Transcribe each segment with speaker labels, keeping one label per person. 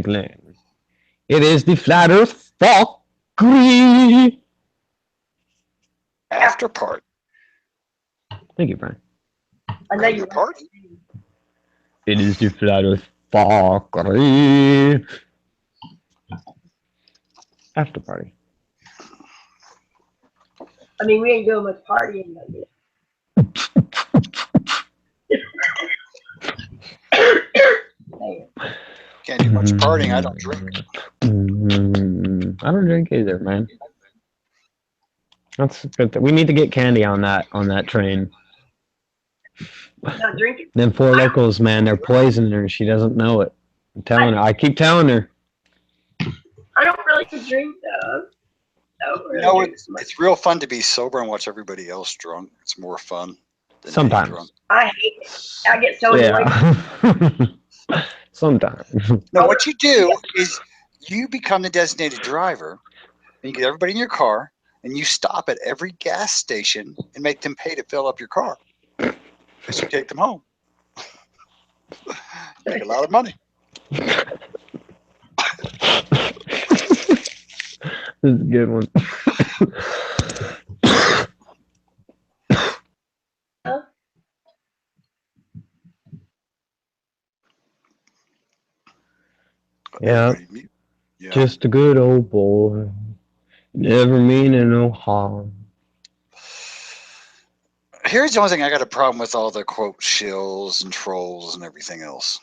Speaker 1: Land. It is the flat Earth Fawkery.
Speaker 2: After part.
Speaker 1: Thank you, Brian.
Speaker 3: I know
Speaker 2: After
Speaker 3: you
Speaker 2: part.
Speaker 1: It is the flat Earth Fawkery. After party.
Speaker 3: I mean, we ain't doing much partying though yet. Man.
Speaker 2: Can't do much partying. I don't drink.
Speaker 1: I don't drink either, man. That's good. We need to get Candy on that train.
Speaker 3: Not drinking.
Speaker 1: Them four locals, man, they're poisoning her. She doesn't know it. I'm telling her. I keep telling her.
Speaker 3: I don't really drink though. I don't
Speaker 2: You
Speaker 3: really
Speaker 2: know,
Speaker 3: drink as much.
Speaker 2: it's real fun to be sober and watch everybody else drunk. It's more fun than being
Speaker 1: Sometimes.
Speaker 2: drunk.
Speaker 3: I hate it. I get so annoyed.
Speaker 1: Yeah. Sometimes.
Speaker 2: No, what you do is you become the designated driver, and you get everybody in your car, and you stop at every gas station and make them pay to fill up your car. As you take them home. Make a lot of money.
Speaker 1: This is a good one.
Speaker 3: Huh?
Speaker 1: Yeah.
Speaker 2: Everybody, yeah.
Speaker 1: Just a good old boy. Never meaning no harm.
Speaker 2: Here's the only thing I got a problem with all the quote shills and trolls and everything else.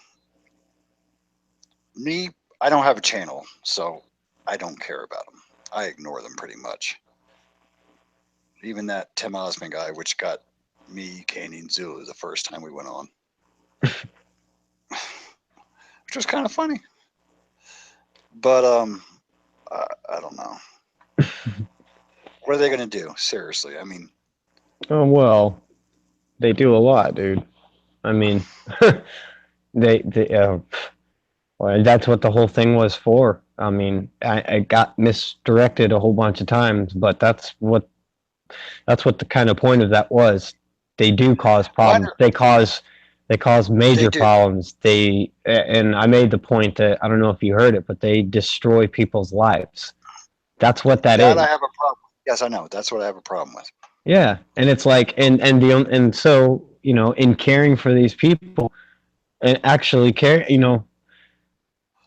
Speaker 2: Me, I don't have a channel, so I don't care about them. I ignore them pretty much. Even that Tim Osmond guy, which got me, Candy, and Zulu the first time we went on, which was kind of funny. But I don't know. What are they going to do? Seriously, I mean,
Speaker 1: Oh well, they do a lot, dude. I mean, they well, that's what the whole thing was for. I mean, I got misdirected a whole bunch of times, but that's what the kind of point of that was. They do cause
Speaker 2: well,
Speaker 1: problems. They cause
Speaker 2: they
Speaker 1: major
Speaker 2: do.
Speaker 1: problems. And I made the point that I don't know if you heard it, but they destroy people's lives. That's what that
Speaker 2: That I
Speaker 1: is.
Speaker 2: have a problem. Yes, I know. That's what I have a problem with.
Speaker 1: Yeah, and it's like, and so in caring for these people and actually care,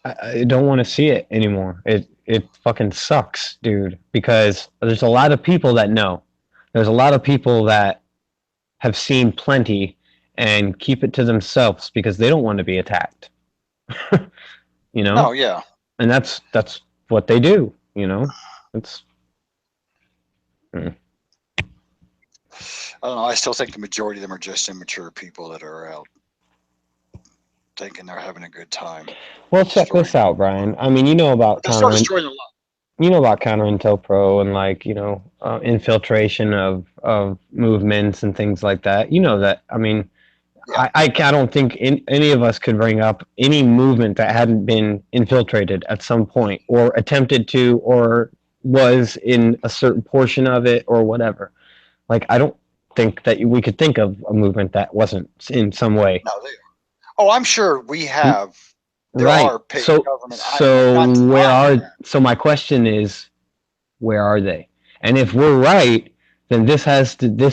Speaker 1: I don't want to see it anymore. It fucking sucks, dude. Because there's a lot of people that know. There's a lot of people that have seen plenty and keep it to themselves because they don't want to be attacked. you know,
Speaker 2: No, yeah.
Speaker 1: and that's what they do. It's mm.
Speaker 2: I don't know. I still think the majority of them are just immature people that are out thinking they're having a good time,
Speaker 1: Well, check
Speaker 2: destroying
Speaker 1: this
Speaker 2: people.
Speaker 1: out, Brian. I mean,
Speaker 2: But they'll start destroying their life.
Speaker 1: you know about counter intel pro and like infiltration of movements and things like that. You know that. I mean,
Speaker 2: Yeah.
Speaker 1: I don't think any of us could bring up any movement that hadn't been infiltrated at some point or attempted to or was in a certain portion of it or whatever. Like, I don't think that we could think of a movement that wasn't in some way.
Speaker 2: No, they are. Oh, I'm sure we have. There
Speaker 1: Right.
Speaker 2: are paid
Speaker 1: So
Speaker 2: government. I'm not
Speaker 1: so where
Speaker 2: denying
Speaker 1: are
Speaker 2: that.
Speaker 1: so my question is, where are they? And if we're right, then this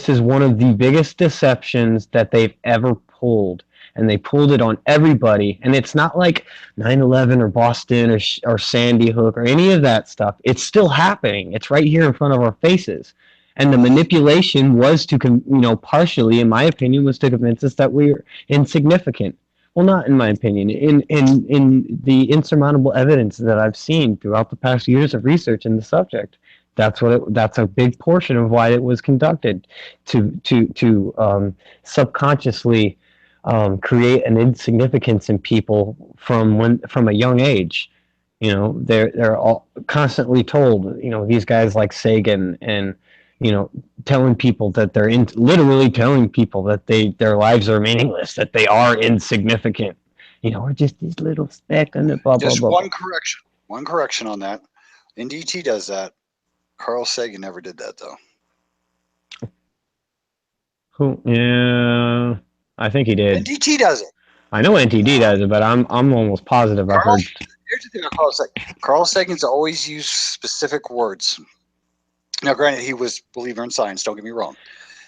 Speaker 1: is one of the biggest deceptions that they've ever pulled. And they pulled it on everybody. And it's not like 9/11 or Boston or Sandy Hook or any of that stuff. It's still happening. It's right here in front of our faces. And the manipulation was partially, in my opinion, was to convince us that we're insignificant. Well, not in my opinion. In the insurmountable evidence that I've seen throughout the past years of research in the subject, that's a big portion of why it was conducted, to subconsciously create an insignificance in people from a young age. They're all constantly told, these guys like Sagan and telling people that literally telling people that their lives are meaningless, that they are insignificant. We're just this little speck on the blah blah
Speaker 2: Just
Speaker 1: blah blah.
Speaker 2: one correction. One correction on that. NDT does that. Carl Sagan never did that though.
Speaker 1: Who? Yeah, I think he did.
Speaker 2: NDT does it.
Speaker 1: I know NTD
Speaker 2: No,
Speaker 1: does it, but I'm almost positive I've
Speaker 2: Carl
Speaker 1: heard.
Speaker 2: Here's the thing about Carl Sagan. Carl Sagan's always used specific words. Now, granted, he was a believer in science. Don't get me wrong.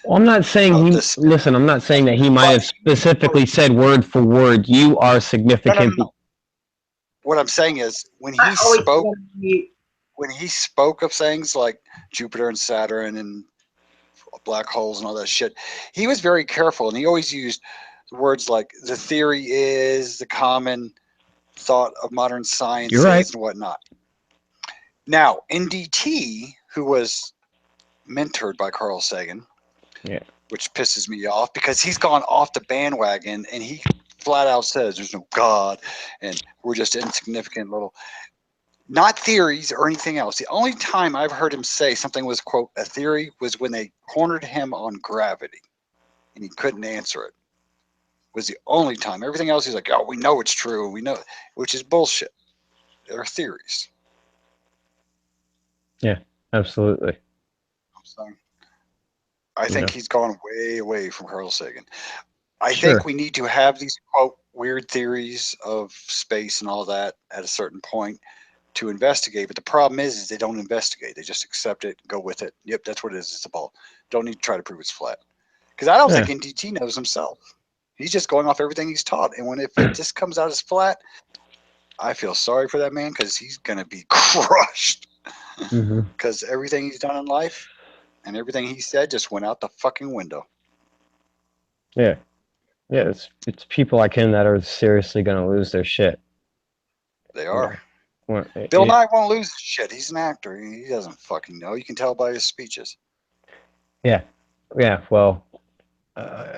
Speaker 1: Well, I'm not saying
Speaker 2: About
Speaker 1: he.
Speaker 2: this,
Speaker 1: Listen, I'm not saying that he might
Speaker 2: but
Speaker 1: have specifically said word for word. You are
Speaker 2: no.
Speaker 1: significant.
Speaker 2: What I'm saying is
Speaker 3: I always want to be.
Speaker 2: when he spoke of things like Jupiter and Saturn and black holes and all that shit, he was very careful, and he always used words like the theory is, the common thought of modern
Speaker 1: You're
Speaker 2: science
Speaker 1: right.
Speaker 2: is, and whatnot. Now, NDT, who was mentored by Carl Sagan,
Speaker 1: Yeah.
Speaker 2: which pisses me off because he's gone off the bandwagon and he flat out says there's no God and we're just insignificant little, not theories or anything else. The only time I've heard him say something was, quote, a theory was when they cornered him on gravity and he couldn't answer it. Was the only time. Everything else he's like, oh, we know it's true. We know, which is bullshit. They're theories.
Speaker 1: Yeah. Absolutely.
Speaker 2: So I think he's gone way away from Carl Sagan. I
Speaker 1: Sure.
Speaker 2: think we need to have these, quote, weird theories of space and all that at a certain point to investigate. But the problem is they don't investigate. They just accept it, go with it. Yep, that's what it is. It's a ball. Don't need to try to prove it's flat. Because I don't
Speaker 1: Yeah.
Speaker 2: think NDT knows himself. He's just going off everything he's taught. And when if it just comes out as flat, I feel sorry for that man because he's going to be crushed. Because everything he's done in life and everything he said just went out the fucking window.
Speaker 1: Yeah. Yeah. It's people like him that are seriously going to lose their shit.
Speaker 2: They are.
Speaker 1: Well,
Speaker 2: Bill Nye won't lose his shit. He's an actor. He doesn't fucking know. You can tell by his speeches.
Speaker 1: Yeah. Yeah. Well, uh,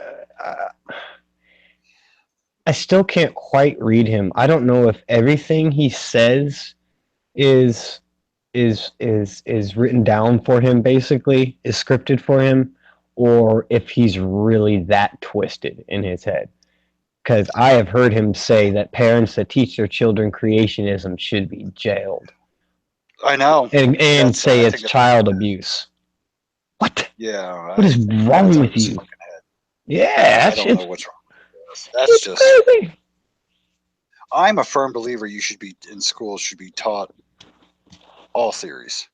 Speaker 1: I still can't quite read him. I don't know if everything he says is is written down for him, basically is scripted for him, or if he's really that twisted in his head. Because I have heard him say that parents that teach their children creationism should be jailed,
Speaker 2: I know.
Speaker 1: and say
Speaker 2: I
Speaker 1: it's
Speaker 2: think
Speaker 1: child abuse. What?
Speaker 2: yeah,
Speaker 1: What
Speaker 2: I
Speaker 1: is
Speaker 2: think
Speaker 1: wrong
Speaker 2: that's out of
Speaker 1: with
Speaker 2: his
Speaker 1: you?
Speaker 2: fucking head.
Speaker 1: Yeah,
Speaker 2: I
Speaker 1: that
Speaker 2: don't know
Speaker 1: shit's
Speaker 2: what's wrong with this. That's just.
Speaker 1: crazy.
Speaker 2: I'm a firm believer you should be in school should be taught all theories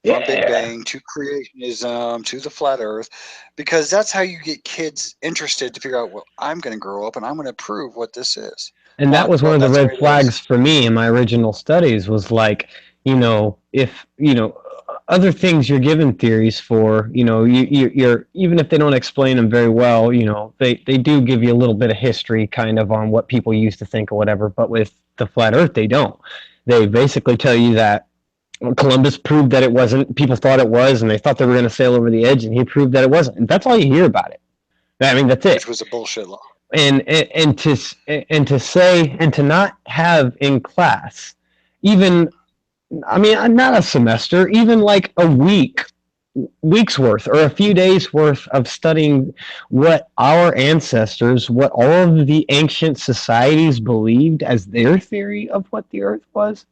Speaker 2: from Big
Speaker 1: Yeah.
Speaker 2: Bang to creationism to the flat Earth, because that's how you get kids interested to figure out. Well, I'm going to grow up and I'm going to prove what this is.
Speaker 1: And that
Speaker 2: Not
Speaker 1: was one
Speaker 2: well.
Speaker 1: of the
Speaker 2: That's the
Speaker 1: red
Speaker 2: way it is.
Speaker 1: flags for me in my original studies was like, if other things you're given theories for, you're even if they don't explain them very well, they do give you a little bit of history kind of on what people used to think or whatever. But with the flat earth, they don't. They basically tell you that Columbus proved that it wasn't. People thought it was, and they thought they were going to sail over the edge, and he proved that it wasn't. And that's all you hear about it. I mean, that's
Speaker 2: Which
Speaker 1: it.
Speaker 2: was a bullshit law.
Speaker 1: And to say and to not have in class even, I mean, not a semester, even like a week's worth or a few days worth of studying what our ancestors, what all of the ancient societies believed as their theory of what the earth was.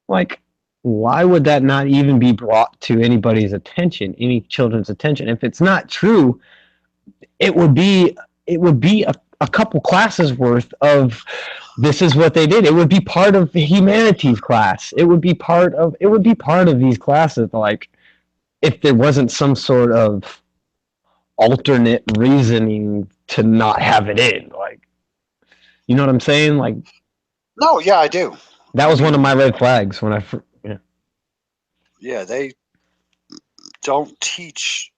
Speaker 1: Like, why would that not even be brought to anybody's attention, any children's attention? If it's not true, it would be a couple classes worth of this is what they did. It would be part of the humanities class. It would be part of these classes, like, if there wasn't some sort of alternate reasoning to not have it in. Like, you know what I'm saying? Like,
Speaker 2: No, yeah, I do.
Speaker 1: that was one of my red flags when yeah.
Speaker 2: Yeah, they don't teach.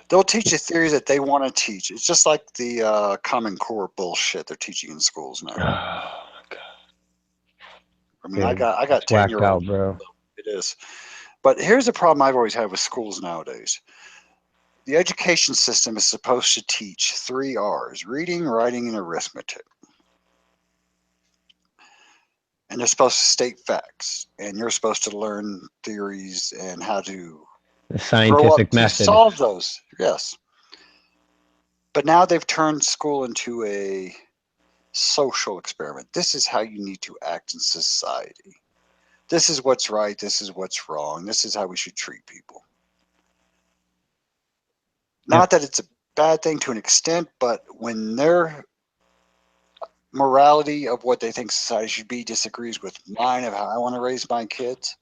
Speaker 2: They'll teach the theories that they want to teach. It's just like the Common Core bullshit they're teaching in schools now.
Speaker 1: Oh, God.
Speaker 2: I mean,
Speaker 1: Dude,
Speaker 2: I got
Speaker 1: it's whacked
Speaker 2: 10-year-old.
Speaker 1: out, bro.
Speaker 2: It is. But here's the problem I've always had with schools nowadays. The education system is supposed to teach 3 R's: reading, writing, and arithmetic. And they're supposed to state facts. And you're supposed to learn theories and how to
Speaker 1: The
Speaker 2: grow up
Speaker 1: scientific
Speaker 2: to
Speaker 1: method.
Speaker 2: solve those. Yes. But now they've turned school into a social experiment. This is how you need to act in society. This is what's right. This is what's wrong. This is how we should treat people.
Speaker 1: Yep.
Speaker 2: Not that it's a bad thing to an extent, but when they're morality of what they think society should be disagrees with mine of how I want to raise my kids.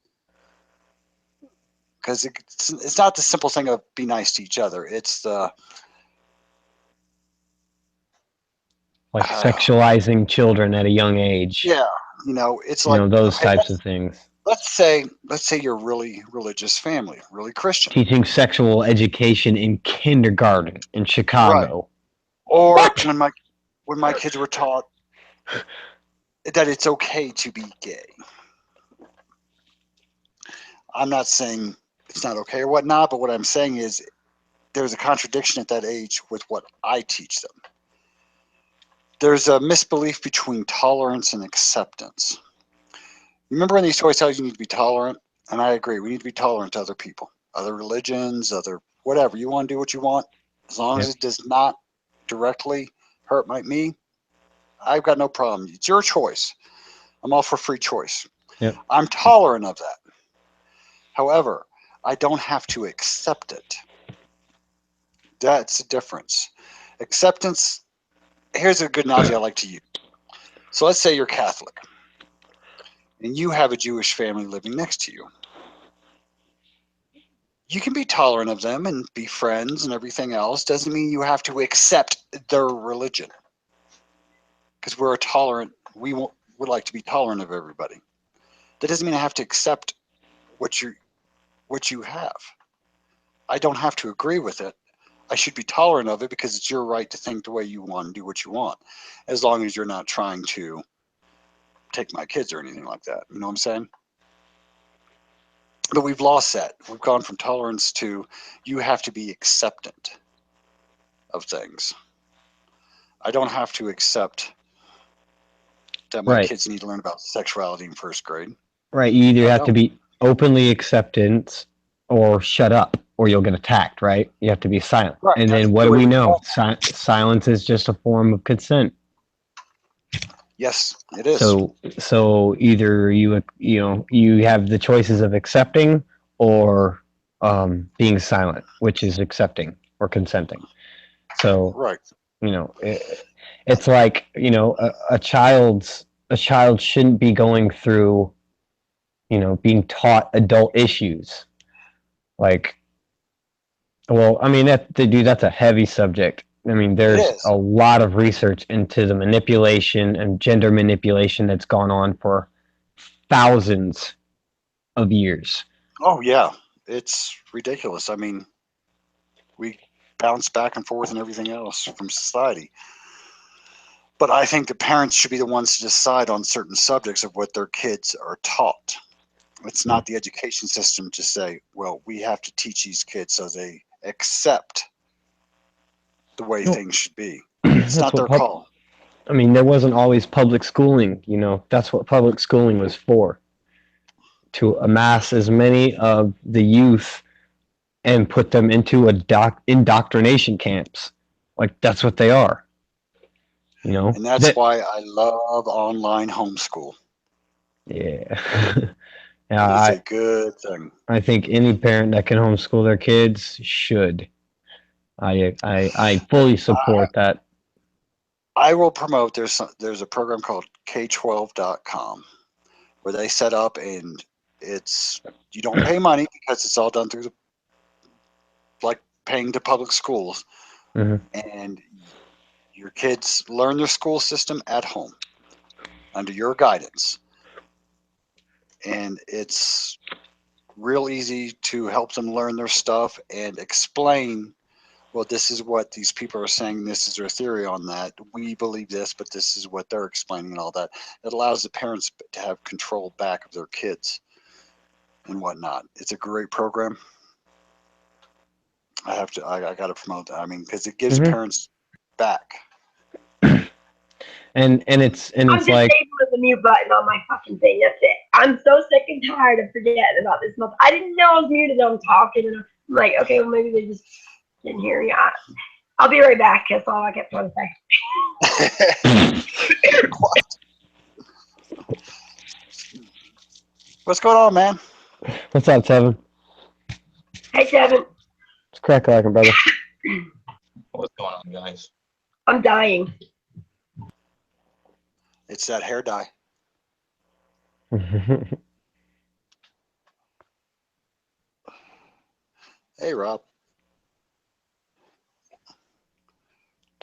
Speaker 2: Because it's not the simple thing of be nice to each other. It's the
Speaker 1: Like sexualizing children at a young age.
Speaker 2: yeah, it's like
Speaker 1: those
Speaker 2: okay,
Speaker 1: types of things.
Speaker 2: let's say you're a really religious family, really Christian.
Speaker 1: Teaching sexual education in kindergarten in
Speaker 2: Right.
Speaker 1: Chicago.
Speaker 2: Or
Speaker 1: What?
Speaker 2: when my kids were taught that it's okay to be gay. I'm not saying it's not okay or whatnot, but what I'm saying is there's a contradiction at that age with what I teach them. There's a misbelief between tolerance and acceptance. Remember when these toys tell you need to be tolerant? And I agree, we need to be tolerant to other people, other religions, other whatever. You want to do what you want, as long as it does not directly hurt me. I've got no problem. It's your choice. I'm all for free choice.
Speaker 1: Yep.
Speaker 2: I'm tolerant of that. However, I don't have to accept it. That's the difference. Acceptance, here's a good analogy I like to use. So let's say you're Catholic and you have a Jewish family living next to you. You can be tolerant of them and be friends and everything else. Doesn't mean you have to accept their religion. Because we're tolerant, we would like to be tolerant of everybody. That doesn't mean I have to accept what you have. I don't have to agree with it. I should be tolerant of it because it's your right to think the way you want and do what you want, as long as you're not trying to take my kids or anything like that. You know what I'm saying? But we've lost that. We've gone from tolerance to you have to be acceptant of things. I don't have to accept that my kids need to learn about sexuality in first grade.
Speaker 1: Right. You either have to be openly acceptance or shut up or you'll get attacked, right? You have to be silent.
Speaker 2: Right.
Speaker 1: And then what do we know? Silence is just a form of consent.
Speaker 2: Yes, it is.
Speaker 1: So either you have the choices of accepting or being silent, which is accepting or consenting. So
Speaker 2: right.
Speaker 1: It's like a child shouldn't be going through being taught adult issues. Like, well, I mean that's a heavy subject. I mean, there's a lot of research into the manipulation and gender manipulation that's gone on for thousands of years.
Speaker 2: Oh yeah, it's ridiculous. I mean, we bounce back and forth and everything else from society. But I think the parents should be the ones to decide on certain subjects of what their kids are taught. It's not the education system to say, well, we have to teach these kids so they accept the way things should be. It's not their call.
Speaker 1: I mean, there wasn't always public schooling. That's what public schooling was for. To amass as many of the youth and put them into indoctrination camps. Like, that's what they are.
Speaker 2: And that's why I love online homeschool.
Speaker 1: Yeah.
Speaker 2: It's a good thing.
Speaker 1: I think any parent that can homeschool their kids should. I fully support that.
Speaker 2: I will promote. There's a program called K12.com where they set up, and you don't pay money because it's all done through like paying to public schools, and your kids learn their school system at home under your guidance. And it's real easy to help them learn their stuff and explain, well, this is what these people are saying. This is their theory on that. We believe this, but this is what they're explaining and all that. It allows the parents to have control back of their kids and whatnot. It's a great program. I got to promote that. I mean, because it gives parents back.
Speaker 1: And it's
Speaker 3: I'm just
Speaker 1: like
Speaker 3: with the mute button on my fucking thing. That's it. I'm so sick and tired of forgetting about this month. I didn't know I was muted. I'm talking, and I'm like, okay, well maybe they just didn't hear me. I'll be right back. That's all I kept trying to say.
Speaker 2: What's going on, man?
Speaker 1: What's up, Tevin?
Speaker 3: Hey, Tevin.
Speaker 1: It's crack-a-lackin', brother.
Speaker 4: What's going on, guys?
Speaker 3: I'm dying.
Speaker 2: It's that hair dye. Hey, Rob.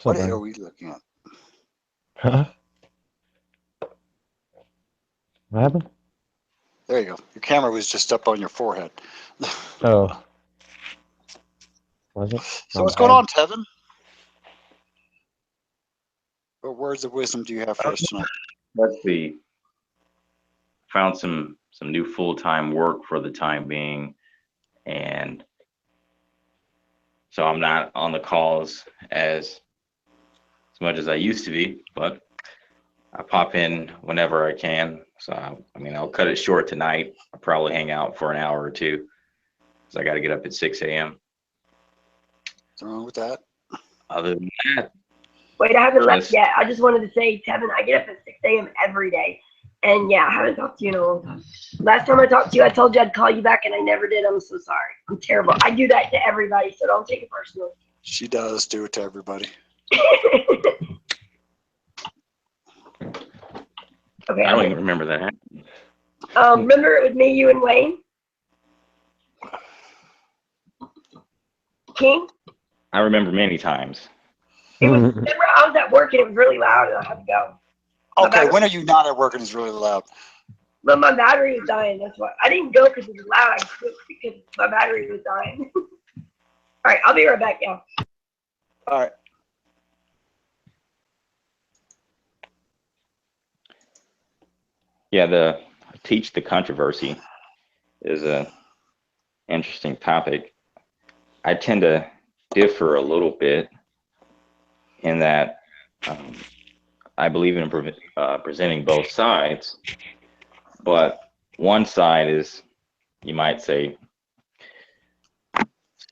Speaker 2: What are we looking at?
Speaker 1: Huh? What happened?
Speaker 2: There you go. Your camera was just up on your forehead.
Speaker 1: Oh, was it?
Speaker 2: So
Speaker 1: My
Speaker 2: what's going
Speaker 1: bad.
Speaker 2: on, Tevin? What words of wisdom do you have for us tonight?
Speaker 4: Let's see. Found some new full-time work for the time being, and so I'm not on the calls as much as I used to be, but I pop in whenever I can. So I mean, I'll cut it short tonight. I'll probably hang out for an hour or two because I got to get up at 6 a.m.
Speaker 2: What's wrong with that?
Speaker 4: Other than that,
Speaker 3: Wait, I haven't left
Speaker 4: Just-
Speaker 3: yet. I just wanted to say, Tevin, I get up at 6 a.m. every day. And yeah, I haven't talked to you in a long time. Last time I talked to you, I told you I'd call you back, and I never did. I'm so sorry. I'm terrible. I do that to everybody, so don't take it personally.
Speaker 2: She does do it to everybody.
Speaker 3: Okay.
Speaker 4: I don't even remember that.
Speaker 3: Remember it was me, you, and Wayne? King?
Speaker 4: I remember many times.
Speaker 3: It was, remember, I was at work, and it was really loud, and I had to go.
Speaker 2: Okay, when are you not at work and it's really loud?
Speaker 3: But my battery was dying. That's why. I didn't go because it was loud. I quit because my battery was dying. All right, I'll be right back, y'all.
Speaker 2: All right.
Speaker 4: Yeah, teach the controversy is a interesting topic. I tend to differ a little bit in that I believe in presenting both sides, but one side is, you might say,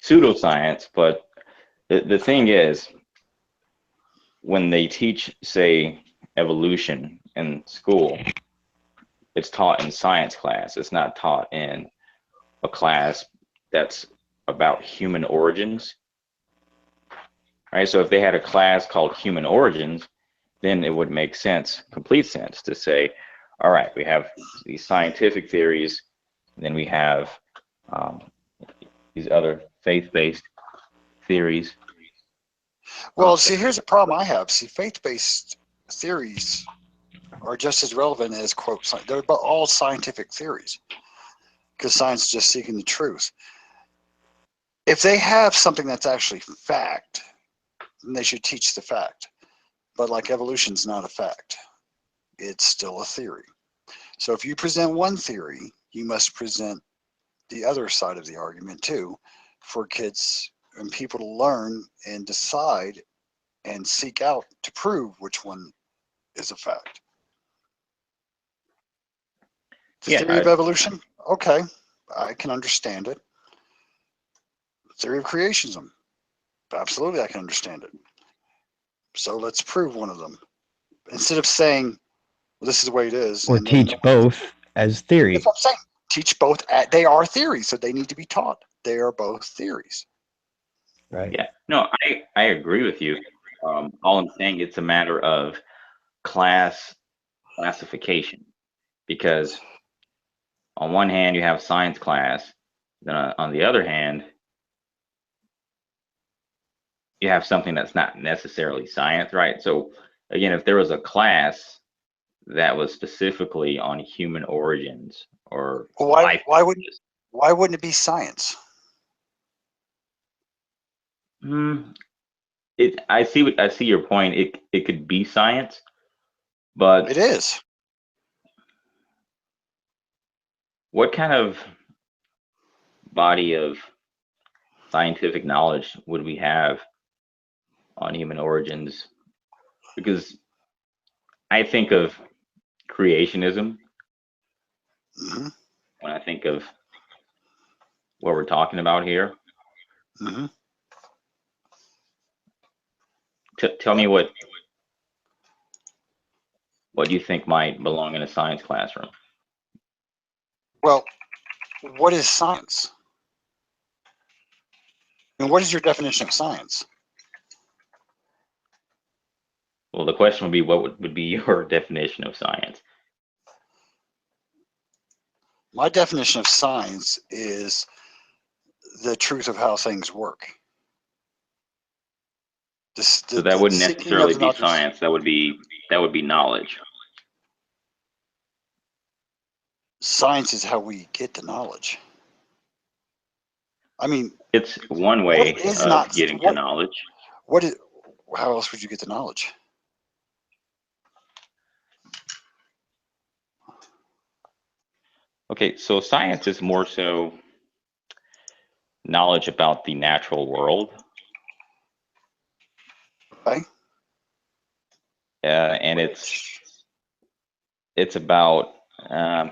Speaker 4: pseudoscience. But the thing is, when they teach, say, evolution in school, it's taught in science class. It's not taught in a class that's about human origins. Right? So if they had a class called human origins, then it would make sense, complete sense, to say, all right, we have these scientific theories, and then we have these other faith-based theories.
Speaker 2: Well, see, here's a problem I have. See, faith-based theories are just as relevant as, quote, they're all scientific theories because science is just seeking the truth. If they have something that's actually fact, then they should teach the fact. But like evolution's not a fact. It's still a theory. So if you present one theory, you must present the other side of the argument too, for kids and people to learn and decide and seek out to prove which one is a fact. The theory of evolution, okay, I can understand it. Theory of creationism, absolutely, I can understand it. So let's prove one of them. Instead of saying, well, this is the way it is.
Speaker 1: Or teach both as theory.
Speaker 2: That's what I'm saying. Teach both. They are theories, so they need to be taught. They are both theories.
Speaker 1: Right.
Speaker 4: Yeah, no, I agree with you. All I'm saying, it's a matter of classification, because on one hand you have science class, then on the other hand you have something that's not necessarily science, right? So again, if there was a class that was specifically on human origins or
Speaker 2: why wouldn't it be science?
Speaker 4: I see your point. It could be science, but
Speaker 2: it is.
Speaker 4: What kind of body of scientific knowledge would we have on human origins? Because I think of creationism when I think of what we're talking about here. Tell me what you think might belong in a science classroom.
Speaker 2: Well, what is science? And what is your definition of science?
Speaker 4: Well, the question would be, what would be your definition of science?
Speaker 2: My definition of science is the truth of how things work.
Speaker 4: So that wouldn't
Speaker 2: Seeking
Speaker 4: necessarily
Speaker 2: of
Speaker 4: be
Speaker 2: knowledge.
Speaker 4: science. That would be knowledge.
Speaker 2: Science is how we get the knowledge. I mean,
Speaker 4: It's one
Speaker 2: what
Speaker 4: way
Speaker 2: is
Speaker 4: of
Speaker 2: not
Speaker 4: getting to knowledge.
Speaker 2: what is? How else would you get the knowledge?
Speaker 4: Okay, so science is more so knowledge about the natural world.
Speaker 2: Okay.
Speaker 4: And it's about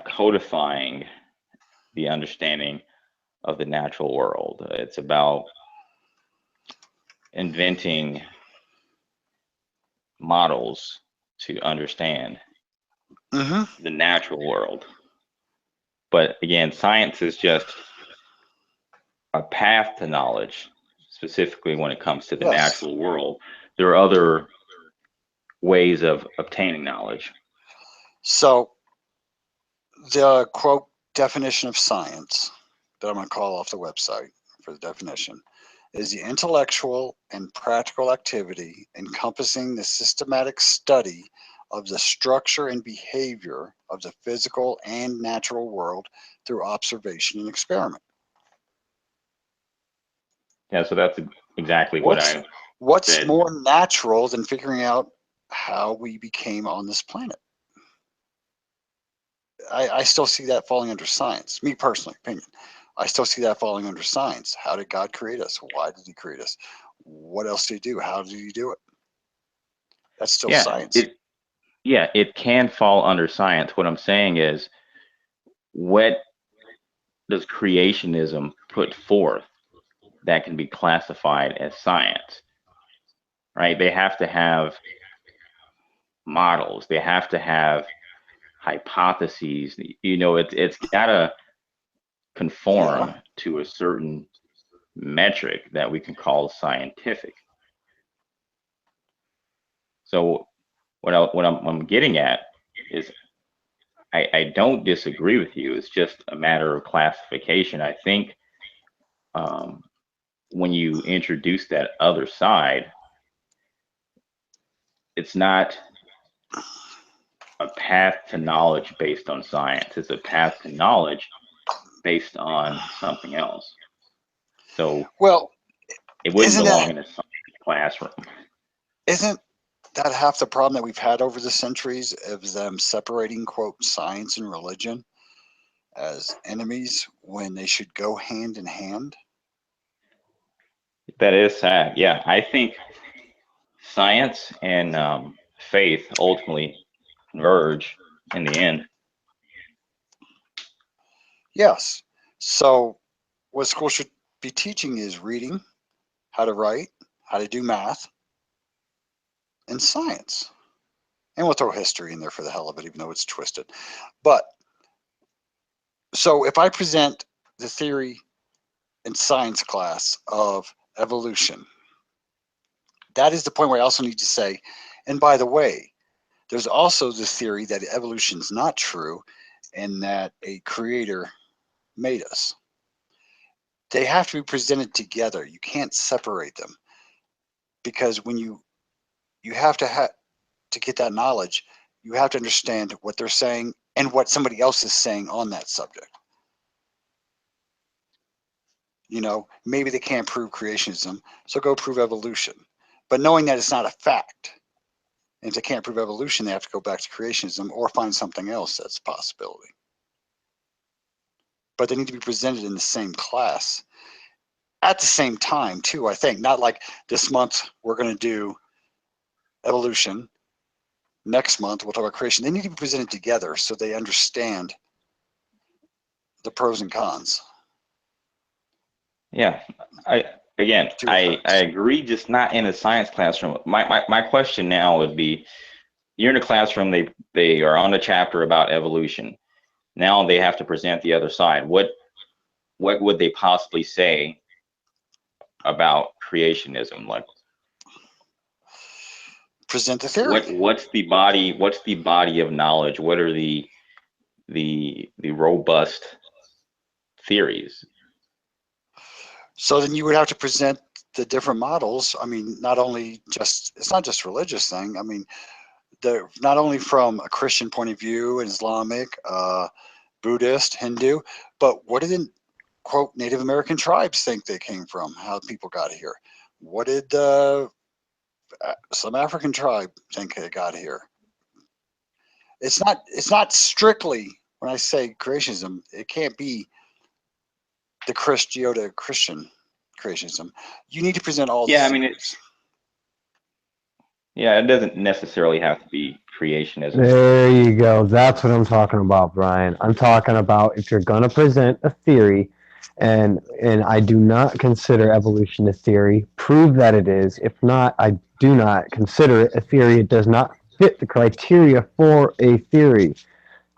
Speaker 4: codifying the understanding of the natural world. It's about inventing models to understand the natural world. But again, science is just a path to knowledge, specifically when it comes to the natural world. There are other ways of obtaining knowledge.
Speaker 2: So the quote definition of science that I'm going to call off the website for the definition is the intellectual and practical activity encompassing the systematic study of the structure and behavior of the physical and natural world through observation and experiment.
Speaker 4: Yeah, so that's exactly what I
Speaker 2: What's
Speaker 4: said.
Speaker 2: more natural than figuring out how we became on this planet? I still see that falling under science. Me personally, opinion. I still see that falling under science. How did God create us? Why did he create us? What else did he do? How did he do it? That's still science.
Speaker 4: It can fall under science. What I'm saying is, what does creationism put forth that can be classified as science? Right? They have to have models. They have to have hypotheses. You know, it's gotta conform to a certain metric that we can call scientific. So what I'm getting at is, I don't disagree with you. It's just a matter of classification. I think when you introduce that other side, it's not a path to knowledge based on science. It's a path to knowledge based on something else. So, well, it wouldn't belong in a science classroom.
Speaker 2: Isn't that half the problem that we've had over the centuries of them separating, quote, science and religion as enemies when they should go hand in hand?
Speaker 4: That is sad. Yeah, I think science and faith ultimately converge in the end.
Speaker 2: Yes. So what school should be teaching is reading, how to write, how to do math, and science. And we'll throw history in there for the hell of it, even though it's twisted. But so if I present the theory in science class of evolution, that is the point where I also need to say, and by the way, there's also the theory that evolution is not true and that a creator made us. They have to be presented together. You can't separate them, because when you have to get that knowledge, you have to understand what they're saying and what somebody else is saying on that subject. You know, maybe they can't prove creationism, so go prove evolution. But knowing that it's not a fact, and if they can't prove evolution, they have to go back to creationism or find something else that's a possibility. But they need to be presented in the same class at the same time, too, I think. Not like this month we're going to do evolution. Next month we'll talk about creation. They need to be presented together so they understand the pros and cons.
Speaker 4: Yeah, I agree, just not in a science classroom. My question now would be, you're in a classroom, they are on a chapter about evolution. Now they have to present the other side. What would they possibly say about creationism? Like,
Speaker 2: present the theory.
Speaker 4: What's the body of knowledge? What are the robust theories?
Speaker 2: So then you would have to present the different models. I mean, it's not just religious thing. I mean, not only from a Christian point of view, Islamic, Buddhist, Hindu, but what did the quote Native American tribes think they came from? How people got here? What did some African tribe think they got here? It's not strictly, when I say creationism, it can't be the Christian creationism. You need to present all the
Speaker 4: Yeah, I mean,
Speaker 2: theories.
Speaker 4: it doesn't necessarily have to be creationism.
Speaker 1: There you go. That's what I'm talking about, Brian. I'm talking about if you're going to present a theory, and I do not consider evolution a theory, prove that it is. If not, I do not consider it a theory. It does not fit the criteria for a theory.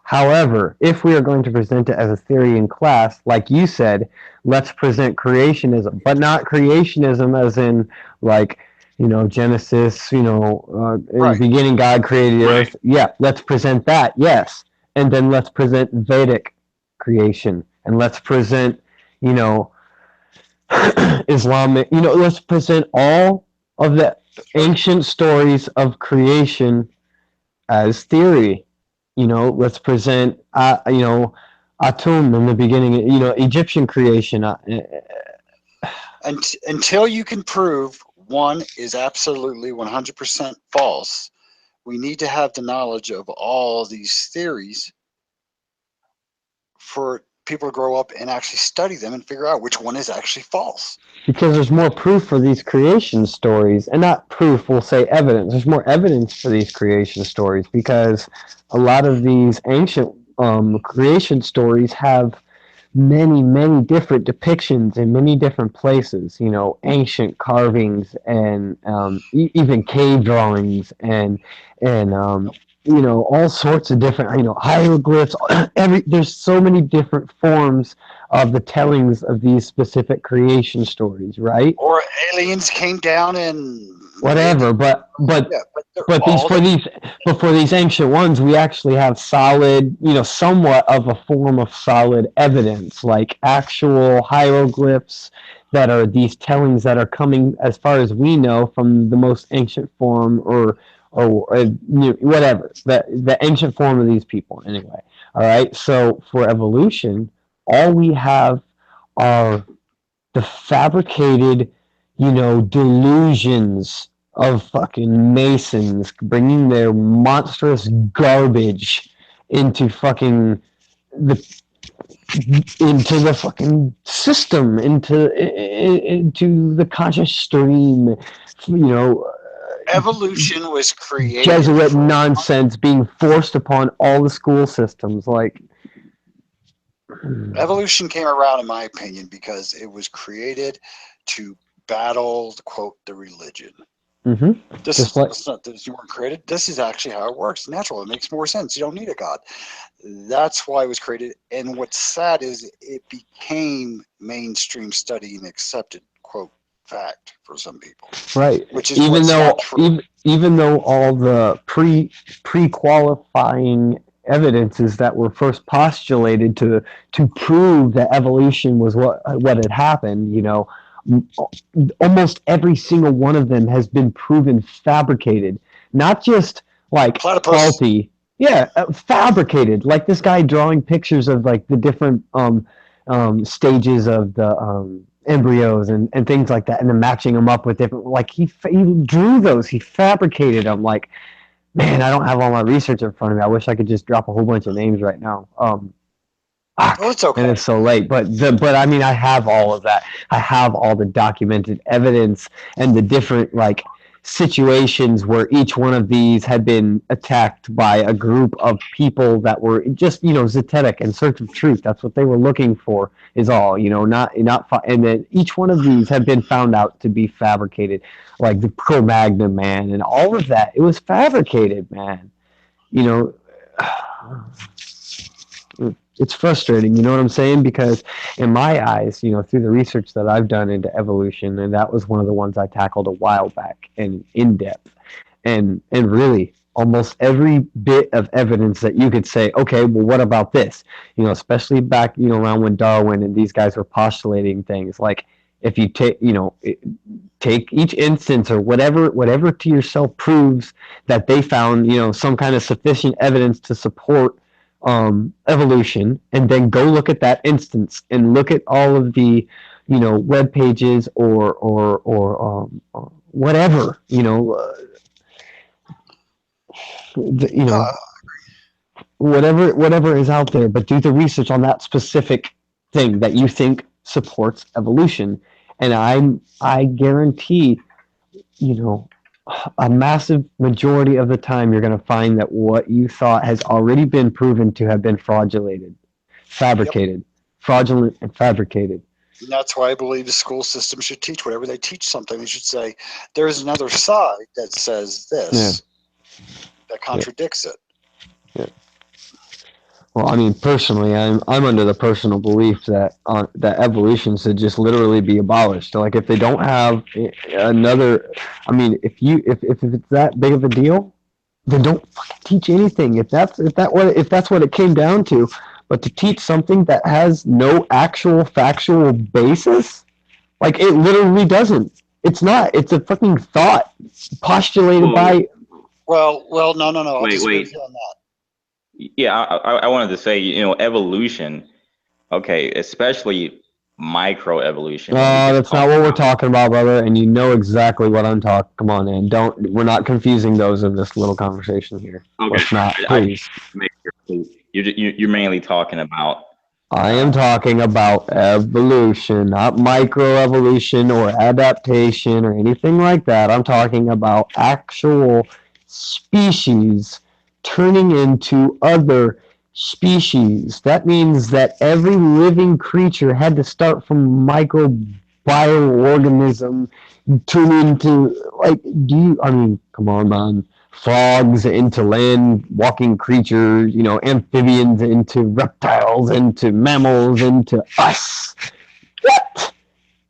Speaker 1: However, if we are going to present it as a theory in class, like you said, let's present creationism, but not creationism as in like, Genesis, in the
Speaker 2: Right.
Speaker 1: beginning God created the earth. Yeah, let's present that, yes. And then let's present Vedic creation. And let's present, you know, Islamic, let's present all of the ancient stories of creation as theory. Let's present, Atum in the beginning, Egyptian creation.
Speaker 2: And until you can prove one is absolutely 100% false, we need to have the knowledge of all these theories for people to grow up and actually study them and figure out which one is actually false.
Speaker 1: Because there's more proof for these creation stories, and not proof, we'll say evidence. There's more evidence for these creation stories because a lot of these ancient creation stories have many, many different depictions in many different places. Ancient carvings and even cave drawings and all sorts of different hieroglyphs. There's so many different forms of the tellings of these specific creation stories, right?
Speaker 2: Or aliens came down and
Speaker 1: Whatever, but
Speaker 2: yeah, but
Speaker 1: for these ancient ones, we actually have solid, somewhat of a form of solid evidence, like actual hieroglyphs that are these tellings that are coming, as far as we know, from the most ancient form or whatever, the ancient form of these people. Anyway, all right. So for evolution, all we have are the fabricated, delusions of fucking Masons bringing their monstrous garbage into fucking the into the fucking system, into the conscious stream,
Speaker 2: evolution was created.
Speaker 1: Jesuit nonsense being forced upon all the school systems. Like,
Speaker 2: evolution came around, in my opinion, because it was created to battle, quote, the religion.
Speaker 1: mm-hmm.
Speaker 2: You weren't created. This is actually how it works. Natural. It makes more sense. You don't need a god. That's why it was created. And what's sad is it became mainstream study and accepted, quote, fact for some people.
Speaker 1: Right.
Speaker 2: Which is not true.
Speaker 1: Even though all the pre-qualifying evidences that were first postulated to prove that evolution was what had happened, almost every single one of them has been proven fabricated, not just like
Speaker 2: Platypus.
Speaker 1: faulty. Yeah, fabricated. Like this guy drawing pictures of like the different stages of the embryos and things like that, and then matching them up with different. Like he drew those, he fabricated them. Like, man, I don't have all my research in front of me. I wish I could just drop a whole bunch of names right now.
Speaker 2: It's okay.
Speaker 1: And it's so late, but I mean, I have all of that. I have all the documented evidence and the different like situations where each one of these had been attacked by a group of people that were just zetetic in search of truth. That's what they were looking for. Is all and then each one of these had been found out to be fabricated, like the Cro-Magnon man and all of that. It was fabricated, man. It's frustrating, you know what I'm saying? Because in my eyes, through the research that I've done into evolution, and that was one of the ones I tackled a while back and in depth. and really almost every bit of evidence that you could say, okay, well, what about this? Especially back, around when Darwin and these guys were postulating things like if you take, take each instance or whatever to yourself proves that they found, some kind of sufficient evidence to support evolution, and then go look at that instance and look at all of the, web pages or whatever, the, you
Speaker 2: No,
Speaker 1: know, whatever is out there, but do the research on that specific thing that you think supports evolution. And I guarantee, you know, a massive majority of the time you're going to find that what you thought has already been proven to have been
Speaker 2: yep.
Speaker 1: fraudulent and fabricated.
Speaker 2: And that's why I believe the school system should teach whatever they teach something. They should say there's another side that says this that contradicts it.
Speaker 1: Yeah. Well, I mean, personally, I'm under the personal belief that that evolution should just literally be abolished. So, like, if they don't have another, I mean, if it's that big of a deal, then don't fucking teach anything. If that's what it came down to, but to teach something that has no actual factual basis, like it literally doesn't. It's not. It's a fucking thought postulated by.
Speaker 2: Well, no. I'll
Speaker 4: Wait,
Speaker 2: disagree
Speaker 4: wait.
Speaker 2: with you on that.
Speaker 4: Yeah, I wanted to say, evolution. Okay, especially microevolution. When we just
Speaker 1: That's not
Speaker 4: talk
Speaker 1: what we're
Speaker 4: about,
Speaker 1: talking about, brother. And you know exactly what I'm talking. Come on, man. We're not confusing those in this little conversation here.
Speaker 4: okay,
Speaker 1: Let's not,
Speaker 4: I
Speaker 1: please.
Speaker 4: make sure you're mainly talking about.
Speaker 1: I am talking about evolution, not microevolution or adaptation or anything like that. I'm talking about actual species turning into other species. That means that every living creature had to start from microbioorganism, turn into, like, I mean, come on, man. Frogs into land walking creatures, amphibians into reptiles, into mammals, into us. What?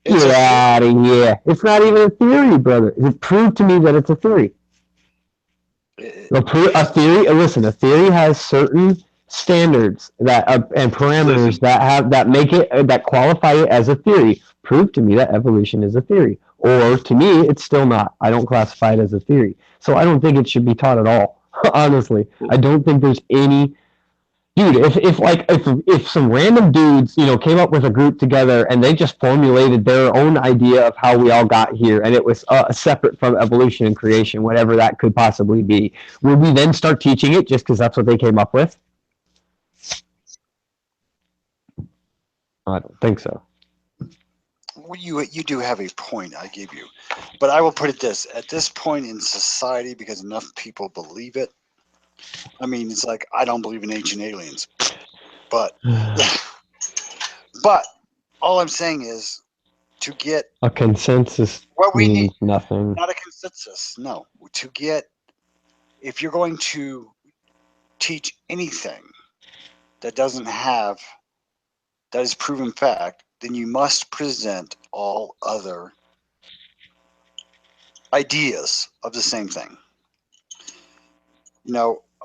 Speaker 2: It's
Speaker 1: Get
Speaker 2: a
Speaker 1: out of here. It's not even a theory, brother. Prove to me that it's a theory. A theory, listen, a theory has certain standards that and parameters
Speaker 4: Listen,
Speaker 1: that make it that qualify it as a theory. Prove to me that evolution is a theory, or to me, it's still not. I don't classify it as a theory, so I don't think it should be taught at all. Honestly, I don't think there's any. Dude, if some random dudes, came up with a group together and they just formulated their own idea of how we all got here, and it was separate from evolution and creation, whatever that could possibly be, would we then start teaching it just because that's what they came up with? I don't think so.
Speaker 2: Well, you do have a point, I give you, but I will put it this: at this point in society, because enough people believe it. I mean, it's like I don't believe in ancient aliens, but but all I'm saying is to get
Speaker 1: A consensus
Speaker 2: what we need,
Speaker 1: means nothing.
Speaker 2: not a consensus. No, to get if you're going to teach anything that is proven fact, then you must present all other ideas of the same thing.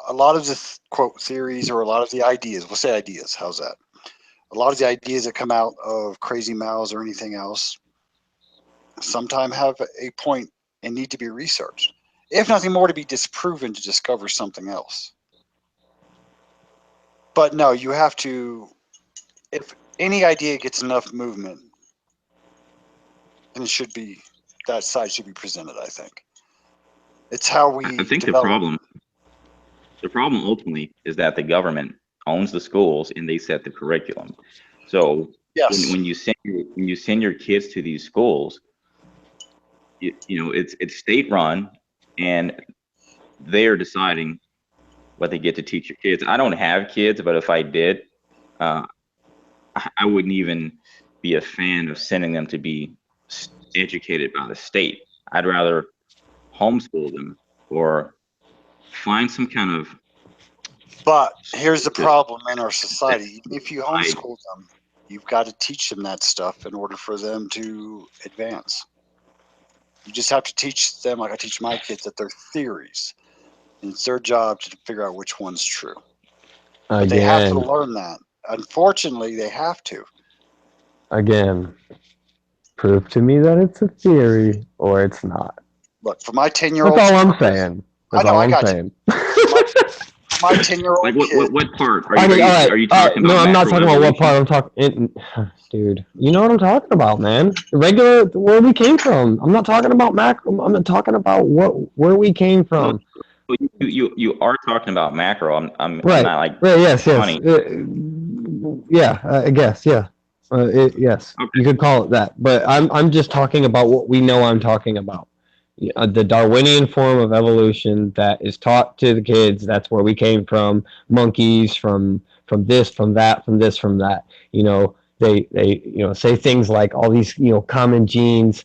Speaker 2: A lot of the quote theories or a lot of the ideas, we'll say ideas, how's that? A lot of the ideas that come out of crazy mouths or anything else sometimes have a point and need to be researched. If nothing more, to be disproven to discover something else. But no, you have to, if any idea gets enough movement, then that side should be presented, I think. It's how we
Speaker 4: I think
Speaker 2: develop.
Speaker 4: the problem ultimately is that the government owns the schools and they set the curriculum. So
Speaker 2: Yes.
Speaker 4: when you send your kids to these schools, it's state run, and they're deciding what they get to teach your kids. I don't have kids, but if I did, I wouldn't even be a fan of sending them to be educated by the state. I'd rather homeschool them or find some kind of.
Speaker 2: But here's the problem in our
Speaker 4: That
Speaker 2: society. Even if you
Speaker 4: I
Speaker 2: homeschool them, you've got to teach them that stuff in order for them to advance. You just have to teach them, like I teach my kids, that they're theories. And it's their job to figure out which one's true. But they have to
Speaker 1: Again,
Speaker 2: learn that. Unfortunately, they have to.
Speaker 1: again, prove to me that it's a theory or it's not.
Speaker 2: Look, for my
Speaker 1: That's
Speaker 2: 10-year-old
Speaker 1: all I'm
Speaker 2: kids,
Speaker 1: saying.
Speaker 2: I
Speaker 1: That's
Speaker 2: know,
Speaker 1: all
Speaker 2: I
Speaker 1: I'm
Speaker 2: got you.
Speaker 1: saying.
Speaker 2: My 10-year-old
Speaker 4: Like
Speaker 2: kid.
Speaker 4: what part
Speaker 1: I mean, all right.
Speaker 4: are you talking
Speaker 1: No,
Speaker 4: about
Speaker 1: I'm not talking about what
Speaker 4: macroevolution?
Speaker 1: part I'm talking. Dude, you know what I'm talking about, man. The regular, where we came from. I'm not talking about macro. I'm not talking about where we came
Speaker 4: Well,
Speaker 1: from.
Speaker 4: you are talking about macro. I'm
Speaker 1: Right.
Speaker 4: not like
Speaker 1: Right. Yes. Yes.
Speaker 4: funny.
Speaker 1: Yeah. I guess. Yeah. Yes.
Speaker 4: Okay.
Speaker 1: You could call it that. But I'm just talking about what we know. I'm talking about. The Darwinian form of evolution that is taught to the kids. That's where we came from. Monkeys, from this, from that, from this, from that. They say things like all these common genes.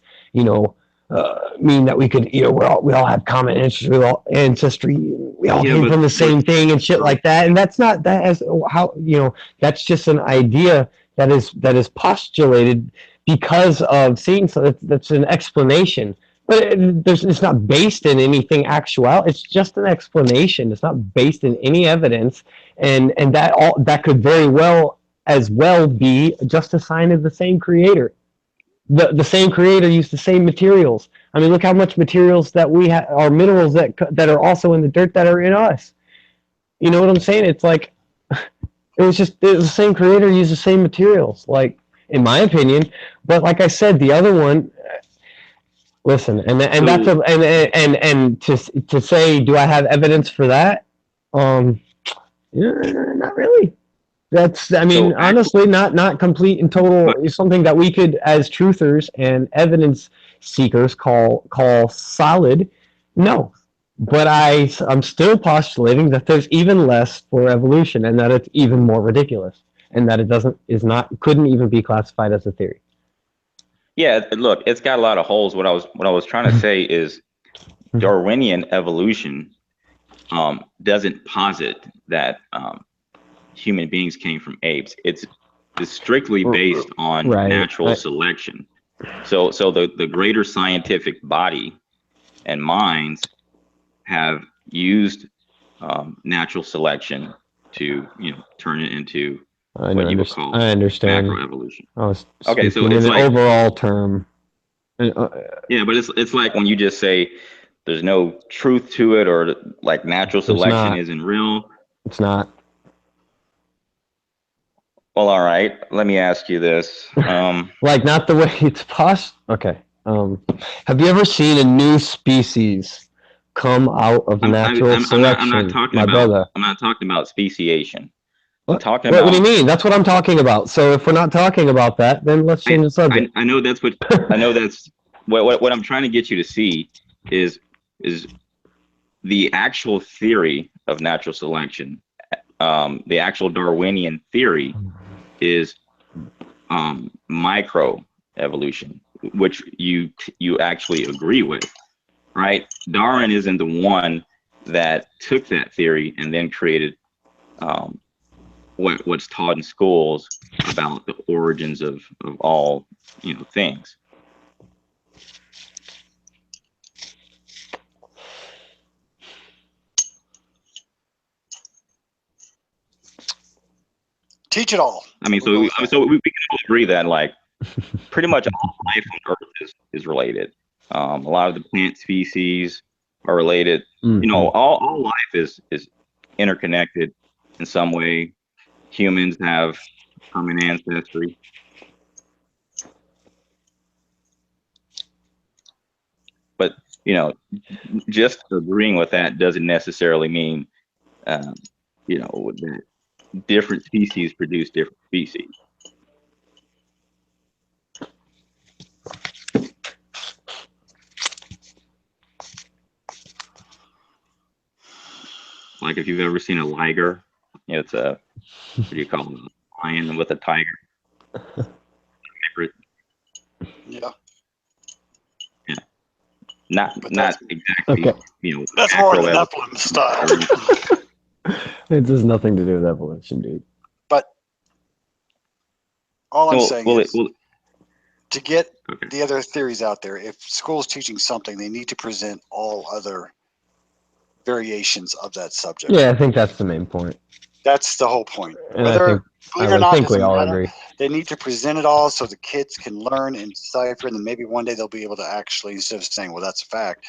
Speaker 1: Mean that we could we all have common ancestry. We all
Speaker 4: Yeah,
Speaker 1: came from the same thing and shit like that. And that's not that as how that's just an idea that is postulated because of seeing. So that's an explanation. But it's not based in anything actual. It's just an explanation. It's not based in any evidence, and that could very well as well be just a sign of the same creator. The same creator used the same materials. I mean, look how much materials that we have are minerals that are also in the dirt that are in us. You know what I'm saying? It's like it was the same creator used the same materials. Like in my opinion, but like I said, the other one. Listen, and that's
Speaker 4: so
Speaker 1: and to say, do I have evidence for that? Yeah, not really. That's, I mean,
Speaker 4: so actual,
Speaker 1: honestly, not complete and total.
Speaker 4: but
Speaker 1: Is something that we could, as truthers and evidence seekers, call solid. No, but I'm still postulating that there's even less for evolution, and that it's even more ridiculous, and that it couldn't even be classified as a theory.
Speaker 4: yeah, look, it's got a lot of holes. What I was trying to say is Darwinian evolution doesn't posit that human beings came from apes. It's strictly based on
Speaker 1: Right.
Speaker 4: natural selection. So the greater scientific body and minds have used natural selection to turn it into what you would call
Speaker 1: I understand.
Speaker 4: macroevolution.
Speaker 1: I was
Speaker 4: Okay, so
Speaker 1: speaking in
Speaker 4: it's
Speaker 1: an
Speaker 4: like,
Speaker 1: overall term.
Speaker 4: yeah, but it's like when you just say there's no truth to it, or like natural
Speaker 1: There's
Speaker 4: selection
Speaker 1: not.
Speaker 4: isn't real.
Speaker 1: It's not.
Speaker 4: Well, all right, let me ask you this.
Speaker 1: Like, not the way it's possible. Okay. Have you ever seen a new species come out of natural
Speaker 4: I'm not
Speaker 1: selection,
Speaker 4: talking
Speaker 1: my brother?
Speaker 4: about speciation. I'm
Speaker 1: What?
Speaker 4: talking
Speaker 1: What do you
Speaker 4: about.
Speaker 1: mean? That's what I'm talking about. So if we're not talking about that, then let's change the subject.
Speaker 4: I know that's what I know. That's what I'm trying to get you to see is the actual theory of natural selection. The actual Darwinian theory is micro evolution, which you actually agree with, right? Darwin isn't the one that took that theory and then created what's taught in schools about the origins of all things.
Speaker 2: Teach it all.
Speaker 4: I mean,
Speaker 2: We'll go with that.
Speaker 4: so we can all agree that like pretty much all life on Earth is related. A lot of the plant species are related.
Speaker 1: Mhm.
Speaker 4: All life is interconnected in some way. Humans have common ancestry. But just agreeing with that doesn't necessarily mean that different species produce different species. Like if you've ever seen a liger, it's a, what do you call it, a lion with a tiger.
Speaker 2: Yeah.
Speaker 4: Yeah. Not exactly,
Speaker 1: Okay.
Speaker 2: That's more in the
Speaker 4: macro
Speaker 2: Nephilim style.
Speaker 1: It has nothing to do with evolution, dude.
Speaker 2: But all I'm saying is, To get
Speaker 4: Okay.
Speaker 2: the other theories out there, if school is teaching something, they need to present all other variations of that subject.
Speaker 1: Yeah, I think that's the main point.
Speaker 2: That's the whole point.
Speaker 1: And
Speaker 2: Whether, believe it or
Speaker 1: I
Speaker 2: not,
Speaker 1: think we
Speaker 2: doesn't
Speaker 1: all
Speaker 2: matter.
Speaker 1: agree.
Speaker 2: They need to present it all so the kids can learn and decipher, and then maybe one day they'll be able to actually, instead of saying, well, that's a fact,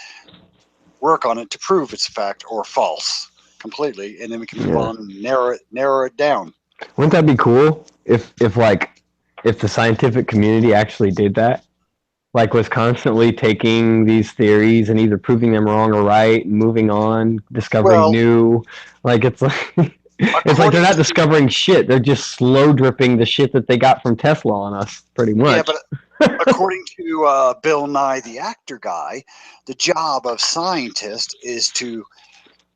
Speaker 2: work on it to prove it's a fact or false completely, and then we can move on and narrow it down.
Speaker 1: Wouldn't that be cool if the scientific community actually did that? Like was constantly taking these theories and either proving them wrong or right, and moving on, discovering
Speaker 2: Well,
Speaker 1: new. Like it's like it's like they're
Speaker 2: according
Speaker 1: not
Speaker 2: to,
Speaker 1: discovering shit. They're just slow dripping the shit that they got from Tesla on us, pretty
Speaker 2: yeah,
Speaker 1: much.
Speaker 2: but according to Bill Nye, the actor guy, the job of scientist is to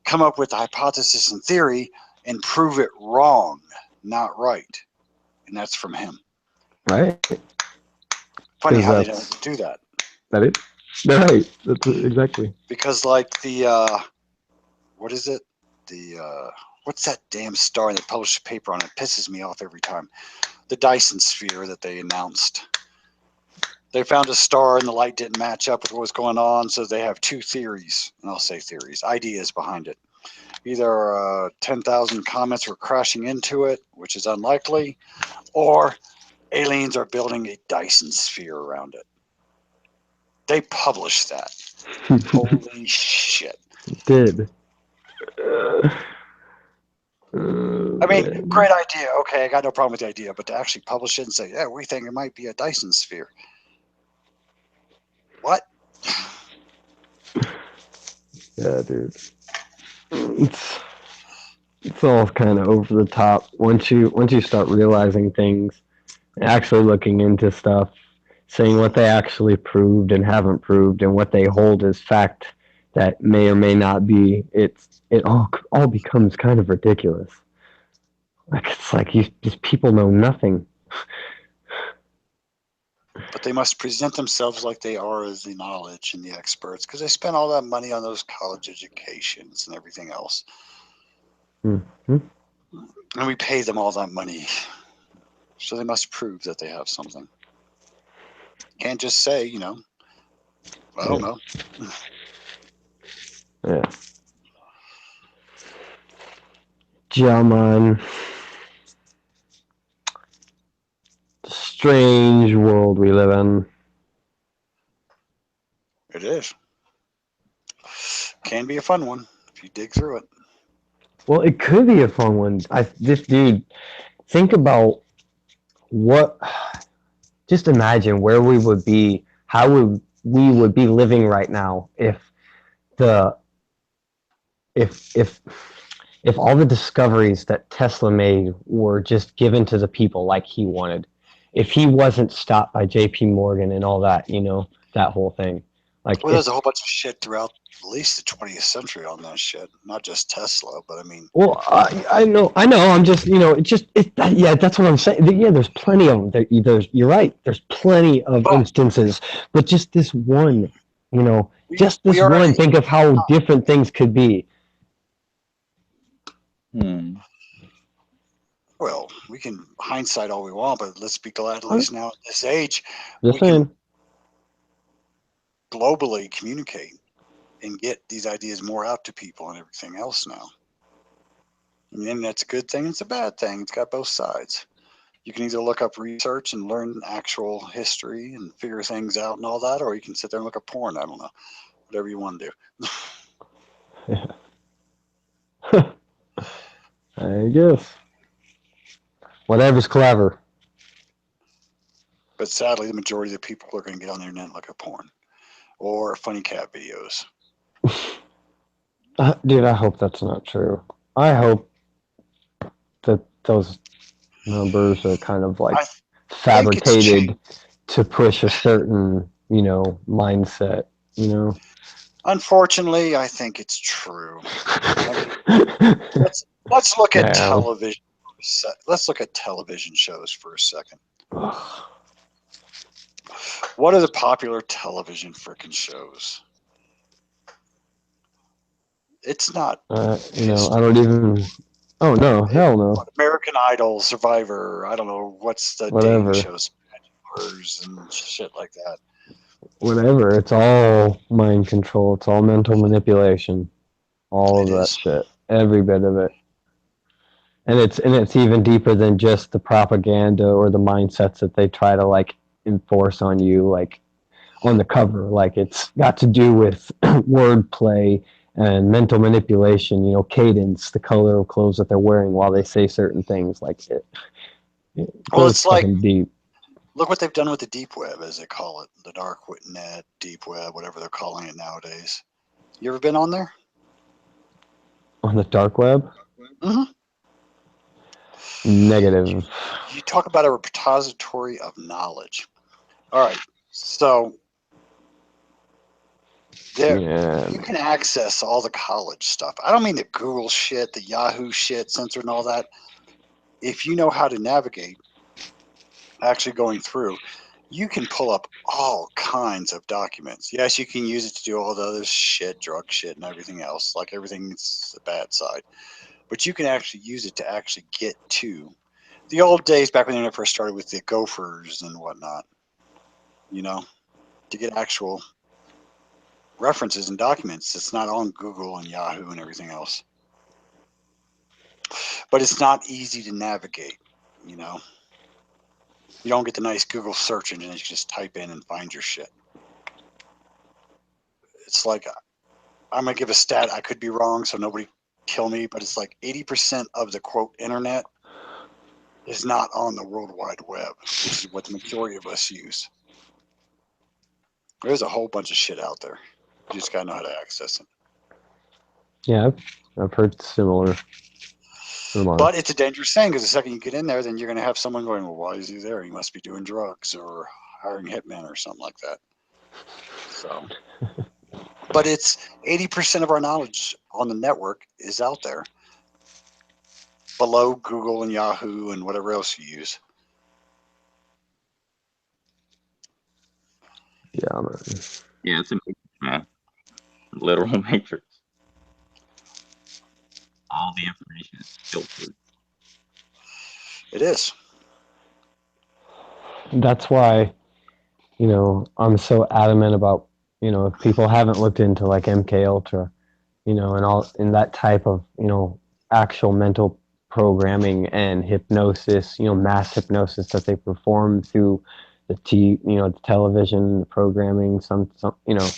Speaker 2: come up with a hypothesis and theory and prove it wrong, not right. And that's from him.
Speaker 1: Right?
Speaker 2: Funny how they
Speaker 1: That's
Speaker 2: don't do that.
Speaker 1: that it. Right. That's exactly.
Speaker 2: Because like the what is it? The what's that damn star that published a paper on it? Pisses me off every time. The Dyson sphere that they announced. They found a star and the light didn't match up with what was going on, so they have two theories, and I'll say theories, ideas behind it. Either 10,000 comets were crashing into it, which is unlikely, or aliens are building a Dyson sphere around it. They published that. Holy shit.
Speaker 1: Did.
Speaker 2: I mean, great idea. Okay, I got no problem with the idea, but to actually publish it and say, yeah, we think it might be a Dyson sphere. What?
Speaker 1: Yeah, dude. It's all kind of over the top once you start realizing things, actually looking into stuff, saying what they actually proved and haven't proved, and what they hold as fact that may or may not be. It all becomes kind of ridiculous. Like it's like these people know nothing.
Speaker 2: But they must present themselves like they are as the knowledge and the experts because they spend all that money on those college educations and everything else.
Speaker 1: Mm-hmm.
Speaker 2: And we pay them all that money. So they must prove that they have something. Can't just say, I don't know.
Speaker 1: Yeah. Yeah, man. Strange world we live in.
Speaker 2: It is. Can be a fun one if you dig through it.
Speaker 1: Well, it could be a fun one. This dude, think about what. Just imagine where we would be, how we would be living right now the if if all the discoveries that Tesla made were just given to the people like he wanted. If he wasn't stopped by J.P. Morgan and all that, that whole thing. Like
Speaker 2: Well, there's a whole bunch of shit throughout at least the 20th century on that shit. Not just Tesla, but I mean.
Speaker 1: well, I know. I'm just, yeah, that's what I'm saying. Yeah, there's plenty of them. You're right. There's plenty of
Speaker 2: But
Speaker 1: instances, but just this one, just
Speaker 2: we
Speaker 1: this
Speaker 2: already.
Speaker 1: one. Think of how different things could be.
Speaker 2: Well, we can hindsight all we want, but let's be glad at least now at this age
Speaker 1: Just
Speaker 2: we can
Speaker 1: saying.
Speaker 2: globally communicate and get these ideas more out to people and everything else now. And then that's a good thing, it's a bad thing. It's got both sides. You can either look up research and learn actual history and figure things out and all that, or you can sit there and look up porn. I don't know. Whatever you want to do.
Speaker 1: Yeah. I guess. Whatever's clever.
Speaker 2: But sadly, the majority of the people are going to get on the internet and look at porn or funny cat videos.
Speaker 1: Dude, I hope that's not true. I hope that those numbers are kind of like fabricated to push a certain, mindset,
Speaker 2: Unfortunately, I think it's true. Let's look at television. Let's look at television shows for a second. What are the popular television frickin' shows? It's not.
Speaker 1: I don't even. Oh no, hell no.
Speaker 2: American Idol, Survivor. I don't know what's the
Speaker 1: Whatever.
Speaker 2: dating shows. gophers and shit like that.
Speaker 1: Whatever. It's all mind control. It's all mental manipulation. All
Speaker 2: It
Speaker 1: of that
Speaker 2: is.
Speaker 1: shit. Every bit of it. And it's even deeper than just the propaganda or the mindsets that they try to like enforce on you, like on the cover. Like it's got to do with wordplay and mental manipulation. You know, cadence, the color of clothes that they're wearing while they say certain things. Like it
Speaker 2: Well,
Speaker 1: goes
Speaker 2: it's like,
Speaker 1: fucking deep.
Speaker 2: look what they've done with the deep web, as they call it, the dark net, deep web, whatever they're calling it nowadays. You ever been on there?
Speaker 1: On the dark web?
Speaker 2: Mm-hmm.
Speaker 1: Negative.
Speaker 2: You talk about a repository of knowledge. All right, so there
Speaker 1: Yeah.
Speaker 2: you can access all the college stuff. I don't mean the Google shit, the Yahoo shit, censored and all that. If you know how to navigate, actually going through, you can pull up all kinds of documents. Yes, you can use it to do all the other shit, drug shit, and everything else. Like everything's the bad side. But you can actually use it to actually get to the old days back when the internet first started with the gophers and whatnot. You know, to get actual references and documents. It's not on Google and Yahoo and everything else. But it's not easy to navigate, you know. You don't get the nice Google search engine that you just type in and find your shit. It's like, I'm going to give a stat. I could be wrong, so nobody kill me, but it's like 80% of the quote internet is not on the World Wide Web, which is what the majority of us use. There's a whole bunch of shit out there. You just got to know how to access it.
Speaker 1: Yeah, I've heard similar remarks.
Speaker 2: But it's a dangerous thing because the second you get in there, then you're going to have someone going, well, why is he there? He must be doing drugs or hiring hitmen or something like that. So, but it's 80% of our knowledge on the network is out there below Google and Yahoo and whatever else you use.
Speaker 1: Yeah, man.
Speaker 4: Yeah, it's a matrix, man. Literal matrix. All the information is filtered.
Speaker 2: It is.
Speaker 1: That's why, you know, I'm so adamant about, you know, if people haven't looked into like MK Ultra, you know, and all in that type of, you know, actual mental programming and hypnosis, you know, mass hypnosis that they perform through the television, the programming, some, you know,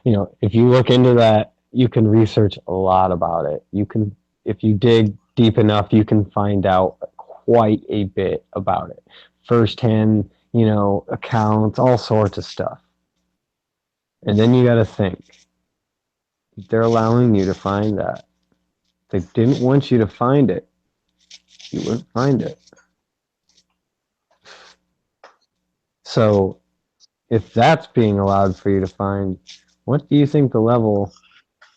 Speaker 1: you know, if you look into that, you can research a lot about it. You can, if you dig deep enough, you can find out quite a bit about it, firsthand, you know, accounts, all sorts of stuff. And then you got to think, they're allowing you to find that. They didn't want you to find it. You wouldn't find it. So if that's being allowed for you to find, what do you think the level,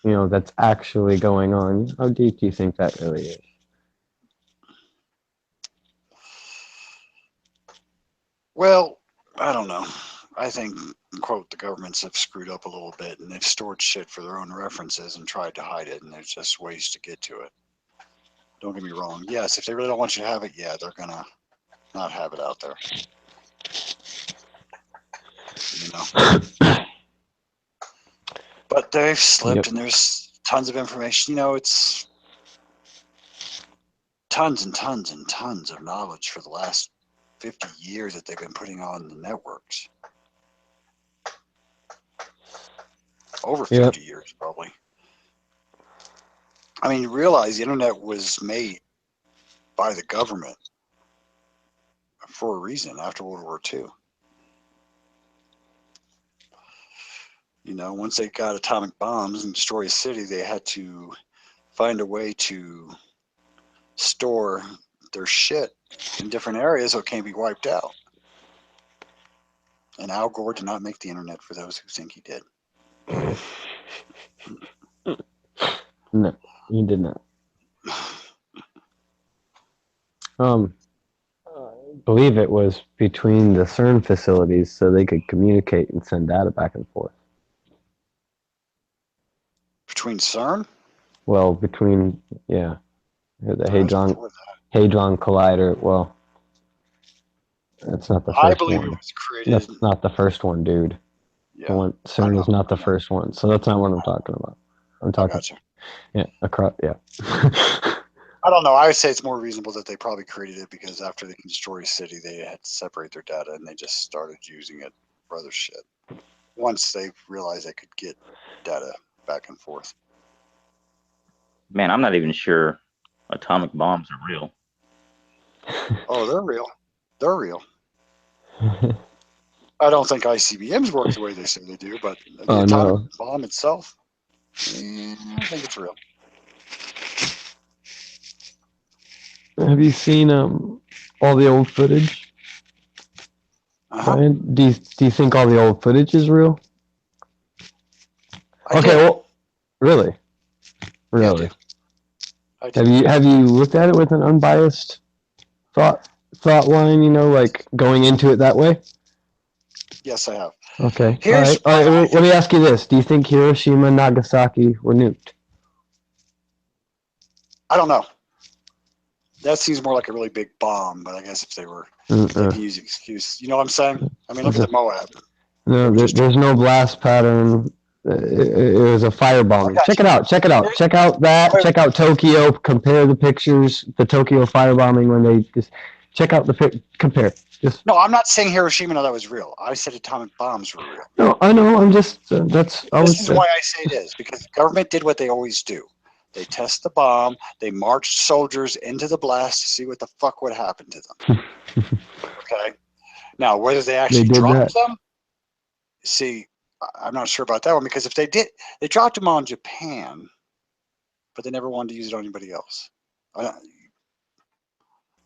Speaker 1: you know, that's actually going on? How deep do you think that really is?
Speaker 2: Well, I don't know. I think, quote, the governments have screwed up a little bit and they've stored shit for their own references and tried to hide it, and there's just ways to get to it. Don't get me wrong. Yes, if they really don't want you to have it, yeah, they're going to not have it out there. You know? But they've slipped,
Speaker 1: Yep.
Speaker 2: and there's tons of information. You know, it's tons and tons and tons of knowledge for the last 50 years that they've been putting on the networks. Over 50
Speaker 1: Yep.
Speaker 2: years, probably. I mean, you realize the internet was made by the government for a reason after World War II. You know, once they got atomic bombs and destroy a city, they had to find a way to store their shit in different areas so it can't be wiped out. And Al Gore did not make the internet, for those who think he did.
Speaker 1: No, you did not. I believe it was between the CERN facilities so they could communicate and send data back and forth.
Speaker 2: Between CERN?
Speaker 1: Well, between, yeah, the
Speaker 2: That was
Speaker 1: Hadron
Speaker 2: before that.
Speaker 1: Hadron Collider. Well, That's not the
Speaker 2: I
Speaker 1: first
Speaker 2: believe it
Speaker 1: one.
Speaker 2: was created.
Speaker 1: That's not the first one, dude.
Speaker 2: Yeah,
Speaker 1: The one
Speaker 2: I
Speaker 1: CERN
Speaker 2: know.
Speaker 1: is not the
Speaker 2: I know.
Speaker 1: first one, so that's not what I'm talking about. I'm
Speaker 2: I
Speaker 1: talking,
Speaker 2: got you.
Speaker 1: yeah, across, yeah.
Speaker 2: I don't know. I would say it's more reasonable that they probably created it because after they can destroy a city, they had to separate their data and they just started using it for other shit. Once they realized they could get data back and forth.
Speaker 4: Man, I'm not even sure atomic bombs are real.
Speaker 2: Oh, they're real. They're real. I don't think ICBMs work the way they say they do, but the
Speaker 1: Oh
Speaker 2: atomic
Speaker 1: no.
Speaker 2: bomb itself, I think it's real.
Speaker 1: Have you seen all the old footage,
Speaker 2: Uh-huh.
Speaker 1: Brian? Do you think all the old footage is real?
Speaker 2: I
Speaker 1: Okay,
Speaker 2: did.
Speaker 1: well, really,
Speaker 2: Yeah,
Speaker 1: really.
Speaker 2: I do.
Speaker 1: Have you looked at it with an unbiased thought line? You know, like going into it that way.
Speaker 2: Yes, I have.
Speaker 1: Okay. All
Speaker 2: Here's
Speaker 1: right. All
Speaker 2: why
Speaker 1: right.
Speaker 2: I
Speaker 1: Well, let
Speaker 2: think.
Speaker 1: me ask you this: do you think Hiroshima and Nagasaki were nuked?
Speaker 2: I don't know. That seems more like a really big bomb, but I guess if they were, they
Speaker 1: Uh-uh.
Speaker 2: can use the excuse. You know what I'm saying? I mean, look
Speaker 1: Was
Speaker 2: at the
Speaker 1: it?
Speaker 2: Moab. They
Speaker 1: No,
Speaker 2: were just.
Speaker 1: there's no blast pattern. It was a
Speaker 2: I
Speaker 1: firebombing.
Speaker 2: got
Speaker 1: Check
Speaker 2: you.
Speaker 1: it out. Check it out. Check out that.
Speaker 2: Wait,
Speaker 1: Check out Tokyo. Compare the pictures. The Tokyo firebombing when they just check out the compare. Just
Speaker 2: no, I'm not saying Hiroshima. No, that was real. I said atomic bombs were real.
Speaker 1: no. I know. I'm just that's I
Speaker 2: This
Speaker 1: was
Speaker 2: is why I say it is because the government did what they always do. They test the bomb. They marched soldiers into the blast to see what the fuck would happen to them. Okay. Now, whether they
Speaker 1: they
Speaker 2: actually
Speaker 1: did that.
Speaker 2: dropped them, see, I'm not sure about that one because if they did, they dropped them on Japan, but they never wanted to use it on anybody else.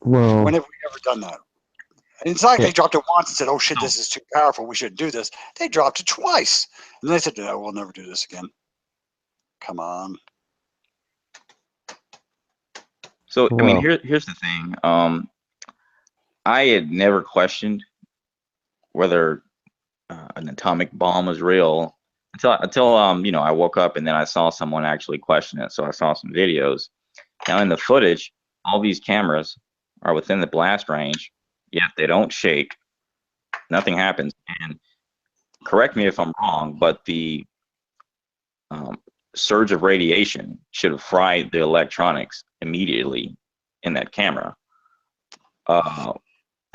Speaker 1: Well,
Speaker 2: When have we ever done that? And it's not like
Speaker 1: yeah.
Speaker 2: they dropped it once and said, "Oh shit,
Speaker 4: So,
Speaker 2: this is too powerful. We shouldn't do this." They dropped it twice, and they said, "No, we'll never do this again." Come on.
Speaker 4: so I mean,
Speaker 1: Well,
Speaker 4: here's the thing. I had never questioned whether an atomic bomb was real until I woke up and then I saw someone actually question it. So I saw some videos. Now in the footage, all these cameras are within the blast range, yet they don't shake. Nothing happens. And correct me if I'm wrong, but the um, surge of radiation should have fried the electronics immediately in that camera. Uh,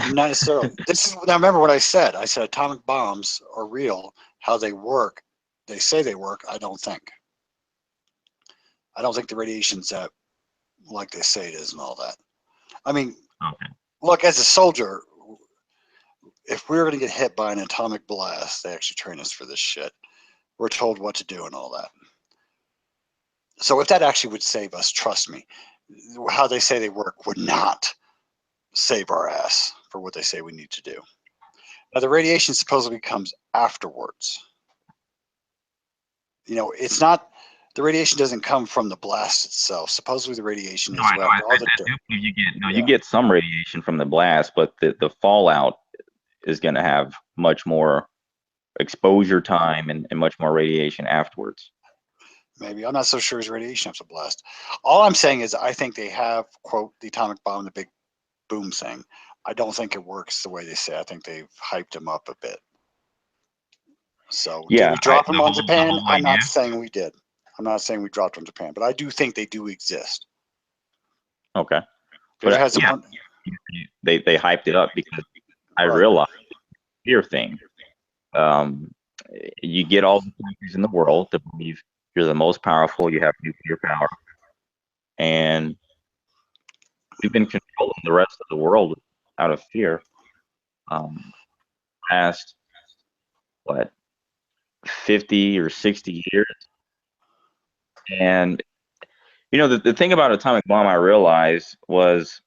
Speaker 2: Not necessarily. This is now. Remember what I said. I said atomic bombs are real. How they work, they say they work. I don't think. I don't think the radiation's that like they say it is and all that. I mean,
Speaker 4: okay.
Speaker 2: look, as a soldier, if we were going to get hit by an atomic blast, they actually train us for this shit. We're told what to do and all that. So if that actually would save us, trust me, how they say they work would not save our ass for what they say we need to do. Now the radiation supposedly comes afterwards. It's not the radiation doesn't come from the blast itself. Supposedly the radiation
Speaker 4: No,
Speaker 2: is
Speaker 4: I know.
Speaker 2: after all the
Speaker 4: I
Speaker 2: dirt.
Speaker 4: do believe you get you
Speaker 2: Yeah,
Speaker 4: get some radiation from the blast, but the fallout is going to have much more exposure time and much more radiation afterwards.
Speaker 2: maybe. I'm not so sure it's radiation after blast. All I'm saying is I think they have, quote, the atomic bomb, the big boom thing. I don't think it works the way they say. I think they've hyped them up a bit. So did
Speaker 4: Yeah,
Speaker 2: we drop
Speaker 4: the
Speaker 2: them on
Speaker 4: whole
Speaker 2: Japan? I'm not
Speaker 4: idea.
Speaker 2: saying we did. I'm not saying we dropped on Japan, but I do think they do exist.
Speaker 4: Okay,
Speaker 2: It
Speaker 4: but
Speaker 2: has
Speaker 4: yeah,
Speaker 2: one
Speaker 4: they hyped it up because I
Speaker 2: right.
Speaker 4: realized the fear thing. Um, you get all the countries in the world to believe you're the most powerful. You have nuclear power, and we've been controlling the rest of the world out of fear. Past what 50 or 60 years, and the thing about atomic bomb I realized was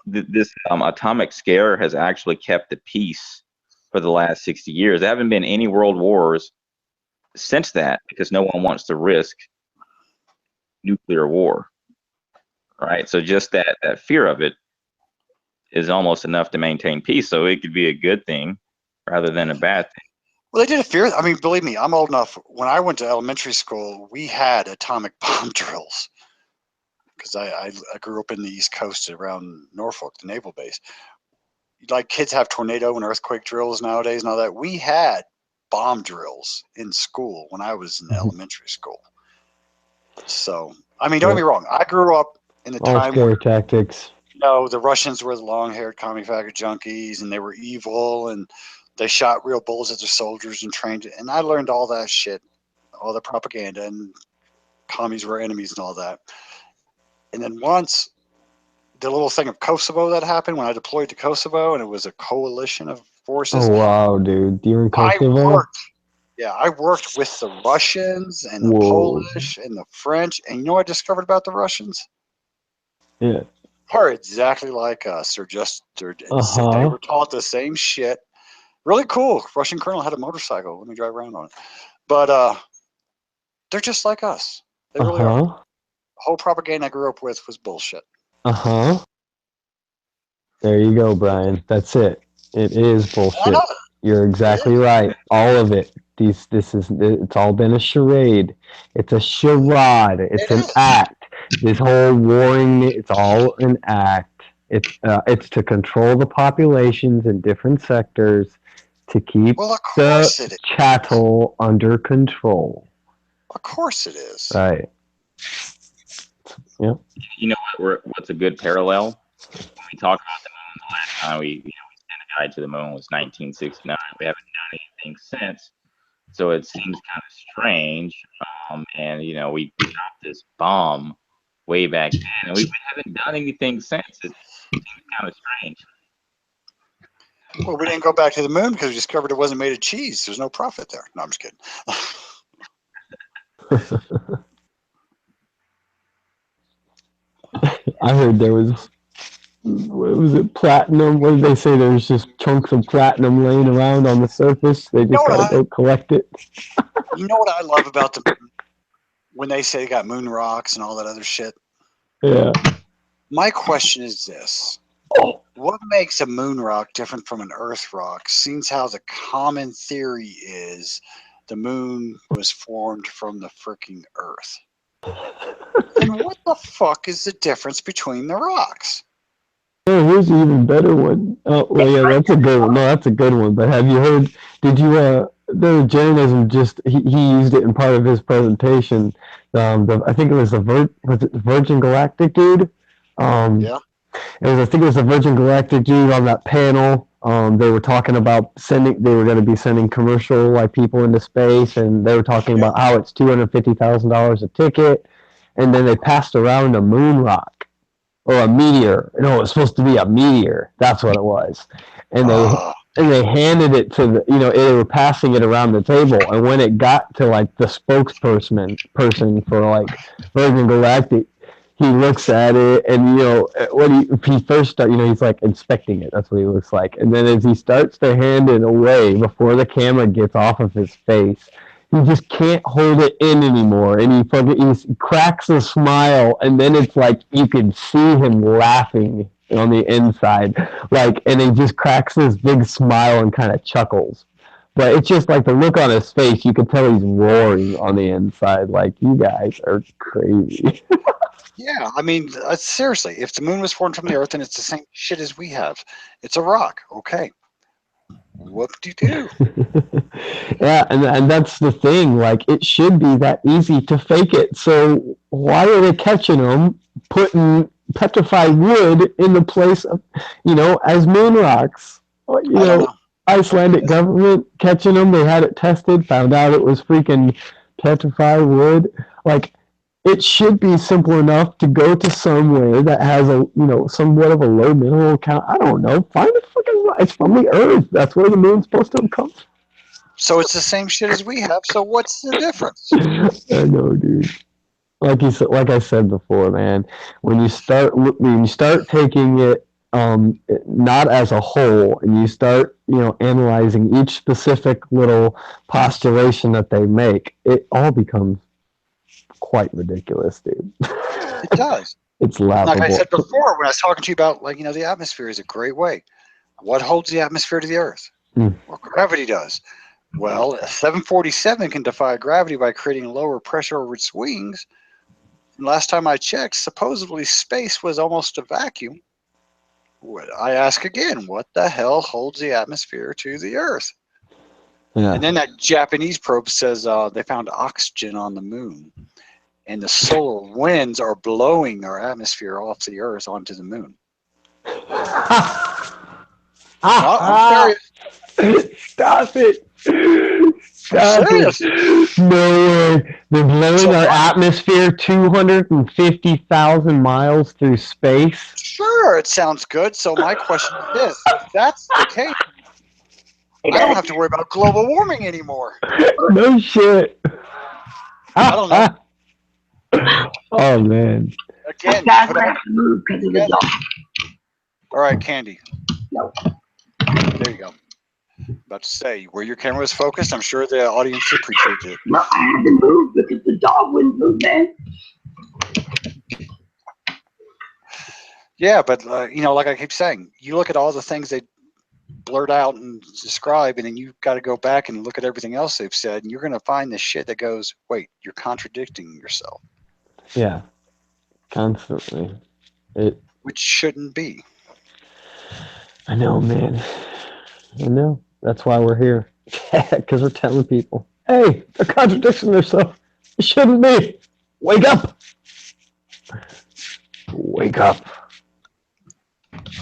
Speaker 4: this atomic scare has actually kept the peace for the last 60 years. There haven't been any world wars since that because no one wants to risk nuclear war, right? So just that fear of it is almost enough to maintain peace. So it could be a good thing rather than a bad thing.
Speaker 2: Well, they did a fear. I mean, believe me, I'm old enough. When I went to elementary school, we had atomic bomb drills because I grew up in the East Coast around Norfolk, the naval base. like kids have tornado and earthquake drills nowadays and all that. We had bomb drills in school when I was in elementary school. So, I mean, don't get me wrong. I grew up in a
Speaker 1: All
Speaker 2: time
Speaker 1: scare
Speaker 2: where,
Speaker 1: tactics.
Speaker 2: the Russians were the long-haired commie faggot junkies, and they were evil, and they shot real bullets at their soldiers and trained. And I learned all that shit, all the propaganda, and commies were enemies and all that. And then once the little thing of Kosovo that happened when I deployed to Kosovo, and it was a coalition of forces.
Speaker 1: Oh wow, dude, you're in
Speaker 2: I
Speaker 1: Kosovo?
Speaker 2: worked with the Russians and the
Speaker 1: Whoa.
Speaker 2: Polish and the French. And you know what I discovered about the Russians?
Speaker 1: Yeah.
Speaker 2: Are exactly like us. They were taught the same shit. Really cool. Russian colonel had a motorcycle. Let me drive around on it. But they're just like us. They really are. The whole propaganda I grew up with was bullshit.
Speaker 1: There you go, Brian. That's it. It is bullshit.
Speaker 2: I know.
Speaker 1: You're exactly right. All of it. It's all been a charade. It's a charade. It's an act. This whole warring, it's all an act. It's to control the populations in different sectors to keep the chattel under control.
Speaker 2: Of course it is.
Speaker 1: Right. Yep.
Speaker 4: You know what's a good parallel? When we talk about the moon the last time we sent a guy to the moon was 1969. We haven't done anything since. So it seems kind of strange. And we dropped this bomb way back then, and we haven't done anything since. It seems kind of strange.
Speaker 2: Well, we didn't go back to the moon because we discovered it wasn't made of cheese. There's no profit there. No, I'm just kidding.
Speaker 1: I heard there was, what was it, platinum? What did they say? There's just chunks of platinum laying around on the surface. They just gotta go collect it.
Speaker 2: You know what I love about the moon? When they say they got moon rocks and all that other shit?
Speaker 1: Yeah.
Speaker 2: My question is this. What makes a moon rock different from an earth rock? Seems how the common theory is the moon was formed from the freaking earth. And what the fuck is the difference between the rocks?
Speaker 1: Oh, here's an even better one. Oh, well, yeah, that's a good one. No, that's a good one. But have you heard, the Jainism he used it in part of his presentation. I think it was the Virgin Galactic dude.
Speaker 2: Yeah.
Speaker 1: I think it was the Virgin Galactic dude on that panel. They were talking about they were going to be sending commercial like people into space, and they were talking about how it's $250,000 a ticket, and then they passed around a moon rock or a meteor. No, it was supposed to be a meteor. That's what it was, and they handed it to they were passing it around the table, and when it got to like the spokesperson for like Virgin Galactic, he looks at it, and when he first starts, he's like inspecting it. That's what he looks like. And then as he starts to hand it away, before the camera gets off of his face, he just can't hold it in anymore, and he cracks a smile, and then it's like you can see him laughing on the inside, and he just cracks this big smile and kind of chuckles. But it's just like the look on his face, you can tell he's roaring on the inside, like, you guys are crazy.
Speaker 2: Yeah, I mean, seriously, if the moon was formed from the earth and it's the same shit as we have, it's a rock. Okay. What do you do?
Speaker 1: Yeah, and that's the thing. Like, it should be that easy to fake it. So why are they catching them, putting petrified wood in the place of, as moon rocks? I don't know. Icelandic government catching them. They had it tested, found out it was freaking petrified wood. Like, it should be simple enough to go to somewhere that has somewhat of a low mineral count. I don't know. Find a fucking rock. It's from the earth. That's where the moon's supposed to come from.
Speaker 2: So it's the same shit as we have. So what's the difference?
Speaker 1: I know, dude. Like I said before, man. When you start taking it not as a whole, and you start analyzing each specific little postulation that they make, it all becomes quite ridiculous, dude.
Speaker 2: It does.
Speaker 1: It's laughable.
Speaker 2: Like I said before, when I was talking to you about, the atmosphere is a great way. What holds the atmosphere to the Earth? Well, gravity does. Well, a 747 can defy gravity by creating lower pressure over its wings. And last time I checked, supposedly space was almost a vacuum. I ask again, what the hell holds the atmosphere to the Earth?
Speaker 1: Yeah.
Speaker 2: And then that Japanese probe says they found oxygen on the moon, and the solar winds are blowing our atmosphere off the Earth onto the moon. No, I'm serious.
Speaker 1: Stop it.
Speaker 2: I'm
Speaker 1: Stop
Speaker 2: serious.
Speaker 1: it. No way. They're blowing
Speaker 2: So
Speaker 1: our
Speaker 2: my,
Speaker 1: atmosphere 250,000 miles through space.
Speaker 2: sure, it sounds good. So my question is this: if that's the case, I don't have to worry about global warming anymore.
Speaker 1: No shit.
Speaker 2: I don't know.
Speaker 1: Oh, man.
Speaker 2: Again,
Speaker 3: Guys,
Speaker 2: put
Speaker 3: I
Speaker 2: it
Speaker 3: have to move because of the
Speaker 2: together.
Speaker 3: dog.
Speaker 2: All right, Candy.
Speaker 3: No.
Speaker 2: There you go. About to say, where your camera was focused, I'm sure the audience appreciated it.
Speaker 3: No, I had to move because the dog wouldn't move, man.
Speaker 2: Yeah, but like I keep saying, you look at all the things they blurt out and describe, and then you've got to go back and look at everything else they've said, and you're going to find this shit that goes, wait, you're contradicting yourself,
Speaker 1: Yeah. Constantly.
Speaker 2: which shouldn't be.
Speaker 1: I know, man. I know. That's why we're here. Because we're telling people, hey, they're contradicting themselves. It shouldn't be. Wake up. Wake up.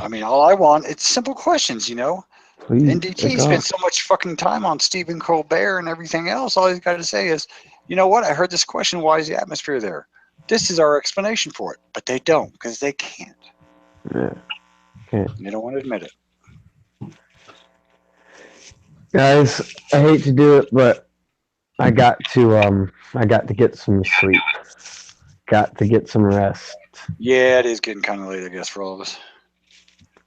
Speaker 2: I mean, all I want, it's simple questions,
Speaker 1: Please
Speaker 2: NDT
Speaker 1: wake
Speaker 2: spent
Speaker 1: up.
Speaker 2: so much fucking time on Stephen Colbert and everything else. All he's got to say is, you know what? I heard this question. Why is the atmosphere there? This is our explanation for it. But they don't, because they can't.
Speaker 1: Yeah. Okay.
Speaker 2: They don't want to admit it.
Speaker 1: Guys, I hate to do it, but I got to get some sleep. Got to get some rest.
Speaker 2: Yeah, it is getting kind of late, I guess, for all of us.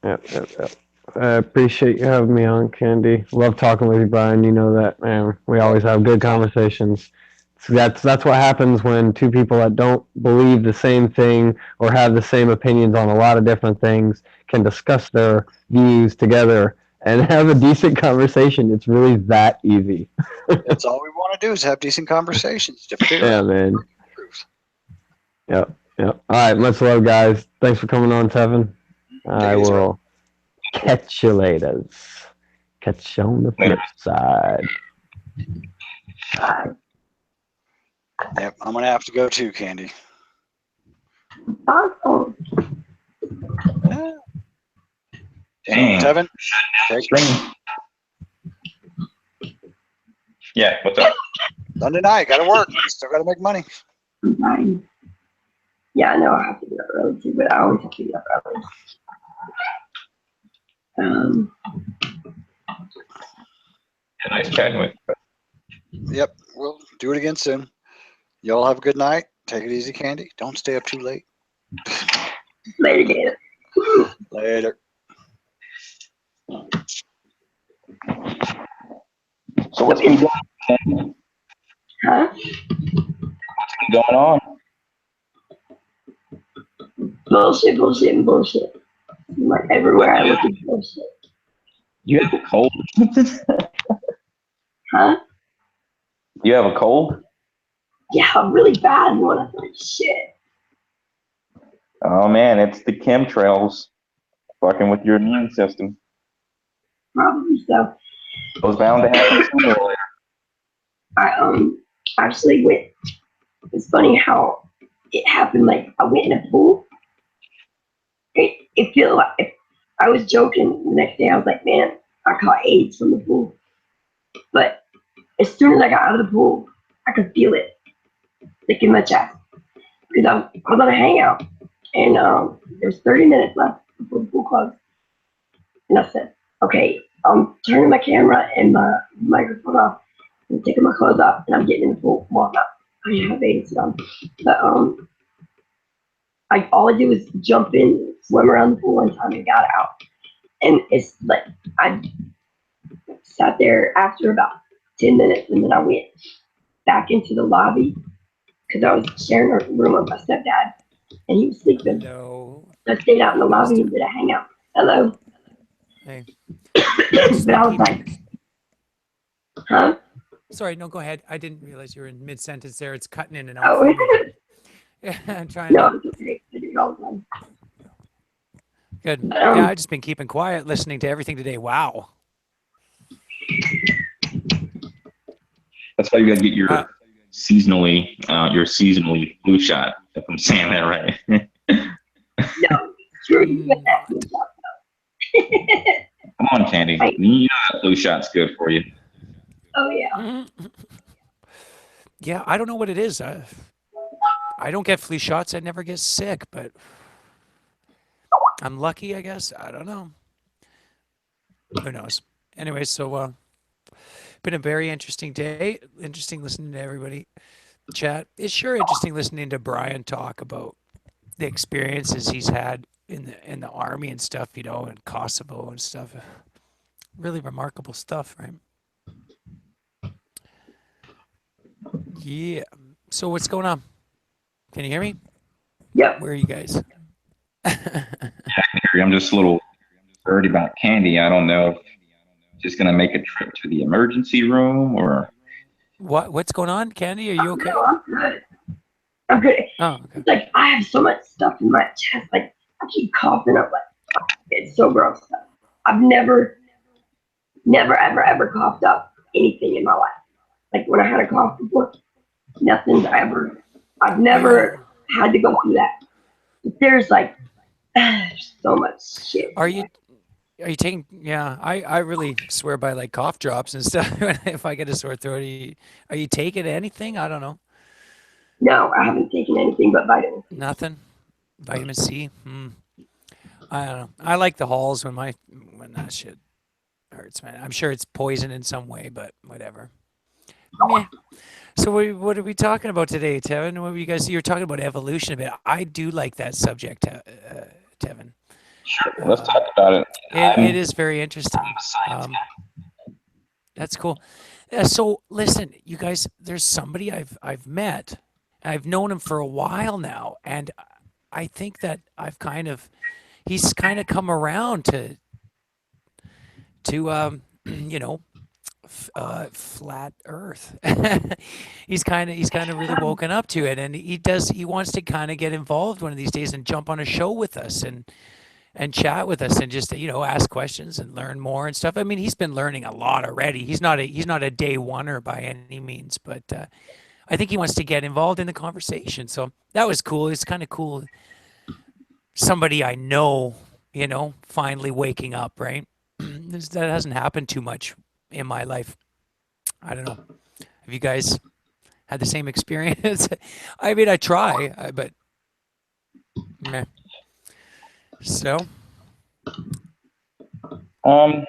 Speaker 1: Yep. I appreciate you having me on, Candy. Love talking with you, Brian. You know that, man. We always have good conversations. So that's what happens when two people that don't believe the same thing or have the same opinions on a lot of different things can discuss their views together and have a decent conversation. It's really that easy.
Speaker 2: That's all we want to do is have decent conversations to figure
Speaker 1: Yeah,
Speaker 2: out
Speaker 1: man.
Speaker 2: the truth.
Speaker 1: Yep. All right, much love, guys. Thanks for coming on, Tevin. I
Speaker 2: it easy, bro.
Speaker 1: will catch you later. Catch you on the flip side.
Speaker 2: Yep, I'm going to have to go too, Candy.
Speaker 3: Awesome.
Speaker 2: Yeah.
Speaker 4: Damn.
Speaker 2: Tevin, take
Speaker 4: Yeah, what's up?
Speaker 2: Sunday night, got to work. Still got to make money.
Speaker 3: I'm fine. Yeah, I know I have to get up early too, but I always have to get up early.
Speaker 4: Nice chatting with you.
Speaker 2: Yep, we'll do it again soon. Y'all have a good night. Take it easy, Candy. Don't stay up too late.
Speaker 3: Later, Gator.
Speaker 2: Later.
Speaker 4: So what's been going on?
Speaker 3: Huh?
Speaker 4: What's been going on?
Speaker 3: Bullshit. Like everywhere I look, it's bullshit.
Speaker 4: You have a cold?
Speaker 3: Huh?
Speaker 4: You have a cold?
Speaker 3: Yeah, a really bad one. I thought, shit.
Speaker 4: Oh man, it's the chemtrails fucking with your immune system.
Speaker 3: Probably so.
Speaker 4: It was bound to happen sooner or later.
Speaker 3: I actually went. It's funny how it happened. Like I went in a pool. It feel like I was joking. The next day I was like, man, I caught AIDS from the pool. But as soon as I got out of the pool, I could feel it like in my chest because I was on a hangout and there's 30 minutes left before the pool closed. And I said, okay, I'm turning my camera and my microphone off. I'm taking my clothes off and I'm getting in the pool. Well, I didn't have bathing suit on, but all I do is jump in, swim around the pool one time, and got out. And it's like I sat there after about 10 minutes, and then I went back into the lobby because I was sharing a room with my stepdad, and he was sleeping.
Speaker 5: Hello.
Speaker 3: So I stayed out in the lobby and did a hangout. Hello.
Speaker 5: Hey.
Speaker 3: But I was like, huh?
Speaker 5: Sorry, no, go ahead. I didn't realize you were in mid-sentence there. It's cutting in and out.
Speaker 3: Oh,
Speaker 5: Yeah, I'm trying
Speaker 3: no,
Speaker 5: to.
Speaker 3: it's okay. I do it all the time.
Speaker 5: Good.
Speaker 3: But,
Speaker 5: Yeah, I've just been keeping quiet, listening to everything today. Wow.
Speaker 4: That's why you gotta get your
Speaker 5: Uh,
Speaker 4: seasonally flu shot. If I'm saying that right.
Speaker 3: no, screw you with that.
Speaker 4: Come on, Candy.
Speaker 3: Right.
Speaker 4: You know that flu shot's good for you.
Speaker 3: Oh yeah.
Speaker 5: mm, yeah, I don't know what it is. I don't get flu shots. I never get sick, but I'm lucky, I guess. I don't know. Who knows? Anyway, so been a very interesting day. Interesting listening to everybody chat. It's sure interesting listening to Brian talk about the experiences he's had in the army and stuff, you know, in Kosovo and stuff. Really remarkable stuff, right? Yeah. So what's going on? Can you hear me?
Speaker 3: Yep.
Speaker 5: Where are you guys?
Speaker 4: I'm just a little worried about Candy. I don't know if just gonna make a trip to the emergency room or
Speaker 5: What's going on, Candy? Are you okay?
Speaker 3: No, I'm good. I'm good.
Speaker 5: Oh, okay.
Speaker 3: It's like I have so much stuff in my chest. Like I keep coughing up. Like it's so gross. I've never, ever coughed up anything in my life. Like when I had a cough before, nothing's ever. I've never had to go through that. But there's like so much shit.
Speaker 5: Are you taking? Yeah, I really swear by like cough drops and stuff. If I get a sore throat, are you taking anything? I don't know.
Speaker 3: No, I haven't taken anything but vitamins.
Speaker 5: Nothing. Vitamin C. I don't know. I like the halls when that shit hurts, man. I'm sure it's poison in some way, but whatever. Meh. So what are we talking about today, Tevin? What were you were talking about evolution a bit. I do like that subject, Tevin.
Speaker 4: sure, let's talk about it.
Speaker 5: It is very interesting.
Speaker 4: I'm a science guy.
Speaker 5: That's cool. So listen, you guys, there's somebody I've met. I've known him for a while now, and I think that he's kind of come around to you know, flat Earth. he's kind of really woken up to it, and he wants to kind of get involved one of these days and jump on a show with us and chat with us and just, you know, ask questions and learn more and stuff. I mean, he's been learning a lot already. He's not a day oneer by any means, but I think he wants to get involved in the conversation. So that was cool. It's kind of cool. Somebody I know, you know, finally waking up, right? That hasn't happened too much in my life. I don't know. Have you guys had the same experience? I mean, I try, but meh. So,
Speaker 3: I'm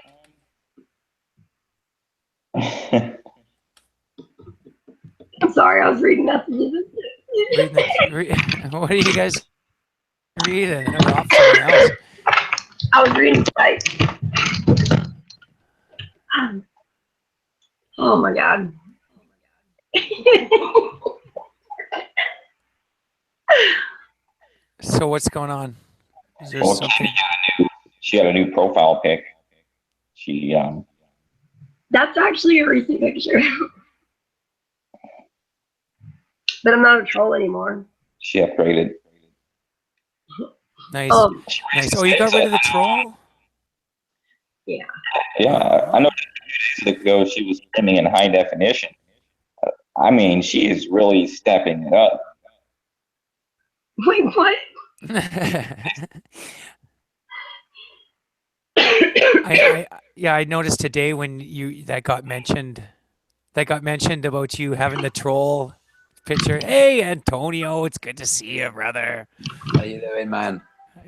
Speaker 3: sorry, I was reading messages.
Speaker 5: what are you guys reading? I'm off something else.
Speaker 3: I was reading like, oh my god.
Speaker 5: So what's going on? Is there
Speaker 4: Well,
Speaker 5: something?
Speaker 4: she had a new profile pic. She
Speaker 3: That's actually a recent picture. But I'm not a troll anymore.
Speaker 4: she upgraded.
Speaker 5: Nice. Nice. Oh, you got rid of the troll?
Speaker 3: Yeah.
Speaker 4: Yeah, I know 2 days ago she was streaming in high definition. I mean, she is really stepping it up.
Speaker 3: Wait, what?
Speaker 5: I noticed today when that got mentioned about you having the troll picture. Hey, Antonio, it's good to see you, brother.
Speaker 6: How you doing, man?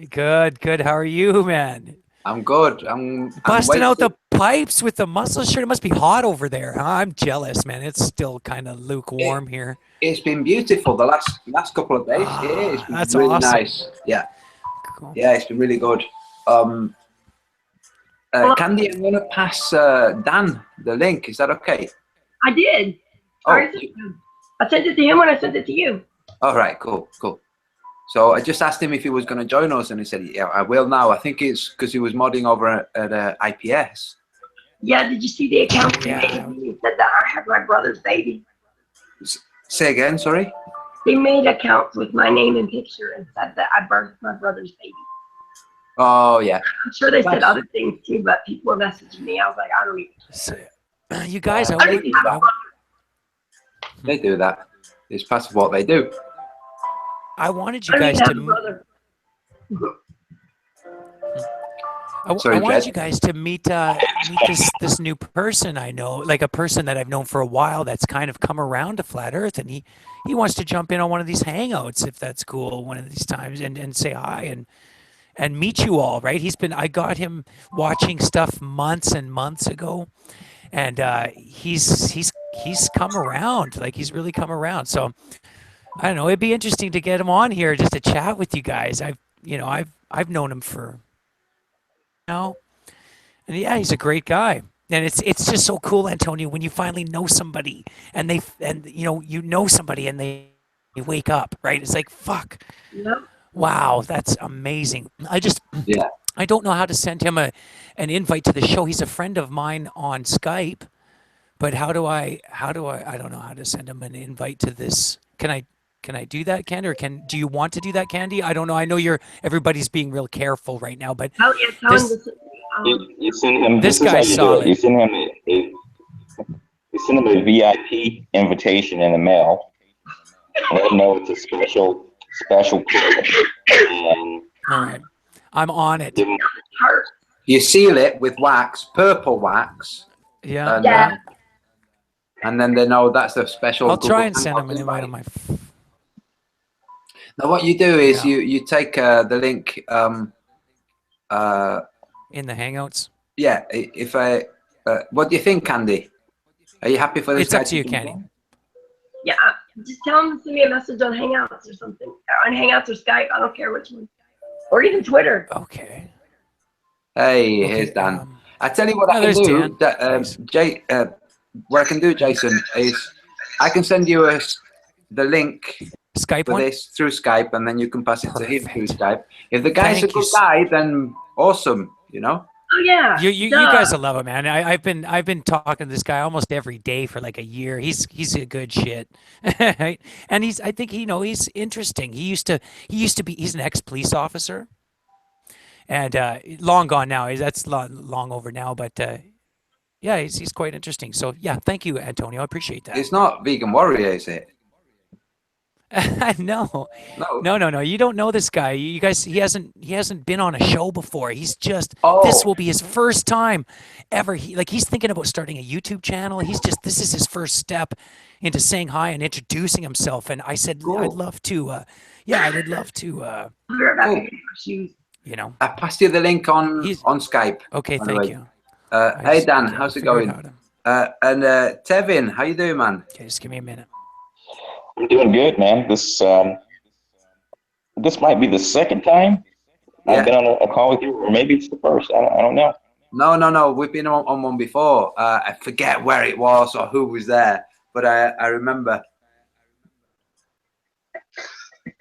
Speaker 5: Good. How are you, man?
Speaker 6: I'm good. I'm
Speaker 5: Busting out the
Speaker 6: waiting.
Speaker 5: pipes with the muscle shirt. It must be hot over there. Huh? I'm jealous, man. It's still kind of lukewarm here.
Speaker 6: It's been beautiful the last couple of days. Yeah, it's been
Speaker 5: That's
Speaker 6: really
Speaker 5: awesome.
Speaker 6: nice. Yeah,
Speaker 5: Cool.
Speaker 6: yeah, it's been really good. Candy, I'm gonna pass Dan the link. Is that okay?
Speaker 3: I did.
Speaker 6: Oh,
Speaker 3: I sent it to him when I sent it to you.
Speaker 6: all right, cool. So I just asked him if he was going to join us, and he said, "Yeah, I will now." I think it's because he was modding over at IPS.
Speaker 3: Yeah, did you see the account?
Speaker 5: Yeah.
Speaker 3: He said that I had my brother's baby.
Speaker 6: Say again, sorry.
Speaker 3: They made accounts with my name and picture and said that I birthed my brother's baby.
Speaker 6: Oh yeah.
Speaker 3: I'm sure they said other things too, but people were messaging me. I was like, I don't even.
Speaker 5: So, you guys,
Speaker 3: I don't even have a
Speaker 6: They do that. It's part of what they do.
Speaker 5: I wanted you
Speaker 3: I don't
Speaker 5: guys
Speaker 3: even have
Speaker 5: to.
Speaker 3: a brother.
Speaker 5: I
Speaker 6: Sorry,
Speaker 5: wanted
Speaker 6: Jed.
Speaker 5: you guys to meet this new person I know, like a person that I've known for a while that's kind of come around to flat Earth, and he wants to jump in on one of these hangouts if that's cool one of these times and say hi and meet you all. Right? I got him watching stuff months and months ago, and he's come around, like he's really come around. So I don't know, it'd be interesting to get him on here just to chat with you guys. I've known him for now. And yeah, he's a great guy. And it's just so cool, Antonio, when you finally know somebody and you know somebody and they wake up, right? It's like, fuck.
Speaker 3: Yep.
Speaker 5: Wow, that's amazing.
Speaker 6: Yeah.
Speaker 5: I don't know how to send him an invite to the show. He's a friend of mine on Skype, but I don't know how to send him an invite to this. Can I do that, Candy? Or do you want to do that, Candy? I don't know. I know everybody's being real careful right now, but
Speaker 3: Oh yeah, tell him
Speaker 5: this
Speaker 3: this.
Speaker 4: You send him.
Speaker 5: This
Speaker 4: This is how
Speaker 5: guy's
Speaker 4: you do
Speaker 5: solid.
Speaker 4: it. You send him a VIP invitation in the mail. Let him know it's a special clip. And
Speaker 5: all right. I'm on it.
Speaker 4: give him
Speaker 3: Heart.
Speaker 6: You seal it with wax, purple wax,
Speaker 5: Yeah.
Speaker 6: and,
Speaker 3: Yeah.
Speaker 6: and then they know that's a special.
Speaker 5: I'll try
Speaker 6: Google
Speaker 5: and send him an invite on
Speaker 6: invite.
Speaker 5: my.
Speaker 6: Now what you do is
Speaker 5: Yeah.
Speaker 6: you take the link.
Speaker 5: In the Hangouts.
Speaker 6: Yeah. If I, what do you think, Candy? Are you happy for this?
Speaker 5: It's up to you, Candy.
Speaker 3: Yeah. Just tell him to send me a message on Hangouts or something. On Hangouts or Skype. I don't care which one. Or even Twitter.
Speaker 5: Okay.
Speaker 6: Hey,
Speaker 5: Okay,
Speaker 6: here's Dan. I tell you what
Speaker 5: oh,
Speaker 6: I can
Speaker 5: there's
Speaker 6: do.
Speaker 5: Dan.
Speaker 6: That,
Speaker 5: Nice.
Speaker 6: what I can do, Jason, is I can send you the link
Speaker 5: Skype
Speaker 6: for
Speaker 5: one.
Speaker 6: this through Skype, and then you can pass it to him through
Speaker 5: Perfect.
Speaker 6: Skype. If the guy's
Speaker 5: Thank
Speaker 6: a good
Speaker 5: you.
Speaker 6: guy, then awesome. You know.
Speaker 3: Oh yeah.
Speaker 5: You
Speaker 3: Duh.
Speaker 5: guys will love him, man. I've been talking to this guy almost every day for like a year. He's a good shit, and I think he's interesting. He's an ex police officer, and long gone now. That's long over now, but yeah, he's quite interesting. So yeah, thank you, Antonio. I appreciate that.
Speaker 6: It's not Vegan Warrior, is it?
Speaker 5: No.
Speaker 6: No.
Speaker 5: No. You don't know this guy. You guys, he hasn't been on a show before. He's just
Speaker 6: Oh.
Speaker 5: This will be his first time ever. He's thinking about starting a YouTube channel. This is his first step into saying hi and introducing himself. And I said,
Speaker 6: Cool.
Speaker 5: I'd love to. Yeah, I would love to.
Speaker 3: I'll be right back.
Speaker 6: Cool.
Speaker 3: I get my shoes.
Speaker 6: I passed you the link on Skype.
Speaker 5: Okay,
Speaker 6: by the
Speaker 5: thank
Speaker 6: way.
Speaker 5: you.
Speaker 6: Hey Dan, how's it going? And Tevin, how you doing, man?
Speaker 5: Okay, just give me a minute.
Speaker 4: I'm doing good, man. This might be the second time I've been on a call with you, or maybe it's the first. I don't know.
Speaker 6: No. We've been on one before. I forget where it was or who was there, but I remember.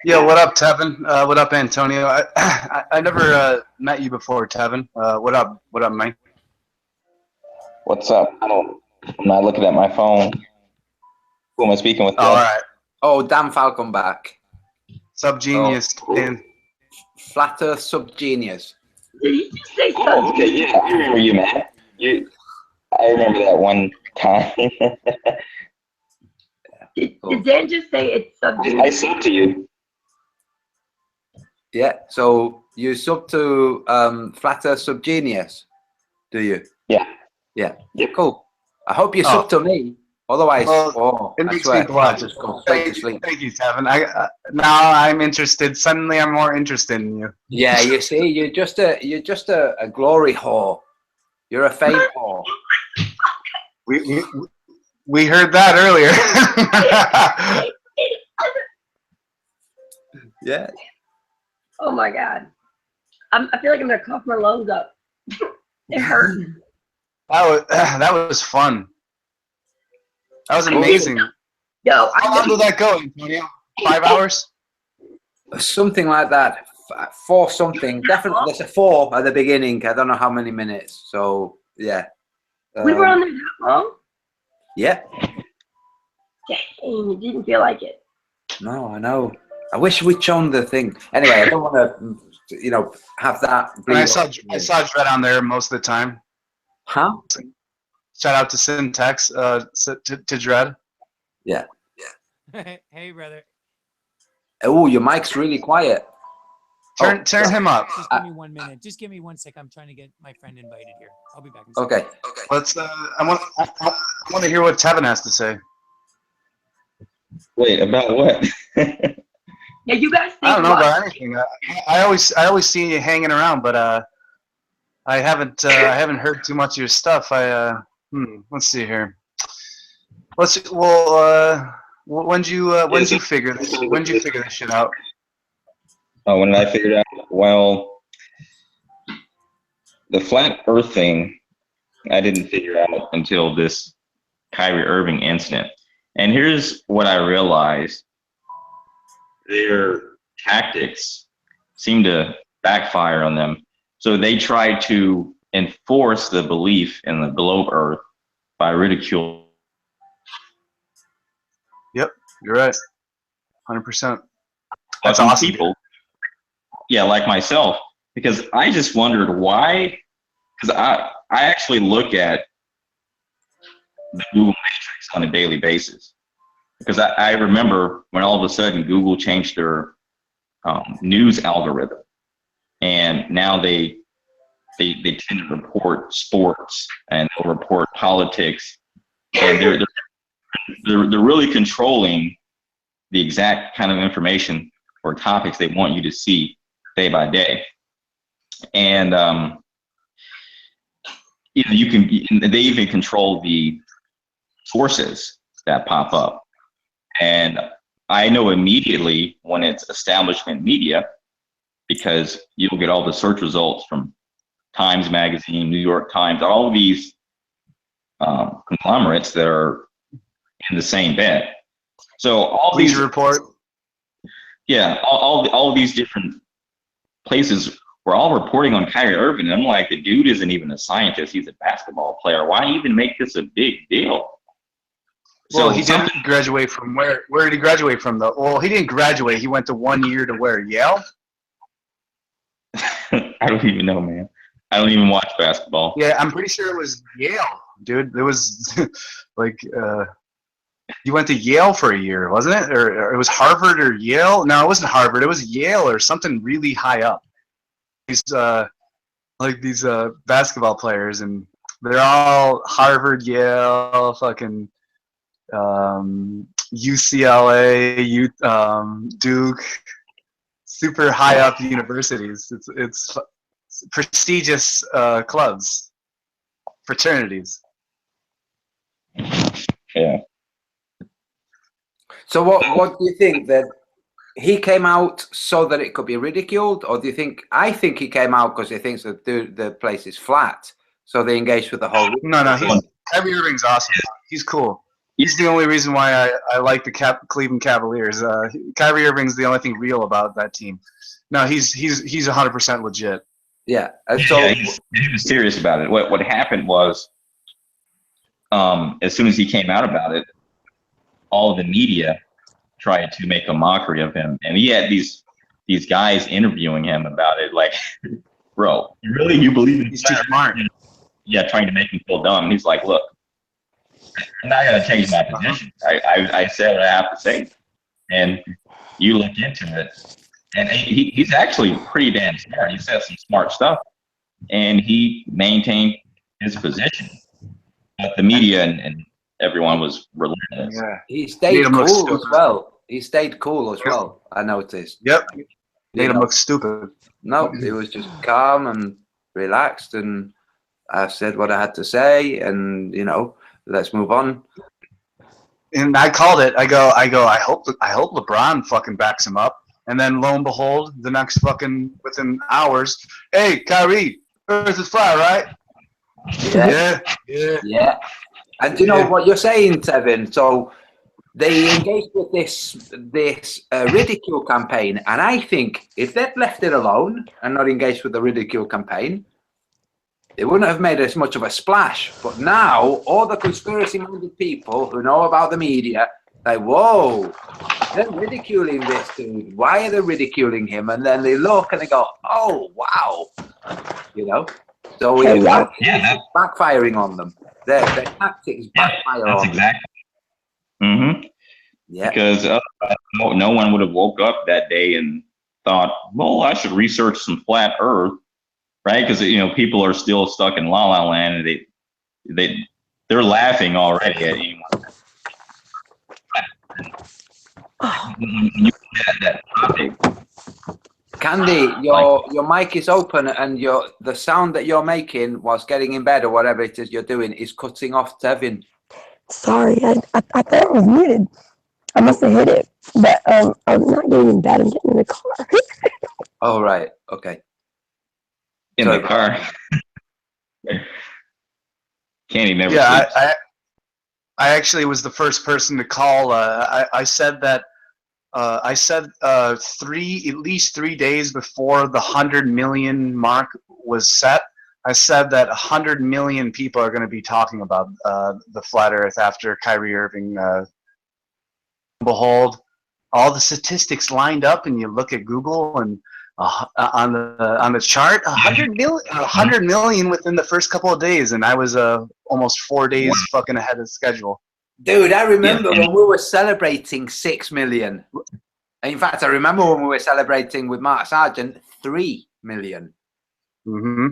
Speaker 7: Yeah, what up, Tevin? What up, Antonio? I never met you before, Tevin. What up, Mike?
Speaker 4: What's up? I'm not looking at my phone. Who am I speaking with?
Speaker 7: All right.
Speaker 6: Oh, Dan Falcon back.
Speaker 7: Subgenius, Dan.
Speaker 6: Flat Earth Subgenius.
Speaker 3: Did you just say
Speaker 4: Oh,
Speaker 3: something?
Speaker 4: okay, yeah, I remember you, man. I remember that one time.
Speaker 3: Did Dan just say it's subject?
Speaker 4: I sub to you.
Speaker 6: Yeah. So you sub to Flat Earth Subgenius, do you?
Speaker 4: Yeah.
Speaker 6: Yeah.
Speaker 4: Yep.
Speaker 6: Cool. I hope you sub to me. Otherwise,
Speaker 7: It
Speaker 6: I
Speaker 7: makes
Speaker 6: swear,
Speaker 7: me blush.
Speaker 6: I'll just go straight to sleep.
Speaker 7: Thank you, Tevin. Now I'm interested. Suddenly, I'm more interested in you.
Speaker 6: Yeah, you see, you're just a glory whore. You're a fame whore.
Speaker 7: We heard that earlier.
Speaker 6: Yeah.
Speaker 3: Oh my god. I feel like I'm gonna cough my lungs up. It hurts.
Speaker 7: That was fun. That was amazing.
Speaker 3: No,
Speaker 7: How long did that go, Antonio? 5 hours?
Speaker 6: Something like that. 4 something. Definitely, there's a 4 at the beginning. I don't know how many minutes. So yeah.
Speaker 3: we were on there that long?
Speaker 6: Yeah.
Speaker 3: Dang, it didn't feel like it.
Speaker 6: No, I know. I wish we'd shown the thing. Anyway, I don't want to you know, have that.
Speaker 7: And I saw Dread on there most of the time.
Speaker 6: Huh?
Speaker 7: Shout out to Syntax, to Dread.
Speaker 6: Yeah.
Speaker 5: Hey, brother.
Speaker 6: Oh, your mic's really quiet.
Speaker 7: Turn him up.
Speaker 5: Just give me 1 minute. Just give me 1 sec. I'm trying to get my friend invited here. I'll be back in a
Speaker 6: Okay.
Speaker 5: second.
Speaker 6: Okay.
Speaker 7: Let's. I want to hear what Tevin has to say.
Speaker 4: Wait, about what?
Speaker 3: Yeah, you guys think
Speaker 7: I don't know
Speaker 3: what?
Speaker 7: about anything. I always see you hanging around, but I haven't heard too much of your stuff. Let's see here. When did you figure this shit out?
Speaker 4: Oh, when did I figure it out? Well, the flat Earth thing, I didn't figure out until this Kyrie Irving incident. And here's what I realized. Their tactics seem to backfire on them. So they try to enforce the belief in the globe Earth by ridicule.
Speaker 7: Yep, you're right. 100%. That's awesome.
Speaker 4: People. Yeah, like myself, because I just wondered why. Because I actually look at the Google Matrix on a daily basis. Because I remember when all of a sudden Google changed their news algorithm, and now they tend to report sports and they'll report politics, and they're really controlling the exact kind of information or topics they want you to see day by day. And you know, they even control the sources that pop up. And I know immediately when it's establishment media, because you'll get all the search results from Times Magazine, New York Times, all of these conglomerates that are in the same bed. So all these
Speaker 7: report.
Speaker 4: Yeah, all of these different places were all reporting on Kyrie Irving. And I'm like, the dude isn't even a scientist; he's a basketball player. Why even make this a big deal?
Speaker 7: Well, he didn't graduate from where? Where did he graduate from, though? Well, he didn't graduate. He went to 1 year to where? Yale?
Speaker 4: I don't even know, man. I don't even watch basketball.
Speaker 7: Yeah, I'm pretty sure it was Yale, dude. It was like you went to Yale for a year, wasn't it? Or it was Harvard or Yale? No, it wasn't Harvard. It was Yale or something really high up. These these basketball players, and they're all Harvard, Yale, fucking UCLA, Duke, super high up universities. It's prestigious clubs, fraternities.
Speaker 4: Yeah.
Speaker 6: So what do you think, that he came out so that it could be ridiculed, or do you think? I think he came out because he thinks that the place is flat, so they engaged with the whole.
Speaker 7: No, Kyrie Irving's awesome. He's cool. He's the only reason why I like the Cleveland Cavaliers. Kyrie Irving's the only thing real about that team. No, he's 100% legit.
Speaker 6: Yeah, and so
Speaker 4: yeah, he was serious about it. What happened was, as soon as he came out about it, all of the media tried to make a mockery of him, and he had these guys interviewing him about it. Like, bro, you believe in?
Speaker 7: He's too smart.
Speaker 4: Yeah, trying to make him feel dumb. And he's like, look, I'm not gonna change my position. I said what I have to say, and you look into it. And he's actually pretty damn smart. He says some smart stuff, and he maintained his position. But the media and everyone was relentless.
Speaker 7: Yeah.
Speaker 6: he stayed cool as well. He stayed cool as well. I noticed.
Speaker 7: Yep. Made him look stupid.
Speaker 6: No, it was just calm and relaxed, and I said what I had to say, and let's move on.
Speaker 7: And I called it. I go. I hope LeBron fucking backs him up. And then lo and behold, the next fucking within hours, hey Kyrie, Earth is flat, right?
Speaker 6: Yeah. And do you know what you're saying, Tevin? So they engaged with this ridicule campaign, and I think if they'd left it alone and not engaged with the ridicule campaign, it wouldn't have made as much of a splash. But now all the conspiracy-minded people who know about the media, like, whoa, they're ridiculing this dude. Why are they ridiculing him? And then they look and they go, oh, wow. You know? So
Speaker 3: Hey,
Speaker 6: it's
Speaker 3: yeah.
Speaker 6: actually backfiring on them. Their tactics backfire
Speaker 4: That's
Speaker 6: on
Speaker 4: exactly. Mm-hmm.
Speaker 6: Yeah.
Speaker 4: Because no one would have woke up that day and thought, well, I should research some flat Earth, right? Because people are still stuck in La La Land, and they're laughing already at anyone. When you get that topic,
Speaker 6: Candy, your mic is open, and the sound that you're making whilst getting in bed or whatever it is you're doing is cutting off Tevin.
Speaker 3: Sorry, I thought it was muted. I must have hit it, but I'm not getting in bed. I'm getting in the car.
Speaker 6: Oh, right. Okay.
Speaker 4: in
Speaker 6: Sorry.
Speaker 4: the car. Candy never
Speaker 7: Yeah,
Speaker 4: sleeps.
Speaker 7: I actually was the first person to call. I said that. At least 3 days before the 100 million mark was set, I said that 100 million people are going to be talking about the flat Earth after Kyrie Irving. Behold, all the statistics lined up, and you look at Google and on the chart, 100 million within the first couple of days, and I was almost 4 days fucking ahead of schedule.
Speaker 6: Dude, I remember when we were celebrating 6 million. In fact, I remember when we were celebrating with Mark Sargent 3 million.
Speaker 7: Mm-hmm.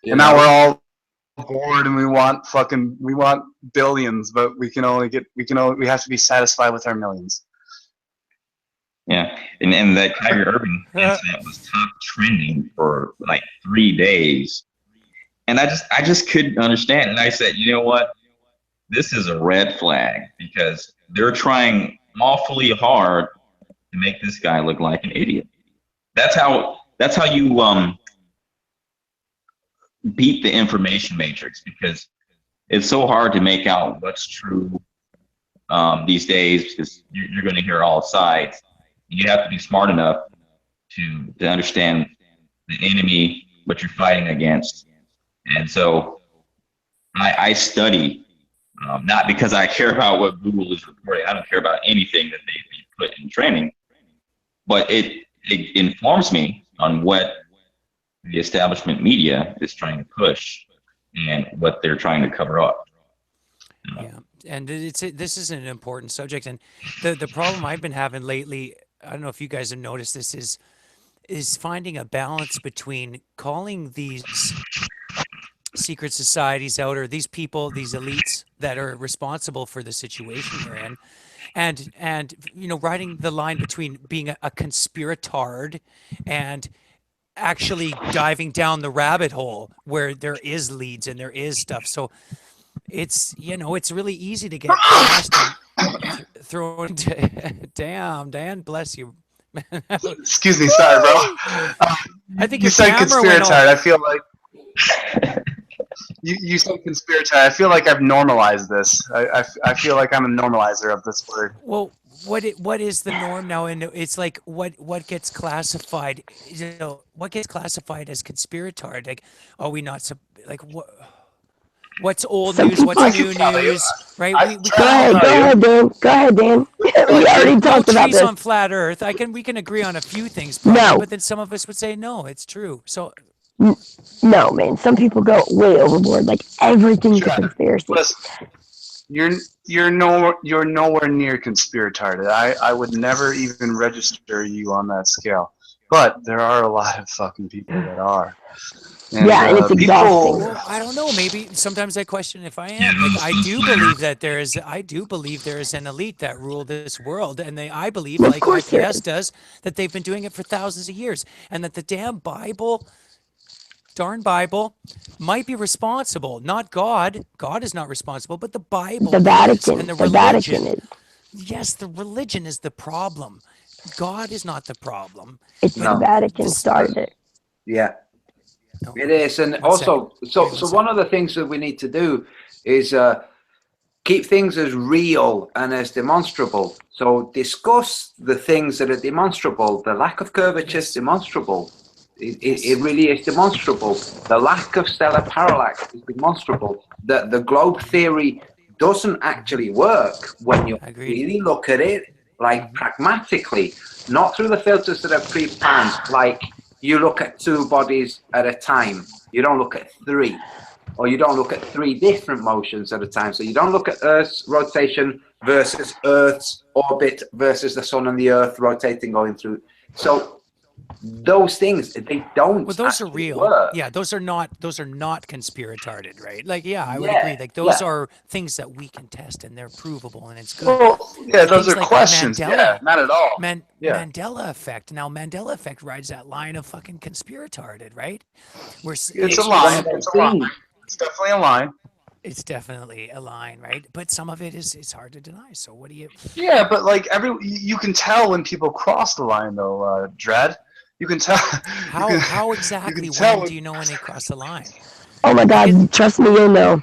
Speaker 7: And now we're all bored, and we want billions, but we have to be satisfied with our millions.
Speaker 4: Yeah, and that Kyrie Irving incident was top trending for like 3 days, and I just couldn't understand. And I said, you know what? This is a red flag, because they're trying awfully hard to make this guy look like an idiot. That's how you beat the information matrix, because it's so hard to make out what's true these days, because you're going to hear all sides. You have to be smart enough to understand the enemy, what you're fighting against. And so I study. Not because I care about what Google is reporting. I don't care about anything that they put in training, but it informs me on what the establishment media is trying to push and what they're trying to cover up.
Speaker 5: Yeah, and this is an important subject, and the problem I've been having lately, I don't know if you guys have noticed this, is finding a balance between calling these secret societies out, or these people, these elites that are responsible for the situation they're in, and riding the line between being a conspiratard and actually diving down the rabbit hole where there is leads and there is stuff. So it's it's really easy to get lost and thrown into damn, Dan, bless you.
Speaker 7: Excuse me, sorry, bro.
Speaker 5: I think
Speaker 7: you
Speaker 5: your
Speaker 7: said
Speaker 5: camera went
Speaker 7: conspiratard.
Speaker 5: off.
Speaker 7: I feel like you said conspiratard. I feel like I've normalized this. I feel like I'm a normalizer of this word.
Speaker 5: Well, what is the norm now? And it's like what gets classified? What gets classified as conspiratard? Like, are we not like what? What's old news? What's new news? Right?
Speaker 3: Go ahead, Dan. Go ahead, Dan. We already talked about this.
Speaker 5: On flat Earth. We can agree on a few things, probably,
Speaker 3: No.
Speaker 5: but then some of us would say no, it's true. So
Speaker 3: no, man. Some people go way overboard. Like everything's a conspiracy.
Speaker 7: Listen, you're nowhere near conspiratard. I would never even register you on that scale. But there are a lot of fucking people that are. And,
Speaker 3: and it's exhausting.
Speaker 5: Well, I don't know. Maybe sometimes I question if I am. Like, I do believe there is an elite that rule this world, and I believe, like IPS does, that they've been doing it for thousands of years, and that the darn Bible might be responsible. Not God. God is not responsible, but the Bible.
Speaker 3: The Vatican.
Speaker 5: And the
Speaker 3: Vatican is.
Speaker 5: Yes, the religion is the problem. God is not the problem.
Speaker 3: It's the Vatican started it.
Speaker 6: Yeah. It is, and also, so one of the things that we need to do is keep things as real and as demonstrable. So discuss the things that are demonstrable. The lack of curvature is demonstrable. It really is demonstrable. The lack of stellar parallax is demonstrable. The globe theory doesn't actually work when you really look at it. like pragmatically, not through the filters that are pre-planned. Like you look at 2 bodies at a time. You don't look at 3, or you don't look at 3 different motions at a time. So you don't look at Earth's rotation versus Earth's orbit versus the sun and the Earth rotating going through. So those things, they don't.
Speaker 5: Well, those are real.
Speaker 6: work.
Speaker 5: Yeah, those are not conspiratarded, right? Like, yeah, I would agree. Like, those are things that we can test and they're provable and it's good.
Speaker 7: Well, yeah, those
Speaker 5: Things
Speaker 7: are
Speaker 5: like
Speaker 7: questions.
Speaker 5: Mandela,
Speaker 7: Yeah, not at all. Yeah.
Speaker 5: Mandela effect. Now, Mandela effect rides that line of fucking conspiratarded, right? Where
Speaker 7: It's a line. It's a line. It's definitely a line.
Speaker 5: It's definitely a line, right? But some of it is hard to deny. So what do you?
Speaker 7: Yeah, but like you can tell when people cross the line, though, Dread. You can tell.
Speaker 5: How exactly
Speaker 7: tell
Speaker 5: when do you know when they cross the line?
Speaker 3: Oh my God! Trust me, you'll know.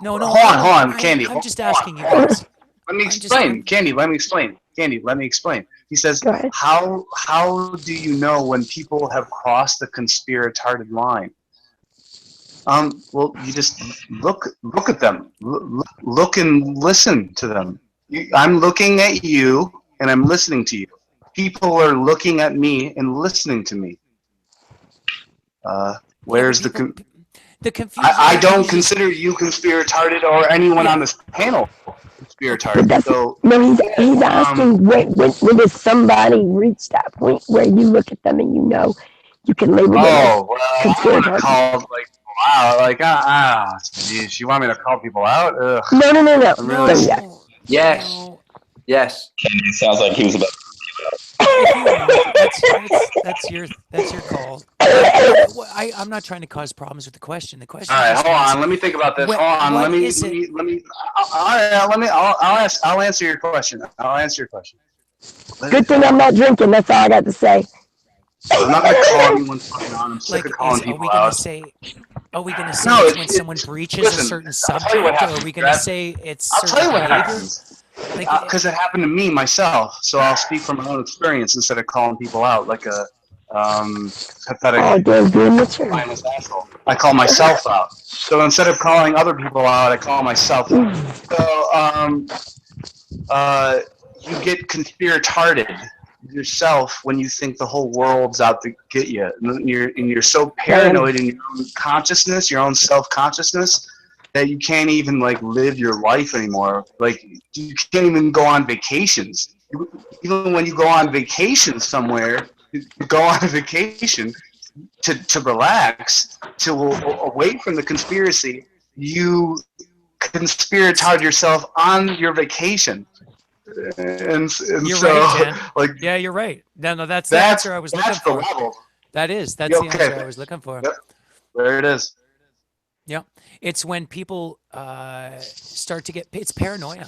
Speaker 5: No,
Speaker 7: Hold on, Candy.
Speaker 5: I'm just asking you guys.
Speaker 7: Let me explain, Candy. Let me explain, Candy. Let me explain. He says,
Speaker 3: Go ahead.
Speaker 7: how do you know when people have crossed the conspiratarded line? Well, you just look at them. Look and listen to them. I'm looking at you, and I'm listening to you. People are looking at me and listening to me. Where's the confusion? I don't consider you conspiratarded or anyone on this panel conspiratarded. So
Speaker 3: no, he's asking when does somebody reach that point where you look at them and you know you can label them
Speaker 7: well,
Speaker 3: as
Speaker 7: I want to
Speaker 3: conspirators.
Speaker 7: call geez, you want me to call people out? Ugh.
Speaker 3: No.
Speaker 7: Really?
Speaker 3: No.
Speaker 6: Yes. Yes.
Speaker 4: It sounds like he was about.
Speaker 5: If you want, that's your call. I'm not trying to cause problems with the question. The question.
Speaker 7: All right,
Speaker 5: is
Speaker 7: hold on. Let me think about this. Hold on. Let me. I'll answer your question.
Speaker 3: Good thing I'm not drinking. That's all I got to say.
Speaker 7: I'm not gonna call anyone fucking on. I'm sick of calling people out.
Speaker 5: Are we gonna say
Speaker 7: No,
Speaker 5: it's when someone breaches a certain subject, or are we gonna say it's
Speaker 7: I'll tell you
Speaker 5: certain
Speaker 7: what
Speaker 5: behavior?
Speaker 7: happens. Because it happened to me myself, so I'll speak from my own experience instead of calling people out like a pathetic mindless asshole. I call myself out. So instead of calling other people out, I call myself out. So you get conspiratarded yourself when you think the whole world's out to get you, and you're so paranoid in your own consciousness, your own self-consciousness, that you can't even like live your life anymore. Like you can't even go on vacations. Even when you go on vacation somewhere, you go on a vacation to relax, to away from the conspiracy. You conspiratard yourself on your vacation. And
Speaker 5: You're
Speaker 7: so,
Speaker 5: right, Dan.
Speaker 7: like,
Speaker 5: yeah, you're right. No, that's the answer I was looking
Speaker 7: that's the
Speaker 5: for.
Speaker 7: level.
Speaker 5: That's the answer I was looking for.
Speaker 7: Yep. There it is.
Speaker 5: Yeah, it's when people start to get. It's paranoia.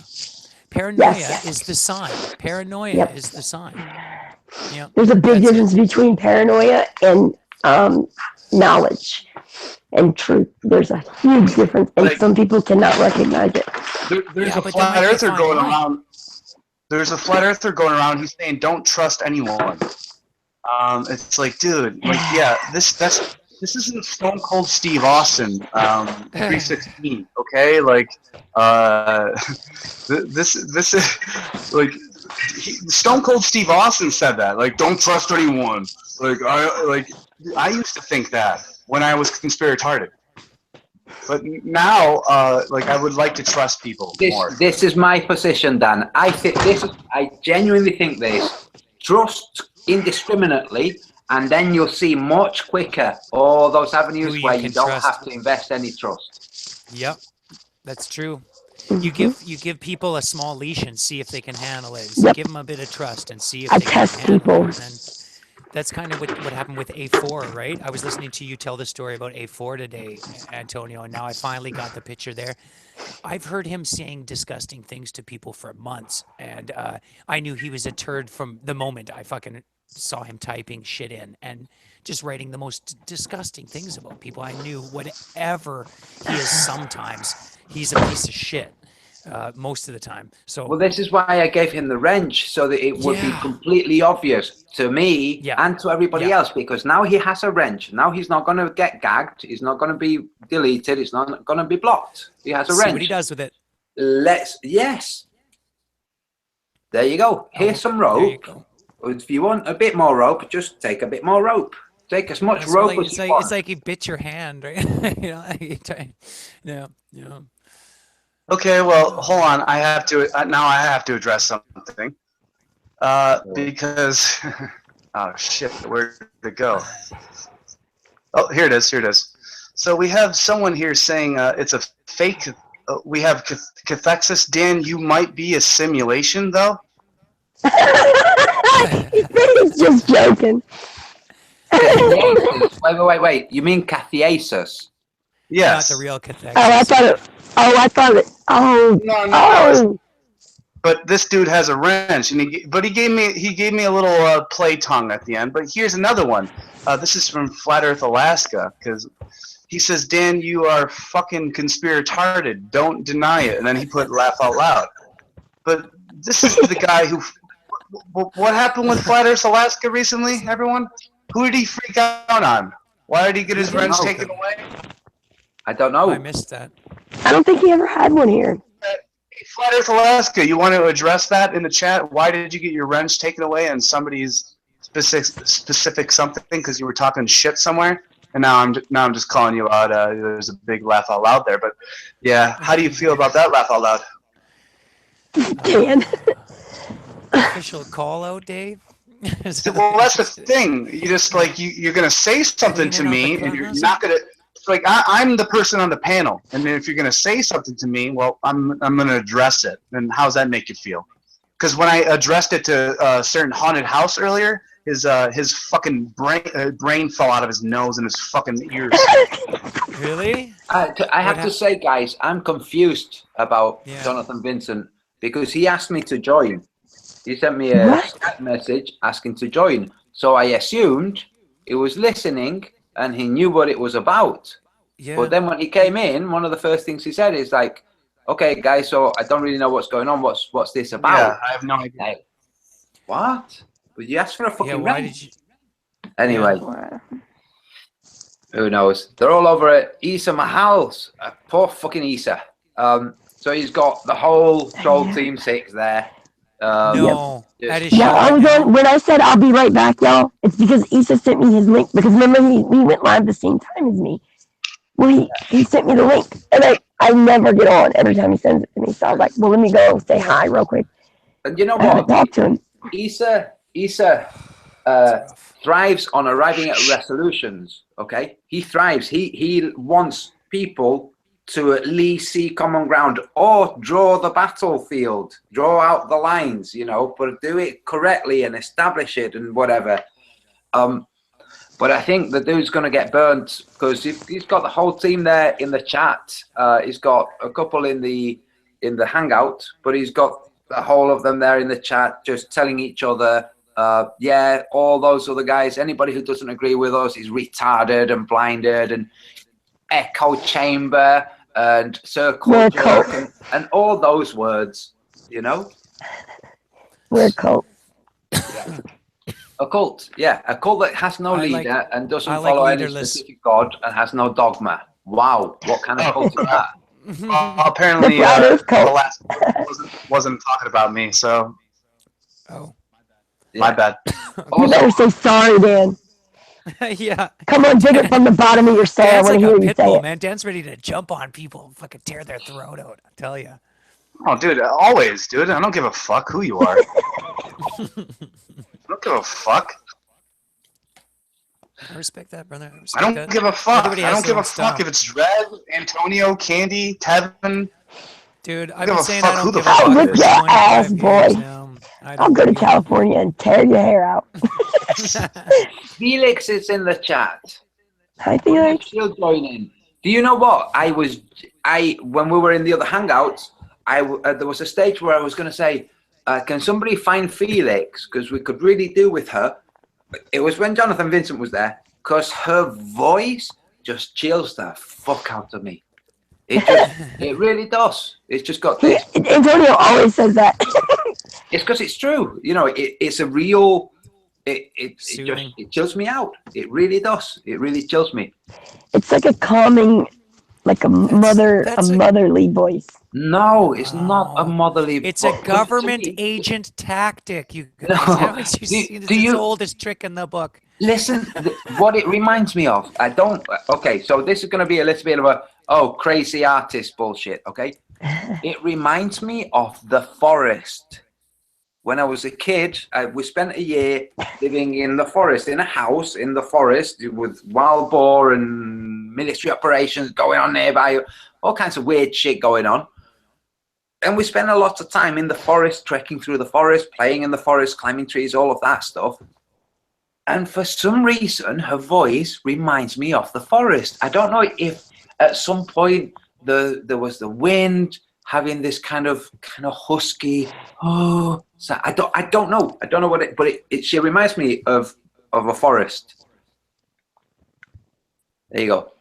Speaker 5: Paranoia is the sign. Paranoia is the sign. Yeah.
Speaker 3: There's a big difference between paranoia and knowledge and truth. There's a huge difference, and some people cannot recognize it.
Speaker 7: There's a flat earther going around. There's a flat earther going around. He's saying, "Don't trust anyone." It's like, dude, like, yeah, this isn't Stone Cold Steve Austin, 316, okay? Like, this is like Stone Cold Steve Austin said that. Like, don't trust anyone. I used to think that when I was conspiratarded. But now, like, I would like to trust people more.
Speaker 6: This is my position, Dan. I genuinely think this. Trust indiscriminately, and then you'll see much quicker all those avenues where you don't have to invest any trust.
Speaker 5: Yep, that's true. You give people a small leash and see if they can handle it. So give them a bit of trust and see if they can handle it. And that's kind of what happened with A4, right? I was listening to you tell the story about A4 today, Antonio, and now I finally got the picture there. I've heard him saying disgusting things to people for months, and I knew he was a turd from the moment I fucking saw him typing shit in and just writing the most disgusting things about people. I knew whatever he is sometimes, he's a piece of shit. Most of the time. So
Speaker 6: well, this is why I gave him the wrench, so that it would be completely obvious to me and to everybody else, because now he has a wrench. Now he's not going to get gagged. He's not going to be deleted. He's not going to be blocked. He has a wrench.
Speaker 5: See what he does with it.
Speaker 6: Yes. There you go. Here's some rope.
Speaker 5: There you go.
Speaker 6: If you want a bit more rope, just take a bit more rope. Take as much
Speaker 5: It's
Speaker 6: rope
Speaker 5: like,
Speaker 6: as
Speaker 5: it's
Speaker 6: you
Speaker 5: like
Speaker 6: want.
Speaker 5: it's like you bit your hand, right? You know, like you try, yeah.
Speaker 7: Okay, well, hold on. I have to now. I have to address something. Because oh shit, where'd it go? Oh, here it is. Here it is. So we have someone here saying it's a fake. We have cathexis. Dan, you might be a simulation, though.
Speaker 3: He's just joking.
Speaker 6: Wait. You mean cathiesis?
Speaker 7: Yes.
Speaker 5: Not the real cathexis.
Speaker 3: I thought it. Oh.
Speaker 7: No.
Speaker 3: Oh.
Speaker 7: But this dude has a wrench, and he gave me a little play tongue at the end. But here's another one. This is from Flat Earth, Alaska, because he says, Dan, you are fucking conspiratarded. Don't deny it. And then he put laugh out loud. But this is the guy who. What happened with Flat Earth, Alaska recently, everyone? Who did he freak out on? Why did he get his wrench taken away?
Speaker 6: I don't know.
Speaker 5: I missed that.
Speaker 3: I don't think he ever had one here.
Speaker 7: Hey, Flat Earth, Alaska, you want to address that in the chat? Why did you get your wrench taken away and somebody's specific something because you were talking shit somewhere? And now I'm just calling you out. There's a big laugh out loud there, but yeah, how do you feel about that laugh out loud?
Speaker 3: Dan.
Speaker 5: Official call out, Dave.
Speaker 7: Well, that's the thing. You just like you're gonna say something to me, and you're not gonna. It's like I'm the person on the panel, and if you're gonna say something to me, well, I'm gonna address it. And how's that make you feel? Because when I addressed it to a certain haunted house earlier, his fucking brain fell out of his nose and his fucking ears.
Speaker 5: Really?
Speaker 6: I have to say, guys, I'm confused about Jonathan Vincent because he asked me to join. He sent me a Skype message asking to join. So I assumed he was listening and he knew what it was about. Yeah. But then when he came in, one of the first things he said is like, okay, guys, so I don't really know what's going on. What's this about?
Speaker 7: Yeah, I have no idea.
Speaker 6: Like, what? But you asked for a fucking
Speaker 5: why did you...
Speaker 6: Anyway. Who knows? They're all over at Issa Mahal's. Poor fucking Issa. So he's got the whole troll team 6 there.
Speaker 5: No, that is
Speaker 3: I was on when I said I'll be right back, y'all. It's because Issa sent me his link because remember he went live the same time as me. Well, he sent me the link, and I never get on every time he sends it to me. So I was like, well, let me go say hi real quick.
Speaker 6: And you know what?
Speaker 3: Talk to him.
Speaker 6: Issa thrives on arriving at resolutions. Okay, he thrives. He wants people to at least see common ground or draw the battlefield, draw out the lines, you know, but do it correctly and establish it and whatever. But I think the dude's going to get burnt because he's got the whole team there in the chat. He's got a couple in the hangout, but he's got the whole of them there in the chat just telling each other, yeah, all those other guys, anybody who doesn't agree with us is retarded and blinded and echo chamber and circle jerk and all those words, you know?
Speaker 3: We're a cult.
Speaker 6: A cult, yeah. A cult that has no leader and doesn't follow any specific god and has no dogma. Wow, what kind of cult is that?
Speaker 7: Apparently, the last wasn't talking about me, so...
Speaker 5: Oh.
Speaker 7: My bad.
Speaker 3: You better say sorry, Dan.
Speaker 5: Yeah.
Speaker 3: Come on, dig it from the bottom of your soul. I want to hear you say it.
Speaker 5: Man, Dan's ready to jump on people and fucking tear their throat out. I tell you.
Speaker 7: Oh, dude, always, dude. I don't give a fuck who you are. I don't give a fuck.
Speaker 5: I respect that, brother.
Speaker 7: I don't give a fuck. I don't give a fuck if it's Red, Antonio, Candy, Tevin.
Speaker 5: Dude, I've been saying I don't give a
Speaker 3: I'll
Speaker 5: fuck.
Speaker 3: whip your ass, boy. I'll go to California and tear your hair out.
Speaker 6: Felix is in the chat.
Speaker 3: Hi, Felix.
Speaker 6: Still joining. Do you know what? When we were in the other hangouts, there was a stage where I was going to say, can somebody find Felix? Because we could really do with her. It was when Jonathan Vincent was there, because her voice just chills the fuck out of me. It really does. It's just got this.
Speaker 3: Antonio always says that.
Speaker 6: It's because it's true. You know, it's a real. It chills me out. It really does. It really chills me.
Speaker 3: It's like a calming, like a motherly voice.
Speaker 6: No, it's not a
Speaker 5: No.
Speaker 6: motherly.
Speaker 5: It's a
Speaker 6: But to
Speaker 5: government
Speaker 6: me,
Speaker 5: agent tactic, you guys.
Speaker 6: no.
Speaker 5: Haven't you
Speaker 6: Do,
Speaker 5: seen this?
Speaker 6: do
Speaker 5: It's the
Speaker 6: you
Speaker 5: oldest trick in the book.
Speaker 6: listen? What it reminds me of? I don't. Okay, so this is going to be a little bit of a crazy artist bullshit. Okay, it reminds me of the forest. When I was a kid, we spent a year living in the forest, in a house in the forest with wild boar and military operations going on nearby, all kinds of weird shit going on. And we spent a lot of time in the forest, trekking through the forest, playing in the forest, climbing trees, all of that stuff. And for some reason, her voice reminds me of the forest. I don't know if at some point there was the wind having this kind of husky. Oh, so I don't know. I don't know what it. But she reminds me of a forest. There you go.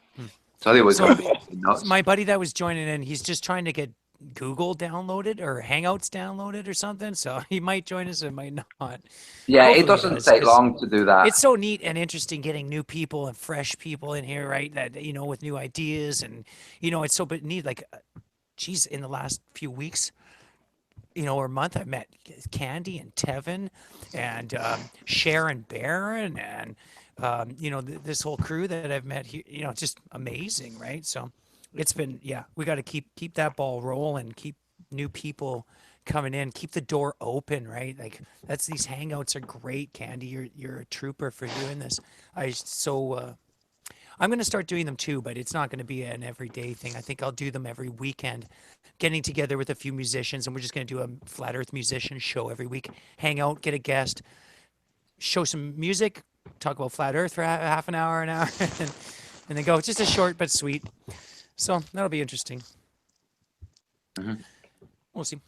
Speaker 6: So they were
Speaker 5: So
Speaker 6: nuts.
Speaker 5: my buddy that was joining in, he's just trying to get Google downloaded or Hangouts downloaded or something. So he might join us, or might not.
Speaker 6: Yeah,
Speaker 5: Hopefully
Speaker 6: it
Speaker 5: he
Speaker 6: doesn't
Speaker 5: does,
Speaker 6: take
Speaker 5: 'cause
Speaker 6: long to do that.
Speaker 5: it's so neat and interesting getting new people and fresh people in here, right? That with new ideas, and it's so neat. Like, geez, in the last few weeks, or month, I met Candy and Tevin and Sharon Barron and this whole crew that I've met here. Just amazing, right? So it's been, yeah, we got to keep that ball rolling, keep new people coming in, keep the door open, right? Like these hangouts are great, Candy. You're a trooper for doing this. I'm going to start doing them too, but it's not going to be an everyday thing. I think I'll do them every weekend, getting together with a few musicians, and we're just going to do a Flat Earth musician show every week. Hang out, get a guest, show some music, talk about Flat Earth for half an hour, and then go. It's just a short but sweet. So that'll be interesting.
Speaker 6: Mhm.
Speaker 5: We'll see.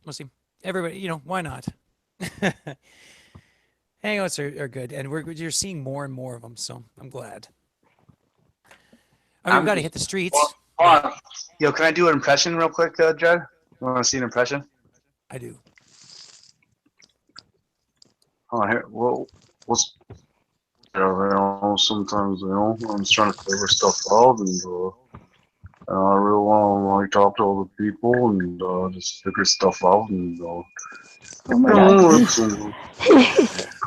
Speaker 5: We'll see. Everybody, why not? Hangouts are good, and you're seeing more and more of them, so I'm glad. I mean, we've got to hit the streets.
Speaker 7: Hold on. Yo, can I do an impression real quick, Judd? You want to see an impression?
Speaker 5: I do.
Speaker 7: Hold on here. Sometimes I'm just trying to figure stuff out, and I really want to talk to other people and just figure stuff out, and
Speaker 3: Oh my God.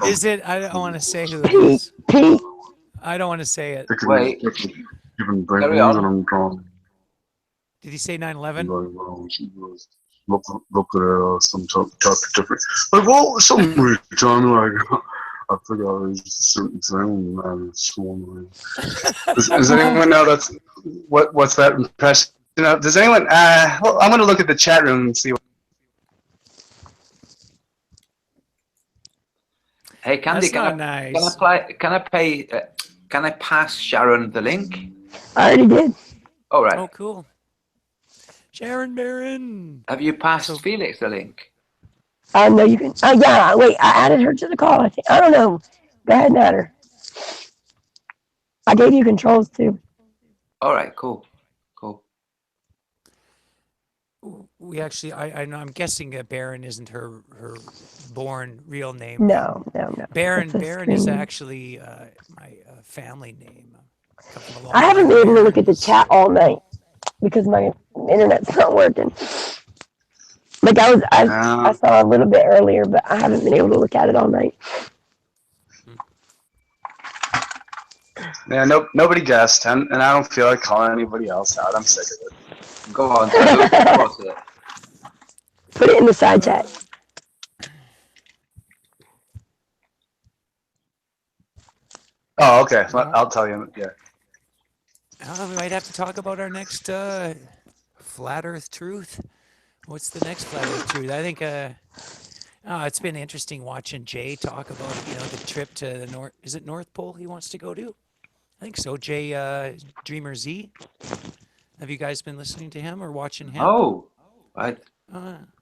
Speaker 5: Is it? I don't want to say who it
Speaker 3: Pete,
Speaker 5: is.
Speaker 3: Pete.
Speaker 5: I don't want to say it.
Speaker 6: Wait.
Speaker 7: different
Speaker 6: Carry
Speaker 7: brains,
Speaker 6: on.
Speaker 7: and I'm trying
Speaker 5: Did he say 9/11?
Speaker 7: look at some type of different. Like, well, some time like I forgot it was a certain thing, and it's one. Does anyone know what's that impression? Does anyone? Well, I'm gonna look at the chat room and see.
Speaker 6: Hey, Candy,
Speaker 5: That's not nice.
Speaker 6: Can I pass Sharon the link?
Speaker 3: I already did.
Speaker 6: All right.
Speaker 5: Oh, cool. Sharon Barron.
Speaker 6: Have you passed
Speaker 5: So-
Speaker 6: Felix the link?
Speaker 3: No, you can. Yeah, wait. I added her to the call. I think. I don't know. Go ahead and add her. I gave you controls too.
Speaker 6: All right. Cool. Cool.
Speaker 5: We actually, I'm guessing that Barron isn't her born real name.
Speaker 3: No.
Speaker 5: Baron
Speaker 3: It's a
Speaker 5: Baron is
Speaker 3: screen.
Speaker 5: actually my family name. Come from a long
Speaker 3: I haven't
Speaker 5: line
Speaker 3: been
Speaker 5: of
Speaker 3: able to look at the
Speaker 5: Barons.
Speaker 3: chat all night because my internet's not working. Like I saw a little bit earlier, but I haven't been able to look at it all night.
Speaker 7: Yeah, nobody guessed, and I don't feel like calling anybody else out. I'm sick of it.
Speaker 6: Go on. Tell us it.
Speaker 3: Put it in the side chat.
Speaker 7: Oh, okay. I'll tell you. Yeah.
Speaker 5: We might have to talk about our next Flat Earth Truth. What's the next Flat Earth Truth? I think it's been interesting watching Jay talk about the trip to the North. Is it North Pole he wants to go to? I think so. Jay Dreamer Z. Have you guys been listening to him or watching him?
Speaker 6: Oh,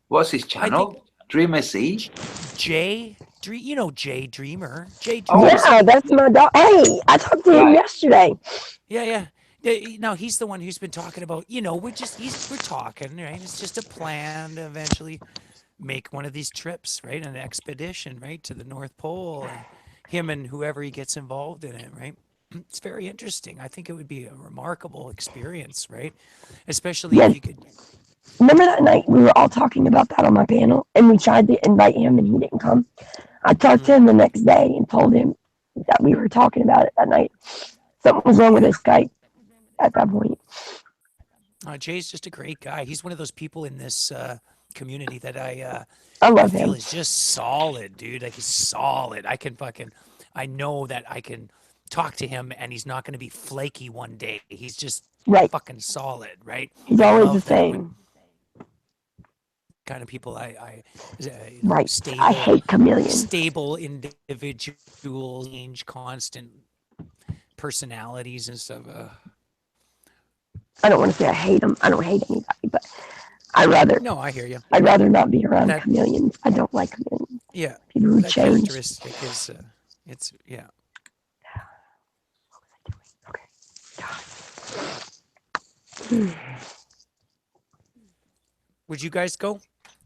Speaker 6: what's his
Speaker 5: I
Speaker 6: channel?
Speaker 5: think
Speaker 6: Dreamer Z.
Speaker 5: Jay Dreamer. Jay
Speaker 6: Oh.
Speaker 5: Dreamer.
Speaker 3: Yeah, that's my dog. Hey, I talked to him
Speaker 6: Right.
Speaker 3: yesterday.
Speaker 5: Yeah. Now he's the one who's been talking about, we're talking, right? It's just a plan to eventually make one of these trips, right? An expedition, right, to the North Pole. And him and whoever he gets involved in it, right? It's very interesting. I think it would be a remarkable experience, right? Especially
Speaker 3: Yes.
Speaker 5: if you could
Speaker 3: remember that night we were all talking about that on my panel, and we tried to invite him, and he didn't come. I talked to him the next day and told him that we were talking about it that night. Something was wrong with his Skype at that point.
Speaker 5: Jay's just a great guy. He's one of those people in this community that I
Speaker 3: love
Speaker 5: feel
Speaker 3: him.
Speaker 5: is just solid, dude. Like he's solid. I know that I can talk to him and he's not going to be flaky one day. He's just
Speaker 3: Right.
Speaker 5: fucking solid, right?
Speaker 3: He's
Speaker 5: I
Speaker 3: always
Speaker 5: love
Speaker 3: the
Speaker 5: that when
Speaker 3: same.
Speaker 5: kind of people
Speaker 3: Right.
Speaker 5: stable,
Speaker 3: I hate chameleons.
Speaker 5: stable individuals, change constant personalities and stuff.
Speaker 3: I don't want to say I hate them. I don't hate anybody, but I'd rather
Speaker 5: No, I hear you.
Speaker 3: I'd rather not be around
Speaker 5: That-
Speaker 3: chameleons. I don't like chameleons.
Speaker 5: Yeah,
Speaker 3: People who
Speaker 5: that
Speaker 3: change.
Speaker 5: characteristic is it's yeah. Would you guys go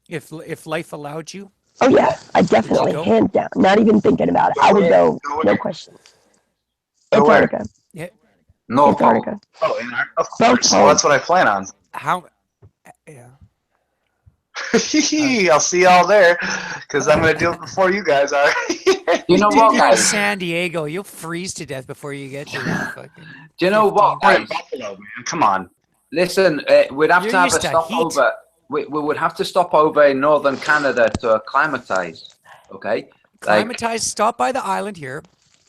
Speaker 5: if life allowed you?
Speaker 3: Oh yeah, I definitely,
Speaker 5: go?
Speaker 3: hands down. Not even thinking about it. I would go, no question.
Speaker 7: Go where?
Speaker 3: Antarctica.
Speaker 6: No,
Speaker 3: Antarctica.
Speaker 7: Oh, of course. Well, that's what I plan on.
Speaker 5: How? Yeah.
Speaker 7: I'll see y'all there, because I'm gonna do it before you guys are.
Speaker 6: You know
Speaker 5: Dude,
Speaker 6: what,
Speaker 5: you're in
Speaker 6: guys?
Speaker 5: San Diego. You'll freeze to death before you get to fucking.
Speaker 6: Do you know what,
Speaker 5: 15.
Speaker 7: I'm
Speaker 6: guys?
Speaker 7: in Buffalo, man. Come on.
Speaker 6: Listen, we'd have
Speaker 5: You're
Speaker 6: to have a
Speaker 5: used to heat.
Speaker 6: stopover. We would have to stop over in northern Canada to acclimatize. Okay.
Speaker 5: Climatize. Stop by the island here.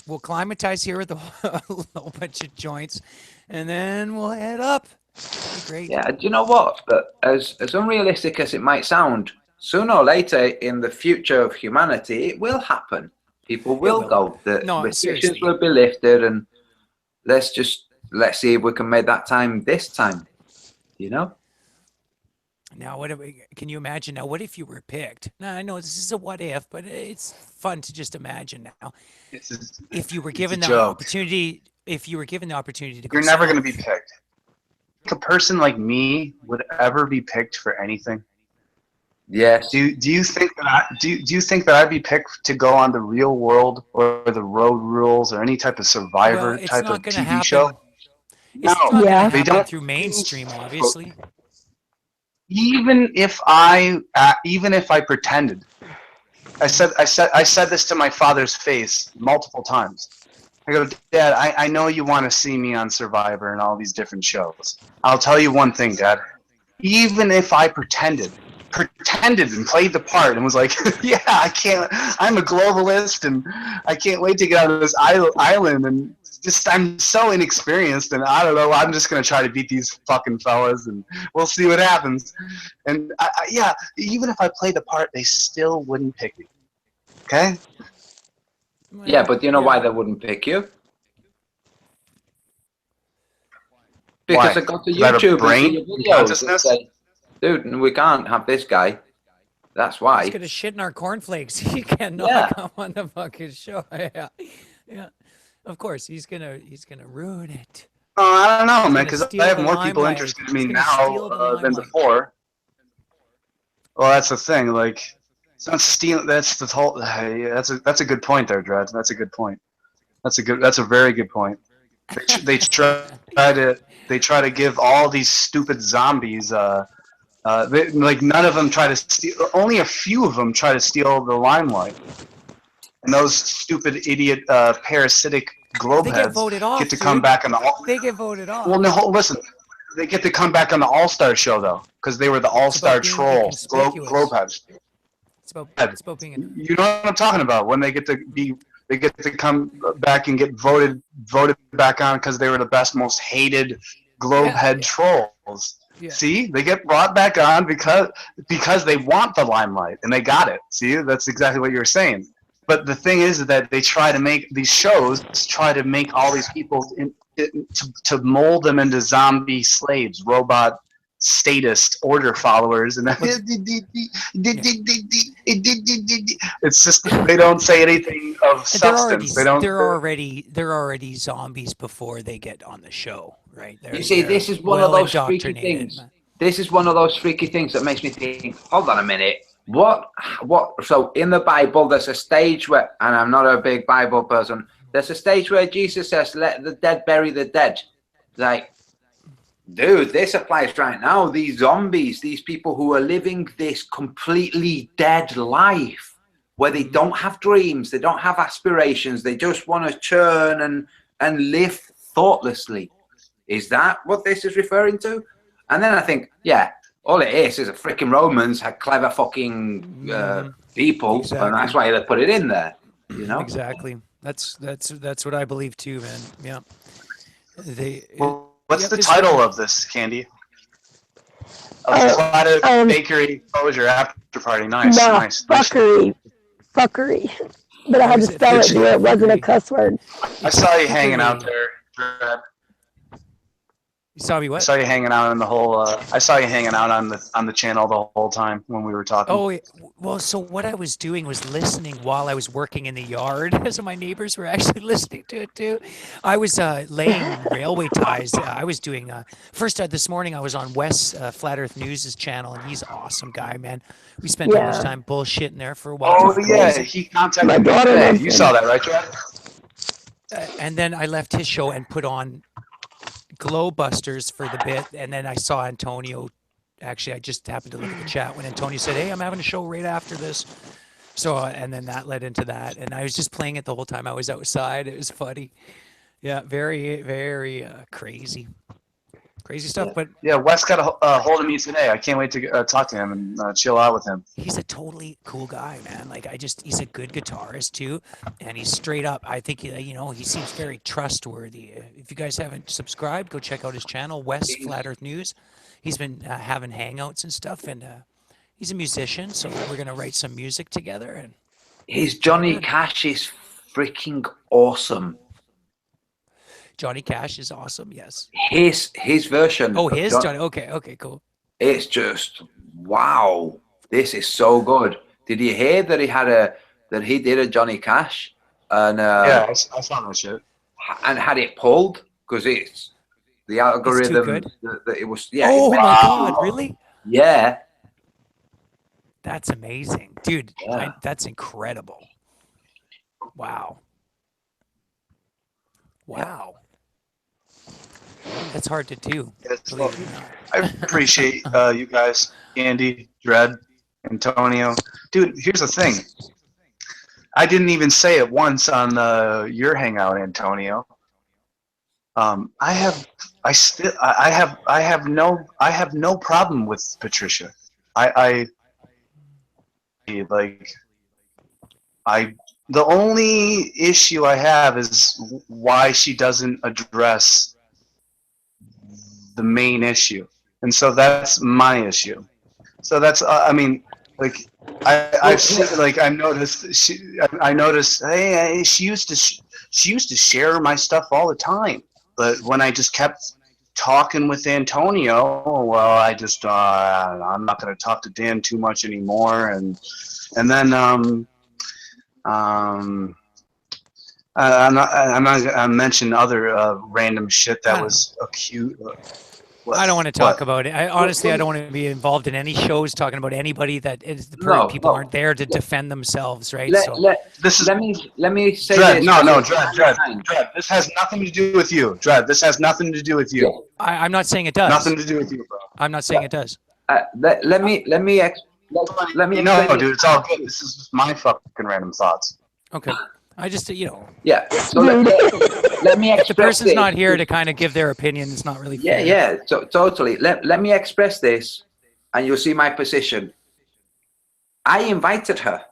Speaker 5: We'll climatize here with a whole bunch of joints, and then we'll head up. It'll be great.
Speaker 6: Yeah. Do you know what? But as unrealistic as it might sound, sooner or later in the future of humanity, it will happen. People will
Speaker 5: will.
Speaker 6: go. The
Speaker 5: No,
Speaker 6: restrictions
Speaker 5: seriously.
Speaker 6: will be lifted, and let's see if we can make that time this time. You know.
Speaker 5: Now, can you imagine? Now, what if you were picked? Now, I know this is a what if, but it's fun to just imagine now. If you were given the
Speaker 7: joke.
Speaker 5: opportunity, to go,
Speaker 7: You're never gonna
Speaker 5: south.
Speaker 7: be picked. A person like me would ever be picked for anything.
Speaker 6: Yes.
Speaker 7: Do you think that do you think that I'd be picked to go on the Real World or the Road Rules or any type of Survivor
Speaker 5: Well, it's
Speaker 7: type
Speaker 5: not
Speaker 7: of
Speaker 5: gonna
Speaker 7: TV
Speaker 5: happen.
Speaker 7: show?
Speaker 5: It's
Speaker 7: No,
Speaker 5: not going to
Speaker 3: Yeah.
Speaker 7: They
Speaker 5: happen
Speaker 7: don't-
Speaker 5: through mainstream, obviously.
Speaker 7: Even if I pretended, I said this to my father's face multiple times. I go, Dad, I know you want to see me on Survivor and all these different shows. I'll tell you one thing, Dad. Even if I pretended and played the part and was like, yeah, I'm a globalist and I can't wait to get out of this island and just I'm so inexperienced and I don't know, I'm just going to try to beat these fucking fellas and we'll see what happens. And yeah, even if I played the part, they still wouldn't pick me. Okay?
Speaker 6: Yeah, but do you know why they wouldn't pick you? Because
Speaker 7: Why?
Speaker 6: I go to
Speaker 7: Is that a
Speaker 6: YouTube and
Speaker 7: brain
Speaker 6: see your videos and
Speaker 7: consciousness?
Speaker 6: say, dude, we can't have this guy. That's
Speaker 5: He's
Speaker 6: why.
Speaker 5: going to shit in our cornflakes. He cannot
Speaker 6: Yeah.
Speaker 5: come on the fucking show. Yeah. Of course, he's gonna ruin it.
Speaker 7: Oh, I don't know,
Speaker 5: He's
Speaker 7: man,
Speaker 5: gonna
Speaker 7: because
Speaker 5: steal
Speaker 7: I have
Speaker 5: the
Speaker 7: more people
Speaker 5: limelight.
Speaker 7: interested in
Speaker 5: He's
Speaker 7: me
Speaker 5: gonna
Speaker 7: now
Speaker 5: steal the
Speaker 7: than
Speaker 5: limelight.
Speaker 7: before. Well, that's the thing. Like, it's not stealing. That's the whole. Yeah, that's a good point there, Dred. That's a good point. That's a very good point. They try to give all these stupid zombies. Like none of them try to steal. Only a few of them try to steal the limelight. And those stupid idiot parasitic globe
Speaker 5: They get
Speaker 7: heads
Speaker 5: voted off.
Speaker 7: get to come
Speaker 5: dude.
Speaker 7: back on the.
Speaker 5: They get voted off.
Speaker 7: Well, no, listen. They get to come back on the All-Star show though, because they were the All-Star
Speaker 5: being
Speaker 7: trolls,
Speaker 5: inconspicuous.
Speaker 7: globeheads.
Speaker 5: It's about being.
Speaker 7: You know what I'm talking about? When they get to come back and get voted back on because they were the best, most hated globehead trolls.
Speaker 5: Yeah.
Speaker 7: See, they get brought back on because they want the limelight and they got it. See, that's exactly what you're saying. But the thing is that they try to make these shows, try to make all these people to mold them into zombie slaves, robot statist order followers, and it's just they don't say anything of substance.
Speaker 5: They're already zombies before they get on the show, right?
Speaker 6: You see, this is one of those freaky things. This is one of those freaky things that makes me think, hold on a minute. What? So in the Bible, there's a stage where, and I'm not a big Bible person, there's a stage where Jesus says, let the dead bury the dead. Like, Dude, this applies right now. These zombies, these people who are living this completely dead life where they don't have dreams, they don't have aspirations, they just want to churn and live thoughtlessly. Is that what this is referring to? And then I think, yeah, all it is a freaking Romans had clever fucking people,
Speaker 5: Exactly.
Speaker 6: and that's why they put it in there. You know?
Speaker 5: Exactly. That's what I believe too, man. Yeah.
Speaker 7: Well, what's
Speaker 5: Yep,
Speaker 7: the
Speaker 5: this-
Speaker 7: title of this, Candy? A Flat Earth Bakery Closure After Party. Nice,
Speaker 3: No,
Speaker 7: nice.
Speaker 3: Fawkery. Fawkery. But I had to spell it so it wasn't a cuss word.
Speaker 7: I saw you hanging out there, Brad.
Speaker 5: You saw me
Speaker 7: I
Speaker 5: what?
Speaker 7: saw you hanging out on the whole. I saw you hanging out on the channel the whole time when we were talking.
Speaker 5: Oh, well, so what I was doing was listening while I was working in the yard. So my neighbors were actually listening to it too. I was laying railway ties. I was doing, first this morning I was on Wes Flat Earth News' channel, and he's an awesome guy, man. We spent all this
Speaker 3: Yeah.
Speaker 5: time bullshitting there for a while.
Speaker 7: Oh
Speaker 5: talking
Speaker 7: yeah,
Speaker 5: music.
Speaker 7: he contacted
Speaker 3: My
Speaker 7: me
Speaker 3: daughter
Speaker 7: today.
Speaker 3: loves
Speaker 7: You
Speaker 3: him.
Speaker 7: saw that, right, Chad?
Speaker 5: And then I left his show and put on Glow Busters for the bit, and then I saw Antonio. Actually, I just happened to look at the chat when Antonio said, "Hey, I'm having a show right after this." So, and then that led into that, and I was just playing it the whole time I was outside. It was funny. Yeah, very, very crazy stuff. But
Speaker 7: Yeah, Wes got a hold of me today. I can't wait to talk to him and chill out with him.
Speaker 5: he's a totally cool guy, man. Like he's a good guitarist too, and he's straight up. I think he seems very trustworthy. If you guys haven't subscribed, go check out his channel, West Flat Earth News. He's been having hangouts and stuff, and he's a musician, so we're gonna write some music together. And
Speaker 6: His Johnny Cash is freaking awesome.
Speaker 5: Johnny Cash is awesome. Yes.
Speaker 6: His version.
Speaker 5: Oh,
Speaker 6: of
Speaker 5: his Johnny. Okay, cool.
Speaker 6: It's just wow. This is so good. Did you hear that he did a Johnny Cash and
Speaker 7: Yeah, I saw that shit.
Speaker 6: and had it pulled because it's the algorithm that it was. Yeah.
Speaker 5: Oh
Speaker 6: it
Speaker 5: my
Speaker 6: made-
Speaker 5: God! Really?
Speaker 6: Yeah.
Speaker 5: That's amazing, dude.
Speaker 6: Yeah.
Speaker 5: That's incredible. Wow. Wow. That's hard to do.
Speaker 7: Yes,
Speaker 5: Believe it or not.
Speaker 7: I appreciate you guys, Andy, Dredd, Antonio. Dude, here's the thing. I didn't even say it once on your hangout, Antonio. I have no problem with Patricia. The only issue I have is why she doesn't address the main issue, and so that's my issue. So that's I've seen, like I noticed hey, she used to share my stuff all the time, but when I just kept talking with Antonio, well, I just I'm not going to talk to Dan too much anymore, and then I'm not gonna mention other random shit that was acute.
Speaker 5: I don't want to talk about it. Honestly, I don't want to be involved in any shows talking about anybody that is people aren't there to defend themselves, right?
Speaker 6: Let me say
Speaker 7: Dredd,
Speaker 6: this.
Speaker 7: no, Dredd. This has nothing to do with you, Dredd. This has nothing to do with you.
Speaker 5: I'm not saying it does.
Speaker 7: Nothing to do with you, bro.
Speaker 5: I'm not saying it does.
Speaker 6: Let me
Speaker 7: No, dude, it's all good. This is just my fucking random thoughts.
Speaker 5: Okay. I just,
Speaker 6: Yeah. So let me express
Speaker 5: if the person's
Speaker 6: this.
Speaker 5: not here to kind of give their opinion, it's not really fair.
Speaker 6: Yeah. So totally. Let me express this, and you'll see my position. I invited her.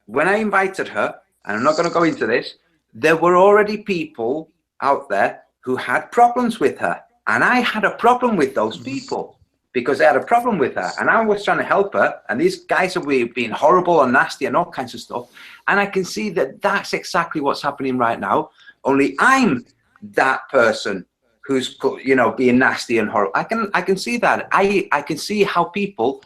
Speaker 6: When I invited her, and I'm not going to go into this, there were already people out there who had problems with her, and I had a problem with those people because I had a problem with her, and I was trying to help her, and these guys are being horrible and nasty and all kinds of stuff, and I can see that that's exactly what's happening right now. Only I'm that person who's being nasty and horrible. I can see that. I can see how people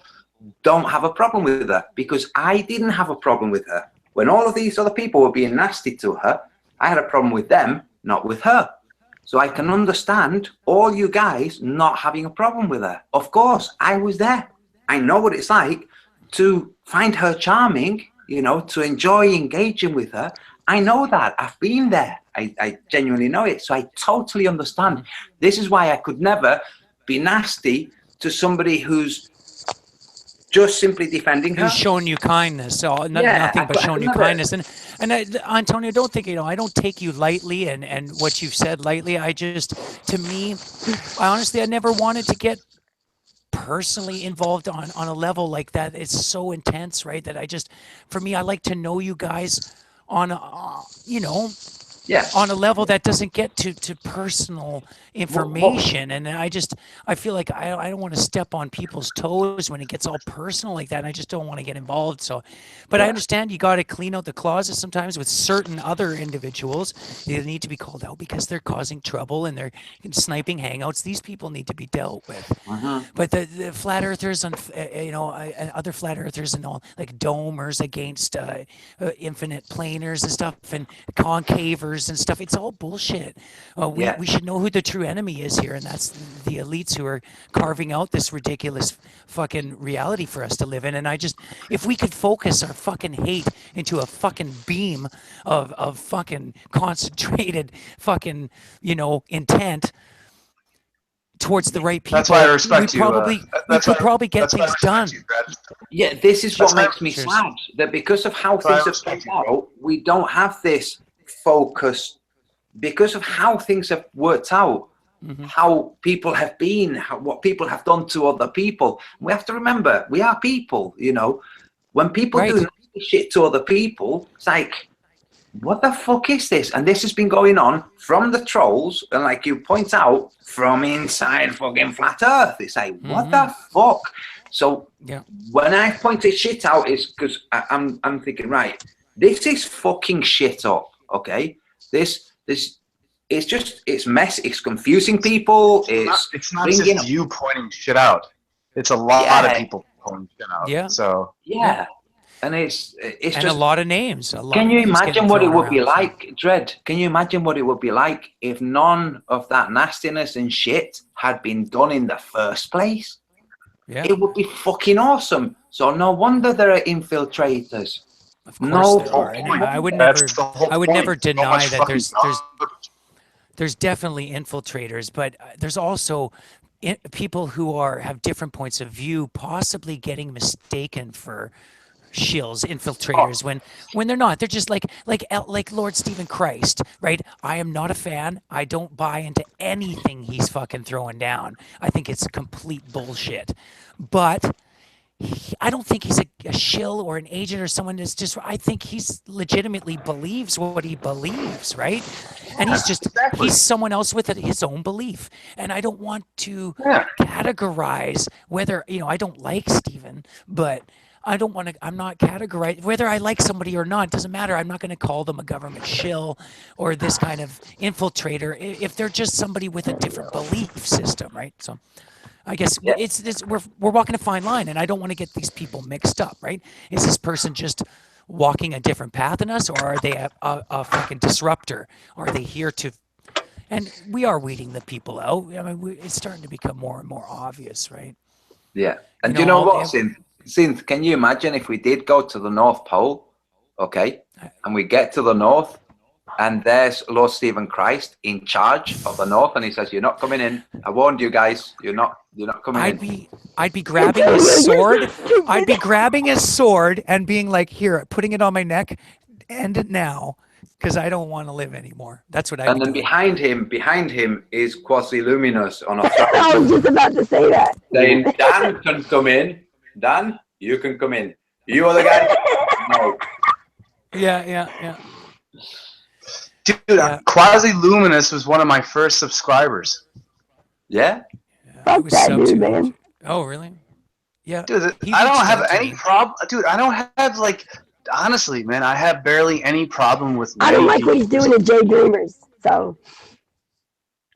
Speaker 6: don't have a problem with her because I didn't have a problem with her. When all of these other people were being nasty to her, I had a problem with them, not with her. So I can understand all you guys not having a problem with her. Of course, I was there. I know what it's like to find her charming, to enjoy engaging with her. I know that. I've been there. I genuinely know it. So I totally understand. This is why I could never be nasty to somebody who's just simply defending her?
Speaker 5: Who's showing you kindness? So nothing but showing you kindness. And Antonio, don't think I don't take you lightly and what you've said lightly. To me, I never wanted to get personally involved on a level like that. It's so intense, right? That for me, I like to know you guys on on a level that doesn't get to personal information. And I feel like I don't want to step on people's toes when it gets all personal like that. And I just don't want to get involved. So, but I understand you got to clean out the closet sometimes with certain other individuals. They need to be called out because they're causing trouble and they're sniping hangouts. These people need to be dealt with. But the flat earthers and other flat earthers and all, like domers against infinite planers and stuff and concavers and stuff, it's all bullshit. We should know who the true enemy is here, and that's the elites who are carving out this ridiculous fucking reality for us to live in. And if we could focus our fucking hate into a fucking beam of fucking concentrated fucking intent towards the right people,
Speaker 7: that's why I respect you.
Speaker 5: We could probably get things done.
Speaker 6: Yeah, this is what makes me sad, that because of how things have played out, we don't have this focus, because of how things have worked out, how people have been, what people have done to other people. We have to remember, we are people, when people do shit to other people, it's like, what the fuck is this? And this has been going on from the trolls, and like you point out, from inside fucking flat earth. It's like, what the fuck? So when I pointed shit out, is because I'm thinking, right, this is fucking shit up, okay? This it's mess. It's confusing people.
Speaker 7: It's not just you pointing shit out. It's a lot of people pointing shit out.
Speaker 5: Yeah.
Speaker 7: So
Speaker 6: and it's
Speaker 5: just
Speaker 6: a
Speaker 5: lot of names.
Speaker 6: Can you imagine what it would be like, Dread? Can you imagine what it would be like if none of that nastiness and shit had been done in the first place? Yeah. It would be fucking awesome. So no wonder there are infiltrators.
Speaker 5: Of course there are. And I would never deny that there's definitely infiltrators, but there's also people who have different points of view, possibly getting mistaken for shills, infiltrators, when they're not. They're just like Lord Stephen Christ, right? I am not a fan. I don't buy into anything he's fucking throwing down. I think it's complete bullshit. But I don't think he's a shill or an agent or someone that's just, I think he's legitimately believes what he believes, right? And he's someone else with his own belief. And I don't want to categorize whether, I don't like Stephen, but I'm not categorized, whether I like somebody or not, doesn't matter. I'm not going to call them a government shill or this kind of infiltrator if they're just somebody with a different belief system, right? So I guess we're walking a fine line, and I don't want to get these people mixed up, right? Is this person just walking a different path than us, or are they a fucking disruptor? Are they here to... And we are weeding the people out. I mean, it's starting to become more and more obvious, right?
Speaker 6: Yeah. And you know what, Synth, can you imagine if we did go to the North Pole, okay, and we get to the North, and there's Lord Stephen Christ in charge of the North, and he says, "You're not coming in. I warned you guys. You're not coming in."
Speaker 5: I'd be grabbing his sword. I'd be grabbing his sword and being like, "Here, putting it on my neck. End it now, because I don't want to live anymore." That's what I.
Speaker 6: And then behind him is Quasi-Luminous on a.
Speaker 3: I was just about to say that.
Speaker 6: Saying, "Dan can come in. Dan, you can come in. You other guy, no."
Speaker 5: Yeah.
Speaker 7: Dude, Quasi-Luminous was one of my first subscribers.
Speaker 6: Yeah?
Speaker 3: Fuck that dude, man.
Speaker 5: Oh, really? Yeah.
Speaker 7: Dude, I don't have any problem. Dude, I don't have, honestly, man, I have barely any problem with...
Speaker 3: I don't like what he's doing to Jay Dreamers, so...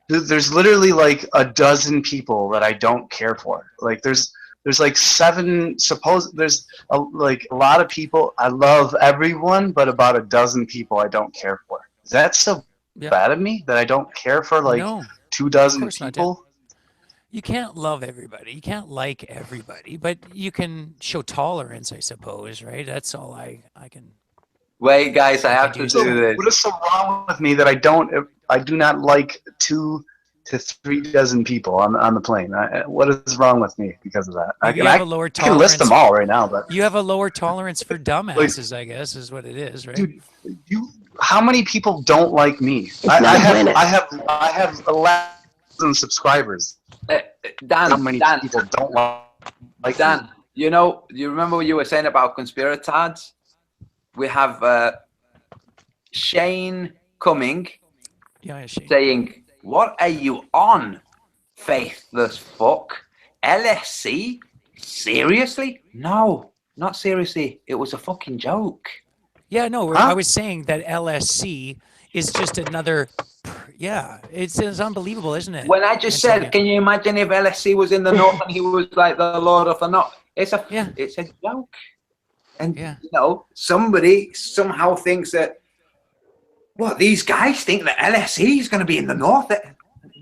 Speaker 7: Dude, there's literally, a dozen people that I don't care for. There's seven, there's a lot of people. I love everyone, but about a dozen people I don't care for. Is that so bad of me that I don't care for 2 dozen people?
Speaker 5: You can't love everybody. You can't like everybody, but you can show tolerance, I suppose, right? That's all I can.
Speaker 6: Wait, guys, I have to do this.
Speaker 7: What is so wrong with me that I do not like 2 to 3 dozen people on the plane. What is wrong with me because of that?
Speaker 5: Maybe you have a lower
Speaker 7: I can list
Speaker 5: tolerance.
Speaker 7: them all right now, but
Speaker 5: You have a lower tolerance for dumbasses, I guess, is what it is, right?
Speaker 7: dude, how many people don't like me?
Speaker 3: It's not a planet.
Speaker 7: I have 11 subscribers.
Speaker 6: Dan,
Speaker 7: How many
Speaker 6: Dan,
Speaker 7: people don't like
Speaker 6: Dan,
Speaker 7: me?
Speaker 6: you remember what you were saying about conspiratards? We have Shane Cumming
Speaker 5: Yeah, Shane.
Speaker 6: saying, "What are you on, faithless fuck? LSC? Seriously? No, not seriously. It was a fucking joke."
Speaker 5: Yeah, no,
Speaker 7: Huh?
Speaker 5: I was saying that LSC is just another. Yeah, it's unbelievable, isn't it?
Speaker 6: When I just
Speaker 5: Antonio?
Speaker 6: said, can you imagine if LSC was in the north and he was like the Lord of the North? It's a joke. And somebody somehow thinks that, what, these guys think that LSE is going to be in the north?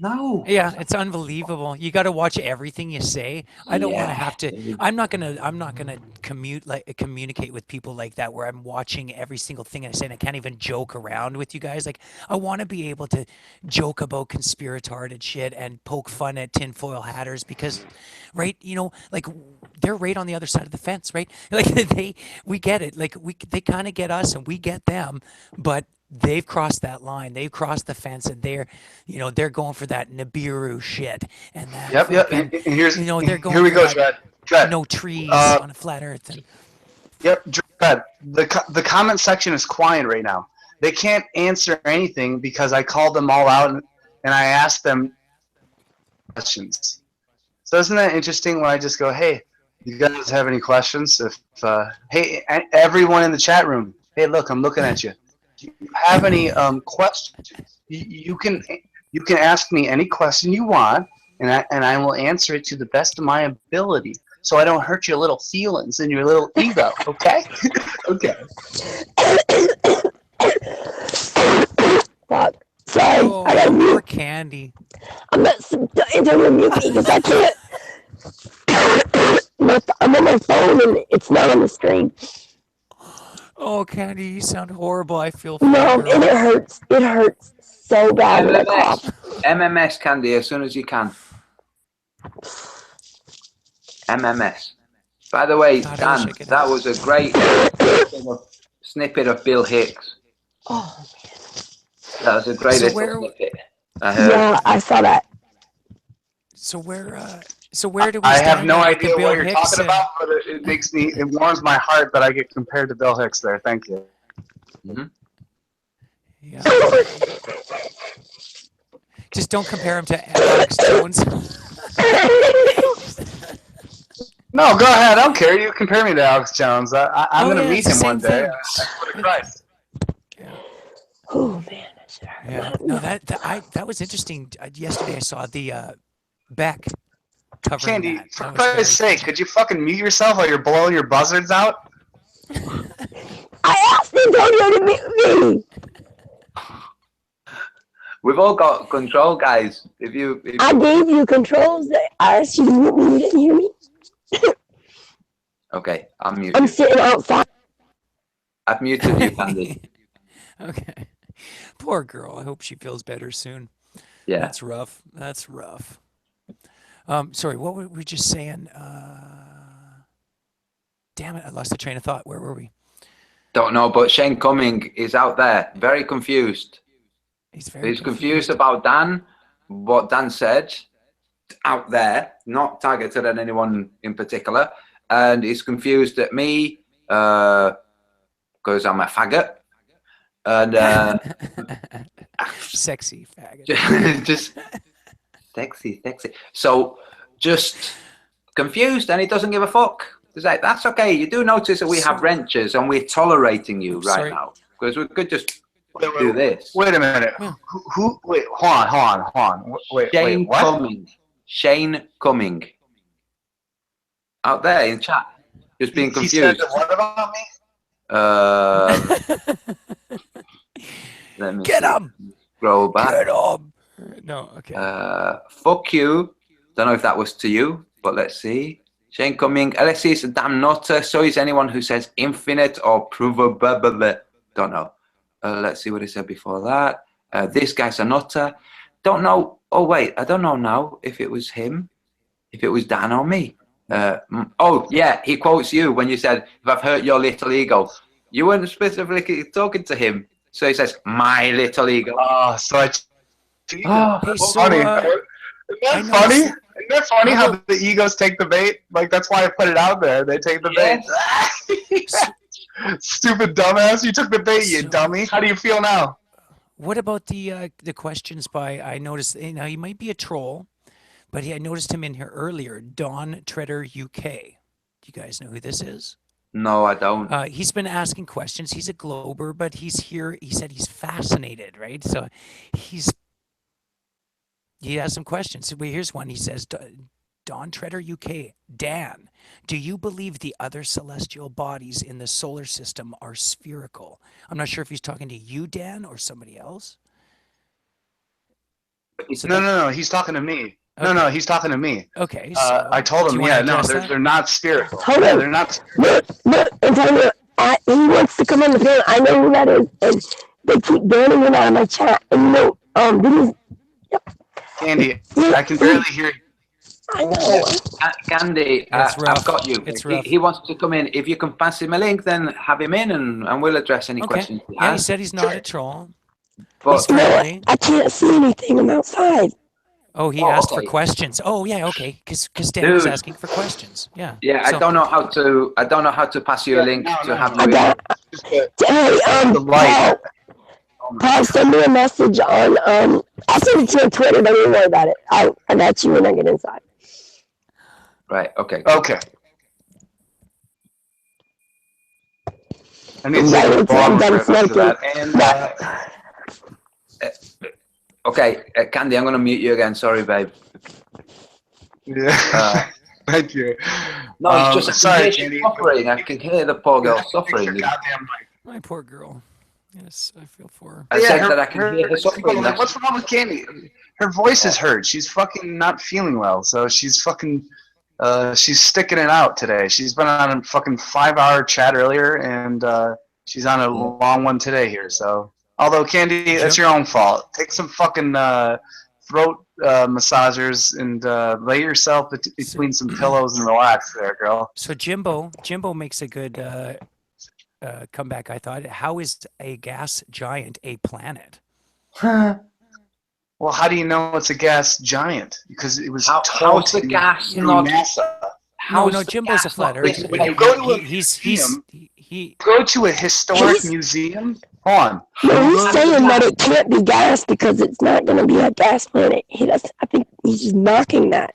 Speaker 6: No.
Speaker 5: Yeah, it's unbelievable. You got to watch everything you say. I don't want to have to. I'm not gonna communicate with people like that where I'm watching every single thing I say and I can't even joke around with you guys. Like, I want to be able to joke about conspiratarded shit and poke fun at tinfoil hatters because, right? Like, they're right on the other side of the fence, right? Like we get it. Like they kind of get us and we get them, but they've crossed that line. They've crossed the fence, and they're going for that Nibiru shit. And that
Speaker 7: Yep.
Speaker 5: fucking,
Speaker 7: And here's
Speaker 5: they're going
Speaker 7: here we
Speaker 5: for
Speaker 7: go,
Speaker 5: that
Speaker 7: Dred.
Speaker 5: no trees on a flat Earth. And
Speaker 7: Yep, Dred. The comment section is quiet right now. They can't answer anything because I called them all out and I asked them questions. So isn't that interesting when I just go, hey, you guys have any questions? Hey, everyone in the chat room, hey, look, I'm looking at you. Do you have any questions? You can ask me any question you want, and I will answer it to the best of my ability, so I don't hurt your little feelings and your little ego. Okay? Okay.
Speaker 3: Fuck. Sorry.
Speaker 5: oh,
Speaker 3: I gotta
Speaker 5: poor
Speaker 3: mute.
Speaker 5: Candy.
Speaker 3: I'm not. Don't mute me because I can't. I'm on my phone and it's not on the screen.
Speaker 5: Oh, Candy, you sound horrible. I feel for you,
Speaker 3: No,
Speaker 5: girl.
Speaker 3: and it hurts. It hurts so bad when I cough.
Speaker 6: MMS, Candy, as soon as you can. MMS. By the way,
Speaker 5: God, I wish
Speaker 6: Dan,
Speaker 5: I could
Speaker 6: that
Speaker 5: help.
Speaker 6: was a great snippet of Bill Hicks.
Speaker 3: Oh,
Speaker 6: That was a great
Speaker 5: So
Speaker 6: little
Speaker 5: where-
Speaker 6: snippet. I heard.
Speaker 3: yeah, I saw that.
Speaker 5: So where do we
Speaker 7: I
Speaker 5: stand
Speaker 7: have no
Speaker 5: on, like, the
Speaker 7: idea
Speaker 5: Bill
Speaker 7: what you're
Speaker 5: Hicks
Speaker 7: talking
Speaker 5: and-
Speaker 7: about, but it warms my heart that I get compared to Bill Hicks there. Thank you.
Speaker 5: Yeah. Just don't compare him to Alex Jones.
Speaker 7: No, go ahead. I don't care. You compare me to Alex Jones. I'm
Speaker 5: Oh,
Speaker 7: going to
Speaker 5: yeah,
Speaker 7: meet
Speaker 5: it's the
Speaker 7: him one
Speaker 5: same
Speaker 7: day.
Speaker 5: thing.
Speaker 7: I swear to Christ.
Speaker 3: Oh man, that should hurt.
Speaker 5: Yeah. No, that was interesting. Yesterday I saw the Beck covering
Speaker 7: Candy,
Speaker 5: that.
Speaker 7: for
Speaker 5: That was
Speaker 7: Christ's sake, could you fucking mute yourself while you're blowing your buzzards out?
Speaker 3: I asked Antonio to mute me.
Speaker 6: We've all got control, guys. If
Speaker 3: I gave you controls. I asked you to mute me. You didn't hear me.
Speaker 6: Okay, I'll mute
Speaker 3: I'm
Speaker 6: you.
Speaker 3: sitting outside.
Speaker 6: I've muted you, Candy.
Speaker 5: Okay. Poor girl. I hope she feels better soon.
Speaker 6: Yeah.
Speaker 5: That's rough. That's rough. Sorry, what were we just saying? Damn it, I lost the train of thought. Where were we?
Speaker 6: Don't know, but Shane Cumming is out there, very confused.
Speaker 5: He's very
Speaker 6: confused about Dan, what Dan said out there, not targeted at anyone in particular, and he's confused at me because I'm a faggot, and
Speaker 5: sexy faggot.
Speaker 6: just sexy. So just confused, and he doesn't give a fuck. He's like, that's okay. You do notice that we have wrenches, and we're tolerating you right now because we could just do this.
Speaker 7: Wait a minute. Who? Wait, hold on. Wait, what?
Speaker 6: Cumming. Shane Cumming. Out there in chat. Just being confused.
Speaker 7: He said what about me?
Speaker 6: Let me
Speaker 5: Get
Speaker 6: see.
Speaker 5: him!
Speaker 6: Scroll back.
Speaker 5: Get him! No, okay.
Speaker 6: Fuck you. Don't know if that was to you, but let's see. Shane Cumming. LSC is a damn nutter. So is anyone who says infinite or provable. Don't know. Let's see what he said before that. This guy's a nutter. Don't know Oh wait, I don't know now if it was him, if it was Dan or me. Oh yeah, he quotes you when you said, "If I've hurt your little ego," you weren't specifically talking to him. So he says, "My little ego."
Speaker 7: Oh, so I cheated.
Speaker 6: Oh,
Speaker 5: Hey,
Speaker 7: That's
Speaker 5: so
Speaker 7: funny.
Speaker 5: I
Speaker 7: Isn't that
Speaker 5: noticed
Speaker 7: funny?
Speaker 5: that-
Speaker 7: Isn't that funny
Speaker 5: how
Speaker 7: how the egos take the bait? Like, that's why I put it out there. They take the bait. Stupid dumbass. You took the bait, you
Speaker 5: So-
Speaker 7: dummy. How do you feel now?
Speaker 5: What about the questions by? I noticed. Now he might be a troll, but I noticed him in here earlier. Don Treader UK. Do you guys know who this is?
Speaker 6: no, I don't.
Speaker 5: He's been asking questions. He's a Glober, but he's here. He said he's fascinated, right? So he has some questions. So here's one. He says, Don Treader UK, Dan, do you believe the other celestial bodies in the solar system are spherical? I'm not sure if he's talking to you, Dan, or somebody else. So
Speaker 7: No. He's talking to me.
Speaker 5: Okay.
Speaker 7: No, he's talking to me.
Speaker 5: Okay, so
Speaker 7: I told
Speaker 5: do
Speaker 7: him,
Speaker 5: you wanna
Speaker 7: yeah, no,
Speaker 5: address that?
Speaker 7: they're not spherical.
Speaker 3: Hold
Speaker 7: Yeah,
Speaker 3: on.
Speaker 7: they're not.
Speaker 3: Look, I'm telling you, he wants to come on the phone. I know who that is, and they keep banning him out of my chat. And didn't
Speaker 7: Candy, I can barely hear you.
Speaker 3: I know.
Speaker 6: Gandhi,
Speaker 5: It's rough.
Speaker 6: I've got you.
Speaker 5: It's rough.
Speaker 6: He wants to come in. If you can pass him a link, then have him in, and we'll address any
Speaker 5: Okay.
Speaker 6: questions he
Speaker 5: Yeah, he
Speaker 6: has.
Speaker 5: said he's not a troll.
Speaker 6: But
Speaker 5: He's friendly.
Speaker 3: I can't see anything. I'm outside.
Speaker 5: Oh, he
Speaker 6: Oh,
Speaker 5: asked for
Speaker 6: okay.
Speaker 5: questions. Oh, yeah, okay. Because Dan was
Speaker 6: Dude.
Speaker 5: asking for questions. Yeah.
Speaker 6: yeah, I
Speaker 5: So-
Speaker 6: don't know how to pass you a link to have
Speaker 3: I
Speaker 6: you in.
Speaker 3: got. Hey,
Speaker 7: The light.
Speaker 3: Paul, send me a message on. I'll send it to you on Twitter. Don't even worry about it. I got you when I get inside.
Speaker 6: Right. Okay.
Speaker 7: Okay. I need to
Speaker 3: Right,
Speaker 7: take a
Speaker 3: until I'm
Speaker 7: bomb
Speaker 3: done
Speaker 7: rip after
Speaker 3: smoking.
Speaker 7: that. And
Speaker 6: Okay, Candy, I'm gonna mute you again. Sorry, babe.
Speaker 7: yeah, thank you.
Speaker 6: No, it's just I
Speaker 7: sorry,
Speaker 6: can hear
Speaker 7: Candy.
Speaker 6: you suffering. I can hear the poor girl
Speaker 7: Fix your
Speaker 6: suffering.
Speaker 7: goddamn mic.
Speaker 5: My poor girl. Yes, I feel for her.
Speaker 6: I said that I can hear her suffering.
Speaker 7: Like, what's wrong with Candy? Her voice is hurt. She's fucking not feeling well. So she's fucking, she's sticking it out today. She's been on a fucking 5-hour chat earlier, and she's on a long one today here. So, although Candy, that's your own fault. Take some fucking throat massagers and lay yourself between some pillows and relax there, girl.
Speaker 5: So Jimbo makes a good comeback, I thought. How is a gas giant a planet?
Speaker 7: Well, how do you know it's a gas giant? Because it was
Speaker 6: How's
Speaker 7: told
Speaker 6: the
Speaker 7: to
Speaker 6: gas
Speaker 7: through
Speaker 6: not?
Speaker 7: NASA.
Speaker 5: No, Jimbo's a flat earther.
Speaker 7: When you go to a
Speaker 5: He
Speaker 7: Go to a historic museum. Hold on.
Speaker 3: No, he's saying that it can't be gas because it's not going to be a gas planet. I think he's just knocking that.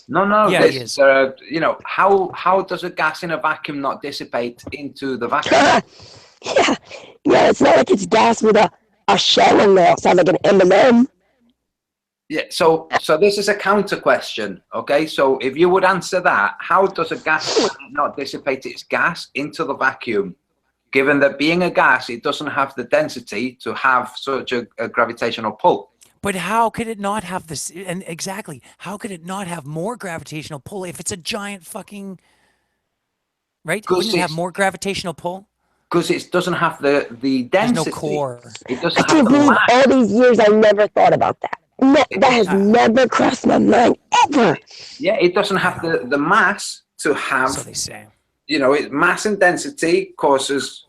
Speaker 6: No.
Speaker 5: Yeah, he is.
Speaker 6: You know, how does a gas in a vacuum not dissipate into the vacuum?
Speaker 3: yeah. It's not like it's gas with a shell in there. It sounds like an M&M.
Speaker 6: Yeah. So this is a counter question. Okay. So if you would answer that, how does a gas planet not dissipate its gas into the vacuum? Given that being a gas, it doesn't have the density to have such a gravitational pull.
Speaker 5: But how could it not have this? And exactly, how could it not have more gravitational pull if it's a giant fucking, right? Wouldn't it have more gravitational pull?
Speaker 6: Because it doesn't have the density.
Speaker 5: There's no core.
Speaker 6: It doesn't
Speaker 3: I
Speaker 6: have
Speaker 3: can't
Speaker 6: the
Speaker 3: believe
Speaker 6: mass.
Speaker 3: all these years I never thought about that. That has never crossed my mind ever.
Speaker 6: Yeah, it doesn't have the mass to have.
Speaker 5: So they say.
Speaker 6: You know, mass and density causes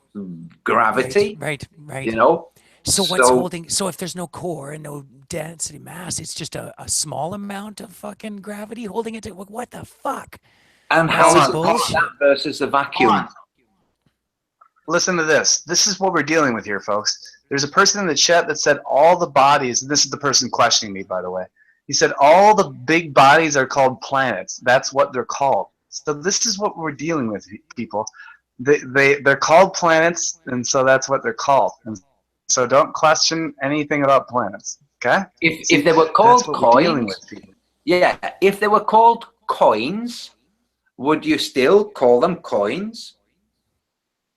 Speaker 6: gravity.
Speaker 5: Right.
Speaker 6: You know.
Speaker 5: So what's holding? So if there's no core and no density mass, it's just a small amount of fucking gravity holding it. What the fuck?
Speaker 6: And
Speaker 5: That's
Speaker 6: how is
Speaker 5: bullshit.
Speaker 6: that versus the vacuum?
Speaker 7: Listen to this. This is what we're dealing with here, folks. There's a person in the chat that said all the bodies, and this is the person questioning me, by the way. He said all the big bodies are called planets. That's what they're called. So this is what we're dealing with, people. They're called planets, and so that's what they're called. And so don't question anything about planets, okay?
Speaker 6: If they were called
Speaker 7: coins,
Speaker 6: yeah. If they were called coins, would you still call them coins?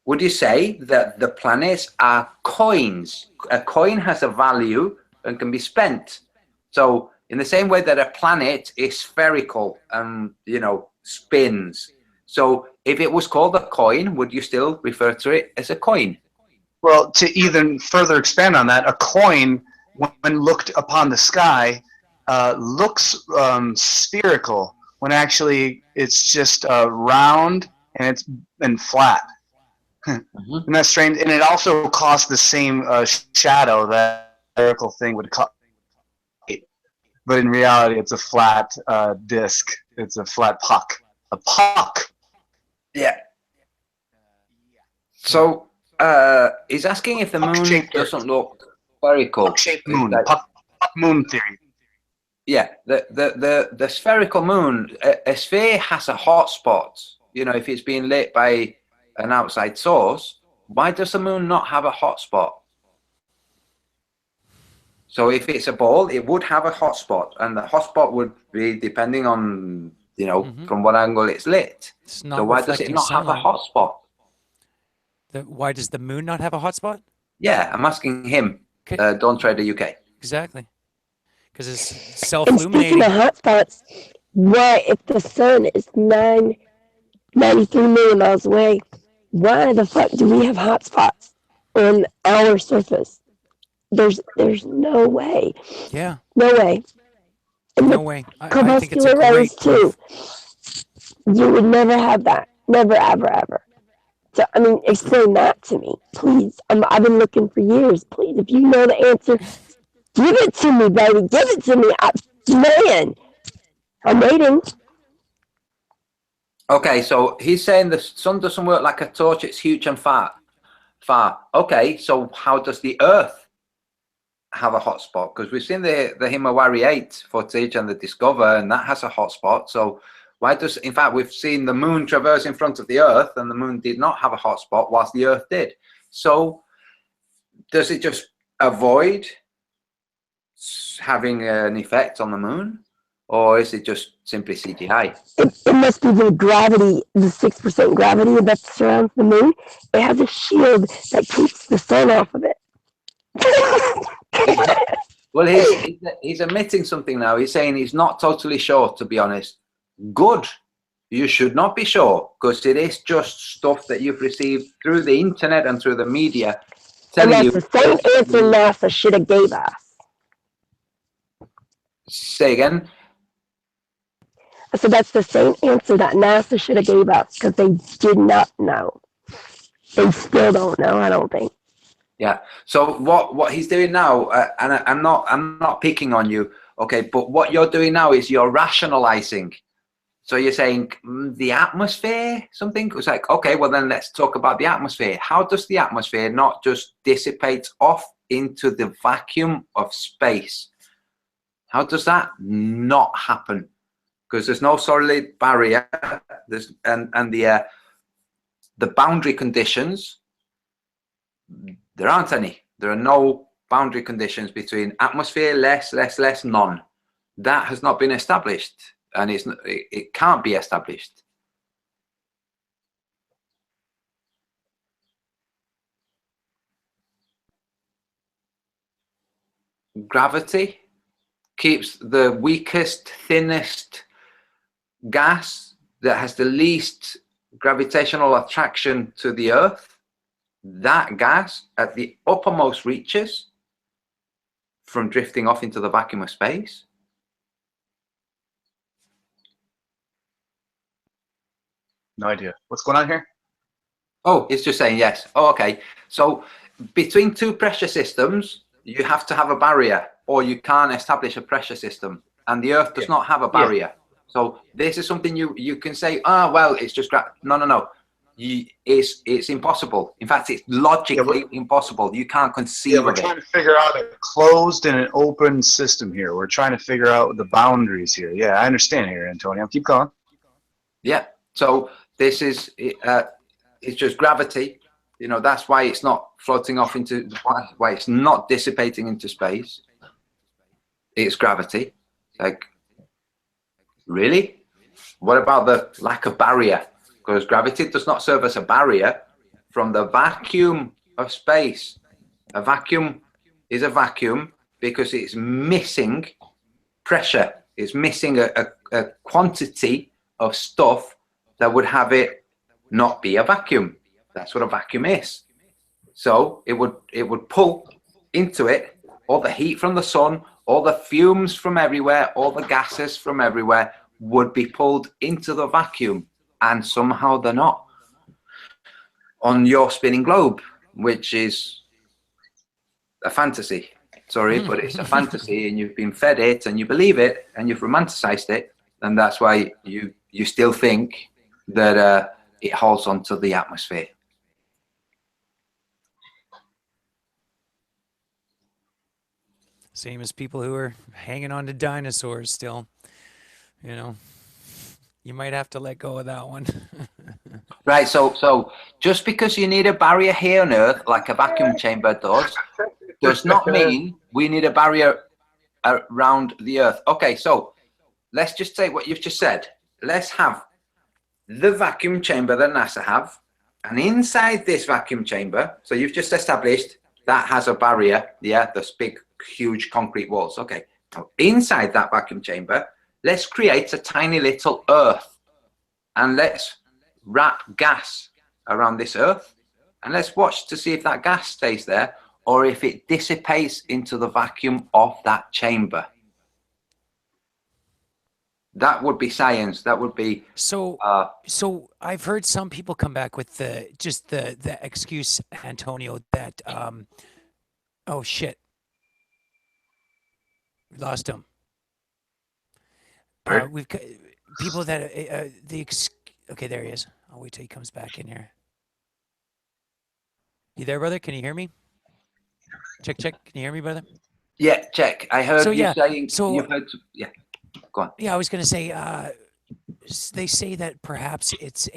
Speaker 6: Would you say that the planets are coins? A coin has a value and can be spent. So in the same way that a planet is spherical and, you know, spins. So if it was called a coin, would you still refer to it as a coin?
Speaker 7: Well, to even further expand on that, a coin, when looked upon the sky, looks spherical when actually it's just round and flat. Isn't that strange? And it also costs the same shadow that spherical thing would cost. But in reality, it's a flat disc. It's a flat puck. A puck.
Speaker 6: Yeah. So he's asking if the moon doesn't look spherical.
Speaker 7: Puck-shaped moon. Puck moon theory.
Speaker 6: Yeah, the spherical moon, a sphere has a hot spot. You know, if it's being lit by an outside source, why does the moon not have a hot spot? So if it's a ball, it would have a hot spot, and the hot spot would be depending on, you know, from what angle it's lit.
Speaker 5: It's not
Speaker 6: So why does it not have a hot spot?
Speaker 5: Why does the moon not have a hot spot?
Speaker 6: Yeah, I'm asking him. Don't trade the UK.
Speaker 5: Exactly. Because it's
Speaker 3: And
Speaker 5: self-illuminating.
Speaker 3: speaking of hotspots, why, if the sun is 93 million miles away, why the fuck do we have hotspots on our surface? There's no way.
Speaker 5: Yeah.
Speaker 3: No way. And
Speaker 5: No
Speaker 3: the
Speaker 5: way. I think it's a
Speaker 3: corpuscular rays
Speaker 5: great
Speaker 3: too. You would never have that. Never, ever, ever. So, I mean, explain that to me, please. I've been looking for years. Please, if you know the answer, give it to me, baby. Give it to me. Man, I'm waiting.
Speaker 6: Okay, so he's saying the sun doesn't work like a torch. It's huge and far. Okay, so how does the Earth have a hot spot? Because we've seen the Himawari 8 footage and the Discover, and that has a hot spot. So why does, in fact, we've seen the moon traverse in front of the Earth, and the moon did not have a hot spot, whilst the Earth did. So does it just avoid having an effect on the moon, or is it just simply CGI?
Speaker 3: It must be the gravity, the 6% gravity that surrounds the moon. It has a shield that keeps the sun off of it.
Speaker 6: Well, he's admitting something now. He's saying he's not totally sure, to be honest. Good. You should not be sure, because it is just stuff that you've received through the internet and through the media.
Speaker 3: And that's the same answer NASA should have gave us.
Speaker 6: Say again?
Speaker 3: So that's the same answer that NASA should have gave us, because they did not know. They still don't know, I don't think.
Speaker 6: Yeah. So what he's doing now, and I'm not picking on you, okay, but what you're doing now is you're rationalizing. So you're saying the atmosphere, something? It's like, okay, well then let's talk about the atmosphere. How does the atmosphere not just dissipate off into the vacuum of space? How does that not happen? Because there's no solid barrier. There's and the boundary conditions, there aren't any. There are no boundary conditions between atmosphere, less, none. That has not been established, and it can't be established. Gravity keeps the weakest, thinnest gas that has the least gravitational attraction to the Earth, that gas at the uppermost reaches from drifting off into the vacuum of space.
Speaker 7: No idea. What's going on here?
Speaker 6: Oh, it's just saying yes. Oh, okay. So between two pressure systems, you have to have a barrier, or you can't establish a pressure system. And the Earth does not have a barrier. So this is something you can say, well, it's just no. It's impossible. In fact, it's logically impossible. You can't conceive of it.
Speaker 7: We're trying to figure out a closed and an open system here. We're trying to figure out the boundaries here. Yeah, I understand here, Antonio. Keep going.
Speaker 6: Yeah. So this is it's just gravity. You know, that's why it's not floating off into, why it's not dissipating into space. It's gravity. Like, really? What about the lack of barrier? Because gravity does not serve as a barrier from the vacuum of space. A vacuum is a vacuum because it's missing pressure. It's missing a quantity of stuff that would have it not be a vacuum. That's what a vacuum is. So it would pull into it all the heat from the sun, all the fumes from everywhere, all the gases from everywhere would be pulled into the vacuum, and somehow they're not on your spinning globe, which is a fantasy. Sorry, but it's a fantasy, and you've been fed it, and you believe it, and you've romanticized it, and that's why you still think that it holds onto the atmosphere.
Speaker 5: Same as people who are hanging on to dinosaurs still. You know, you might have to let go of that one.
Speaker 6: Right, so just because you need a barrier here on Earth, like a vacuum chamber does not mean we need a barrier around the Earth. Okay, so let's just say what you've just said. Let's have the vacuum chamber that NASA have, and inside this vacuum chamber, so you've just established that has a barrier, yeah, those big, huge concrete walls. Okay, now inside that vacuum chamber, let's create a tiny little Earth, and let's wrap gas around this Earth, and let's watch to see if that gas stays there or if it dissipates into the vacuum of that chamber. That would be science. That would be
Speaker 5: so I've heard some people come back with the excuse, Antonio, that oh shit, we lost him. We've got people that okay, there he is. I'll wait till he comes back in here. You there, brother? Can you hear me? Check. Can you hear me, brother?
Speaker 6: Yeah, check. I heard you saying.
Speaker 5: So
Speaker 6: you've heard, yeah, go on.
Speaker 5: Yeah, I was going to say. They say that perhaps this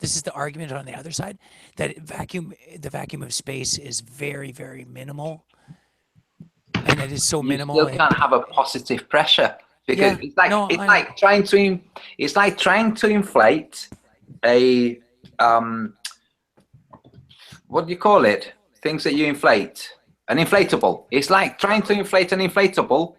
Speaker 5: is the argument on the other side, that the vacuum of space is very, very minimal, and it is so minimal.
Speaker 6: You still can't have a positive pressure, because it's like trying to inflate a what do you call it? Things that you inflate. An inflatable. It's like trying to inflate an inflatable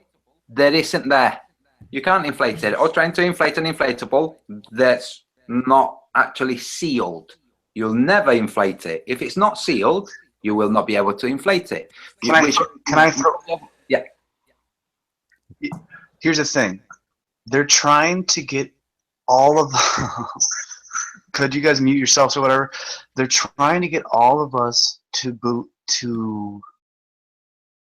Speaker 6: that isn't there. You can't inflate it. Or trying to inflate an inflatable that's not actually sealed. You'll never inflate it. If it's not sealed, you will not be able to inflate it.
Speaker 7: Can I throw?
Speaker 6: Yeah.
Speaker 7: Here's the thing. They're trying to get all of could you guys mute yourselves or whatever? They're trying to get all of us to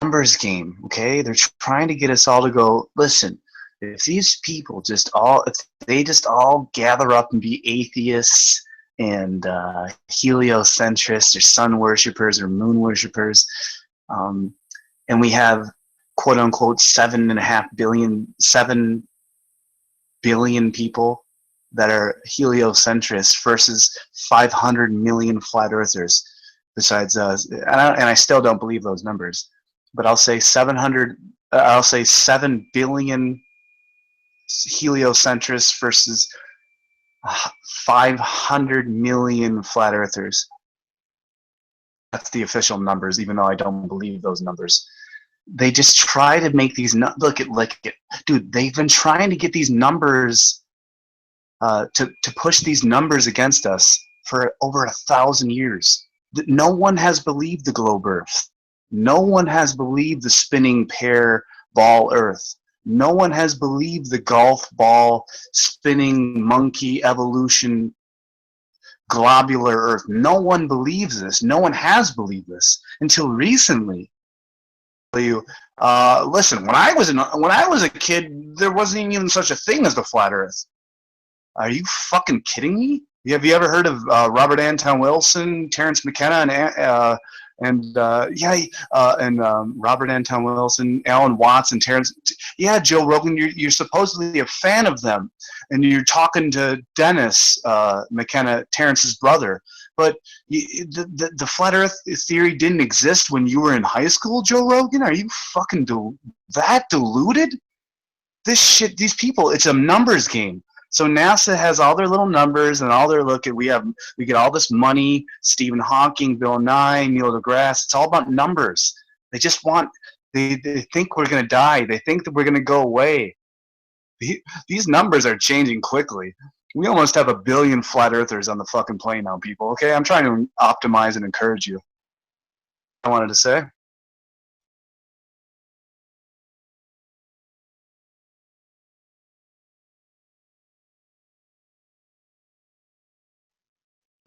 Speaker 7: numbers game, okay? They're trying to get us all to go, listen, if these people if they just all gather up and be atheists and heliocentrists or sun worshippers or moon worshippers, and we have quote unquote 7 billion people that are heliocentrists versus 500 million flat earthers besides us, and I still don't believe those numbers, but I'll say 7 billion heliocentrists versus 500 million flat earthers. That's the official numbers, even though I don't believe those numbers. They just try to make these dude, they've been trying to get these numbers to push these numbers against us for over 1,000 years. No one has believed the globe Earth. No one has believed the spinning pear ball Earth. No one has believed the golf ball spinning monkey evolution globular Earth. No one believes this. No one has believed this until recently. Listen, when I was a kid, there wasn't even such a thing as the flat Earth. Are you fucking kidding me? Have you ever heard of Robert Anton Wilson, Terence McKenna, and Robert Anton Wilson, Alan Watts, and Terence? Yeah, Joe Rogan, you're supposedly a fan of them, and you're talking to Dennis McKenna, Terence's brother. But the flat Earth theory didn't exist when you were in high school, Joe Rogan? Are you fucking that deluded? This shit, these people, it's a numbers game. So NASA has all their little numbers and all their we get all this money, Stephen Hawking, Bill Nye, Neil deGrasse. It's all about numbers. They just they think we're going to die. They think that we're going to go away. These numbers are changing quickly. We almost have 1 billion flat earthers on the fucking plane now, people. Okay, I'm trying to optimize and encourage you. I wanted to say.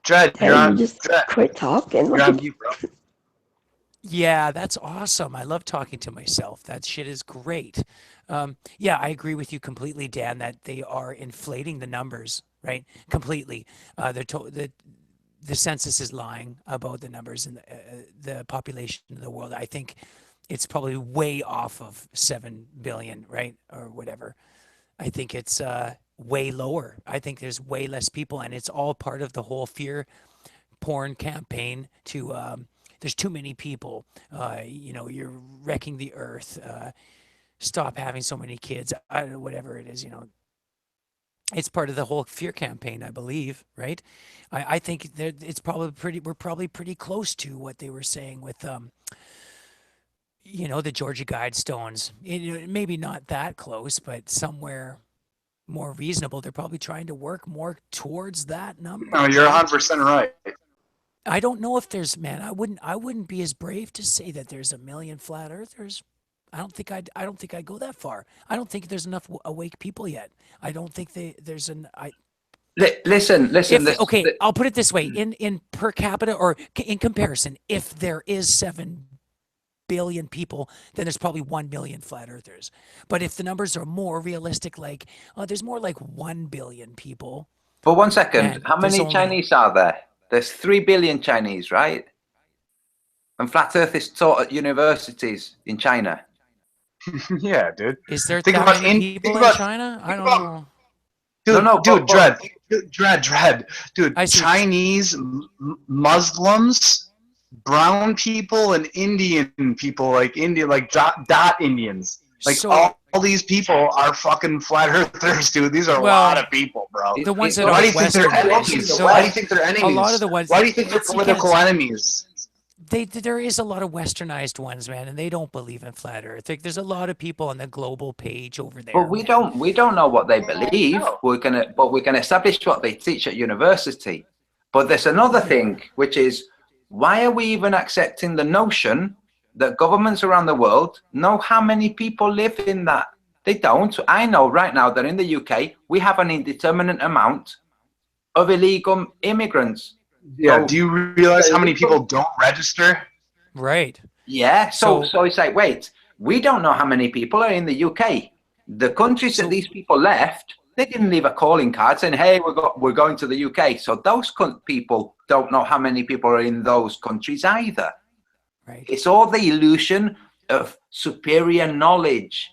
Speaker 7: Dread,
Speaker 3: Hey,
Speaker 7: you're
Speaker 3: you
Speaker 7: on.
Speaker 3: just
Speaker 7: Dread,
Speaker 3: quit talking.
Speaker 7: you're on
Speaker 3: Like,
Speaker 7: mute, bro.
Speaker 5: Yeah, that's awesome. I love talking to myself. That shit is great. Yeah, I agree with you completely, Dan, that they are inflating the numbers, right? Completely. The census is lying about the numbers and the population of the world. I think it's probably way off of 7 billion, right? Or whatever. I think it's way lower. I think there's way less people, and it's all part of the whole fear porn campaign to there's too many people, you're wrecking the earth, stop having so many kids, I don't know, whatever it is, it's part of the whole fear campaign, I believe, right? I think that it's probably we're probably pretty close to what they were saying with the Georgia Guidestones. Maybe not that close, but somewhere more reasonable. They're probably trying to work more towards that number,
Speaker 7: No, you're
Speaker 5: right?
Speaker 7: 100% right.
Speaker 5: I don't know if there's, man, I wouldn't be as brave to say that there's a million flat earthers. I don't think I'd go that far. I don't think there's enough awake people yet. I don't think there's an I
Speaker 6: Listen.
Speaker 5: okay, I'll put it this way, in per capita or in comparison, if there is 7 billion people, then there's probably 1 million flat earthers. But if the numbers are more realistic, like there's more like 1 billion people.
Speaker 6: But 1 second,
Speaker 5: and
Speaker 6: how
Speaker 5: there's
Speaker 6: many
Speaker 5: only-
Speaker 6: Chinese are there? There's 3 billion Chinese, right? And flat Earth is taught at universities in China.
Speaker 7: Yeah, dude.
Speaker 5: Is there
Speaker 7: Think
Speaker 5: that
Speaker 7: about
Speaker 5: many people in China? I don't know.
Speaker 7: Dude,
Speaker 6: No,
Speaker 7: dude,
Speaker 6: but-
Speaker 7: Dread. Dude,
Speaker 5: I see.
Speaker 7: Chinese, Muslims, brown people, and Indian people, like dot Indians. Like
Speaker 5: So-
Speaker 7: all these people are fucking flat earthers, dude. These are a
Speaker 5: Well,
Speaker 7: lot of people, bro.
Speaker 5: The ones that
Speaker 6: Why
Speaker 7: Why
Speaker 5: are
Speaker 7: do you think they're
Speaker 5: Westernized.
Speaker 7: enemies?
Speaker 5: The
Speaker 7: Why do you
Speaker 5: ones-
Speaker 7: think they're enemies?
Speaker 5: A lot of the ones.
Speaker 7: Why do you think they're
Speaker 5: it's
Speaker 7: political
Speaker 5: because
Speaker 7: enemies?
Speaker 5: there is a lot of westernized ones, man, and they don't believe in flat Earth. Like, there's a lot of people on the global page over there.
Speaker 6: But we don't know what they believe. We're gonna establish what they teach at university. But there's another thing, which is, why are we even accepting the notion that governments around the world know how many people live in that? They don't. I know right now that in the UK we have an indeterminate amount of illegal immigrants.
Speaker 7: Yeah.
Speaker 6: So-
Speaker 7: Do you realize how many people don't register?
Speaker 5: Right.
Speaker 6: Yeah, so
Speaker 5: So-
Speaker 6: it's like, wait, we don't know how many people are in the UK. The countries that these people left, they didn't leave a calling card saying, "Hey, we're going to the UK." So those people don't know how many people are in those countries either.
Speaker 5: Right.
Speaker 6: It's all the illusion of superior knowledge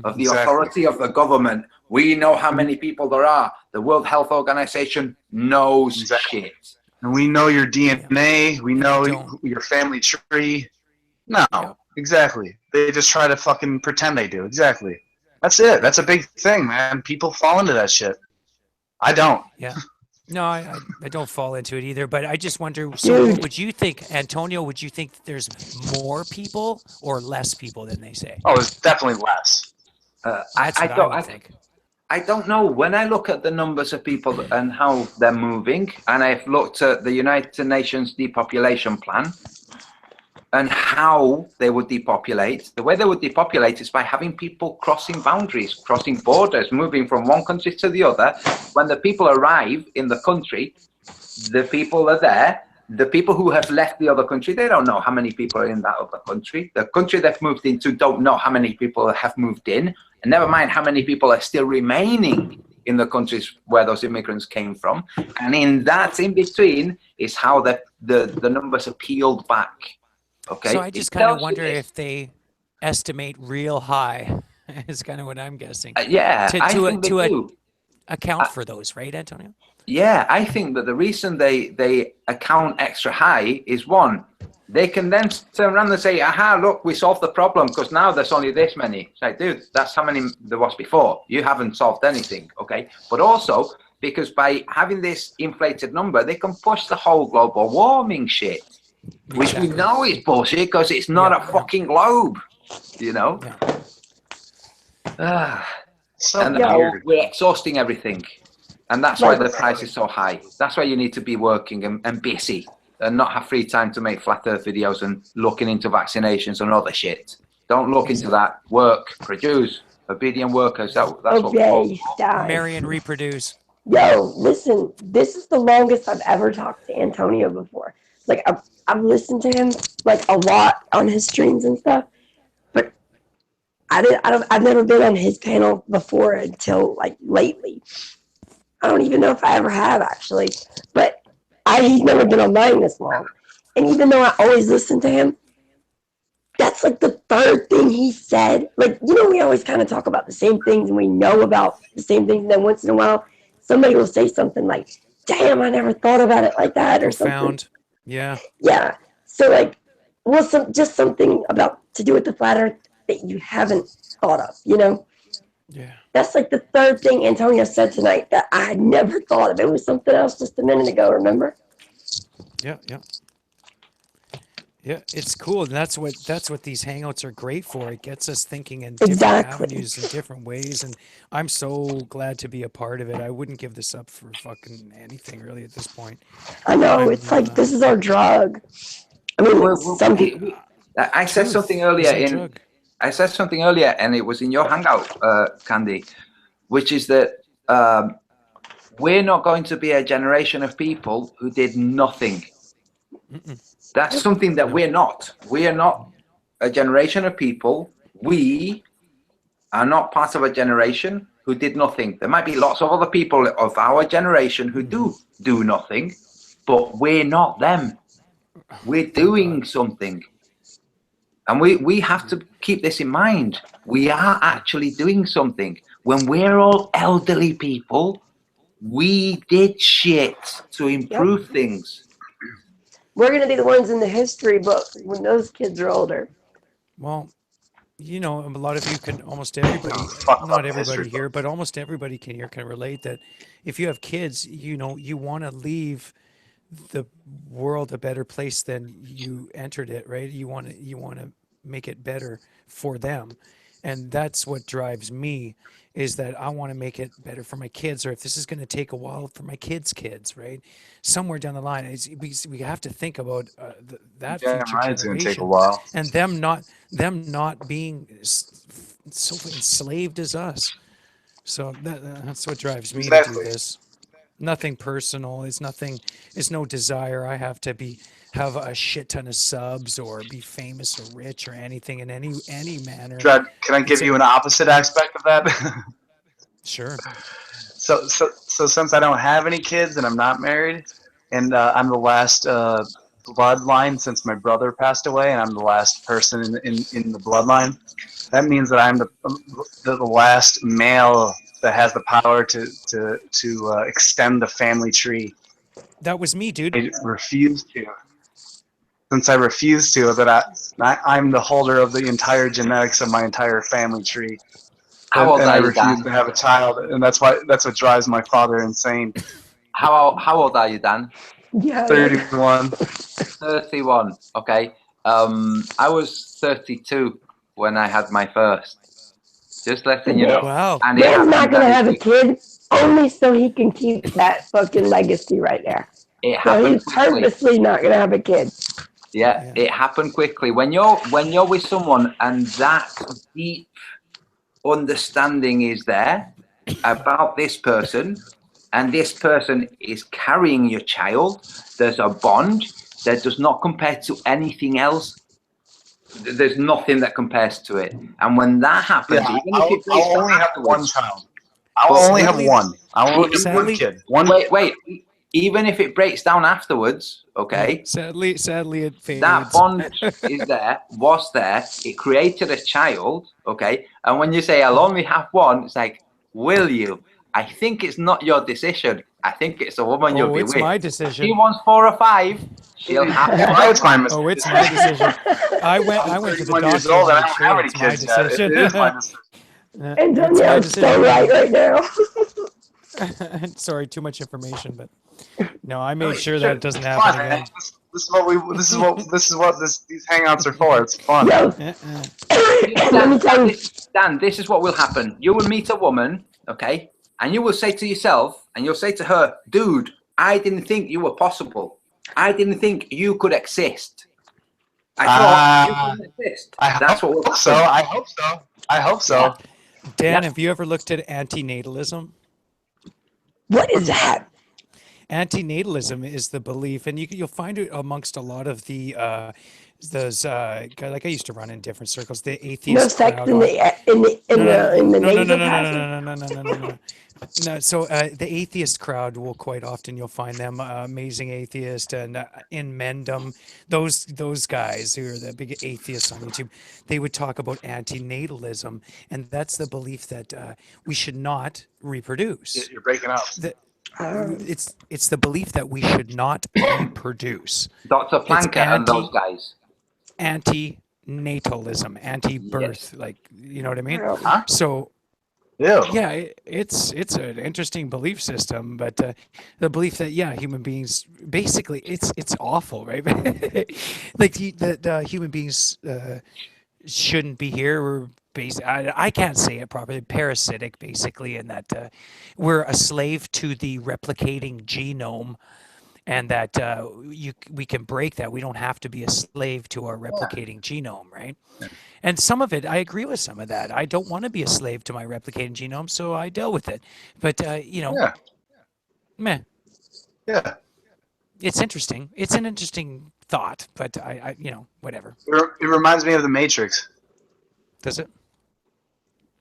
Speaker 6: of the
Speaker 7: Exactly.
Speaker 6: authority of the government. We know how many people there are. The World Health Organization knows
Speaker 7: Exactly.
Speaker 6: shit.
Speaker 7: And we know your DNA. We know
Speaker 5: don't.
Speaker 7: your family tree. No,
Speaker 5: Yeah.
Speaker 7: exactly. They just try to fucking pretend they do. Exactly. That's it. That's a big thing, man. People fall into that shit. I don't.
Speaker 5: Yeah. No, I don't fall into it either. But I just wonder. So,
Speaker 3: Dude.
Speaker 5: would you think, Antonio? Would you think that there's more people or less people than they say?
Speaker 7: Oh, it's definitely less.
Speaker 5: That's
Speaker 6: I
Speaker 5: what I
Speaker 6: don't.
Speaker 5: would think.
Speaker 6: I don't know. When I look at the numbers of people and how they're moving, and I've looked at the United Nations depopulation plan and how they would depopulate, the way they would depopulate is by having people crossing boundaries, crossing borders, moving from one country to the other. When the people arrive in the country, the people are there. The people who have left the other country, they don't know how many people are in that other country. The country they've moved into don't know how many people have moved in. And never mind how many people are still remaining in the countries where those immigrants came from. And in that in between is how the numbers are peeled back. Okay.
Speaker 5: So I just kind of wonder if they estimate real high. Is kind of what I'm guessing.
Speaker 6: Yeah,
Speaker 5: To-
Speaker 6: I
Speaker 5: to a-
Speaker 6: think they
Speaker 5: to a-
Speaker 6: do.
Speaker 5: Account for those, right, Antonio?
Speaker 6: Yeah, I think that the reason they account extra high is, one, they can then turn around and say, aha, look, we solved the problem because now there's only this many. It's like, dude, that's how many there was before. You haven't solved anything, okay? But also, because by having this inflated number, they can push the whole global warming shit, which we
Speaker 5: Exactly.
Speaker 6: know is bullshit because it's not
Speaker 5: Yeah,
Speaker 6: a
Speaker 5: yeah.
Speaker 6: fucking globe, you know?
Speaker 5: Yeah.
Speaker 7: So
Speaker 6: And
Speaker 7: weird.
Speaker 6: we're exhausting everything. And that's why the price is so high. That's why you need to be working and busy and not have free time to make flat earth videos and looking into vaccinations and other shit. Don't look into that. Work, produce, obedient workers. That's what we
Speaker 3: Okay,
Speaker 6: want.
Speaker 3: stop.
Speaker 5: Marry and reproduce.
Speaker 3: Yo, listen, this is the longest I've ever talked to Antonio before. Like I've listened to him like a lot on his streams and stuff, but I've never been on his panel before until like lately. I don't even know if I ever have actually, but he's never been on mine this long. And even though I always listen to him, that's like the third thing he said. Like, we always kind of talk about the same things and we know about the same things. And then once in a while, somebody will say something like, damn, I never thought about it like that or something.
Speaker 5: Profound. Yeah.
Speaker 3: Yeah. So, like, just something about to do with the flat earth that you haven't thought of,
Speaker 5: Yeah.
Speaker 3: That's like the third thing Antonio said tonight that I had never thought of. It was something else just a minute ago, remember?
Speaker 5: Yeah. Yeah. Yeah, it's cool. And that's what these hangouts are great for. It gets us thinking in different
Speaker 3: Exactly.
Speaker 5: avenues and different ways. And I'm so glad to be a part of it. I wouldn't give this up for fucking anything really at this point.
Speaker 3: I know. It's like this is our drug. I mean, some people.
Speaker 6: I said something earlier I said something earlier, and it was in your hangout, Candy, which is that we're not going to be a generation of people who did nothing. That's something that we're not. We are not a generation of people. We are not part of a generation who did nothing. There might be lots of other people of our generation who do nothing, but we're not them. We're doing something. And we have to keep this in mind. We are actually doing something. When we're all elderly people, we did shit to improve things.
Speaker 3: We're going to be the ones in the history book when those kids are older.
Speaker 5: Well, a lot of you can, almost everybody, not everybody here, but almost everybody here can relate that if you have kids, you want to leave the world a better place than you entered it, right? You want to make it better for them. And that's what drives me, is that I want to make it better for my kids, or if this is going to take a while for my kids' right? Somewhere down the line, we have to think about that future generation.
Speaker 7: It's going to take a while.
Speaker 5: And them not being so enslaved as us. So that's what drives me to do this. Nothing personal. It's no desire. I have to have a shit ton of subs or be famous or rich or anything in any manner.
Speaker 7: Dred, can I give you an opposite aspect of that?
Speaker 5: Sure.
Speaker 7: So since I don't have any kids and I'm not married, and I'm the last bloodline since my brother passed away, and I'm the last person in the bloodline, that means that I'm the last male that has the power to extend the family tree.
Speaker 5: That was me, dude.
Speaker 7: I refuse to. Since I refuse to, that I'm the holder of the entire genetics of my entire family tree.
Speaker 6: How old
Speaker 7: and
Speaker 6: are
Speaker 7: I
Speaker 6: you,
Speaker 7: refuse
Speaker 6: Dan?
Speaker 7: to have a child, and that's what drives my father insane.
Speaker 6: How old are you, Dan?
Speaker 3: Yeah.
Speaker 7: 31.
Speaker 6: 31. Okay. I was 32 when I had my first. Just letting you know.
Speaker 5: Wow.
Speaker 6: And
Speaker 3: Dan's not going to have a kid only so he can keep that fucking legacy right there.
Speaker 6: It
Speaker 3: So
Speaker 6: happened
Speaker 3: he's
Speaker 6: quickly.
Speaker 3: purposely not going to have a kid.
Speaker 6: Yeah, it happened quickly. When you're with someone and that deep understanding is there about this person, and this person is carrying your child, there's a bond that does not compare to anything else. There's nothing that compares to it. And when that happens,
Speaker 7: Yeah,
Speaker 6: even if it breaks
Speaker 7: I'll only
Speaker 6: down
Speaker 7: have one
Speaker 6: afterwards,
Speaker 7: child. I'll only have one. I'll only have one
Speaker 5: Sadly-
Speaker 7: kid.
Speaker 6: wait. Even if it breaks down afterwards, okay,
Speaker 5: Sadly, it fades.
Speaker 6: that bond is there, was there. It created a child, okay. And when you say I'll only have one, it's like, will you? I think it's not your decision. I think it's a woman you'll be
Speaker 5: it's
Speaker 6: with.
Speaker 5: my
Speaker 6: If
Speaker 5: decision.
Speaker 6: she wants 4 or 5, she'll have
Speaker 7: Why it's my mistake.
Speaker 5: Oh, it's my decision. I went to the
Speaker 7: 31 years
Speaker 5: doctor
Speaker 7: old,
Speaker 5: and
Speaker 7: and I
Speaker 5: made
Speaker 7: don't
Speaker 5: sure
Speaker 7: have any
Speaker 5: it's my
Speaker 7: kids yet.
Speaker 5: decision.
Speaker 7: It is my decision.
Speaker 3: And
Speaker 5: It's my
Speaker 3: Danielle's so
Speaker 5: decision.
Speaker 3: right now.
Speaker 5: Sorry, too much information, but no, I made sure that it doesn't happen
Speaker 7: Fun,
Speaker 5: again.
Speaker 7: man. This is what these hangouts are for. It's fun.
Speaker 3: Yo, let me tell you.
Speaker 6: Dan, this is what will happen. You will meet a woman, okay, and you will say to yourself, and you'll say to her, dude, I didn't think you were possible. I didn't think you could exist. I thought you couldn't exist. That's what will happen.
Speaker 7: I hope so.
Speaker 5: Dan,
Speaker 6: Yeah.
Speaker 5: have you ever looked at antinatalism?
Speaker 3: What is that?
Speaker 5: Antinatalism is the belief, and you'll find it amongst a lot of the those like I used to run in different circles, the
Speaker 3: No
Speaker 5: atheist
Speaker 3: sex
Speaker 5: crowd
Speaker 3: in
Speaker 5: on.
Speaker 3: the
Speaker 5: No, no, no,
Speaker 3: nasal
Speaker 5: no, no,
Speaker 3: passage.
Speaker 5: no, no, no, no, no, no, no. No, so the atheist crowd will quite often you'll find them amazing atheist and in Mendham, those guys who are the big atheists on YouTube, they would talk about antinatalism, and that's the belief that we should not reproduce.
Speaker 7: You're breaking up.
Speaker 5: The,
Speaker 3: Um,
Speaker 5: it's the belief that we should not reproduce.
Speaker 6: Dr.
Speaker 5: It's
Speaker 6: Plankett and those guys.
Speaker 5: anti-natalism,
Speaker 6: Yes.
Speaker 5: anti-birth, like you know what I mean.
Speaker 7: Huh?
Speaker 5: So
Speaker 7: Ew.
Speaker 5: yeah, it's an interesting belief system, but the belief that yeah, human beings basically it's awful, right? Like the human beings shouldn't be here. We're I can't say it properly. Parasitic, basically, in that we're a slave to the replicating genome, and that we can break that. We don't have to be a slave to our replicating genome, right? And some of it, I agree with some of that. I don't want to be a slave to my replicating genome, so I deal with it. But
Speaker 7: Yeah.
Speaker 5: meh,
Speaker 7: Yeah.
Speaker 5: it's interesting. It's an interesting thought, but I whatever.
Speaker 7: It reminds me of The Matrix.
Speaker 5: Does it?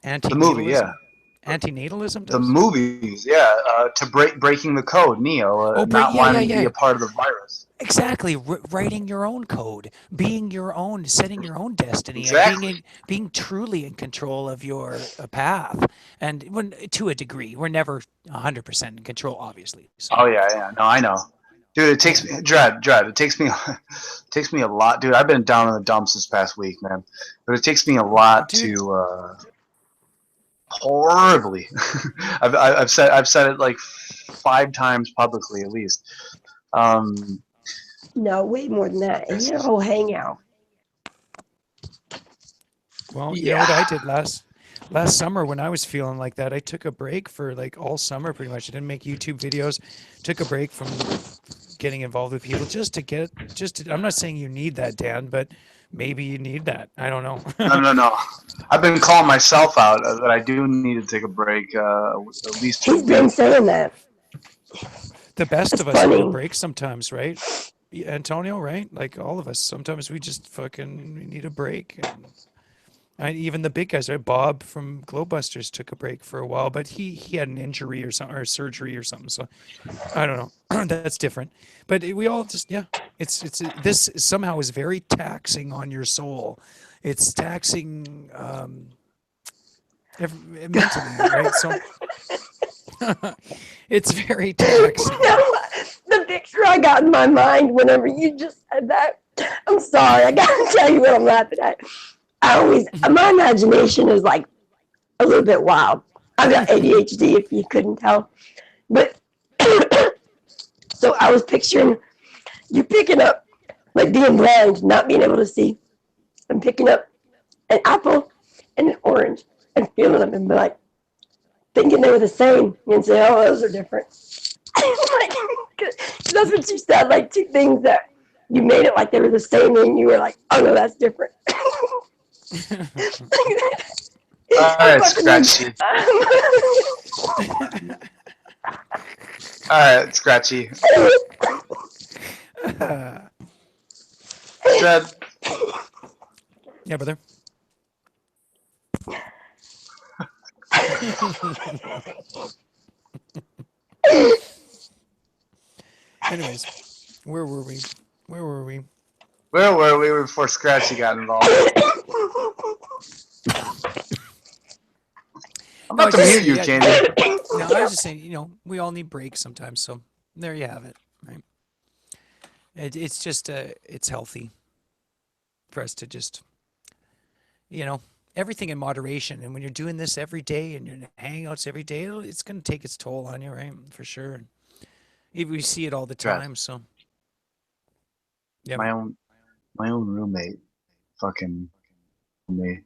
Speaker 7: The movie, yeah.
Speaker 5: Antinatalism
Speaker 7: The
Speaker 5: does?
Speaker 7: movies, yeah. To breaking the code, Neo,
Speaker 5: Oh,
Speaker 7: not
Speaker 5: yeah,
Speaker 7: wanting to be a part of the virus.
Speaker 5: Exactly. Writing your own code, being your own, setting your own destiny,
Speaker 7: Exactly.
Speaker 5: and being truly in control of your path. And when to a degree, we're never 100% in control, obviously. So,
Speaker 7: Oh yeah, yeah. No, I know, dude. It takes me, Dread. It takes me, takes me a lot, dude. I've been down in the dumps this past week, man. But it takes me a lot
Speaker 5: Dude.
Speaker 7: to horribly. I've said it like 5 times publicly at least.
Speaker 3: no, way more than that. And your whole hangout.
Speaker 5: Well, you know what I did last summer when I was feeling like that? I took a break for like all summer pretty much. I didn't make YouTube videos. Took a break from getting involved with people I'm not saying you need that, Dan, but maybe you need that. I don't know.
Speaker 7: No. I've been calling myself out that I do need to take a break. At least
Speaker 3: He's been saying that.
Speaker 5: The best
Speaker 3: It's
Speaker 5: of us need a
Speaker 3: funny.
Speaker 5: break sometimes, right? Antonio, right? Like all of us, sometimes we just fucking need a break. And even the big guys, right? Bob from Glowbusters took a break for a while, but he had an injury or something, or surgery or something. So I don't know. That's different. But we all just it's this somehow is very taxing on your soul. It's taxing mentally, right? So it's very taxing.
Speaker 3: You know what? The picture I got in my mind whenever you just said that. I'm sorry. I gotta tell you what I'm laughing at. My imagination is like a little bit wild. I've got ADHD, if you couldn't tell. But so I was picturing you picking up, like being blind, not being able to see, and picking up an apple and an orange and feeling them and be like, thinking they were the same and say, oh, those are different. Like, that's what you said, like 2 things that you made it like they were the same and you were like, oh no, that's different.
Speaker 7: all right, Scratchy. All right, Scratchy. Dread.
Speaker 5: Yeah, brother. Anyways, where were we?
Speaker 7: Where were we before Scratchy got involved? I'm about to mute you, Candy.
Speaker 5: No, I was just saying, we all need breaks sometimes. So there you have it, right? It's just, it's healthy for us to just, everything in moderation. And when you're doing this every day and you're in hangouts every day, it's going to take its toll on you, right? For sure. We see it all the time. So, yeah.
Speaker 7: My own roommate fucking told me,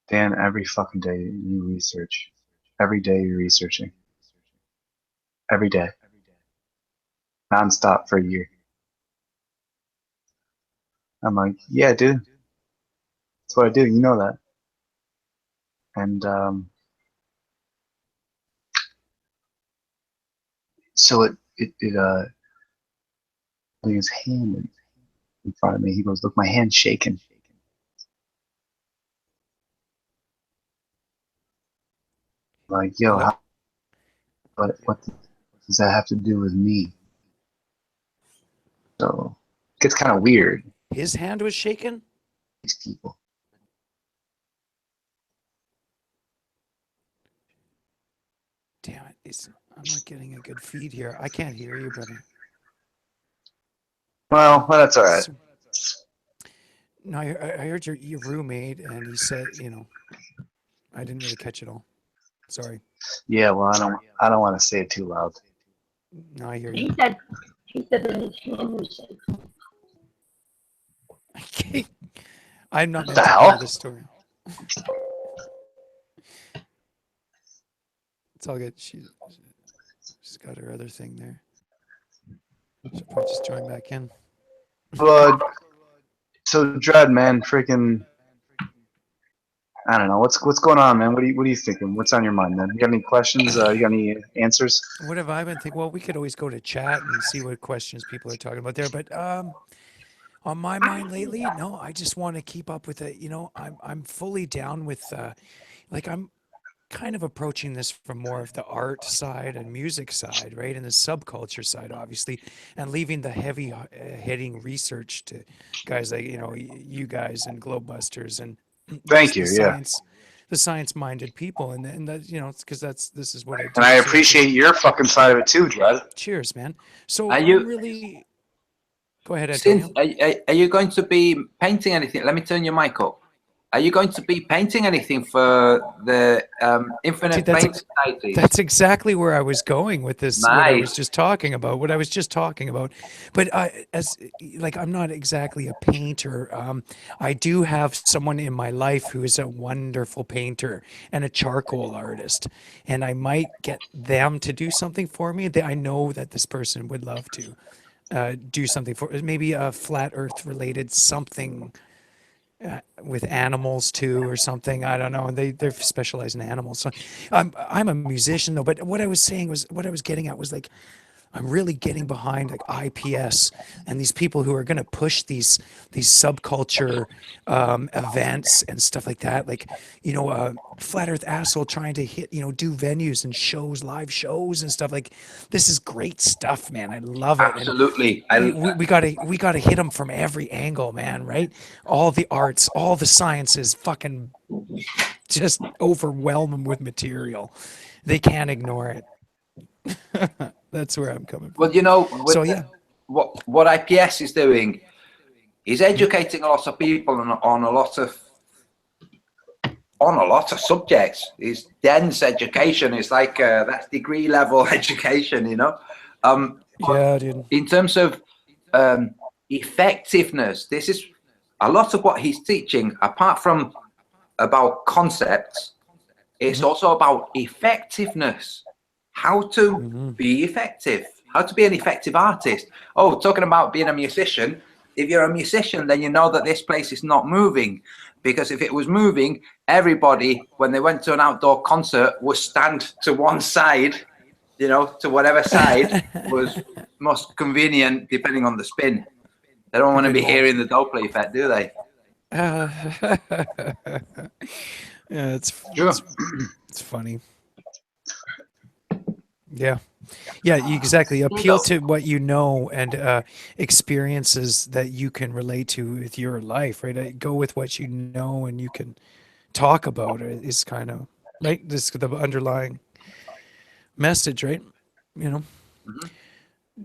Speaker 7: Dan, every fucking day you research. Every day you're researching. Every day. Non-stop for a year. I'm like, yeah, dude. That's what I do. You know that. And so putting his hand in front of me. He goes, "Look, my hand's shaking." I'm like, yo,
Speaker 5: Hello?
Speaker 7: what does that have to do with me? So it gets kind of weird.
Speaker 5: His hand was shaken?
Speaker 7: These people.
Speaker 5: Damn it. I'm not getting a good feed here. I can't hear you, brother.
Speaker 7: Well, that's all right.
Speaker 5: So, no, I heard your roommate, and he said, I didn't really catch it all. Sorry.
Speaker 7: Yeah, well, I don't want to say it too loud.
Speaker 5: No, I hear
Speaker 3: He
Speaker 5: you.
Speaker 3: said that his hand was shaking.
Speaker 5: I'm not
Speaker 7: What
Speaker 5: meant
Speaker 7: the
Speaker 5: to hear
Speaker 7: hell?
Speaker 5: this story. It's all good. She's got her other thing there. She'll probably just join back in.
Speaker 7: But so Dread, man, freaking, I don't know what's going on, man. What are you thinking? What's on your mind, man? You got any questions? You got any answers?
Speaker 5: What have I been thinking? Well, we could always go to chat and see what questions people are talking about there. But on my mind lately, no, I just want to keep up with it. I'm fully down with I'm kind of approaching this from more of the art side and music side, right? And the subculture side, obviously, and leaving the heavy hitting research to guys like, you guys and Globebusters and
Speaker 7: Thank you. Yeah,
Speaker 5: the science minded people. And that, it's because this is what I do.
Speaker 7: and I
Speaker 5: So it's
Speaker 7: appreciate your fucking side of it too, Dread.
Speaker 5: cheers, man. So
Speaker 6: Are
Speaker 5: I'm
Speaker 6: you
Speaker 5: really, go ahead,
Speaker 6: since
Speaker 5: Antonio.
Speaker 6: are you going to be painting anything? Let me turn your mic up. Are you going to be painting anything for the Infinite
Speaker 5: See,
Speaker 6: Paint Society?
Speaker 5: that's exactly where I was going with this. What I was
Speaker 6: Nice.
Speaker 5: just talking about. But I'm not exactly a painter. I do have someone in my life who is a wonderful painter and a charcoal artist, and I might get them to do something for me. I know that this person would love to do something for maybe a flat Earth related something. With animals too, or something. I don't know. And they're specialized in animals. So I'm a musician though. But what I was saying was, what I was getting at was like, I'm really getting behind like IPS and these people who are going to push these subculture events and stuff like that. Like, Flat Earth Asshole trying to hit, do venues and shows, live shows and stuff. Like, this is great stuff, man. I love it.
Speaker 6: Absolutely.
Speaker 5: And we gotta hit them from every angle, man. Right? All the arts, all the sciences, fucking just overwhelm them with material. They can't ignore it. That's where I'm coming from.
Speaker 6: Well,
Speaker 5: So yeah,
Speaker 6: what IPS is doing is educating a lot of people on a lot of subjects. It's dense education. It's like that's degree level education,
Speaker 5: yeah, dude.
Speaker 6: In terms of effectiveness, this is a lot of what he's teaching. Apart from about concepts, it's also about effectiveness. How to be effective, how to be an effective artist. Oh, talking about being a musician. If you're a musician, then you know that this place is not moving, because if it was moving, everybody, when they went to an outdoor concert, would stand to one side, to whatever side was most convenient, depending on the spin. They don't want to be hearing the Doppler effect, do they?
Speaker 5: Yeah, it's funny. Yeah. Yeah, exactly. Appeal to what you know and experiences that you can relate to with your life, right? Go with what you know and you can talk about it is kind of, right? This the underlying message, right?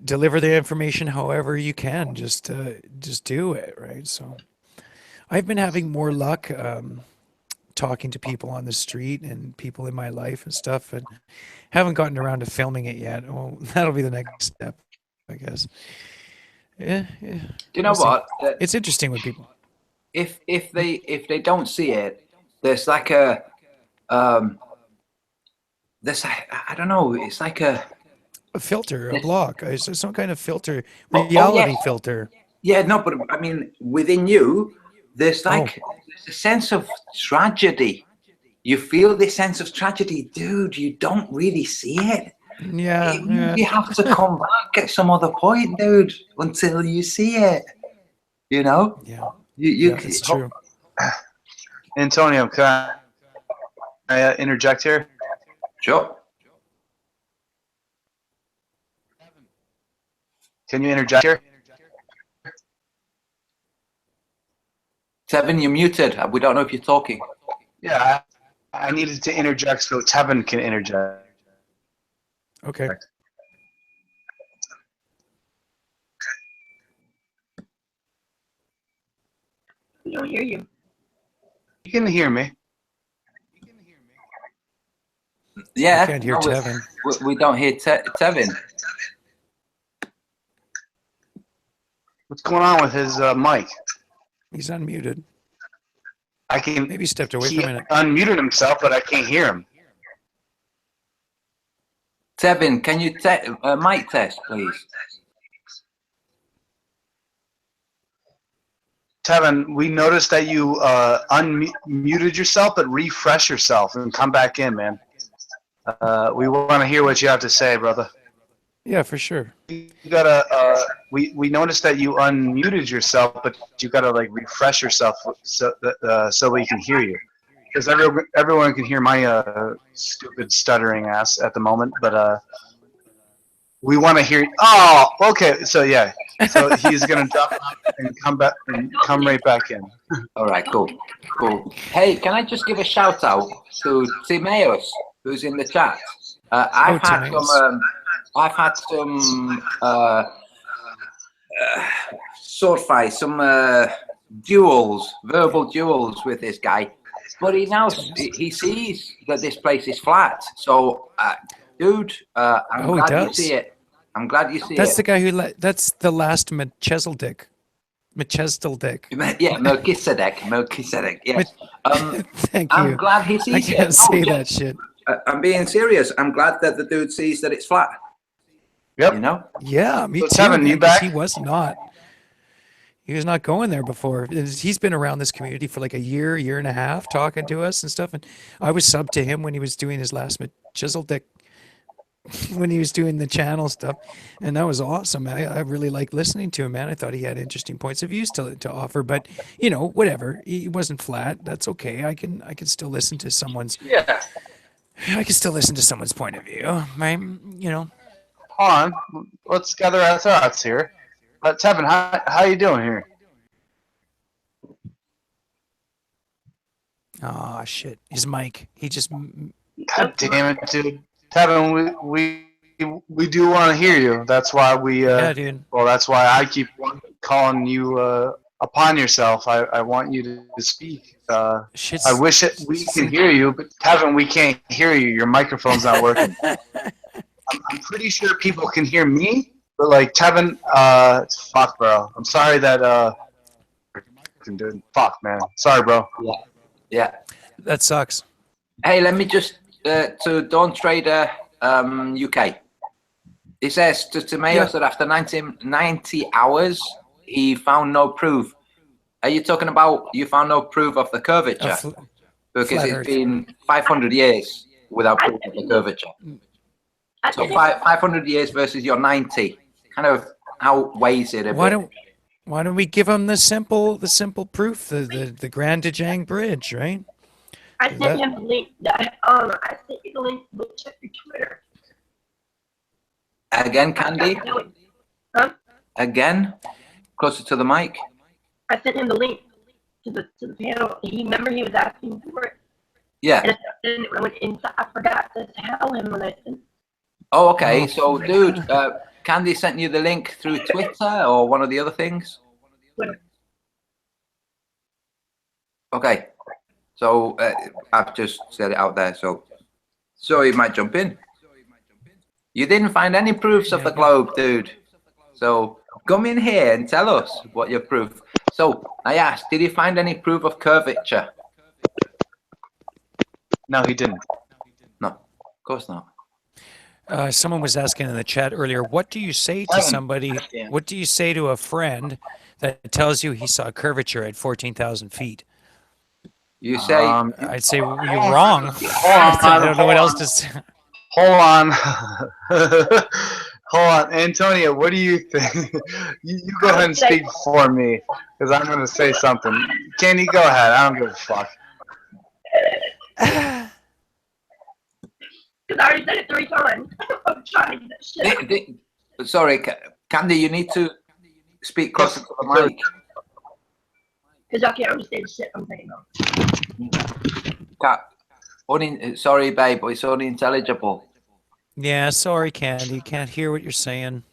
Speaker 5: Deliver the information however you can, just do it, right? So I've been having more luck talking to people on the street and people in my life and stuff, and haven't gotten around to filming it yet. Well, that'll be the next step, I guess. Yeah.
Speaker 6: You know what?
Speaker 5: It's interesting with people.
Speaker 6: If they don't see it, there's like I don't know. It's like a
Speaker 5: filter, a block, some kind of filter, reality filter.
Speaker 6: Yeah, no, but I mean, within you, there's like there's a sense of tragedy. You feel this sense of tragedy, dude. You don't really see it.
Speaker 5: Yeah.
Speaker 6: You have to come back at some other point, dude, until you see it. You know?
Speaker 5: Yeah.
Speaker 6: You
Speaker 5: Yeah, it's true.
Speaker 7: Antonio, can I interject here?
Speaker 6: Sure.
Speaker 7: Can you interject here?
Speaker 6: Tevin, you're muted. We don't know if you're talking.
Speaker 7: Yeah, I needed to interject so Tevin can interject.
Speaker 5: Okay.
Speaker 3: We don't hear you.
Speaker 7: You can hear me.
Speaker 6: Yeah.
Speaker 5: I can't hear Tevin.
Speaker 6: We don't hear Tevin.
Speaker 7: What's going on with his mic?
Speaker 5: He's unmuted.
Speaker 7: I can.
Speaker 5: Maybe he stepped away
Speaker 7: He
Speaker 5: for a minute.
Speaker 7: unmuted himself, but I can't hear him.
Speaker 6: Tevin, can you mic test, please?
Speaker 7: Tevin, we noticed that you unmuted yourself, but refresh yourself and come back in, man. We want to hear what you have to say, brother.
Speaker 5: Yeah, for sure.
Speaker 7: You gotta. We noticed that you unmuted yourself, but you gotta like refresh yourself so we can hear you. Because everyone can hear my stupid stuttering ass at the moment, but we want to hear. Oh, okay. So yeah. So he's gonna drop out and come back and come right back in.
Speaker 6: All right, cool. Hey, can I just give a shout out to Timaeus, who's in the chat? I've had some sword fights, some verbal duels with this guy. But he sees that this place is flat. So, dude, I'm glad you see it. I'm glad you see it.
Speaker 5: That's the guy that's the last Melchizedek.
Speaker 6: Yeah, Melchizedek. Yes.
Speaker 5: Thank you.
Speaker 6: I'm glad he sees it.
Speaker 5: I can't say that shit.
Speaker 6: I'm being serious. I'm glad that the dude sees that it's flat.
Speaker 7: Yep.
Speaker 6: You know?
Speaker 5: Yeah, me
Speaker 7: So,
Speaker 5: too.
Speaker 7: Tevin, you back?
Speaker 5: He was not going there before. He's been around this community for like a year and a half, talking to us and stuff. And I was subbed to him when he was doing his last Melchizedek, when he was doing the channel stuff, and that was awesome. I really liked listening to him, man. I thought he had interesting points of views to offer, but whatever. He wasn't flat. That's okay. I can still listen to someone's.
Speaker 7: Yeah.
Speaker 5: I can still listen to someone's point of view. Right?
Speaker 7: Hold on. Let's gather our thoughts here. Tevin, how you doing here?
Speaker 5: Oh shit! His mic. He just.
Speaker 7: God damn it, dude. Tevin, we do want to hear you. That's why we.
Speaker 5: Yeah, dude.
Speaker 7: Well, that's why I keep calling you upon yourself. I want you to speak. I wish we can hear you, but Tevin, we can't hear you. Your microphone's not working. I'm pretty sure people can hear me, but like Tevin, fuck, bro. I'm sorry that dude. Fuck, man. Sorry, bro.
Speaker 6: Yeah.
Speaker 5: That sucks.
Speaker 6: Hey, let me just to Dawn Trader UK. It says to Timaeus that after 90 hours, he found no proof. Are you talking about you found no proof of the curvature? Because it's been 500 years without proof of the curvature. So 500 years versus your 90 kind of outweighs it a bit.
Speaker 5: Why don't we give him the simple proof, the Grand Dejang Bridge, right?
Speaker 3: I sent him the link. I sent you the link. Go check your Twitter.
Speaker 6: Again, Candy?
Speaker 3: Huh?
Speaker 6: Again? Closer to the mic?
Speaker 3: I sent him the link to the panel. Remember he was asking for it?
Speaker 6: Yeah.
Speaker 3: And then I went inside. I forgot to tell him when I sent.
Speaker 6: Oh, okay. So, dude, Candy sent you the link through Twitter or one of the other things?
Speaker 3: Twitter.
Speaker 6: Okay. So, I've just said it out there. So you might jump in. You didn't find any proofs of the globe, dude. So come in here and tell us what your proof. So I asked, did he find any proof of curvature?
Speaker 7: No, he didn't.
Speaker 6: No, of course not.
Speaker 5: Someone was asking in the chat earlier, what do you say to somebody, what do you say to a friend that tells you he saw curvature at 14,000 feet?
Speaker 6: You say...
Speaker 5: I'd say, you're wrong. I don't know what else to say.
Speaker 7: Hold on. Hold on, Antonio. What do you think? You go ahead and speak for me, because I'm going to say something. Candy, go ahead. I don't give a fuck.
Speaker 3: Because I already said it 3 times. I'm trying to get that shit.
Speaker 6: Sorry, Candy, you need to speak closer to the mic.
Speaker 3: Because y'all can't understand shit I'm saying though.
Speaker 6: Sorry, babe, but it's unintelligible.
Speaker 5: Yeah, sorry, Candy. Can't hear what you're saying.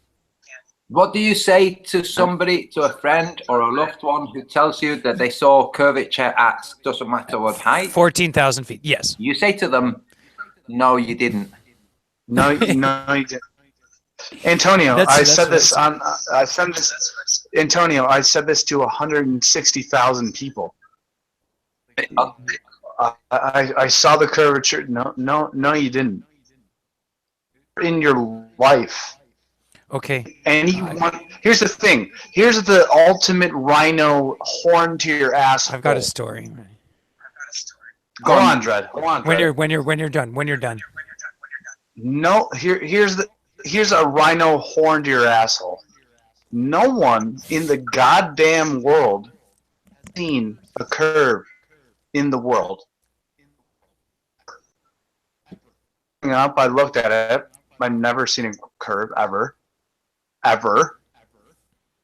Speaker 6: What do you say to somebody, to a friend or a loved one who tells you that they saw curvature at, doesn't matter what height?
Speaker 5: 14,000 feet. Yes.
Speaker 6: You say to them, no, you didn't.
Speaker 7: No, you didn't. Antonio, I said this. Antonio, I said this to 160,000 people. I saw the curvature. No, you didn't. In your life.
Speaker 5: Okay.
Speaker 7: Anyone? Here's the thing. Here's the ultimate rhino horn to your ass.
Speaker 5: I've got a story.
Speaker 7: Go on, Dredd. Go on, Dredd.
Speaker 5: When you're done.
Speaker 7: No, here's a rhino horn to your asshole. No one in the goddamn world has seen a curve in the world. Growing up, I looked at it. I've never seen a curve ever.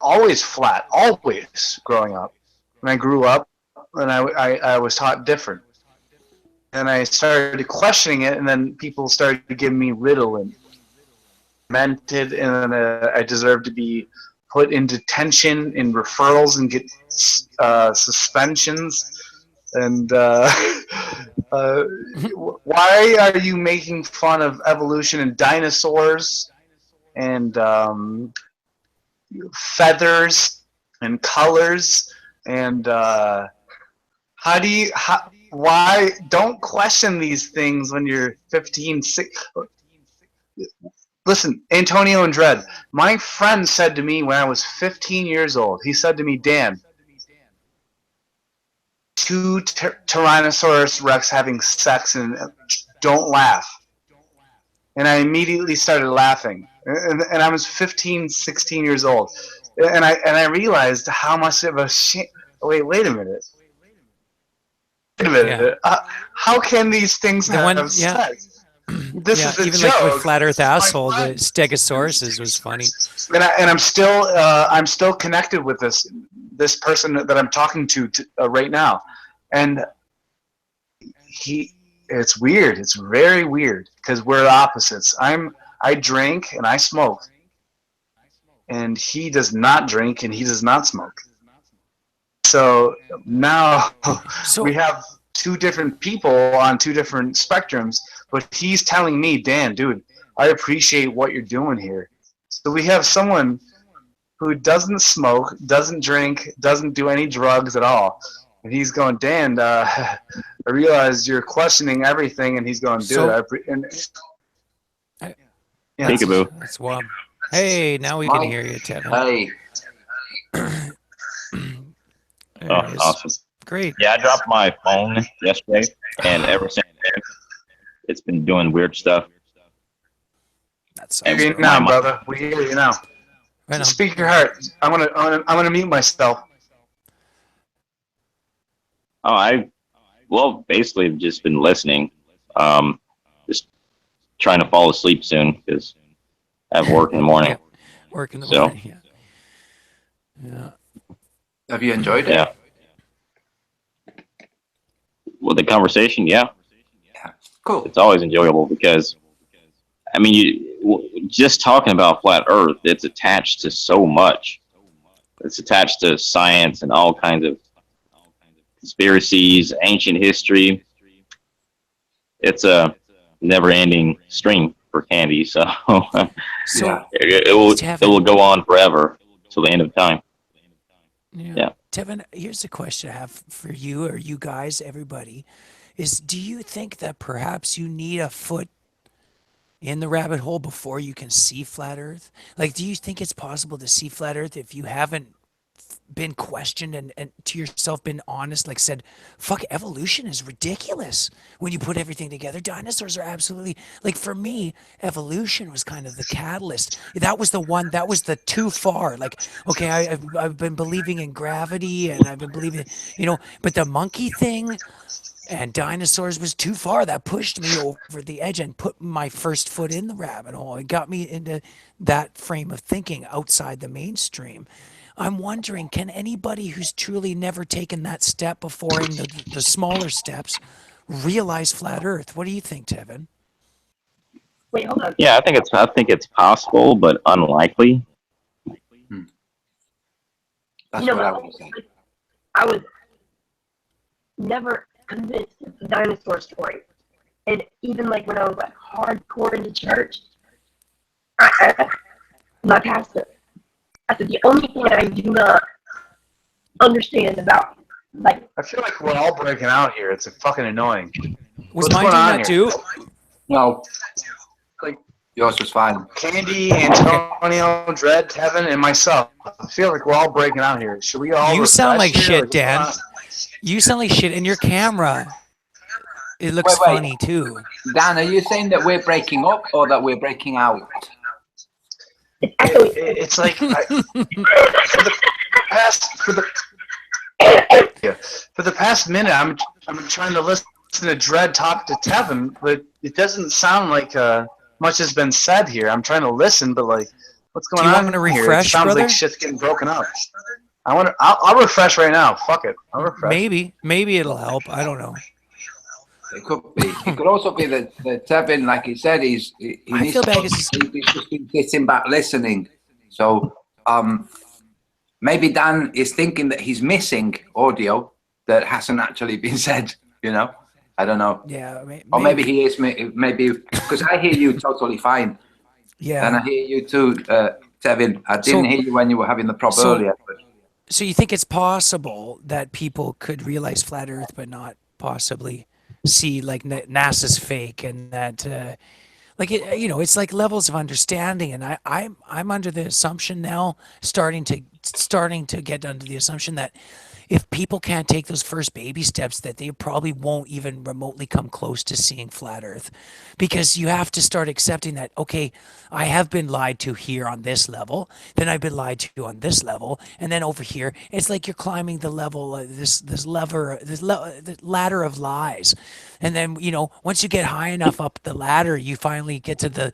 Speaker 7: Always flat. Always growing up. When I grew up, and I was taught different. And I started questioning it, and then people started giving me riddle and mented, and then I deserved to be put in detention, in referrals, and get suspensions. And why are you making fun of evolution and dinosaurs and feathers and colors and why don't question these things when you're 15, 16? Listen, Antonio and Dredd, my friend said to me when I was 15 years old, he said to me, Dan, 2 Tyrannosaurus Rex having sex and don't laugh. And I immediately started laughing. And I was 15, 16 years old. And I realized how much of a shame. Wait a minute. Yeah. How can these things have sex? This is a
Speaker 5: even
Speaker 7: joke.
Speaker 5: like with Flat Earth Asshole, the Stegosauruses was funny.
Speaker 7: And I'm still connected with this person that I'm talking to right now, and it's weird. It's very weird because we're opposites. I drink and I smoke, and he does not drink and he does not smoke. So now we have 2 different people on 2 different spectrums, but he's telling me, Dan, dude, I appreciate what you're doing here. So we have someone who doesn't smoke, doesn't drink, doesn't do any drugs at all. And he's going, Dan, I realize you're questioning everything. And he's going, dude,
Speaker 5: Peekaboo. That's wild. Hey, now we can hear you, Tevin.
Speaker 6: Hey.
Speaker 8: Oh, awesome.
Speaker 5: Great.
Speaker 8: Yeah, I dropped my phone yesterday, and ever since then, it's been doing weird stuff.
Speaker 5: That's
Speaker 7: we hear you now, brother. We hear you now. Right, speak your heart. I'm gonna mute myself.
Speaker 8: Well, basically, I've just been listening. Just trying to fall asleep soon because I have work in the morning.
Speaker 5: Work in the morning. Yeah.
Speaker 6: Have you enjoyed it?
Speaker 8: Yeah. Well, the conversation, yeah.
Speaker 6: Cool.
Speaker 8: It's always enjoyable because, I mean, just talking about flat Earth, it's attached to so much. It's attached to science and all kinds of conspiracies, ancient history. It's a never-ending stream for Candy, so it will go on forever till the end of time. Yeah.
Speaker 5: Tevin, here's a question I have for you or you guys, everybody, is do you think that perhaps you need a foot in the rabbit hole before you can see flat Earth? Like, do you think it's possible to see flat Earth if you haven't been questioned and to yourself been honest, like said, fuck, evolution is ridiculous when you put everything together. Dinosaurs are absolutely, like, for me, evolution was kind of the catalyst. That was the one, that was the too far. Like, okay, I've been believing in gravity and I've been believing, but the monkey thing and dinosaurs was too far. That pushed me over the edge and put my first foot in the rabbit hole. It got me into that frame of thinking outside the mainstream. I'm wondering, can anybody who's truly never taken that step before in the smaller steps realize flat Earth? What do you think, Tevin?
Speaker 3: Wait, hold on.
Speaker 8: Yeah, I think it's possible, but unlikely.
Speaker 6: That's
Speaker 3: You know,
Speaker 6: what I would say.
Speaker 3: I was never convinced of the dinosaur story. And even like when I was like hardcore into church, my pastor, I said, the only thing I do not understand about, like,
Speaker 7: I feel like we're all breaking out here. It's fucking annoying.
Speaker 5: Was
Speaker 7: What's
Speaker 5: mine
Speaker 7: going
Speaker 5: doing
Speaker 7: on
Speaker 5: that
Speaker 7: here?
Speaker 5: too?
Speaker 6: No,
Speaker 7: Like
Speaker 6: yours was fine.
Speaker 7: Candy, Antonio, Dread, Kevin, and myself. I feel like we're all breaking out here. Should we all
Speaker 5: You sound
Speaker 7: refresh
Speaker 5: like
Speaker 7: here?
Speaker 5: shit,
Speaker 7: What's going
Speaker 5: Dan.
Speaker 7: on?
Speaker 5: You sound like shit, and your camera, it looks
Speaker 6: Wait.
Speaker 5: funny too.
Speaker 6: Dan, are you saying that we're breaking up or that we're breaking out?
Speaker 7: It's like for the past minute, I'm trying to listen to Dread talk to Tevin, but it doesn't sound like much has been said here. I'm trying to listen, but like, what's going
Speaker 5: Do you
Speaker 7: on
Speaker 5: want me to
Speaker 7: here?
Speaker 5: refresh,
Speaker 7: It sounds
Speaker 5: brother?
Speaker 7: like shit's getting broken up. I'll refresh right now. Fuck it. I'll refresh.
Speaker 5: Maybe it'll help. I don't know.
Speaker 6: It could be. It could also be that Tevin, like he said, he
Speaker 5: I
Speaker 6: needs
Speaker 5: feel
Speaker 6: to,
Speaker 5: bad 'cause
Speaker 6: he's just been sitting back listening. So maybe Dan is thinking that he's missing audio that hasn't actually been said. I don't know.
Speaker 5: Yeah,
Speaker 6: Or maybe he is. Maybe because I hear you totally fine,
Speaker 5: Yeah.
Speaker 6: and I hear you too, Tevin. I didn't hear you when you were having the problem earlier. But
Speaker 5: So you think it's possible that people could realize flat Earth, but not possibly see like NASA's fake, and that like it's like levels of understanding, and I'm under the assumption now, starting to get under the assumption that if people can't take those first baby steps, that they probably won't even remotely come close to seeing flat Earth, because you have to start accepting that, okay, I have been lied to here on this level, then I've been lied to on this level, and then over here, it's like you're climbing the level, this ladder of lies, and then once you get high enough up the ladder, you finally get to the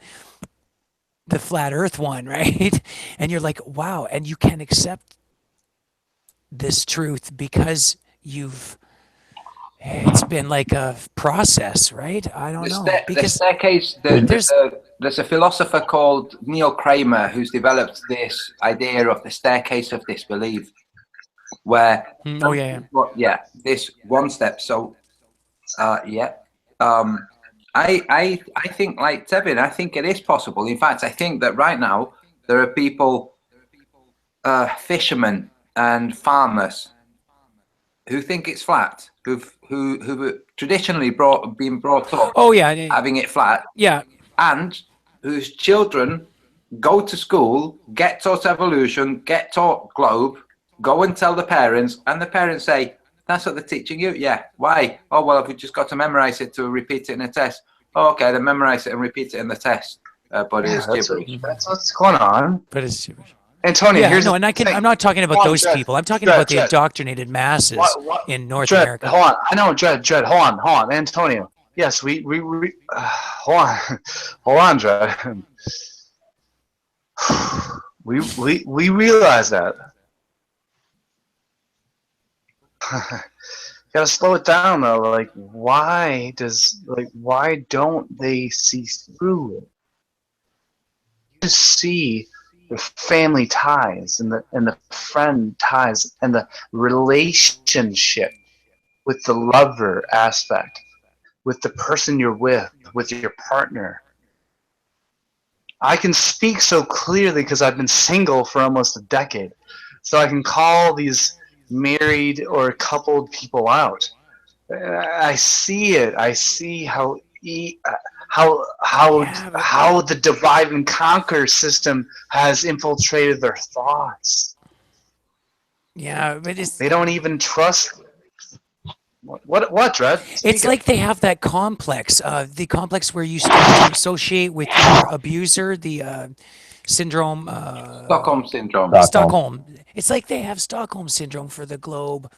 Speaker 5: flat Earth one, right? And you're like, wow, and you can accept this truth because it's been like a process, right? I don't know.
Speaker 6: The staircase, there's a philosopher called Neil Kramer who's developed this idea of the staircase of disbelief, where this one step. So, I think, like Tevin, I think it is possible. In fact, I think that right now there are people, fishermen and farmers, who think it's flat, who've traditionally been brought up having it flat, and whose children go to school, get taught evolution, get taught globe, go and tell the parents, and the parents say, that's what they're teaching you? Yeah. Why? Oh, well, we just got to memorize it to repeat it in a test. Oh, okay, then memorize it and repeat it in the test. But it's gibberish.
Speaker 7: That's what's going on.
Speaker 5: But it's gibberish.
Speaker 7: Antonio, here's
Speaker 5: and I'm not talking about those people. I'm talking about the indoctrinated masses in North America.
Speaker 7: Hold on. I know, Dread. Hold on. Antonio. Yes, we hold on, Dread. We realize that. Gotta slow it down though. Like, why don't they see through it? You see the family ties and the friend ties and the relationship with the lover aspect, with the person you're with your partner. I can speak so clearly because I've been single for almost a decade, so I can call these married or coupled people out. I see it. I see how the divide and conquer system has infiltrated their thoughts.
Speaker 5: Yeah, but
Speaker 7: They don't even trust. What, Dred?
Speaker 5: it's like they have that complex, the complex where you start to associate with your abuser, the syndrome,
Speaker 6: Stockholm syndrome.
Speaker 5: Stockholm. It's like they have Stockholm syndrome for the globe.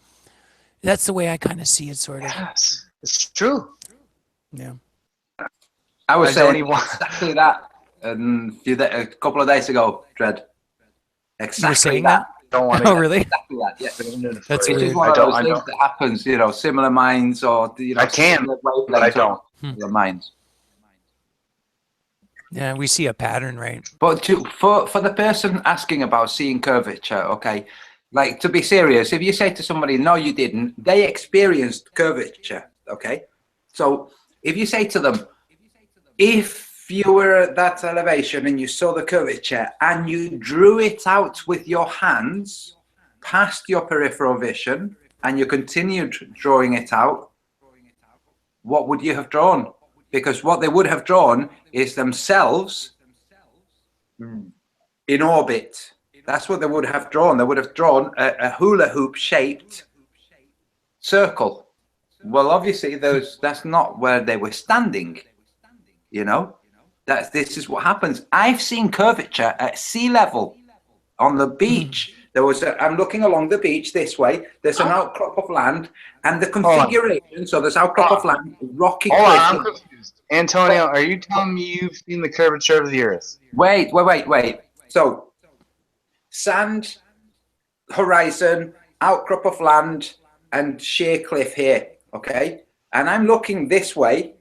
Speaker 5: That's the way I kind of see it, sort of.
Speaker 7: Yes, it's true.
Speaker 5: Yeah.
Speaker 6: I was
Speaker 7: I don't
Speaker 6: saying
Speaker 7: even want-
Speaker 6: exactly that a couple of days ago, Dred. Exactly
Speaker 5: You were saying that?
Speaker 7: Don't want to.
Speaker 5: Oh, really?
Speaker 6: Exactly that. Yeah.
Speaker 5: That's
Speaker 6: It is
Speaker 5: weird.
Speaker 6: one
Speaker 7: I
Speaker 6: of
Speaker 7: don't-
Speaker 6: those
Speaker 7: I
Speaker 6: things
Speaker 7: don't-
Speaker 6: that happens, similar minds or
Speaker 7: I can,
Speaker 6: similar
Speaker 7: but I
Speaker 6: wavelengths
Speaker 7: don't.
Speaker 6: of your minds.
Speaker 5: Yeah, we see a pattern, right?
Speaker 6: But for the person asking about seeing curvature, okay, like to be serious, if you say to somebody, no, you didn't, they experienced curvature, okay? So if you say to them, if you were at that elevation and you saw the curvature and you drew it out with your hands past your peripheral vision and you continued drawing it out, what would you have drawn? Because what they would have drawn is themselves in orbit. That's what they would have drawn. They would have drawn a hula hoop shaped circle. Well, obviously, that's not where they were standing. This is what happens. I've seen curvature at sea level on the beach. I'm looking along the beach this way. There's an outcrop of land, and the configuration. So there's outcrop of land, rocky
Speaker 7: Hold on, I'm
Speaker 6: cliffs.
Speaker 7: confused. Antonio, are you telling me you've seen the curvature of the Earth?
Speaker 6: Wait. So, sand, horizon, outcrop of land, and sheer cliff here. Okay, and I'm looking this way,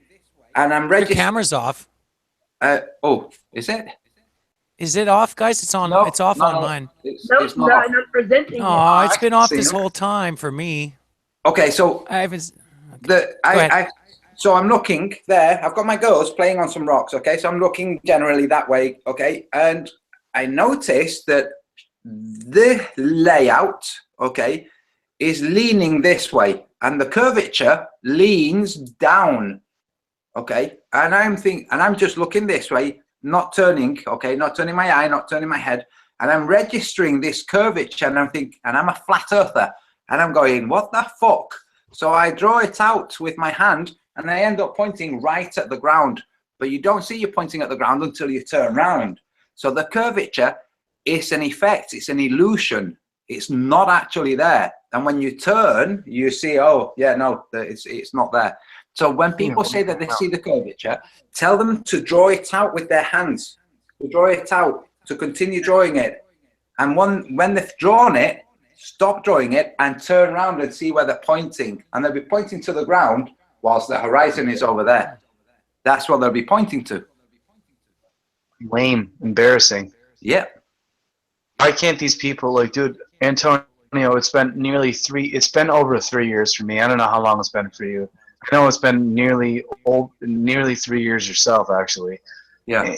Speaker 6: and I'm
Speaker 5: Your
Speaker 6: registering.
Speaker 5: camera's off.
Speaker 6: Is it?
Speaker 5: Is it off, guys? It's on.
Speaker 6: No,
Speaker 5: It's off
Speaker 6: no,
Speaker 5: on
Speaker 6: no.
Speaker 5: mine.
Speaker 6: It's
Speaker 3: No,
Speaker 6: not.
Speaker 3: not presenting.
Speaker 5: Oh, it's been off
Speaker 7: see
Speaker 5: this
Speaker 7: it.
Speaker 5: whole time for me.
Speaker 6: Okay, so
Speaker 5: I haven't.
Speaker 6: so I'm looking there. I've got my girls playing on some rocks. Okay, so I'm looking generally that way. Okay, and I noticed that the layout, okay, is leaning this way, and the curvature leans down. Okay, and I'm just looking this way, not turning. Okay, not turning my eye, not turning my head, and I'm registering this curvature, and I'm a flat earther, and I'm going, what the fuck? So I draw it out with my hand, and I end up pointing right at the ground. But you don't see you pointing at the ground until you turn around. So the curvature is an effect. It's an illusion. It's not actually there. And when you turn, you see, oh, yeah, no, it's not there. So when people say that they see the curvature, tell them to draw it out with their hands, to draw it out, to continue drawing it. And when they've drawn it, stop drawing it and turn around and see where they're pointing. And they'll be pointing to the ground whilst the horizon is over there. That's what they'll be pointing to.
Speaker 7: Lame, embarrassing.
Speaker 6: Yep.
Speaker 7: Why can't these people, like, dude, Antonio, it's been over 3 years for me. I don't know how long it's been for you. I know it's been nearly 3 years yourself, actually.
Speaker 6: Yeah.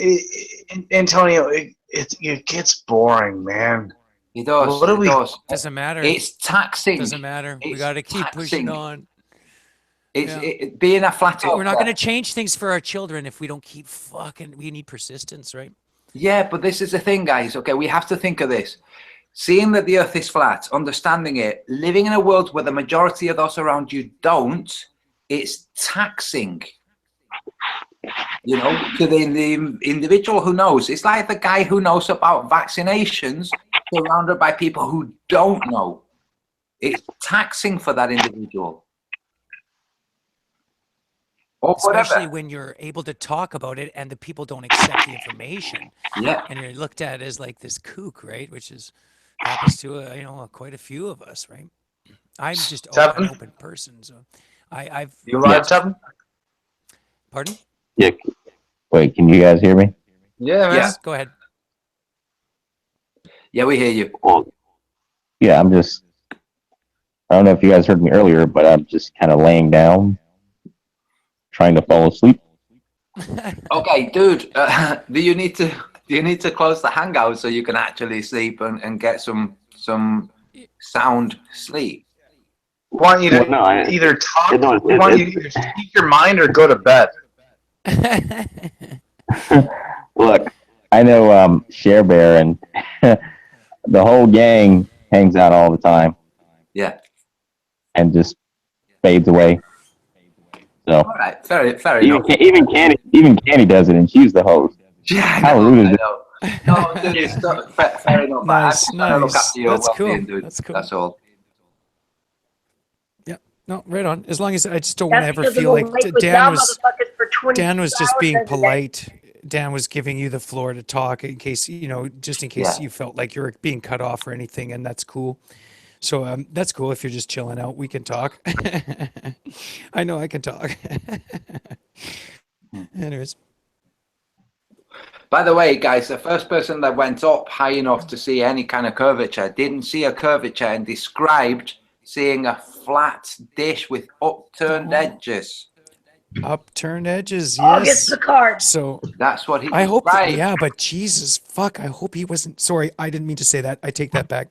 Speaker 7: Antonio, it gets boring, man.
Speaker 6: It does.
Speaker 7: What do we?
Speaker 5: Doesn't matter.
Speaker 6: It's taxing.
Speaker 5: Doesn't matter. We
Speaker 6: It's
Speaker 5: got to keep pushing
Speaker 6: taxing.
Speaker 5: on.
Speaker 6: It's being a flat earther.
Speaker 5: We're not going to change things for our children if we don't keep fucking. We need persistence, right?
Speaker 6: Yeah, but this is the thing, guys. Okay, we have to think of this. Seeing that the earth is flat, understanding it, living in a world where the majority of those around you don't, it's taxing. To the individual who knows. It's like the guy who knows about vaccinations surrounded by people who don't know. It's taxing for that individual. Or
Speaker 5: Especially
Speaker 6: whatever.
Speaker 5: when you're able to talk about it and the people don't accept the information.
Speaker 6: Yeah.
Speaker 5: And you're looked at as like this kook, right? Which happens to quite a few of us, right? I'm just an open person, so I've.
Speaker 7: You live, Tevin?
Speaker 5: Pardon?
Speaker 8: Yeah. Wait, can you guys hear me?
Speaker 7: Yeah, man.
Speaker 6: Yes.
Speaker 5: Go ahead.
Speaker 6: Yeah, we hear you.
Speaker 8: Well, yeah, I don't know if you guys heard me earlier, but I'm just kind of laying down, trying to fall asleep.
Speaker 6: Okay, dude, do you need to close the hangout so you can actually sleep and get some sound sleep?
Speaker 7: We want you to either talk. We want you to either speak your mind or go to bed.
Speaker 8: Look, I know Share Bear and the whole gang hangs out all the time
Speaker 6: Yeah.
Speaker 8: and just fades away. So
Speaker 6: All right. Fair enough.
Speaker 8: even Candy does it, and she's the host.
Speaker 6: Yeah,
Speaker 8: How rude is it?
Speaker 6: No, dude, it's not, fair enough. I'm
Speaker 5: Nice,
Speaker 6: just trying to look
Speaker 5: nice.
Speaker 6: after your
Speaker 5: That's cool.
Speaker 6: well-being, dude.
Speaker 5: That's cool.
Speaker 6: That's all.
Speaker 5: Yeah. No, right on. As long as I just don't want to
Speaker 3: That's
Speaker 5: ever
Speaker 3: because
Speaker 5: feel
Speaker 3: I'm
Speaker 5: like
Speaker 3: awake with
Speaker 5: Dan
Speaker 3: y'all
Speaker 5: was
Speaker 3: motherfuckers for 20
Speaker 5: Dan was just being
Speaker 3: hours every day.
Speaker 5: polite. Dan was giving you the floor to talk in case, just in case
Speaker 6: Yeah.
Speaker 5: you felt like you were being cut off or anything, and that's cool. So that's cool if you're just chilling out. We can talk. I know I can talk. Anyways,
Speaker 6: By the way, guys, the first person that went up high enough to see any kind of curvature didn't see a curvature and described seeing a flat dish with upturned edges.
Speaker 5: upturned edges.
Speaker 3: August
Speaker 5: Yes.
Speaker 3: Picard.
Speaker 5: So
Speaker 6: That's what he
Speaker 5: I hope,
Speaker 6: described.
Speaker 5: yeah, but Jesus, fuck, I hope he wasn't. Sorry, I didn't mean to say that. I take that back.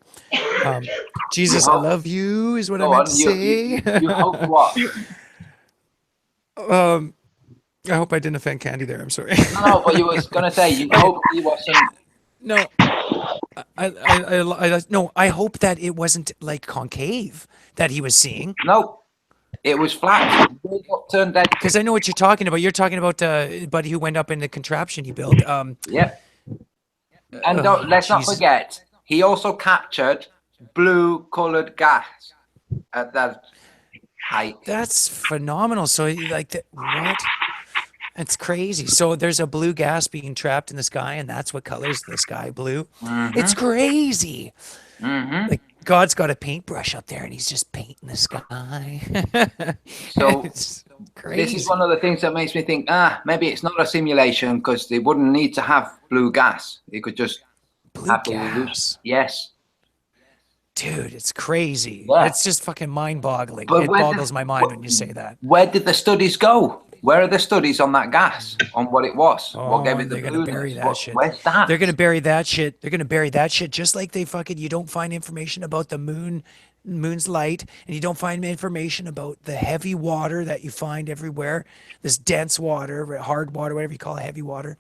Speaker 5: Jesus, I
Speaker 6: hope-
Speaker 5: love you is what I
Speaker 6: Go
Speaker 5: meant
Speaker 6: on,
Speaker 5: to
Speaker 6: you
Speaker 5: say.
Speaker 6: hope what?
Speaker 5: I hope I didn't offend Candy there. I'm sorry.
Speaker 6: No, but you was gonna say you hope he wasn't.
Speaker 5: No, no. I hope that it wasn't like concave that he was seeing,
Speaker 6: No, it was flat. Big upturned edges.
Speaker 5: because I know what you're talking about. You're talking about buddy who went up in the contraption he built.
Speaker 6: Yeah. And let's not
Speaker 5: Jesus.
Speaker 6: forget, he also captured blue-colored gas at that height.
Speaker 5: That's phenomenal. So like that, what? That's crazy. So there's a blue gas being trapped in the sky, and that's what colors the sky blue. It's crazy. Like God's got a paintbrush up there, and he's just painting the sky.
Speaker 6: So
Speaker 5: It's crazy.
Speaker 6: this is one of the things that makes me think, maybe it's not a simulation because they wouldn't need to have blue gas. They could just
Speaker 5: blue
Speaker 6: have
Speaker 5: gas.
Speaker 6: Yes.
Speaker 5: Dude, it's crazy.
Speaker 6: Yeah.
Speaker 5: It's just fucking mind-boggling.
Speaker 6: But
Speaker 5: It
Speaker 6: where
Speaker 5: boggles my mind when you say that.
Speaker 6: Where did the studies go? Where are the studies on that gas? On what it was? What gave it the
Speaker 5: They're gonna
Speaker 6: blueness?
Speaker 5: bury that
Speaker 6: What-
Speaker 5: shit.
Speaker 6: Where's that?
Speaker 5: They're gonna bury that shit. They're gonna bury that shit just like they fucking. You don't find information about the moon's light, and you don't find information about the heavy water that you find everywhere. This dense water, hard water, whatever you call it, heavy water.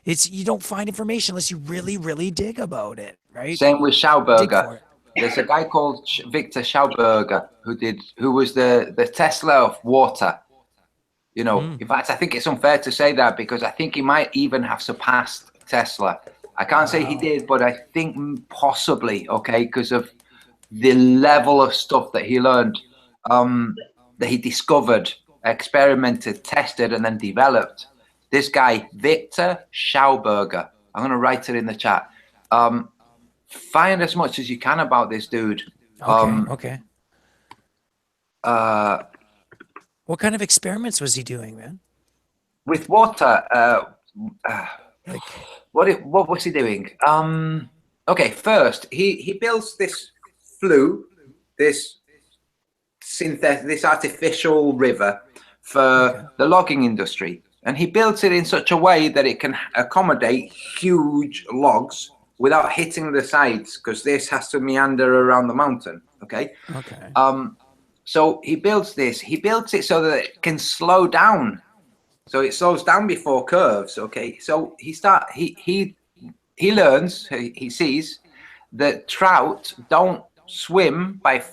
Speaker 5: You don't find information unless you really, really dig about it, right?
Speaker 6: Same with
Speaker 5: Dig for
Speaker 6: Schauberger.
Speaker 5: it.
Speaker 6: There's a guy called Victor Schauberger who was the Tesla of water. You know, in fact, I think it's unfair to say that because I think he might even have surpassed Tesla. I can't say he did, but I think possibly, okay, because of the level of stuff that he learned, that he discovered, experimented, tested, and then developed. This guy, Victor Schauberger, I'm going to write it in the chat. Find as much as you can about this dude.
Speaker 5: Okay.
Speaker 6: Uh,
Speaker 5: What kind of experiments was he doing, man?
Speaker 6: with water,
Speaker 5: Like,
Speaker 6: what was he doing? Okay, first he builds this flue, this artificial river for the logging industry, and he built it in such a way that it can accommodate huge logs without hitting the sides, because this has to meander around the mountain. Okay. So he builds this. He builds it so that it can slow down. So it slows down before curves. Okay. So he learns. He sees that trout don't swim by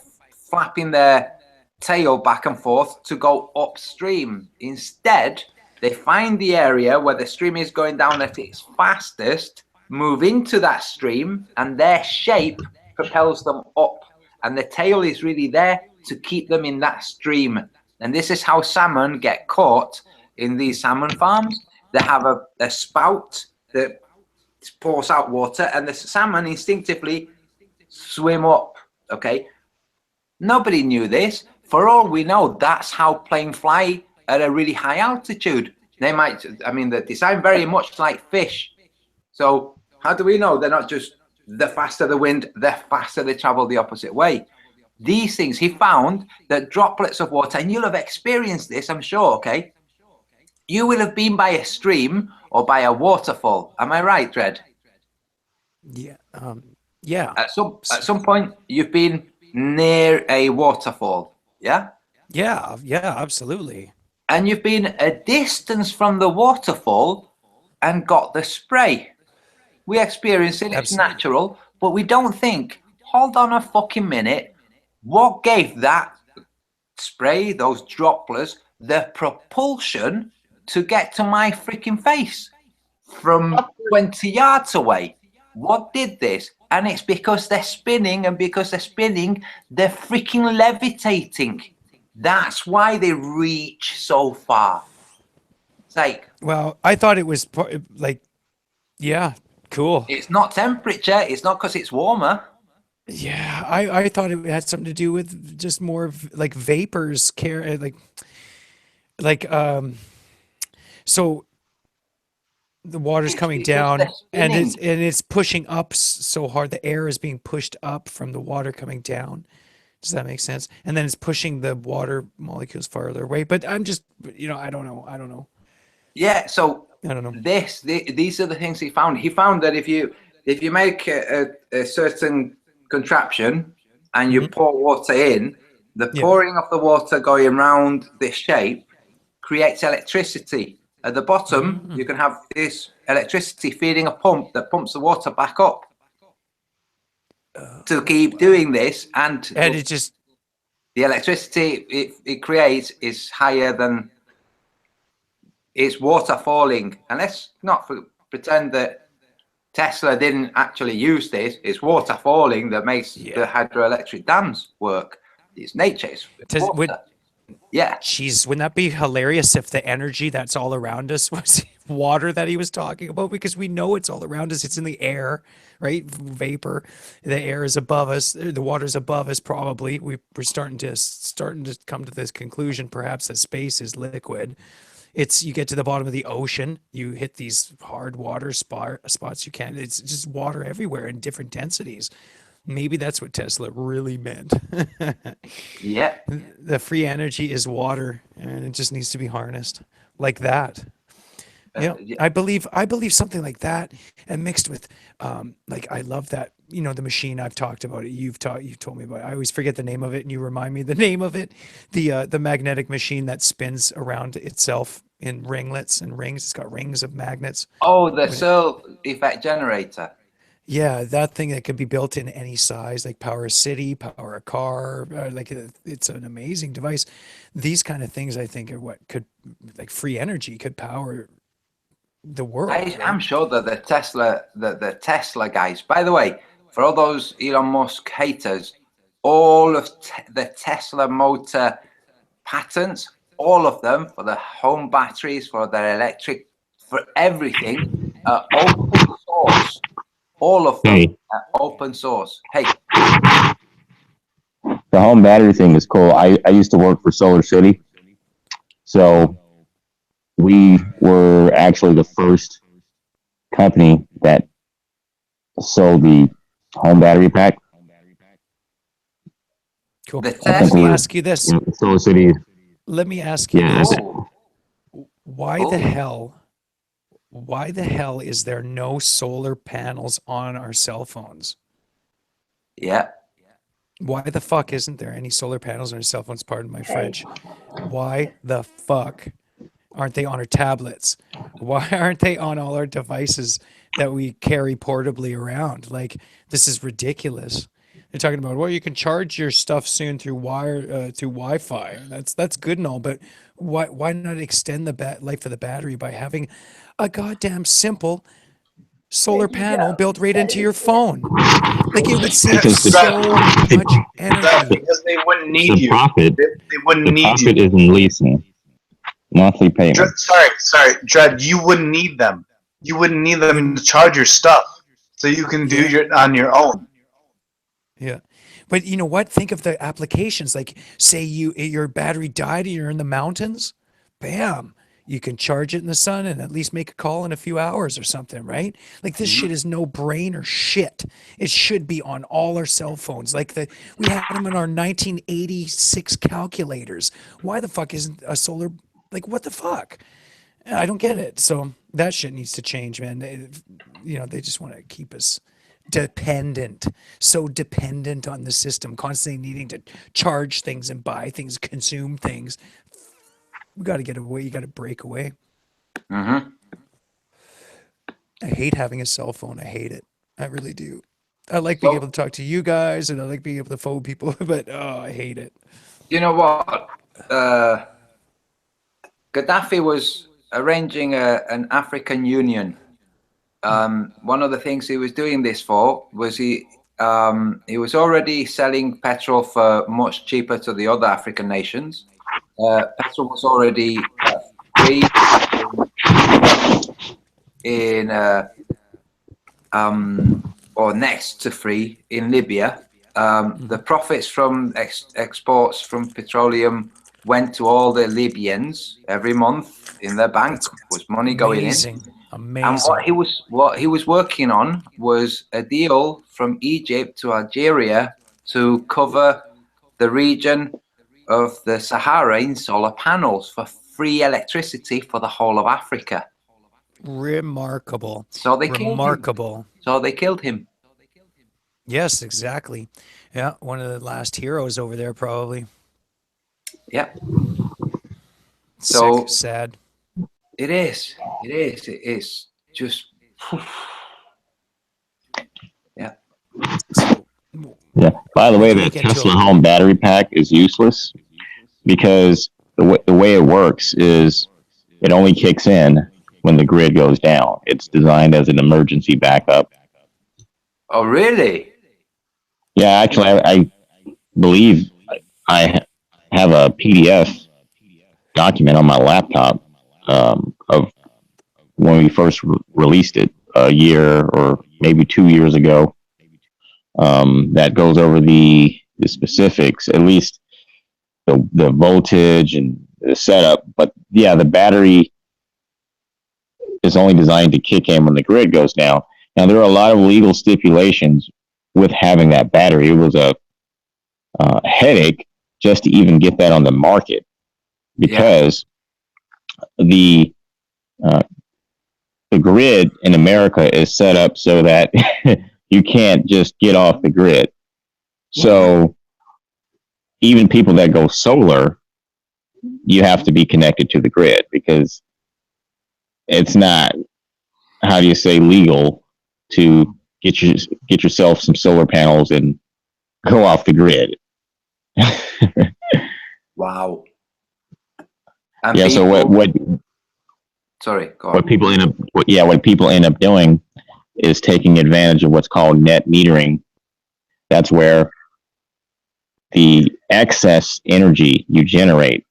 Speaker 6: flapping their tail back and forth to go upstream. Instead, they find the area where the stream is going down at its fastest, move into that stream, and their shape propels them up. And the tail is really there to keep them in that stream. And this is how salmon get caught in these salmon farms. They have a spout that pours out water, and the salmon instinctively swim up. Okay. Nobody knew this. For all we know, that's how planes fly at a really high altitude. They're designed very much like fish. So how do we know they're not just the faster the wind, the faster they travel the opposite way? These things, he found that droplets of water, and you'll have experienced this, I'm sure, okay? You will have been by a stream or by a waterfall. Am I right, Dred?
Speaker 5: yeah. Yeah.
Speaker 6: At some point, you've been near a waterfall, yeah?
Speaker 5: Yeah. Absolutely.
Speaker 6: And you've been a distance from the waterfall and got the spray. We experience it, it's
Speaker 5: Absolutely.
Speaker 6: natural, but we don't think, hold on a fucking minute. What gave that spray, those droplets, the propulsion to get to my freaking face from 20 yards away? What did this? And it's because they're spinning, and because they're spinning, they're freaking levitating. That's why they reach so far. It's like,
Speaker 5: Well, I thought it was like, yeah, cool.
Speaker 6: it's not temperature. It's not because it's warmer.
Speaker 5: Yeah, I thought it had something to do with just more like vapors like so the water's
Speaker 6: It's
Speaker 5: coming
Speaker 6: because they're
Speaker 5: down and
Speaker 6: spinning.
Speaker 5: it's pushing up so hard, the air is being pushed up from the water coming down. Does that make sense? And then it's pushing the water molecules farther away. But I'm just, I don't know.
Speaker 6: Yeah, so
Speaker 5: I don't know.
Speaker 6: these are the things he found. He found that if you make a certain contraption and you pour water in, the pouring of the water going round this shape creates electricity. At the bottom, you can have this electricity feeding a pump that pumps the water back up. To keep doing this, and
Speaker 5: it just
Speaker 6: the electricity it creates is higher than it's water falling. And let's not pretend that Tesla didn't actually use this. It's water falling that makes the hydroelectric dams work. It's nature. It's water. Yeah.
Speaker 5: Jeez, wouldn't that be hilarious if the energy that's all around us was water that he was talking about? Because we know it's all around us. It's in the air, right? Vapor. The air is above us. The water's above us. Probably. We're starting to come to this conclusion. Perhaps that space is liquid. You get to the bottom of the ocean. You hit these hard water spots. You can't. It's just water everywhere in different densities. Maybe that's what Tesla really meant.
Speaker 6: Yeah.
Speaker 5: The free energy is water, and it just needs to be harnessed like that. Yeah, I believe something like that, and mixed with, like, I love that. The machine I've talked about it. You've told me about it. I always forget the name of it, and you remind me the name of it. The magnetic machine that spins around itself in ringlets and rings. It's got rings of magnets.
Speaker 6: Oh, the Searle effect generator.
Speaker 5: Yeah, that thing that could be built in any size, like power a city, power a car, like it's an amazing device. These kind of things, I think, are what could, like, free energy could power the world.
Speaker 6: I'm sure that the Tesla guys, by the way, for all those Elon Musk haters, all of the Tesla motor patents, all of them, for the home batteries, for their electric, for everything, open source. All of them are open source. Hey.
Speaker 8: The home battery thing is cool. I used to work for Solar City. So we were actually the first company that sold the home battery pack.
Speaker 5: Cool. Let me ask you this.
Speaker 8: Solar City.
Speaker 5: Let me ask you this. Why the hell is there no solar panels on our cell phones?
Speaker 6: Yeah.
Speaker 5: Why the fuck isn't there any solar panels on our cell phones? Pardon my French. Why the fuck aren't they on our tablets? Why aren't they on all our devices that we carry portably around? Like, this is ridiculous. They're talking about, well, you can charge your stuff soon through through Wi-Fi. That's good and all, but why not extend the life of the battery by having a goddamn simple solar panel built right into your phone? Like, it would save so much energy.
Speaker 7: Because they wouldn't need you.
Speaker 8: Profit,
Speaker 7: they wouldn't need you.
Speaker 8: The profit is in leasing, monthly payment.
Speaker 7: Sorry, Dred, you wouldn't need them. You wouldn't need them to charge your stuff, so you can do it on your own.
Speaker 5: Yeah. But you know what? Think of the applications. Like, say your battery died and you're in the mountains. Bam. You can charge it in the sun and at least make a call in a few hours or something, right? Like, this shit is no brainer shit. It should be on all our cell phones. Like, we had them in our 1986 calculators. Why the fuck isn't a solar, like, what the fuck? I don't get it. So that shit needs to change, man. They just want to keep us so dependent on the system, constantly needing to charge things and buy things, consume things. We got to get away. You got to break away.
Speaker 6: Mm-hmm.
Speaker 5: I hate having a cell phone. I hate it. I really do. I like being able to talk to you guys, and I like being able to phone people, but I hate it.
Speaker 6: You know what? Gaddafi was arranging an African Union. One of the things he was doing this for was he was already selling petrol for much cheaper to the other African nations. Petrol was already free in or next to free in Libya. The profits from exports from petroleum went to all the Libyans every month in their bank. Was money going in. And what he was working on was a deal from Egypt to Algeria to cover the region of the Sahara in solar panels for free electricity for the whole of Africa.
Speaker 5: Remarkable.
Speaker 6: So they
Speaker 5: Remarkable.
Speaker 6: killed him.
Speaker 5: Yes, exactly. Yeah, one of the last heroes over there, probably.
Speaker 6: Yeah.
Speaker 5: Sick, sad.
Speaker 6: It is. It is. It is just. Yeah.
Speaker 5: So,
Speaker 8: Yeah. By the way, the Tesla home battery pack is useless because the way it works is it only kicks in when the grid goes down. It's designed as an emergency backup.
Speaker 6: Oh, really?
Speaker 8: Yeah, actually, I believe I have a PDF document on my laptop of when we first released it a year or maybe 2 years ago. That goes over the specifics, at least the voltage and the setup. But yeah, the battery is only designed to kick in when the grid goes down. Now, there are a lot of legal stipulations with having that battery. It was a headache just to even get that on the market because the grid in America is set up so that you can't just get off the grid. So even people that go solar, you have to be connected to the grid because it's not, how do you say, legal to get yourself some solar panels and go off the grid.
Speaker 6: Wow.
Speaker 8: And yeah. So what?
Speaker 6: Sorry. Go on.
Speaker 8: What people end up doing is taking advantage of what's called net metering. That's where the excess energy you generate,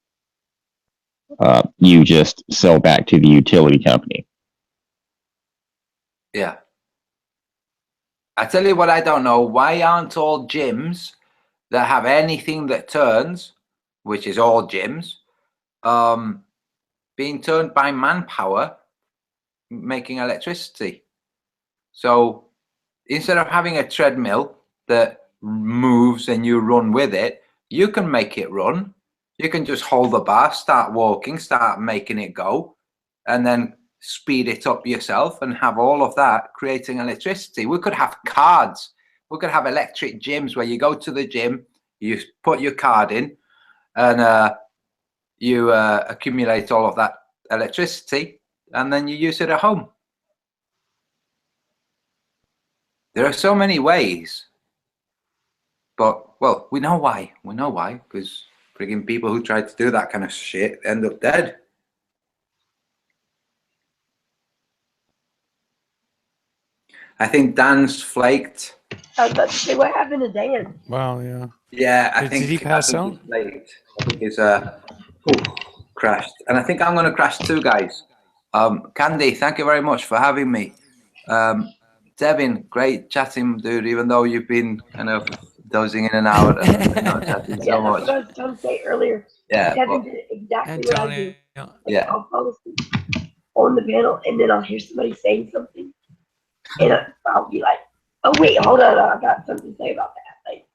Speaker 8: you just sell back to the utility company.
Speaker 6: Yeah. I tell you what, I don't know. Why aren't all gyms that have anything that turns, which is all gyms, being turned by manpower making electricity? So instead of having a treadmill that moves and you run with it, you can make it run. You can just hold the bar, start walking, start making it go, and then speed it up yourself and have all of that creating electricity. We could have cards. We could have electric gyms where you go to the gym, you put your card in, and you accumulate all of that electricity, and then you use it at home. There are so many ways, but, well, we know why. We know why, because frigging people who tried to do that kind of shit end up dead. I think Dan's flaked.
Speaker 3: I was about to say, what happened to Dan?
Speaker 5: Wow, yeah.
Speaker 6: Yeah, I think.
Speaker 5: Did he pass out?
Speaker 6: He's flaked. I think he's crashed, and I think I'm going to crash too, guys. Candy, thank you very much for having me. Devin, great chatting, dude. Even though you've been kind of dozing in and out and not chatting so much.
Speaker 3: That's what I was trying to say earlier.
Speaker 6: Yeah,
Speaker 3: Devin did exactly what I do.
Speaker 6: Yeah.
Speaker 3: I'll fall asleep on the panel, and then I'll hear somebody saying something, and I'll be like, "Oh wait, hold on, I got something to say about that." Like,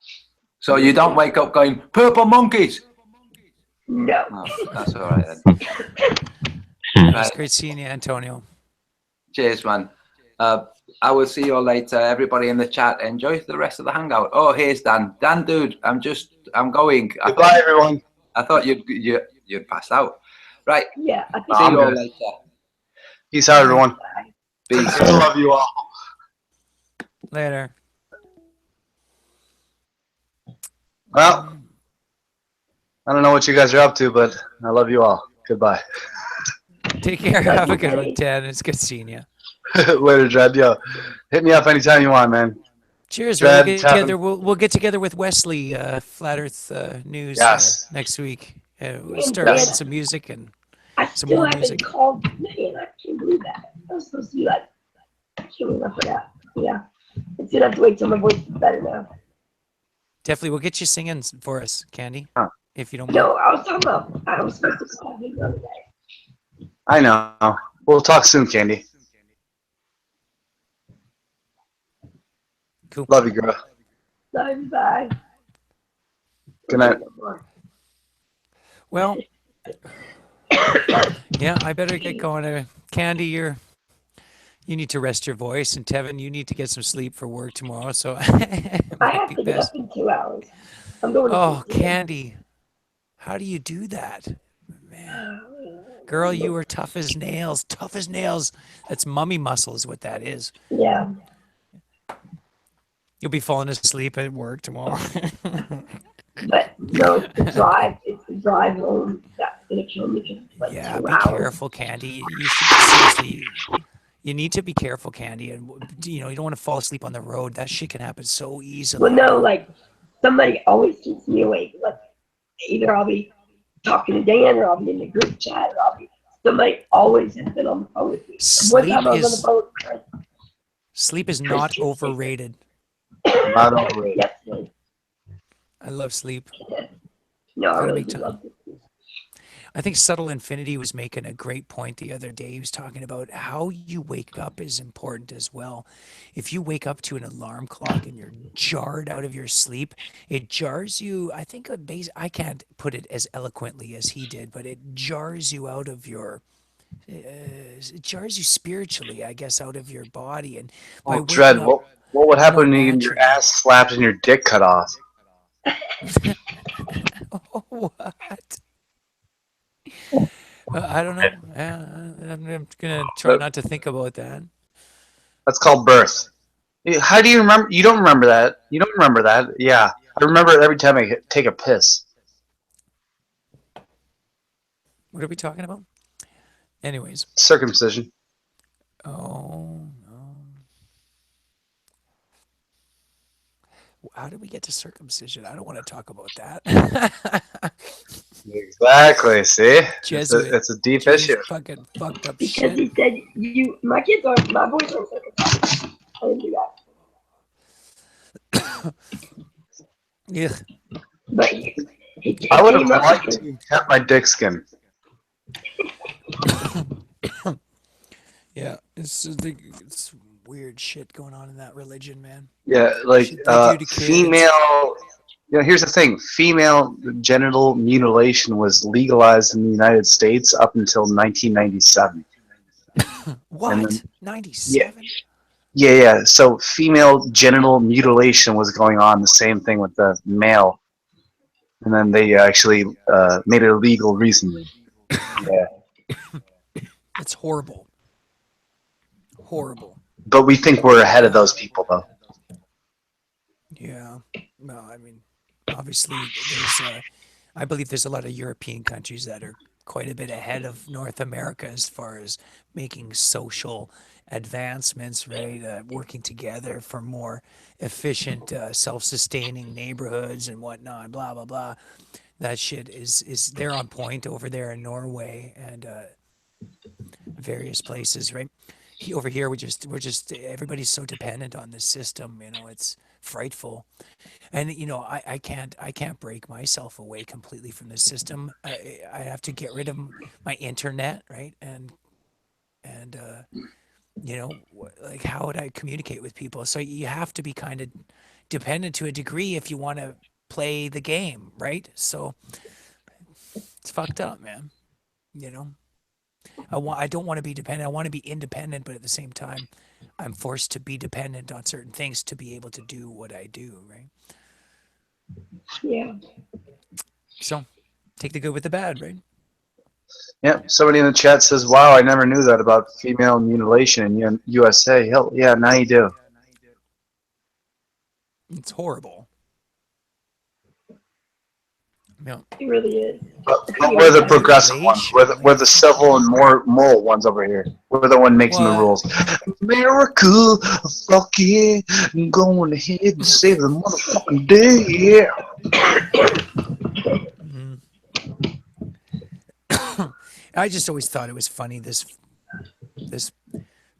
Speaker 6: so you don't wake up going purple monkeys?
Speaker 3: No.
Speaker 6: Oh, that's all right then.
Speaker 5: It's great seeing you, Antonio.
Speaker 6: Cheers, man. I will see you all later. Everybody in the chat, enjoy the rest of the hangout. Oh, here's Dan. Dan, dude, I'm going.
Speaker 7: Goodbye, everyone.
Speaker 6: I thought you'd pass out. Right.
Speaker 3: Yeah.
Speaker 6: See you all later.
Speaker 7: Peace out, everyone.
Speaker 6: Peace.
Speaker 7: I love you all.
Speaker 5: Later.
Speaker 7: Well, I don't know what you guys are up to, but I love you all. Goodbye.
Speaker 5: Take care.
Speaker 3: Love
Speaker 5: Have
Speaker 3: you,
Speaker 5: a good one,
Speaker 3: buddy.
Speaker 5: Ted. It's good seeing you.
Speaker 7: Later, Dred. Yo, hit me up anytime you want, man.
Speaker 5: Cheers. We'll
Speaker 7: Dred,
Speaker 5: get
Speaker 7: Tevin.
Speaker 5: together. We'll get together with Wesley, Flat Earth News,
Speaker 7: Yes.
Speaker 5: next week. We'll
Speaker 3: Man,
Speaker 5: start
Speaker 3: Dan,
Speaker 5: writing some music and
Speaker 3: I
Speaker 5: some
Speaker 3: still
Speaker 5: more
Speaker 3: haven't
Speaker 5: music.
Speaker 3: called man. I can't believe that. I was supposed to be like, I can't believe I forgot. Yeah. It's gonna have to wait till my voice is better now.
Speaker 5: Definitely, we'll get you singing for us, Candy,
Speaker 7: Huh.
Speaker 5: if you don't mind.
Speaker 3: No, I was talking about, I was supposed to call him the other day.
Speaker 7: I know. We'll talk soon, Candy.
Speaker 5: Cool.
Speaker 7: Love you, girl.
Speaker 3: Love you, bye.
Speaker 7: Good night.
Speaker 5: Well, yeah, I better get going. Candy, you need to rest your voice, and Tevin, you need to get some sleep for work tomorrow. So it
Speaker 3: I
Speaker 5: might
Speaker 3: have
Speaker 5: be
Speaker 3: to get
Speaker 5: best.
Speaker 3: up in 2 hours. I'm going to
Speaker 5: Oh,
Speaker 3: sleep.
Speaker 5: Candy, how do you do that, man? Girl, you are tough as nails. Tough as nails. That's mummy muscle, is what that is.
Speaker 3: Yeah.
Speaker 5: You'll be falling asleep at work tomorrow.
Speaker 3: But no, it's the drive. It's the drive home that's gonna kill me because it's like
Speaker 5: Yeah,
Speaker 3: 2
Speaker 5: be
Speaker 3: hours.
Speaker 5: careful, Candy. You should seriously. You need to be careful, Candy, and you don't want to fall asleep on the road. That shit can happen so easily.
Speaker 3: Well, no, like somebody always keeps me awake. Like either I'll be talking to Dan or I'll be in the group chat or somebody always has been on the phone with me. One time I was on the phone with Chris.
Speaker 5: Sleep is not overrated.
Speaker 7: Not overrated.
Speaker 3: Yesterday.
Speaker 5: I love sleep.
Speaker 3: No, I
Speaker 5: Gotta
Speaker 3: really
Speaker 5: make
Speaker 3: do
Speaker 5: time.
Speaker 3: love this.
Speaker 5: I think Subtle Infinity was making a great point the other day. He was talking about how you wake up is important as well. If you wake up to an alarm clock and you're jarred out of your sleep, it jars you. I think I can't put it as eloquently as he did, but it jars you out of your. It jars you spiritually, I guess, out of your body, and by
Speaker 7: Oh,
Speaker 5: waking
Speaker 7: Dred,
Speaker 5: up
Speaker 7: what would
Speaker 5: more
Speaker 7: happen when you get your
Speaker 5: naturally.
Speaker 7: ass slapped and your dick cut off?
Speaker 5: What? I don't know. I'm gonna try not to think about that.
Speaker 7: That's called birth. How do you remember? You don't remember that. You don't remember that. Yeah. I remember it every time I take a piss.
Speaker 5: What are we talking about? Anyways.
Speaker 7: Circumcision.
Speaker 5: Oh, no. How did we get to circumcision? I don't want to talk about that.
Speaker 7: Exactly. See?
Speaker 5: Jesuit.
Speaker 7: It's a deep
Speaker 5: Jeez,
Speaker 7: issue.
Speaker 5: fucking fucked up
Speaker 3: Because
Speaker 5: shit.
Speaker 3: he said my boys aren't circumcised. I didn't do that.
Speaker 5: Yeah.
Speaker 3: But he
Speaker 7: I would have
Speaker 3: came up
Speaker 7: liked
Speaker 3: with
Speaker 7: to cut my dick skin.
Speaker 5: Yeah, it's weird shit going on in that religion, man.
Speaker 7: Yeah, like
Speaker 5: Shit they do to kids.
Speaker 7: female. Here's the thing: female genital mutilation was legalized in the United States up until 1997.
Speaker 5: What?
Speaker 7: And then-
Speaker 5: 97?
Speaker 7: Yeah. So female genital mutilation was going on. The same thing with the male, and then they actually made it illegal recently. Yeah.
Speaker 5: It's horrible. Horrible.
Speaker 7: But we think we're ahead of those people, though.
Speaker 5: Yeah. No, I mean, obviously, I believe there's a lot of European countries that are quite a bit ahead of North America as far as making social advancements, right? Working together for more efficient, self-sustaining neighborhoods and whatnot, blah, blah, blah. That shit is they're on point over there in Norway and various places, right? Over here, we're just everybody's so dependent on this system. It's frightful, and I can't break myself away completely from this system. I have to get rid of my internet, right? And like how would I communicate with people? So you have to be kind of dependent to a degree if you want to play the game, right? So it's fucked up, man. I don't want to be dependent. I want to be independent, but at the same time, I'm forced to be dependent on certain things to be able to do what I do, right?
Speaker 3: yeah.
Speaker 5: So take the good with the bad, right?
Speaker 7: Yeah, somebody in the chat says, wow, I never knew that about female mutilation in USA. Hell, yeah, now you do.
Speaker 5: It's horrible. Yeah.
Speaker 3: It really is.
Speaker 7: But we're the progressive ones. We're the
Speaker 5: Relation.
Speaker 7: civil and moral ones over here. We're the one making the
Speaker 5: Well,
Speaker 7: rules. America, fuck yeah, going ahead and save the motherfucking day. Yeah.
Speaker 5: mm, I just always thought it was funny this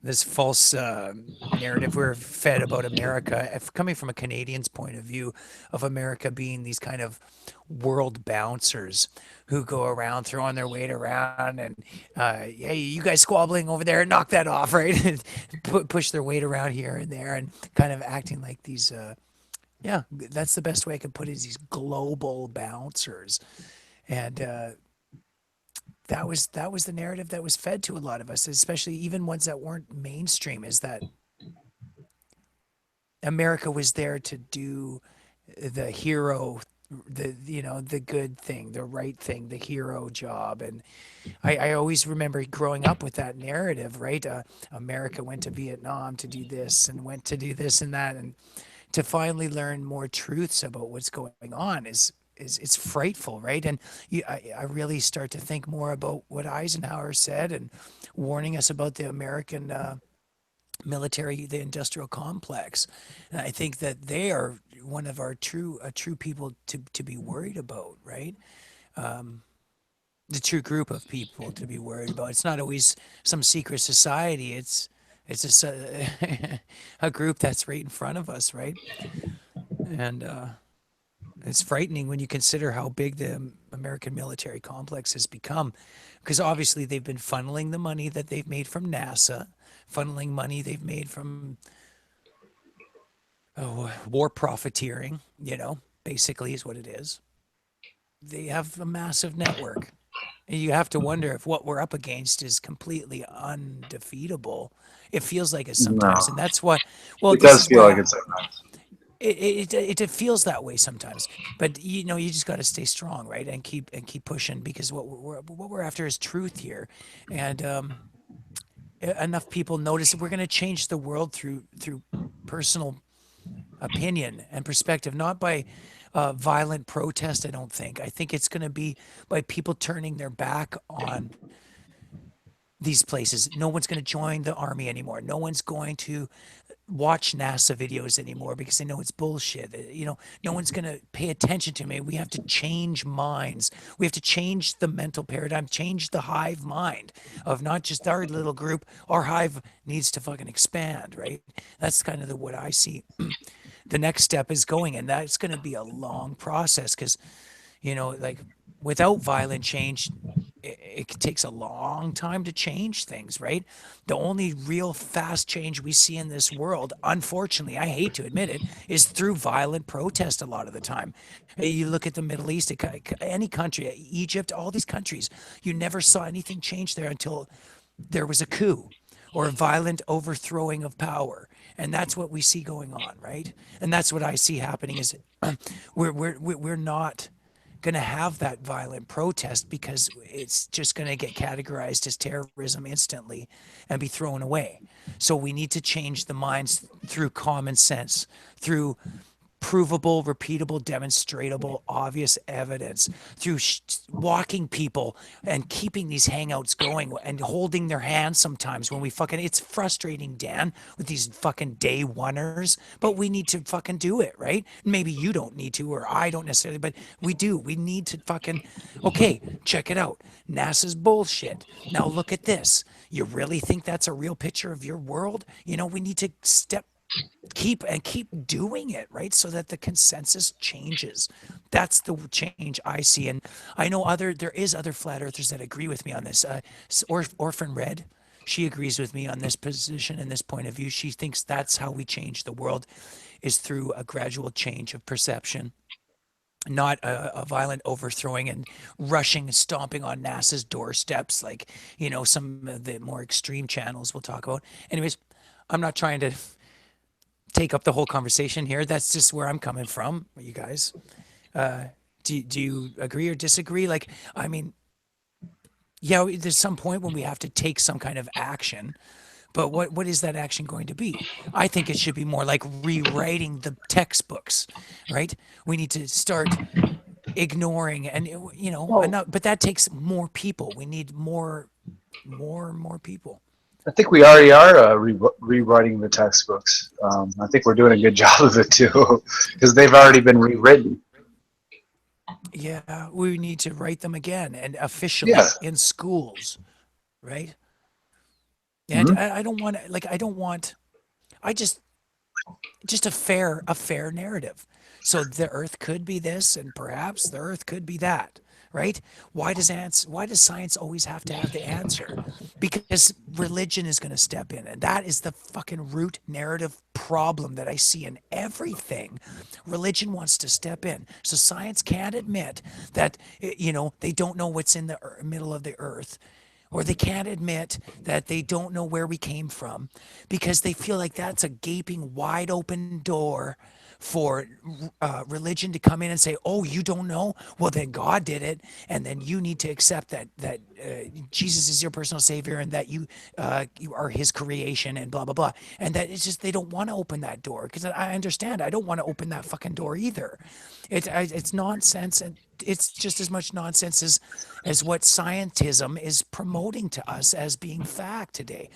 Speaker 5: this false narrative we're fed about America, if coming from a Canadian's point of view, of America being these kind of world bouncers who go around throwing their weight around and hey, you guys squabbling over there, knock that off, right? And push their weight around here and there, and kind of acting like these. Yeah, that's the best way I could put it. Is these global bouncers, and that was the narrative that was fed to a lot of us, especially even ones that weren't mainstream. Is that America was there to do the hero, the good thing, the right thing, the hero job. And I always remember growing up with that narrative, right? America went to Vietnam to do this and went to do this and that, and to finally learn more truths about what's going on is it's frightful, right? And I really start to think more about what Eisenhower said and warning us about the American military, the industrial complex. And I think that they are one of our true people to be worried about, right? The true group of people to be worried about. It's not always some secret society. It's just a group that's right in front of us, right? And it's frightening when you consider how big the American military complex has become, because obviously they've been funneling the money that they've made from NASA, funneling money they've made from war profiteering, basically is what it is. They have a massive network. And you have to wonder if what we're up against is completely undefeatable. It feels like it sometimes.
Speaker 7: No,
Speaker 5: And that's why, well,
Speaker 7: it
Speaker 5: this
Speaker 7: does
Speaker 5: is
Speaker 7: feel
Speaker 5: why
Speaker 7: like it's like that.
Speaker 5: it feels that way sometimes, but you just got to stay strong, right, and keep pushing, because what we're after is truth here. And enough people notice that we're going to change the world through personal opinion and perspective, not by violent protest. I think it's going to be by people turning their back on these places. No one's going to join the army anymore. No one's going to watch NASA videos anymore because they know it's bullshit. No one's going to pay attention to me. We have to change minds. We have to change the mental paradigm, change the hive mind of not just our little group. Our hive needs to fucking expand, right? That's kind of what I see. The next step is going, and that's going to be a long process because, like without violent change, it takes a long time to change things, right? The only real fast change we see in this world, unfortunately, I hate to admit it, is through violent protest a lot of the time. You look at the Middle East, any country, Egypt, all these countries, you never saw anything change there until there was a coup or a violent overthrowing of power. And that's what we see going on, right? And that's what I see happening is we're not going to have that violent protest because it's just going to get categorized as terrorism instantly and be thrown away. So we need to change the minds through common sense, through provable, repeatable, demonstratable, obvious evidence, through walking people and keeping these hangouts going and holding their hands sometimes when we fucking, it's frustrating, Dan, with these fucking day oneers, but we need to fucking do it, right? Maybe you don't need to, or I don't necessarily, but we do. We need to fucking, okay, check it out. NASA's bullshit. Now look at this. You really think that's a real picture of your world? We need to keep doing it, right, so that the consensus changes. That's the change I see. And I know there is other flat earthers that agree with me on this. Orphan Red, she agrees with me on this position and this point of view. She thinks that's how we change the world, is through a gradual change of perception, not a violent overthrowing and rushing and stomping on NASA's doorsteps like some of the more extreme channels we'll talk about. Anyways, I'm not trying to take up the whole conversation here. That's just where I'm coming from. You guys, do you agree or disagree? Like, I mean, yeah, there's some point when we have to take some kind of action, but what is that action going to be? I think it should be more like rewriting the textbooks, right? We need to start ignoring and
Speaker 3: Well,
Speaker 5: but that takes more people. We need more people.
Speaker 7: I think we already are rewriting the textbooks. I think we're doing a good job of it too, because they've already been rewritten.
Speaker 5: Yeah, we need to write them again and
Speaker 7: Yeah.
Speaker 5: officially in schools, right? And
Speaker 7: Hmm.
Speaker 5: I don't want like I don't want I just a fair narrative. So the earth could be this and perhaps the earth could be that, right? Why does science always have to have the answer? Because religion is going to step in, and that is the fucking root narrative problem that I see in everything. Religion wants to step in. So science can't admit that they don't know what's in the middle of the earth, or they can't admit that they don't know where we came from because they feel like that's a gaping wide open door for religion to come in and say, "Oh, you don't know? Well, then God did it, and then you need to accept that Jesus is your personal savior, and that you are His creation, and blah blah blah." And that it's just they don't want to open that door because I understand. I don't want to open that fucking door either. It's nonsense, and it's just as much nonsense as what scientism is promoting to us as being fact today.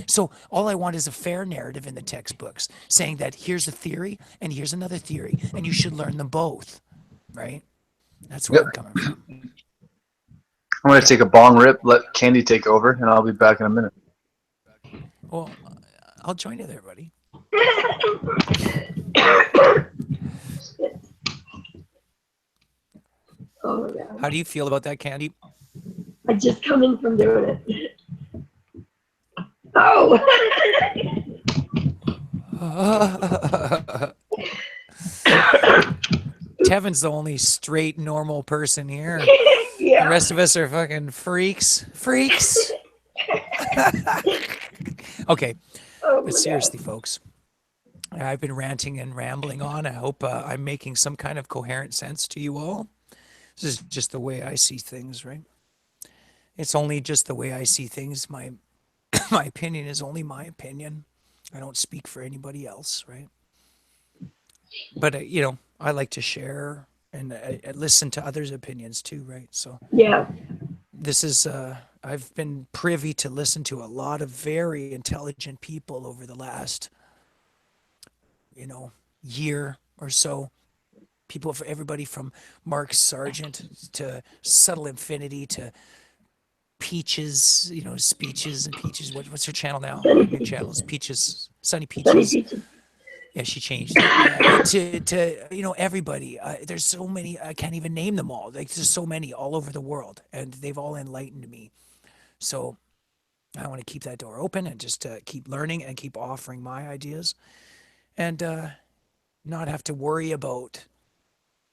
Speaker 5: So all I want is a fair narrative in the textbooks saying that here's a theory and here's another theory, and you should learn them both, right? That's where
Speaker 7: Yep.
Speaker 5: I'm coming from.
Speaker 7: I'm gonna
Speaker 5: Yeah.
Speaker 7: take a bong rip, let Candy take over, and I'll be back in a minute.
Speaker 5: Well, I'll join you there, buddy.
Speaker 3: oh my god.
Speaker 5: How do you feel about that, Candy?
Speaker 3: I just coming from doing it. Oh.
Speaker 5: Tevin's the only straight, normal person here. The
Speaker 3: yeah.
Speaker 5: rest of us are fucking freaks. Freaks. Okay,
Speaker 3: Oh
Speaker 5: but
Speaker 3: my god.
Speaker 5: seriously, folks, I've been ranting and rambling on. I hope I'm making some kind of coherent sense to you all. This is just the way I see things, right? It's only just the way I see things. My my opinion is only my opinion. I don't speak for anybody else, right? But I like to share and listen to others' opinions too, right? So
Speaker 3: Yeah.
Speaker 5: this is I've been privy to listen to a lot of very intelligent people over the last you know year or so. People for everybody from Mark Sargent to Subtle Infinity to Peaches, speeches and Peaches. What's her channel now?
Speaker 3: Sunny
Speaker 5: Her new channel is
Speaker 3: Peaches.
Speaker 5: Peaches, Sunny
Speaker 3: Sunny
Speaker 5: Peaches.
Speaker 3: Peaches.
Speaker 5: Yeah, she changed it. To everybody. There's so many. I can't even name them all. Like there's so many all over the world, and they've all enlightened me. So I want to keep that door open and just keep learning and keep offering my ideas, and not have to worry about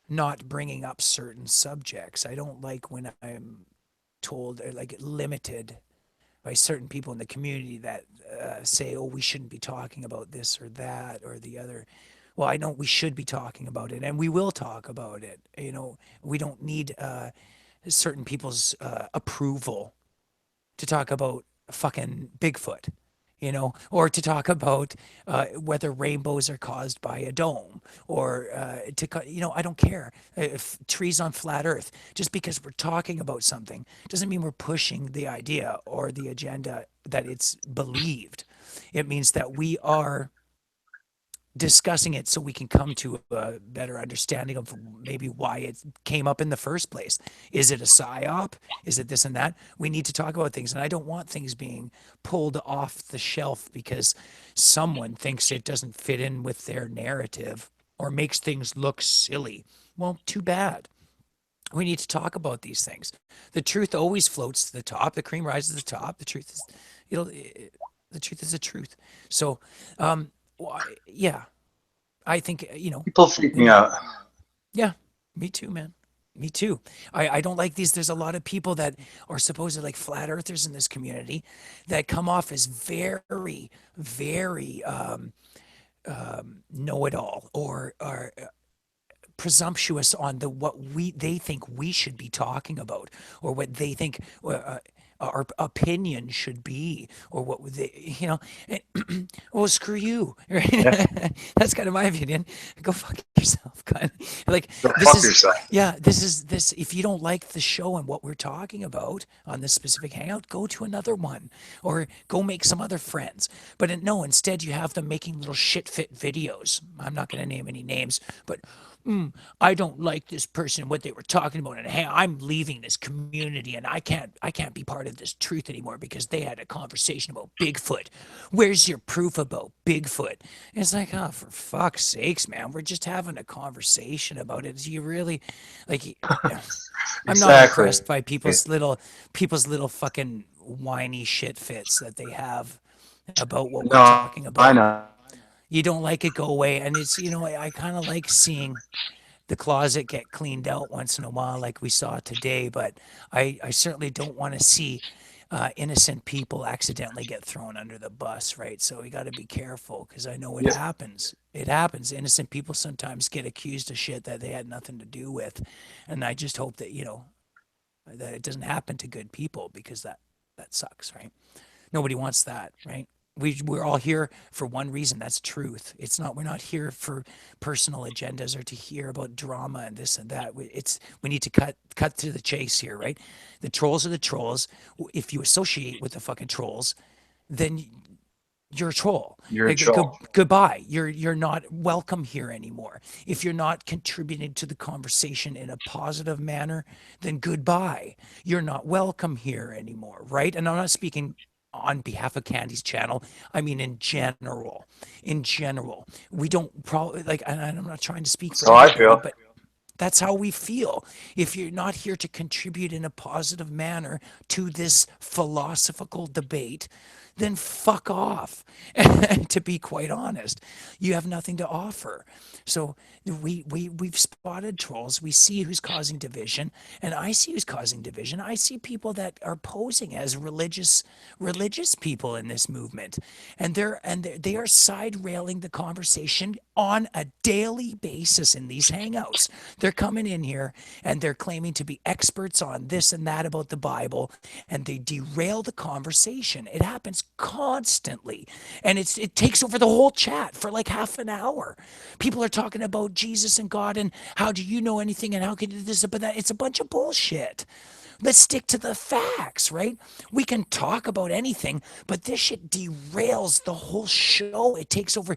Speaker 5: not bringing up certain subjects. I don't like when I'm told like limited by certain people in the community that say, "Oh, we shouldn't be talking about this or that or the other." Well, I know we should be talking about it, and we will talk about it. We don't need certain people's approval to talk about fucking Bigfoot, or to talk about whether rainbows are caused by a dome, or I don't care if trees on flat Earth. Just because we're talking about something doesn't mean we're pushing the idea or the agenda that it's believed. It means that we are discussing it so we can come to a better understanding of maybe why it came up in the first place. Is it a psyop? Is it this and that? We need to talk about things, and I don't want things being pulled off the shelf because someone thinks it doesn't fit in with their narrative or makes things look silly. Well, too bad. We need to talk about these things. The truth always floats to the top. The cream rises to the top. The truth is the truth. So, yeah, I think
Speaker 7: People freak me out.
Speaker 5: Yeah, me too, man. Me too. I don't like these. There's a lot of people that are supposed like flat earthers in this community that come off as very, very know-it-all or are presumptuous on what they think we should be talking about, or what they think our opinion should be, or what would they, well, screw you, right?
Speaker 7: Yeah.
Speaker 5: That's kind of my opinion. Go fuck yourself, kind of. Like,
Speaker 7: Go
Speaker 5: this
Speaker 7: fuck
Speaker 5: is,
Speaker 7: yourself.
Speaker 5: yeah, this. If you don't like the show and what we're talking about on this specific hangout, go to another one, or go make some other friends. But no, instead you have them making little shit fit videos. I'm not going to name any names, but I don't like this person, what they were talking about, and hey, I'm leaving this community, and I can't be part of this truth anymore because they had a conversation about Bigfoot. Where's your proof about Bigfoot? And it's like, oh, for fuck's sakes, man, we're just having a conversation about it. Do you really, like? I'm not
Speaker 7: Exactly.
Speaker 5: impressed by people's little fucking whiny shit fits that they have about what we're
Speaker 7: No,
Speaker 5: talking
Speaker 7: I
Speaker 5: about.
Speaker 7: know.
Speaker 5: You don't like it, go away. And it's, I kind of like seeing the closet get cleaned out once in a while, like we saw today. But I certainly don't want to see innocent people accidentally get thrown under the bus, right? So we got to be careful, because I know it
Speaker 7: Yeah.
Speaker 5: happens. It happens. Innocent people sometimes get accused of shit that they had nothing to do with. And I just hope that, that it doesn't happen to good people, because that sucks, right? Nobody wants that, right? We're all here for one reason. That's truth. We're not here for personal agendas or to hear about drama and this and that. We need to cut to the chase here, right? The trolls are the trolls. If you associate with the fucking trolls, then you're a troll.
Speaker 7: You're a
Speaker 5: Like,
Speaker 7: troll.
Speaker 5: goodbye. You're not welcome here anymore. If you're not contributing to the conversation in a positive manner, then goodbye. You're not welcome here anymore, right? And I'm not speaking on behalf of Candy's channel. I mean, in general. In general, we don't probably, like, and I'm not trying to speak for
Speaker 7: So I
Speaker 5: everybody,
Speaker 7: feel.
Speaker 5: but that's how we feel. If you're not here to contribute in a positive manner to this philosophical debate, then fuck off. And to be quite honest, you have nothing to offer. So we've spotted trolls. We see who's causing division, and I see who's causing division. I see people that are posing as religious people in this movement, and they are side railing the conversation on a daily basis in these hangouts. They're coming in here and they're claiming to be experts on this and that about the Bible, and they derail the conversation. It happens constantly, and it takes over the whole chat for like half an hour. People are talking about Jesus and God and how do you know anything and how can you do this, but that it's a bunch of bullshit. Let's stick to the facts, right? We can talk about anything, but this shit derails the whole show. It takes over.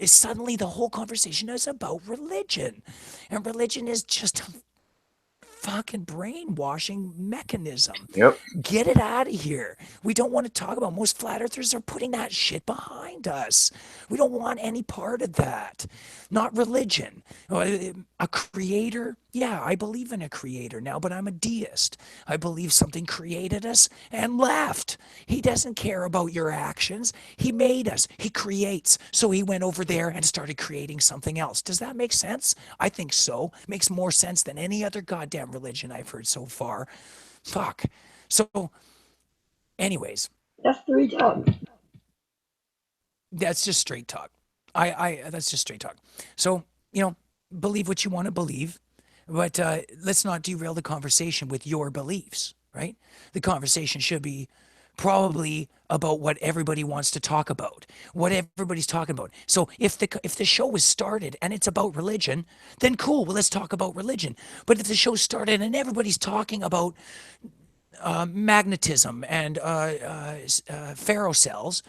Speaker 5: Suddenly, the whole conversation is about religion, and religion is just a fucking brainwashing mechanism.
Speaker 7: Yep.
Speaker 5: Get it out of here. We don't want to talk about. Most flat earthers are putting that shit behind us. We don't want any part of that. Not religion. A creator. Yeah, I believe in a creator now, but I'm a deist. I believe something created us and left. He doesn't care about your actions. He made us. He creates. So he went over there and started creating something else. Does that make sense? I think so. Makes more sense than any other goddamn religion I've heard so far. Fuck. So, anyways,
Speaker 3: That's 3 times.
Speaker 5: that's just straight talk. That's just straight talk. So, believe what you want to believe, but let's not derail the conversation with your beliefs, right? The conversation should be probably about what everybody wants to talk about, what everybody's talking about. So if the show was started and it's about religion, then cool. Well, let's talk about religion. But if the show started and everybody's talking about magnetism and pharaoh cells,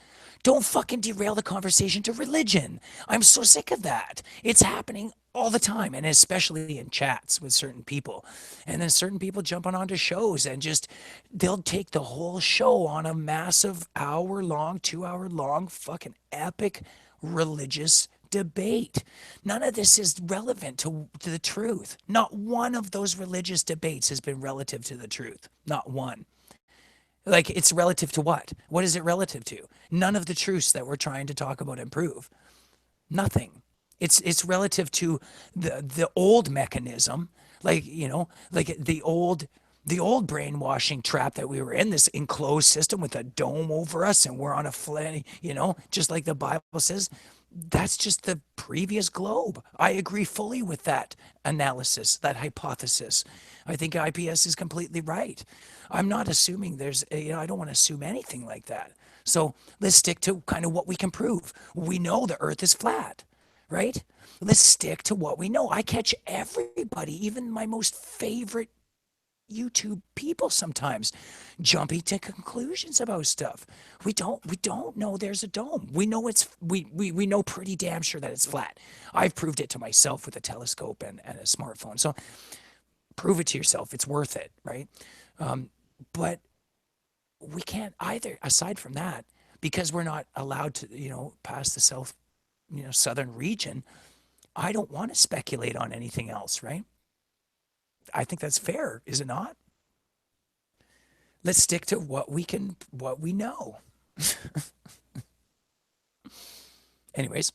Speaker 5: don't fucking derail the conversation to religion. I'm so sick of that. It's happening all the time, and especially in chats with certain people. And then certain people jumping onto shows and they'll take the whole show on a massive hour-long, 2-hour-long fucking epic religious debate. None of this is relevant to the truth. Not one of those religious debates has been relative to the truth. Not one. Like, it's relative to what? What is it relative to? None of the truths that we're trying to talk about and prove. Nothing. It's relative to the old mechanism, like like the old brainwashing trap that we were in, this enclosed system with a dome over us, and we're on a just like the Bible says. That's just the previous globe. I agree fully with that analysis, that hypothesis. I think IPS is completely right. I'm not assuming I don't want to assume anything like that. So let's stick to kind of what we can prove. We know the earth is flat, right? Let's stick to what we know. I catch everybody, even my most favorite YouTube people sometimes jumping to conclusions about stuff. We don't know there's a dome. We know we know pretty damn sure that it's flat. I've proved it to myself with a telescope and a smartphone. So prove it to yourself. It's worth it, right? But we can't either, aside from that, because we're not allowed to, pass the southern region. I don't want to speculate on anything else, right? I think that's fair, is it not? Let's stick to what we know. Anyways,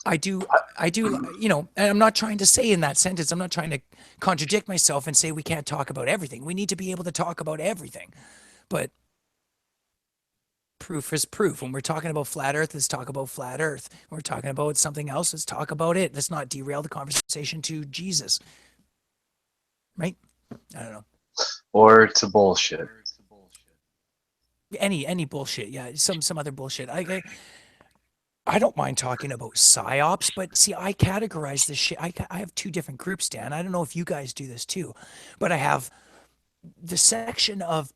Speaker 5: I do, and I'm not trying to say in that sentence, I'm not trying to contradict myself and say we can't talk about everything. We need to be able to talk about everything. But proof is proof. When we're talking about flat Earth, let's talk about flat Earth. When we're talking about something else, let's talk about it. Let's not derail the conversation to Jesus. Right? I don't know.
Speaker 7: Or to bullshit.
Speaker 5: Any bullshit. Yeah, some other bullshit. I don't mind talking about psyops, but see, I categorize this shit. I have two different groups, Dan. I don't know if you guys do this too, but I have the section of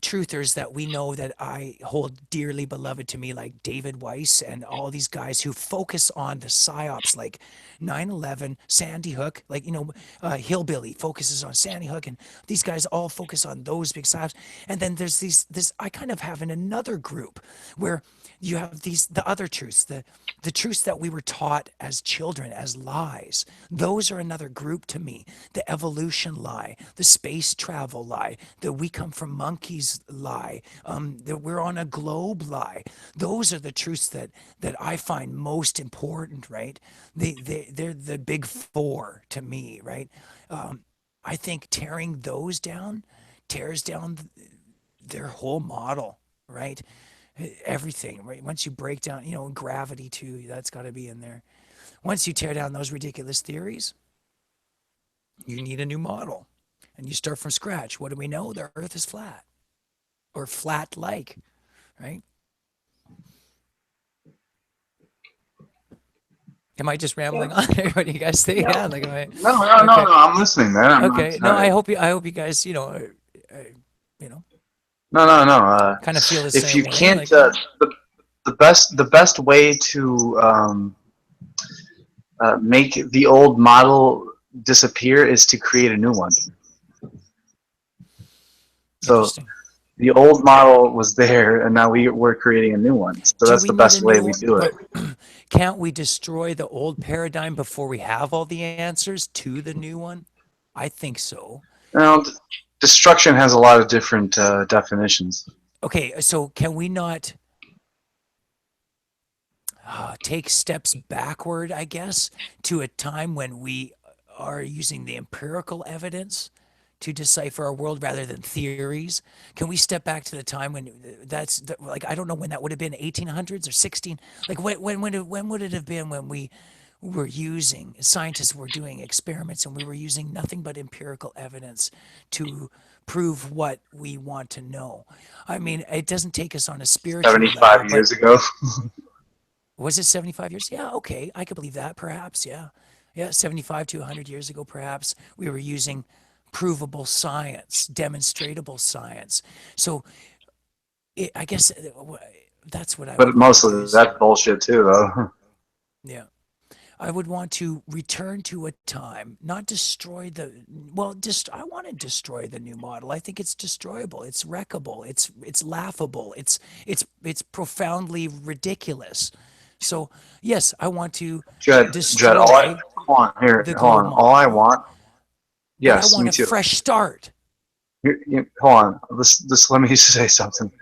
Speaker 5: truthers that we know that I hold dearly beloved to me, like David Weiss and all these guys who focus on the psyops, like 9/11, Sandy Hook, like, Hillbilly focuses on Sandy Hook, and these guys all focus on those big psyops. And then there's this I kind of have in another group where you have the other truths, the truths that we were taught as children as lies. Those are another group to me. The evolution lie, the space travel lie, that we come from monkeys lie, that we're on a globe lie. Those are the truths that I find most important, right? They're the big four to me, right? I think tearing those down tears down their whole model, right? Everything, right? Once you break down, gravity too, that's got to be in there. Once you tear down those ridiculous theories, you need a new model and you start from scratch. What do we know? The earth is flat or flat like, right? Am I just rambling on there? What do you guys think?
Speaker 3: No.
Speaker 5: Yeah,
Speaker 7: No, I'm listening, man.
Speaker 5: Okay. No, I hope you guys,
Speaker 7: No.
Speaker 5: kind of feel the
Speaker 7: If
Speaker 5: same
Speaker 7: you
Speaker 5: way.
Speaker 7: can't,
Speaker 5: Like,
Speaker 7: the best way to make the old model disappear is to create a new one. So
Speaker 5: interesting.
Speaker 7: the old model was there, and now we're creating a new one. So
Speaker 5: Do
Speaker 7: that's
Speaker 5: we
Speaker 7: the
Speaker 5: need
Speaker 7: best
Speaker 5: a
Speaker 7: way
Speaker 5: new
Speaker 7: we
Speaker 5: one?
Speaker 7: do it.
Speaker 5: But can't we destroy the old paradigm before we have all the answers to the new one? I think so.
Speaker 7: Now, destruction has a lot of different definitions.
Speaker 5: Okay, so can we not take steps backward, I guess, to a time when we are using the empirical evidence to decipher our world rather than theories? Can we step back to the time when like, I don't know when that would have been, 1800s or 16? Like, when would it have been when we were using, scientists were doing experiments and we were using nothing but empirical evidence to prove what we want to know? I mean, it doesn't take us on a spiritual level,
Speaker 7: 75 years ago.
Speaker 5: was it 75 years? Yeah, okay. I could believe that, perhaps. Yeah. Yeah, 75 to 100 years ago, perhaps, we were using provable science, demonstratable science. So I guess that's what I would
Speaker 7: But
Speaker 5: want to
Speaker 7: mostly
Speaker 5: do.
Speaker 7: that's bullshit too, though.
Speaker 5: Yeah. I would want to return to a time, not destroy I want to destroy the new model. I think it's destroyable. It's wreckable. It's laughable. It's profoundly ridiculous. So yes, I want to
Speaker 7: Judd,
Speaker 5: destroy
Speaker 7: hold on,
Speaker 5: the
Speaker 7: hold
Speaker 5: globe
Speaker 7: on. All
Speaker 5: model.
Speaker 7: I want,
Speaker 5: But
Speaker 7: yes,
Speaker 5: I want
Speaker 7: me
Speaker 5: a
Speaker 7: too.
Speaker 5: fresh start.
Speaker 7: Hold on, this let me say something.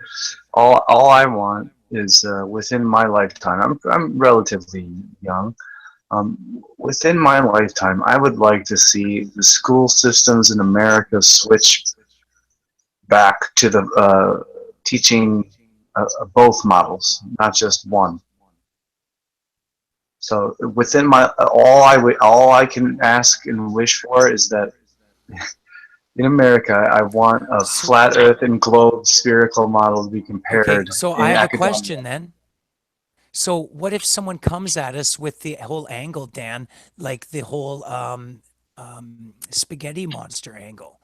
Speaker 7: All I want is within my lifetime. I'm relatively young. Within my lifetime, I would like to see the school systems in America switch back to the teaching both models, not just one. So within my all I can ask and wish for is that in America, I want a
Speaker 5: So,
Speaker 7: flat Earth and globe spherical model to be
Speaker 5: okay,
Speaker 7: compared
Speaker 5: so I
Speaker 7: in
Speaker 5: have a
Speaker 7: academia.
Speaker 5: question then. So what if someone comes at us with the whole angle, Dan, like the whole spaghetti monster angle?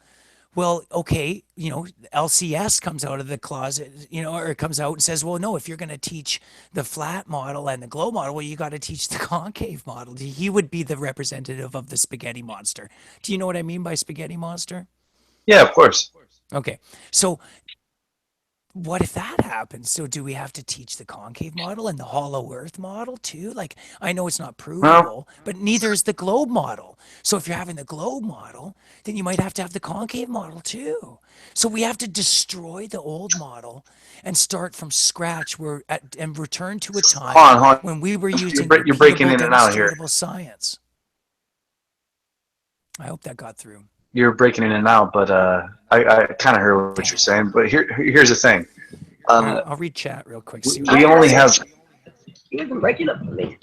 Speaker 5: Well, okay, LCS comes out of the closet, or it comes out and says, well, no, if you're going to teach the flat model and the globe model, well, you got to teach the concave model. He would be the representative of the spaghetti monster. Do you know what I mean by spaghetti monster?
Speaker 7: Yeah, of course.
Speaker 5: Okay. So what if that happens? So do we have to teach the concave model and the hollow earth model too? Like, I know it's not
Speaker 7: Well,
Speaker 5: provable, but neither is the globe model. So if you're having the globe model, then you might have to have the concave model too. So we have to destroy the old model and start from scratch and return to a time
Speaker 7: hold on.
Speaker 5: when we were using
Speaker 7: You're breaking
Speaker 5: repeatable,
Speaker 7: in and out here.
Speaker 5: demonstratable science. I hope that got through.
Speaker 7: You're breaking in and out, but I kind of heard what you're saying. But here's the thing.
Speaker 5: I'll read chat real quick. See what
Speaker 7: We
Speaker 3: I
Speaker 7: only
Speaker 3: heard
Speaker 7: have.
Speaker 3: He wasn't breaking up for me.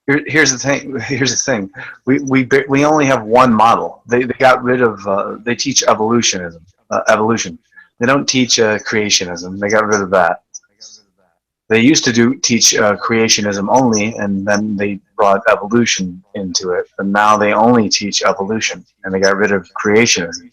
Speaker 7: Here's the thing. Here's the thing. We only have one model. They got rid of. They teach evolutionism. Evolution. They don't teach creationism. They got rid of that. They used to teach creationism only, and then they brought evolution into it. But now they only teach evolution, and they got rid of creationism.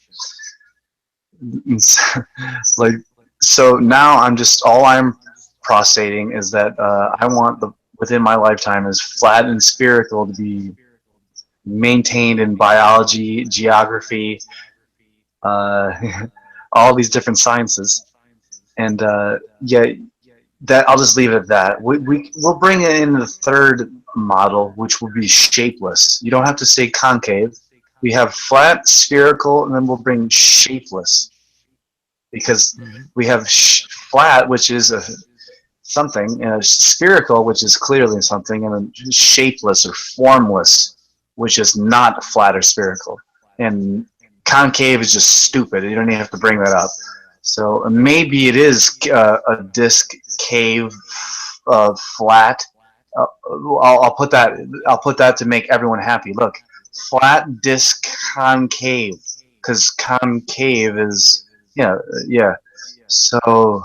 Speaker 7: Like, so now all I'm prostating is that I want within my lifetime is flat and spherical to be maintained in biology, geography, uh, all these different sciences, and yeah, that I'll just leave it at that. We'll bring in the third model, which will be shapeless. You don't have to say concave. We have flat, spherical, and then we'll bring shapeless, because we have flat, which is something, and spherical, which is clearly something, and then shapeless or formless, which is not flat or spherical. And concave is just stupid. You don't even have to bring that up. So maybe it is a disc cave flat. I'll put that. I'll put that to make everyone happy. Look, flat disc concave, because concave is yeah. So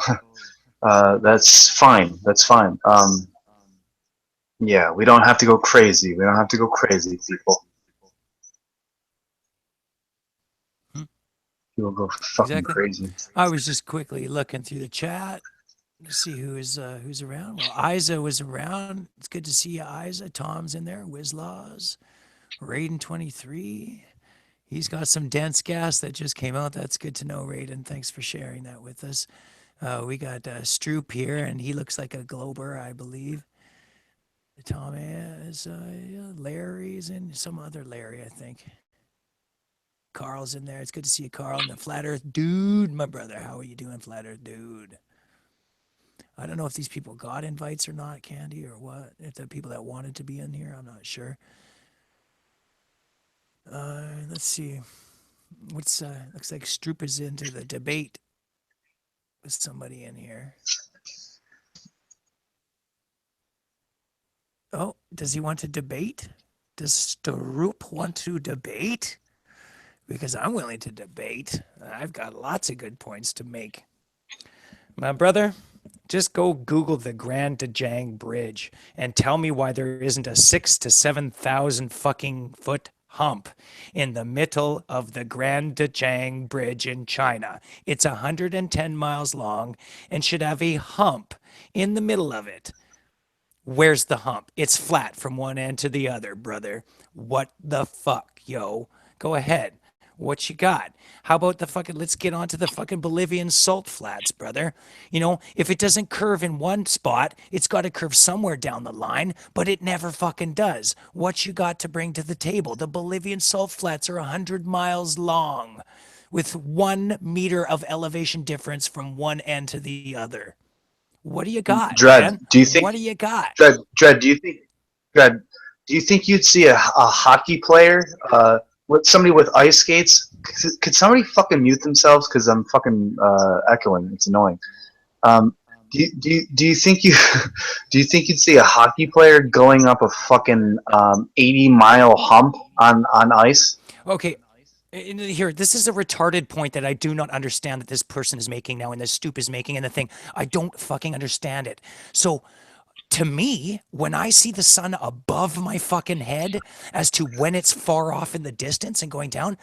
Speaker 7: that's fine. That's fine. Yeah, we don't have to go crazy. We don't have to go crazy, people. People go fucking
Speaker 5: Exactly.
Speaker 7: crazy.
Speaker 5: I was just quickly looking through the chat to see who's around. Well, Isa was around. It's good to see you, Isa. Tom's in there. Wizlaws, Raiden 23. He's got some dense gas that just came out. That's good to know, Raiden. Thanks for sharing that with us. We got Stroop here, and he looks like a Glober, I believe. Tom is Larry's and some other Larry, I think. Carl's in there. It's good to see you, Carl. And the Flat Earth Dude, my brother. How are you doing, Flat Earth Dude? I don't know if these people got invites or not, Candy, or what. If the people that wanted to be in here, I'm not sure. Let's see. Looks like Stroop is into the debate with somebody in here. Oh, does he want to debate? Does Stroop want to debate? Because I'm willing to debate. I've got lots of good points to make. My brother, just go Google the Grand Dajang Bridge and tell me why there isn't a 6,000 to 7,000 fucking foot hump in the middle of the Grand Dajang Bridge in China. It's 110 miles long and should have a hump in the middle of it. Where's the hump? It's flat from one end to the other, brother. What the fuck, yo? Go ahead. What you got? How about let's get onto the fucking Bolivian salt flats, brother. If it doesn't curve in one spot, it's got to curve somewhere down the line, but it never fucking does. What you got to bring to the table? The Bolivian salt flats are 100 miles long with 1 meter of elevation difference from one end to the other. What do you got, man?
Speaker 7: Do you think?
Speaker 5: What do you got?
Speaker 7: Dread, do you think you'd see a hockey player with somebody with ice skates? Could somebody fucking mute themselves? Because I'm fucking echoing. It's annoying. Do you think you do you think you'd see a hockey player going up a fucking 80-mile hump on ice?
Speaker 5: Okay, here, this is a retarded point that I do not understand that this person is making now, and this stoop is making, and the thing, I don't fucking understand it. So, to me, when I see the sun above my fucking head as to when it's far off in the distance and going down,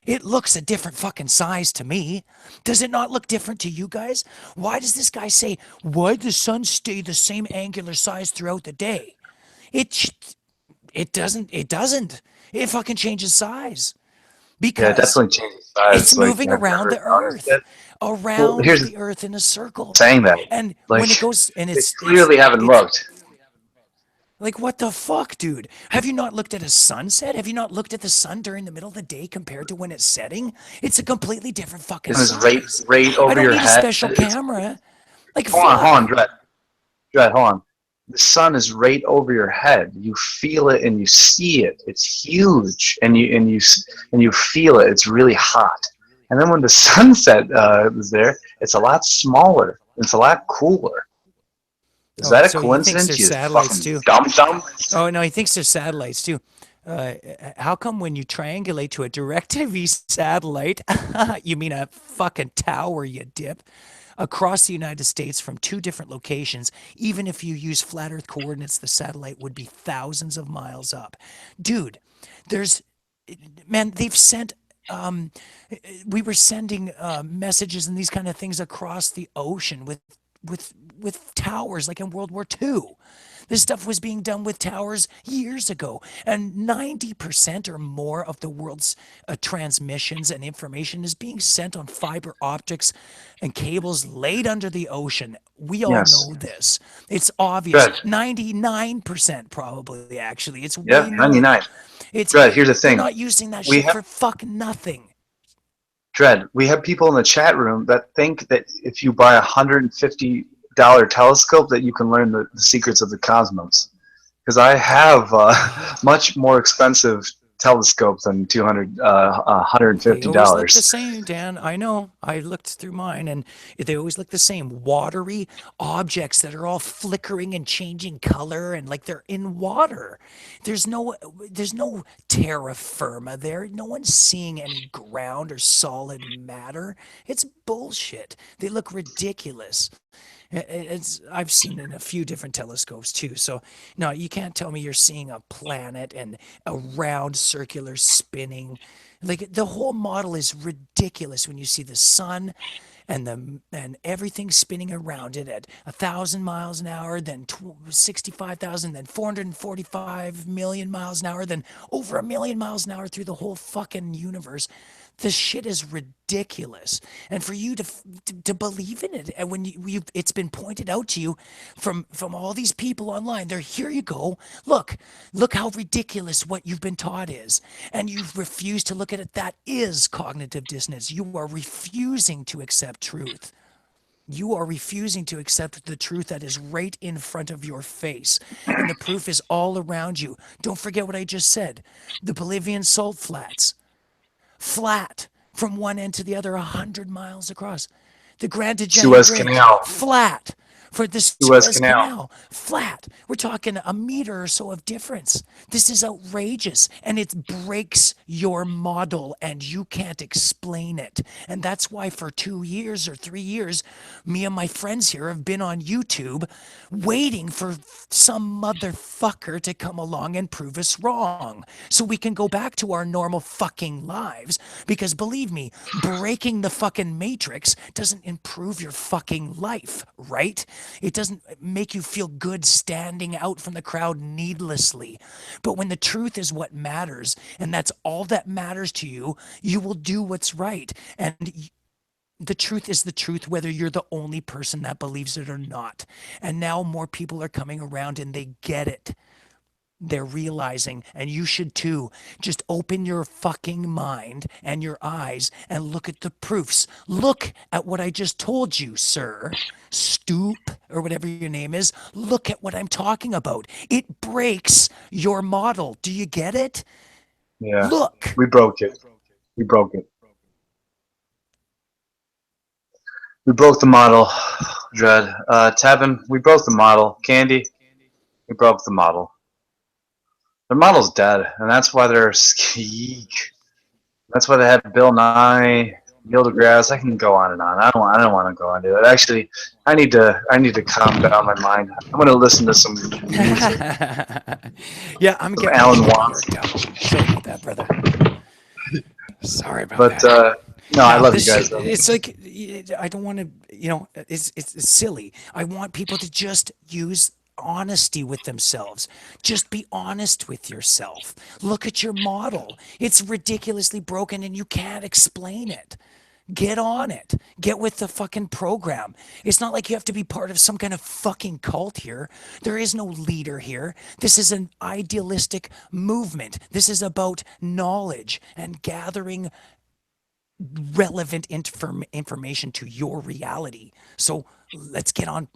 Speaker 5: it looks a different fucking size to me. Does it not look different to you guys? Why does this guy say, why the sun stay the same angular size throughout the day? It, it doesn't, it doesn't. It fucking changes size
Speaker 7: Yeah, it
Speaker 5: because
Speaker 7: definitely changes size.
Speaker 5: it's
Speaker 7: Like,
Speaker 5: moving
Speaker 7: I've
Speaker 5: around
Speaker 7: never
Speaker 5: the
Speaker 7: noticed
Speaker 5: earth,
Speaker 7: it. Well,
Speaker 5: around
Speaker 7: here's
Speaker 5: the earth in a circle.
Speaker 7: saying that.
Speaker 5: And
Speaker 7: Like,
Speaker 5: when it goes, and
Speaker 7: they clearly haven't looked.
Speaker 5: like, what the fuck, dude? Have you not looked at a sunset? Have you not looked at the sun during the middle of the day compared to when it's setting? It's a completely different fucking
Speaker 7: It's
Speaker 5: size.
Speaker 7: right
Speaker 5: I
Speaker 7: over
Speaker 5: don't
Speaker 7: your
Speaker 5: need a
Speaker 7: head.
Speaker 5: special
Speaker 7: It's,
Speaker 5: camera. Like,
Speaker 7: hold on,
Speaker 5: fuck.
Speaker 7: Dread, hold on. The sun is right over your head. You feel it and you see it. It's huge, and you feel it. It's really hot. And then when the sunset is there, it's a lot smaller. It's a lot cooler. Is
Speaker 5: Oh,
Speaker 7: that a
Speaker 5: so he thinks
Speaker 7: coincidence?
Speaker 5: there's
Speaker 7: You
Speaker 5: satellites
Speaker 7: fucking
Speaker 5: too.
Speaker 7: dumb.
Speaker 5: Oh, no, he thinks there's satellites too. Uh, how come when you triangulate to a DirecTV satellite, you mean a fucking tower, you dip, across the United States from two different locations, even if you use flat Earth coordinates, the satellite would be thousands of miles up. Dude, there's, man, they've sent, we were sending messages and these kind of things across the ocean with towers like in World War II. This stuff was being done with towers years ago, and 90% or more of the world's transmissions and information is being sent on fiber optics and cables laid under the ocean. We all
Speaker 7: Yes.
Speaker 5: know this. It's obvious.
Speaker 7: Dread.
Speaker 5: 99% probably, actually. It's way
Speaker 7: Yep,
Speaker 5: more.
Speaker 7: 99.
Speaker 5: It's
Speaker 7: Dread, here's the
Speaker 5: they're
Speaker 7: thing.
Speaker 5: not using that
Speaker 7: We
Speaker 5: shit
Speaker 7: have
Speaker 5: for fuck nothing.
Speaker 7: Dread. We have people in the chat room that think that if you buy $150 telescope that you can learn the secrets of the cosmos. Because I have much more expensive telescope than
Speaker 5: They always look the
Speaker 7: $150.
Speaker 5: same, Dan. I know. I looked through mine and they always look the same. Watery objects that are all flickering and changing color and like they're in water. There's no terra firma there. No one's seeing any ground or solid matter. It's bullshit. They look ridiculous. I've seen in a few different telescopes too. So no, you can't tell me you're seeing a planet and a round circular spinning. Like the whole model is ridiculous when you see the sun and everything spinning around it at 1,000 miles an hour, then 65,000, then 445 million miles an hour, then over 1 million miles an hour through the whole fucking universe. This shit is ridiculous, and for you to believe in it, and when it's been pointed out to you from all these people online, they're here. You go, look how ridiculous what you've been taught is, and you refuse to look at it. That is cognitive dissonance. You are refusing to accept truth. You are refusing to accept the truth that is right in front of your face. And the proof is all around you. Don't forget what I just said. The Bolivian salt flats, flat from one end to the other, 100 miles across. The Grand Giant
Speaker 7: Suez
Speaker 5: Bridge,
Speaker 7: Canal.
Speaker 5: flat. For the
Speaker 7: Suez
Speaker 5: Suez
Speaker 7: Canal.
Speaker 5: Canal, flat. We're talking a meter or so of difference. This is outrageous, and it breaks your model, and you can't explain it. And that's why for 2 years or 3 years, me and my friends here have been on YouTube waiting for some motherfucker to come along and prove us wrong so we can go back to our normal fucking lives. Because believe me, breaking the fucking matrix doesn't improve your fucking life, right? It doesn't make you feel good standing out from the crowd needlessly. But when the truth is what matters, and that's all that matters to you, you will do what's right. And the truth is the truth, whether you're the only person that believes it or not. And now more people are coming around and they get it. They're realizing, and you should too, just open your fucking mind and your eyes and look at the proofs. Look at what I just told you, sir. Stoop, or whatever your name is. Look at what I'm talking about. It breaks your model. Do you get it?
Speaker 7: Yeah.
Speaker 5: Look.
Speaker 7: We broke it. We broke it. We broke the model. Dread. Tevin, we broke the model. Candy, we broke the model. Their model's dead, and that's why they're That's why they had Bill Nye, Neil deGrasse. I can go on and on. I don't want to go into it. Actually, I need to calm down my mind. I'm going to listen to some music.
Speaker 5: Yeah, I'm
Speaker 7: Some
Speaker 5: getting
Speaker 7: Alan
Speaker 5: worked
Speaker 7: Watts.
Speaker 5: out. Sorry about that, brother. Sorry about
Speaker 7: But
Speaker 5: that.
Speaker 7: no, I
Speaker 5: Now
Speaker 7: love you
Speaker 5: this
Speaker 7: guys.
Speaker 5: shit,
Speaker 7: Though.
Speaker 5: it's like I don't want to, it's silly. I want people to just use honesty with themselves. Just be honest with yourself. Look at your model. It's ridiculously broken and you can't explain it. Get on it. Get with the fucking program. It's not like you have to be part of some kind of fucking cult here. There is no leader here. This is an idealistic movement. This is about knowledge and gathering relevant information to your reality. So let's get on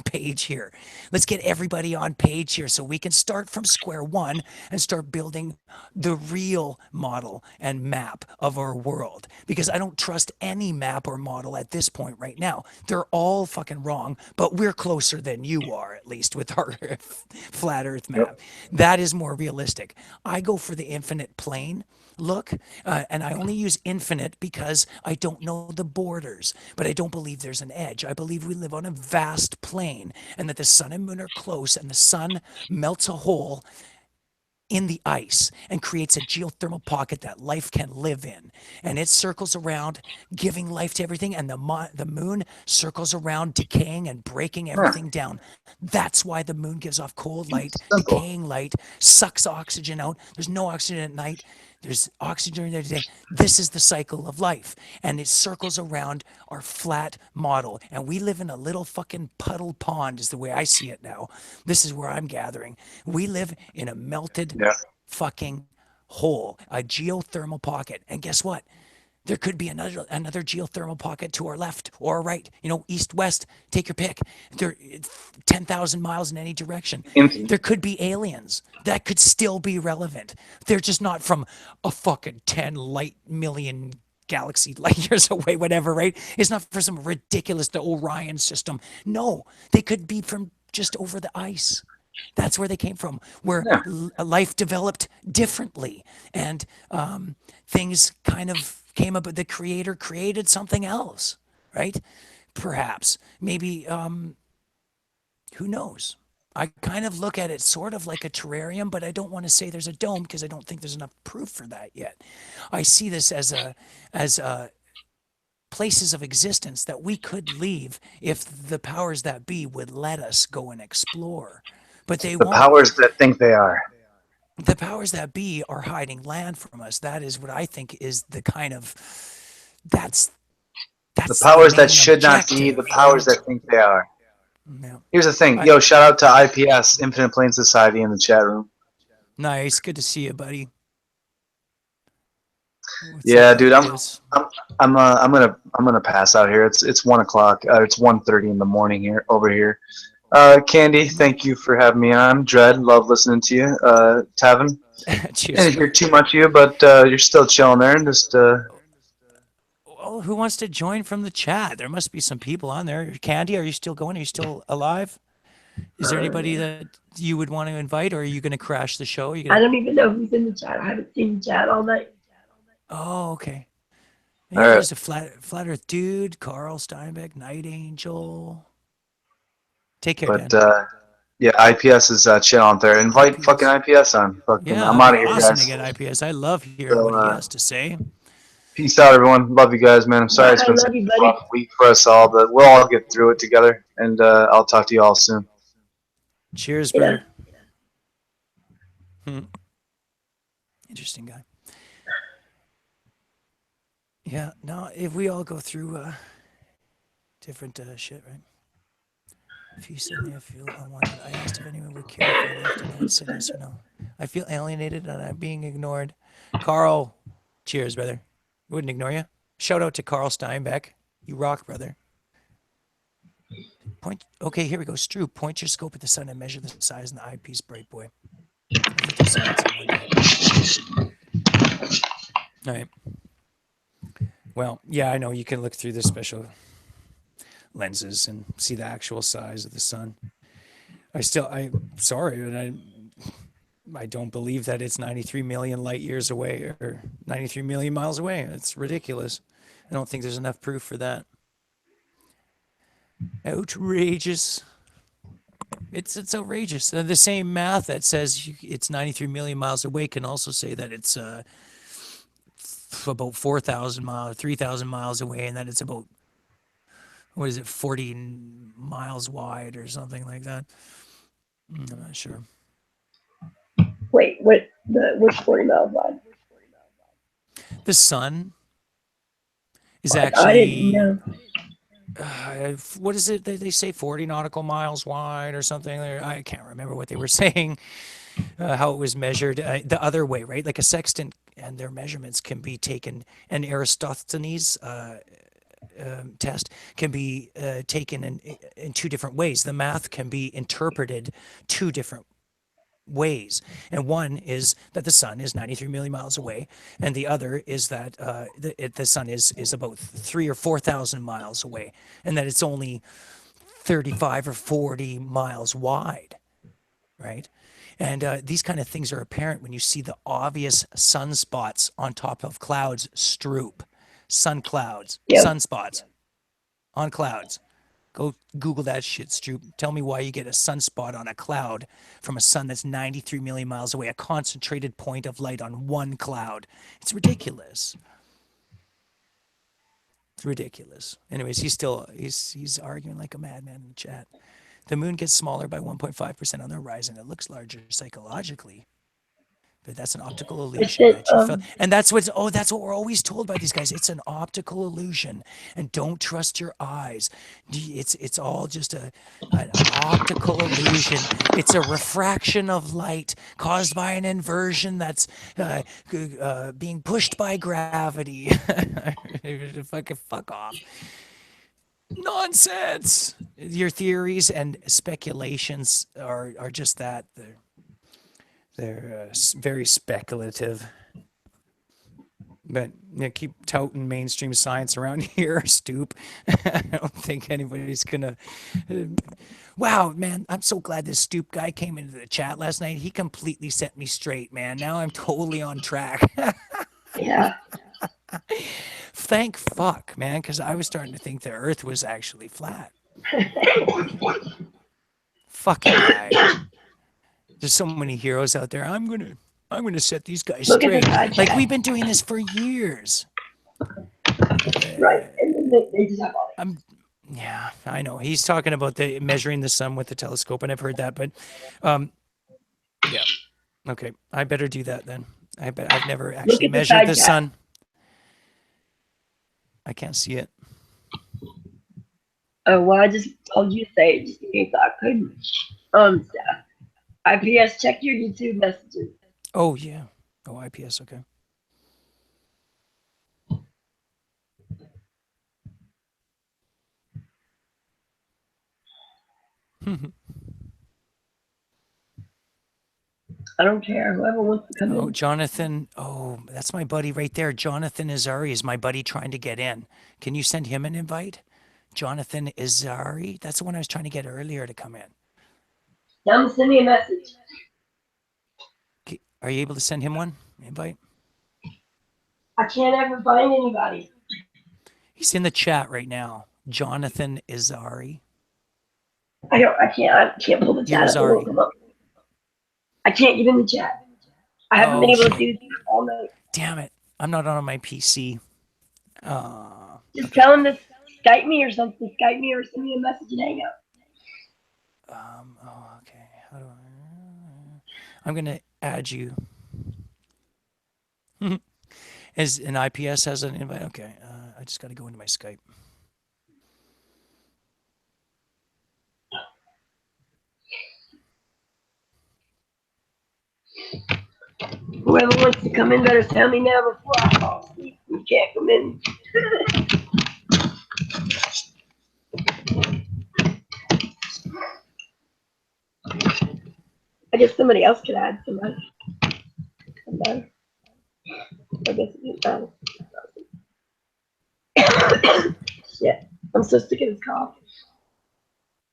Speaker 5: page here. Let's get everybody on page here so we can start from square one and start building the real model and map of our world. Because I don't trust any map or model at this point right now. They're all fucking wrong, but we're closer than you are, at least with our flat earth map.
Speaker 7: Yep.
Speaker 5: That is more realistic. I go for the infinite plane look, and I only use infinite because I don't know the borders, but I don't believe there's an edge. I believe we live on a vast plane and that the sun and moon are close and the sun melts a hole in the ice and creates a geothermal pocket that life can live in. And it circles around, giving life to everything, and the moon circles around, decaying and breaking everything down. That's why the moon gives off cold light,
Speaker 7: Simple.
Speaker 5: decaying light, sucks oxygen out. There's no oxygen at night. There's oxygen during the day. This is the cycle of life. And it circles around our flat model. And we live in a little fucking puddle pond, is the way I see it now. This is where I'm gathering. We live in a melted
Speaker 7: Yeah.
Speaker 5: fucking hole, a geothermal pocket. And guess what? There could be another geothermal pocket to our left or our right, east, west, take your pick. There 10,000 miles in any direction.
Speaker 7: Infinite.
Speaker 5: There could be aliens that could still be relevant. They're just not from a fucking 10 light million galaxy light years away, whatever, right? It's not for some ridiculous, the Orion system. No, they could be from just over the ice. That's where they came from, where life developed differently and things kind of came up. The creator created something else, right? Perhaps, maybe, who knows? I kind of look at it sort of like a terrarium, but I don't want to say there's a dome because I don't think there's enough proof for that yet. I see this as places of existence that we could leave if the powers that be would let us go and explore. But they
Speaker 7: The
Speaker 5: won't.
Speaker 7: powers that think they are.
Speaker 5: The powers that be are hiding land from us. That is what I think is the kind of that's
Speaker 7: The powers that should not be.
Speaker 5: objective,
Speaker 7: The powers
Speaker 5: right?
Speaker 7: that think they are.
Speaker 5: Yeah.
Speaker 7: Here's the thing. Yo, shout out to IPS, Infinite Plane Society, in the chat room.
Speaker 5: Nice, good to see you, buddy. What's
Speaker 7: Yeah,
Speaker 5: up,
Speaker 7: dude,
Speaker 5: IPS?
Speaker 7: I'm gonna pass out here. It's 1:00. It's 1:30 in the morning here over here. Candy, thank you for having me on. Dread, love listening to you. Tavin, I
Speaker 5: Cheers.
Speaker 7: didn't hear too much of you, but you're still chilling there and just
Speaker 5: Well, who wants to join from the chat? There must be some people on there. Candy, are you still going? Are you still alive? Is there anybody that you would want to invite, or are you going to crash the show? Are you
Speaker 3: I
Speaker 5: gonna...
Speaker 3: don't even know who's in the chat. I haven't seen the chat all night.
Speaker 5: Oh, okay. Yeah,
Speaker 7: All right.
Speaker 5: there's a flat Earth dude, Carl Steinbeck, Night Angel. Take care,
Speaker 7: but
Speaker 5: Dan.
Speaker 7: yeah, IPS is chilling there. Invite
Speaker 5: IPS.
Speaker 7: fucking IPS on. Fucking,
Speaker 5: Yeah,
Speaker 7: I'm
Speaker 5: that'd
Speaker 7: out
Speaker 5: be
Speaker 7: of here,
Speaker 5: awesome
Speaker 7: guys.
Speaker 5: to get IPS. I love hearing
Speaker 7: So,
Speaker 5: what he has to say.
Speaker 7: Peace out, everyone. Love you guys, man. I'm sorry it's
Speaker 3: I
Speaker 7: been
Speaker 3: love
Speaker 7: such
Speaker 3: you,
Speaker 7: a
Speaker 3: buddy.
Speaker 7: rough week for us all, but we'll all get through it together. And I'll talk to you all soon.
Speaker 5: Cheers,
Speaker 3: Yeah.
Speaker 5: brother. Interesting guy. Yeah, no, if we all go through different shit, right? If you suddenly feel unwanted, I asked if anyone would care if I left, and no one said yes or no. I feel alienated and I'm being ignored. Carl, cheers, brother. Wouldn't ignore you. Shout out to Carl Steinbeck. You rock, brother. Point. Okay, here we go. Stru, point your scope at the sun and measure the size in the eyepiece, bright boy. I think you'll see it in one day. All right. Well, yeah, I know you can look through this special lenses and see the actual size of the sun. Sorry, but I don't believe that it's 93 million light years away or 93 million miles away. It's ridiculous. I don't think there's enough proof for that. Outrageous. It's outrageous. The same math that says it's 93 million miles away can also say that it's about 4,000 miles, 3,000 miles away, and that it's about, what is it, 40 miles wide or something like that. I'm not sure.
Speaker 3: Wait, which 40 miles wide?
Speaker 5: The sun is
Speaker 3: I didn't
Speaker 5: actually,
Speaker 3: know.
Speaker 5: what is it that they say, 40 nautical miles wide or something? I can't remember what they were saying, how it was measured the other way, right? Like a sextant and their measurements can be taken, and Eratosthenes' test can be taken in two different ways. The math can be interpreted two different ways, and one is that the sun is 93 million miles away, and the other is that the sun is about 3,000 or 4,000 miles away, and that it's only 35 or 40 miles wide, right? And these kind of things are apparent when you see the obvious sunspots on top of clouds. Stroop, sun clouds,
Speaker 3: Yep.
Speaker 5: sunspots on clouds. Go Google that shit, Stroop. Tell me why you get a sunspot on a cloud from a sun that's 93 million miles away, a concentrated point of light on one cloud. It's ridiculous. It's ridiculous. Anyways, he's arguing like a madman in the chat. The moon gets smaller by 1.5% on the horizon. It looks larger psychologically, but that's an optical illusion that you felt. And that's what we're always told by these guys. It's an optical illusion, and don't trust your eyes. It's all just an optical illusion. It's a refraction of light caused by an inversion that's being pushed by gravity. Fuck off. Nonsense. Your theories and speculations are just that. They're very speculative. But keep touting mainstream science around here, Stoop. I don't think anybody's gonna. Wow, man, I'm so glad this Stoop guy came into the chat last night. He completely set me straight, man. Now I'm totally on track.
Speaker 3: Yeah.
Speaker 5: Thank fuck, man, because I was starting to think the Earth was actually flat. Fucking guy. There's so many heroes out there. I'm gonna set these guys
Speaker 3: Look at
Speaker 5: straight.
Speaker 3: the guy
Speaker 5: Like
Speaker 3: chat.
Speaker 5: we've been doing this for years.
Speaker 3: Right. And then they just have all
Speaker 5: Yeah, I know. He's talking about the measuring the sun with the telescope, and I've heard that, but yeah. Okay, I better do that then. I've never actually
Speaker 3: at the
Speaker 5: measured
Speaker 3: side
Speaker 5: the
Speaker 3: chat.
Speaker 5: sun. I can't see it.
Speaker 3: Oh, well, I just told you to say it just in case I couldn't. Steph. IPS, check your YouTube messages.
Speaker 5: Oh yeah. Oh, IPS. Okay.
Speaker 3: I don't care. Whoever wants to come
Speaker 5: Oh,
Speaker 3: in.
Speaker 5: Jonathan. Oh, that's my buddy right there. Jonathan Izari is my buddy trying to get in. Can you send him an invite? Jonathan Izari. That's the one I was trying to get earlier to come in.
Speaker 3: Tell him to send me a message.
Speaker 5: Are you able to send him one invite?
Speaker 3: I can't ever find anybody.
Speaker 5: He's in the chat right now. Jonathan Izari.
Speaker 3: I can't pull the chat up. It won't come up. I can't get in the chat. I haven't been able to do this all night.
Speaker 5: Damn it. I'm not on my PC.
Speaker 3: Just tell him to Skype me or something. Skype me or send me a message and hang out.
Speaker 5: Okay. How do I'm going to add you. As an IPS has an invite. Okay. I just got to go into my Skype.
Speaker 3: Whoever wants to come in better tell me now before I fall asleep. You can't come in. I guess somebody else could add somebody. I guess it doesn't matter. Shit. I'm so sick of this cough.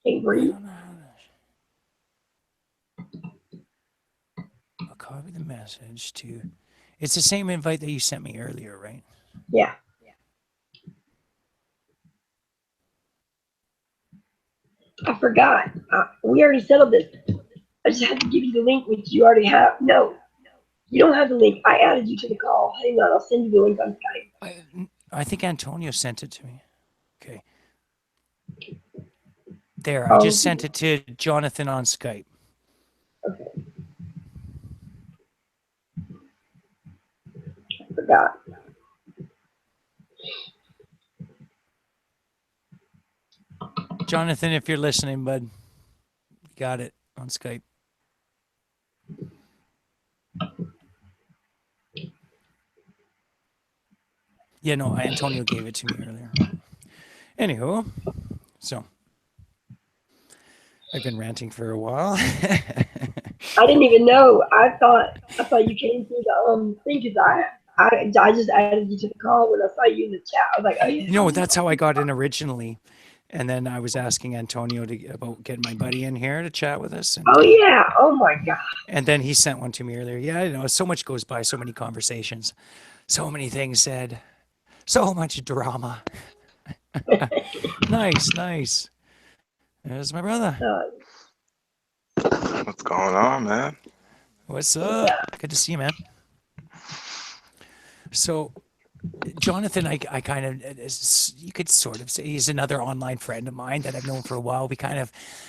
Speaker 3: Can't
Speaker 5: I
Speaker 3: breathe.
Speaker 5: don't know how to. I'll copy the message to. It's the same invite that you sent me earlier, right?
Speaker 3: Yeah. I forgot. We already settled this. I just had to give you the link, which you already have. No, you don't have the link. I added you to the call. Hang on, I'll send you the link on Skype.
Speaker 5: I think Antonio sent it to me. Okay. There, I
Speaker 3: Oh,
Speaker 5: just sent it to Jonathan on Skype.
Speaker 3: okay. I forgot.
Speaker 5: Jonathan, if you're listening, bud, you got it on Skype. Yeah, no, Antonio gave it to me earlier. Anywho, so I've been ranting for a while.
Speaker 3: I didn't even know. I thought you came through the thing because I just added you to the call when I saw you in the chat. I was like, oh yeah.
Speaker 5: You know, that's how I got in originally. And then I was asking Antonio about getting my buddy in here to chat with us. And,
Speaker 3: oh yeah. Oh my god.
Speaker 5: And then he sent one to me earlier. Yeah, I know. So much goes by, so many conversations, so many things said, so much drama. Nice, nice. There's my brother.
Speaker 9: What's going on, man?
Speaker 5: What's up? Good to see you, man. So, Jonathan, I kind of, you could sort of say he's another online friend of mine that I've known for a while.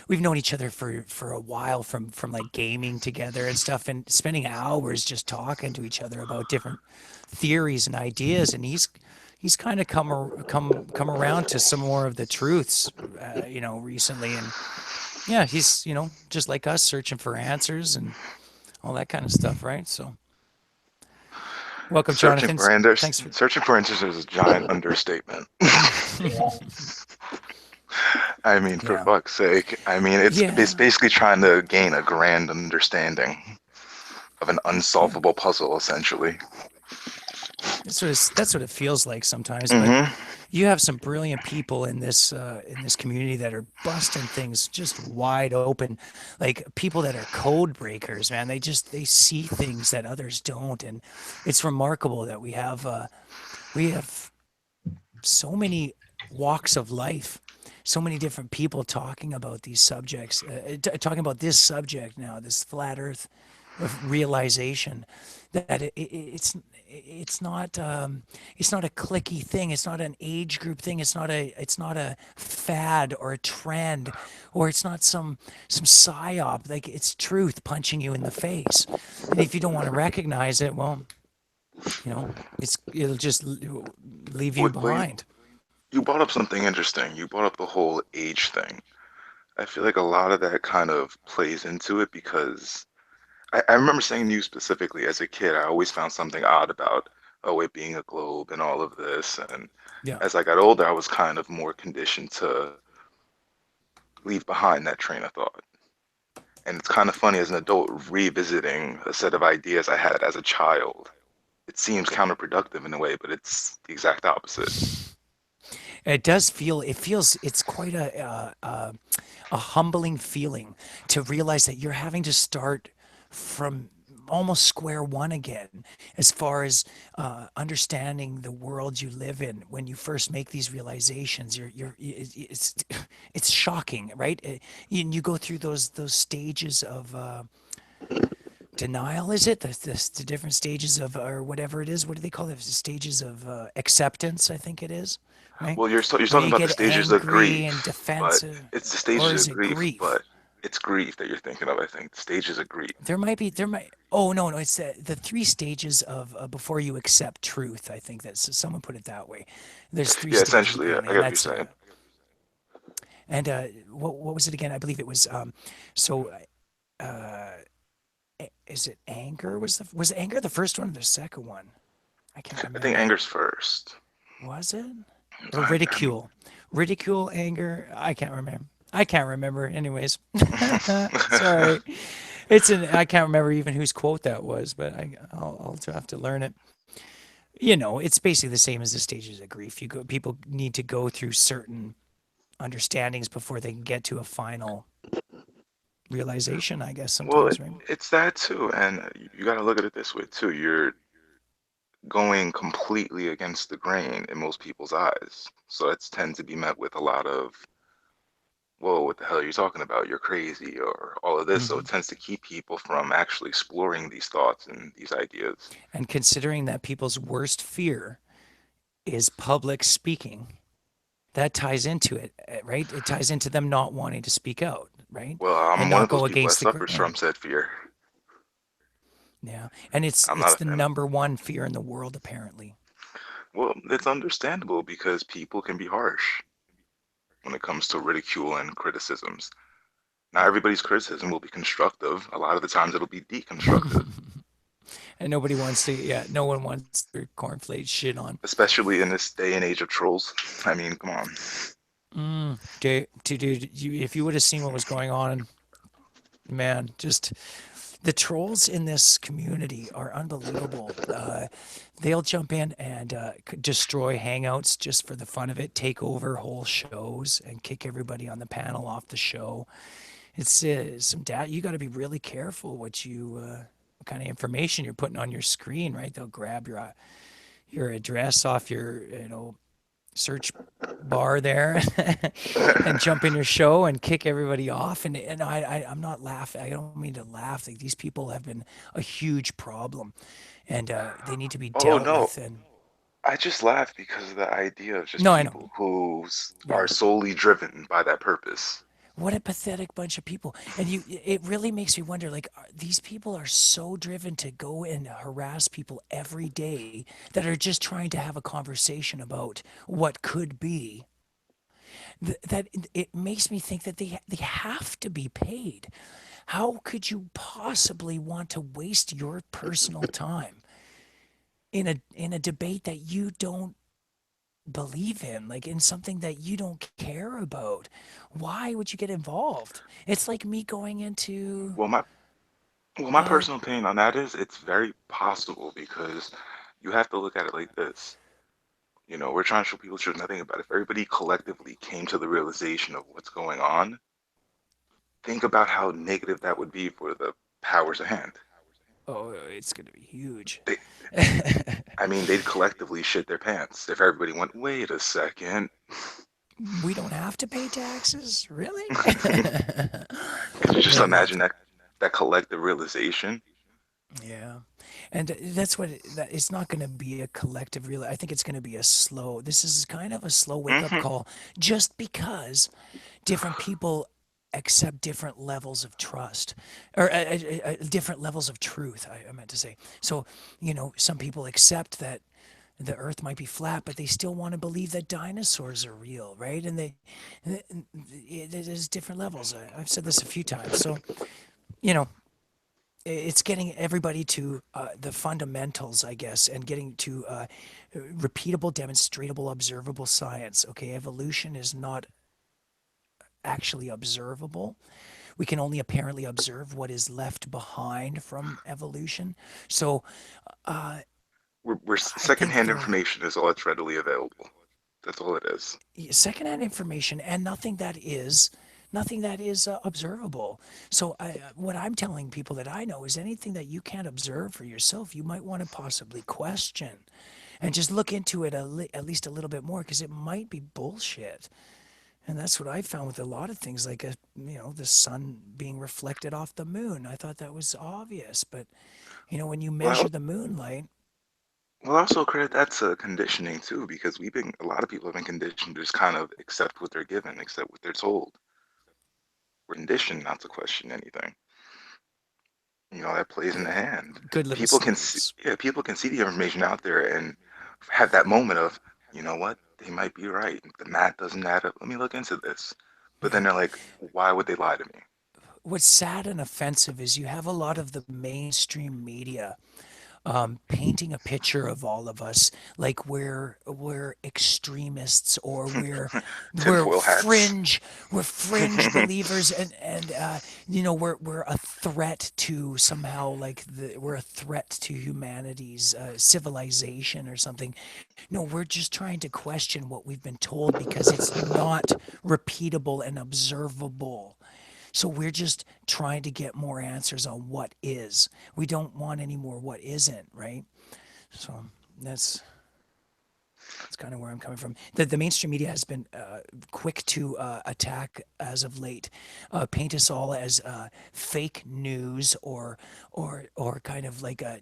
Speaker 5: We've known each other for a while from like gaming together and stuff, and spending hours just talking to each other about different theories and ideas. And he's kind of come around to some more of the truths, recently. And yeah, he's just like us, searching for answers and all that kind of stuff, right? So. Welcome, Jonathan.
Speaker 9: Searching for answers is a giant understatement. I mean, for fuck's sake. I mean, it's basically trying to gain a grand understanding of an unsolvable puzzle, essentially.
Speaker 5: That's what it feels like sometimes. But you have some brilliant people in this community that are busting things just wide open, like people that are code breakers, man. They see things that others don't, and it's remarkable that we have so many walks of life, so many different people talking about these subjects, talking about this subject now, this flat Earth of realization that it's not a clicky thing. It's not an age group thing. It's not a fad or a trend, or it's not some psyop. Like, it's truth punching you in the face. And if you don't want to recognize it, well, it'll just leave you behind.
Speaker 9: You brought up something interesting. You brought up the whole age thing. I feel like a lot of that kind of plays into it because I remember saying to you specifically as a kid, I always found something odd about it being a globe and all of this. And as I got older, I was kind of more conditioned to leave behind that train of thought. And it's kind of funny as an adult revisiting a set of ideas I had as a child. It seems counterproductive in a way, but it's the exact opposite.
Speaker 5: It does feel. It's quite a humbling feeling to realize that you're having to start from almost square one again, as far as understanding the world you live in. When you first make these realizations, it's shocking, right? You go through those stages of denial. Is it the different stages of, or whatever it is? What do they call it? The stages of acceptance, I think it is. Right?
Speaker 9: Well, you're talking about the stages of grief,
Speaker 5: and defensive,
Speaker 9: but it's the stages of grief, but it's grief that you're thinking of. I think the stages of grief.
Speaker 5: There might. Oh no, it's the three stages of before you accept truth. I think that someone put it that way. There's three.
Speaker 9: Yeah, essentially. Yeah, I get what you're saying.
Speaker 5: And what was it again? I believe it was is it anger? Was anger the first one or the second one? I can't remember.
Speaker 9: I think anger's first.
Speaker 5: Was it? Or ridicule, anger. I can't remember. Anyways, sorry. I can't remember even whose quote that was, but I'll have to learn it. It's basically the same as the stages of grief. People need to go through certain understandings before they can get to a final realization, I guess,
Speaker 9: Well,
Speaker 5: sometimes, right?
Speaker 9: it's that too, and you got to look at it this way too. You're going completely against the grain in most people's eyes, so it's tend to be met with a lot of, "Whoa, what the hell are you talking about? You're crazy," or all of this. So it
Speaker 5: Hmm.
Speaker 9: tends to keep people from actually exploring these thoughts and these ideas.
Speaker 5: And considering that people's worst fear is public speaking, that ties into it, right? It ties into them not wanting to speak out, right?
Speaker 9: Well,
Speaker 5: And
Speaker 9: I'm one
Speaker 5: not
Speaker 9: of those
Speaker 5: go
Speaker 9: people that
Speaker 5: against the
Speaker 9: suffers
Speaker 5: grain.
Speaker 9: from said fear.
Speaker 5: Yeah. And
Speaker 9: I'm
Speaker 5: it's
Speaker 9: not a
Speaker 5: the
Speaker 9: fan of.
Speaker 5: number one fear in the world, apparently.
Speaker 9: Well, it's understandable because people can be harsh when it comes to ridicule and criticisms. Not everybody's criticism will be constructive. A lot of the times it'll be deconstructive,
Speaker 5: And nobody wants to, yeah, no one wants their cornflakes shit on.
Speaker 9: especially in this day and age of trolls. I mean, come on.
Speaker 5: Dude, if you would have seen what was going on, man, just the trolls in this community are unbelievable. They'll jump in and destroy hangouts just for the fun of it, take over whole shows, and kick everybody on the panel off the show. It's some data. You got to be really careful what kind of information you're putting on your screen, right? They'll grab your address off your search bar there and jump in your show and kick everybody off. And I'm not laughing. I don't mean to laugh. Like these people have been a huge problem, and they need to be
Speaker 9: Oh
Speaker 5: dealt
Speaker 9: no,
Speaker 5: with. And
Speaker 9: I just laugh because of the idea of just
Speaker 5: no, I know.
Speaker 9: people who
Speaker 5: Yeah.
Speaker 9: are solely driven by that purpose.
Speaker 5: What a pathetic bunch of people. And it really makes me wonder, like, these people are so driven to go and harass people every day that are just trying to have a conversation about what could be. That it makes me think that they have to be paid. How could you possibly want to waste your personal time in a debate that you don't believe in, like in something that you don't care about? Why would you get involved? It's like me going into
Speaker 9: Well, my
Speaker 5: uh
Speaker 9: personal opinion on that is it's very possible because you have to look at it like this. We're trying to show people should nothing about it. If everybody collectively came to the realization of what's going on, think about how negative that would be for the powers at hand.
Speaker 5: oh, it's going to be huge.
Speaker 9: They, I mean, they'd collectively shit their pants if everybody went, wait a second.
Speaker 5: We don't have to pay taxes, really?
Speaker 9: Could you just
Speaker 5: Yeah,
Speaker 9: imagine that collective realization?
Speaker 5: yeah. And that's what that it's not going to be a collective real. I think it's going to be a slow. This is kind of a slow wake up
Speaker 9: Hmm.
Speaker 5: call just because different people accept different levels of trust or different levels of truth. I meant to say. So, some people accept that the earth might be flat, but they still want to believe that dinosaurs are real, right? And there's different levels. I've said this a few times. So, you know, it's getting everybody to the fundamentals, I guess, and getting to repeatable, demonstratable, observable science. Okay, evolution is not actually observable. We can only apparently observe what is left behind from evolution. So
Speaker 9: We're
Speaker 5: I think
Speaker 9: secondhand
Speaker 5: the
Speaker 9: information is all that's readily available. That's all it is.
Speaker 5: secondhand information and nothing that is observable. So what I'm telling people that I know is anything that you can't observe for yourself, you might want to possibly question and just look into it at least a little bit more because it might be bullshit. And that's what I found with a lot of things, like the sun being reflected off the moon. I thought that was obvious, but when you measure
Speaker 9: Well,
Speaker 5: the moonlight,
Speaker 9: well, also credit that to conditioning too, because a lot of people have been conditioned to just kind of accept what they're given, accept what they're told. We're conditioned not to question anything. That plays in the hand.
Speaker 5: good little
Speaker 9: People can see,
Speaker 5: slaves.
Speaker 9: yeah, people can see the information out there and have that moment of, you know what, they might be right. The math doesn't add up. Let me look into this. But
Speaker 5: Yeah.
Speaker 9: then they're like, why would they lie to me?
Speaker 5: What's sad and offensive is you have a lot of the mainstream media painting a picture of all of us like we're extremists, or
Speaker 9: Tinfoil hats.
Speaker 5: we're fringe believers, and we're a threat to somehow, like we're a threat to humanity's civilization or something. No, we're just trying to question what we've been told because it's not repeatable and observable. So we're just trying to get more answers on what is. We don't want any more what isn't, right? So that's that's kind of where I'm coming from. The mainstream media has been quick to attack as of late, paint us all as fake news, or kind of like a,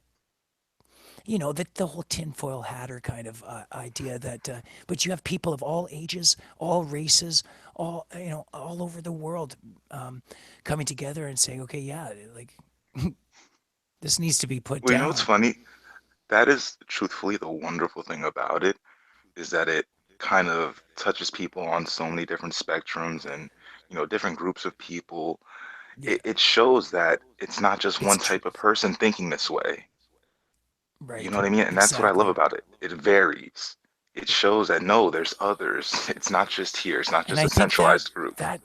Speaker 5: the whole tinfoil hatter kind of idea that. But you have people of all ages, all races, all over the world, coming together and saying, okay, yeah, like this needs to be put
Speaker 9: Well, you know what's
Speaker 5: down.
Speaker 9: funny? That is truthfully the wonderful thing about it, is that it kind of touches people on so many different spectrums and, different groups of people.
Speaker 5: Yeah,
Speaker 9: It shows that it's not just
Speaker 5: it's
Speaker 9: one type of
Speaker 5: truth.
Speaker 9: person thinking this way. You know
Speaker 5: Right.
Speaker 9: what I mean? And that's what I love
Speaker 5: Exactly.
Speaker 9: about it. It varies. It
Speaker 5: Yeah.
Speaker 9: shows that no, there's others. It's not just here. It's not
Speaker 5: And
Speaker 9: just
Speaker 5: I
Speaker 9: a
Speaker 5: think that
Speaker 9: centralized group.
Speaker 5: that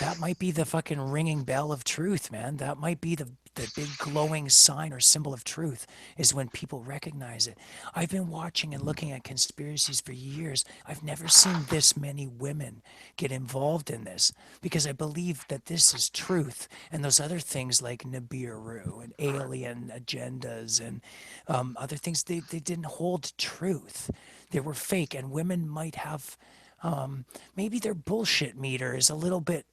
Speaker 5: that might be the fucking ringing bell of truth, man. That might be the big glowing sign or symbol of truth, is when people recognize it. I've been watching and looking at conspiracies for years. I've never seen this many women get involved in this, because I believe that this is truth, and those other things like Nibiru and alien agendas and other things, they didn't hold truth. They were fake, and women might have, maybe their bullshit meter is a little bit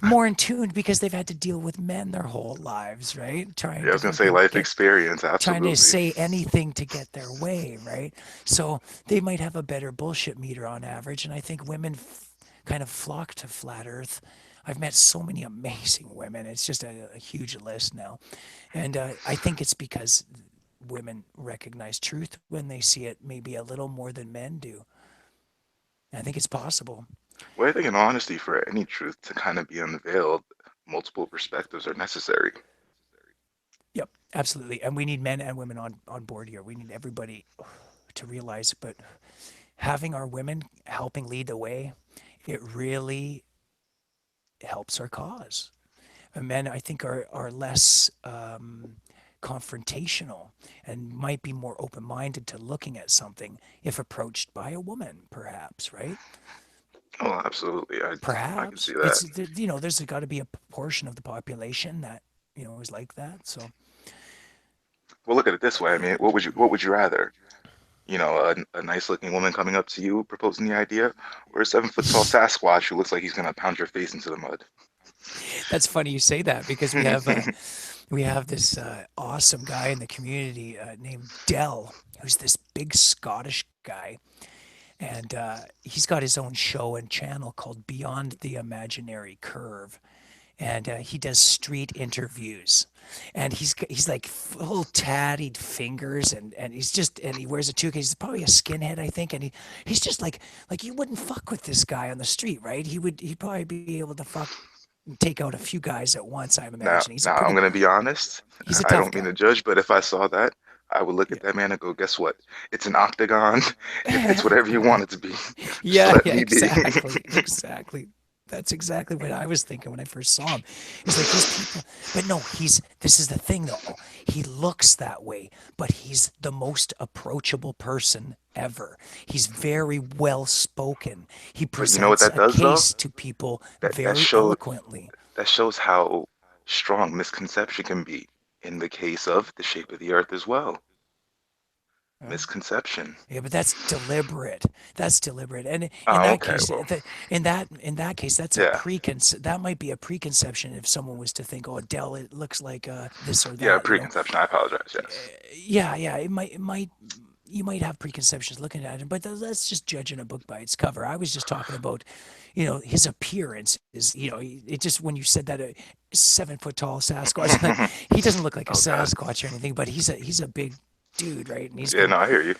Speaker 5: more in tune because they've had to deal with men their whole lives, right?
Speaker 9: Yeah, I was gonna say life experience,
Speaker 5: Trying to
Speaker 9: absolutely.
Speaker 5: say anything to get their way, right? So they might have a better bullshit meter on average, and I think women kind of flock to flat Earth. I've met so many amazing women. It's just a huge list now, and I think it's because women recognize truth when they see it maybe a little more than men do. I think it's possible.
Speaker 9: Well, I think in honesty, for any truth to kind of be unveiled, multiple perspectives are necessary.
Speaker 5: Yep, absolutely. And we need men and women on board here. We need everybody to realize, but having our women helping lead the way, it really helps our cause. And men, I think, are less confrontational and might be more open minded to looking at something if approached by a woman, perhaps, right?
Speaker 9: Oh, absolutely. I can see
Speaker 5: Perhaps
Speaker 9: that.
Speaker 5: there's got to be a portion of the population that is like that. So
Speaker 9: Well, look at it this way. I mean, what would you rather? A nice looking woman coming up to you proposing the idea, or a 7 foot tall Sasquatch who looks like he's gonna pound your face into the mud?
Speaker 5: that's funny you say that, because we have this awesome guy in the community named Dell, who's this big Scottish guy, and he's got his own show and channel called Beyond the Imaginary Curve, and he does street interviews, and he's like full tatted fingers, and he wears a toque. He's probably a skinhead, I think, and he's just like you wouldn't fuck with this guy on the street, right? He'd probably be able to fuck take out a few guys at once, I'm
Speaker 9: Now,
Speaker 5: imagining.
Speaker 9: now I'm gonna be honest.
Speaker 5: He's a
Speaker 9: I
Speaker 5: tough
Speaker 9: don't mean
Speaker 5: guy.
Speaker 9: to judge, but if I saw that, I would look
Speaker 5: Yeah.
Speaker 9: at that man and go, "Guess what? It's an octagon. It's whatever you want it to be. Just
Speaker 5: Yeah,
Speaker 9: let
Speaker 5: yeah,
Speaker 9: me be."
Speaker 5: exactly, exactly. That's exactly what I was thinking when I first saw him. It's like these people, but no, this is the thing though. He looks that way, but he's the most approachable person ever. He's very well spoken. He
Speaker 9: But you know what
Speaker 5: presents
Speaker 9: that
Speaker 5: a
Speaker 9: does though?
Speaker 5: case to people
Speaker 9: That that
Speaker 5: very
Speaker 9: show
Speaker 5: eloquently.
Speaker 9: that shows how strong misconception can be in the case of the shape of the earth as well.
Speaker 5: Huh?
Speaker 9: Misconception.
Speaker 5: Yeah, but that's deliberate. That's deliberate. And in
Speaker 9: Oh,
Speaker 5: that
Speaker 9: okay.
Speaker 5: case,
Speaker 9: Well,
Speaker 5: in that case,
Speaker 9: yeah,
Speaker 5: that might be a preconception if someone was to think, oh, Adele, it looks like this or
Speaker 9: yeah.
Speaker 5: that.
Speaker 9: Preconception. I apologize. Yes.
Speaker 5: Yeah, yeah, it might. You might have preconceptions looking at it, but that's just judging a book by its cover. I was just talking about, his appearance is, it just when you said that, 7 foot tall Sasquatch, he doesn't look like a
Speaker 9: Oh God.
Speaker 5: Sasquatch or anything, but he's a big dude, right? And he's
Speaker 9: Yeah.
Speaker 5: been
Speaker 9: No, I hear you.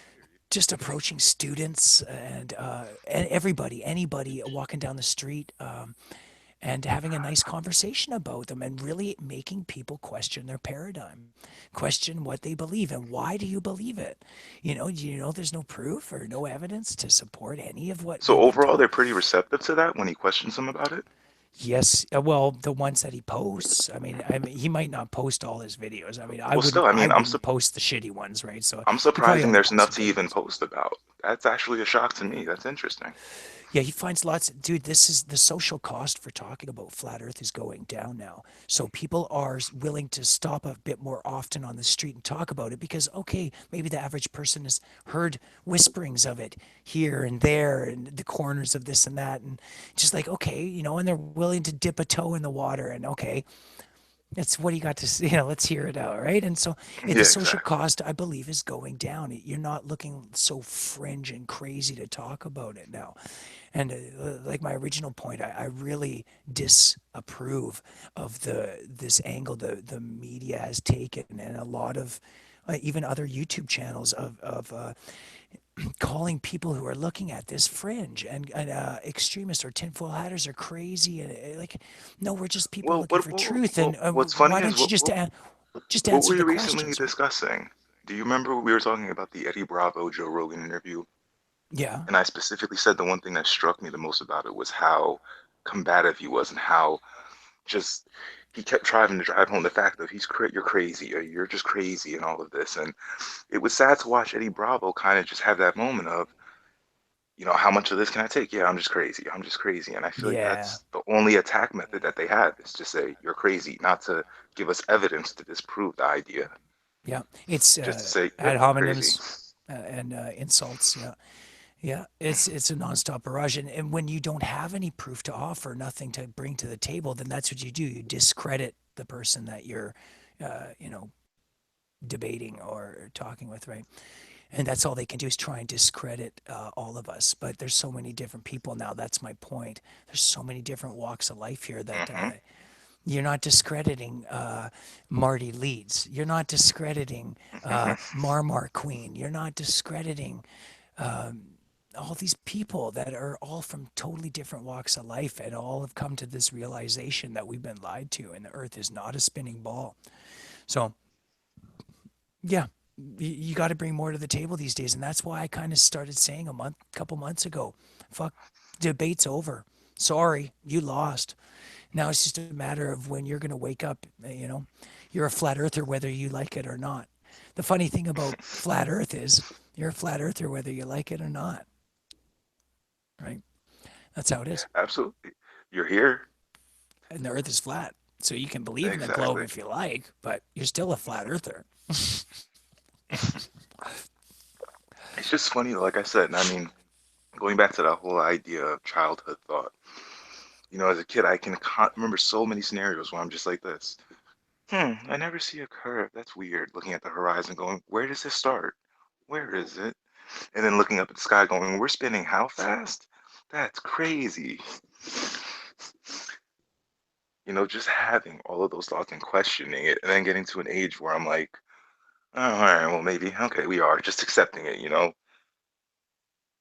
Speaker 5: just approaching students and everybody, anybody walking down the street. and having a nice conversation about them and really making people question their paradigm, question what they believe and why do you believe it? Do you know there's no proof or no evidence to support any of what
Speaker 9: So
Speaker 5: we've been
Speaker 9: overall,
Speaker 5: taught?
Speaker 9: they're pretty receptive to that when he questions them about it.
Speaker 5: Yes, well, the ones that he posts. I mean, he might not post all his videos. I mean, I
Speaker 9: Well, still,
Speaker 5: wouldn't,
Speaker 9: I
Speaker 5: I
Speaker 9: mean,
Speaker 5: wouldn't post the shitty ones, right? So
Speaker 9: I'm
Speaker 5: he probably
Speaker 9: surprising
Speaker 5: only
Speaker 9: there's
Speaker 5: posts
Speaker 9: enough
Speaker 5: the
Speaker 9: to
Speaker 5: good
Speaker 9: even
Speaker 5: ones.
Speaker 9: post about. That's actually a shock to me. That's interesting.
Speaker 5: Yeah, he finds lots. Dude, this is the social cost for talking about flat Earth is going down now. So people are willing to stop a bit more often on the street and talk about it because, okay, maybe the average person has heard whisperings of it here and there and the corners of this and that. And just like, okay, and they're willing to dip a toe in the water and, okay, that's what you got to see. Let's hear it out, right? And so the
Speaker 9: Yeah,
Speaker 5: social
Speaker 9: exactly.
Speaker 5: cost, I believe, is going down. You're not looking so fringe and crazy to talk about it now. And like my original point, I really disapprove of this angle the media has taken, and a lot of even other YouTube channels of calling people who are looking at this fringe and extremists or tinfoil hatters are crazy and like, no, we're just people
Speaker 9: Well,
Speaker 5: looking for truth. And
Speaker 9: what's funny
Speaker 5: why
Speaker 9: is
Speaker 5: don't you just
Speaker 9: what were
Speaker 5: answer
Speaker 9: you
Speaker 5: the
Speaker 9: recently
Speaker 5: questions?
Speaker 9: discussing? Do you remember we were talking about the Eddie Bravo Joe Rogan interview?
Speaker 5: Yeah,
Speaker 9: And I specifically said the one thing that struck me the most about it was how combative he was and how just he kept trying to drive home the fact of you're crazy or you're just crazy and all of this. And it was sad to watch Eddie Bravo kind of just have that moment of, how much of this can I take? Yeah, I'm just crazy. I'm just crazy. And I feel like
Speaker 5: yeah,
Speaker 9: that's the only attack method that they have is to say you're crazy, not to give us evidence to disprove the idea.
Speaker 5: yeah. It's
Speaker 9: Just to say, yep,
Speaker 5: ad
Speaker 9: you're crazy.
Speaker 5: hominems and insults. Yeah. Yeah, it's a nonstop barrage, and when you don't have any proof to offer, nothing to bring to the table, then that's what you do. You discredit the person that you're, uh, you know, debating or talking with, right? And that's all they can do is try and discredit all of us. But there's so many different people now. That's my point. There's so many different walks of life here that
Speaker 9: Hmm.
Speaker 5: you're not discrediting Marty Leeds. You're not discrediting Marmar Queen. You're not discrediting all these people that are all from totally different walks of life and all have come to this realization that we've been lied to and the earth is not a spinning ball. So, yeah, you got to bring more to the table these days. And that's why I kind of started saying couple months ago, fuck, debate's over. Sorry, you lost. Now it's just a matter of when you're going to wake up, you're a flat earther whether you like it or not. The funny thing about flat earth is you're a flat earther whether you like it or not, right? That's how it is.
Speaker 9: Absolutely. You're here.
Speaker 5: And the earth is flat. So you can believe in the globe
Speaker 9: Exactly.
Speaker 5: if you like, but you're still a flat earther.
Speaker 9: It's just funny, like I said, I mean, going back to that whole idea of childhood thought, as a kid, I can remember so many scenarios where I'm just like this. I never see a curve. That's weird. Looking at the horizon, going, where does this start? Where is it? And then looking up at the sky, going, we're spinning how fast? That's crazy. Just having all of those thoughts and questioning it, and then getting to an age where I'm like, oh, all right, well, maybe, okay, we are just accepting it,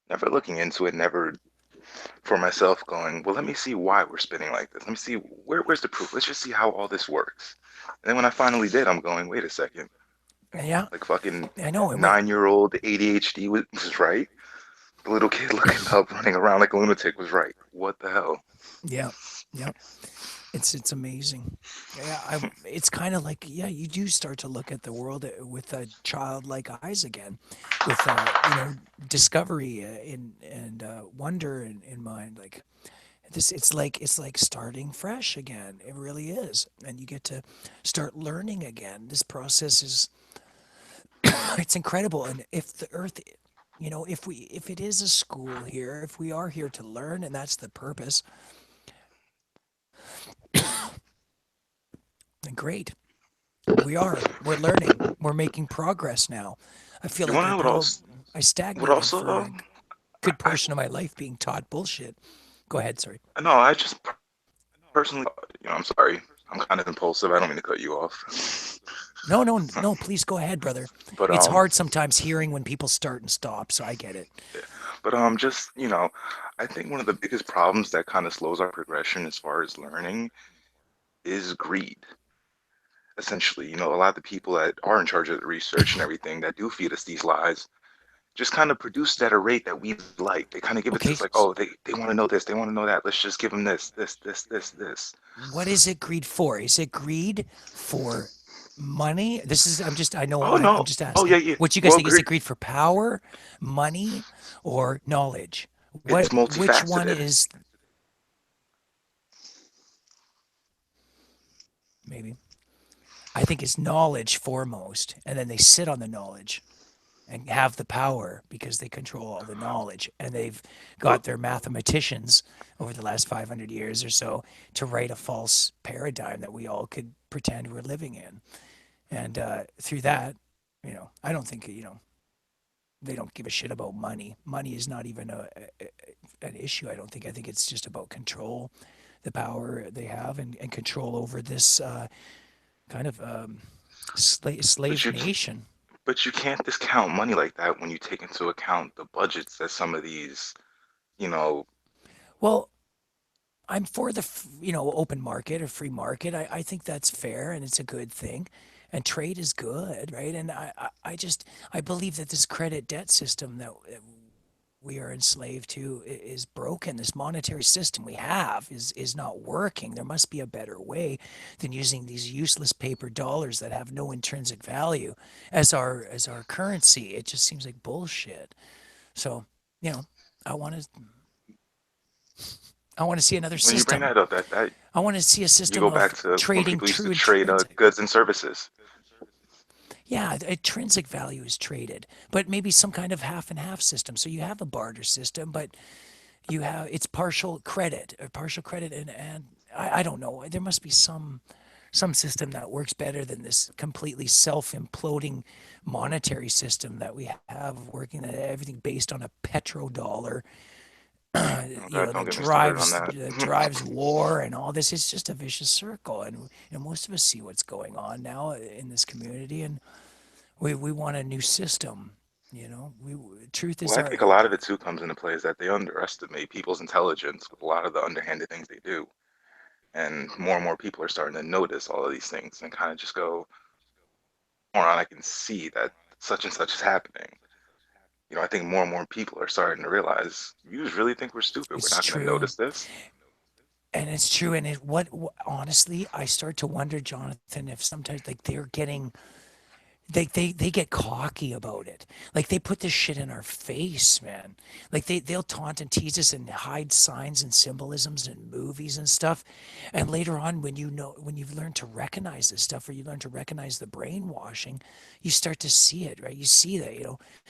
Speaker 9: never looking into it, never for myself going, well, let me see why we're spinning like this. Let me see where's the proof. Let's just see how all this works. And then when I finally did, I'm going, wait a second.
Speaker 5: Yeah,
Speaker 9: Like fucking
Speaker 5: I know. And
Speaker 9: 9-year-old ADHD was right. The little kid looking up, running around like a lunatic was right. What the hell?
Speaker 5: yeah, yeah. It's amazing. Yeah, it's kind of like, yeah, you do start to look at the world with childlike eyes again, with discovery and wonder in mind. Like this, it's like starting fresh again. It really is, and you get to start learning again. This process is it's incredible. And if the earth, if it is a school here, if we are here to learn, and that's the purpose, then great. We're learning. We're making progress now. I feel
Speaker 9: You
Speaker 5: like
Speaker 9: want to know
Speaker 5: I
Speaker 9: what
Speaker 5: stagnated
Speaker 9: also,
Speaker 5: for a good
Speaker 9: I,
Speaker 5: portion of my life being taught bullshit. Go ahead, sorry.
Speaker 9: no, I just personally, I'm sorry. I'm kind of impulsive. I don't mean to cut you off.
Speaker 5: No, no, no, please go ahead, brother.
Speaker 9: But
Speaker 5: It's hard sometimes hearing when people start and stop, so I get it.
Speaker 9: just, I think one of the biggest problems that kind of slows our progression as far as learning is greed. Essentially, a lot of the people that are in charge of the research and everything that do feed us these lies just kind of produce it at a rate that we like. They kind of give it to us
Speaker 5: Okay,
Speaker 9: like, oh, they want to know this, they want to know that. Let's just give them this.
Speaker 5: what is it greed for? Is it greed for money? This is, I know,
Speaker 9: Oh no.
Speaker 5: I'm just
Speaker 9: Oh yeah,
Speaker 5: asking.
Speaker 9: yeah.
Speaker 5: What you guys
Speaker 9: Well,
Speaker 5: think? Is
Speaker 9: greed.
Speaker 5: it greed for power, money, or knowledge?
Speaker 9: It's
Speaker 5: Which one
Speaker 9: multifaceted.
Speaker 5: is maybe? I think it's knowledge foremost, and then they sit on the knowledge and have the power because they control all the knowledge, and they've
Speaker 9: Well,
Speaker 5: got their mathematicians over the last 500 years or so to write a false paradigm that we all could pretend we're living in. And through that, I don't think, they don't give a shit about money. Money is not even an issue, I don't think. I think it's just about control, the power they have, and control over this kind of
Speaker 9: but
Speaker 5: slave
Speaker 9: you c-
Speaker 5: nation.
Speaker 9: but you can't discount money like that when you take into account the budgets that some of these, you know,
Speaker 5: Well, I'm for the open market or free market. I think that's fair and it's a good thing, and trade is good, right? And I just I believe that this credit debt system that we are enslaved to is broken. This monetary system we have is not working. There must be a better way than using these useless paper dollars that have no intrinsic value as our currency. It just seems like bullshit. So you know, I want to I want to see another
Speaker 9: when you bring
Speaker 5: system.
Speaker 9: that up, that
Speaker 5: I want to see a
Speaker 9: you
Speaker 5: system
Speaker 9: go back
Speaker 5: of
Speaker 9: to when
Speaker 5: trading
Speaker 9: people used to
Speaker 5: true
Speaker 9: trade
Speaker 5: intrinsic.
Speaker 9: goods and services.
Speaker 5: Yeah, the intrinsic value is traded, but maybe some kind of half and half system. So you have a barter system, but it's partial credit, and I don't know. There must be some system that works better than this completely self imploding monetary system that we have working. Everything based on a petrodollar,
Speaker 9: Oh, God, don't
Speaker 5: that
Speaker 9: get me started on
Speaker 5: drives
Speaker 9: that.
Speaker 5: that drives war and all this. It's just a vicious circle, and most of us see what's going on now in this community, and we want a new system. We truth is
Speaker 9: Well, I
Speaker 5: our
Speaker 9: think a lot of it too comes into play is that they underestimate people's intelligence with a lot of the underhanded things they do. And more people are starting to notice all of these things and kind of just go, moron, I can see that such and such is happening. I think more and more people are starting to realize, you just really think we're stupid? We're
Speaker 5: it's
Speaker 9: not going to
Speaker 5: true.
Speaker 9: notice this?
Speaker 5: And it's true. And honestly, I start to wonder, Jonathan, if sometimes like they're getting they get cocky about it. Like they put this shit in our face, man. Like they'll taunt and tease us and hide signs and symbolisms in movies and stuff. And later on, when you've learned to recognize this stuff, or you learn to recognize the brainwashing, you start to see it, right? You see that,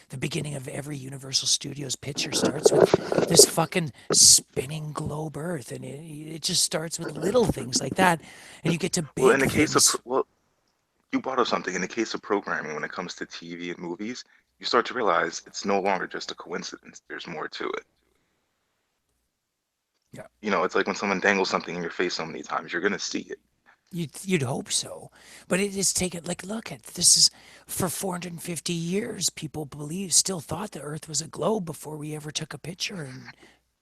Speaker 5: the beginning of every Universal Studios picture starts with this fucking spinning globe Earth, and it just starts with little things like that, and you get to
Speaker 9: Well, in
Speaker 5: big
Speaker 9: the case of,
Speaker 5: things.
Speaker 9: well, you brought up something. In the case of programming, when it comes to TV and movies, you start to realize it's no longer just a coincidence. There's more to it.
Speaker 5: Yeah.
Speaker 9: It's like when someone dangles something in your face so many times, you're going to see it.
Speaker 5: You'd hope so, but it is taken. Like, look at this is for 450 years. People still thought the Earth was a globe before we ever took a picture and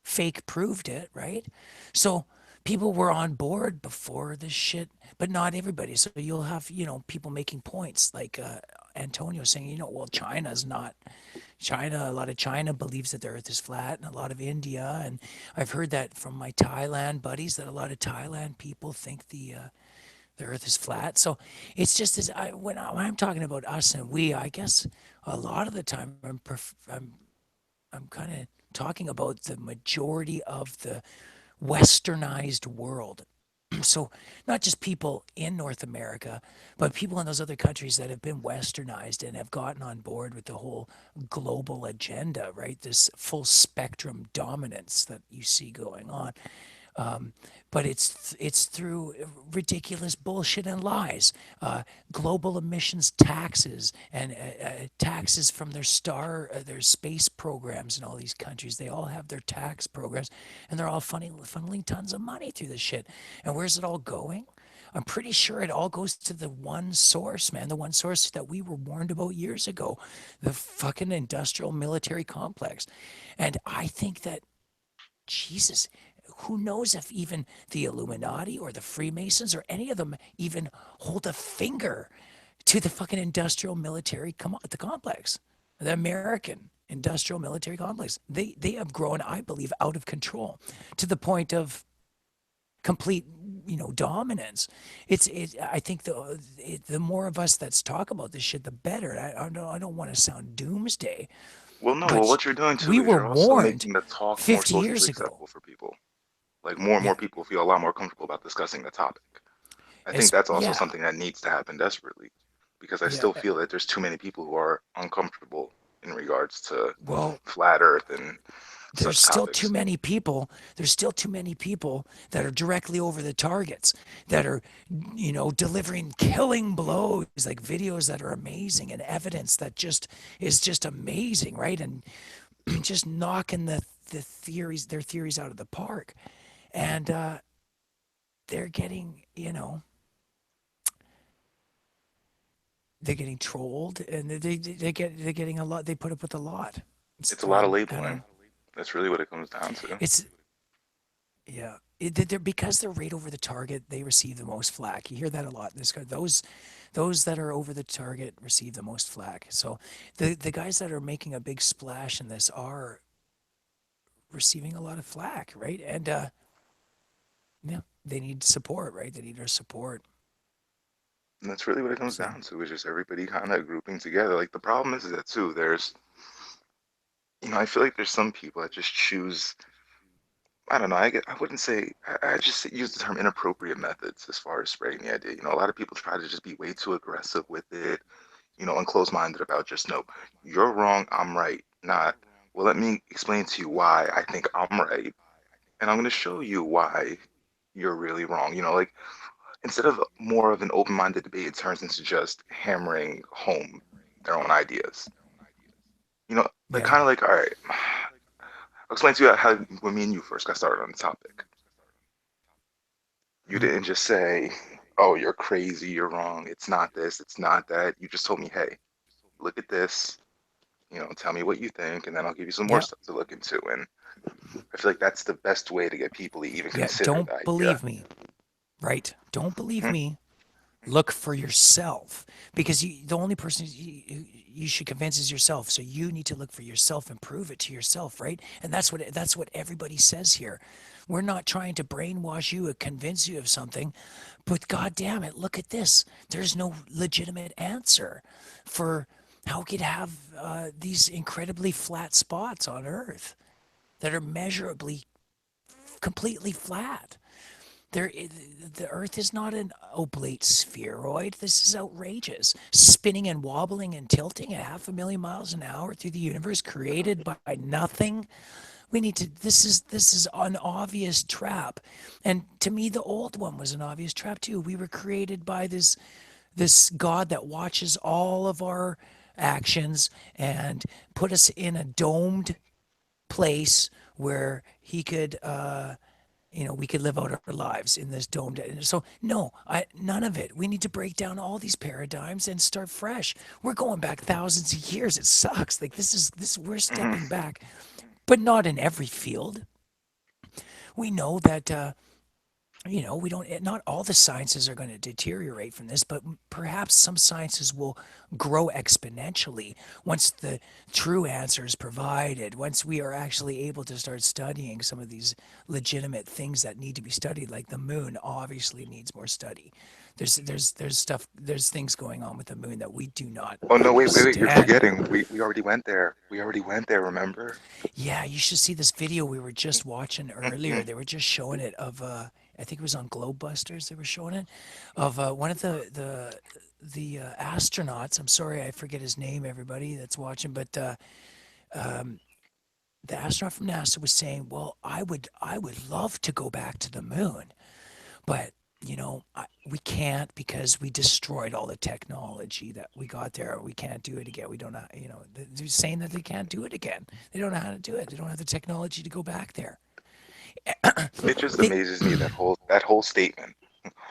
Speaker 5: fake proved it, right? So people were on board before this shit, but not everybody. So you'll have people making points like Antonio saying, well, China's not. China, a lot of China believes that the Earth is flat, and a lot of India, and I've heard that from my Thailand buddies that a lot of Thailand people think the earth is flat. So it's just as when I'm talking about us and we, I guess a lot of the time I'm kind of talking about the majority of the westernized world. So not just people in North America, but people in those other countries that have been westernized and have gotten on board with the whole global agenda, right? This full spectrum dominance that you see going on. Um, but it's through ridiculous bullshit and lies, global emissions taxes and taxes from their space programs in all these countries. They all have their tax programs, and they're all funneling tons of money through this shit. And where's it all going? I'm pretty sure it all goes to the one source, man. The one source that we were warned about years ago, the fucking industrial military complex. And I think that Jesus, who knows if even the Illuminati or the Freemasons or any of them even hold a finger to the fucking industrial military the complex, the American industrial military complex. They have grown, I believe, out of control to the point of complete, dominance. I think the more of us that's talk about this shit, the better. I don't want to sound doomsday,
Speaker 9: Well, no. Well,
Speaker 5: but
Speaker 9: what you're doing
Speaker 5: we
Speaker 9: too is
Speaker 5: were
Speaker 9: you're also
Speaker 5: warned
Speaker 9: making the talk more
Speaker 5: 50
Speaker 9: socially
Speaker 5: years ago.
Speaker 9: acceptable for people. Like more and more
Speaker 5: Yeah,
Speaker 9: people feel a lot more comfortable about discussing the topic. I think
Speaker 5: as
Speaker 9: that's also
Speaker 5: yeah,
Speaker 9: something that needs to happen desperately, because I
Speaker 5: yeah.
Speaker 9: still feel that there's too many people who are uncomfortable in regards to
Speaker 5: Well,
Speaker 9: flat Earth and
Speaker 5: there's
Speaker 9: such
Speaker 5: still too
Speaker 9: topics.
Speaker 5: many people there's still too many people that are directly over the targets, that are, delivering killing blows, like videos that are amazing, and evidence that just is just amazing, right? And just knocking their theories out of the park. And they're getting, they're getting trolled, and they're getting a lot. They put up with a lot.
Speaker 9: It's a lot of
Speaker 5: I
Speaker 9: labeling.
Speaker 5: don't.
Speaker 9: That's really what it comes down to.
Speaker 5: It's Yeah, they're, because they're right over the target. They receive the most flack. You hear that a lot in this guy. Those that are over the target receive the most flack. So the guys that are making a big splash in this are receiving a lot of flack, right? And yeah, they need support, right? They need our support.
Speaker 9: And that's really what it comes
Speaker 5: So
Speaker 9: down to, is just everybody kind of grouping together. Like the problem is that too, I feel like there's some people that just choose, I don't know, I wouldn't say, I just use the term inappropriate methods as far as spreading the idea. A lot of people try to just be way too aggressive with it, and close-minded about just, no, you're wrong, I'm right. Not, well, let me explain to you why I think I'm right, and I'm going to show you why you're really wrong. Like, instead of more of an open-minded debate, it turns into just hammering home their own ideas. Like
Speaker 5: yeah,
Speaker 9: kind of like, all right, I'll explain to you how when me and you first got started on the topic. You
Speaker 5: mm,
Speaker 9: didn't just say, "Oh, you're crazy, you're wrong. It's not this, it's not that." You just told me, "Hey, look at this. Tell me what you think, and then I'll give you some more
Speaker 5: yeah,
Speaker 9: stuff to look into." And I feel like that's the best way to get people to even
Speaker 5: yeah.
Speaker 9: consider
Speaker 5: Don't
Speaker 9: the idea.
Speaker 5: believe me, right? Don't believe
Speaker 9: Hmm.
Speaker 5: me. Look for yourself, because the only person you should convince is yourself. So you need to look for yourself and prove it to yourself, right? And that's what everybody says here. We're not trying to brainwash you or convince you of something, but god damn it, look at this. There's no legitimate answer for how we could have these incredibly flat spots on Earth that are measurably completely flat. The Earth is not an oblate spheroid. This is outrageous. Spinning and wobbling and tilting at 500,000 miles an hour through the universe, created by nothing. We need to. This is an obvious trap, and to me, the old one was an obvious trap too. We were created by this God that watches all of our actions and put us in a domed place where he could we could live out our lives in this domed. So no, none of it. We need to break down all these paradigms and start fresh. We're going back thousands of years. It sucks. Like this. We're
Speaker 9: Hmm.
Speaker 5: stepping back, but not in every field. We know that. We don't. Not all the sciences are going to deteriorate from this, but perhaps some sciences will grow exponentially once the true answer is provided. Once we are actually able to start studying some of these legitimate things that need to be studied, like the moon, obviously needs more study. There's things going on with the moon that we do not
Speaker 9: Oh no, wait, wait, wait! You're
Speaker 5: understand.
Speaker 9: forgetting. We already went there. We already went there. Remember?
Speaker 5: Yeah, you should see this video we were just watching earlier.
Speaker 9: Mm-mm.
Speaker 5: They were just showing it of I think it was on Globebusters. They were showing it of one of the astronauts. I'm sorry, I forget his name. Everybody that's watching, but um, the astronaut from NASA was saying, "Well, I would love to go back to the moon, but." We can't because we destroyed all the technology that we got there. We can't do it again. We don't know, they're saying that they can't do it again. They don't know how to do it. They don't have the technology to go back there.
Speaker 9: It just
Speaker 5: They,
Speaker 9: amazes me, that whole statement.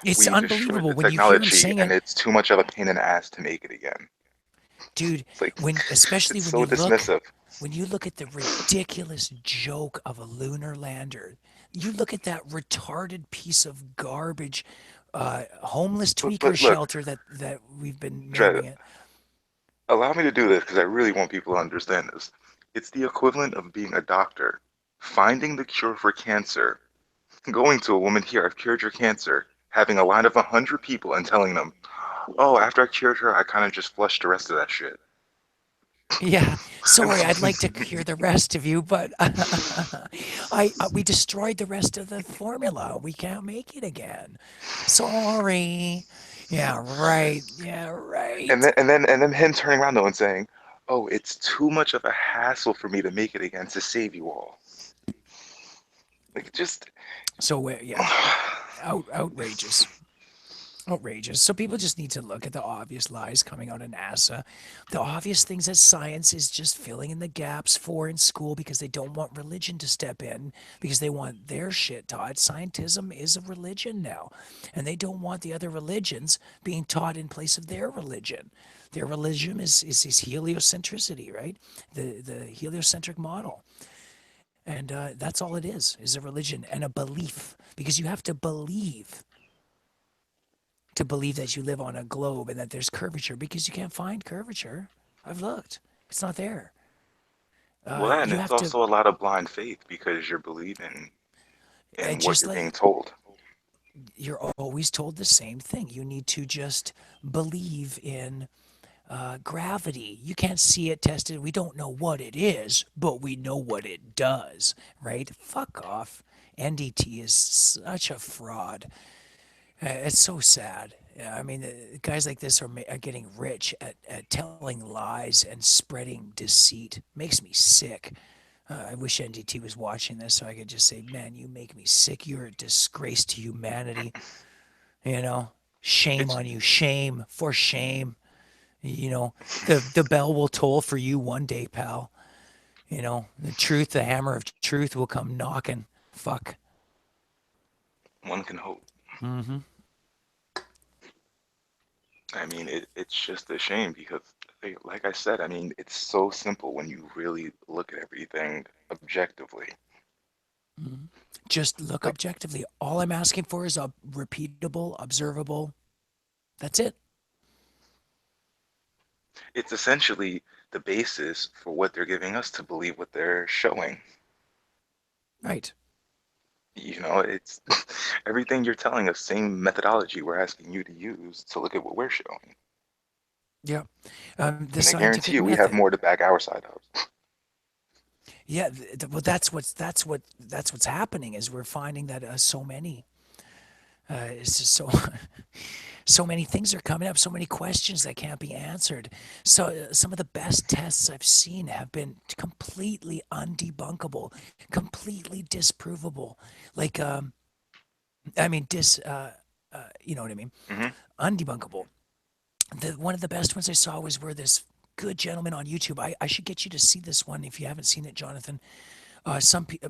Speaker 5: it's
Speaker 9: We destroyed
Speaker 5: unbelievable
Speaker 9: the
Speaker 5: when you hear them
Speaker 9: technology,
Speaker 5: saying
Speaker 9: and
Speaker 5: it.
Speaker 9: it's too much of a pain in the ass to make it again.
Speaker 5: dude.
Speaker 9: It's like
Speaker 5: When especially
Speaker 9: it's so dismissive.
Speaker 5: when you look at the ridiculous joke of a lunar lander, you look at that retarded piece of garbage, homeless tweaker
Speaker 9: But look,
Speaker 5: shelter that we've been
Speaker 9: Dre,
Speaker 5: naming it.
Speaker 9: allow me to do this because I really want people to understand this. It's the equivalent of being a doctor, finding the cure for cancer, going to a woman here, I've cured your cancer, having a line of 100 people and telling them, oh, after I cured her, I kind of just flushed the rest of that shit.
Speaker 5: Yeah, sorry, I'd like to hear the rest of you, but I we destroyed the rest of the formula. We can't make it again. Sorry. Yeah, right. Yeah,
Speaker 9: and
Speaker 5: right.
Speaker 9: then and then and then him turning around though and saying, "Oh, it's too much of a hassle for me to make it again to save you all." Like just
Speaker 5: So yeah, outrageous. Outrageous. So people just need to look at the obvious lies coming out of NASA, the obvious things that science is just filling in the gaps for in school because they don't want religion to step in because they want their shit taught. Scientism is a religion now, and they don't want the other religions being taught in place of their religion. Their religion is heliocentricity, right? The heliocentric model. And that's all it is a religion and a belief because you have to believe that you live on a globe and that there's curvature because you can't find curvature. I've looked, it's not there.
Speaker 9: well, that, and
Speaker 5: You
Speaker 9: it's
Speaker 5: have to,
Speaker 9: also a lot of blind faith because you're believing in what
Speaker 5: just
Speaker 9: you're being
Speaker 5: like
Speaker 9: told.
Speaker 5: you're always told the same thing. You need to just believe in gravity. You can't see it tested. We don't know what it is, but we know what it does, right? Fuck off. NDT is such a fraud. It's so sad. Yeah, I mean, guys like this are getting rich at telling lies and spreading deceit. Makes me sick. I wish NDT was watching this so I could just say, man, you make me sick. You're a disgrace to humanity. You know, shame
Speaker 9: It's
Speaker 5: on you. Shame for shame. You know, the bell will toll for you one day, pal. You know, the truth, the hammer of truth will come knocking. Fuck.
Speaker 9: one can hope.
Speaker 5: Mm-hmm.
Speaker 9: I mean, it's just a shame because, like I said, I mean, it's so simple when you really look at everything objectively.
Speaker 5: Mm-hmm. Just look
Speaker 9: Like
Speaker 5: objectively. All I'm asking for is a repeatable, observable. That's it.
Speaker 9: it's essentially the basis for what they're giving us to believe what they're showing.
Speaker 5: Right.
Speaker 9: It's everything you're telling us, same methodology we're asking you to use to look at what we're showing.
Speaker 5: Yeah. The
Speaker 9: And I guarantee
Speaker 5: scientific
Speaker 9: you, we have
Speaker 5: method.
Speaker 9: more to back our side of.
Speaker 5: Yeah. Well, that's what's happening is we're finding that so many. It's just so so many things are coming up, so many questions that can't be answered. So some of the best tests I've seen have been completely undebunkable, completely disprovable. Like, I mean, you know what I mean?
Speaker 9: Hmm.
Speaker 5: Undebunkable. One of the best ones I saw was where this good gentleman on YouTube. I should get you to see this one if you haven't seen it, Jonathan.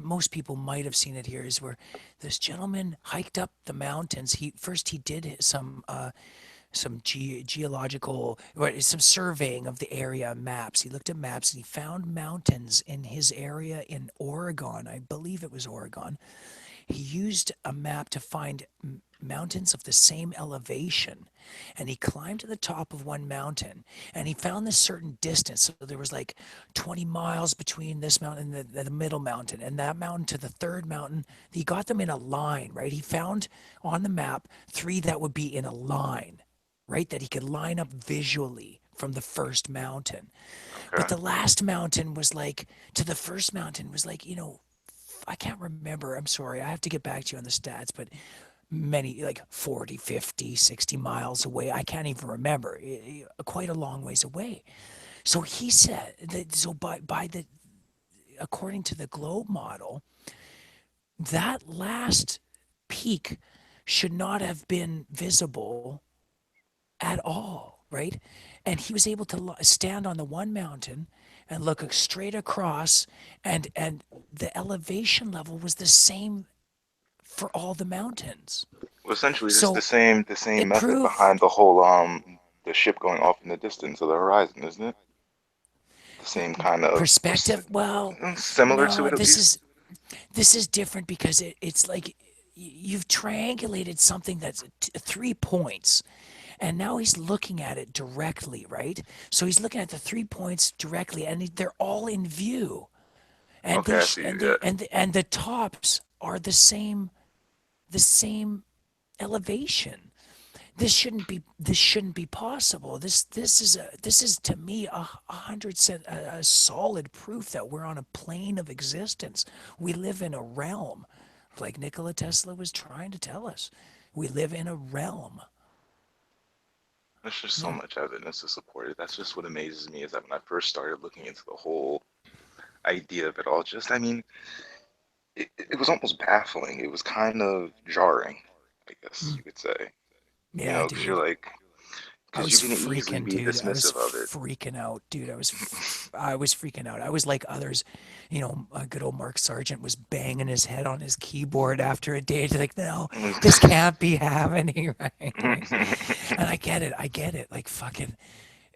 Speaker 5: Most people might have seen it here. Is where this gentleman hiked up the mountains. He did some geological or some surveying of the area maps. He looked at maps and he found mountains in his area in Oregon. I believe it was Oregon. He used a map to find mountains of the same elevation, and he climbed to the top of one mountain and he found this certain distance. So there was like 20 miles between this mountain and the middle mountain and that mountain to the third mountain. He got them in a line, right? He found on the map three that would be in a line, right, that he could line up visually from the first mountain. But
Speaker 9: Okay.
Speaker 5: the last mountain was like to the first mountain was like, I can't remember. I'm sorry. I have to get back to you on the stats, but many like 40, 50, 60 miles away. I can't even remember. Quite a long ways away. So he said that so by the according to the globe model, that last peak should not have been visible at all, right? And he was able to stand on the one mountain and look straight across, and the elevation level was the same for all the mountains.
Speaker 9: Well, essentially, this is
Speaker 5: So
Speaker 9: the same
Speaker 5: it
Speaker 9: method
Speaker 5: proved,
Speaker 9: behind the whole the ship going off in the distance of the horizon, isn't it? The same kind of
Speaker 5: Perspective. Well,
Speaker 9: similar to
Speaker 5: no,
Speaker 9: it at least.
Speaker 5: this is different because it's like you've triangulated something that's 3 points, and now he's looking at it directly, right? So he's looking at the 3 points directly, and they're all in view, and
Speaker 9: Okay, I see. Yeah.
Speaker 5: and the tops are the same elevation. This shouldn't be possible. This is to me 100% a solid proof that we're on a plane of existence. We live in a realm, like Nikola Tesla was trying to tell us. We live in a realm.
Speaker 9: There's just so
Speaker 5: Yeah.
Speaker 9: much evidence to support it. That's just what amazes me is that when I first started looking into the whole idea of it all, just, I mean, it was almost baffling. It was kind of jarring, I guess
Speaker 5: Mm.
Speaker 9: you could say.
Speaker 5: Yeah,
Speaker 9: Because you're
Speaker 5: dude.
Speaker 9: like,
Speaker 5: I
Speaker 9: because
Speaker 5: was
Speaker 9: you can easily
Speaker 5: freaking,
Speaker 9: be
Speaker 5: dude. I was
Speaker 9: dismissive of it.
Speaker 5: freaking out, dude. I was freaking out. I was like others, good old Mark Sargent was banging his head on his keyboard after a day. Like, no, this can't be happening, right? And I get it. I get it. Like, fucking,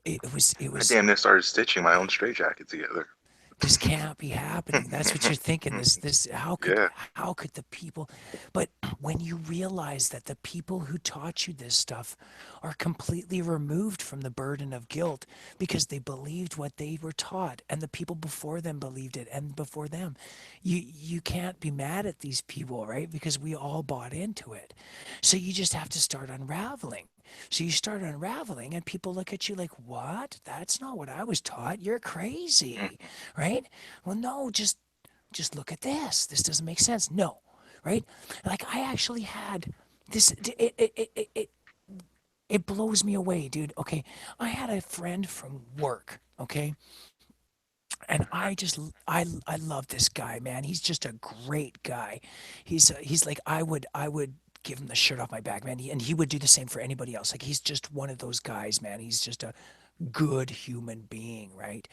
Speaker 5: it
Speaker 9: I
Speaker 5: was
Speaker 9: damn near started stitching my own straitjacket together.
Speaker 5: this can't be happening. That's what you're thinking. This
Speaker 9: Yeah.
Speaker 5: how could the people, but when you realize that the people who taught you this stuff are completely removed from the burden of guilt because they believed what they were taught, and the people before them believed it, and before them, you can't be mad at these people, right? Because we all bought into it. So you just have to start unraveling. So you start unraveling, and people look at you like, what? That's not what I was taught. You're crazy, right? Well, no, just look at this. This doesn't make sense. No, right? Like I actually had this. It blows me away, dude. Okay, I had a friend from work. Okay, and I love this guy, man. He's just a great guy. He's like I would give him the shirt off my back, man. And he would do the same for anybody else. Like he's just one of those guys, man. He's just a good human being, right?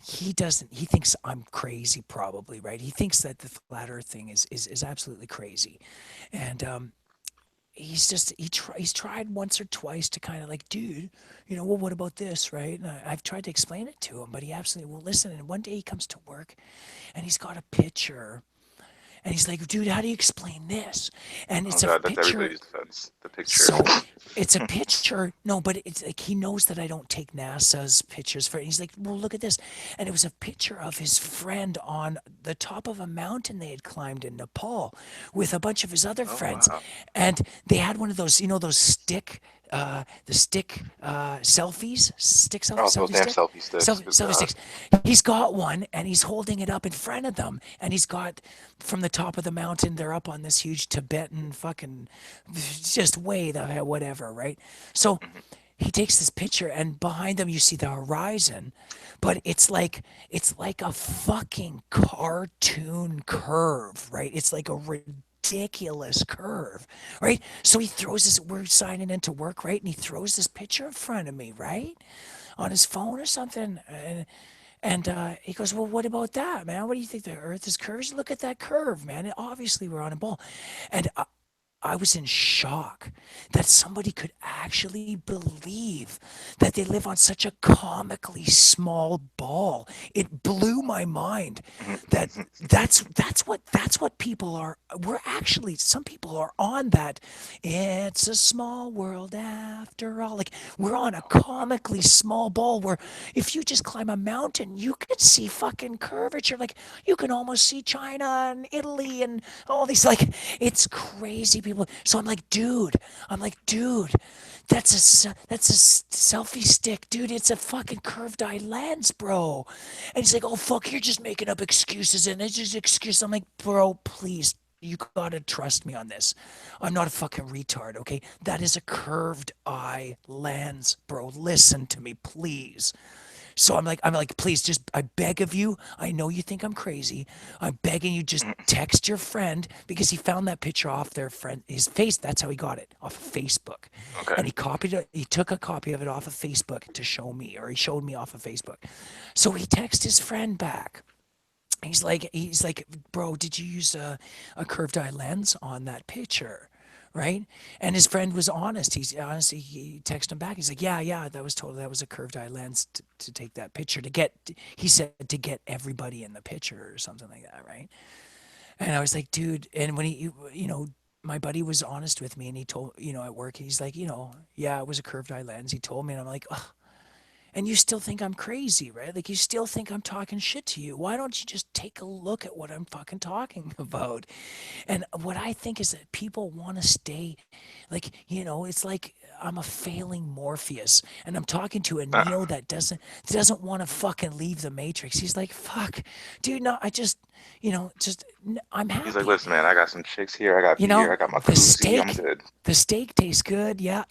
Speaker 5: He thinks I'm crazy, probably, right? He thinks that the flat earth thing is absolutely crazy. And he's tried once or twice to kind of like, dude, well, what about this, right? And I've tried to explain it to him, but he absolutely won't listen. And one day he comes to work and he's got a picture, and he's like, dude, how do you explain this? And
Speaker 9: Oh
Speaker 5: it's a
Speaker 9: God, that's
Speaker 5: picture.
Speaker 9: everybody's defense. The picture.
Speaker 5: So it's a picture. No, but it's like he knows that I don't take NASA's pictures for it. He's like, well, look at this. And it was a picture of his friend on the top of a mountain they had climbed in Nepal with a bunch of his other
Speaker 9: Oh
Speaker 5: friends.
Speaker 9: wow.
Speaker 5: And they had one of those, those the stick
Speaker 9: Oh, those
Speaker 5: selfie
Speaker 9: damn
Speaker 5: stick,
Speaker 9: selfie sticks. Good
Speaker 5: selfie
Speaker 9: God.
Speaker 5: sticks. He's got one and he's holding it up in front of them. And he's got from the top of the mountain, they're up on this huge Tibetan fucking just way the whatever, right? So he takes this picture and behind them you see the horizon, but it's like a fucking cartoon curve, right? It's like a ridiculous curve, right? So he throws this, we're signing into work, right? And he throws this picture in front of me, right? On his phone or something. And he goes, well, what about that, man? What do you think? The earth is curved? Look at that curve, man. Obviously, we're on a ball. And I was in shock that somebody could actually believe that they live on such a comically small ball. It blew my mind that that's what people are. We're actually some people are on that. It's a small world after all. Like we're on a comically small ball where if you just climb a mountain, you could see fucking curvature. Like you can almost see China and Italy and all these like it's crazy people. So I'm like, dude, that's a selfie stick, dude. It's a fucking curved eye lens, bro. And he's like, oh fuck, you're just making up excuses and it's just excuses. I'm like, bro, please. You gotta trust me on this. I'm not a fucking retard, okay? That is a curved eye lens, bro. Listen to me, please. So I'm like, please, just I beg of you. I know you think I'm crazy. I'm begging you, just text your friend because he found that picture off their friend his face. That's how he got it off of Facebook,
Speaker 9: Okay.
Speaker 5: and he copied it. He took a copy of it off of Facebook to show me, or he showed me off of Facebook. So he texted his friend back. He's like, bro, did you use a curved eye lens on that picture? right? And his friend was honest. He's honestly, he texted him back. He's like, yeah, that was a curved eye lens to take that picture to get. He said to get everybody in the picture or something like that, right? And I was like, dude. And when my buddy was honest with me, and he told, at work, he's like, yeah, it was a curved eye lens. He told me, and I'm like, oh, and you still think I'm crazy, right? Like you still think I'm talking shit to you. Why don't you just take a look at what I'm fucking talking about? And what I think is that people want to stay, like, it's like I'm a failing Morpheus, and I'm talking to a
Speaker 9: Uh,
Speaker 5: Neo that doesn't want to fucking leave the Matrix. He's like, fuck, dude, no, I just, I'm
Speaker 9: he's like,
Speaker 5: happy.
Speaker 9: listen, man, I got some chicks here, I got beer, I got my
Speaker 5: The
Speaker 9: koozie, I'm
Speaker 5: steak,
Speaker 9: good.
Speaker 5: the steak tastes good. Yeah,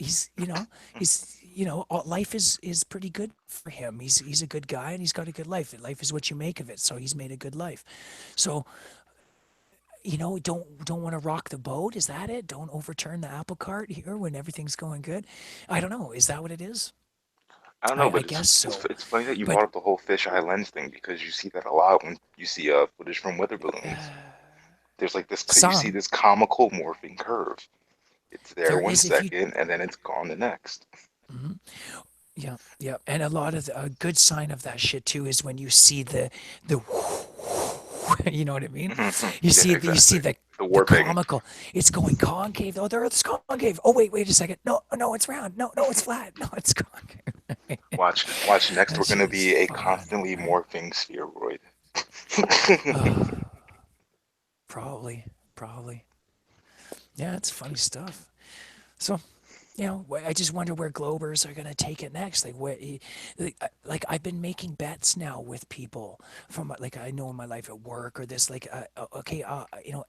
Speaker 5: life is pretty good for him. He's a good guy, and he's got a good life. Life is what you make of it. So he's made a good life. So don't want to rock the boat. Is that it? Don't overturn the apple cart here when everything's going good. I don't know. Is that what it is?
Speaker 9: I don't know,
Speaker 5: I
Speaker 9: but it's
Speaker 5: guess
Speaker 9: it's
Speaker 5: so.
Speaker 9: it's funny that you brought
Speaker 5: But
Speaker 9: up the whole fisheye lens thing because you see that a lot when you see footage from weather balloons. There's like this, you see
Speaker 5: some
Speaker 9: this comical morphing curve. It's there
Speaker 5: there
Speaker 9: one
Speaker 5: is if you.
Speaker 9: second and then it's gone the next.
Speaker 5: Mhm. Yeah, yeah, and a lot of a good sign of that shit too is when you see the you know what I mean?
Speaker 9: Yeah,
Speaker 5: You see
Speaker 9: exactly. The
Speaker 5: the
Speaker 9: warping.
Speaker 5: comical. It's going concave. Oh, the Earth's concave. Oh, wait a second. No, no, it's round. No, it's flat. No, it's concave.
Speaker 9: Watch next.
Speaker 5: That
Speaker 9: We're
Speaker 5: shit
Speaker 9: gonna
Speaker 5: is
Speaker 9: be a
Speaker 5: fun,
Speaker 9: constantly
Speaker 5: right?
Speaker 9: morphing spheroid.
Speaker 5: Probably, probably. Yeah, it's funny stuff. So I just wonder where Globers are going to take it next. Like I've been making bets now with people from like I know in my life at work or this like okay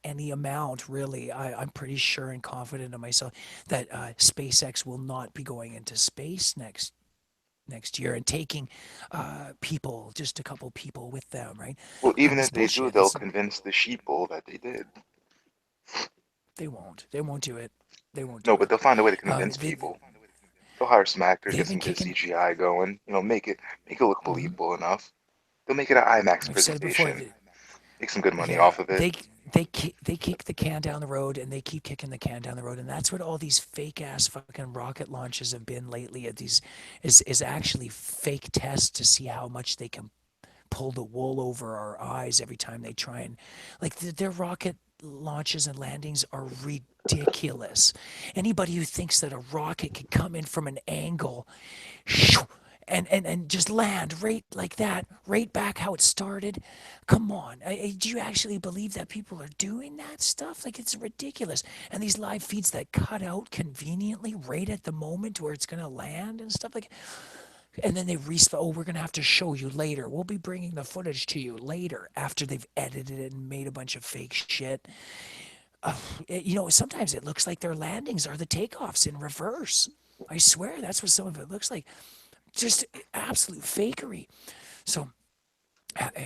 Speaker 5: any amount really. I'm pretty sure and confident in myself that SpaceX will not be going into space next year and taking people, just a couple people with them, right?
Speaker 9: Well,
Speaker 5: On
Speaker 9: even
Speaker 5: this
Speaker 9: if they do,
Speaker 5: bullshit.
Speaker 9: they'll
Speaker 5: This
Speaker 9: convince the sheeple that they did.
Speaker 5: They won't. They won't do it. They won't
Speaker 9: No,
Speaker 5: do
Speaker 9: but
Speaker 5: it.
Speaker 9: they'll find a way to convince
Speaker 5: They
Speaker 9: people. They'll hire some actors,
Speaker 5: they've
Speaker 9: get
Speaker 5: been
Speaker 9: some good
Speaker 5: kicking.
Speaker 9: CGI going. Make it look
Speaker 5: Mhm.
Speaker 9: believable enough. They'll make it an IMAX
Speaker 5: I've said it before.
Speaker 9: presentation. Make some good money
Speaker 5: Yeah,
Speaker 9: off of it.
Speaker 5: they kick the can down the road, and they keep kicking the can down the road, and that's what all these fake ass fucking rocket launches have been lately. At these is actually fake tests to see how much they can pull the wool over our eyes every time they try and like their rocket launches and landings are ridiculous. Anybody who thinks that a rocket could come in from an angle and just land right like that, right back how it started. Come on, do you actually believe that people are doing that stuff? Like it's ridiculous. And these live feeds that cut out conveniently right at the moment where it's gonna land and stuff like. And then they respawn. Oh, we're gonna have to show you later. We'll be bringing the footage to you later after they've edited it and made a bunch of fake shit. Sometimes it looks like their landings are the takeoffs in reverse. I swear that's what some of it looks like. Just absolute fakery. So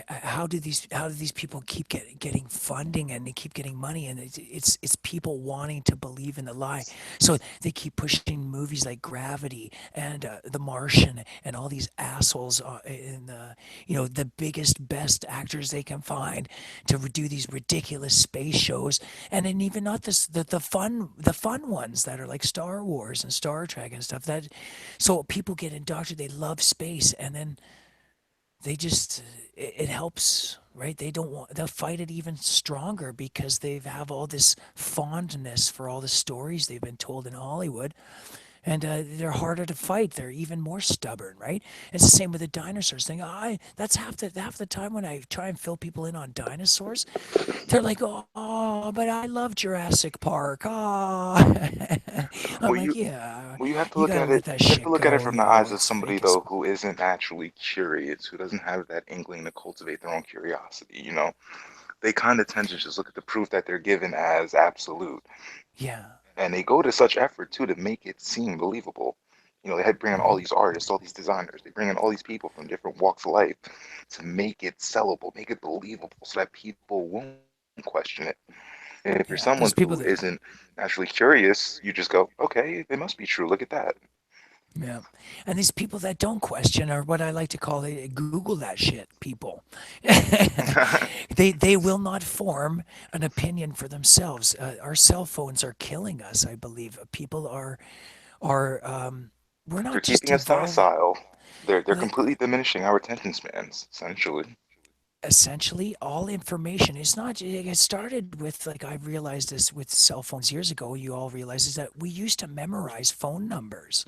Speaker 5: how do these people keep getting funding and they keep getting money and it's people wanting to believe in the lie, so they keep pushing movies like Gravity and The Martian and all these assholes in the biggest best actors they can find to do these ridiculous space shows, and then even not the fun ones that are like Star Wars and Star Trek and stuff, that so people get indoctrinated, they love space, and then they just it helps, right? They'll fight it even stronger because they have all this fondness for all the stories they've been told in Hollywood, and they're harder to fight. They're even more stubborn, right? It's the same with the dinosaurs thing. That's half the time when I try and fill people in on dinosaurs, they're like, oh, but I love Jurassic Park. Oh, I'm
Speaker 9: Well,
Speaker 5: like,
Speaker 9: you
Speaker 5: yeah,
Speaker 9: well, you have to
Speaker 5: you
Speaker 9: look
Speaker 5: gotta
Speaker 9: at
Speaker 5: let
Speaker 9: it.
Speaker 5: that
Speaker 9: You have to
Speaker 5: shit
Speaker 9: look at it
Speaker 5: go.
Speaker 9: from the eyes of
Speaker 5: It's
Speaker 9: somebody
Speaker 5: fake as.
Speaker 9: though who isn't naturally curious, who doesn't have that inkling to cultivate their own curiosity. They kind of tend to just look at the proof that they're given as absolute,
Speaker 5: Yeah.
Speaker 9: and they go to such effort too to make it seem believable. They had bring in all
Speaker 5: Hmm.
Speaker 9: these artists, all these designers. They bring in all these people from different walks of life to make it sellable, make it believable, so that people won't question it. And if you're
Speaker 5: Yeah.
Speaker 9: someone
Speaker 5: Those
Speaker 9: who
Speaker 5: people that.
Speaker 9: isn't naturally curious, you just go, okay, they must be true. Look at that.
Speaker 5: Yeah. And these people that don't question are what I like to call Google that shit people. They will not form an opinion for themselves. Our cell phones are killing us, I believe. People are we're
Speaker 9: They're
Speaker 5: not just
Speaker 9: keeping us
Speaker 5: evolving.
Speaker 9: docile. They're
Speaker 5: Like,
Speaker 9: completely diminishing our attention spans, essentially.
Speaker 5: essentially all information is not it started with, like, I realized this with cell phones years ago, you all realize, is that we used to memorize phone numbers.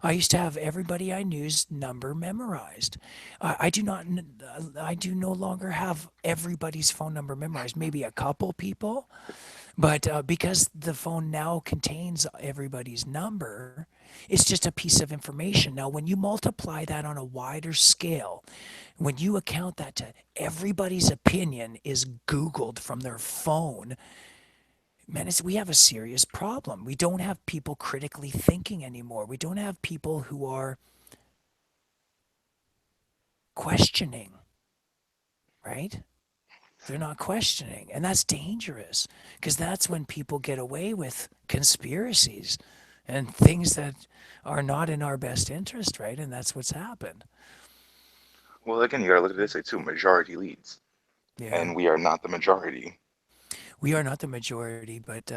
Speaker 5: I used to have everybody I knew's number memorized. I do not. I do no longer have everybody's phone number memorized. Maybe a couple people, but because the phone now contains everybody's number, it's just a piece of information. Now, when you multiply that on a wider scale, when you account that to everybody's opinion is Googled from their phone, man, we have a serious problem. We don't have people critically thinking anymore. We don't have people who are questioning, right? They're not questioning. And that's dangerous because that's when people get away with conspiracies and things that are not in our best interest, right? And that's what's happened.
Speaker 9: Well, again, you gotta look at this way too. Majority leads,
Speaker 5: Yeah.
Speaker 9: and we are not the majority.
Speaker 5: We are not the majority, but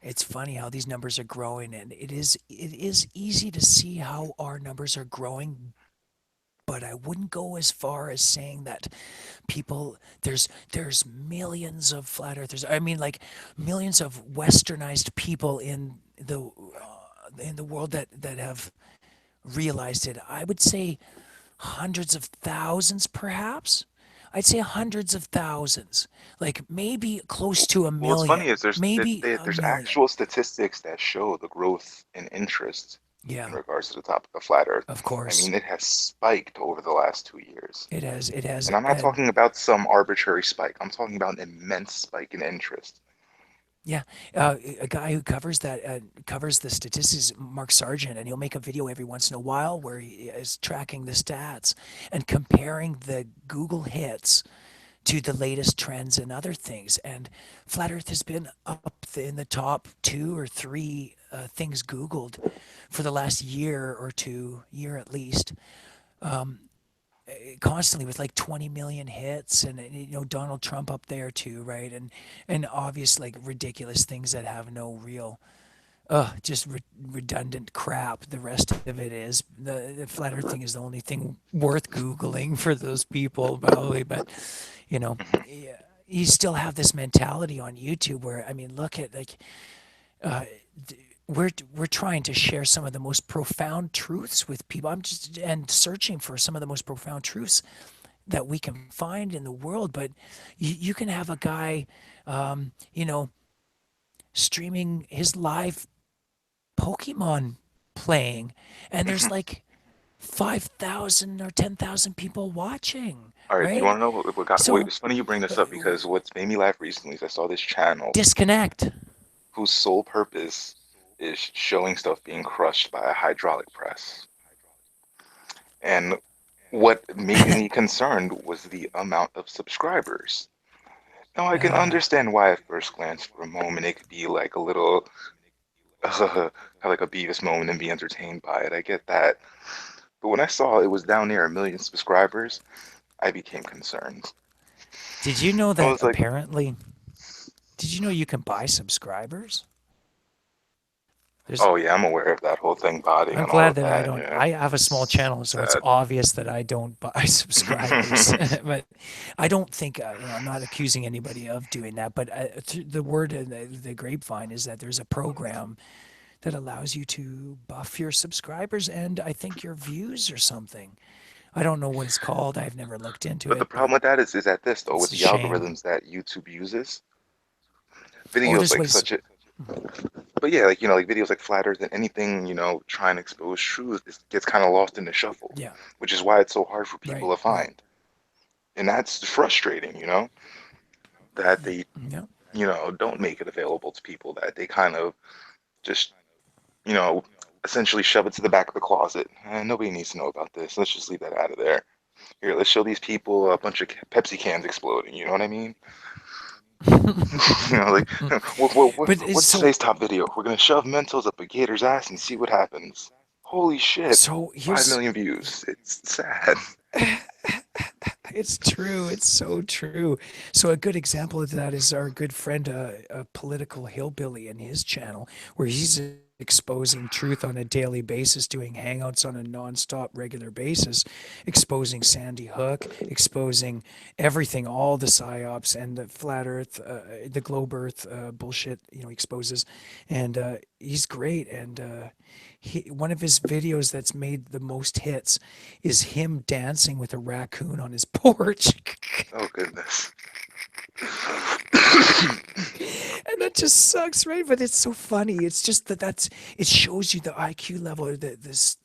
Speaker 5: it's funny how these numbers are growing, and it is easy to see how our numbers are growing, but I wouldn't go as far as saying that people there's millions of flat earthers. I mean, like, millions of westernized people in the world that have realized it. I would say hundreds of thousands, perhaps. I'd say hundreds of thousands, like maybe close to a
Speaker 9: Well, what's funny
Speaker 5: million,
Speaker 9: is there's
Speaker 5: maybe a
Speaker 9: there's
Speaker 5: million.
Speaker 9: actual statistics that show the growth in interest in
Speaker 5: Yeah,
Speaker 9: regards to the topic of flat Earth.
Speaker 5: of
Speaker 9: I
Speaker 5: course
Speaker 9: mean, it has spiked over the last 2 years.
Speaker 5: it has. It has,
Speaker 9: And I'm not
Speaker 5: and
Speaker 9: talking about some arbitrary spike. I'm talking about an immense spike in interest.
Speaker 5: yeah, a guy who covers that covers the statistics, Mark Sargent, and he'll make a video every once in a while where he is tracking the stats and comparing the Google hits to the latest trends and other things. And flat Earth has been up in the top two or three things Googled for the last year or two, year at least, constantly with like 20 million hits, and Donald Trump up there too, right? And obvious, like, ridiculous things that have no real just redundant crap. The rest of it is the flat Earth thing is the only thing worth googling for those people, probably. But you know, yeah, you still have this mentality on YouTube where, I mean, look at, like, uh, we're trying to share some of the most profound truths with people. I'm just and searching for some of the most profound truths that we can find in the world. But you can have a guy, streaming his live Pokemon playing, and there's like 5,000 or 10,000 people watching,
Speaker 9: All right, you
Speaker 5: right?
Speaker 9: want to know what got? Wait,
Speaker 5: So
Speaker 9: it's funny you bring this up because what's made me laugh recently is I saw this channel
Speaker 5: disconnect.
Speaker 9: whose sole purpose is showing stuff being crushed by a hydraulic press. And what made me concerned was the amount of subscribers. Now, I can
Speaker 5: Uh,
Speaker 9: understand why at first glance, for a moment, it could be like a little, have like a Beavis moment and be entertained by it. I get that. But when I saw it was down near 1 million subscribers, I became concerned.
Speaker 5: did you know
Speaker 9: I
Speaker 5: that
Speaker 9: was like,
Speaker 5: apparently? Did you know you can buy subscribers? There's
Speaker 9: oh yeah, I'm aware of that whole thing, botting
Speaker 5: I'm
Speaker 9: and all
Speaker 5: glad
Speaker 9: of
Speaker 5: that I
Speaker 9: that.
Speaker 5: don't.
Speaker 9: Yeah,
Speaker 5: I have a small channel, so it's
Speaker 9: sad.
Speaker 5: obvious that I don't buy subscribers. But I don't think, I'm not accusing anybody of doing that. But the word in the grapevine is that there's a program that allows you to buff your subscribers and, I think, your views or something. I don't know what it's called. I've never looked into
Speaker 9: But the
Speaker 5: it, but
Speaker 9: problem with that is at this though,
Speaker 5: it's
Speaker 9: with
Speaker 5: a
Speaker 9: the
Speaker 5: shame.
Speaker 9: algorithms that YouTube uses,
Speaker 5: Oh,
Speaker 9: videos
Speaker 5: there's
Speaker 9: like
Speaker 5: ways.
Speaker 9: such a, but yeah, like like videos like Flat Earth and anything, trying to expose truth gets kind of lost in the shuffle,
Speaker 5: Yeah,
Speaker 9: which is why it's so hard for people
Speaker 5: right,
Speaker 9: to
Speaker 5: right.
Speaker 9: find. And that's frustrating, that they,
Speaker 5: Yeah.
Speaker 9: don't make it available to people, that they kind of just, you know, essentially shove it to the back of the closet. Nobody needs to know about this. Let's just leave that out of there. Here, let's show these people a bunch of Pepsi cans exploding. You know what I mean? Like,
Speaker 5: But it's
Speaker 9: what's
Speaker 5: so
Speaker 9: today's top video? We're gonna shove Mentos up a gator's ass and see what happens. Holy shit,
Speaker 5: So
Speaker 9: 5
Speaker 5: here's
Speaker 9: million views. It's sad.
Speaker 5: it's true. It's so true. So a good example of that is our good friend, a political hillbilly, in his channel, where he's exposing truth on a daily basis, doing hangouts on a nonstop, regular basis, exposing Sandy Hook, exposing everything, all the psyops and the flat Earth, the globe Earth bullshit. He exposes, and he's great. And one of his videos that's made the most hits is him dancing with a raccoon on his porch.
Speaker 9: Oh goodness.
Speaker 5: And that just sucks, right? But it's so funny. It's just it shows you the IQ level, or this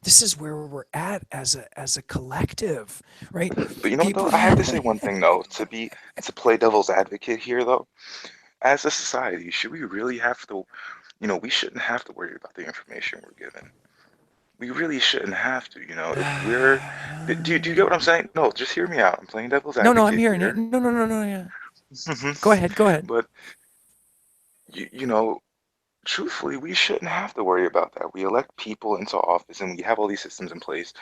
Speaker 5: is where we're at as a collective, right?
Speaker 9: But you know what
Speaker 5: People.
Speaker 9: though? I have to say one thing though, to play devil's advocate here though. As a society, should we really have to, we shouldn't have to worry about the information we're given. We really shouldn't have to, if we're, do you get what I'm saying? No, just hear me out. I'm playing devil's
Speaker 5: No, I'm
Speaker 9: advocate
Speaker 5: hearing it.
Speaker 9: here.
Speaker 5: No, no, no, no. Yeah. Go ahead. Go ahead.
Speaker 9: But, you know, truthfully, we shouldn't have to worry about that. We elect people into office and we have all these systems in place,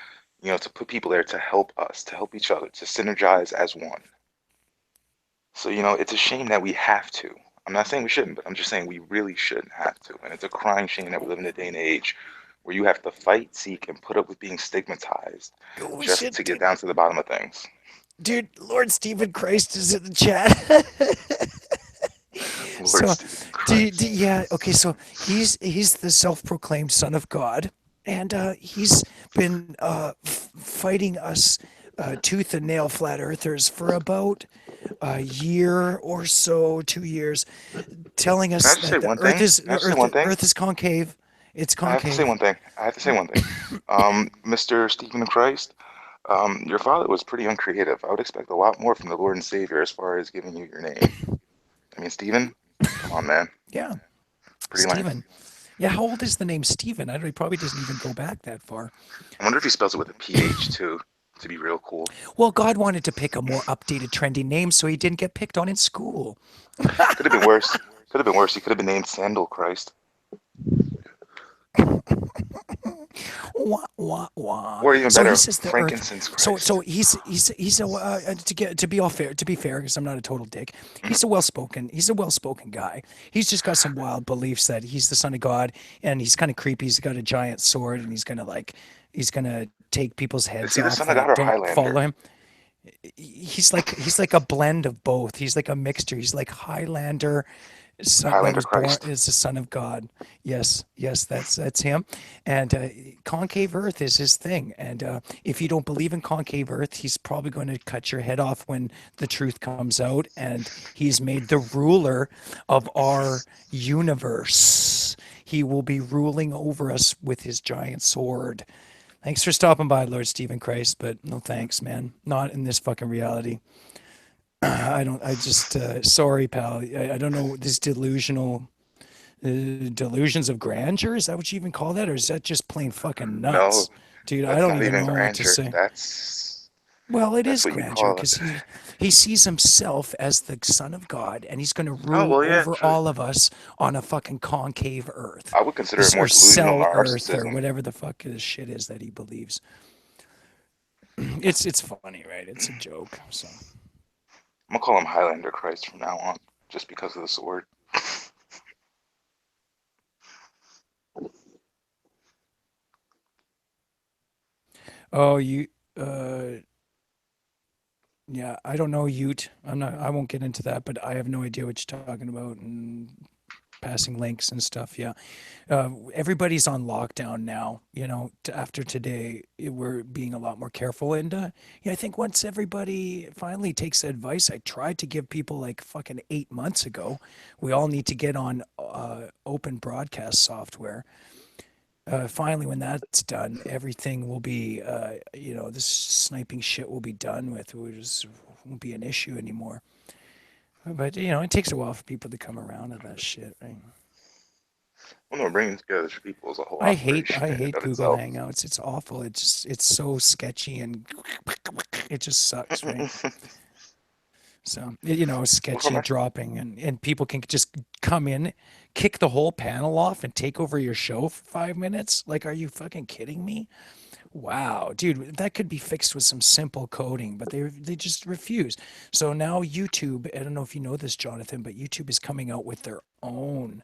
Speaker 9: to put people there to help us, to help each other, to synergize as one. So, it's a shame that we have to. I'm not saying we shouldn't, but I'm just saying we really shouldn't have to. And it's a crying shame that we live in a day and age where you have to fight, seek, and put up with being stigmatized
Speaker 5: Oh
Speaker 9: just
Speaker 5: shit,
Speaker 9: to get down to the bottom of things.
Speaker 5: dude! Lord Stephen Christ is in the chat.
Speaker 9: Lord
Speaker 5: So,
Speaker 9: Stephen Christ.
Speaker 5: yeah, okay. So he's the self-proclaimed son of God, and he's been fighting us tooth and nail flat earthers for about a year or so, 2 years, telling
Speaker 9: Can I
Speaker 5: us
Speaker 9: just say
Speaker 5: that
Speaker 9: one thing? Can I just say one thing?
Speaker 5: Earth is concave. It's
Speaker 9: I have to say
Speaker 5: concave.
Speaker 9: one thing. I have to say one thing. Mr. Stephen Christ, your father was pretty uncreative. I would expect a lot more from the Lord and Savior as far as giving you your name. I mean, Stephen, come on, man.
Speaker 5: Yeah,
Speaker 9: Pretty lame.
Speaker 5: Stephen. Yeah, how old is the name Stephen? I don't, he probably doesn't even go back that far.
Speaker 9: I wonder if he spells it with a PH too, to be real cool.
Speaker 5: Well, God wanted to pick a more updated, trendy name so he didn't get picked on in school.
Speaker 9: Could have been worse. Could have been worse. He could have been named Sandal Christ.
Speaker 5: Wah, wah, wah.
Speaker 9: Or even
Speaker 5: So he
Speaker 9: better,
Speaker 5: says the earth.
Speaker 9: frankincense
Speaker 5: So
Speaker 9: Christ.
Speaker 5: he's a to be fair, because I'm not a total dick. He's a well spoken guy. He's just got some wild beliefs that he's the son of God, and he's kind of creepy. He's got a giant sword, and he's gonna take people's
Speaker 9: Is
Speaker 5: heads
Speaker 9: he the
Speaker 5: off
Speaker 9: son of God
Speaker 5: that
Speaker 9: or
Speaker 5: don't
Speaker 9: Highlander?
Speaker 5: follow him. He's like a blend of both. He's like a mixture. He's like Highlander, son that
Speaker 9: Highlander
Speaker 5: was born
Speaker 9: Christ.
Speaker 5: as the son of God. Yes, yes, that's him. And concave Earth is his thing. And if you don't believe in concave Earth, he's probably going to cut your head off when the truth comes out. And he's made the ruler of our universe. He will be ruling over us with his giant sword. Thanks for stopping by, Lord Stephen Christ, but no thanks, man. Not in this fucking reality. I don't. I just. Sorry, pal. I don't know this delusions of grandeur. Is that what you even call that, or is that just plain fucking
Speaker 9: No,
Speaker 5: nuts, dude? I
Speaker 9: that's
Speaker 5: don't
Speaker 9: not
Speaker 5: even
Speaker 9: even
Speaker 5: know what to
Speaker 9: grandeur.
Speaker 5: say. Well, it
Speaker 9: That's
Speaker 5: is
Speaker 9: what you
Speaker 5: grandeur
Speaker 9: call it.
Speaker 5: because he sees himself as the son of God, and he's going to
Speaker 9: Oh
Speaker 5: rule
Speaker 9: well, yeah.
Speaker 5: over all of us on a fucking concave Earth,
Speaker 9: I would consider it more
Speaker 5: or
Speaker 9: delusional
Speaker 5: cell Earth, or
Speaker 9: narcissism.
Speaker 5: whatever the fuck this shit is that he believes. It's funny, right? It's a joke. So.
Speaker 9: I'm gonna call him Highlander Christ from now on, just because of the sword.
Speaker 5: Oh, you. Uh, yeah, I don't know Ute. I'm not. I won't get into that, but I have no idea what you're talking about and passing links and stuff. Yeah, everybody's on lockdown now. After today, we're being a lot more careful. And yeah, I think once everybody finally takes advice, I tried to give people like fucking 8 months ago. We all need to get on open broadcast software. Finally, when that's done, everything will be, this sniping shit will be done with. It just won't be an issue anymore. But, it takes a while for people to come around to that shit, right?
Speaker 9: Well, no, bringing together people is a whole
Speaker 5: I hate
Speaker 9: operation
Speaker 5: I
Speaker 9: in and
Speaker 5: hate
Speaker 9: of
Speaker 5: Google
Speaker 9: itself.
Speaker 5: Hangouts. It's awful. It's so sketchy and it just sucks, right? So,
Speaker 9: Well, from
Speaker 5: sketchy
Speaker 9: my
Speaker 5: dropping, and people can just come in, kick the whole panel off, and take over your show for 5 minutes. Like, are you fucking kidding me? Wow, dude, that could be fixed with some simple coding, but they just refuse. So now YouTube, I don't know if you know this, Jonathan, but YouTube is coming out with their own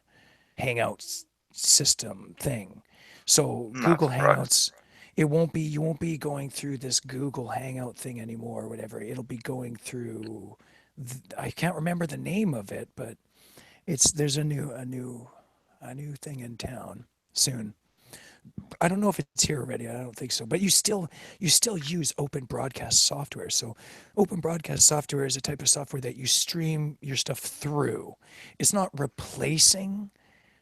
Speaker 5: Hangouts system thing. So
Speaker 9: I'm not
Speaker 5: Google
Speaker 9: surprised.
Speaker 5: Hangouts, it won't be you won't be going through this Google Hangout thing anymore or whatever. It'll be going through I can't remember the name of it, but there's a new thing in town soon. I don't know if it's here already. I don't think so. But you still use open broadcast software. So open broadcast software is a type of software that you stream your stuff through. It's not replacing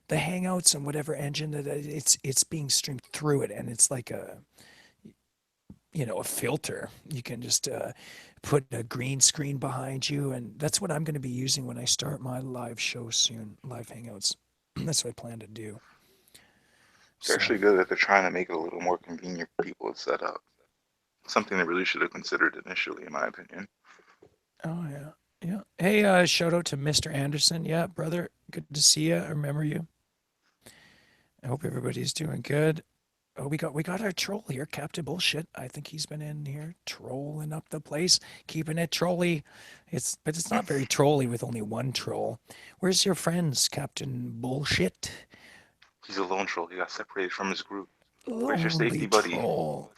Speaker 5: the Hangouts and whatever engine that it's being streamed through it, and it's like a filter. You can just put a green screen behind you, and that's what I'm going to be using when I start my live show soon, live Hangouts. That's what I plan to do.
Speaker 9: It's
Speaker 5: So,
Speaker 9: actually good that they're trying to make it a little more convenient for people to set up. Something they really should have considered initially, in my opinion.
Speaker 5: oh yeah, yeah. Hey, shout out to Mr. Anderson. Yeah, brother, good to see you. I remember you. I hope everybody's doing good. Oh, we got our troll here, Captain Bullshit. I think he's been in here trolling up the place, keeping it trolly. But it's not very trolly with only one troll. Where's your friends, Captain Bullshit?
Speaker 9: He's a lone troll. He got separated from his group. Where's your safety
Speaker 5: Lonely
Speaker 9: buddy?
Speaker 5: troll.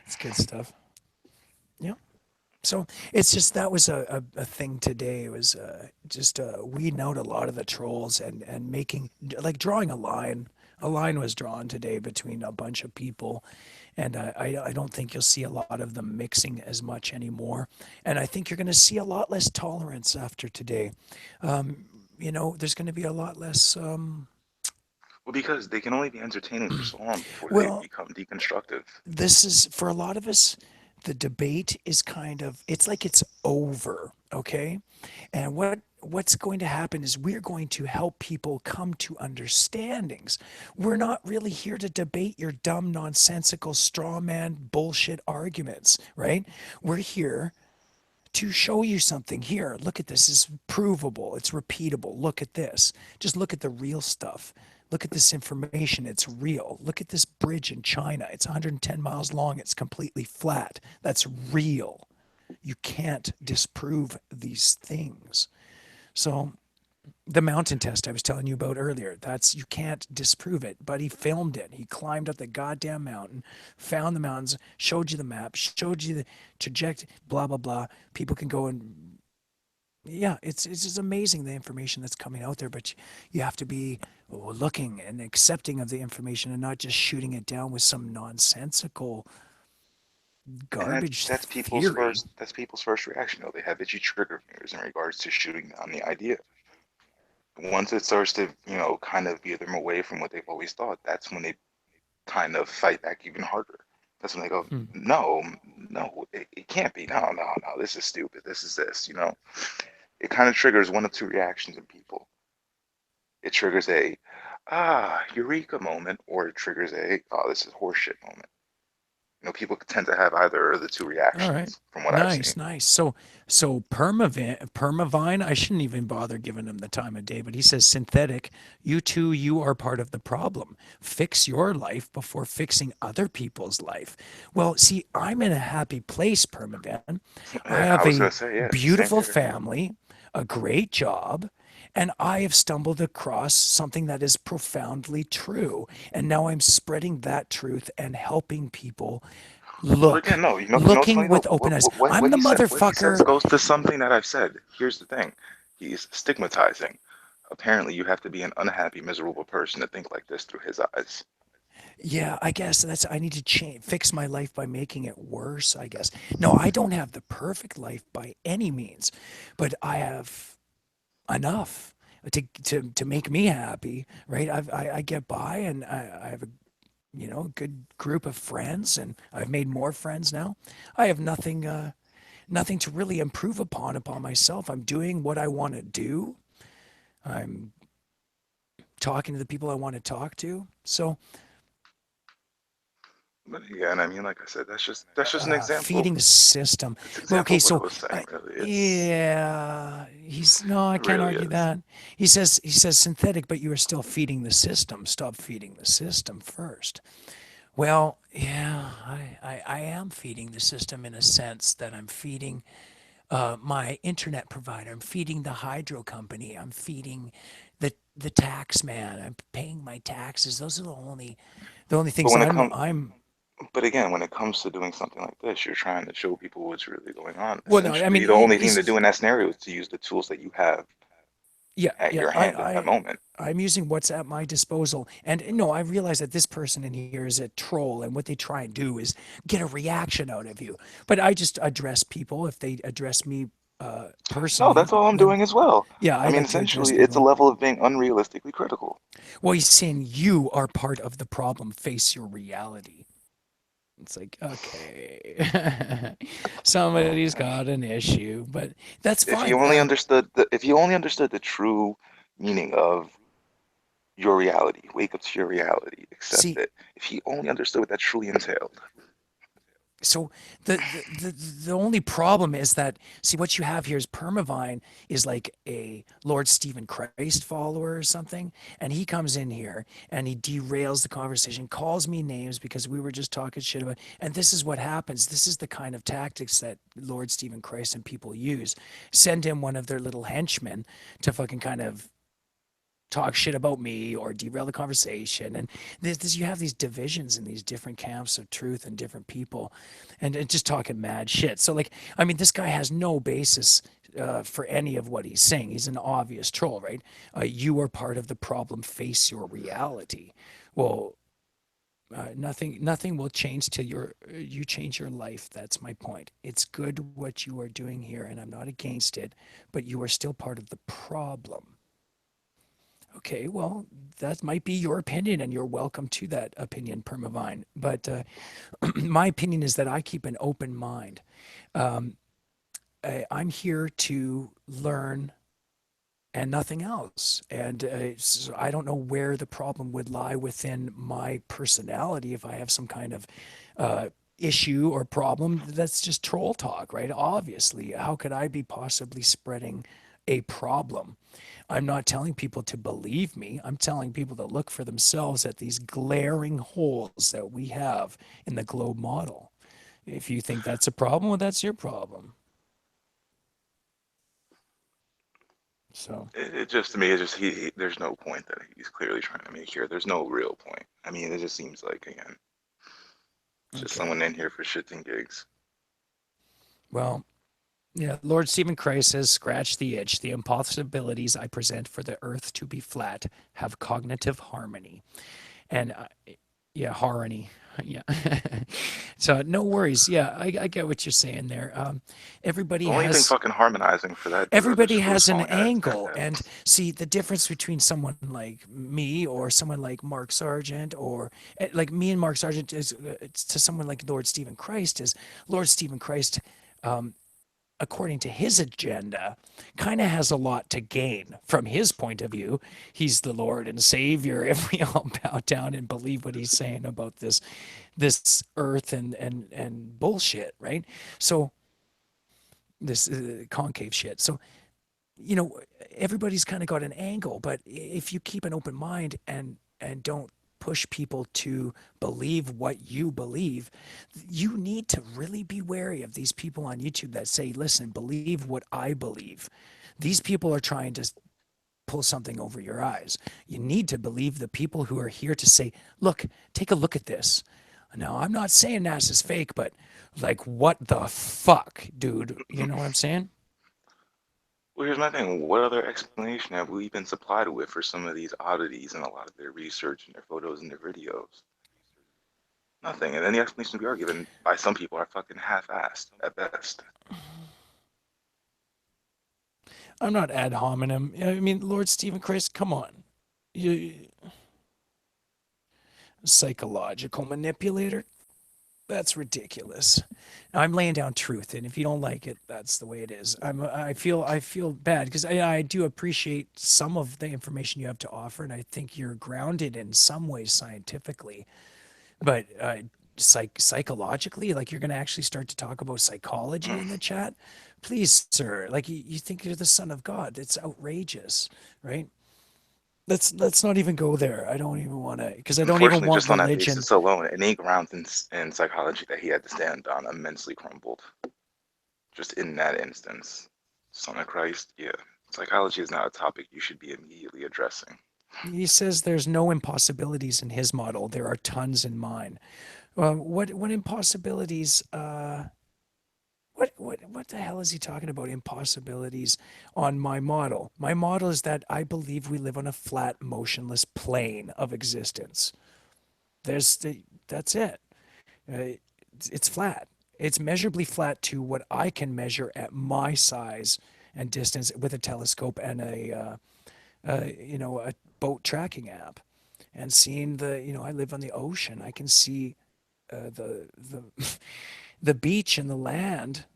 Speaker 5: It's good stuff. Yeah. So it's just that was a thing today. It was just weeding out a lot of the trolls and making like drawing a line. A line was drawn today between a bunch of people, and I don't think you'll see a lot of them mixing as much anymore. And I think you're going to see a lot less tolerance after today. There's going to be a lot less.
Speaker 9: Well, because they can only be entertaining for so long before they
Speaker 5: Well,
Speaker 9: become deconstructive.
Speaker 5: this is for a lot of us, the debate is kind of it's like it's over, okay? And what's going to happen is we're going to help people come to understandings. We're not really here to debate your dumb, nonsensical, straw man bullshit arguments, right? We're here to show you something. Here, look at this. It's provable. It's repeatable. Look at this. Just look at the real stuff. Look at this information. It's real. Look at this bridge in China. It's 110 miles long. It's completely flat. That's real. You can't disprove these things. So the mountain test I was telling you about earlier, you can't disprove it. But he filmed it. He climbed up the goddamn mountain, found the mountains, showed you the map, showed you the trajectory, blah blah blah. People can go and yeah, it's just amazing the information that's coming out there. But you have to be looking and accepting of the information and not just shooting it down with some nonsensical
Speaker 9: And that
Speaker 5: garbage
Speaker 9: that's people's
Speaker 5: theory.
Speaker 9: first that's people's first reaction. They have itchy trigger fingers in regards to shooting down the idea. Once it starts to, kind of veer them away from what they've always thought, that's when they kind of fight back even harder. That's when they go,
Speaker 5: Hmm.
Speaker 9: no, no, it can't be. No, no, no, this is stupid. This is this. It kind of triggers one of two reactions in people. It triggers a, eureka moment, or it triggers a, oh, this is horseshit moment. People tend to have either of the two
Speaker 5: All right.
Speaker 9: reactions from what I've seen.
Speaker 5: Nice, nice. So Permavine, I shouldn't even bother giving him the time of day, but he says synthetic, you are part of the problem. Fix your life before fixing other people's life. Well, see, I'm in a happy place, Permavine. I
Speaker 9: Yeah, I
Speaker 5: have
Speaker 9: was
Speaker 5: a
Speaker 9: gonna say, yeah, same
Speaker 5: beautiful
Speaker 9: here.
Speaker 5: family, a great job, and I have stumbled across something that is profoundly true. And now I'm spreading that truth and helping people
Speaker 9: Well, again, no, what's
Speaker 5: looking
Speaker 9: funny though?
Speaker 5: with open eyes. I'm
Speaker 9: What
Speaker 5: the
Speaker 9: he says
Speaker 5: motherfucker.
Speaker 9: goes to something that I've said. Here's the thing, he's stigmatizing. Apparently, you have to be an unhappy, miserable person to think like this through his eyes.
Speaker 5: Yeah, I guess I need to fix my life by making it worse, I guess. No, I don't have the perfect life by any means, but I have enough to make me happy, right? I get by and I have a good group of friends and I've made more friends now. I have nothing to really improve upon myself. I'm doing what I want to do. I'm talking to the people I want to talk to. So
Speaker 9: But again, I mean, like I said, that's just an example.
Speaker 5: Feeding the system.
Speaker 9: It's
Speaker 5: Well, okay,
Speaker 9: example of what I
Speaker 5: so
Speaker 9: was saying. Really,
Speaker 5: yeah, he's no, I
Speaker 9: it
Speaker 5: can't
Speaker 9: really
Speaker 5: argue
Speaker 9: is.
Speaker 5: that. He says synthetic, but you are still feeding the system. Stop feeding the system first. Well, yeah, I am feeding the system in a sense that I'm feeding my internet provider. I'm feeding the hydro company. I'm feeding the tax man. I'm paying my taxes. Those are the only
Speaker 9: But
Speaker 5: things
Speaker 9: when it
Speaker 5: I'm
Speaker 9: comes,
Speaker 5: I'm
Speaker 9: but again, when it comes to doing something like this, you're trying to show people what's really going on.
Speaker 5: well, no, I mean,
Speaker 9: Essentially, the only thing to do in that scenario is to use the tools that you have
Speaker 5: yeah,
Speaker 9: at
Speaker 5: yeah.
Speaker 9: your hand at that moment.
Speaker 5: I'm using what's at my disposal, and no, I realize that this person in here is a troll, and what they try and do is get a reaction out of you. But I just address people if they address me
Speaker 9: No,
Speaker 5: personally.
Speaker 9: that's all I'm
Speaker 5: Then
Speaker 9: doing as well.
Speaker 5: yeah,
Speaker 9: I
Speaker 5: I
Speaker 9: mean,
Speaker 5: like to address
Speaker 9: essentially, it's a
Speaker 5: people.
Speaker 9: level of being unrealistically critical.
Speaker 5: Well, he's saying you are part of the problem. Face your reality. It's like, okay, somebody's got an issue, but that's fine.
Speaker 9: If you only understood the true meaning of your reality, wake up to your reality, accept
Speaker 5: See,
Speaker 9: it. If you only understood what that truly entailed.
Speaker 5: so the only problem is that see what you have here is Permavine is like a Lord Stephen Christ follower or something, and he comes in here and he derails the conversation, calls me names because we were just talking shit about, and this is what happens. This is the kind of tactics that Lord Stephen Christ and people use. Send him one of their little henchmen to fucking kind of talk shit about me or derail the conversation. And you have these divisions in these different camps of truth and different people, and just talking mad shit. So like, I mean, this guy has no basis. For any of what he's saying, he's an obvious troll, right? You are part of the problem. Face your reality. Well, nothing will change till you change your life. That's my point. It's good what you are doing here, and I'm not against it, but you are still part of the problem. Okay, well, that might be your opinion, and you're welcome to that opinion, Permavine. But my opinion is that I keep an open mind. Um, I'm here to learn and nothing else. And so I don't know where the problem would lie within my personality if I have some kind of uh, issue or problem. That's just troll talk, right? Obviously, how could I be possibly spreading a problem? I'm not telling people to believe me. I'm telling people to look for themselves at these glaring holes that we have in the globe model. If you think that's a problem, well, that's your problem. So,
Speaker 9: It just to me, it just there's no point that he's clearly trying to make here. There's no real point. I mean, it just seems like again, just
Speaker 5: okay.
Speaker 9: someone in here for shits and gigs.
Speaker 5: Well, yeah, Lord Stephen Christ says, scratch the itch. The impossibilities I present for the earth to be flat have cognitive harmony. And yeah, harmony. Yeah. So no worries. Yeah, I get what you're saying there. Everybody
Speaker 9: Don't even
Speaker 5: has
Speaker 9: fucking harmonizing for that dude. I
Speaker 5: everybody
Speaker 9: just was
Speaker 5: has an
Speaker 9: calling that
Speaker 5: angle,
Speaker 9: goddamn.
Speaker 5: and see the difference between someone like me or someone like Mark Sargent or like me and Mark Sargent is to someone like Lord Stephen Christ is Lord Stephen Christ, according to his agenda, kind of has a lot to gain from his point of view. He's the Lord and Savior. If we all bow down and believe what he's saying about this earth and bullshit, right? So this concave shit. So you know, everybody's kind of got an angle, but if you keep an open mind and don't push people to believe what you believe, you need to really be wary of these people on YouTube that say, "Listen, believe what I believe." These people are trying to pull something over your eyes. You need to believe the people who are here to say, "Look, take a look at this." Now, I'm not saying NASA's fake, but like, what the fuck, dude? You know what I'm saying?
Speaker 9: Well, here's my thing. What other explanation have we been supplied with for some of these oddities in a lot of their research and their photos and their videos? Nothing. And then the explanations we are given by some people are fucking half-assed at best.
Speaker 5: I'm not ad hominem. I mean, Lord Stephen Christ, come on. You psychological manipulator? That's ridiculous. I'm laying down truth, and if you don't like it, that's the way it is. I feel bad because I do appreciate some of the information you have to offer, and I think you're grounded in some ways scientifically. But psychologically, like you're going to actually start to talk about psychology in the chat, please, sir. Like you think you're the son of God. It's outrageous, right? Let's not even go there. I don't even want to, because I don't even
Speaker 9: Unfortunately,
Speaker 5: want
Speaker 9: just on that
Speaker 5: religion.
Speaker 9: basis alone, any grounds in psychology that he had to stand on immensely crumbled. Just in that instance, Son of Christ, yeah. Psychology is not a topic you should be immediately addressing.
Speaker 5: He says there's no impossibilities in his model. There are tons in mine. What impossibilities? What the hell is he talking about? Impossibilities on my model. My model is that I believe we live on a flat, motionless plane of existence. That's it. It's flat. It's measurably flat to what I can measure at my size and distance with a telescope and a boat tracking app, and seeing I live on the ocean. I can see the the beach and the land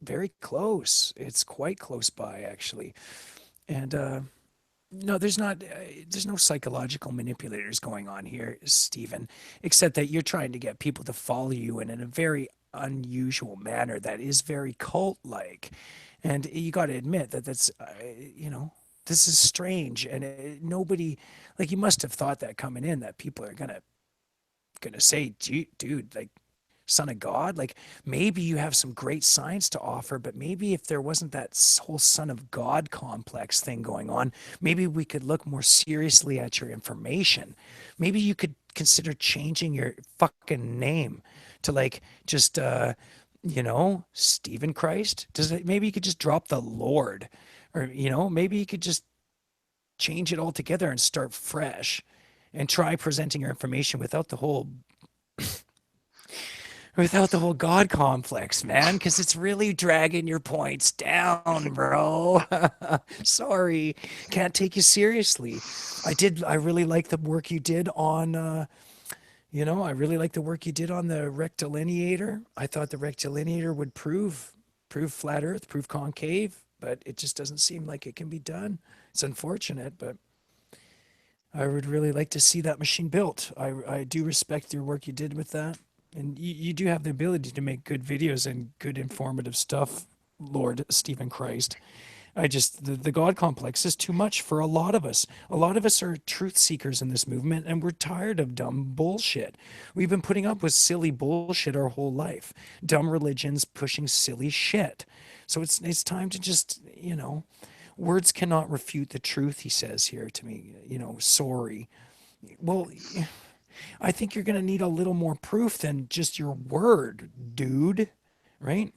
Speaker 5: very close. It's quite close by, actually. And no, there's no psychological manipulators going on here, Stephen, except that you're trying to get people to follow you in a very unusual manner that is very cult-like. And you got to admit that this is strange, and nobody, like, you must have thought that coming in, that people are gonna say, dude, like, son of God, like, maybe you have some great science to offer, but maybe if there wasn't that whole son of God complex thing going on, maybe we could look more seriously at your information. Maybe you could consider changing your fucking name to, like, just Stephen Christ. Maybe you could just drop the Lord, or maybe you could just change it all together and start fresh, and try presenting your information without the whole God complex, man, because it's really dragging your points down, bro. Sorry, can't take you seriously. I really like the work you did on, I really like the work you did on the rectilineator. I thought the rectilineator would prove flat Earth, prove concave, but it just doesn't seem like it can be done. It's unfortunate, but I would really like to see that machine built. I do respect your work you did with that. And you do have the ability to make good videos and good informative stuff, Lord Stephen Christ. The God complex is too much for a lot of us. A lot of us are truth seekers in this movement, and we're tired of dumb bullshit. We've been putting up with silly bullshit our whole life. Dumb religions pushing silly shit. So it's time to just, words cannot refute the truth, he says here to me, sorry. Well, I think you're going to need a little more proof than just your word, dude. Right?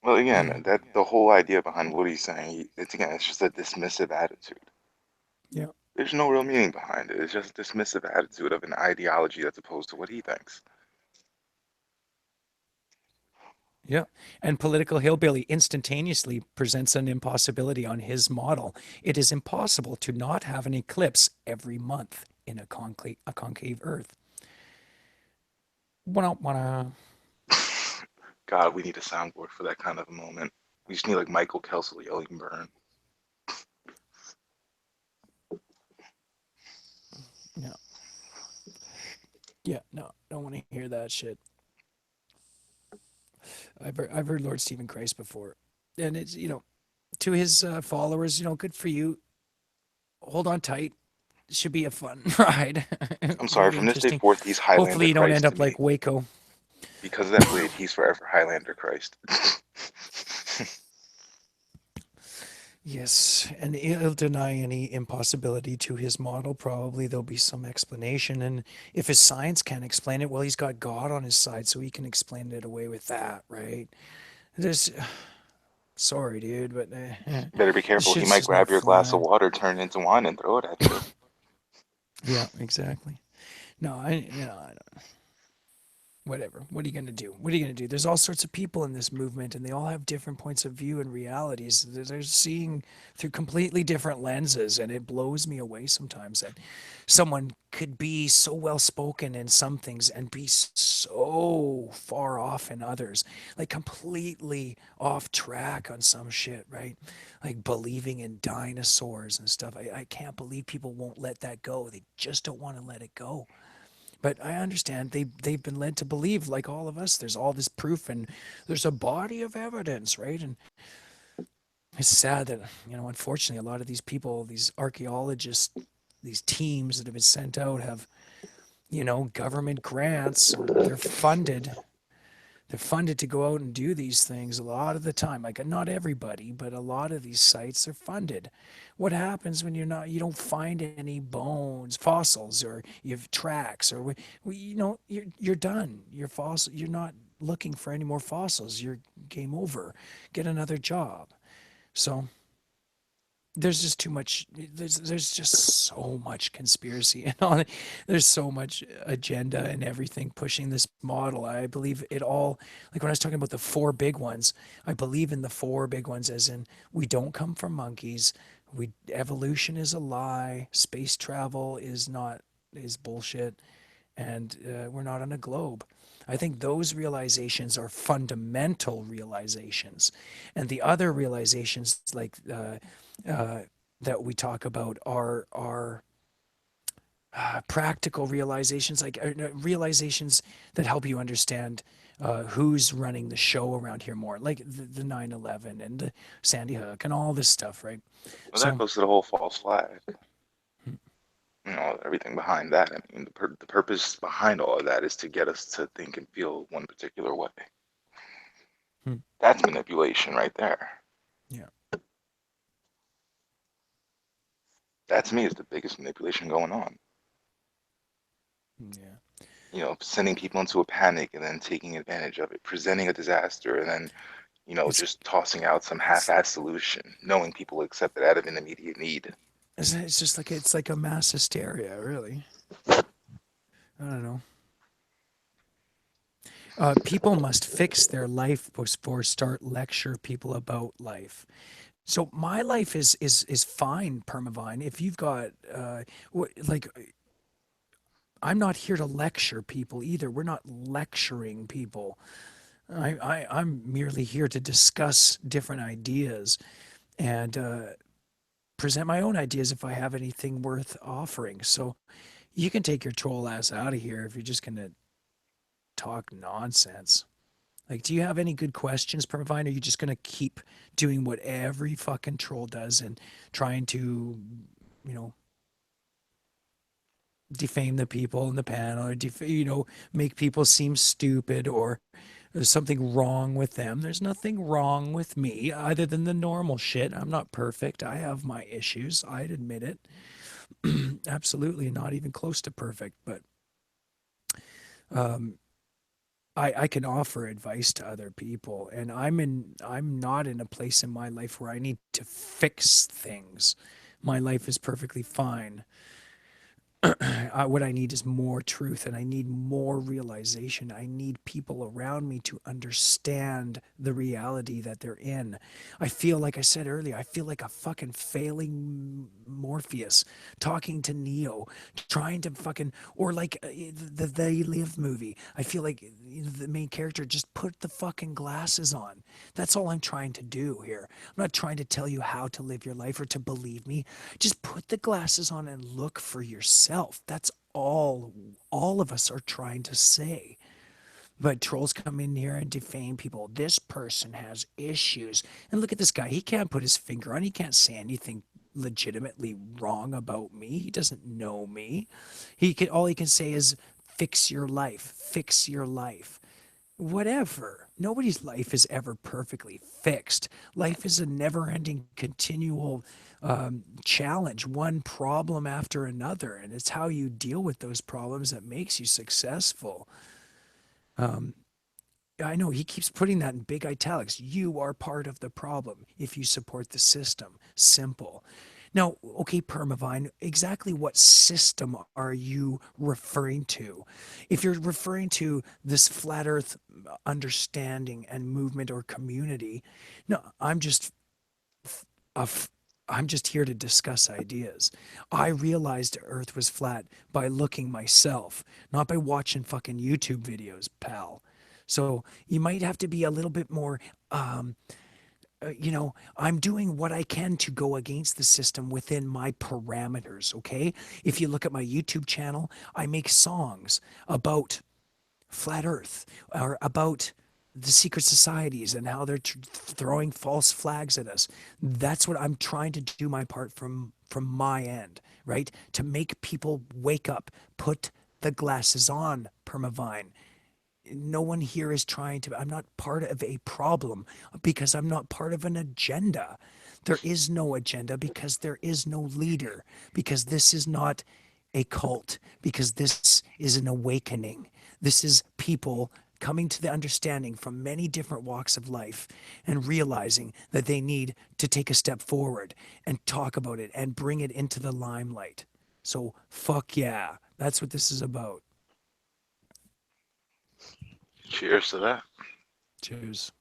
Speaker 9: Well, again, that the whole idea behind what he's saying, it's just a dismissive attitude.
Speaker 5: Yeah.
Speaker 9: There's no real meaning behind it. It's just a dismissive attitude of an ideology that's opposed to what he thinks.
Speaker 5: Yeah. And Political Hillbilly instantaneously presents an impossibility on his model. It is impossible to not have an eclipse every month in a concave Earth. Wanna.
Speaker 9: God, we need a soundboard for that kind of a moment. We just need like Michael Kelsey yelling burn.
Speaker 5: Yeah. Yeah, no, don't want to hear that shit. I've heard Lord Stephen Christ before. And it's, to his followers, good for you. Hold on tight. It should be a fun ride.
Speaker 9: I'm sorry,
Speaker 5: Very
Speaker 9: from this day
Speaker 5: interesting.
Speaker 9: forth, he's
Speaker 5: Hopefully
Speaker 9: Highlander
Speaker 5: you don't end
Speaker 9: Christ to
Speaker 5: up
Speaker 9: me.
Speaker 5: like Waco.
Speaker 9: Because of that blade, he's forever Highlander Christ.
Speaker 5: Yes, and he'll deny any impossibility to his model. Probably there'll be some explanation. And if his science can't explain it, well, he's got God on his side, so he can explain it away with that, right? There's, sorry, dude, but
Speaker 9: Better be
Speaker 5: this
Speaker 9: careful. He
Speaker 5: shit's
Speaker 9: might
Speaker 5: just not
Speaker 9: grab your glass of
Speaker 5: flying.
Speaker 9: water, turn it into wine, and throw it at you.
Speaker 5: Yeah, exactly. No, I don't. Whatever. What are you going to do? What are you going to do? There's all sorts of people in this movement, and they all have different points of view and realities. They're seeing through completely different lenses, and it blows me away sometimes that someone could be so well spoken in some things and be so far off in others, like completely off track on some shit, right? Like believing in dinosaurs and stuff. I can't believe people won't let that go. They just don't want to let it go. But I understand they've been led to believe, like all of us, there's all this proof and there's a body of evidence, right? And it's sad that, unfortunately, a lot of these people, these archaeologists, these teams that have been sent out have, government grants. They're funded to go out and do these things a lot of the time. Like, not everybody, but a lot of these sites are funded. What happens when you don't find any bones, fossils, or you have tracks, or you're done. You're fossil. You're not looking for any more fossils. You're game over. Get another job. So there's just too much. There's just so much conspiracy and all. There's so much agenda and everything pushing this model. I believe it all. Like when I was talking about the four big ones, I believe in the four big ones, as in we don't come from monkeys. We Evolution is a lie. Space travel is bullshit, and we're not on a globe. I think those realizations are fundamental realizations, and the other realizations, like that we talk about, are practical realizations, like realizations that help you understand who's running the show around here more, like the 9/11 and the Sandy Hook and all this stuff, right?
Speaker 9: Well, that
Speaker 5: So
Speaker 9: goes to the whole false flag. Everything behind that. I mean, the purpose behind all of that is to get us to think and feel one particular way.
Speaker 5: hmm,
Speaker 9: That's manipulation right there.
Speaker 5: yeah,
Speaker 9: That to me is the biggest manipulation going on.
Speaker 5: yeah.
Speaker 9: Sending people into a panic and then taking advantage of it, presenting a disaster, and then,
Speaker 5: It's
Speaker 9: just tossing out some half-assed solution, knowing people will accept it out of an immediate need.
Speaker 5: it's just like it's like a mass hysteria, really. I don't know. People must fix their life before start lecture people about life. So my life is fine, Permavine. If you've got like, I'm not here to lecture people either. We're not lecturing people. I'm merely here to discuss different ideas and present my own ideas if I have anything worth offering. So you can take your troll ass out of here if you're just gonna talk nonsense. Like, do you have any good questions, Permavine? Or are you just gonna keep doing what every fucking troll does and trying to, you know, defame the people in the panel, or make people seem stupid, or there's something wrong with them? There's nothing wrong with me other than the normal shit. I'm not perfect. I have my issues. I'd admit it. Absolutely not even close to perfect, but um, I can offer advice to other people, and I'm not in a place in my life where I need to fix things. My life is perfectly fine. What I need is more truth, and I need more realization. I need people around me to understand the reality that they're in. I feel, like I said earlier, I feel like a fucking failing Morpheus talking to Neo, trying to fucking, or like the They Live movie. I feel like the main character just put the fucking glasses on. That's all I'm trying to do here. I'm not trying to tell you how to live your life or to believe me. Just put the glasses on and look for yourself. That's all of us are trying to say. But trolls come in here and defame people. This person has issues. And look at this guy. He can't put his finger on. He can't say anything legitimately wrong about me. He doesn't know me. All he can say is fix your life. Fix your life. Whatever. Nobody's life is ever perfectly fixed. Life is a never ending, continual challenge, one problem after another. And it's how you deal with those problems that makes you successful. Um, I know he keeps putting that in big italics. You are part of the problem if you support the system. Simple. Now, okay, Permavine, exactly what system are you referring to? If you're referring to this flat earth understanding and movement or community, no, a f- I'm just here to discuss ideas. I realized earth was flat by looking myself, not by watching fucking YouTube videos, pal. So you might have to be a little bit more I'm doing what I can to go against the system within my parameters. Okay. If you look at my YouTube channel, I make songs about flat Earth or about the secret societies and how they're throwing false flags at us. That's what I'm trying to do my part from my end, right? To make people wake up, put the glasses on, Permavine. No one here is trying to, I'm not part of a problem because I'm not part of an agenda. There is no agenda because there is no leader, because this is not a cult, because this is an awakening. This is people coming to the understanding from many different walks of life and realizing that they need to take a step forward and talk about it and bring it into the limelight. So, fuck yeah, that's what this is about.
Speaker 9: Cheers to that.
Speaker 5: Cheers.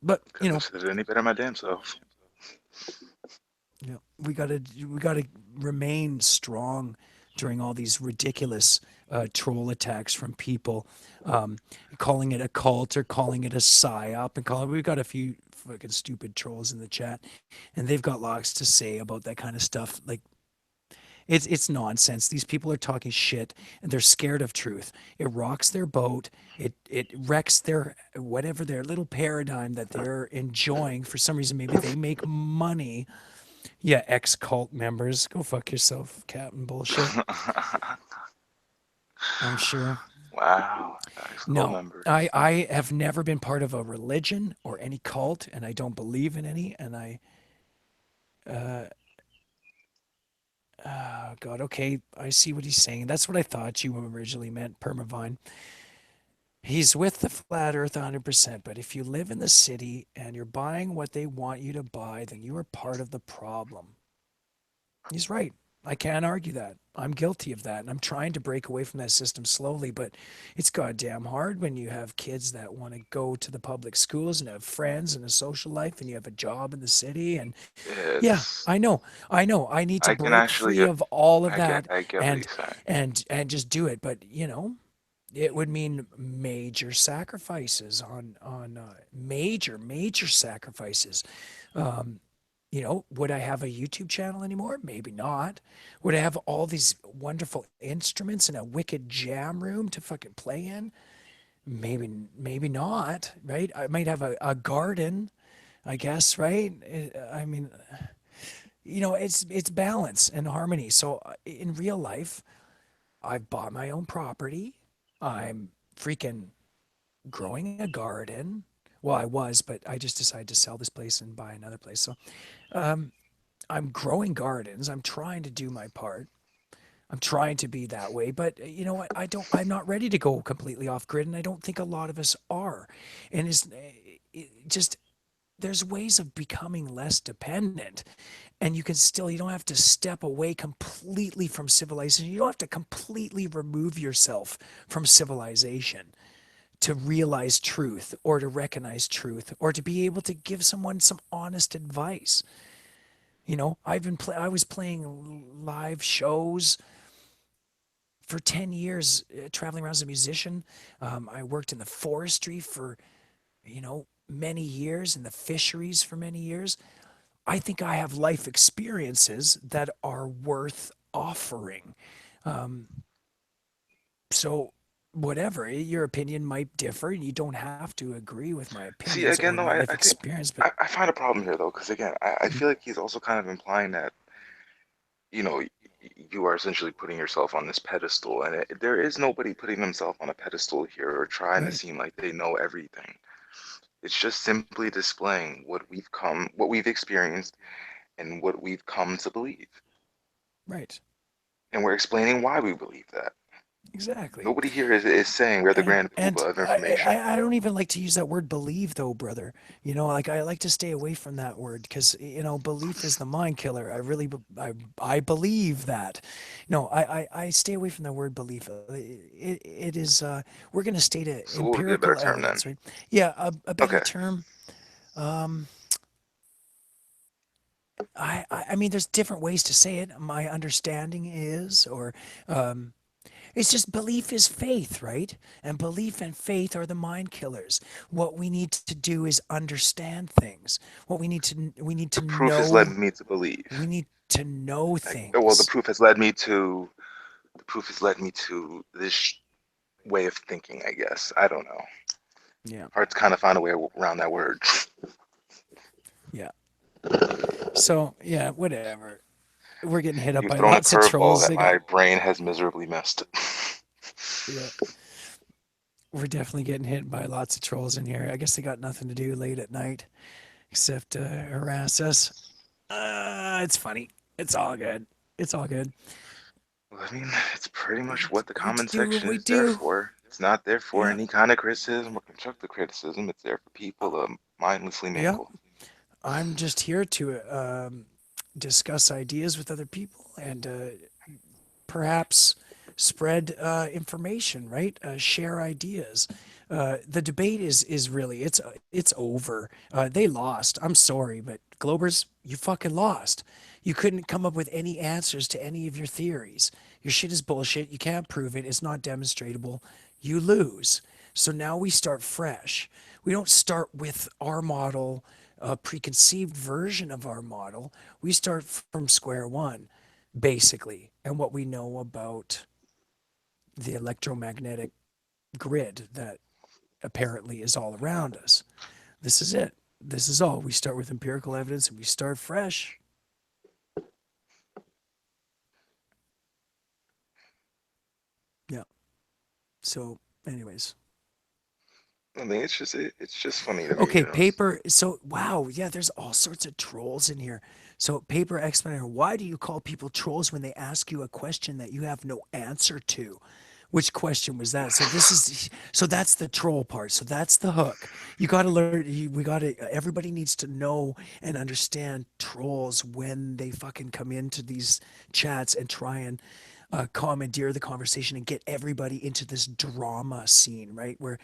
Speaker 5: But
Speaker 9: Couldn't have said it any better my damn self.
Speaker 5: yeah, we gotta remain strong during all these ridiculous troll attacks from people, um, calling it a cult or calling it a psyop, and calling. We've got a few fucking stupid trolls in the chat, and they've got lots to say about that kind of stuff. Like it's nonsense. These people are talking shit and they're scared of truth. It rocks their boat. It wrecks their whatever their little paradigm that they're enjoying. For some reason, maybe they make money. Yeah, ex cult members, go fuck yourself, Captain Bullshit. I'm sure.
Speaker 9: Wow, ex-cult
Speaker 5: No,
Speaker 9: members.
Speaker 5: I have never been part of a religion or any cult, and I don't believe in any. And oh God, okay, I see what he's saying. That's what I thought you originally meant, Permavine. He's with the flat earth 100%, but if you live in the city and you're buying what they want you to buy, then you are part of the problem. He's right. I can't argue that. I'm guilty of that. And I'm trying to break away from that system slowly, but it's goddamn hard when you have kids that want to go to the public schools and have friends and a social life and you have a job in the city. And yeah,
Speaker 9: It's.
Speaker 5: I know. I know. I need to
Speaker 9: I can
Speaker 5: break
Speaker 9: actually.
Speaker 5: free of all of
Speaker 9: I get.
Speaker 5: that
Speaker 9: I get what
Speaker 5: and
Speaker 9: he's saying.
Speaker 5: and just do it. But, it would mean major sacrifices on major sacrifices. Um, would I have a YouTube channel anymore? Maybe not. Would I have all these wonderful instruments in a wicked jam room to fucking play in? Maybe not, right? I might have a garden, I guess, right? I mean, it's balance and harmony. So in real life, I've bought my own property. I'm freaking growing a garden. Well, I was, but I just decided to sell this place and buy another place. So, um, I'm growing gardens. I'm trying to do my part. I'm trying to be that way, but you know what? I'm not ready to go completely off grid, and I don't think a lot of us are. And just there's ways of becoming less dependent, and you don't have to step away completely from civilization. You don't have to completely remove yourself from civilization to realize truth or to recognize truth or to be able to give someone some honest advice. I was playing live shows for 10 years, traveling around as a musician. I worked in the forestry for, many years, in the fisheries for many years. I think I have life experiences that are worth offering. Um, so, whatever, your opinion might differ, and you don't have to agree with my
Speaker 9: See,
Speaker 5: opinions
Speaker 9: again,
Speaker 5: or
Speaker 9: though,
Speaker 5: my
Speaker 9: I,
Speaker 5: life
Speaker 9: I think
Speaker 5: experience, but
Speaker 9: I find a problem here, though, because again, I
Speaker 5: mm,
Speaker 9: feel like he's also kind of implying that, you know, you are essentially putting yourself on this pedestal, and there is nobody putting themselves on a pedestal here or trying to
Speaker 5: right,
Speaker 9: seem like they know everything. It's just simply displaying what we've experienced, and what we've come to believe,
Speaker 5: right,
Speaker 9: and we're explaining why we believe that.
Speaker 5: exactly.
Speaker 9: Nobody here is saying we're the grand
Speaker 5: And
Speaker 9: poobah of
Speaker 5: I,
Speaker 9: information.
Speaker 5: I I don't even like to use that word believe though, brother. Like I like to stay away from that word because belief is the mind killer. I believe that. No, I stay away from the word belief. It is we're going to state
Speaker 9: So what would be a better
Speaker 5: empirical
Speaker 9: term then?
Speaker 5: evidence, right? Yeah, a better
Speaker 9: Okay,
Speaker 5: term. Um, I mean, there's different ways to say it. My understanding is, or um, It's just belief is faith, right? And belief and faith are the mind killers. What we need to do is understand things. What we need to
Speaker 9: The proof has led
Speaker 5: know.
Speaker 9: me to believe.
Speaker 5: We need to know
Speaker 9: Like, well,
Speaker 5: things.
Speaker 9: the proof has led me to this way of thinking. I guess I don't know.
Speaker 5: Yeah,
Speaker 9: Hard to kind of find a way around that word.
Speaker 5: yeah. So yeah, whatever. We're getting hit up
Speaker 9: You've
Speaker 5: by
Speaker 9: thrown a
Speaker 5: lots of trolls.
Speaker 9: curveball
Speaker 5: They
Speaker 9: that
Speaker 5: got
Speaker 9: my brain has miserably missed.
Speaker 5: yeah. We're definitely getting hit by lots of trolls in here. I guess they got nothing to do late at night except harass us. It's funny. It's all good. It's all good.
Speaker 9: Well, I mean, it's pretty
Speaker 5: We
Speaker 9: much what the
Speaker 5: we
Speaker 9: comment
Speaker 5: do what
Speaker 9: section
Speaker 5: we
Speaker 9: is there
Speaker 5: do.
Speaker 9: for. It's not there for
Speaker 5: Yeah,
Speaker 9: any kind of criticism or constructive criticism. It's there for
Speaker 5: uh,
Speaker 9: people to mindlessly
Speaker 5: yeah.
Speaker 9: mingle.
Speaker 5: I'm just here to discuss ideas with other people and perhaps spread information, right? Share ideas. The debate is really it's over. They lost. I'm sorry, but Globers, you fucking lost. You couldn't come up with any answers to any of your theories. Your shit is bullshit. You can't prove it. It's not demonstratable. You lose. So now we start fresh. We don't start with our model, a preconceived version of our model. We start from square one basically, and what we know about the electromagnetic grid that apparently is all around us. This is it. This is all. We start with empirical evidence and we start fresh. Yeah. So, anyways.
Speaker 9: I mean, it's just funny to me,
Speaker 5: Okay, paper. So, wow. Yeah, there's all sorts of trolls in here. So, paper explainer, why do you call people trolls when they ask you a question that you have no answer to? Which question was that? So this is so that's the troll part. So that's the hook. You got to learn. We got to. Everybody needs to know and understand trolls when they fucking come into these chats and try and commandeer the conversation and get everybody into this drama scene, right? Where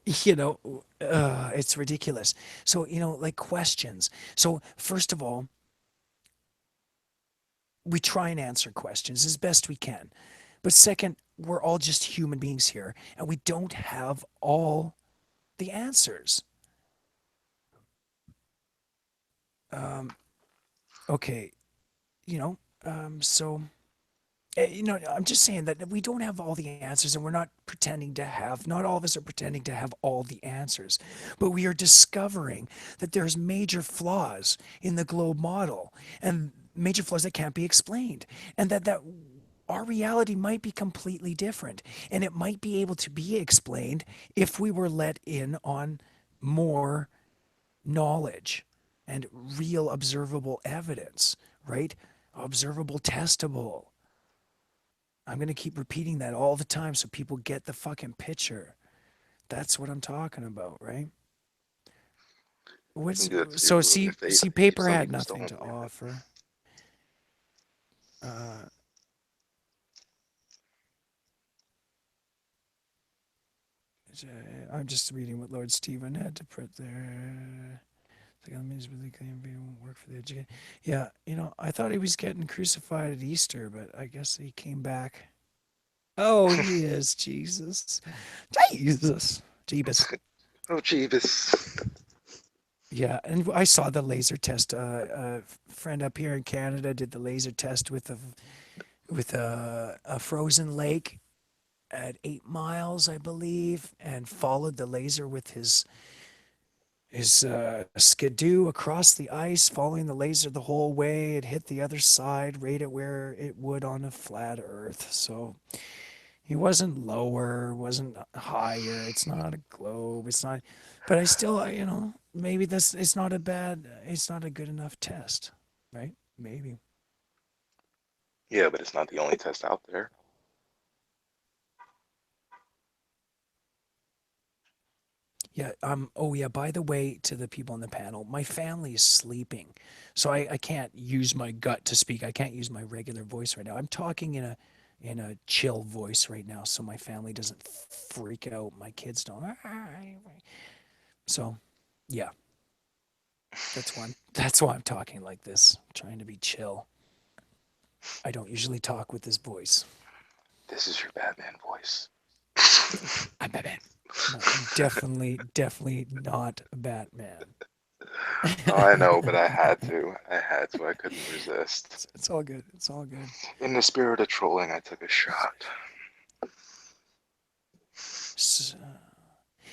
Speaker 5: you know it's ridiculous. So like questions. So first of all, we try and answer questions as best we can. But second, we're all just human beings here, and we don't have all the answers. Okay, you know, so I'm just saying that we don't have all the answers, and we're not pretending to have. Not all of us are pretending to have all the answers, but we are discovering that there's major flaws in the globe model, and major flaws that can't be explained, and that our reality might be completely different, and it might be able to be explained if we were let in on more knowledge and real observable evidence, right? Observable, testable. I'm going to keep repeating that all the time so people get the fucking picture. That's what I'm talking about, right? What's
Speaker 9: maybe that's
Speaker 5: so
Speaker 9: you and your
Speaker 5: see
Speaker 9: faith.
Speaker 5: see paper
Speaker 9: Some
Speaker 5: had
Speaker 9: people still
Speaker 5: nothing
Speaker 9: don't
Speaker 5: to
Speaker 9: believe it.
Speaker 5: offer. Uh, I'm just reading what Lord Stephen had to put there. The enemies really claim he won't work for the education. Yeah, I thought he was getting crucified at Easter, but I guess he came back. Oh, he is Jesus, Jesus, Jeebus.
Speaker 9: Oh, Jeebus.
Speaker 5: Yeah, and I saw the laser test. A friend up here in Canada did the laser test with a frozen lake at 8 miles, I believe, and followed the laser with his skidoo across the ice, following the laser the whole way. It hit the other side, right at where it would on a flat Earth. So he wasn't lower, wasn't higher. It's not a globe. It's not. But I still, maybe this. It's not a bad. It's not a good enough test, right? Maybe.
Speaker 9: Yeah, but it's not the only test out there.
Speaker 5: Yeah. Oh, yeah. By the way, to the people on the panel, my family is sleeping, so I can't use my gut to speak. I can't use my regular voice right now. I'm talking in a chill voice right now, so my family doesn't freak out. My kids don't. So, yeah. That's why I'm talking like this, trying to be chill. I don't usually talk with this voice.
Speaker 9: This is your Batman voice.
Speaker 5: I'm Batman. No, I'm definitely not Batman.
Speaker 9: Oh, I know, but I had to. I had to. I couldn't resist.
Speaker 5: It's all good. It's all good.
Speaker 9: In the spirit of trolling, I took a shot.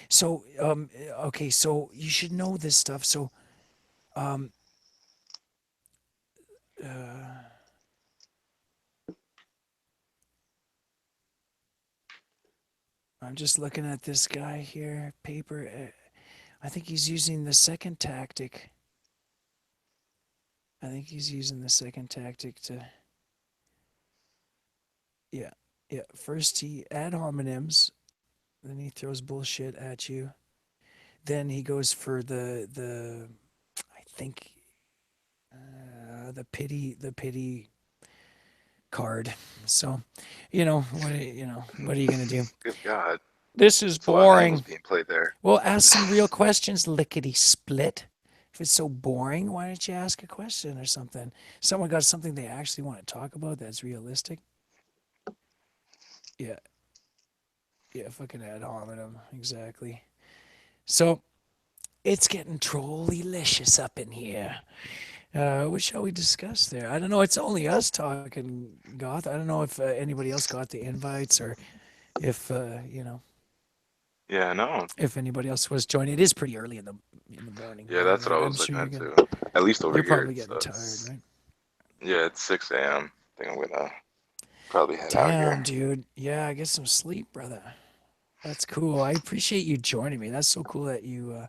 Speaker 5: So, okay, so you should know this stuff. So, um, uh, I'm just looking at this guy here, paper. I think he's using the second tactic. I think he's using the second tactic to, yeah, yeah. First he ad hominems, then he throws bullshit at you. Then he goes for I think, the pity card. So, what are you gonna do?
Speaker 9: Good God.
Speaker 5: This is
Speaker 9: That's a lot of angles
Speaker 5: boring.
Speaker 9: being played there.
Speaker 5: Well, ask some real questions, lickety split. If it's so boring, why don't you ask a question or something? Someone got something they actually want to talk about that's realistic. Yeah, yeah, fucking ad hominem, exactly. So it's getting trolley-licious up in here. What shall we discuss there? I don't know. It's only us talking, Goth. I don't know if anybody else got the invites or if
Speaker 9: Yeah, no.
Speaker 5: if anybody else was joining. It is pretty early in the morning
Speaker 9: Yeah,
Speaker 5: here,
Speaker 9: that's what
Speaker 5: right?
Speaker 9: I
Speaker 5: I'm
Speaker 9: was
Speaker 5: sure
Speaker 9: looking
Speaker 5: you're
Speaker 9: at
Speaker 5: getting
Speaker 9: too. At least over
Speaker 5: you're
Speaker 9: here,
Speaker 5: probably getting tired,
Speaker 9: it's
Speaker 5: right?
Speaker 9: yeah, it's 6 a.m. I think I'm gonna probably head out
Speaker 5: Damn,
Speaker 9: here.
Speaker 5: dude. Yeah, get some sleep, brother. That's cool. I appreciate you joining me. That's so cool that you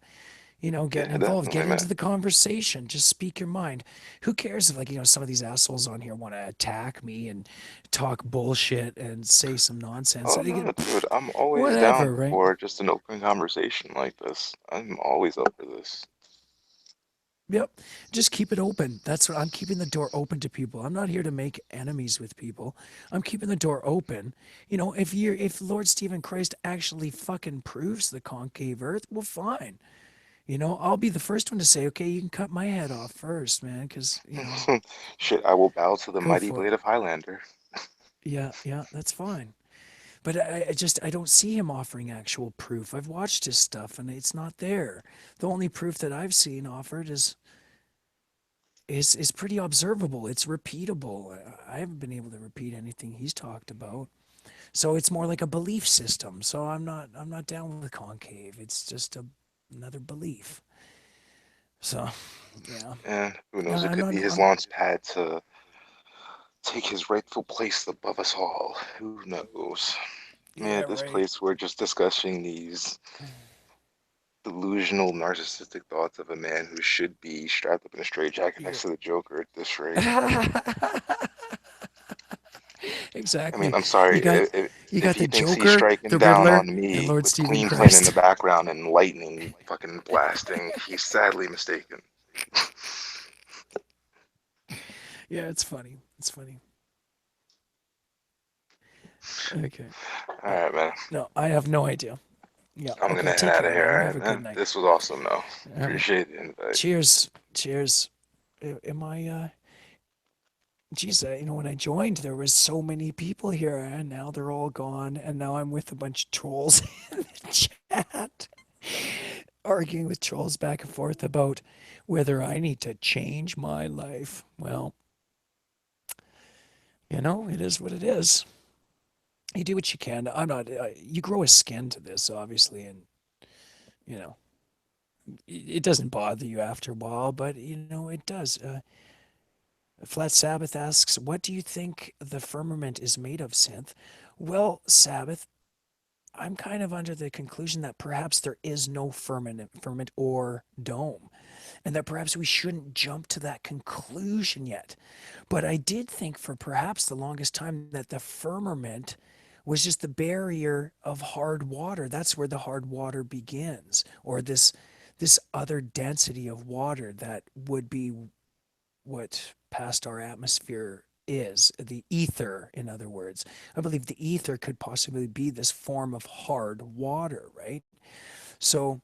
Speaker 5: getting
Speaker 9: Yeah,
Speaker 5: involved,
Speaker 9: definitely,
Speaker 5: get
Speaker 9: man.
Speaker 5: into the conversation, just speak your mind. Who cares if, like, some of these assholes on here want to attack me and talk bullshit and say some nonsense?
Speaker 9: Oh
Speaker 5: They
Speaker 9: no,
Speaker 5: get,
Speaker 9: dude, I'm always down
Speaker 5: whatever, right?
Speaker 9: for just an open conversation like this. I'm always up for this.
Speaker 5: Yep. Just keep it open. That's what I'm keeping the door open to people. I'm not here to make enemies with people. I'm keeping the door open. If Lord Stephen Christ actually fucking proves the concave earth, well, fine. I'll be the first one to say, okay, you can cut my head off first, man, because,
Speaker 9: Shit, I will bow to the
Speaker 5: go
Speaker 9: mighty
Speaker 5: for it.
Speaker 9: blade of Highlander.
Speaker 5: Yeah, yeah, that's fine. But I don't see him offering actual proof. I've watched his stuff and it's not there. The only proof that I've seen offered is pretty observable. It's repeatable. I haven't been able to repeat anything he's talked about. So it's more like a belief system. So I'm not down with concave. It's just another belief. So yeah.
Speaker 9: And who
Speaker 5: No,
Speaker 9: knows, it
Speaker 5: I'm
Speaker 9: could
Speaker 5: not
Speaker 9: be his
Speaker 5: I'm
Speaker 9: launch pad to take his rightful place above us all. Who knows? Man,
Speaker 5: yeah,
Speaker 9: at this
Speaker 5: right.
Speaker 9: place, we're just discussing these delusional, narcissistic thoughts of a man who should be strapped up in a straitjacket
Speaker 5: Yeah.
Speaker 9: next to the Joker at this rate. I mean,
Speaker 5: Exactly.
Speaker 9: I'm
Speaker 5: You
Speaker 9: sorry
Speaker 5: got
Speaker 9: if
Speaker 5: you got
Speaker 9: he
Speaker 5: the
Speaker 9: thinks he's
Speaker 5: Joker,
Speaker 9: striking
Speaker 5: the
Speaker 9: down
Speaker 5: Riddler,
Speaker 9: on
Speaker 5: and
Speaker 9: me
Speaker 5: Lord
Speaker 9: with
Speaker 5: Stephen
Speaker 9: clean clean in the
Speaker 5: Christ.
Speaker 9: background and lightning fucking blasting. He's sadly mistaken.
Speaker 5: Yeah, it's funny. It's funny. Okay.
Speaker 9: All right, man.
Speaker 5: No, I have no idea. Yeah.
Speaker 9: I'm
Speaker 5: Okay.
Speaker 9: gonna head
Speaker 5: Take
Speaker 9: out of
Speaker 5: care,
Speaker 9: here.
Speaker 5: man.
Speaker 9: All
Speaker 5: You have
Speaker 9: right,
Speaker 5: a good
Speaker 9: man.
Speaker 5: night.
Speaker 9: This was awesome, though.
Speaker 5: All right.
Speaker 9: Appreciate the invite.
Speaker 5: Cheers. Cheers. Am I? Geez, when I joined, there was so many people here, and now they're all gone, and now I'm with a bunch of trolls in the chat, arguing with trolls back and forth about whether I need to change my life. Well, it is what it is. You do what you can. I'm not. You grow a skin to this, obviously, and you know it doesn't bother you after a while, but it does. Flat Sabbath asks, "What do you think the firmament is made of, Synth?" Well, Sabbath, I'm kind of under the conclusion that perhaps there is no firmament or dome, and that perhaps we shouldn't jump to that conclusion yet. But I did think for perhaps the longest time that the firmament was just the barrier of hard water. That's where the hard water begins, or this other density of water that would be what past our atmosphere is, the ether, in other words. I believe the ether could possibly be this form of hard water, right? So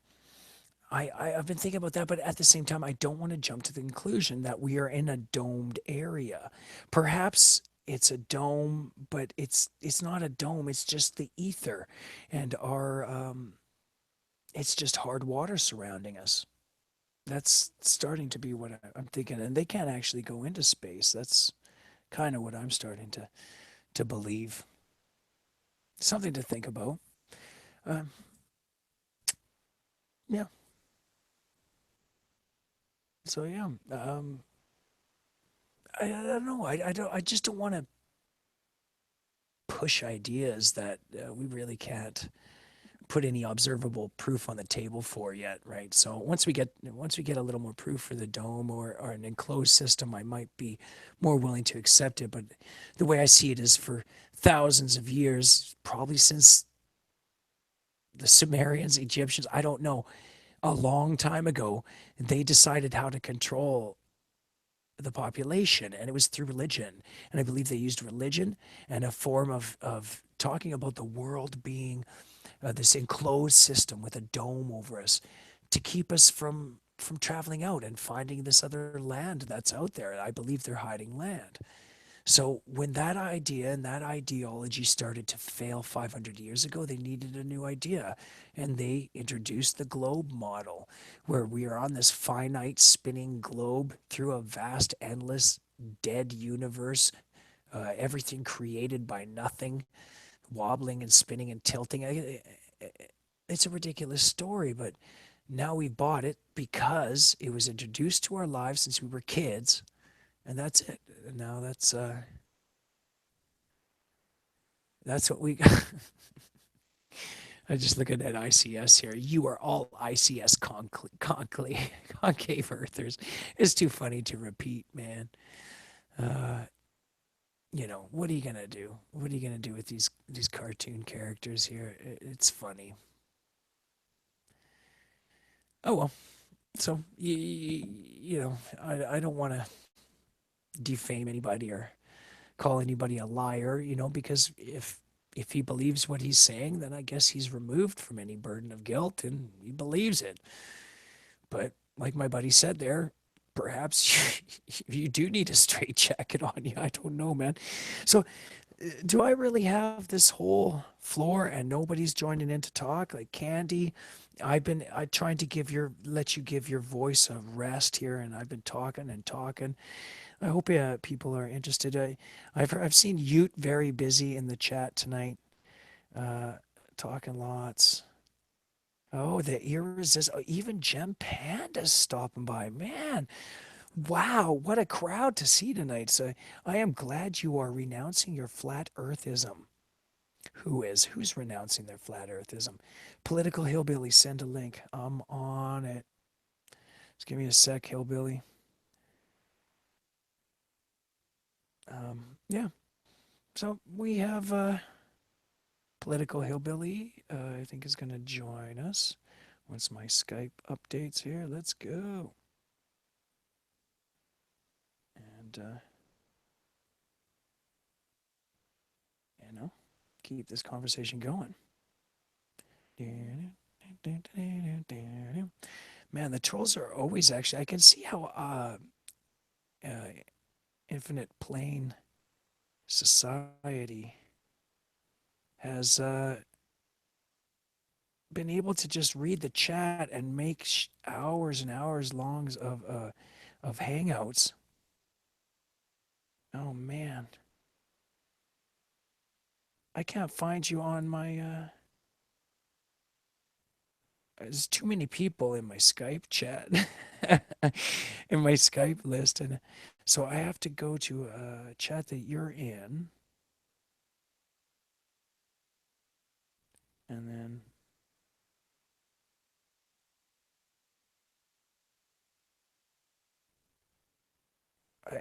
Speaker 5: I've been thinking about that, but at the same time, I don't want to jump to the conclusion that we are in a domed area. Perhaps it's a dome, but it's not a dome. It's just the ether, and our it's just hard water surrounding us. That's starting to be what I'm thinking, and they can't actually go into space. That's kind of what I'm starting to believe. Something to think about. Um, yeah. So yeah. I don't know. I don't. I just don't want to push ideas that we really can't put any observable proof on the table for yet, right? So once we get a little more proof for the dome or an enclosed system, I might be more willing to accept it. But the way I see it is for thousands of years, probably since the Sumerians, Egyptians, I don't know, a long time ago, they decided how to control the population, and it was through religion. And I believe they used religion and a form of talking about the world being this enclosed system with a dome over us to keep us from traveling out and finding this other land that's out there. I believe they're hiding land. So when that idea and that ideology started to fail 500 years ago, they needed a new idea. And they introduced the globe model, where we are on this finite spinning globe through a vast, endless, dead universe, everything created by nothing, wobbling and spinning and tilting. It's a ridiculous story, but now we've bought it because it was introduced to our lives since we were kids, and that's it. And now that's what we got. I just looking at ICS here. You are all ICS concave earthers. It's too funny to repeat, man. Uh, what are you gonna do? What are you gonna do with these cartoon characters here? It's funny. Oh well. So I don't want to defame anybody or call anybody a liar, because if he believes what he's saying, then I guess he's removed from any burden of guilt and he believes it. But like my buddy said there, perhaps you do need a straight jacket on you. I don't know, man. So do I really have this whole floor and nobody's joining in to talk? Like Candy, I trying to let you give your voice a rest here, and I've been talking and talking. I hope people are interested. I've seen Ute very busy in the chat tonight, uh, talking lots. Oh, the irresistible. Even Gem Panda's stopping by. Man, wow, what a crowd to see tonight. So I am glad you are renouncing your flat earthism. Who is? Who's renouncing their flat earthism? Political Hillbilly, send a link. I'm on it. Just give me a sec, Hillbilly. Yeah. So we have Political Hillbilly, I think is going to join us. Once my Skype updates here, let's go. And, keep this conversation going. Man, the trolls are always actually, I can see how uh, Infinite Plane Society has been able to just read the chat and make hours and hours longs of hangouts. Oh man, I can't find you on my. There's too many people in my Skype chat, in my Skype list, and so I have to go to a chat that you're in, and then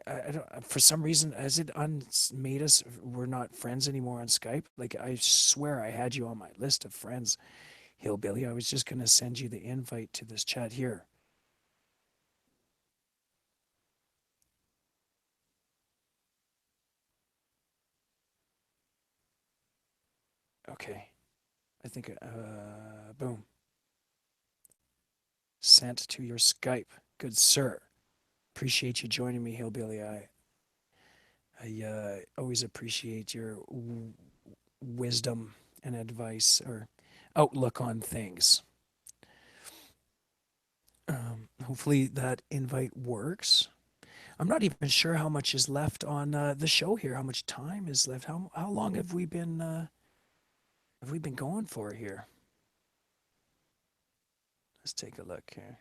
Speaker 5: I don't, for some reason, has it made us, we're not friends anymore on Skype? Like, I swear I had you on my list of friends, Hillbilly. I was just going to send you the invite to this chat here. Okay. I think, boom. Sent to your Skype. Good sir. Appreciate you joining me, Hillbilly. I always appreciate your wisdom and advice or outlook on things. Hopefully that invite works. I'm not even sure how much is left on the show here. How much time is left? How long have we been going for here? Let's take a look here.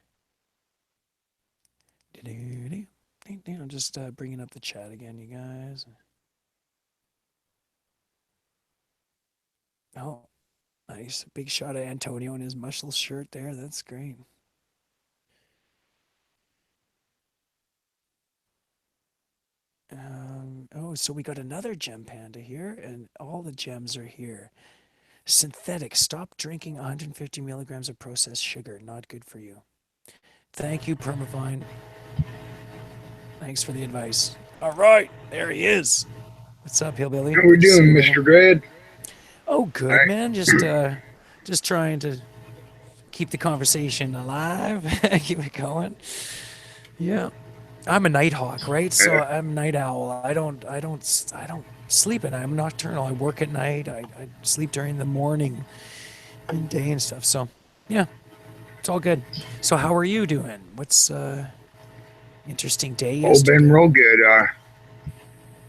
Speaker 5: I'm just bringing up the chat again, you guys. Oh, nice. Big shot of Antonio in his muscle shirt there. That's great. Oh, so we got another gem panda here, and all the gems are here. Synthetic. Stop drinking 150 milligrams of processed sugar. Not good for you. Thank you, Permavine. Thanks for the advice. All right, there he is. What's up, Hillbilly?
Speaker 10: How we doing, Mr. Grad?
Speaker 5: Oh, good, man. Just trying to keep the conversation alive, keep it going. Yeah, I'm a night hawk, right? So I'm a night owl. I don't sleep at night. I'm nocturnal. I work at night. I sleep during the morning and day and stuff. So yeah, it's all good. So how are you doing? What's interesting day yesterday?
Speaker 10: Oh, been real good.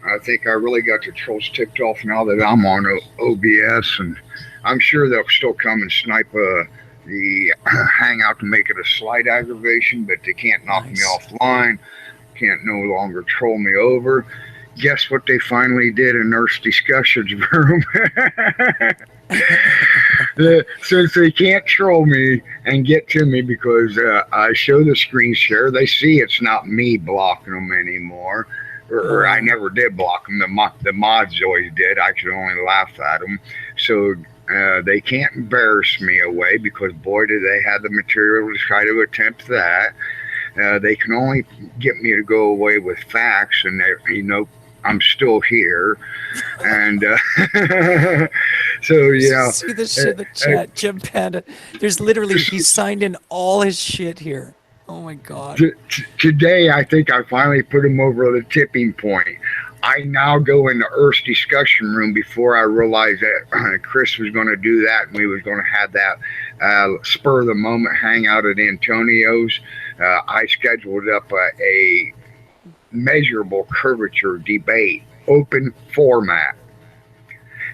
Speaker 10: I think I really got the trolls ticked off now that I'm on OBS, and I'm sure they'll still come and snipe the hangout to make it a slight aggravation, but they can't knock me offline, can't no longer troll me over. Guess what they finally did in Nurse Discussions room? Since they can't troll me and get to me because I show the screen share, they see it's not me blocking them anymore. Or I never did block them. The mods always did. I could only laugh at them. So they can't embarrass me away because, boy, do they have the material to try to attempt that. They can only get me to go away with facts, and I'm still here. And so, yeah.
Speaker 5: See the shit in the chat, Jim Panda. There's literally, he signed in all his shit here. Oh my God.
Speaker 10: Today, I think I finally put him over the tipping point. I now go in the Earth's discussion room before I realized that Chris was going to do that and we was going to have that spur of the moment hangout at Antonio's. I scheduled up a measurable curvature debate, open format.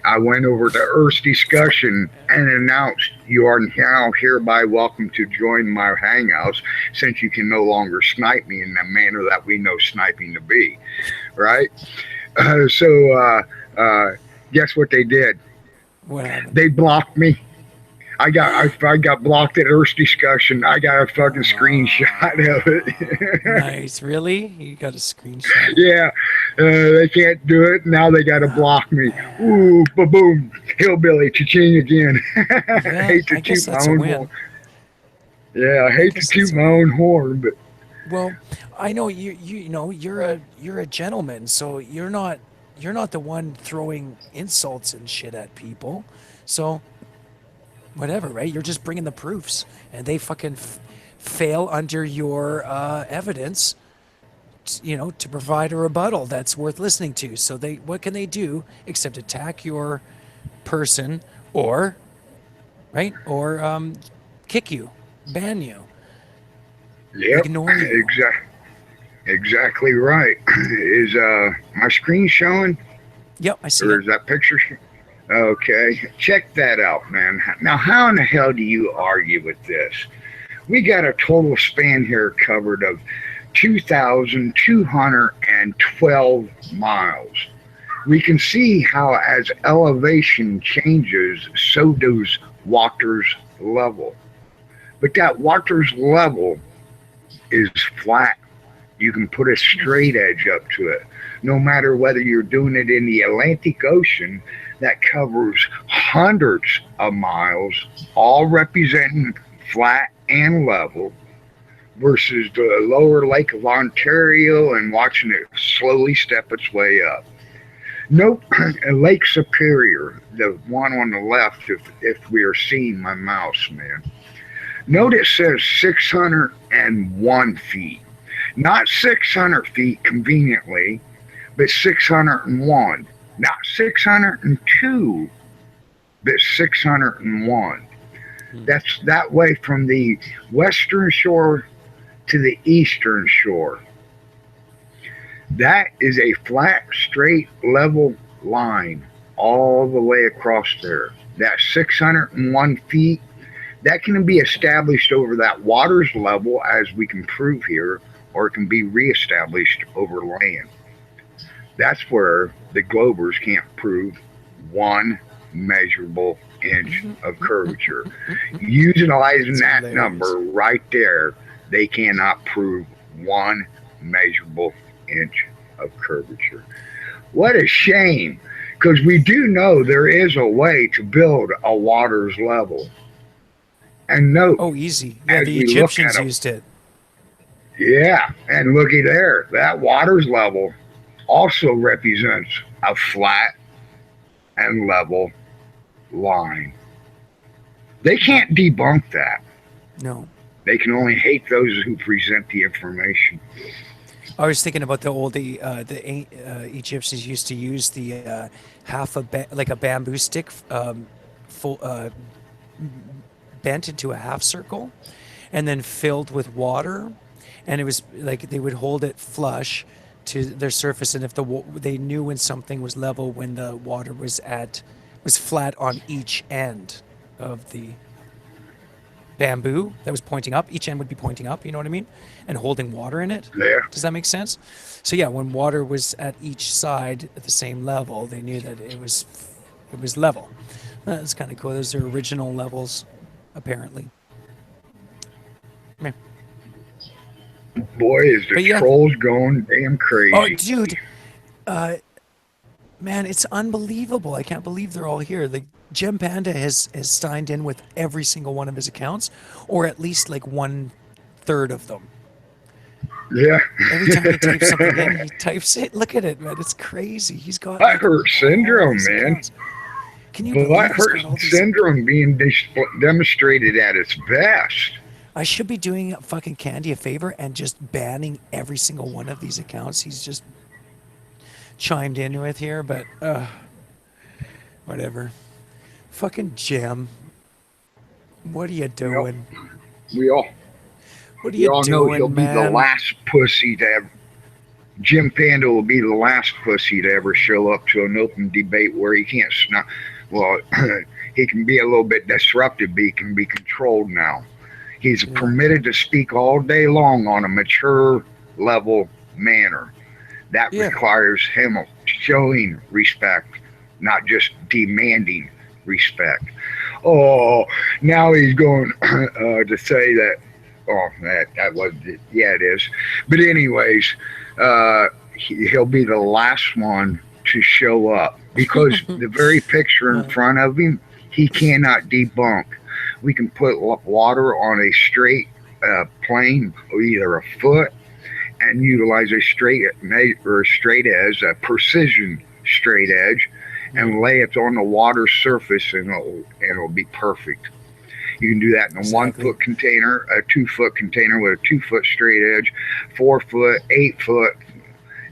Speaker 10: I went over to Earth's discussion and announced, you are now hereby welcome to join my hangouts since you can no longer snipe me in the manner that we know sniping to be, right? So guess what they did?
Speaker 5: What happened?
Speaker 10: They blocked me. I got blocked at Earth's discussion. I got a fucking screenshot of it.
Speaker 5: Nice. Really? You got a screenshot?
Speaker 10: Yeah. They can't do it. Now they got to block me. Ooh, ba-boom. Hillbilly, cha-ching again.
Speaker 5: Yeah,
Speaker 10: I hate to toot my own horn. Yeah, I hate to toot my own horn, but.
Speaker 5: Well, I know you're a gentleman, so you're not the one throwing insults and shit at people. So whatever, right? You're just bringing the proofs, and they fucking fail under your evidence, to provide a rebuttal that's worth listening to. So what can they do except attack your person or kick you, ban you, ignore you.
Speaker 10: Exactly right. Is my screen showing?
Speaker 5: Yep, I see.
Speaker 10: Or is that picture? Okay, check that out, man. Now, how in the hell do you argue with this? We got a total span here covered of 2,212 miles. We can see how as elevation changes, so does water's level. But that water's level is flat. You can put a straight edge up to it. No matter whether you're doing it in the Atlantic Ocean, that covers hundreds of miles, all representing flat and level, versus the lower Lake of Ontario and watching it slowly step its way up. Nope, Lake Superior, the one on the left, if we are seeing my mouse, man. Note it says 601 feet. Not 600 feet conveniently, but 601. Not 602, but 601. That's that way from the western shore to the eastern shore. That is a flat, straight, level line all the way across there. That 601 feet, that can be established over that water's level, as we can prove here, or it can be reestablished over land. That's where the Globers can't prove one measurable inch of curvature. Utilizing
Speaker 5: It's
Speaker 10: that
Speaker 5: hilarious.
Speaker 10: number right there, they cannot prove one measurable inch of curvature. What a shame, because we do know there is a way to build a water's level. And note,
Speaker 5: Oh, easy. Yeah,
Speaker 10: as
Speaker 5: the
Speaker 10: we look at
Speaker 5: Egyptians
Speaker 10: them,
Speaker 5: used it.
Speaker 10: yeah, and looky there, that water's level also represents a flat and level line. They can't debunk that.
Speaker 5: No.
Speaker 10: They can only hate those who present the information.
Speaker 5: I was thinking about the old Egyptians used to use the like a bamboo stick, full bent into a half circle, and then filled with water, and it was like they would hold it flush to their surface, and if they knew when something was level when the water was flat on each end of the bamboo that was pointing up. Each end would be pointing up, you know what I mean? And holding water in it.
Speaker 10: Yeah.
Speaker 5: Does that make sense? So yeah, when water was at each side at the same level, they knew that it was level. That's kind of cool. Those are original levels, apparently. Yeah.
Speaker 10: Boy, is the
Speaker 5: But yeah.
Speaker 10: trolls going damn crazy.
Speaker 5: Oh, dude. Man, it's unbelievable. I can't believe they're all here. The Gem Panda has signed in with every single one of his accounts, or at least like 1/3 of them.
Speaker 10: Yeah.
Speaker 5: Every time he types something in, he types it. Look at it, man. It's crazy. He's got
Speaker 10: Black Hurt syndrome,
Speaker 5: these
Speaker 10: man.
Speaker 5: accounts. Can you believe
Speaker 10: Black
Speaker 5: he's
Speaker 10: Hurt
Speaker 5: got all these?
Speaker 10: syndrome being demonstrated at its best.
Speaker 5: I should be doing fucking Candy a favor and just banning every single one of these accounts he's just chimed in with here, but whatever. Fucking Gem. What are you doing?
Speaker 10: We all
Speaker 5: What are
Speaker 10: we
Speaker 5: you
Speaker 10: all know he'll
Speaker 5: doing,
Speaker 10: be the
Speaker 5: man?
Speaker 10: last pussy to ever. Jim Panda will be the last pussy to ever show up to an open debate where he can't snap. Well, he can be a little bit disruptive, but he can be controlled now. He's
Speaker 5: Yeah.
Speaker 10: permitted to speak all day long on a mature level manner. That
Speaker 5: Yeah.
Speaker 10: requires him showing respect, not just demanding respect. Oh, now he's going to say that. Oh, that was it. Yeah, it is. But anyways, he'll be the last one to show up because the very picture in front of him, he cannot debunk. We can put water on a straight plane, either a foot, and utilize a straight edge, a precision straight edge, and lay it on the water surface, and it'll be perfect. You can do that in a
Speaker 5: Exactly.
Speaker 10: 1 foot container, a 2 foot container with a 2 foot straight edge, 4 foot, 8 foot.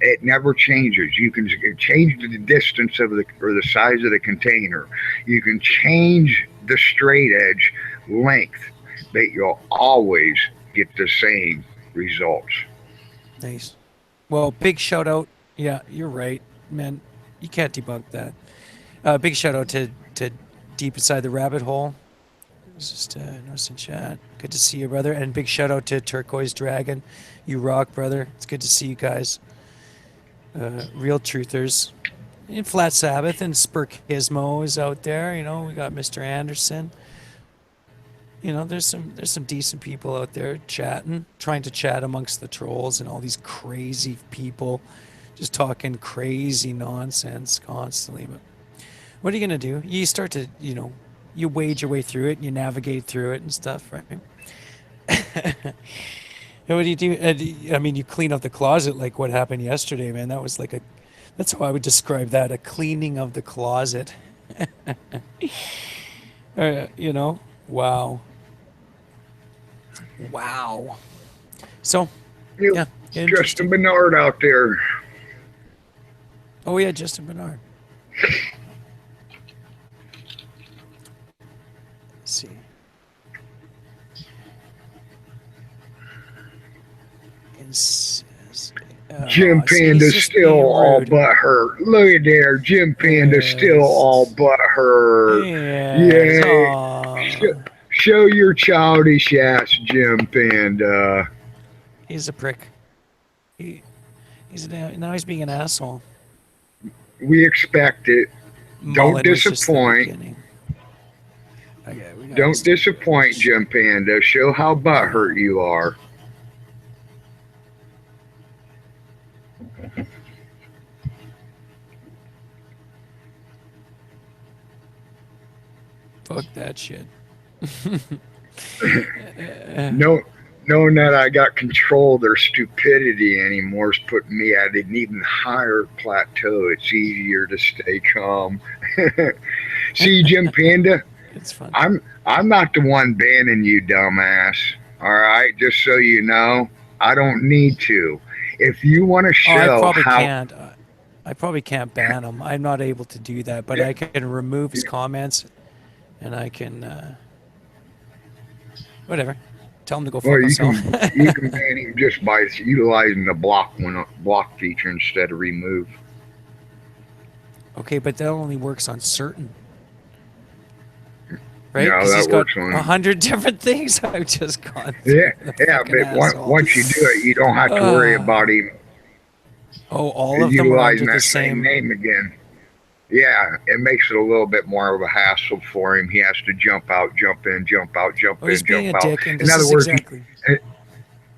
Speaker 10: It never changes. You can change the distance of the size of the container. You can change the straight edge length, but you'll always get the same results.
Speaker 5: Nice. Well, big shout out. Yeah, you're right, man. You can't debunk that. Big shout out to Deep Inside the Rabbit Hole. It's just nice in chat. Good to see you, brother. And big shout out to Turquoise Dragon. You rock, brother. It's good to see you guys. Real truthers. And Flat Sabbath and Spurkismo is out there. You know, we got Mr. Anderson. You know, there's some decent people out there chatting, trying to chat amongst the trolls and all these crazy people just talking crazy nonsense constantly. But what are you gonna do? You start to, you wade your way through it and you navigate through it and stuff, right? And what do you do? I mean, you clean up the closet like what happened yesterday, man. That was like that's how I would describe that, a cleaning of the closet. Wow. Wow. So,
Speaker 10: You
Speaker 5: yeah,
Speaker 10: Justin
Speaker 5: interesting.
Speaker 10: Bernard out there.
Speaker 5: Oh yeah, Justin Bernard. Let's see.
Speaker 10: Jim
Speaker 5: See, he's
Speaker 10: Panda's
Speaker 5: just
Speaker 10: still
Speaker 5: being
Speaker 10: all
Speaker 5: rude.
Speaker 10: but hurt. Look at there. Jim Panda's still all but hurt.
Speaker 5: Yes.
Speaker 10: Yeah.
Speaker 5: Aw.
Speaker 10: Show your childish ass, Jim Panda.
Speaker 5: He's a prick. Now he's being an asshole.
Speaker 10: We expect it. Don't
Speaker 5: Mullen was just the
Speaker 10: disappoint.
Speaker 5: beginning. Okay, we got
Speaker 10: Don't disappoint, Jim Panda. Show how butthurt you are.
Speaker 5: Fuck that shit.
Speaker 10: No, knowing that I got control of their stupidity anymore is putting me at an even higher plateau. It's easier to stay calm. See, Jim Panda,
Speaker 5: It's fun.
Speaker 10: I'm not the one banning you, dumbass. All right, just so you know, I don't need to. If you want to show
Speaker 5: I probably
Speaker 10: how
Speaker 5: can't. I probably can't ban him. I'm not able to do that, but I can remove his comments, and I can whatever. Tell him to go fuck
Speaker 10: well, you
Speaker 5: himself.
Speaker 10: can ban him just by utilizing the block feature instead of remove.
Speaker 5: Okay, but that only works on certain. Right?
Speaker 10: No,
Speaker 5: 'Cause
Speaker 10: that
Speaker 5: he's got
Speaker 10: works on
Speaker 5: 100 different things I've just gone through.
Speaker 10: yeah,
Speaker 5: The
Speaker 10: yeah.
Speaker 5: fucking
Speaker 10: But
Speaker 5: asshole.
Speaker 10: once you do it, you don't have to worry about him
Speaker 5: Oh, all of them are
Speaker 10: utilizing
Speaker 5: under the
Speaker 10: that same
Speaker 5: same.
Speaker 10: name again. Yeah, it makes it a little bit more of a hassle for him. He has to jump out, jump in, jump out, jump
Speaker 5: Oh, he's
Speaker 10: in,
Speaker 5: being
Speaker 10: jump
Speaker 5: a
Speaker 10: out.
Speaker 5: dick, and
Speaker 10: In
Speaker 5: this
Speaker 10: other
Speaker 5: is
Speaker 10: words,
Speaker 5: exactly.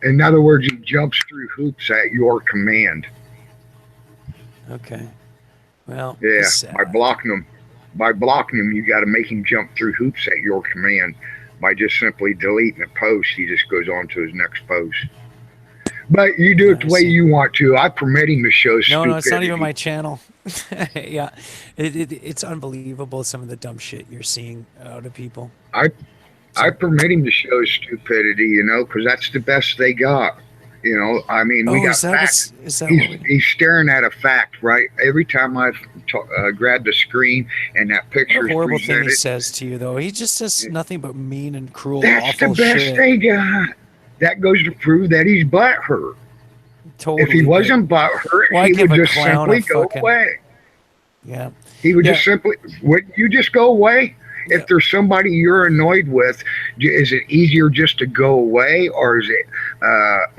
Speaker 10: in other words, he jumps through hoops at your command.
Speaker 5: Okay. Well,
Speaker 10: Yeah,
Speaker 5: it's
Speaker 10: by
Speaker 5: sad.
Speaker 10: blocking him, you got to make him jump through hoops at your command. By just simply deleting a post, he just goes on to his next post. But you do it the
Speaker 5: I
Speaker 10: way
Speaker 5: see.
Speaker 10: you want to. I permit him to show
Speaker 5: No,
Speaker 10: stupidity.
Speaker 5: it's not even my channel. Yeah, it's unbelievable some of the dumb shit you're seeing out of people.
Speaker 10: I
Speaker 5: So,
Speaker 10: permit him to show stupidity, you know, because that's the best they got. You know, I mean, we
Speaker 5: oh,
Speaker 10: got
Speaker 5: is that
Speaker 10: facts.
Speaker 5: what's is that what we?
Speaker 10: He's staring at a fact, right? Every time I grab the screen and that
Speaker 5: What
Speaker 10: picture
Speaker 5: a
Speaker 10: is
Speaker 5: horrible thing he
Speaker 10: presented,
Speaker 5: says to you, though. He just says nothing but mean and cruel,
Speaker 10: that's the
Speaker 5: awful
Speaker 10: best
Speaker 5: shit.
Speaker 10: they got. That goes to prove that he's butthurt.
Speaker 5: Totally.
Speaker 10: If he
Speaker 5: but
Speaker 10: wasn't butthurt,
Speaker 5: why
Speaker 10: he
Speaker 5: give
Speaker 10: would
Speaker 5: a
Speaker 10: just
Speaker 5: clown
Speaker 10: simply
Speaker 5: a
Speaker 10: go
Speaker 5: fucking?
Speaker 10: away.
Speaker 5: Yeah.
Speaker 10: He would
Speaker 5: Yeah.
Speaker 10: just simply, wouldn't you just go away?
Speaker 5: Yeah.
Speaker 10: If there's somebody you're annoyed with, is it easier just to go away, or is it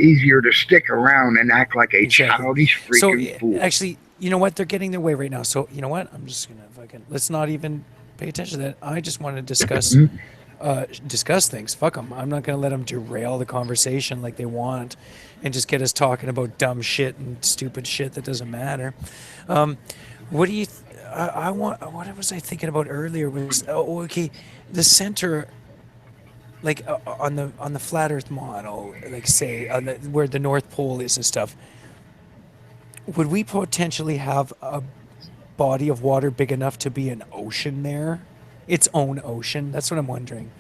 Speaker 10: easier to stick around and act like a
Speaker 5: Exactly.
Speaker 10: childish
Speaker 5: So
Speaker 10: freaking fool?
Speaker 5: actually, you know what? They're getting their way right now. So you know what? I'm just gonna fucking let's not even pay attention to that. I just want to discuss things. Fuck them. I'm not gonna let them derail the conversation like they want, and just get us talking about dumb shit and stupid shit that doesn't matter. What do you? I want. What was I thinking about earlier? Was okay, the center. Like on the flat Earth model, like say on where the North Pole is and stuff, would we potentially have a body of water big enough to be an ocean there, its own ocean? That's what I'm wondering.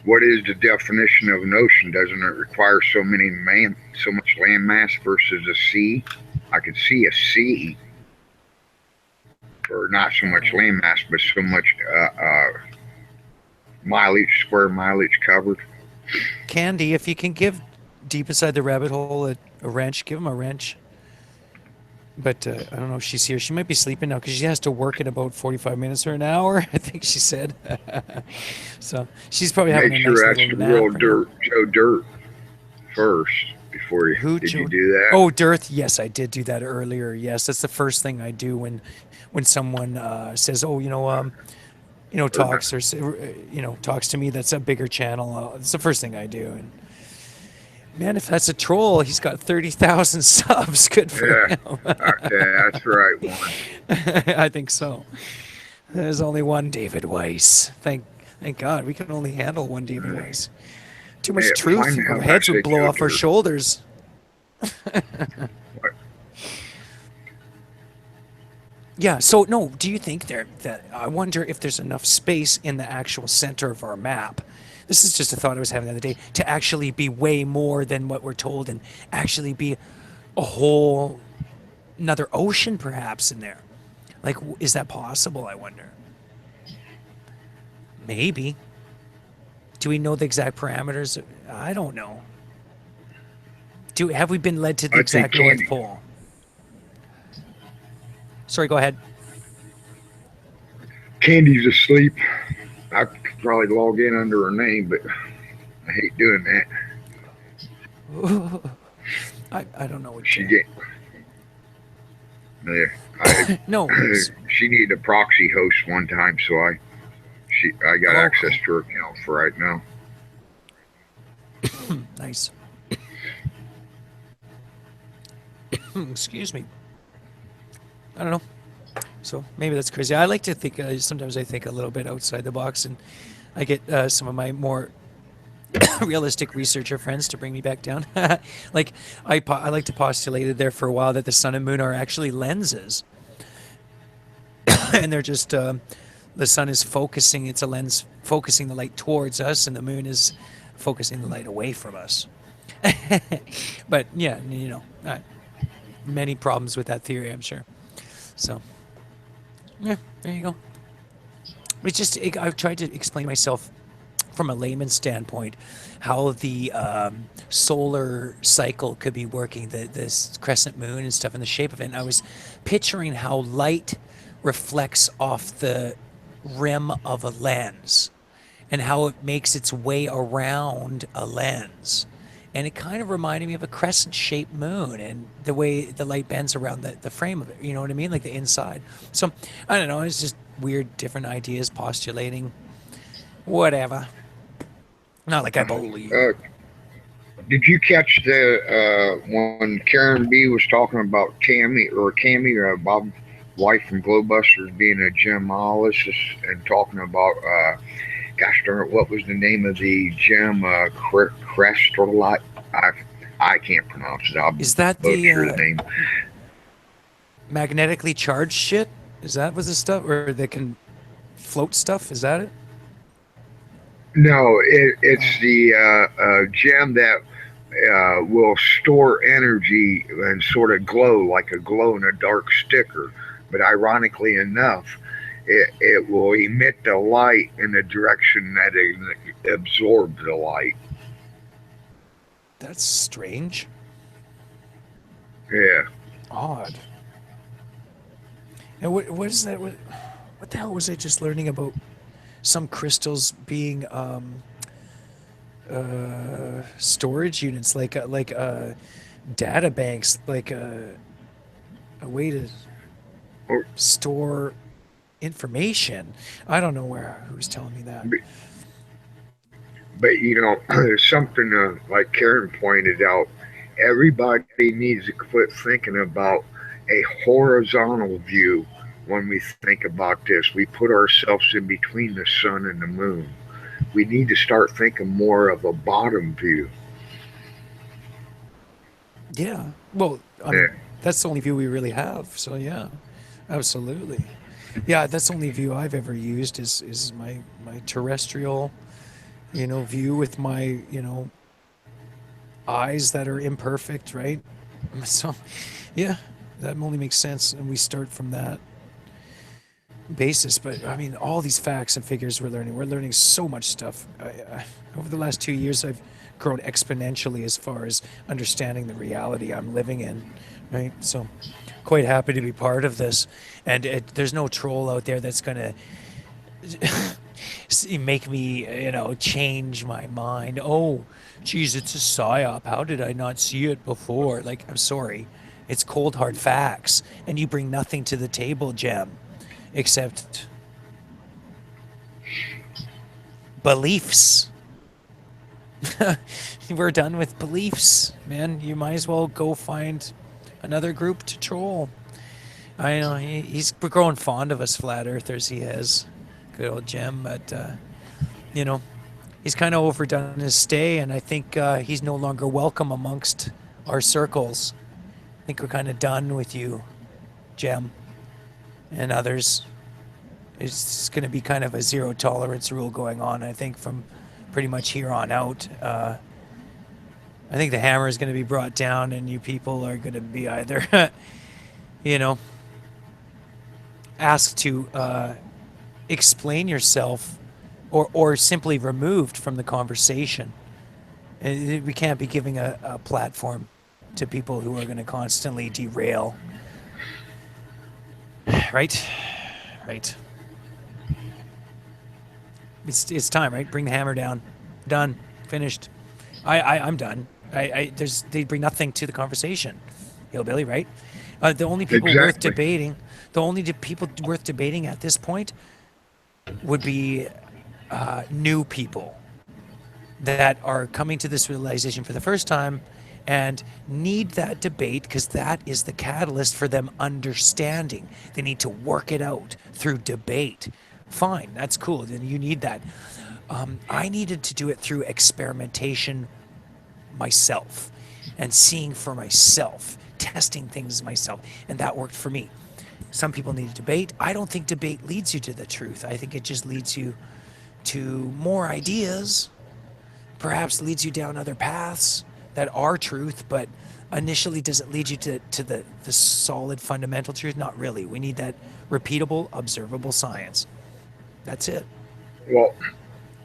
Speaker 10: What is the definition of an ocean? Doesn't it require so much land mass versus a sea? I could see a sea, or not so much land mass, but so much square mileage covered.
Speaker 5: Candy, if you can give deep inside the rabbit hole a wrench, give him a wrench. But I don't know if she's here. She might be sleeping now because she has to work in about 45 minutes or an hour, I think she said. So she's probably having
Speaker 10: Make
Speaker 5: a
Speaker 10: sure
Speaker 5: nice
Speaker 10: that's
Speaker 5: little
Speaker 10: the
Speaker 5: nap.
Speaker 10: real
Speaker 5: right now.
Speaker 10: Joe Dirt first before you.
Speaker 5: Who,
Speaker 10: Did you
Speaker 5: Joe-
Speaker 10: do that?
Speaker 5: Oh, Dearth. Yes, I did do that earlier. Yes, that's the first thing I do when someone says, "Oh, talks or talks to me." That's a bigger channel. It's the first thing I do. And man, if that's a troll, he's got 30,000 subs. Good for
Speaker 10: Yeah.
Speaker 5: him.
Speaker 10: Okay, that's the right one.
Speaker 5: I think so. There's only one David Weiss. Thank God we can only handle one David Weiss. Too much
Speaker 10: Yeah,
Speaker 5: truth,
Speaker 10: find
Speaker 5: our
Speaker 10: out
Speaker 5: heads
Speaker 10: I
Speaker 5: would
Speaker 10: said
Speaker 5: blow
Speaker 10: Joe
Speaker 5: off our
Speaker 10: Dirt.
Speaker 5: shoulders. Yeah, so no, do you think I wonder if there's enough space in the actual center of our map? This is just a thought I was having the other day, to actually be way more than what we're told and actually be a whole another ocean perhaps in there. Like, is that possible? I wonder. Maybe. Do we know the exact parameters? I don't know. Have we been led to the
Speaker 10: I think
Speaker 5: exact North
Speaker 10: Candy.
Speaker 5: Pole? Sorry, go ahead.
Speaker 10: Candy's asleep. I could probably log in under her name, but I hate doing that.
Speaker 5: I don't know what
Speaker 10: She get.
Speaker 5: no.
Speaker 10: She needed a proxy host one time, so I got access to her account for right now.
Speaker 5: Nice. Excuse me. I don't know. So maybe that's crazy. I like to think, sometimes I think a little bit outside the box, and I get some of my more realistic researcher friends to bring me back down. Like, I like to postulate there for a while that the sun and moon are actually lenses. And they're just, the sun is focusing, it's a lens focusing the light towards us, and the moon is focusing the light away from us. But yeah, you know, many problems with that theory, I'm sure. So, yeah, there you go. It's just, I've tried to explain myself from a layman's standpoint how the solar cycle could be working, this crescent moon and stuff, and the shape of it. And I was picturing how light reflects off the rim of a lens and how it makes its way around a lens. And it kind of reminded me of a crescent-shaped moon and the way the light bends around the frame of it. You know what I mean? Like the inside. So, I don't know. It's just weird, different ideas, postulating, whatever. Not like I believe.
Speaker 10: Did you catch the when Karen B was talking about Tammy, Bob's wife from Glowbusters, being a gemologist and talking about gosh darn it, what was the name of the gem? Crestolite. I can't pronounce it.
Speaker 5: Is that the
Speaker 10: name?
Speaker 5: Magnetically charged shit? Is that was the stuff, or they can float stuff? Is that it?
Speaker 10: No, it's the gem that will store energy and sort of glow like a glow in a dark sticker. But ironically enough, it will emit the light in the direction that it absorbs the light.
Speaker 5: That's strange.
Speaker 10: Yeah.
Speaker 5: Odd. And what is that? What the hell was I just learning about? Some crystals being storage units, like data banks, like a way to store information. I don't know who's telling me that.
Speaker 10: But you know, something like Karen pointed out, everybody needs to quit thinking about a horizontal view. When we think about this, we put ourselves in between the sun and the moon. We need to start thinking more of a bottom view.
Speaker 5: Yeah. Well, I mean, that's the only view we really have. So yeah, absolutely. Yeah, that's the only view I've ever used is my terrestrial, view with my, eyes that are imperfect, right? So, yeah, that only makes sense, and we start from that basis. But I mean, all these facts and figures we're learning so much stuff. Over the last 2 years, I've grown exponentially as far as understanding the reality I'm living in, right? So quite happy to be part of this. And there's no troll out there that's going to make me, change my mind. Oh, geez, it's a psyop. How did I not see it before? Like, I'm sorry. It's cold, hard facts. And you bring nothing to the table, Jem, except beliefs. We're done with beliefs, man. You might as well go find another group to troll. I know we're growing fond of us flat earthers. He has, good old Jem, but he's kind of overdone his stay, and I think he's no longer welcome amongst our circles. I think we're kind of done with you, Jem, and others. It's going to be kind of a zero tolerance rule going on, I think, from pretty much here on out. I think the hammer is going to be brought down, and you people are going to be either, you know, asked to explain yourself, or simply removed from the conversation. We can't be giving a platform to people who are going to constantly derail. Right? Right. It's time, right? Bring the hammer down. Done. Finished. I'm done. They bring nothing to the conversation. Hillbilly, right? The only people worth
Speaker 10: Exactly.
Speaker 5: debating, people worth debating at this point would be new people that are coming to this realization for the first time and need that debate, because that is the catalyst for them understanding. They need to work it out through debate. Fine, that's cool. Then you need that. I needed to do it through experimentation myself and seeing for myself, testing things myself, and that worked for me. Some people need debate. I don't think debate leads you to the truth. I think it just leads you to more ideas, perhaps leads you down other paths that are truth, but initially does it lead you to the solid fundamental truth? Not really. We need that repeatable, observable science. That's it.
Speaker 10: Well,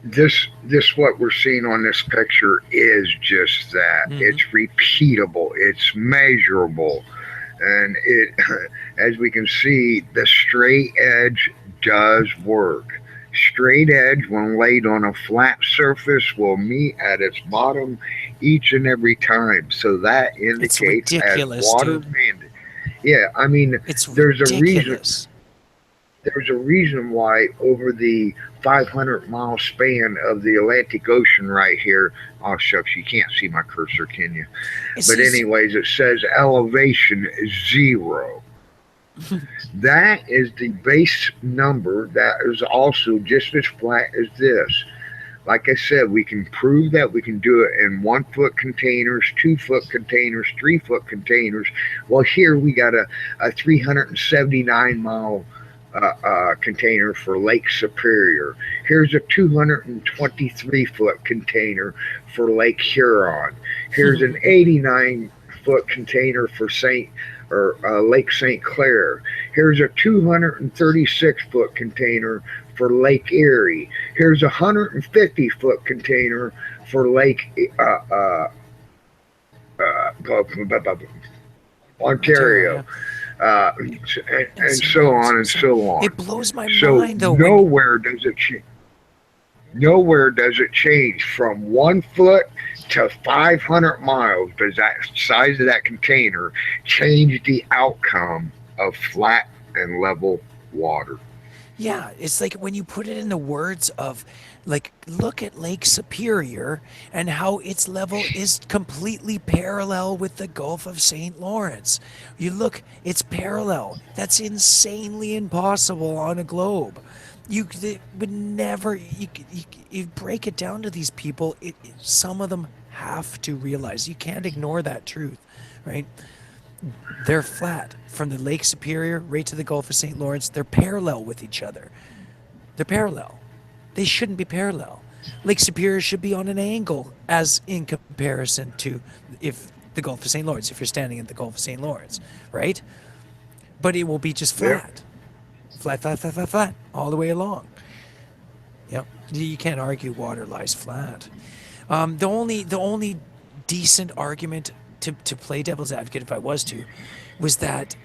Speaker 10: this what we're seeing on this picture is just that. It's repeatable. It's measurable, and it, as we can see, the straight edge does work. Straight edge, when laid on a flat surface, will meet at its bottom each and every time. So that
Speaker 5: It's
Speaker 10: indicates, as
Speaker 5: ridiculous,
Speaker 10: water
Speaker 5: dude.
Speaker 10: mandate. Yeah, I mean,
Speaker 5: It's
Speaker 10: there's a reason.
Speaker 5: ridiculous.
Speaker 10: There's a reason why over the 500-mile span of the Atlantic Ocean right here. Oh shucks, you can't see my cursor, can you? But anyways, it says elevation is 0. That is the base number that is also just as flat as this. Like I said, we can prove that we can do it in 1-foot containers, 2-foot containers, 3-foot containers. Well, here we got a 379-mile container for Lake Superior. Here's a 223-foot container for Lake Huron. Here's an 89-foot container for Lake St. Clair. Here's a 236-foot container for Lake Erie. Here's a 150-foot container for Lake Ontario. And so on and so on.
Speaker 5: It blows my
Speaker 10: So
Speaker 5: mind, though.
Speaker 10: nowhere does it change. Nowhere does it change from 1 foot to 500 miles. Does that size of that container change the outcome of flat and level water?
Speaker 5: Yeah, it's like when you put it in the words of, like, look at Lake Superior and how its level is completely parallel with the Gulf of St. Lawrence. You look, it's parallel. That's insanely impossible on a globe. They would never, you break it down to these people, some of them have to realize, you can't ignore that truth, right? They're flat from the Lake Superior right to the Gulf of St. Lawrence. They're parallel with each other. They're parallel. They shouldn't be parallel. Lake Superior should be on an angle as in comparison to if the Gulf of St. Lawrence, if you're standing at the Gulf of St. Lawrence, right? But it will be just flat. Flat, flat, flat, flat, flat, all the way along. Yep. You can't argue water lies flat. The only decent argument to play devil's advocate, if I was to, was that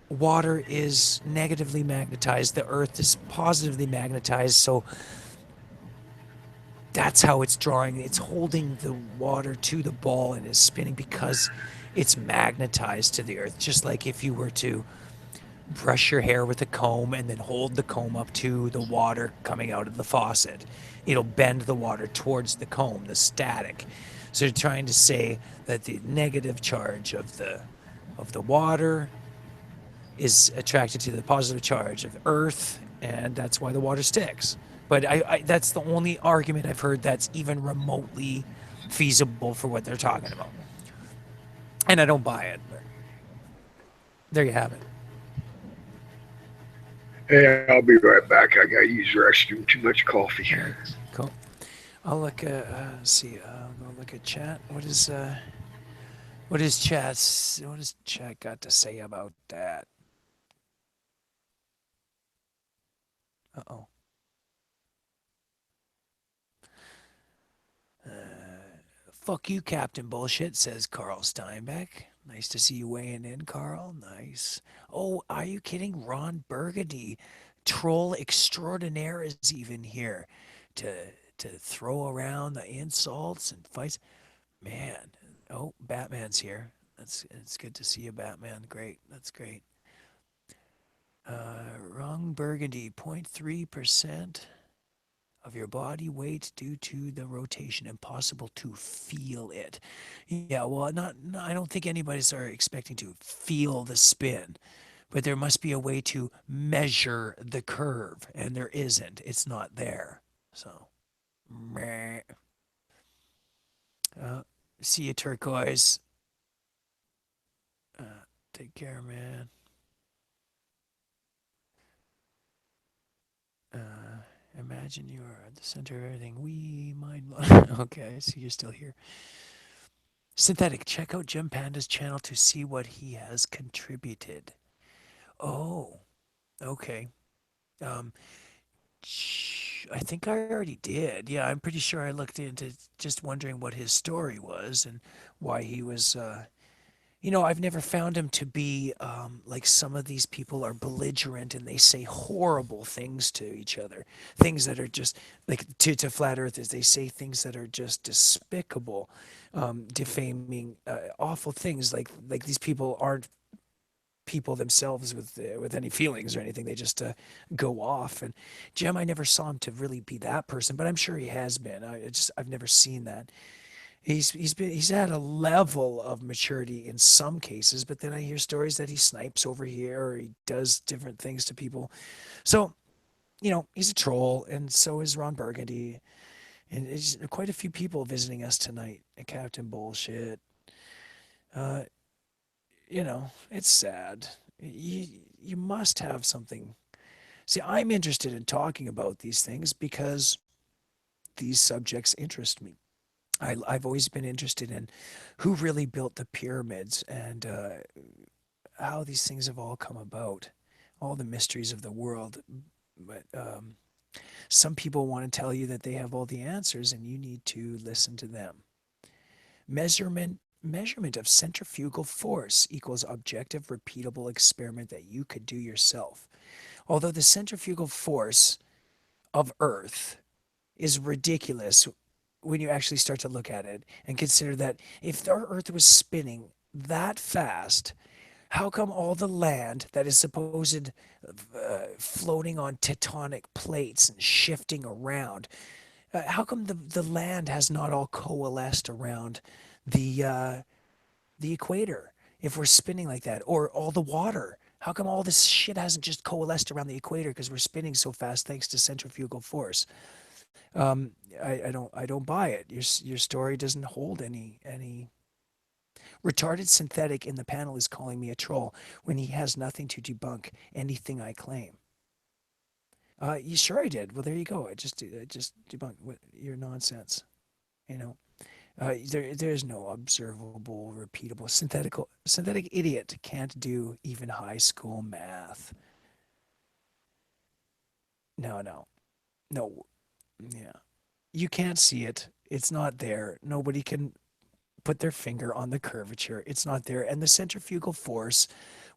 Speaker 5: water is negatively magnetized, the earth is positively magnetized, so that's how it's drawing. It's holding the water to the ball and is spinning because it's magnetized to the earth. Just like if you were to brush your hair with a comb and then hold the comb up to the water coming out of the faucet, it'll bend the water towards the comb, the static. So they're trying to say that the negative charge of the water is attracted to the positive charge of earth, and that's why the water sticks. But that's the only argument I've heard that's even remotely feasible for what they're talking about. And I don't buy it, but there you have it.
Speaker 10: Hey, I'll be right back. I got to use the restroom. Too much coffee.
Speaker 5: Cool. I'll look at see. I'm gonna look at chat. What is what does chat got to say about that? Uh-oh. Fuck you, Captain Bullshit, says Carl Steinbeck. Nice to see you weighing in, Carl. Nice. Oh, are you kidding? Ron Burgundy, troll extraordinaire, is even here to throw around the insults and fights. Man, oh, Batman's here. It's good to see you, Batman. Great, that's great. Ron Burgundy, 0.3% of your body weight due to the rotation, impossible to feel it. Yeah, well, I don't think anybody's are expecting to feel the spin, but there must be a way to measure the curve, and there isn't. It's not there. So, meh. Uh, see you, turquoise. Uh, take care, man. Imagine you are at the center of everything. We mind. Okay, I see you're still here. Synthetic, check out Jim Panda's channel to see what he has contributed. Oh, okay. Um, I think I already did. Yeah, I'm pretty sure I looked into just wondering what his story was and why he was. I've never found him to be like some of these people are belligerent and they say horrible things to each other. Things that are just like to flat earthers, they say things that are just despicable, defaming, awful things. Like these people aren't people themselves with any feelings or anything. They just go off. And Jim, I never saw him to really be that person, but I'm sure he has been. I've never seen that. He's had a level of maturity in some cases, but then I hear stories that he snipes over here or he does different things to people. So, he's a troll, and so is Ron Burgundy. And there's quite a few people visiting us tonight at Captain Bullshit. Uh, it's sad. You must have something. See, I'm interested in talking about these things because these subjects interest me. I've always been interested in who really built the pyramids and how these things have all come about, all the mysteries of the world. But some people want to tell you that they have all the answers, and you need to listen to them. Measurement of centrifugal force equals objective, repeatable experiment that you could do yourself. Although the centrifugal force of Earth is ridiculous when you actually start to look at it and consider that if our Earth was spinning that fast, how come all the land that is supposed floating on tectonic plates and shifting around, how come the land has not all coalesced around the the equator if we're spinning like that, or all the water? How come all this shit hasn't just coalesced around the equator because we're spinning so fast thanks to centrifugal force? Um, I don't buy it. Your story doesn't hold any. Retarded synthetic in the panel is calling me a troll when he has nothing to debunk anything I claim. You sure I did? Well, there you go. I just debunked your nonsense. You know, there's no observable, repeatable synthetic idiot can't do even high school math. No, no. Yeah, you can't see it. It's not there. Nobody can put their finger on the curvature. It's not there. And the centrifugal force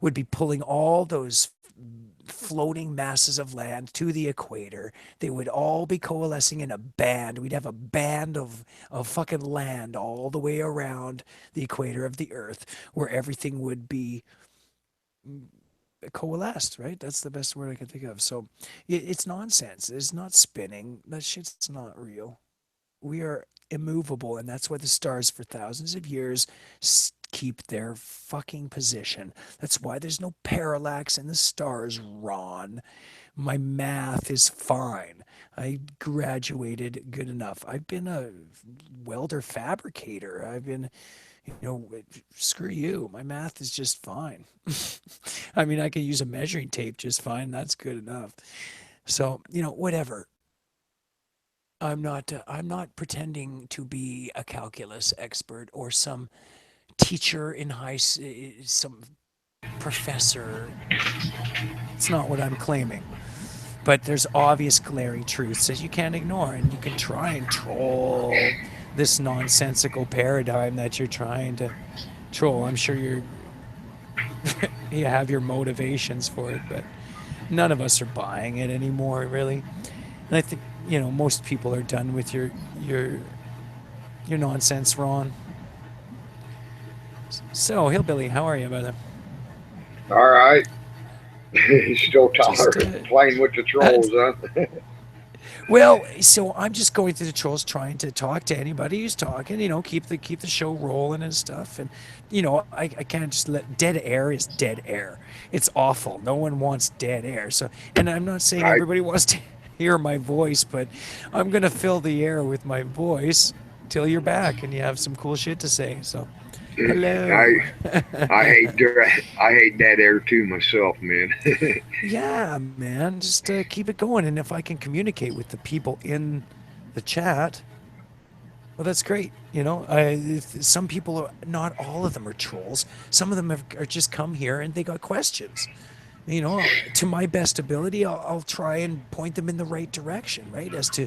Speaker 5: would be pulling all those floating masses of land to the equator. They would all be coalescing in a band. We'd have a band of fucking land all the way around the equator of the earth where everything would be coalesced, right? That's the best word I can think of. So it's nonsense. It's not spinning. That shit's not real. We are immovable, and that's why the stars for thousands of years keep their fucking position. That's why there's no parallax in the stars, Ron. My math is fine. I graduated good enough. I've been a welder fabricator. I've been, screw you. My math is just fine. I mean, I can use a measuring tape just fine. That's good enough. So, whatever. I'm not pretending to be a calculus expert or some teacher in some professor. It's not what I'm claiming. But there's obvious glaring truths that you can't ignore, and you can try and troll this nonsensical paradigm that you're trying to troll. I'm sure you have your motivations for it, but none of us are buying it anymore, really. And I think most people are done with your nonsense, Ron. So, Hillbilly, how are you, brother?
Speaker 10: All right. Still
Speaker 5: Just
Speaker 10: playing with the trolls, huh?
Speaker 5: well, so I'm just going through the trolls, trying to talk to anybody who's talking. Keep the show rolling and stuff. And I can't just let dead air is dead air. It's awful. No one wants dead air. So, and I'm not saying
Speaker 10: I
Speaker 5: everybody wants to hear my voice, but I'm gonna fill the air with my voice till you're back and you have some cool shit to say. So,
Speaker 10: I
Speaker 5: hello.
Speaker 10: I hate that air too myself, man.
Speaker 5: Yeah, man, just keep it going. And if I can communicate with the people in the chat, well, that's great. Some people are, not all of them are trolls. Some of them are just come here and they got questions. To my best ability, I'll try and point them in the right direction, right? As to,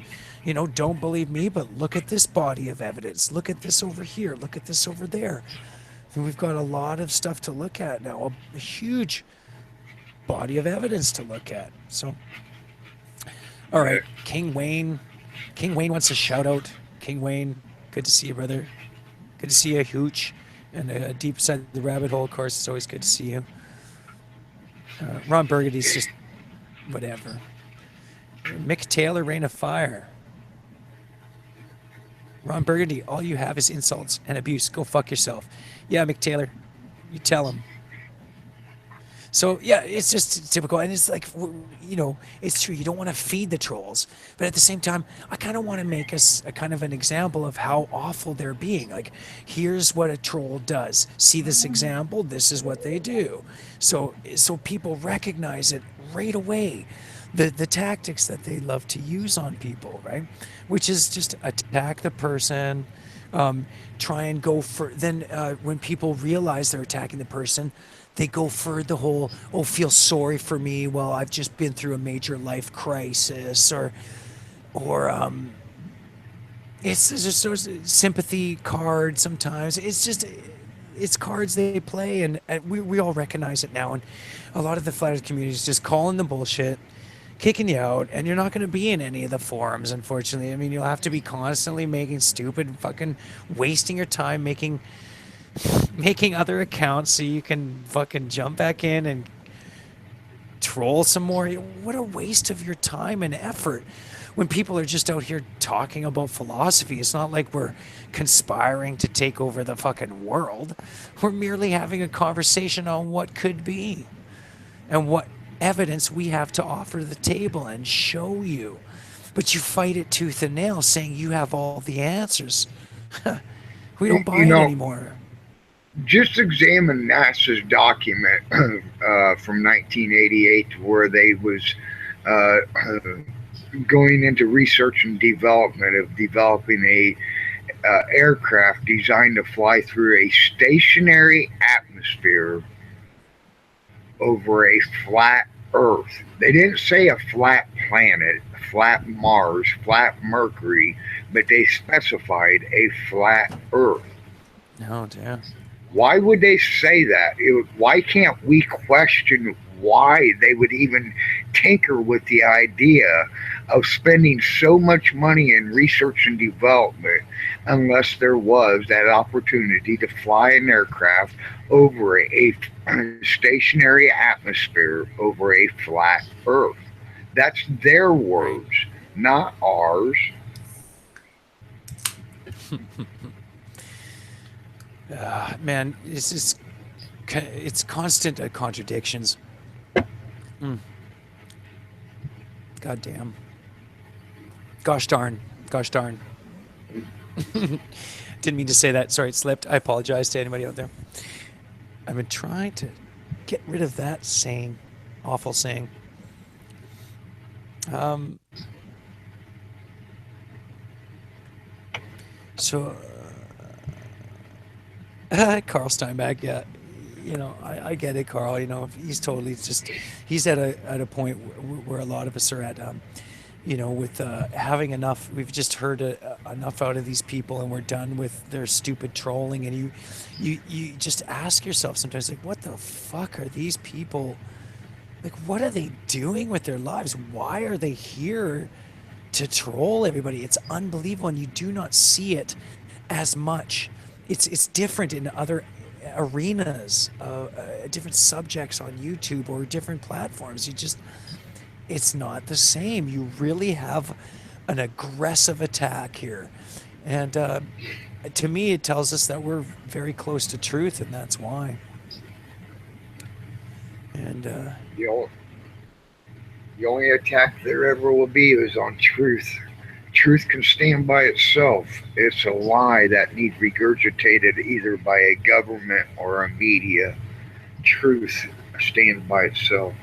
Speaker 5: don't believe me, but look at this body of evidence. Look at this over here. Look at this over there. And we've got a lot of stuff to look at now, a huge body of evidence to look at. So, all right, King Wayne. King Wayne wants a shout out. King Wayne, good to see you, brother. Good to see you, Hooch. And deep inside the rabbit hole, of course, it's always good to see you. Ron Burgundy's just whatever. Mick Taylor, Rain of Fire. Ron Burgundy, all you have is insults and abuse. Go fuck yourself. Yeah, Mick Taylor, you tell him. So yeah, it's just typical, and it's like it's true. You don't want to feed the trolls, but at the same time, I kind of want to make us a kind of an example of how awful they're being. Like, here's what a troll does. See this example? This is what they do. So people recognize it right away. The tactics that they love to use on people, right? Which is just attack the person, try and go for. Then when people realize they're attacking the person, they go for the whole, oh, feel sorry for me. Well, I've just been through a major life crisis, or it's just sort of sympathy card. Sometimes it's cards they play, and we all recognize it now. And a lot of the flat earth community is just calling the bullshit, kicking you out, and you're not going to be in any of the forums, unfortunately. I mean, you'll have to be constantly making stupid, fucking wasting your time making other accounts so you can fucking jump back in and troll some more. What a waste of your time and effort when people are just out here talking about philosophy. It's not like we're conspiring to take over the fucking world. We're merely having a conversation on what could be and what evidence we have to offer to the table and show you. But you fight it tooth and nail saying you have all the answers. We don't buy
Speaker 10: You
Speaker 5: it
Speaker 10: know,
Speaker 5: anymore.
Speaker 10: just examine NASA's document from 1988, where they was uh, going into research and development of developing a aircraft designed to fly through a stationary atmosphere over a flat Earth. They didn't say a flat planet, flat Mars, flat Mercury, but they specified a flat Earth.
Speaker 5: No, dear.
Speaker 10: Why would they say that? Why can't we question why they would even tinker with the idea of spending so much money in research and development unless there was that opportunity to fly an aircraft over a stationary atmosphere over a flat Earth? That's their
Speaker 5: Right.
Speaker 10: words, not ours.
Speaker 5: Man, it's constant contradictions. Mm, God damn. Gosh darn. Gosh darn. Didn't mean to say that. Sorry, it slipped. I apologize to anybody out there. I've been trying to get rid of that saying, awful saying. Um, So, Carl Steinbeck, yeah, I get it, Carl. He's totally just he's at a point where a lot of us are at. With having enough, we've just heard enough out of these people, and we're done with their stupid trolling. And you just ask yourself sometimes, like, what the fuck are these people? Like, what are they doing with their lives? Why are they here to troll everybody? It's unbelievable, and you do not see it as much. It's different in other arenas, different subjects on YouTube or different platforms. It's not the same. You really have an aggressive attack here, and to me, it tells us that we're very close to truth, and that's why. And
Speaker 10: The only, the only attack there ever will be is on truth. Truth can stand by itself. It's a lie that needs regurgitated either by a government or a media. Truth stands by itself.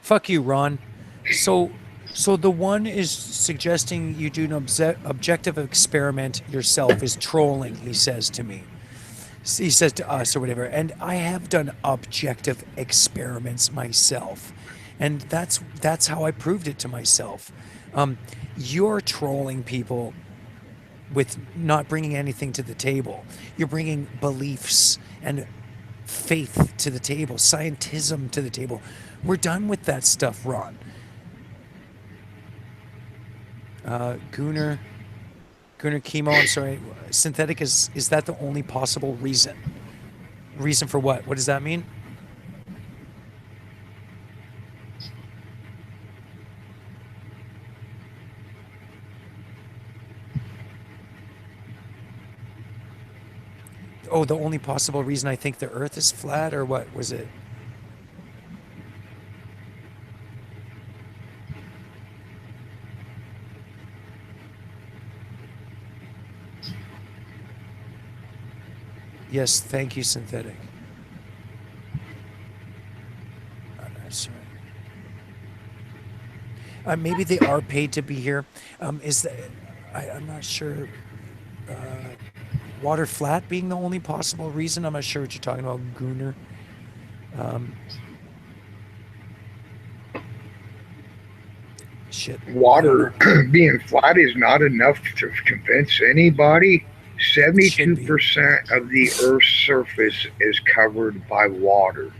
Speaker 5: fuck you, Ron. So, so the one is suggesting you do an objective experiment yourself is trolling. He says to me. He says to us or whatever, and I have done objective experiments myself, and that's how I proved it to myself. You're trolling people with not bringing anything to the table. You're bringing beliefs and faith to the table, scientism to the table. We're done with that stuff, Ron. Gunnar, chemo. I'm sorry. Synthetic is that the only possible reason? Reason for what? What does that mean? Oh, the only possible reason I think the Earth is flat, or what was it? Yes, thank you, synthetic. Sorry. Maybe they are paid to be here. Is that? I'm not sure. Uh, Water flat being the only possible reason. I'm not sure what you're talking about, Gunnar. Um, shit.
Speaker 10: Water being flat is not enough to convince anybody.
Speaker 5: Should be.
Speaker 10: 72% of the Earth's surface is covered by water.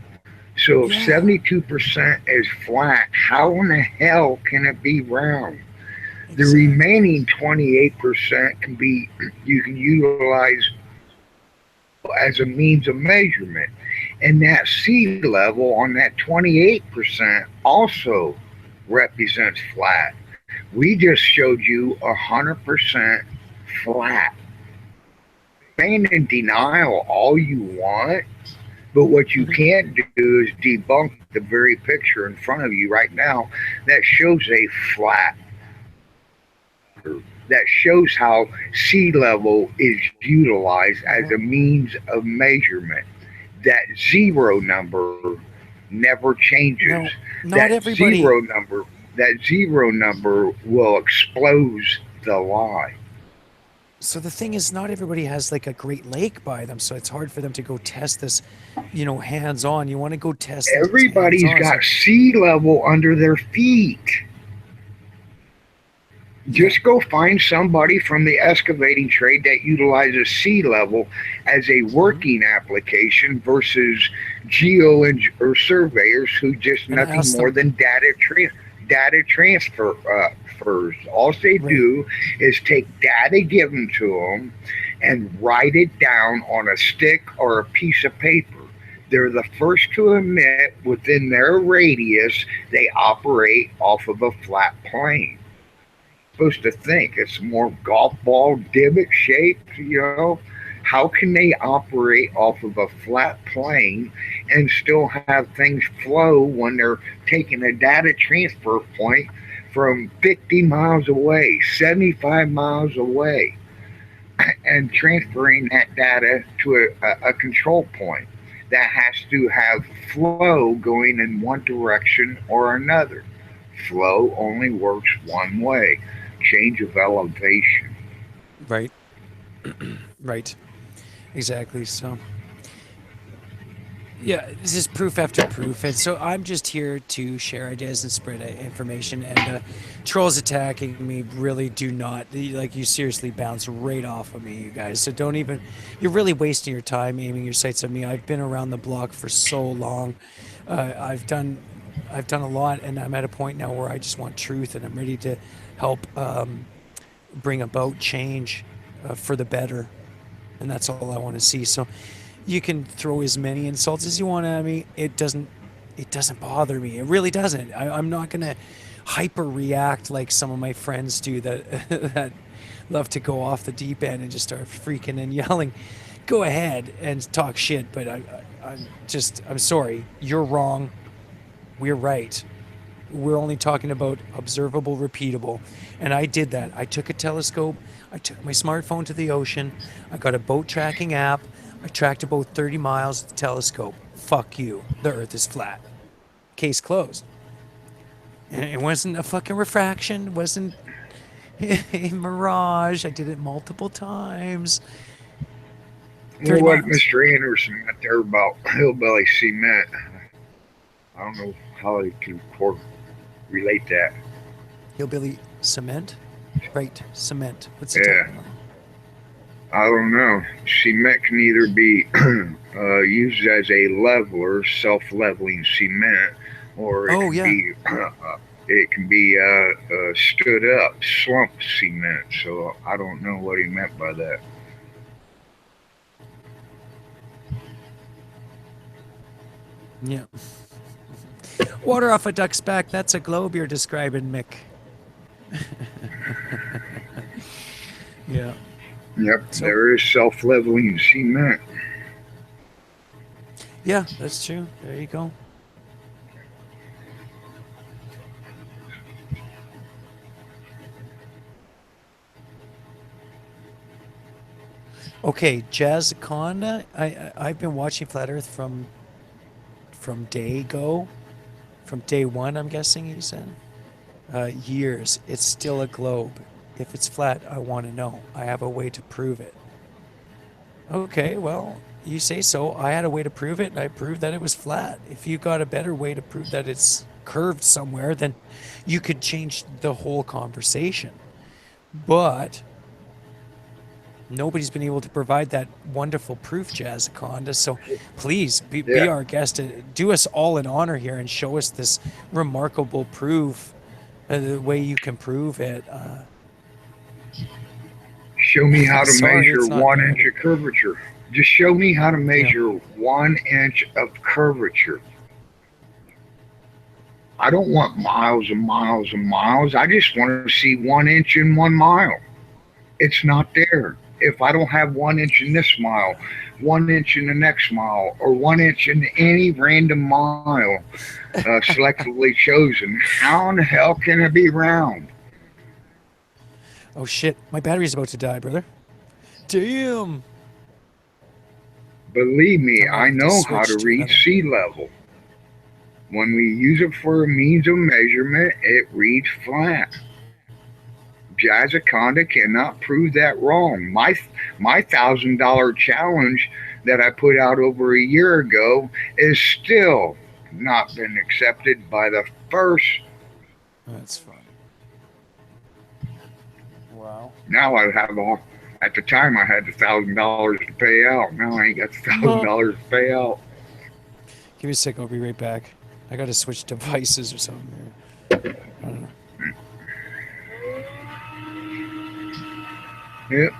Speaker 10: So if
Speaker 5: Yeah,
Speaker 10: 72% is flat, how in the hell can it be round? The
Speaker 5: exactly.
Speaker 10: remaining 28% can be you can utilize as a means of measurement. And that sea level on that 28% also represents flat. We just showed you 100% flat. Remain in denial all you want, but what you
Speaker 5: Mhm.
Speaker 10: can't do is debunk the very picture in front of you right now that shows a flat, that shows how sea level is utilized as a
Speaker 5: Well,
Speaker 10: means of measurement. That zero number never changes.
Speaker 5: no,
Speaker 10: That
Speaker 5: not
Speaker 10: zero
Speaker 5: everybody.
Speaker 10: number, that zero number will expose the lie.
Speaker 5: So the thing is, not everybody has like a Great Lake by them, so it's hard for them to go test this, hands on. You want to go test it hands
Speaker 10: Everybody's
Speaker 5: on.
Speaker 10: got
Speaker 5: So
Speaker 10: sea level under their feet.
Speaker 5: yeah,
Speaker 10: Just go find somebody from the excavating trade that utilizes sea level as a
Speaker 5: hmm
Speaker 10: working application versus geo or surveyors who just
Speaker 5: and
Speaker 10: nothing
Speaker 5: ask
Speaker 10: more
Speaker 5: them.
Speaker 10: than data transfer all they
Speaker 5: Right.
Speaker 10: do is take data given to them and write it down on a stick or a piece of paper. They're the first to admit within their radius they operate off of a flat plane. Supposed to think it's more golf ball divot shaped, How can they operate off of a flat plane and still have things flow when they're taking a data transfer point from 50 miles away, 75 miles away, and transferring that data to a control point that has to have flow going in one direction or another? Flow only works one way, change of elevation.
Speaker 5: Right. Right. Exactly. So, yeah, this is proof after proof, and so I'm just here to share ideas and spread information. And trolls attacking me really do not like you. Seriously, bounce right off of me, you guys. So don't even. You're really wasting your time aiming your sights at me. I've been around the block for so long. I've done. I've done a lot, and I'm at a point now where I just want truth, and I'm ready to help bring about change for the better, and that's all I want to see. So you can throw as many insults as you want at me. It doesn't bother me. It really doesn't. I'm not gonna hyper react like some of my friends do that that love to go off the deep end and just start freaking and yelling. Go ahead and talk shit, but I'm sorry. You're wrong. We're right. We're only talking about observable, repeatable. And I did that. I took a telescope, I took my smartphone to the ocean, I got a boat tracking app, I tracked about 30 miles with the telescope. Fuck you. The earth is flat. Case closed. And it wasn't a fucking refraction, it wasn't a mirage. I did it multiple times.
Speaker 10: You know
Speaker 5: 30
Speaker 10: what,
Speaker 5: miles.
Speaker 10: Mr. Anderson, out there about hillbilly cement. I don't know how he can relate that.
Speaker 5: Hillbilly cement? Right, cement. What's he
Speaker 10: Yeah.
Speaker 5: talking about?
Speaker 10: I don't know. Cement can either be used as a leveler, self-leveling cement, or
Speaker 5: Oh, yeah.
Speaker 10: it can be stood up, slump cement. So I don't know what he meant by that.
Speaker 5: Yeah. Water off a duck's back. That's a globe you're describing, Mick. Yeah.
Speaker 10: Yep,
Speaker 5: So,
Speaker 10: there is self-leveling cement.
Speaker 5: yeah, that's true. There you go. Okay, Jazz Conda. I've been watching Flat Earth from from day one. I'm guessing you said years. It's still a globe. If it's flat, I want to know. I have a way to prove it. Okay, well, you say so. I had a way to prove it, and I proved that it was flat. If you got a better way to prove that it's curved somewhere, then you could change the whole conversation. But nobody's been able to provide that wonderful proof, Jazzaconda. So please be
Speaker 10: Yeah,
Speaker 5: our guest. Do us all an honor here and show us this remarkable proof, the way you can prove it.
Speaker 10: show me how to
Speaker 5: Sorry,
Speaker 10: measure
Speaker 5: it's not
Speaker 10: 1 inch
Speaker 5: there.
Speaker 10: of curvature. Just show me how to
Speaker 5: Yeah.
Speaker 10: measure 1 inch of curvature. I don't want miles and miles and miles. I just want to see 1 inch in 1 mile. It's not there. If I don't have 1 inch in this mile, 1 inch in the next mile, or 1 inch in any random mile selectively chosen, how in the hell can it be round?
Speaker 5: Oh shit, my battery's about to die, brother. Damn.
Speaker 10: Believe me,
Speaker 5: I'm gonna
Speaker 10: I
Speaker 5: have to
Speaker 10: know how to
Speaker 5: switch to
Speaker 10: read
Speaker 5: another.
Speaker 10: sea level. When we use it for a means of measurement, it reads flat. Jazzaconda cannot prove that wrong. My $1,000 challenge that I put out over a year ago is still not been accepted by the first.
Speaker 5: That's funny. Wow.
Speaker 10: Now I have all. At the time, I had the $1,000 to pay out. Now I ain't got the thousand
Speaker 5: Huh.
Speaker 10: dollars to pay out.
Speaker 5: Give me a sec. I'll be right back. I gotta switch devices or something here. I don't know.
Speaker 10: Yep,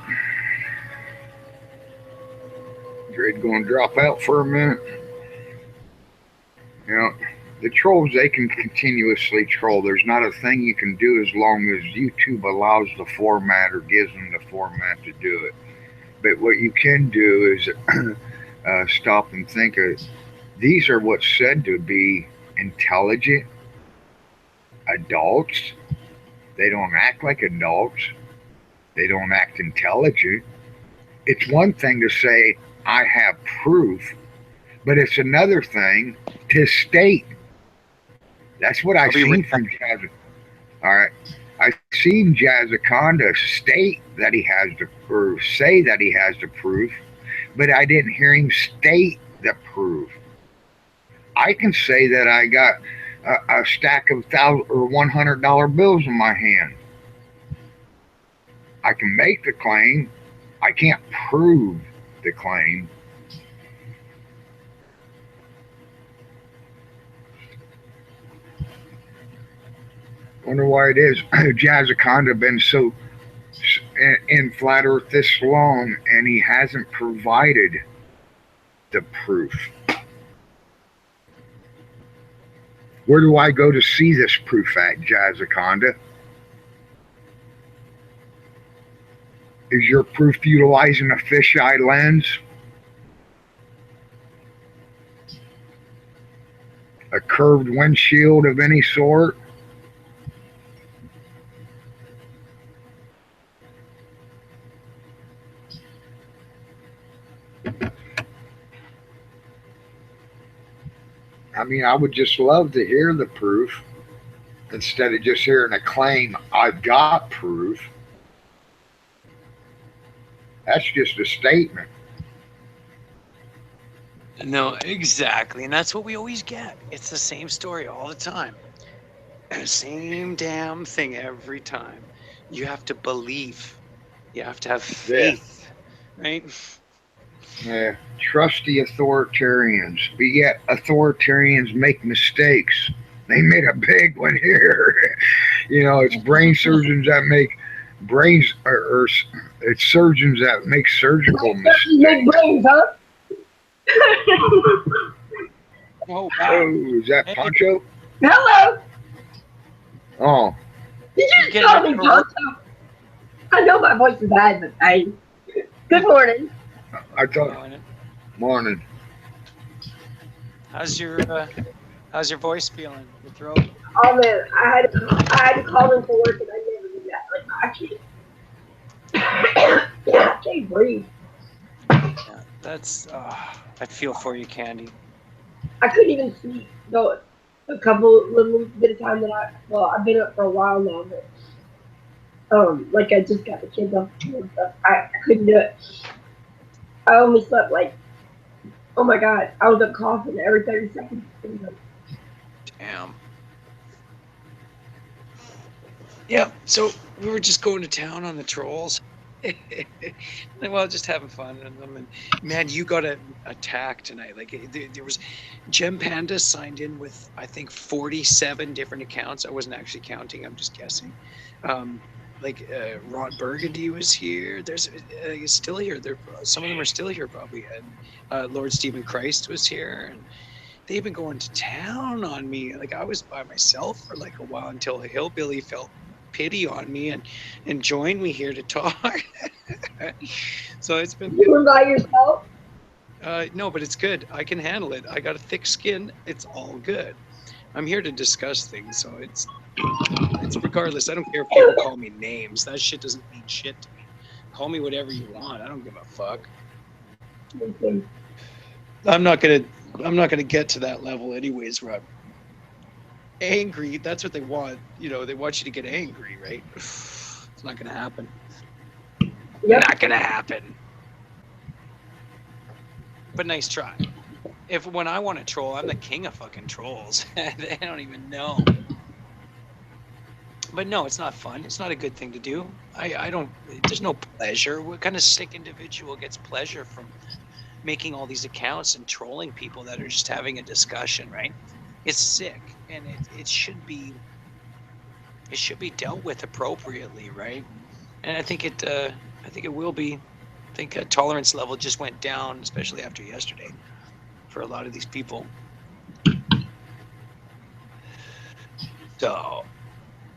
Speaker 10: Dread going to drop out for a minute. Yeah, the trolls, they can continuously troll. There's not a thing you can do as long as YouTube allows the format or gives them the format to do it. But what you can do is stop and think of these are what's said to be intelligent adults. They don't act like adults. They don't act intelligent. It's one thing to say, I have proof, but it's another thing to state. That's what I
Speaker 7: I'll be
Speaker 10: seen
Speaker 7: right
Speaker 10: from Jazz. All right. I seen Jazzaconda state that he has the proof, say that he has the proof, but I didn't hear him state the proof. I can say that I got a stack of $100 bills in my hand. I can make the claim. I can't prove the claim. Wonder why it is. Jazzaconda been so in flat Earth this long, and he hasn't provided the proof. Where do I go to see this proof at, Jazzaconda? Is your proof utilizing a fisheye lens? A curved windshield of any sort? I mean, I would just love to hear the proof instead of just hearing a claim, I've got proof. That's just a statement.
Speaker 11: No, exactly. And that's what we always get. It's the same story all the time. Same damn thing every time. You have to believe. You have to have faith. Right?
Speaker 10: Yeah. Trust the authoritarians. But yet authoritarians make mistakes. They made a big one here. You know, it's brain surgeons that make brains, or it's surgeons that make surgical mistakes.
Speaker 3: Make brains, huh?
Speaker 11: Oh, wow.
Speaker 10: Oh, is that Poncho?
Speaker 3: Hello.
Speaker 10: Oh.
Speaker 3: Did you just call me Poncho? I know my voice is bad, but hey. Good morning.
Speaker 10: I thought. Morning.
Speaker 11: How's your voice feeling? Your throat?
Speaker 3: Oh man, I had to call in for work, and I never do that. Like I can't breathe.
Speaker 11: Yeah, that's. I feel for you, Candy.
Speaker 3: I couldn't even sleep though. A little bit of time that I've been up for a while now, but like I just got the kids off and stuff. I couldn't do it. I only slept like, oh my god, I was up coughing every 30 seconds.
Speaker 11: Damn. Yeah, so we were just going to town on the trolls. Well, just having fun with them. And man, you got an attack tonight. Like there was, Gem Panda signed in with I think 47 different accounts. I wasn't actually counting. I'm just guessing. Ron Burgundy was here. He's still here. Some of them are still here probably. And Lord Stephen Christ was here. And they've been going to town on me. Like I was by myself for like a while until Hillbilly felt pity on me and joined me here to talk. So it's been.
Speaker 3: You were by yourself?
Speaker 11: No, but it's good. I can handle it. I got a thick skin. It's all good. I'm here to discuss things, so it's regardless. I don't care if people call me names. That shit doesn't mean shit to me. Call me whatever you want. I don't give a fuck.
Speaker 3: Okay.
Speaker 11: I'm not gonna get to that level anyways, Rob. Angry, that's what they want. You know, they want you to get angry, right? It's not gonna happen.
Speaker 3: Yep.
Speaker 11: Not gonna happen. But nice try. When I want to troll, I'm the king of fucking trolls. They don't even know. But no, it's not fun. It's not a good thing to do. There's no pleasure. What kind of sick individual gets pleasure from making all these accounts and trolling people that are just having a discussion, right? It's sick, and it should be dealt with appropriately, right? And I think it will be. I think a tolerance level just went down, especially after yesterday, for a lot of these people. So,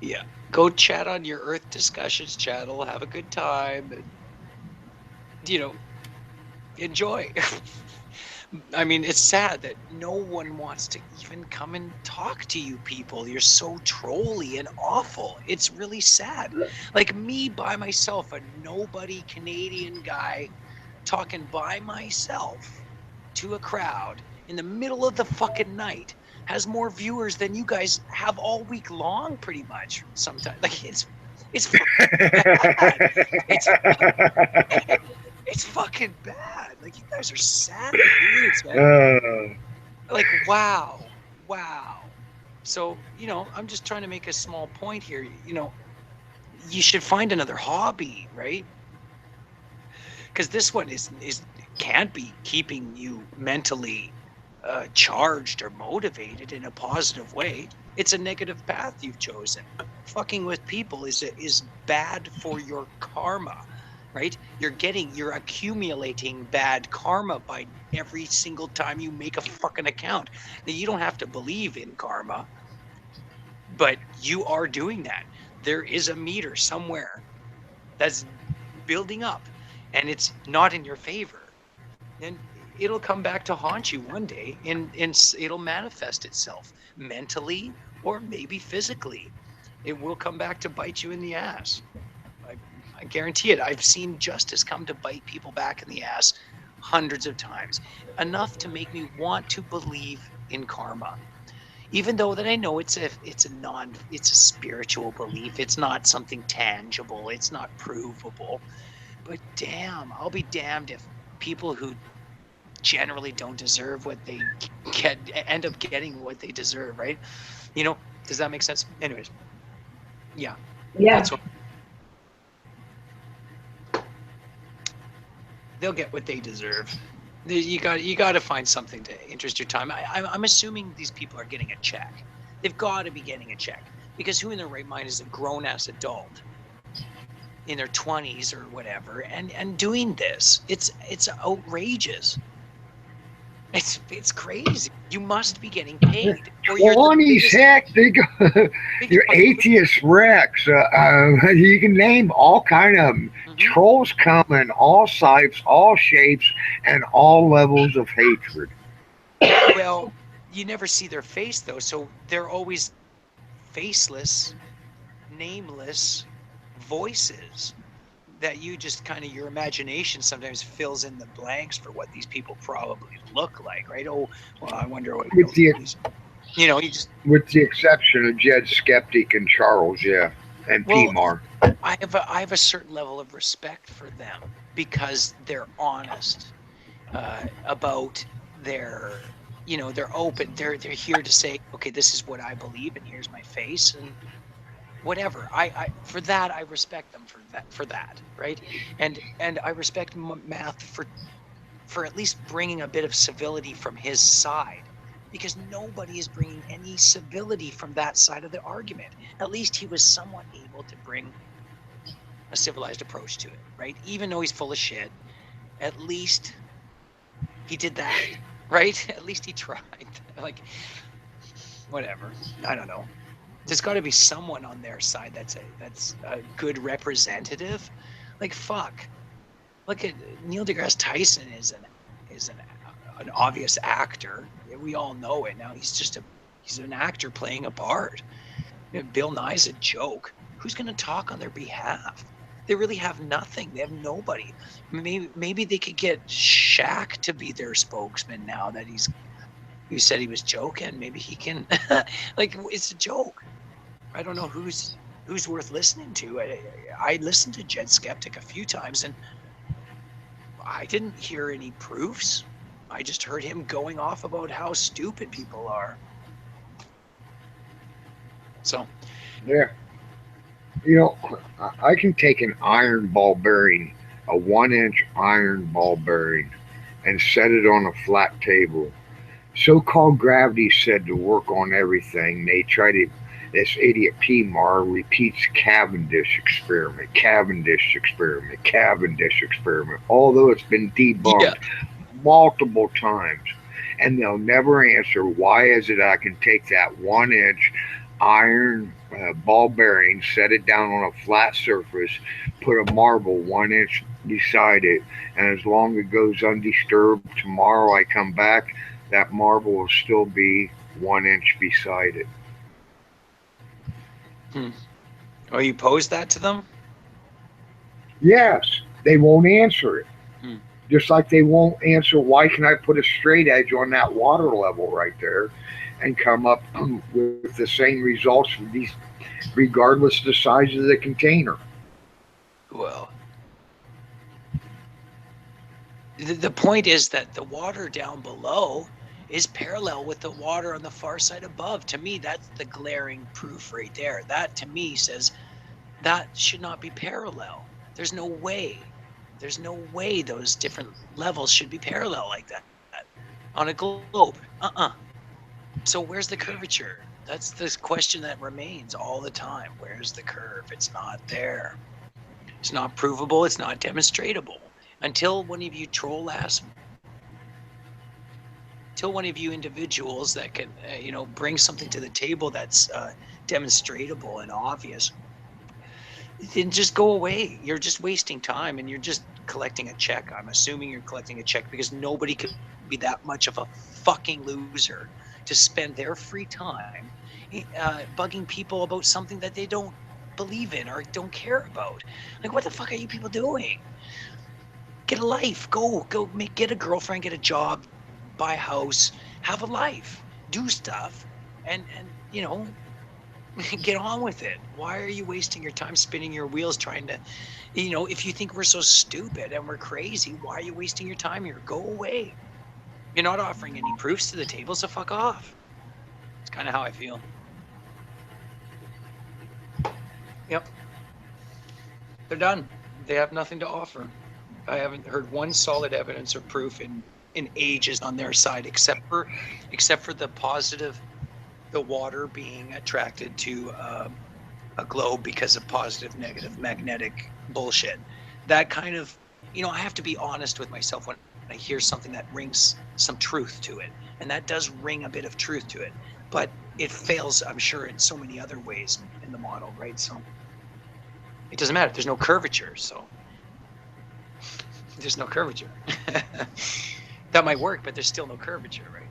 Speaker 11: yeah, go chat on your Earth discussions channel. Have a good time. And, enjoy. I mean, it's sad that no one wants to even come and talk to you people. You're so trolly and awful. It's really sad. Like me by myself, a nobody Canadian guy talking by myself to a crowd in the middle of the fucking night has more viewers than you guys have all week long, pretty much. Sometimes, like, it's It's fucking bad. It's fucking bad. Like, you guys are sad dudes, man. Like, wow. So, I'm just trying to make a small point here. You should find another hobby, right? Because this one can't be keeping you mentally charged or motivated in a positive way. It's a negative path you've chosen. Fucking with people is bad for your karma, right? You're accumulating bad karma by every single time you make a fucking account. Now, you don't have to believe in karma, but you are doing that. There is a meter somewhere that's building up, and it's not in your favor. And it'll come back to haunt you one day, and it'll manifest itself mentally or maybe physically. It will come back to bite you in the ass. I guarantee it. I've seen justice come to bite people back in the ass hundreds of times, enough to make me want to believe in karma. Even though that I know it's a spiritual belief. It's not something tangible. It's not provable. But damn, I'll be damned if people who generally don't deserve what they end up getting what they deserve, right? Does that make sense? Anyways, yeah. That's what they'll get, what they deserve. You got to find something to interest your time. I'm assuming these people are getting a check. They've got to be getting a check, because who in their right mind is a grown-ass adult in their 20s or whatever and doing this? It's outrageous. It's crazy. You must be getting paid. Or you're
Speaker 10: 20s, heck, you're atheist Rex. You can name all kind of them. Trolls come in all types, all shapes, and all levels of hatred.
Speaker 11: Well, you never see their face, though, so they're always faceless, nameless voices that you just kind of, your imagination sometimes fills in the blanks for what these people probably look like, right? Oh, well, I wonder what
Speaker 10: with the,
Speaker 11: with
Speaker 10: the exception of Jed Skeptic and Charles, yeah, and P-Mar.
Speaker 11: I have a certain level of respect for them because they're honest about their, they're open. They're here to say, okay, this is what I believe, and here's my face, and whatever. I for that I respect them for that, right? And I respect Math for at least bringing a bit of civility from his side, because nobody is bringing any civility from that side of the argument. At least he was somewhat able to bring a civilized approach to it, right? Even though he's full of shit, at least he did that, right? At least he tried. Like, whatever. I don't know. There's got to be someone on their side that's a good representative. Like, fuck. Look at Neil deGrasse Tyson is an obvious actor. We all know it now. He's an actor playing a part. Bill Nye's a joke. Who's going to talk on their behalf? They really have nothing. They have nobody. Maybe they could get Shaq to be their spokesman now that he said he was joking. Maybe he can. Like, it's a joke. I don't know who's worth listening to. I listened to Jed Skeptic a few times, and I didn't hear any proofs. I just heard him going off about how stupid people are. So,
Speaker 10: yeah. I can take an iron ball bearing, a 1-inch iron ball bearing, and set it on a flat table. So-called gravity said to work on everything. They try to, this idiot P-Mar repeats Cavendish experiment, although it's been debunked multiple times. And they'll never answer, why is it I can take that 1-inch iron ball bearing, set it down on a flat surface, put a marble 1 inch beside it, and as long as it goes undisturbed, tomorrow I come back, that marble will still be 1 inch beside it.
Speaker 11: Oh, you posed that to them?
Speaker 10: Yes, they won't answer it. Just like they won't answer, why can I put a straight edge on that water level right there and come up with the same results for these regardless of the size of the container.
Speaker 11: Well, the point is that the water down below is parallel with the water on the far side above. To me, that's the glaring proof right there. That to me says that should not be parallel. There's no way. There's no way those different levels should be parallel like that on a globe. So where's the curvature? That's the question that remains all the time. Where's the curve? It's not there. It's not provable. It's not demonstratable. Until one of you troll ass, until one of you individuals that can, bring something to the table that's demonstratable and obvious, then just go away. You're just wasting time and you're just collecting a check. I'm assuming you're collecting a check because nobody could be that much of a fucking loser to spend their free time bugging people about something that they don't believe in or don't care about. Like, what the fuck are you people doing? Get a life. Go get a girlfriend, get a job, buy a house, have a life, do stuff, and get on with it. Why are you wasting your time spinning your wheels trying to, if you think we're so stupid and we're crazy, why are you wasting your time here? Go away. You're not offering any proofs to the table, so fuck off. It's kind of how I feel. Yep. They're done. They have nothing to offer. I haven't heard one solid evidence or proof in ages on their side, except for the positive, the water being attracted to a globe because of positive, negative, magnetic bullshit. That kind of, I have to be honest with myself when I hear something that rings some truth to it, and that does ring a bit of truth to it, but it fails, I'm sure, in so many other ways in the model, right? So it doesn't matter. There's no curvature, so there's no curvature. That might work, but there's still no curvature, right?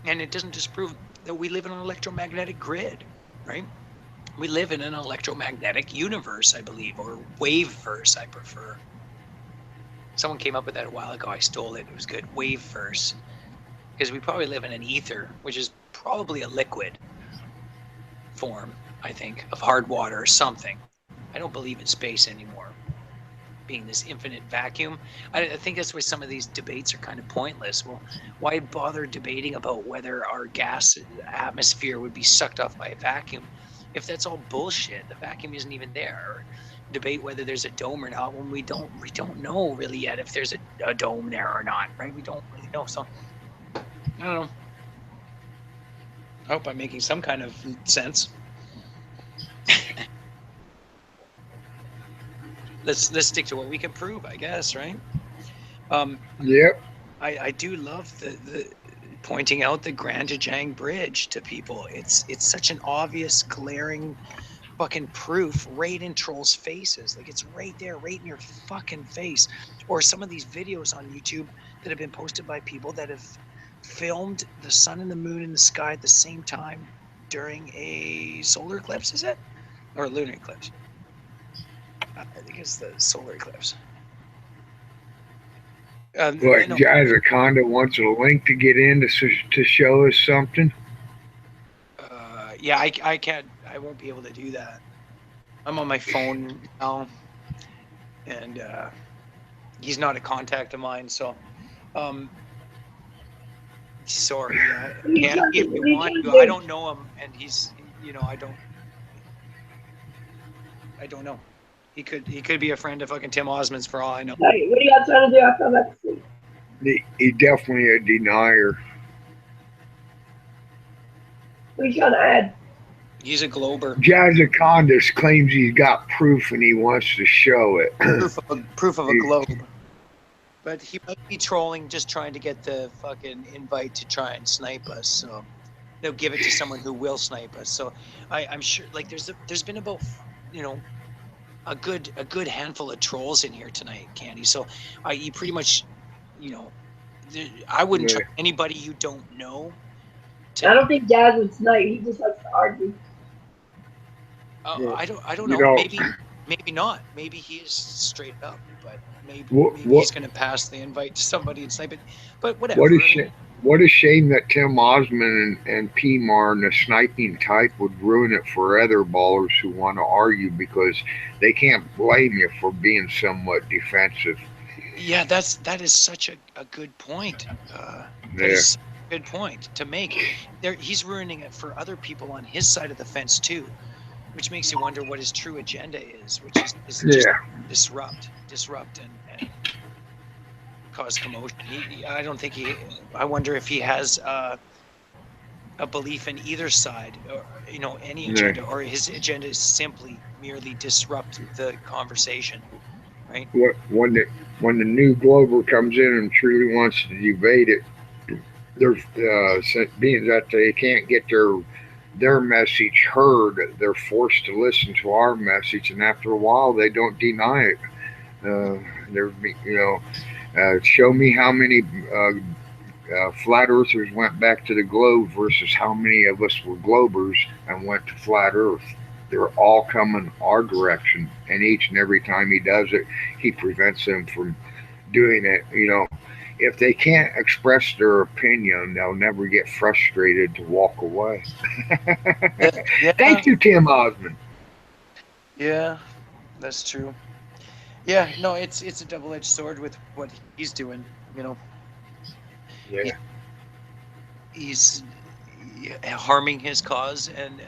Speaker 11: And it doesn't disprove that we live in an electromagnetic grid, right? We live in an electromagnetic universe, I believe, or waveverse, I prefer. Someone came up with that a while ago. I stole it. It was good. Waveverse. Because we probably live in an ether, which is probably a liquid form, I think, of hard water or something. I don't believe in space anymore, being this infinite vacuum. I think that's why some of these debates are kind of pointless. Well, why bother debating about whether our gas atmosphere would be sucked off by a vacuum if that's all bullshit? The vacuum isn't even there. Or debate whether there's a dome or not when we don't know really yet if there's a dome there or not, right? We don't really know. So I don't know. I hope I'm making some kind of sense. Let's stick to what we can prove, I guess, right?
Speaker 10: Yep.
Speaker 11: I do love the pointing out the Grandajang Bridge to people. It's such an obvious, glaring fucking proof right in trolls' faces. Like, it's right there, right in your fucking face. Or some of these videos on YouTube that have been posted by people that have filmed the sun and the moon in the sky at the same time during a solar eclipse, is it? Or a lunar eclipse? I think it's the solar eclipse.
Speaker 10: What, Jazaconda wants a link to get in to show us something?
Speaker 11: Yeah, I can't. I won't be able to do that. I'm on my phone now, and he's not a contact of mine, so sorry. If you want to, I don't know him, and he's, I don't know. He could be a friend of fucking Tim Osmond's for all I know.
Speaker 3: Hey, what are y'all trying to do? I feel like
Speaker 10: He's definitely a denier.
Speaker 3: what are you trying to add?
Speaker 11: He's a glober.
Speaker 10: Jazaconda claims he's got proof and he wants to show it.
Speaker 11: Proof of a globe. But he might be trolling, just trying to get the fucking invite to try and snipe us. So they'll give it to someone who will snipe us. So I'm sure, like, there's been about, a good handful of trolls in here tonight, Candy. So you pretty much, I wouldn't trust anybody you don't know.
Speaker 3: I don't think Jazz would snipe. He just likes to argue.
Speaker 11: I don't know. Maybe not. Maybe he is straight up, but maybe he's going to pass the invite to somebody and snipe it. But whatever.
Speaker 10: What a shame that Tim Osmond and PMAR and the sniping type would ruin it for other ballers who want to argue because they can't blame you for being somewhat defensive.
Speaker 11: Yeah, that is such a good point. That
Speaker 10: Yeah.
Speaker 11: is a good point to make. There, he's ruining it for other people on his side of the fence too, which makes you wonder what his true agenda is, which is just
Speaker 10: Yeah.
Speaker 11: disrupt, and cause commotion. I don't think he. I wonder if he has a belief in either side, or any agenda, or his agenda is simply merely disrupt the conversation, right?
Speaker 10: When the new Glober comes in and truly wants to debate it, there's being that they can't get their message heard, they're forced to listen to our message, and after a while, they don't deny it. Show me how many flat earthers went back to the globe versus how many of us were globers and went to flat earth. They're all coming our direction, and each and every time he does it, he prevents them from doing it. If they can't express their opinion, they'll never get frustrated to walk away.
Speaker 11: Yeah.
Speaker 10: Thank you, Tim Osmond.
Speaker 11: Yeah, that's true. Yeah, no, it's a double-edged sword with what he's doing.
Speaker 10: Yeah.
Speaker 11: He's harming his cause and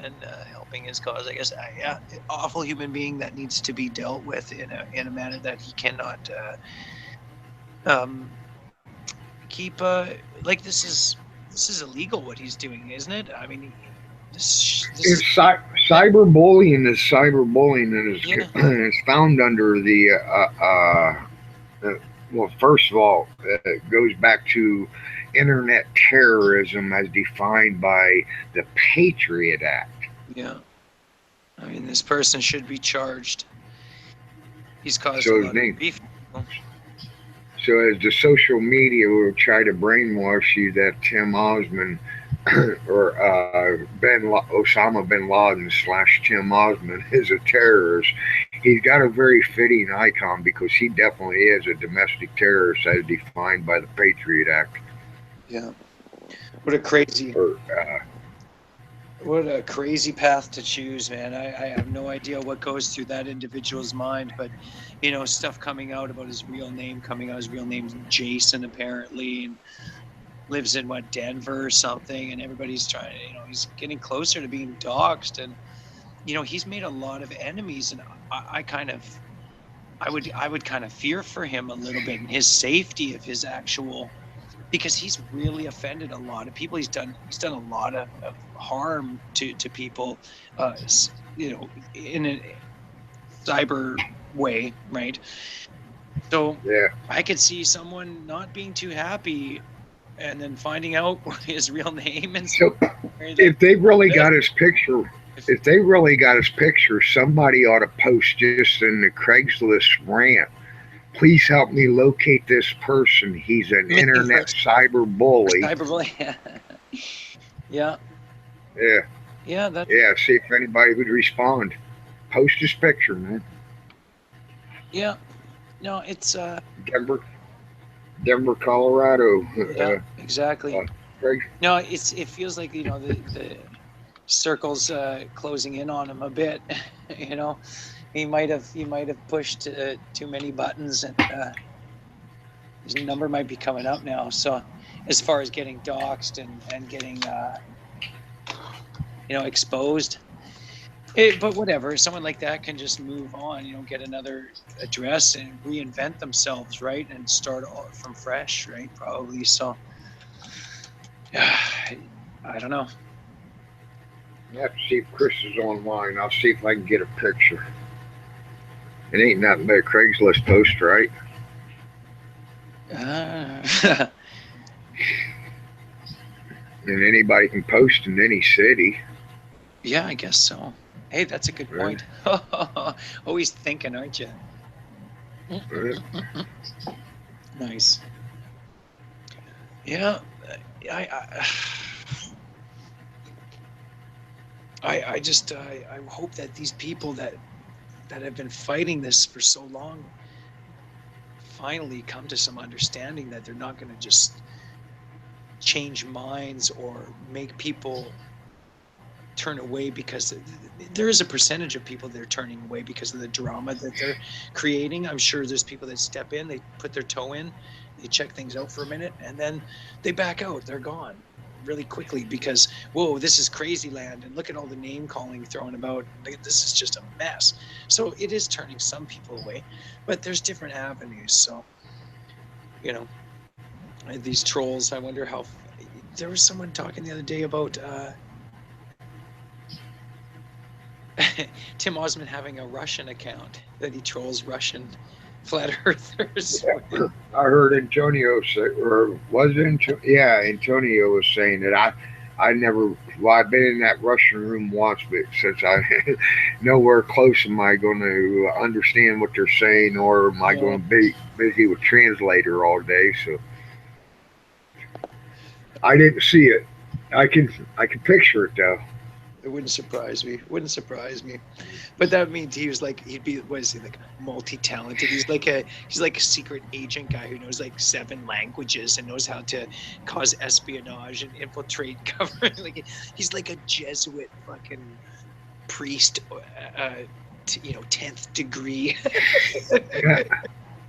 Speaker 11: helping his cause. I guess. Yeah, awful human being that needs to be dealt with in a manner that he cannot keep. Like this is illegal what he's doing, isn't it? I mean,
Speaker 10: It's cyberbullying is cyberbullying, and it's found under well, first of all, it goes back to internet terrorism as defined by the Patriot Act.
Speaker 11: Yeah, I mean, this person should be charged. He's caused a lot of grief.
Speaker 10: So as the social media will try to brainwash you that Tim Osmond or Osama bin Laden / Tim Osmond is a terrorist, he's got a very fitting icon because he definitely is a domestic terrorist as defined by the Patriot Act.
Speaker 11: Yeah. What a crazy path to choose, man. I have no idea what goes through that individual's mind, but stuff coming out about his real name, his real name's Jason apparently, and lives in Denver or something, and everybody's trying to, he's getting closer to being doxxed, and he's made a lot of enemies, and I would kind of fear for him a little bit and his safety of his actual, because he's really offended a lot of people. He's done a lot of harm to people, in a cyber way, right? So
Speaker 10: yeah,
Speaker 11: I could see someone not being too happy and then finding out his real name. And
Speaker 10: so if they really got his picture, somebody ought to post just in the Craigslist rant, please help me locate this person. He's an internet cyber bully.
Speaker 11: Yeah.
Speaker 10: Yeah.
Speaker 11: Yeah.
Speaker 10: Yeah. See if anybody would respond. Post his picture, man.
Speaker 11: Yeah. No, it's
Speaker 10: Denver, Colorado.
Speaker 11: Yeah, exactly. No, it feels like the circle's closing in on him a bit. He might have pushed too many buttons, and his number might be coming up now. So, as far as getting doxxed and getting exposed, but whatever. Someone like that can just move on. Get another address and reinvent themselves, right, and start all from fresh, right? Probably. So, I don't know.
Speaker 10: I have to see if Chris is online. I'll see if I can get a picture. It ain't nothing but a Craigslist post, right? And anybody can post in any city.
Speaker 11: Yeah, I guess so. Hey, that's a good point. Always thinking, aren't you? Nice. Yeah, I just I hope that these people that have been fighting this for so long finally come to some understanding that they're not going to just change minds or make people turn away, because there is a percentage of people that are turning away because of the drama that they're creating. I'm sure there's people that step in, they put their toe in, they check things out for a minute, and then they back out. They're gone really quickly because, whoa, this is crazy land, and look at all the name calling thrown about. This is just a mess. So it is turning some people away, but there's different avenues. So, you know, these trolls, I wonder how. There was someone talking the other day about Tim Osmond having a Russian account that he trolls Russian flat earthers.
Speaker 10: I heard Antonio say, or was it? Yeah, Antonio was saying that I never. Well, I've been in that Russian room once, but since I nowhere close am I going to understand what they're saying, or am I going to be busy with translator all day? So I didn't see it. I can picture it though.
Speaker 11: It wouldn't surprise me. Wouldn't surprise me. But that means he was like, he'd be, what is he, like multi-talented? He's like a secret agent guy who knows like 7 languages and knows how to cause espionage and infiltrate government. Like he's like a Jesuit fucking priest, 10th degree.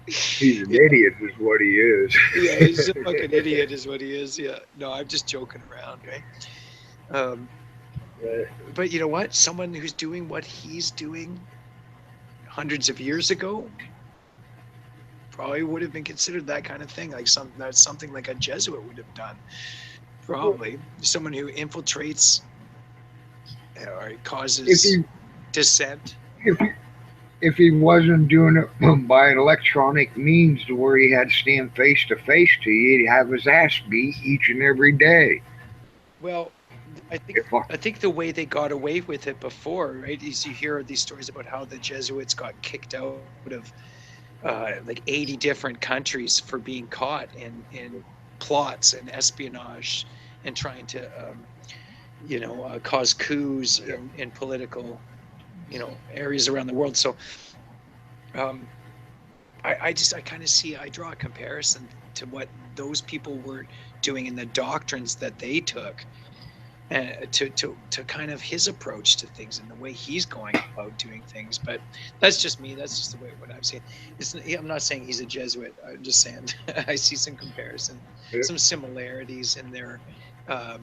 Speaker 10: He's an idiot, is what he is.
Speaker 11: Yeah, he's a fucking idiot, is what he is. Yeah. No, I'm just joking around, right? But you know what? Someone who's doing what he's doing hundreds of years ago probably would have been considered that kind of thing, like something like a Jesuit would have done. Probably someone who infiltrates or causes dissent.
Speaker 10: If he wasn't doing it by electronic means to where he had to stand face to face to you, he'd have his ass beat each and every day.
Speaker 11: Well, I think the way they got away with it before, right, is you hear these stories about how the Jesuits got kicked out of like 80 different countries for being caught in plots and espionage and trying to cause coups in political areas around the world. So I draw a comparison to what those people were doing and the doctrines that they took, to kind of his approach to things and the way he's going about doing things. But that's just me. That's just the way what I'm saying. I'm not saying he's a Jesuit. I'm just saying I see some comparison, some similarities in their the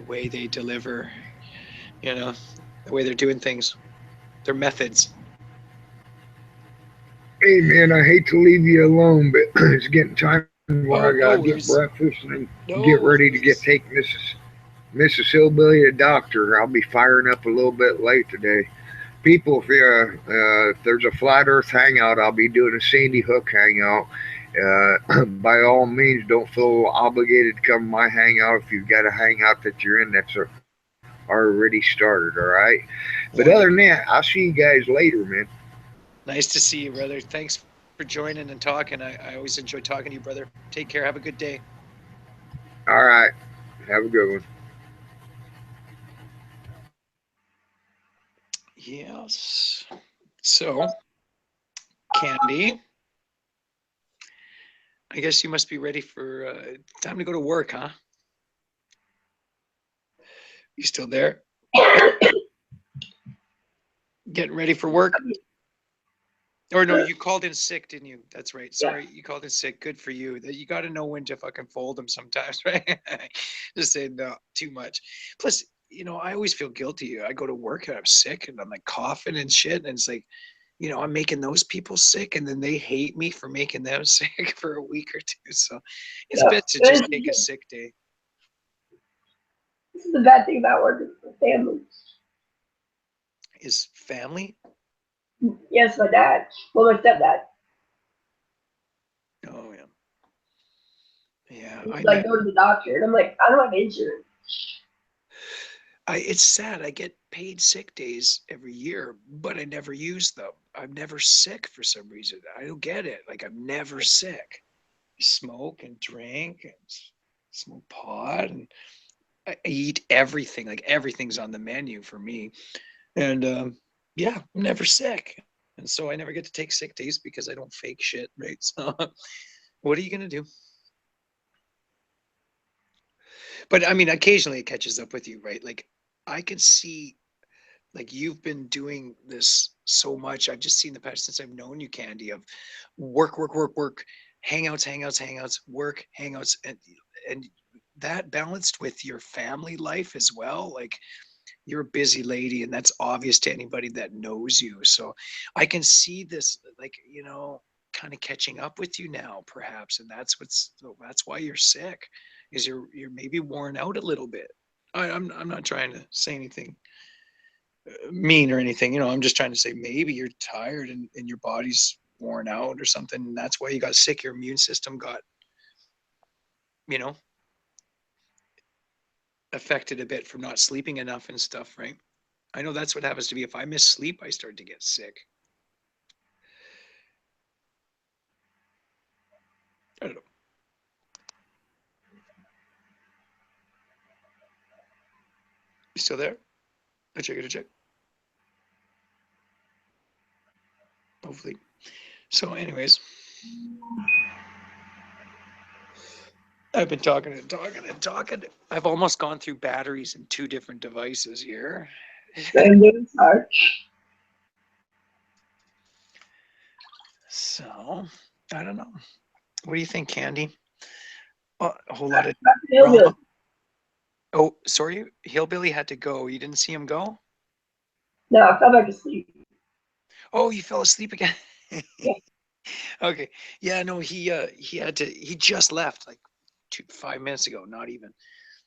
Speaker 11: way they deliver, the way they're doing things, their methods.
Speaker 10: Hey man, I hate to leave you alone, but it's getting time where I gotta get breakfast and get ready to take Mrs. Hillbilly to the doctor. I'll be firing up a little bit late today. People, if there's a flat Earth hangout, I'll be doing a Sandy Hook hangout. By all means, don't feel obligated to come to my hangout if you've got a hangout that you're in that's already started. All right. But other than that, I'll see you guys later, man.
Speaker 11: Nice to see you, brother. Thanks for joining and talking. I always enjoy talking to you, brother. Take care. Have a good day.
Speaker 10: All right. Have a good one.
Speaker 11: Yes. So, Candy, I guess you must be ready for time to go to work, huh? You still there? Getting ready for work? Or no, you called in sick, didn't you? That's right. Sorry, you called in sick. Good for you. You got to know when to fucking fold them sometimes, right? Just saying no, too much. Plus, I always feel guilty. I go to work and I'm sick and I'm like coughing and shit. And it's like, I'm making those people sick and then they hate me for making them sick for a week or two. So it's best to just take a sick day.
Speaker 3: This is the bad thing about working for family.
Speaker 11: Is family?
Speaker 3: Yes, my dad. Well, my stepdad.
Speaker 11: Oh, yeah. Yeah.
Speaker 3: He's like, go to the doctor. And I'm like, I don't have insurance.
Speaker 11: It's sad. I get paid sick days every year, but I never use them. I'm never sick for some reason. I don't get it. Like, I'm never sick. I smoke and drink and smoke pot and I eat everything. Like, everything's on the menu for me. And yeah, I'm never sick. And so I never get to take sick days because I don't fake shit, right? So what are you going to do? But I mean, occasionally it catches up with you, right? Like I can see, like you've been doing this so much. I've just seen the past since I've known you, Candy, of work, work, work, work, hangouts, hangouts, hangouts, work, hangouts, and that balanced with your family life as well. Like you're a busy lady, and that's obvious to anybody that knows you. So I can see this, like, kind of catching up with you now, perhaps, and that's why you're sick, is you're maybe worn out a little bit. I'm not trying to say anything mean or anything. I'm just trying to say maybe you're tired and your body's worn out or something. And that's why you got sick. Your immune system got, you know, affected a bit from not sleeping enough and stuff, right? I know that's what happens to me. If I miss sleep, I start to get sick. I don't know. You still there? I check it. Check. Hopefully. So, anyways, I've been talking and talking and talking. I've almost gone through batteries in 2 different devices here. So, I don't know. What do you think, Candy? A whole lot of drama. Oh, sorry, Hillbilly had to go. You didn't see him go?
Speaker 3: No, I fell back asleep.
Speaker 11: Oh, you fell asleep again.
Speaker 3: Yeah.
Speaker 11: Okay. Yeah, no, he just left like 5 minutes ago, not even.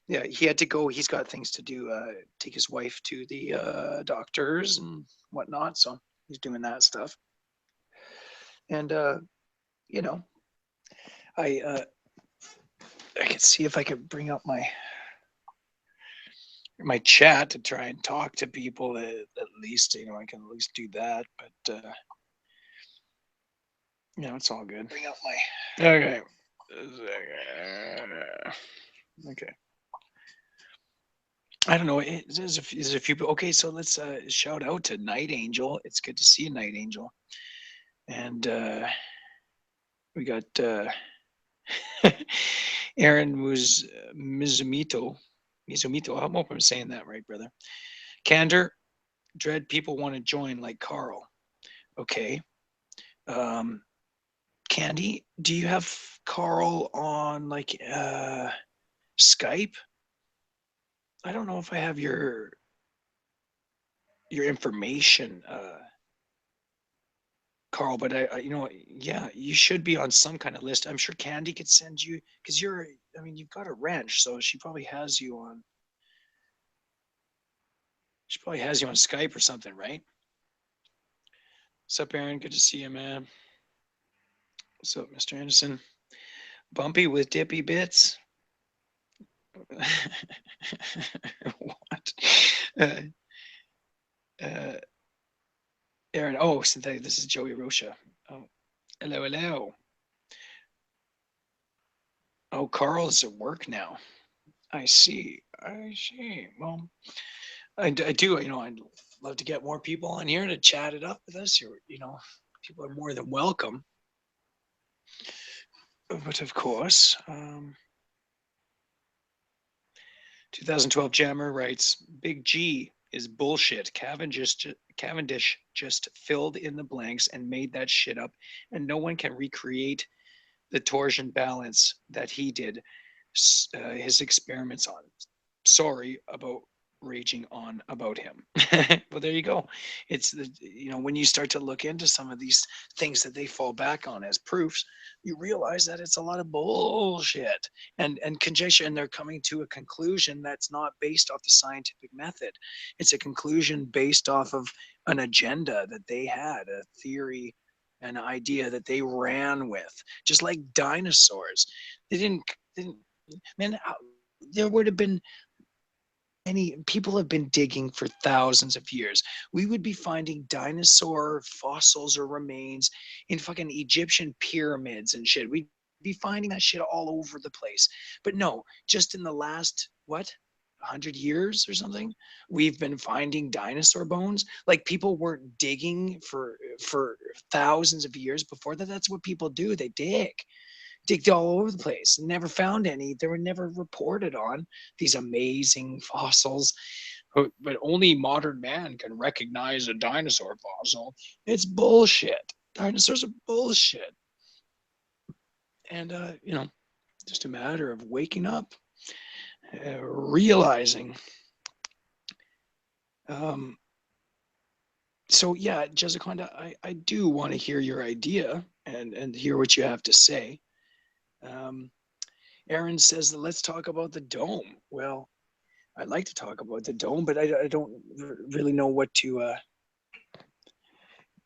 Speaker 11: Yeah, he had to go. He's got things to do, take his wife to the doctors and whatnot, so he's doing that stuff. And you know, I can see if I could bring up my chat to try and talk to people at least. I can at least do that, but it's all good. Bring up my okay. Okay. I don't know. There's a few. Okay, so let's shout out to Night Angel. It's good to see you, Night Angel. And we got Aaron Mizumito. I hope I'm saying that right, brother. Candor, Dread people want to join like Carl. Okay. Candy, do you have Carl on like Skype? I don't know if I have your information, Carl, but yeah, you should be on some kind of list. I'm sure Candy could send you, because you've got a ranch, so she probably has you on. She probably has you on Skype or something, right? What's up, Aaron? Good to see you, man. What's up, Mr. Anderson? Bumpy with dippy bits. What? Aaron, synthetic. This is Joey Rocha. Oh, hello. Oh, Carl's at work now. I see. Well, I do. I'd love to get more people on here to chat it up with us. People are more than welcome. But of course, 2012 Jammer writes, Big G is bullshit. Cavendish just filled in the blanks and made that shit up, and no one can recreate the torsion balance that he did his experiments on. Sorry about raging on about him. Well, there you go. It's when you start to look into some of these things that they fall back on as proofs, you realize that it's a lot of bullshit and conjecture, and they're coming to a conclusion that's not based off the scientific method. It's a conclusion based off of an agenda that they had, a theory, an idea that they ran with, just like dinosaurs. They didn't man, there would have been many people have been digging for thousands of years. We would be finding dinosaur fossils or remains in fucking Egyptian pyramids and shit. We'd be finding that shit all over the place. But no, just in the last 100 years or something, we've been finding dinosaur bones. Like people weren't digging for thousands of years before that. That's what people do. They dig. digged all over the place, never found any. They were never reported on, these amazing fossils. But only modern man can recognize a dinosaur fossil. It's bullshit. Dinosaurs are bullshit. And, just a matter of waking up, realizing. So yeah, Jessica, I do want to hear your idea and hear what you have to say. Aaron says that let's talk about the dome. Well, I'd like to talk about the dome, but I don't really know what to.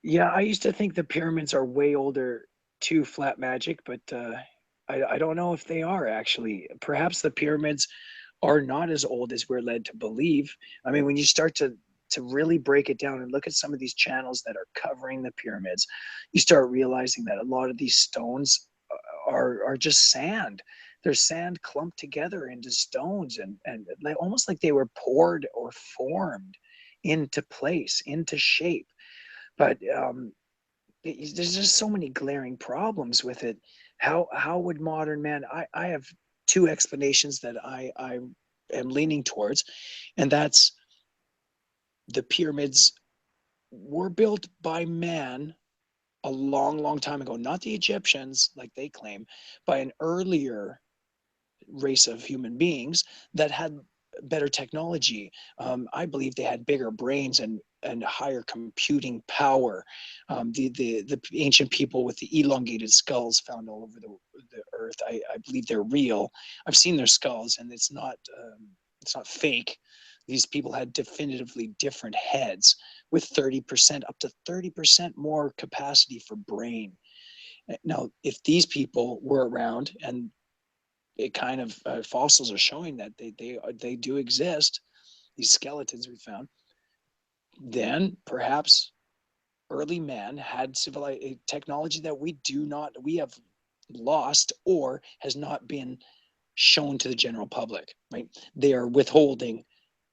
Speaker 11: Yeah, I used to think the pyramids are way older too, Flat Magic, but I don't know if they are actually. Perhaps the pyramids are not as old as we're led to believe. I mean, when you start to really break it down and look at some of these channels that are covering the pyramids, you start realizing that a lot of these stones are just sand. They're sand clumped together into stones, and almost like they were poured or formed into place, into shape. But there's just so many glaring problems with it. How would modern man? I have two explanations that I am leaning towards, and that's the pyramids were built by man a long time ago, not the Egyptians like they claim, by an earlier race of human beings that had better technology. I believe they had bigger brains and higher computing power. The ancient people with the elongated skulls found all over the earth, I believe they're real. I've seen their skulls, and it's not fake. These people had definitively different heads with 30% up to 30% more capacity for brain. Now, if these people were around, and it kind of fossils are showing that they do exist, these skeletons we found, then perhaps early man had civilized technology that we have lost or has not been shown to the general public, right? They are withholding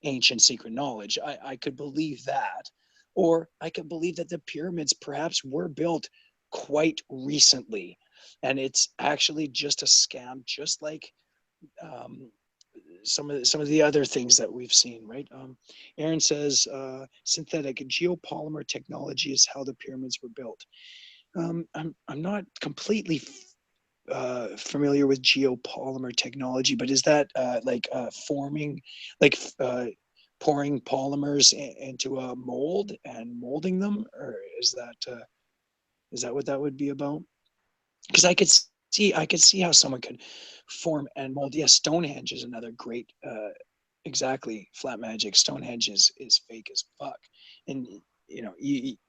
Speaker 11: ancient secret knowledge. I could believe that. Or I could believe that the pyramids perhaps were built quite recently, and it's actually just a scam, just like some of the other things that we've seen, right? Aaron says synthetic geopolymer technology is how the pyramids were built. I'm not completely familiar with geopolymer technology, but is that forming, like pouring polymers into a mold and molding them, or is that what that would be about? Because I could see how someone could form and mold. Yeah, Stonehenge is another great. Exactly, Flat Magic. Stonehenge is fake as fuck, and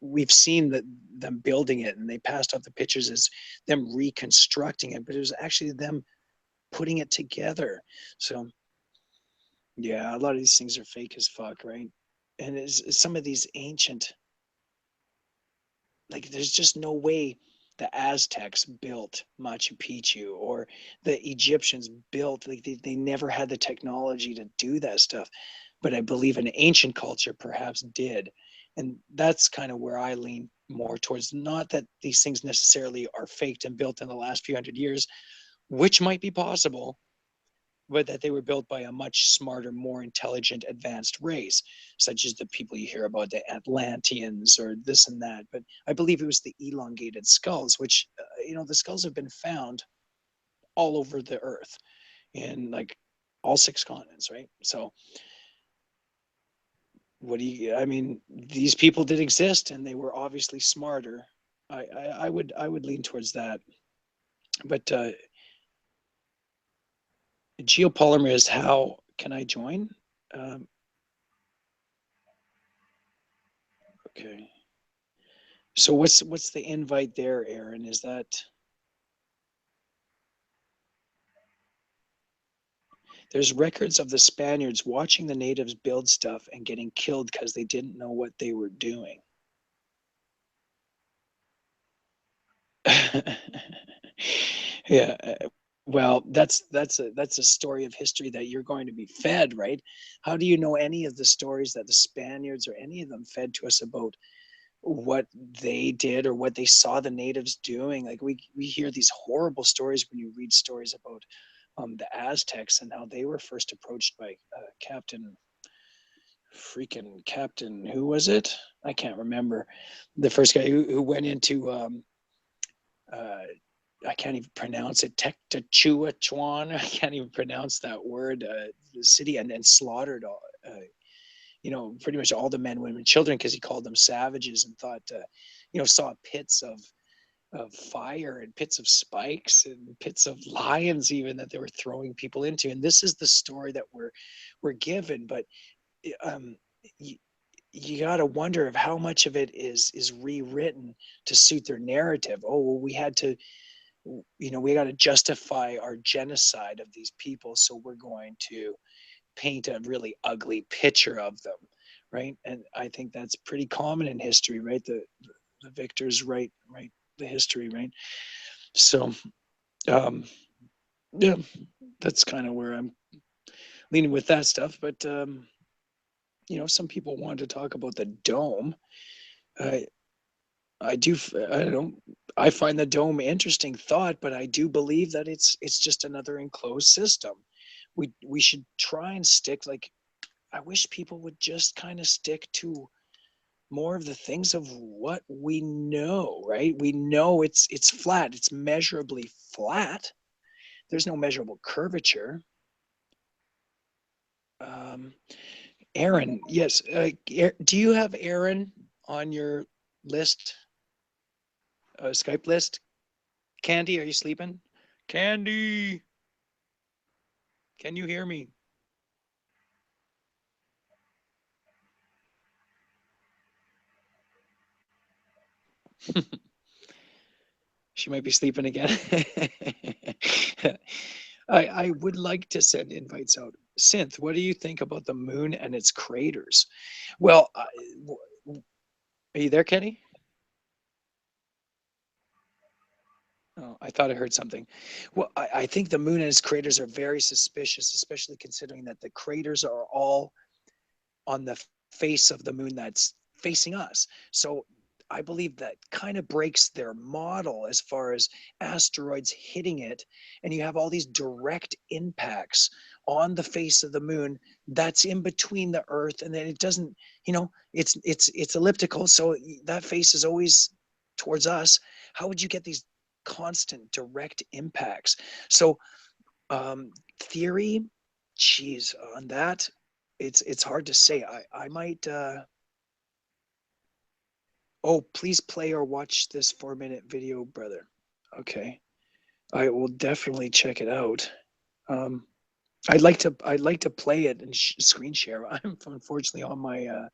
Speaker 11: we've seen that them building it, and they passed off the pictures as them reconstructing it, but it was actually them putting it together. So yeah, a lot of these things are fake as fuck, right? And it's some of these ancient, like, there's just no way the Aztecs built Machu Picchu, or the Egyptians built, like, they never had the technology to do that stuff. But I believe an ancient culture perhaps did. And that's kind of where I lean more towards, not that these things necessarily are faked and built in the last few hundred years, which might be possible, but that they were built by a much smarter, more intelligent, advanced race, such as the people you hear about, the Atlanteans or this and that. But I believe it was the elongated skulls, which, the skulls have been found all over the earth in, like, all six continents, right? So I mean, these people did exist, and they were obviously smarter. I would lean towards that. But geopolymer is how can I join? Okay. So what's the invite there, Aaron? Is that there's records of the Spaniards watching the natives build stuff and getting killed because they didn't know what they were doing. Yeah. Well, that's a story of history that you're going to be fed, right? How do you know any of the stories that the Spaniards or any of them fed to us about what they did or what they saw the natives doing. Like we hear these horrible stories when you read stories about the Aztecs and how they were first approached by Captain who was it? I can't remember. The first guy who went into uh, I can't even pronounce it. Tectachuachuan. I can't even pronounce that word. The city and then slaughtered all, pretty much all the men, women, children, because he called them savages and thought, saw pits of fire and pits of spikes and pits of lions even that they were throwing people into. And this is the story that we're given, but you got to wonder of how much of it is rewritten to suit their narrative. Oh, well, we had to, we got to justify our genocide of these people, so we're going to paint a really ugly picture of them, right? And I think that's pretty common in history, right? The victors write the history, right? So yeah, that's kind of where I'm leaning with that stuff. But some people want to talk about the dome. I do. I don't. I find the dome interesting thought, but I do believe that it's just another enclosed system. We should try and stick. Like, I wish people would just kind of stick to more of the things of what we know. Right? We know it's flat. It's measurably flat. There's no measurable curvature. Aaron, yes. Do you have Aaron on your list? Skype list? Candy, are you sleeping? Candy, can you hear me? She might be sleeping again. I would like to send invites out. Synth, what do you think about the moon and its craters? Well, are you there, Kenny? Oh, I thought I heard something. Well, I think the moon and its craters are very suspicious, especially considering that the craters are all on the face of the moon that's facing us. So I believe that kind of breaks their model as far as asteroids hitting it, and you have all these direct impacts on the face of the moon that's in between the Earth, and then it doesn't, it's elliptical, so that face is always towards us. How would you get these constant direct impacts? So theory, geez, on that, it's hard to say. I might oh, please play or watch this 4-minute video, brother. Okay, I will definitely check it out. I'd like to play it and screen share. I'm unfortunately on my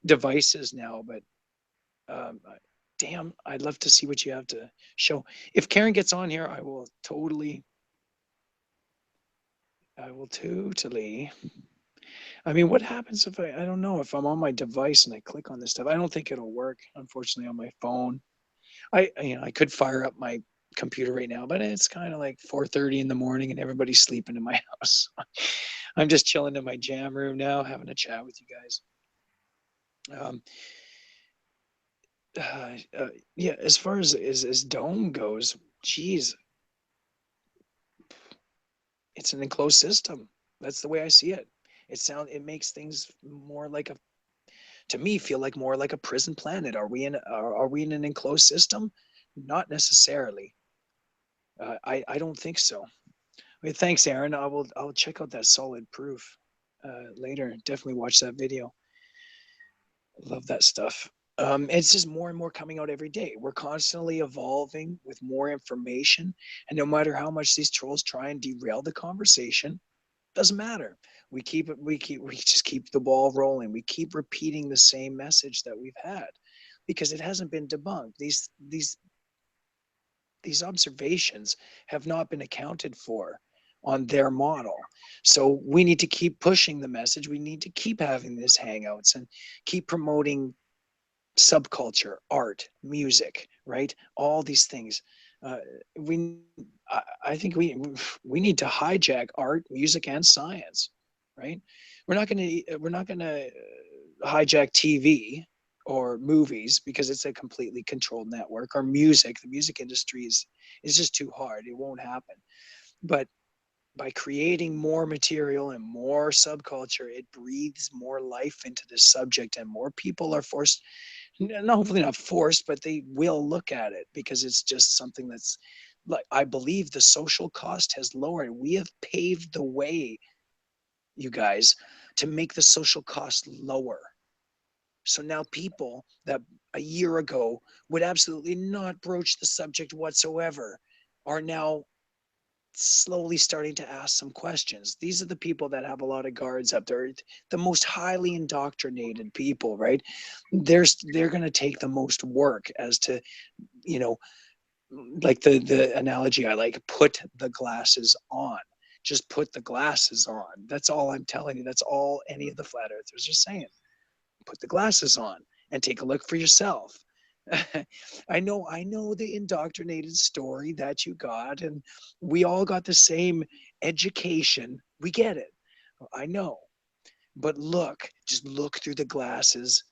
Speaker 11: devices now, but damn, I'd love to see what you have to show. If Karen gets on here, I will totally. I mean, what happens if I don't know, if I'm on my device and I click on this stuff? I don't think it'll work, unfortunately, on my phone. I could fire up my computer right now, but it's kind of like 4:30 in the morning and everybody's sleeping in my house. I'm just chilling in my jam room now, having a chat with you guys. Yeah, as far as dome goes, geez, it's an enclosed system. That's the way I see it. It makes things more like to me feel like more like a prison planet. Are we in an enclosed system? Not necessarily. I don't think so. Okay, thanks, Aaron. I'll check out that solid proof later. Definitely watch that video. Love that stuff. It's just more and more coming out every day. We're constantly evolving with more information, and no matter how much these trolls try and derail the conversation, doesn't matter. We just keep the ball rolling. We keep repeating the same message that we've had because it hasn't been debunked. These observations have not been accounted for on their model. So we need to keep pushing the message. We need to keep having these hangouts and keep promoting subculture, art, music, right? All these things. I think we need to hijack art, music, and science, right? We're not going to hijack TV, or movies, because it's a completely controlled network, or music. The music industry is just too hard. It won't happen. But by creating more material and more subculture, it breathes more life into the subject, and more people are forced, no, hopefully not forced, but they will look at it, because it's just something that's like, I believe the social cost has lowered. We have paved the way, you guys, to make the social cost lower. So now people that a year ago would absolutely not broach the subject whatsoever are now slowly starting to ask some questions. These are the people that have a lot of guards up there, the most highly indoctrinated people, right? They're going to take the most work as to, you know, like the analogy I like, put the glasses on. Just put the glasses on. That's all I'm telling you. That's all any of the flat earthers are saying. Put the glasses on and take a look for yourself. I know the indoctrinated story that you got, and we all got the same education. We get it. I know. But look, just look through the glasses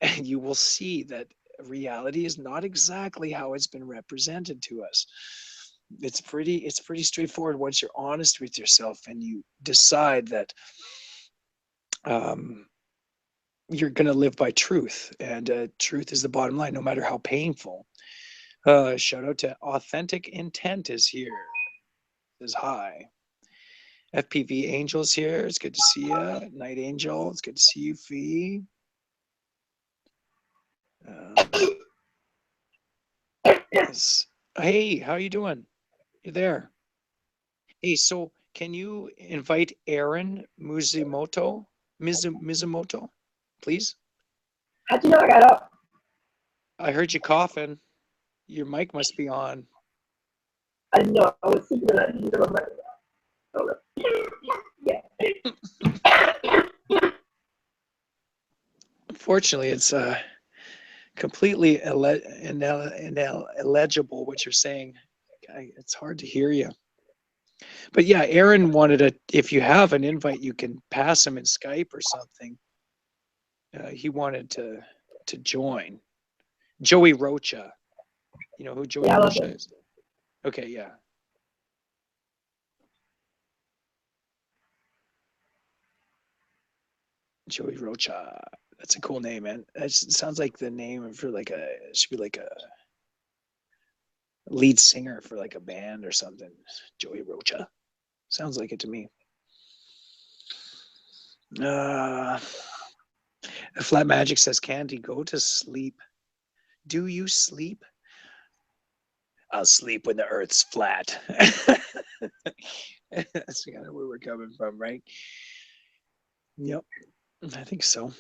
Speaker 11: and you will see that reality is not exactly how it's been represented to us. It's pretty straightforward once you're honest with yourself and you decide that you're going to live by truth, and truth is the bottom line, no matter how painful. Shout out to Authentic Intent is here. Says hi. FPV Angel's here. It's good to see you. Night Angel. It's good to see you, Fee. Yes. Hey, how you doing? You're there. Hey, so can you invite Aaron Mizumoto, please?
Speaker 3: How'd you know I got up?
Speaker 11: I heard you coughing. Your mic must be on.
Speaker 3: I didn't know. I was sleeping and I didn't know my Yeah.
Speaker 11: Unfortunately, it's completely illegible what you're saying. It's hard to hear you. But yeah, Aaron wanted to, if you have an invite, you can pass him in Skype or something. He wanted to join. Joey Rocha. You know who Joey Rocha is? Okay, yeah. Joey Rocha. That's a cool name, man. It sounds like the name for like it should be like a lead singer for like a band or something. Joey Rocha. Sounds like it to me. Flat Magic says, Candy, go to sleep. Do you sleep? I'll sleep when the earth's flat. That's kind of where we're coming from, right? Yep, I think so.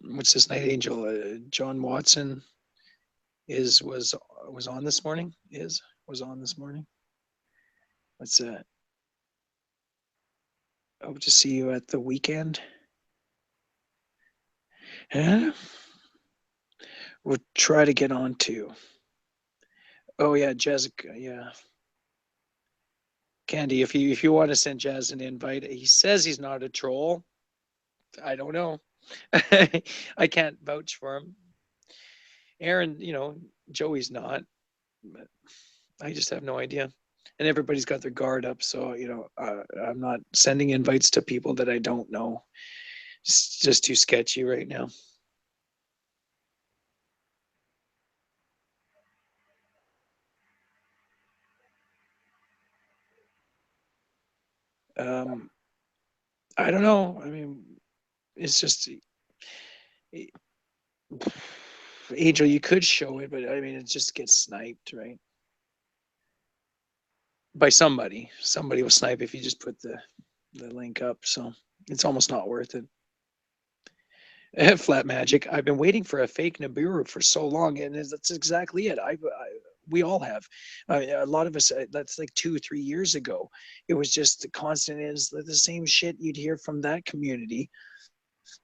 Speaker 11: What's this, Night Angel? John Watson was on this morning. Was on this morning. What's that? Hope to see you at the weekend. Yeah. We'll try to get on to. Oh yeah, Jessica. Yeah. Candy, if you want to send Jazz an invite, he says he's not a troll. I don't know. I can't vouch for him. Aaron, Joey's not, but I just have no idea. And everybody's got their guard up, so I'm not sending invites to people that I don't know. It's just too sketchy right now. I don't know. I mean, it's just Angel, you could show it, but I mean, it just gets sniped, right? By somebody. Somebody will snipe if you just put the link up. So it's almost not worth it. Flat Magic. I've been waiting for a fake Nibiru for so long, and that's exactly it. We all have. A lot of us. That's like 2-3 years ago. It was just the constant is the same shit you'd hear from that community.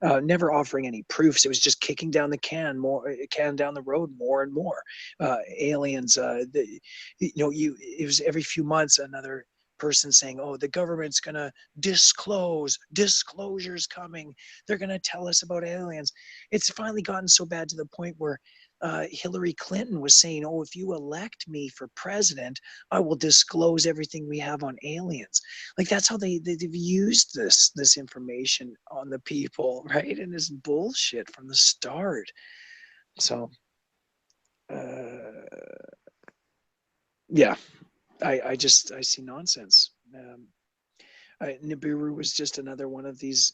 Speaker 11: Never offering any proofs. It was just kicking down the can down the road more and more. Aliens. It was every few months another person saying, oh, the government's going to disclosure's coming. They're going to tell us about aliens. It's finally gotten so bad to the point where Hillary Clinton was saying, oh, if you elect me for president, I will disclose everything we have on aliens. Like, that's how they've used this information on the people, right? And this bullshit from the start. So, yeah, I see nonsense. Nibiru was just another one of these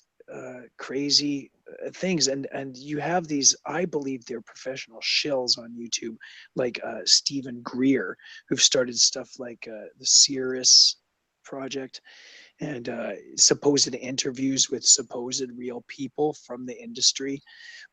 Speaker 11: crazy things, and you have these, I believe they're professional shills on YouTube, like Stephen Greer, who've started stuff like the Cirrus Project, and supposed interviews with supposed real people from the industry.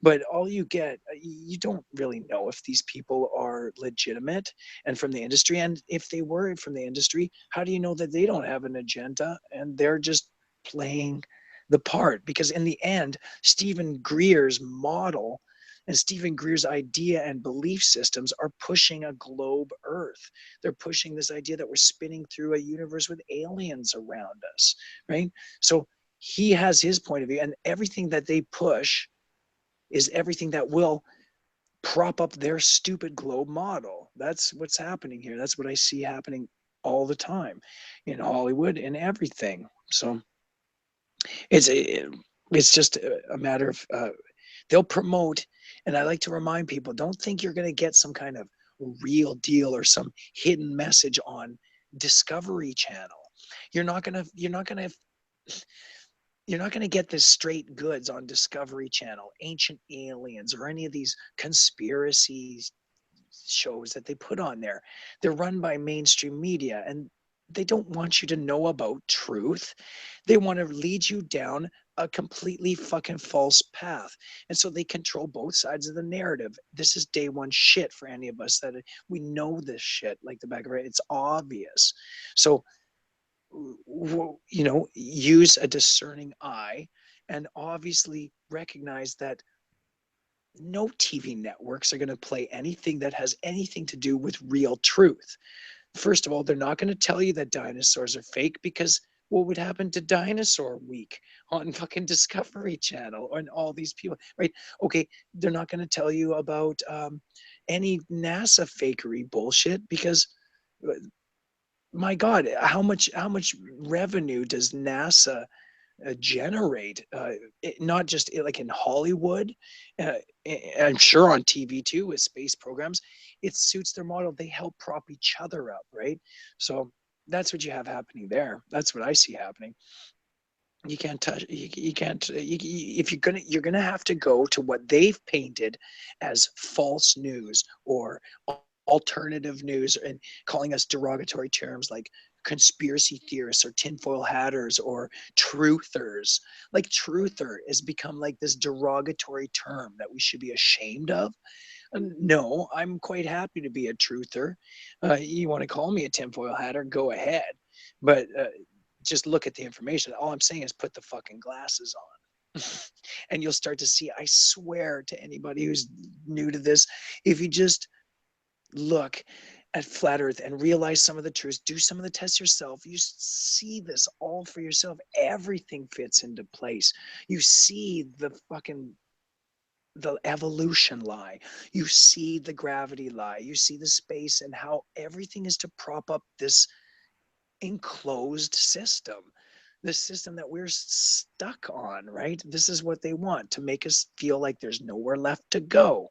Speaker 11: But all you get, you don't really know if these people are legitimate and from the industry. And if they were from the industry, how do you know that they don't have an agenda and they're just playing the part? Because in the end, Stephen Greer's model and Stephen Greer's idea and belief systems are pushing a globe Earth. They're pushing this idea that we're spinning through a universe with aliens around us, right? So he has his point of view, and everything that they push is everything that will prop up their stupid globe model. That's what's happening here. That's what I see happening all the time in Hollywood and everything. So it's just a matter of they'll promote, and I like to remind people, don't think you're going to get some kind of real deal or some hidden message on Discovery Channel. You're not going to get this straight goods on Discovery Channel, Ancient Aliens, or any of these conspiracy shows that they put on there. They're run by mainstream media, and they don't want you to know about truth. They want to lead you down a completely fucking false path. And so they control both sides of the narrative. This is day one shit for any of us that we know this shit like the back of our head. It's obvious. So, use a discerning eye and obviously recognize that no TV networks are going to play anything that has anything to do with real truth. First of all, they're not going to tell you that dinosaurs are fake, because what would happen to Dinosaur Week on fucking Discovery Channel and all these people, right? Okay, they're not going to tell you about any NASA fakery bullshit, because my God, how much revenue does NASA generate? Not just like in Hollywood, I'm sure on TV too with space programs. It suits their model. They help prop each other up, right? So that's what you have happening there. That's what I see happening. You can't touch. You can't. If you're gonna have to go to what they've painted as false news or alternative news, and calling us derogatory terms like conspiracy theorists or tinfoil hatters or truthers. Like, truther has become like this derogatory term that we should be ashamed of. No, I'm quite happy to be a truther. You want to call me a tinfoil hatter, go ahead. But just look at the information. All I'm saying is put the fucking glasses on. And you'll start to see, I swear to anybody who's new to this, if you just look at flat earth and realize some of the truths, do some of the tests yourself, you see this all for yourself. Everything fits into place. You see the evolution lie, you see the gravity lie, you see the space, and how everything is to prop up this enclosed system, this system that we're stuck on, right? This is what they want, to make us feel like there's nowhere left to go.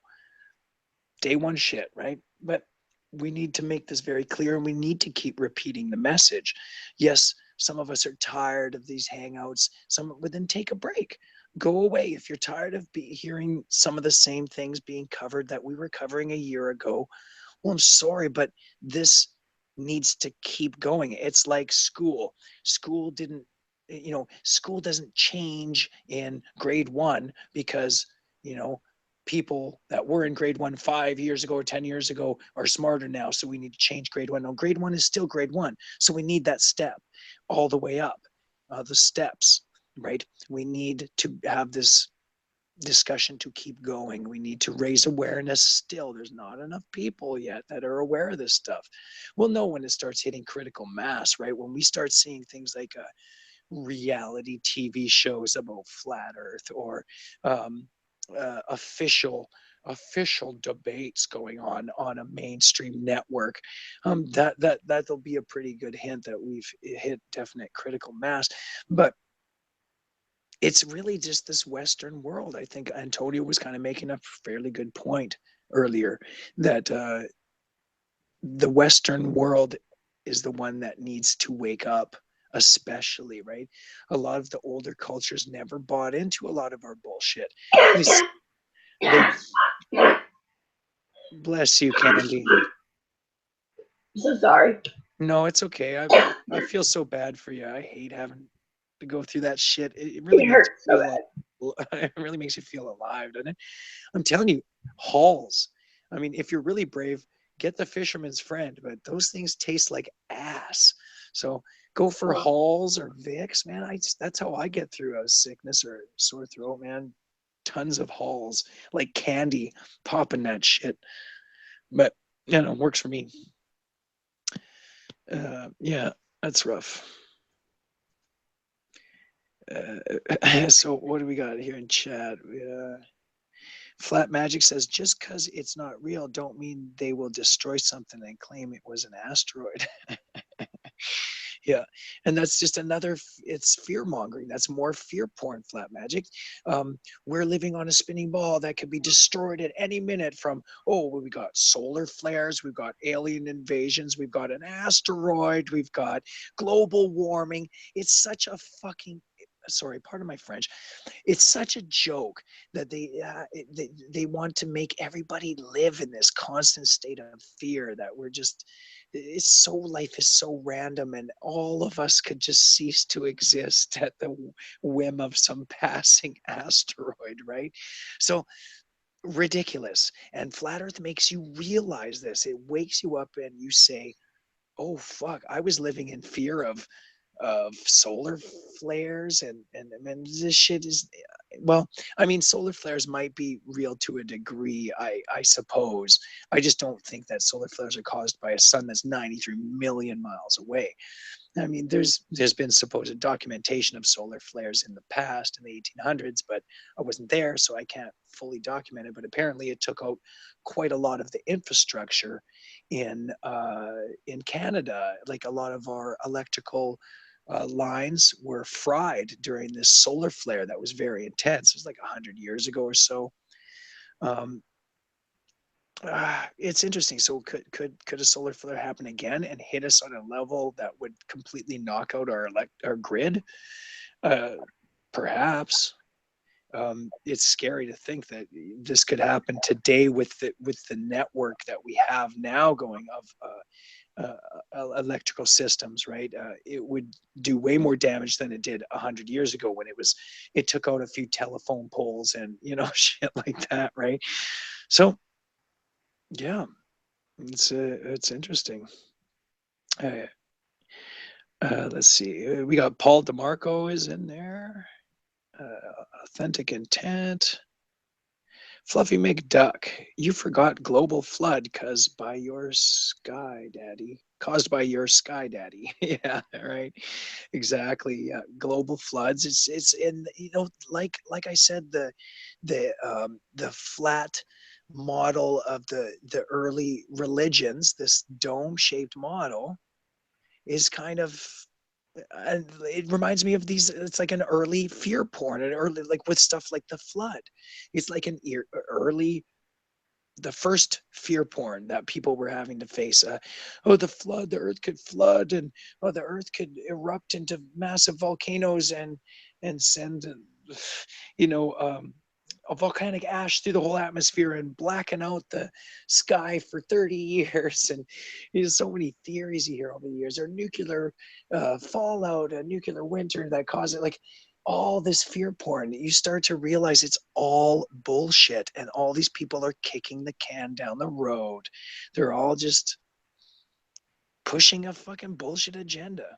Speaker 11: Day one shit, right? But we need to make this very clear, and we need to keep repeating the message. Yes, some of us are tired of these hangouts. Some would then take a break. Go away. If you're tired of hearing some of the same things being covered that we were covering a year ago, well, I'm sorry, but this needs to keep going. It's like school. School doesn't change in grade one because, people that were in grade one 5 years ago or 10 years ago are smarter now, so we need to change grade one. No, grade one is still grade one. So we need that step all the way up, the steps, right? We need to have this discussion to keep going. We need to raise awareness still. There's not enough people yet that are aware of this stuff. We'll know when it starts hitting critical mass, right? When we start seeing things like reality TV shows about flat Earth, or official debates going on a mainstream network, that'll be a pretty good hint that we've hit definite critical mass. But it's really just this Western world. I think Antonio was kind of making a fairly good point earlier, that the Western world is the one that needs to wake up, especially, right? A lot of the older cultures never bought into a lot of our bullshit. They, bless you, Candy.
Speaker 3: I'm so sorry.
Speaker 11: No, it's okay. I feel so bad for you. I hate having to go through that shit. It really
Speaker 3: It
Speaker 11: makes
Speaker 3: hurts
Speaker 11: you
Speaker 3: so
Speaker 11: feel
Speaker 3: bad.
Speaker 11: it really makes you feel alive, doesn't it? I'm telling you, halls. I mean, if you're really brave, get the fisherman's friend, but those things taste like ass. So go for halls or Vicks, man. That's how I get through a sickness or sore throat, man. Tons of halls, like candy, popping that shit. But works for me. Yeah, that's rough. So what do we got here in chat? Flat Magic says, just because it's not real don't mean they will destroy something and claim it was an asteroid. Yeah, and that's just another, it's fear mongering. That's more fear porn, Flat Magic. We're living on a spinning ball that could be destroyed at any minute from, we got solar flares, we've got alien invasions, we've got an asteroid, we've got global warming. It's such a fucking, sorry, pardon my French. It's such a joke that they want to make everybody live in this constant state of fear that we're just, life is so random, and all of us could just cease to exist at the whim of some passing asteroid, right? So ridiculous. And flat earth makes you realize this. It wakes you up and you say, oh fuck, I was living in fear of solar flares, and this shit is, well, I mean, solar flares might be real to a degree, I suppose. I just don't think that solar flares are caused by a sun that's 93 million miles away. I mean, there's been supposed documentation of solar flares in the past, in the 1800s, but I wasn't there, so I can't fully document it. But apparently, it took out quite a lot of the infrastructure in Canada. Like, a lot of our electrical lines were fried during this solar flare that was very intense. It was like 100 years ago or so. It's interesting. So could a solar flare happen again and hit us on a level that would completely knock out our grid? Perhaps. It's scary to think that this could happen today with the network that we have now going of electrical systems, right? It would do way more damage than it did 100 years ago, when it took out a few telephone poles and shit like that, right? So yeah, it's interesting. Let's see. We got Paul DeMarco is in there. Authentic Intent. Fluffy McDuck, you forgot global flood caused by your sky daddy. Yeah, right. Exactly. Yeah, global floods. It's in, like I said, the flat model of the early religions, this dome-shaped model, is kind of, and it reminds me of these, it's like an early fear porn, and early, like with stuff like the flood. It's like an early, the first fear porn that people were having to face. The flood, the earth could flood, and the earth could erupt into massive volcanoes and send a volcanic ash through the whole atmosphere and blacken out the sky for 30 years. And there's so many theories you hear over the years. Or nuclear fallout, a nuclear winter that caused it. Like, all this fear porn, you start to realize it's all bullshit, and all these people are kicking the can down the road. They're all just pushing a fucking bullshit agenda.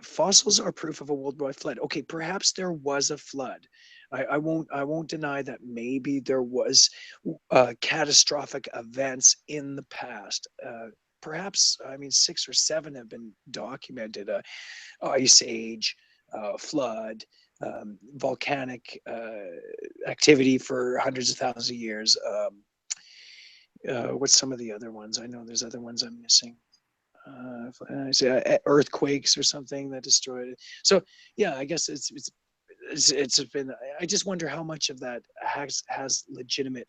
Speaker 11: Fossils are proof of a worldwide flood. Okay, perhaps there was a flood.
Speaker 12: I won't deny that maybe there was catastrophic events in the past. Perhaps, I mean, 6 or 7 have been documented: ice age, flood, volcanic activity for hundreds of thousands of years. What's some of the other ones? I know there's other ones I'm missing. I say earthquakes or something that destroyed it. So yeah, I guess it's been. I just wonder how much of that has legitimate.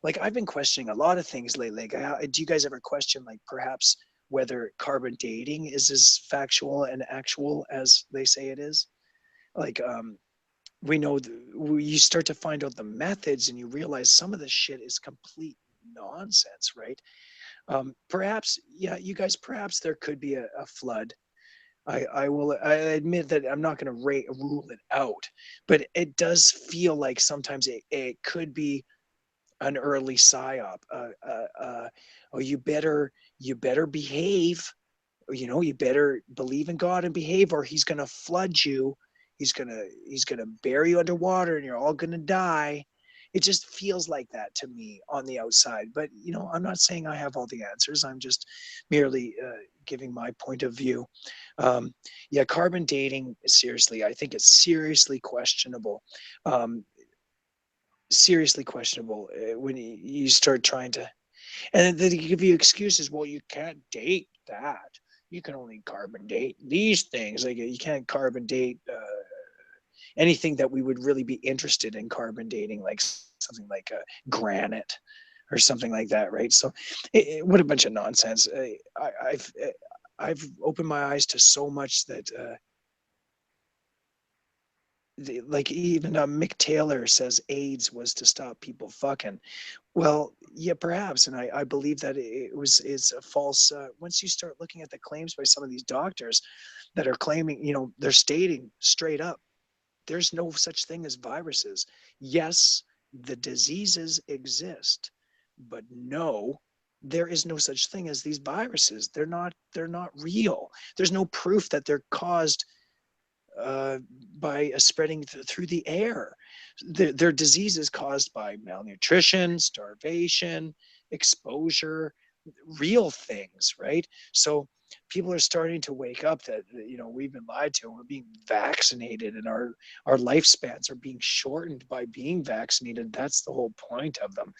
Speaker 12: Like, I've been questioning a lot of things lately. Like, do you guys ever question, like, perhaps whether carbon dating is as factual and actual as they say it is? Like, we know you start to find out the methods, and you realize some of the shit is complete nonsense, right? Perhaps, yeah, you guys, perhaps there could be a flood. I admit that I'm not going to rule it out, but it does feel like sometimes it could be an early psyop. Oh, you better behave. You better believe in God and behave, or he's going to flood you. He's gonna bury you underwater, and you're all going to die. It just feels like that to me on the outside. But I'm not saying I have all the answers. I'm just merely giving my point of view. Yeah, carbon dating, seriously, I think it's seriously questionable. Seriously questionable when you start trying to, and then they give you excuses. Well, you can't date that. You can only carbon date these things. Like, you can't carbon date anything that we would really be interested in carbon dating, like something like granite or something like that, right? So, what a bunch of nonsense. I've opened my eyes to so much that. Like, even Mick Taylor says AIDS was to stop people fucking. Well, yeah, perhaps, and I believe that it's a false. Once you start looking at the claims by some of these doctors that are claiming, they're stating straight up, there's no such thing as viruses. Yes, the diseases exist, but no, there is no such thing as these viruses. They're not real. There's no proof that they're caused uh, by spreading through the air. Their diseases caused by malnutrition, starvation, exposure, real things, right? So people are starting to wake up that we've been lied to, and we're being vaccinated, and our lifespans are being shortened by being vaccinated. That's the whole point of them.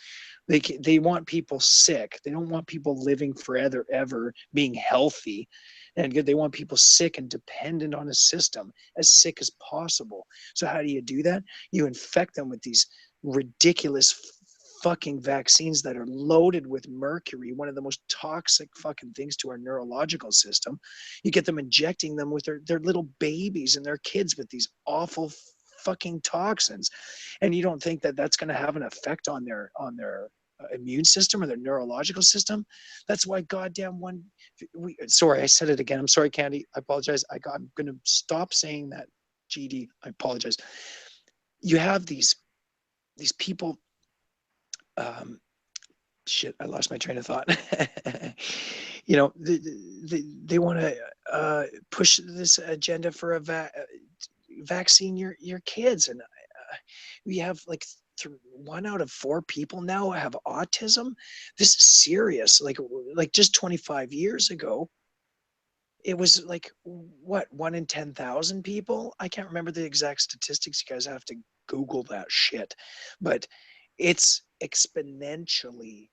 Speaker 12: They want people sick. They don't want people living forever ever being healthy, and they want people sick and dependent on a system, as sick as possible. So how do you do that? You infect them with these ridiculous fucking vaccines that are loaded with mercury, one of the most toxic fucking things to our neurological system. You get them injecting them with their little babies and their kids with these awful fucking toxins, and you don't think that that's going to have an effect on their immune system or their neurological system? That's why goddamn sorry, I said it again. I'm sorry, Candy. I apologize. I'm going to stop saying that. GD, I apologize. You have these people. Shit, I lost my train of thought. They want to push this agenda for a vaccine your kids, and we have like 1 out of 4 people now have autism. This is serious. Like just 25 years ago, it was like, what, 1 in 10,000 people? I can't remember the exact statistics. You guys have to Google that shit, but it's exponentially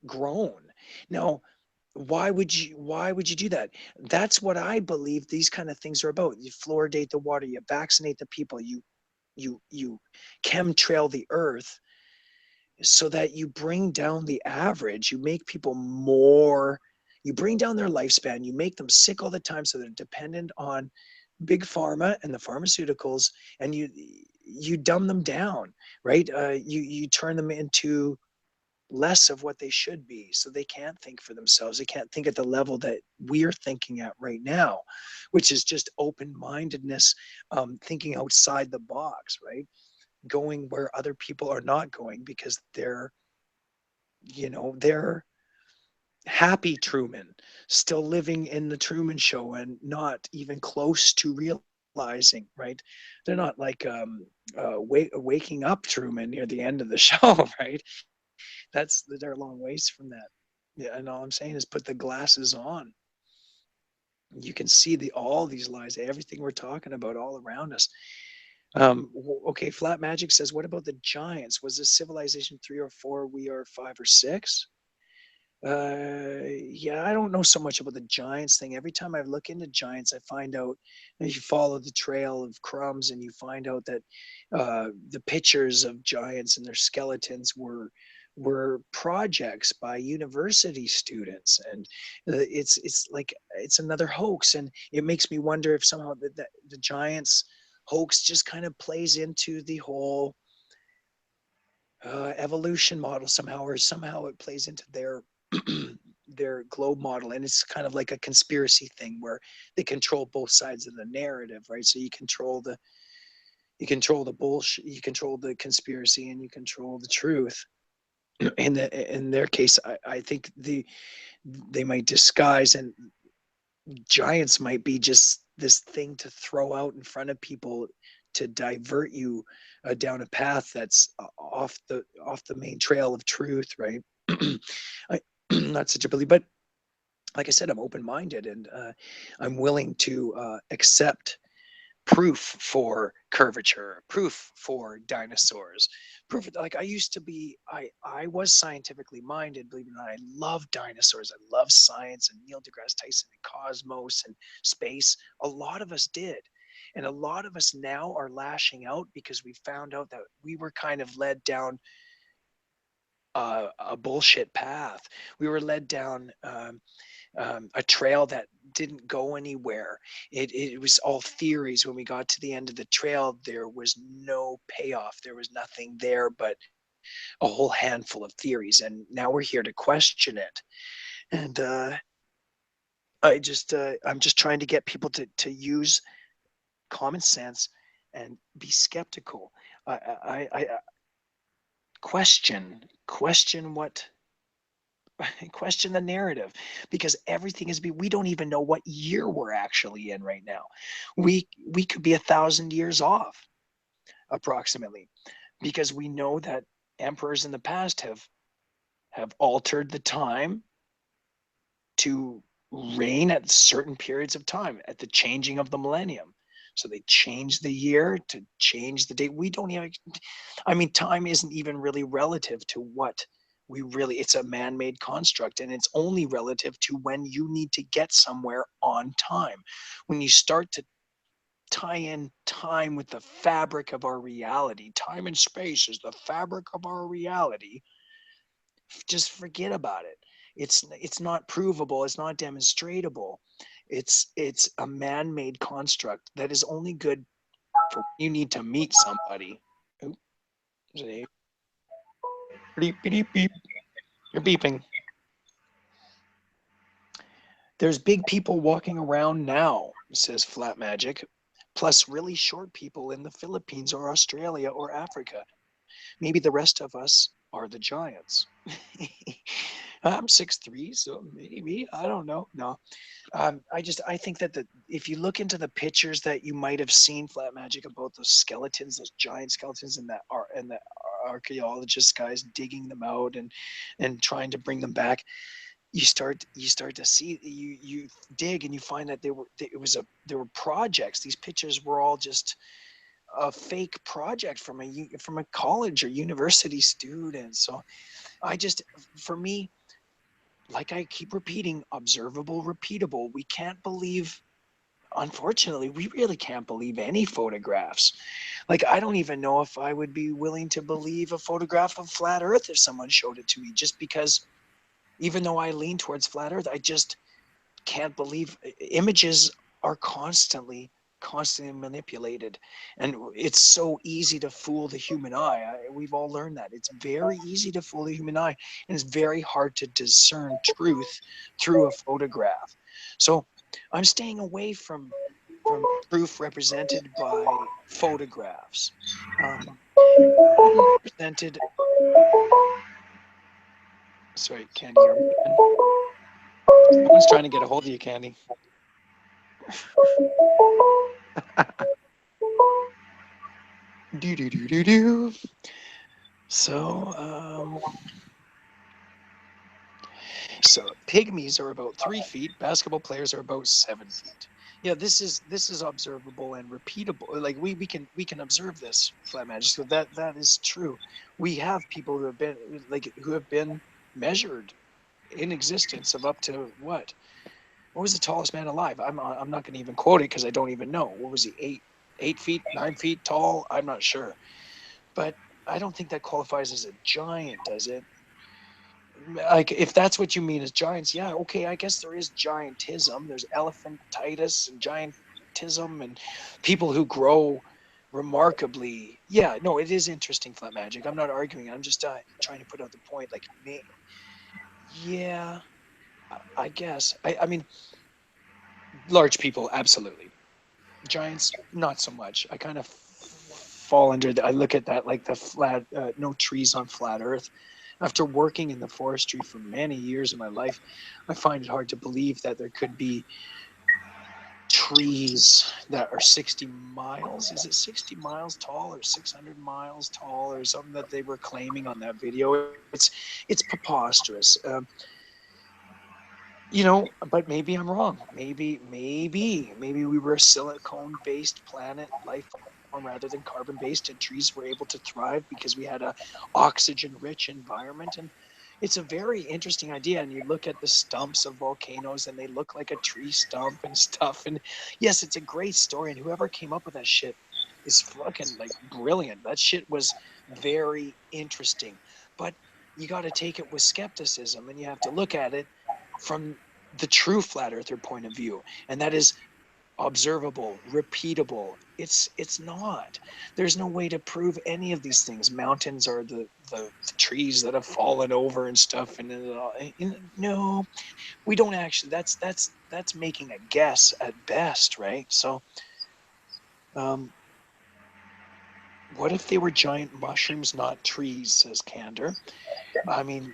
Speaker 12: grown. Now, why would you do that? That's what I believe these kind of things are about. You fluoridate the water, you vaccinate the people, you chemtrail the earth so that you bring down the average. You make people more, you bring down their lifespan, you make them sick all the time, so they're dependent on big pharma and the pharmaceuticals, and you dumb them down, right? You turn them into less of what they should be, so they can't think for themselves. They can't think at the level that we're thinking at right now, which is just open-mindedness, thinking outside the box, right? Going where other people are not going, because they're happy Truman, still living in the Truman Show and not even close to real realizing, right? They're not like waking up Truman near the end of the show, right? They're a long ways from that. Yeah, and all I'm saying is put the glasses on. You can see all these lies, everything we're talking about all around us. Okay, Flat Magic says, what about the giants? Was this civilization 3 or 4? We are 5 or 6? Yeah, I don't know so much about the giants thing. Every time I look into giants, I find out that you follow the trail of crumbs and you find out that the pictures of giants and their skeletons were projects by university students, and it's like it's another hoax, and it makes me wonder if somehow the giants hoax just kind of plays into the whole evolution model somehow, or somehow it plays into their globe model, and it's kind of like a conspiracy thing where they control both sides of the narrative, right? So you control the bullshit, you control the conspiracy, and you control the truth. In their case, I think they might disguise, and giants might be just this thing to throw out in front of people to divert you down a path that's off the main trail of truth, right? Not such a belief, but like I said, I'm open-minded, and I'm willing to accept proof for curvature, proof for dinosaurs, proof. Like I used to be, I was scientifically minded, believe it or not. I love dinosaurs. I love science and Neil deGrasse Tyson and cosmos and space. A lot of us did. And a lot of us now are lashing out because we found out that we were kind of led down a bullshit path. We were led down a trail that didn't go anywhere. It was all theories. When we got to the end of the trail, there was no payoff. There was nothing there but a whole handful of theories. And now we're here to question it. And I'm just trying to get people to use common sense and be skeptical. I question what question the narrative, because everything is we don't even know what year we're actually in right now. We could be 1,000 years off approximately, because we know that emperors in the past have altered the time to reign at certain periods of time at the changing of the millennium. So they changed the year to change the date. We don't even, I mean, time isn't even really relative to what it's a man-made construct, and it's only relative to when you need to get somewhere on time. When you start to tie in time with the fabric of our reality, time and space is the fabric of our reality, just forget about it. It's not provable, it's not demonstratable. It's a man-made construct that is only good for when you need to meet somebody. Oop, beep, beep, beep. You're beeping. There's big people walking around now, says Flat Magic, plus really short people in the Philippines or Australia or Africa. Maybe the rest of us are the giants. I'm 6'3", so maybe, I don't know. No, I think that if you look into the pictures that you might have seen, Flat Magic, about those skeletons, those giant skeletons, and the archaeologist guys digging them out and trying to bring them back, you start to see, you dig and you find that there were projects. These pictures were all just a fake project from a college or university student. So for me, like I keep repeating, observable, repeatable. We can't believe, unfortunately, we really can't believe any photographs. Like, I don't even know if I would be willing to believe a photograph of flat Earth if someone showed it to me, just because even though I lean towards flat Earth, I just can't believe images are constantly manipulated, and it's so easy to fool the human eye. We've all learned that it's very easy to fool the human eye, and it's very hard to discern truth through a photograph. So I'm staying away from truth represented by photographs. Represented. Sorry, Candy. Someone's trying to get a hold of you, Candy. Do do do do do. So, so pygmies are about 3 feet. Basketball players are about 7 feet. Yeah, this is observable and repeatable. Like we can observe this, Flat Magic. So that is true. We have people who have been measured in existence of up to what? What was the tallest man alive? I'm not going to even quote it because I don't even know. What was he? 8 feet, 9 feet tall? I'm not sure, but I don't think that qualifies as a giant, does it? Like if that's what you mean as giants, yeah, okay, I guess there is giantism. There's elephantitis and giantism and people who grow remarkably. Yeah, no, it is interesting, Flat Magic. I'm not arguing. I'm just trying to put out the point. Like, yeah, I guess. I mean, large people, absolutely. Giants, not so much. I kind of fall under I look at that like the flat, no trees on flat Earth. After working in the forestry for many years of my life, I find it hard to believe that there could be trees that are 60 miles. Is it 60 miles tall or 600 miles tall or something that they were claiming on that video? It's preposterous. But maybe I'm wrong. Maybe we were a silicone-based planet, life form rather than carbon-based, and trees were able to thrive because we had a oxygen-rich environment. And it's a very interesting idea. And you look at the stumps of volcanoes, and they look like a tree stump and stuff. And yes, it's a great story. And whoever came up with that shit is fucking like brilliant. That shit was very interesting. But you got to take it with skepticism, and you have to look at it from the true flat earther point of view, and that is observable, repeatable. It's not. There's no way to prove any of these things. Mountains are the trees that have fallen over and stuff, no, we don't actually. That's making a guess at best, right? So, what if they were giant mushrooms, not trees? Says Candor. I mean,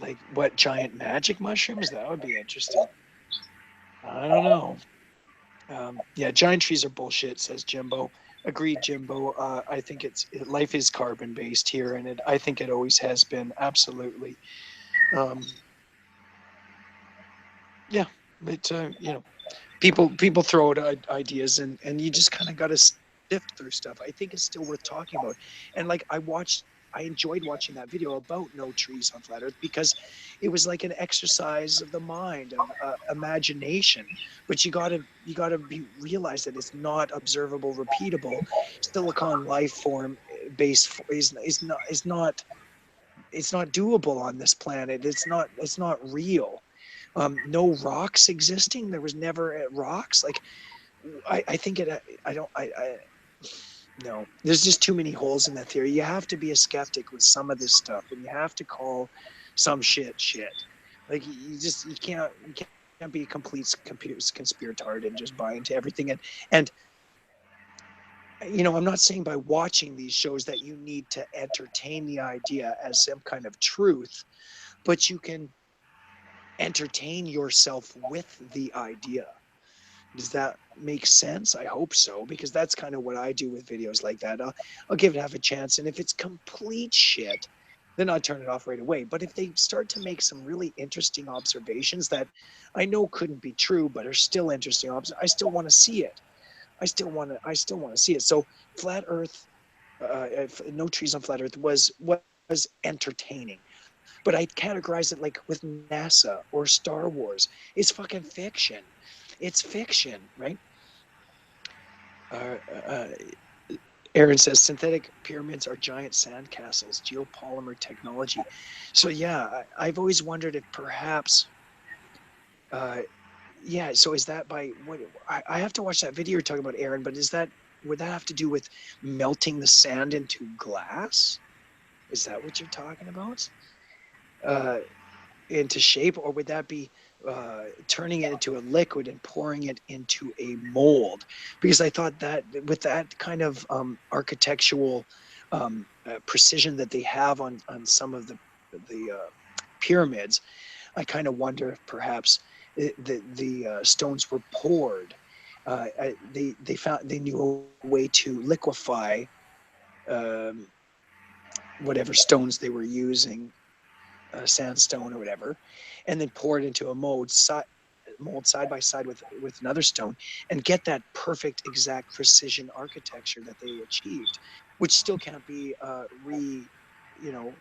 Speaker 12: like what, giant magic mushrooms? That would be interesting. I don't know. Yeah, giant trees are bullshit, says Jimbo. Agreed, Jimbo. I think life is carbon based here, and I think it always has been. Absolutely. Um, yeah, but people throw out ideas, and you just kind of got to sift through stuff. I think it's still worth talking about. And like I enjoyed watching that video about no trees on flat earth because it was like an exercise of the mind, of imagination. But you got to realize that it's not observable, repeatable. Silicon life form based is not doable on this planet. It's not real. No rocks existing. There was never rocks. Like I think it. I don't. I no. There's just too many holes in that theory. You have to be a skeptic with some of this stuff, and you have to call some shit. Like you can't be a complete conspiratard and just buy into everything. And I'm not saying by watching these shows that you need to entertain the idea as some kind of truth, but you can entertain yourself with the idea. Does that make sense? I hope so, because that's kind of what I do with videos like that. I'll give it half a chance, and if it's complete shit, then I'll turn it off right away. But if they start to make some really interesting observations that I know couldn't be true, but are still interesting, I still want to see it. I still want to see it. So flat Earth, no trees on flat Earth was entertaining, but I categorize it like with NASA or Star Wars. It's fucking fiction. It's fiction, right? Uh, Aaron says synthetic pyramids are giant sand castles, geopolymer technology. So yeah, I've always wondered if perhaps, yeah. So is that by what? I have to watch that video you're talking about, Aaron. But would that have to do with melting the sand into glass? Is that what you're talking about? Into shape, or would that be turning it into a liquid and pouring it into a mold? Because I thought that with that kind of architectural precision that they have on some of the pyramids, I kind of wonder if perhaps the stones were poured. They knew a way to liquefy um, whatever stones they were using, sandstone or whatever, and then pour it into a mold side by side with another stone, and get that perfect, exact precision architecture that they achieved, which still can't be you know,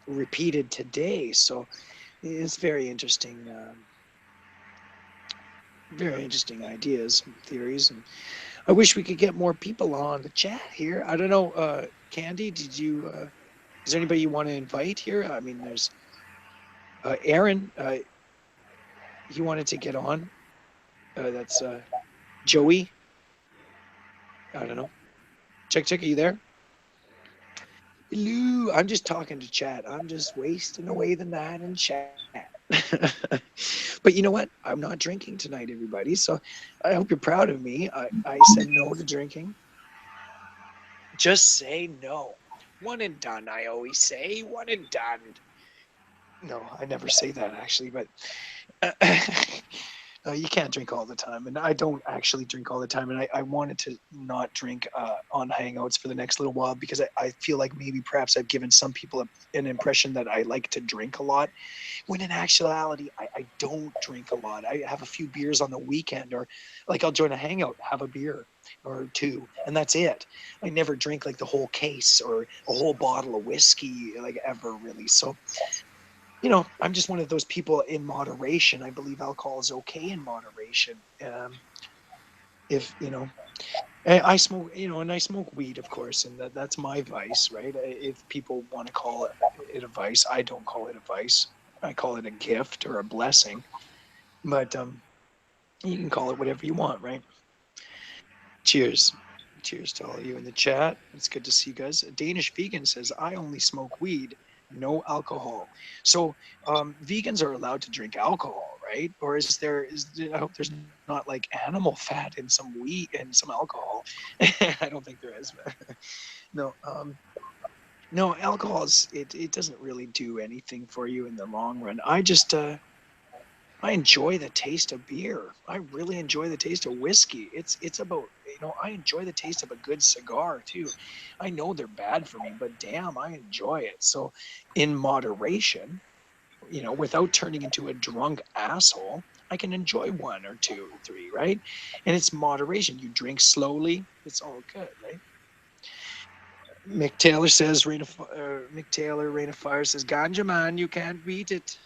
Speaker 12: repeated today. So it's very interesting ideas, theories, and I wish we could get more people on the chat here. I don't know, Candy, did you? Is there anybody you want to invite here? I mean, there's Aaron. He wanted to get on. That's Joey. I don't know. Check, are you there? Hello. I'm just talking to chat. I'm just wasting away the night in chat. But you know what? I'm not drinking tonight, everybody. So I hope you're proud of me. I said no to drinking. Just say no. One and done, I always say. One and done. No, I never say that actually, but you can't drink all the time, and I don't actually drink all the time, and I wanted to not drink on Hangouts for the next little while because I feel like maybe perhaps I've given some people an impression that I like to drink a lot, when in actuality I don't drink a lot. I have a few beers on the weekend, or like I'll join a Hangout, have a beer or two, and that's it. I never drink like the whole case or a whole bottle of whiskey like ever really. So I'm just one of those people in moderation. I believe alcohol is okay in moderation. If I smoke, and I smoke weed, of course, and that's my vice, right? If people want to call it a vice, I don't call it a vice. I call it a gift or a blessing. But you can call it whatever you want, right? Cheers. Cheers to all of you in the chat. It's good to see you guys. A Danish vegan says, I only smoke weed, no alcohol. So vegans are allowed to drink alcohol, right? Or I hope there's not like animal fat in some wheat and some alcohol. I don't think there is. No, no, alcohol it doesn't really do anything for you in the long run. I enjoy the taste of beer. I really enjoy the taste of whiskey. It's about, I enjoy the taste of a good cigar too. I know they're bad for me, but damn, I enjoy it. So in moderation, without turning into a drunk asshole, I can enjoy one or two or three, right? And it's moderation. You drink slowly, it's all good, right? Mick Taylor says, Rain of Fire says, Ganja man, you can't beat it.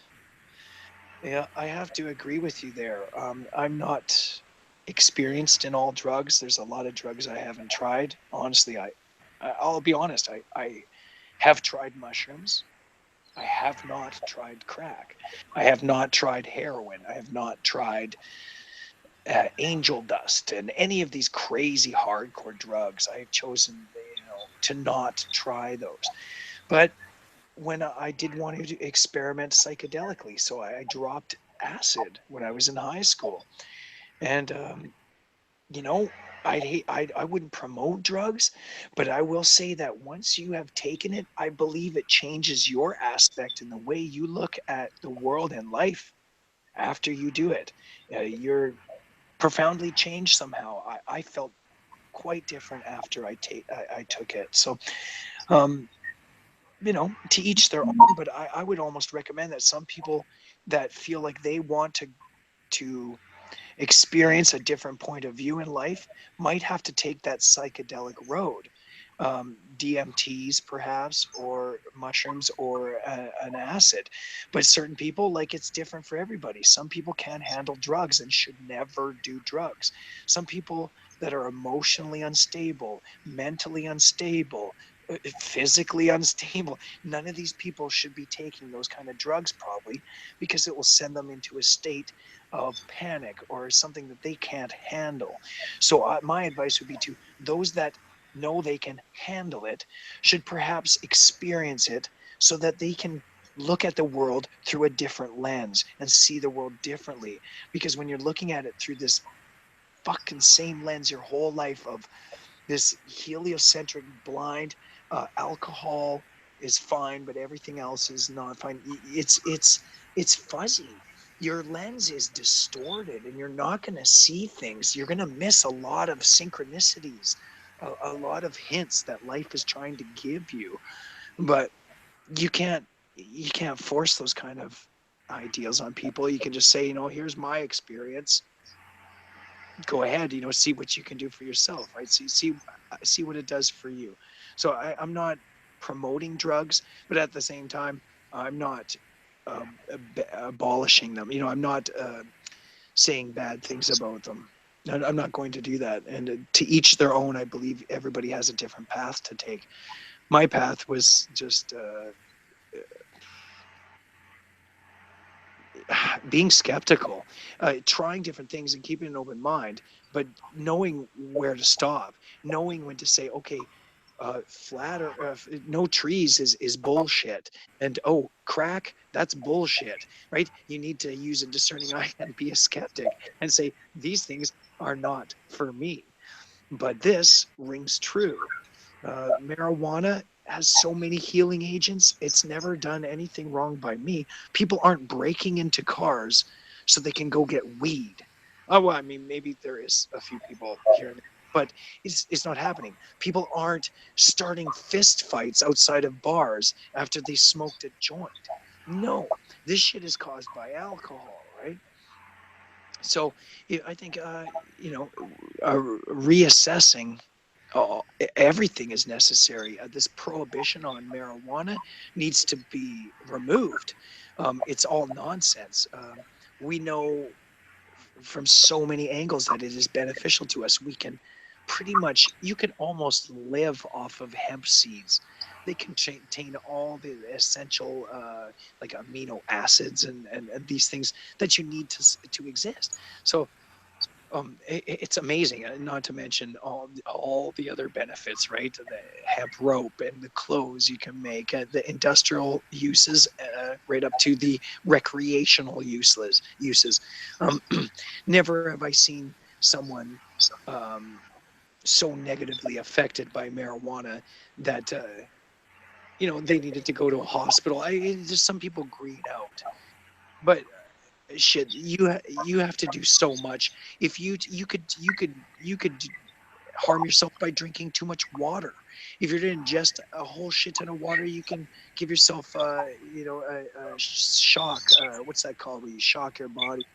Speaker 12: Yeah, I have to agree with you there. I'm not experienced in all drugs. There's a lot of drugs I haven't tried. Honestly, I'll be honest. I have tried mushrooms. I have not tried crack. I have not tried heroin. I have not tried angel dust and any of these crazy hardcore drugs. I have chosen, to not try those. But when I did want to experiment psychedelically, so I dropped acid when I was in high school, and you know, I wouldn't promote drugs, but I will say that once you have taken it, I believe it changes your aspect in the way you look at the world and life after you do it. You're profoundly changed somehow. I felt quite different after I took it. So, um, to each their own, but I would almost recommend that some people that feel like they want to experience a different point of view in life might have to take that psychedelic road. DMTs perhaps, or mushrooms, or an acid. But certain people, like, it's different for everybody. Some people can't handle drugs and should never do drugs. Some people that are emotionally unstable, mentally unstable, physically unstable, none of these people should be taking those kind of drugs probably, because it will send them into a state of panic or something that they can't handle. So my advice would be to those that know they can handle it should perhaps experience it so that they can look at the world through a different lens and see the world differently. Because when you're looking at it through this fucking same lens your whole life of this heliocentric blind, alcohol is fine but everything else is not fine, it's fuzzy. Your lens is distorted and you're not going to see things. You're going to miss a lot of synchronicities a lot of hints that life is trying to give you, but you can't force those kind of ideals on people. You can just say, here's my experience. Go ahead, see what you can do for yourself, right? See what it does for you. So I'm not promoting drugs, but at the same time, I'm not abolishing them. I'm not saying bad things about them. I'm not going to do that. And to each their own. I believe everybody has a different path to take. My path was just being skeptical, trying different things and keeping an open mind, but knowing where to stop, knowing when to say, okay, flat or no trees is bullshit, and oh, crack, that's bullshit, right? You need to use a discerning eye and be a skeptic and say these things are not for me, but this rings true. Marijuana has so many healing agents. It's never done anything wrong by me. People aren't breaking into cars so they can go get weed. Oh, well, I mean, maybe there is a few people here and there, but it's not happening. People aren't starting fist fights outside of bars after they smoked a joint. No, this shit is caused by alcohol, right? So I think, reassessing everything is necessary. This prohibition on marijuana needs to be removed. It's all nonsense. We know from so many angles that it is beneficial to us. We can pretty much, you can almost live off of hemp seeds. They contain all the essential like amino acids and these things that you need to exist. So it's amazing, not to mention all the other benefits, right? The hemp rope and the clothes you can make, the industrial uses, right up to the recreational uses. Never have I seen someone so negatively affected by marijuana that they needed to go to a hospital. Just some people green out, but shit, you have to do so much. If you could harm yourself by drinking too much water. If you're to ingest a whole shit ton of water, you can give yourself a shock. What's that called, where you shock your body?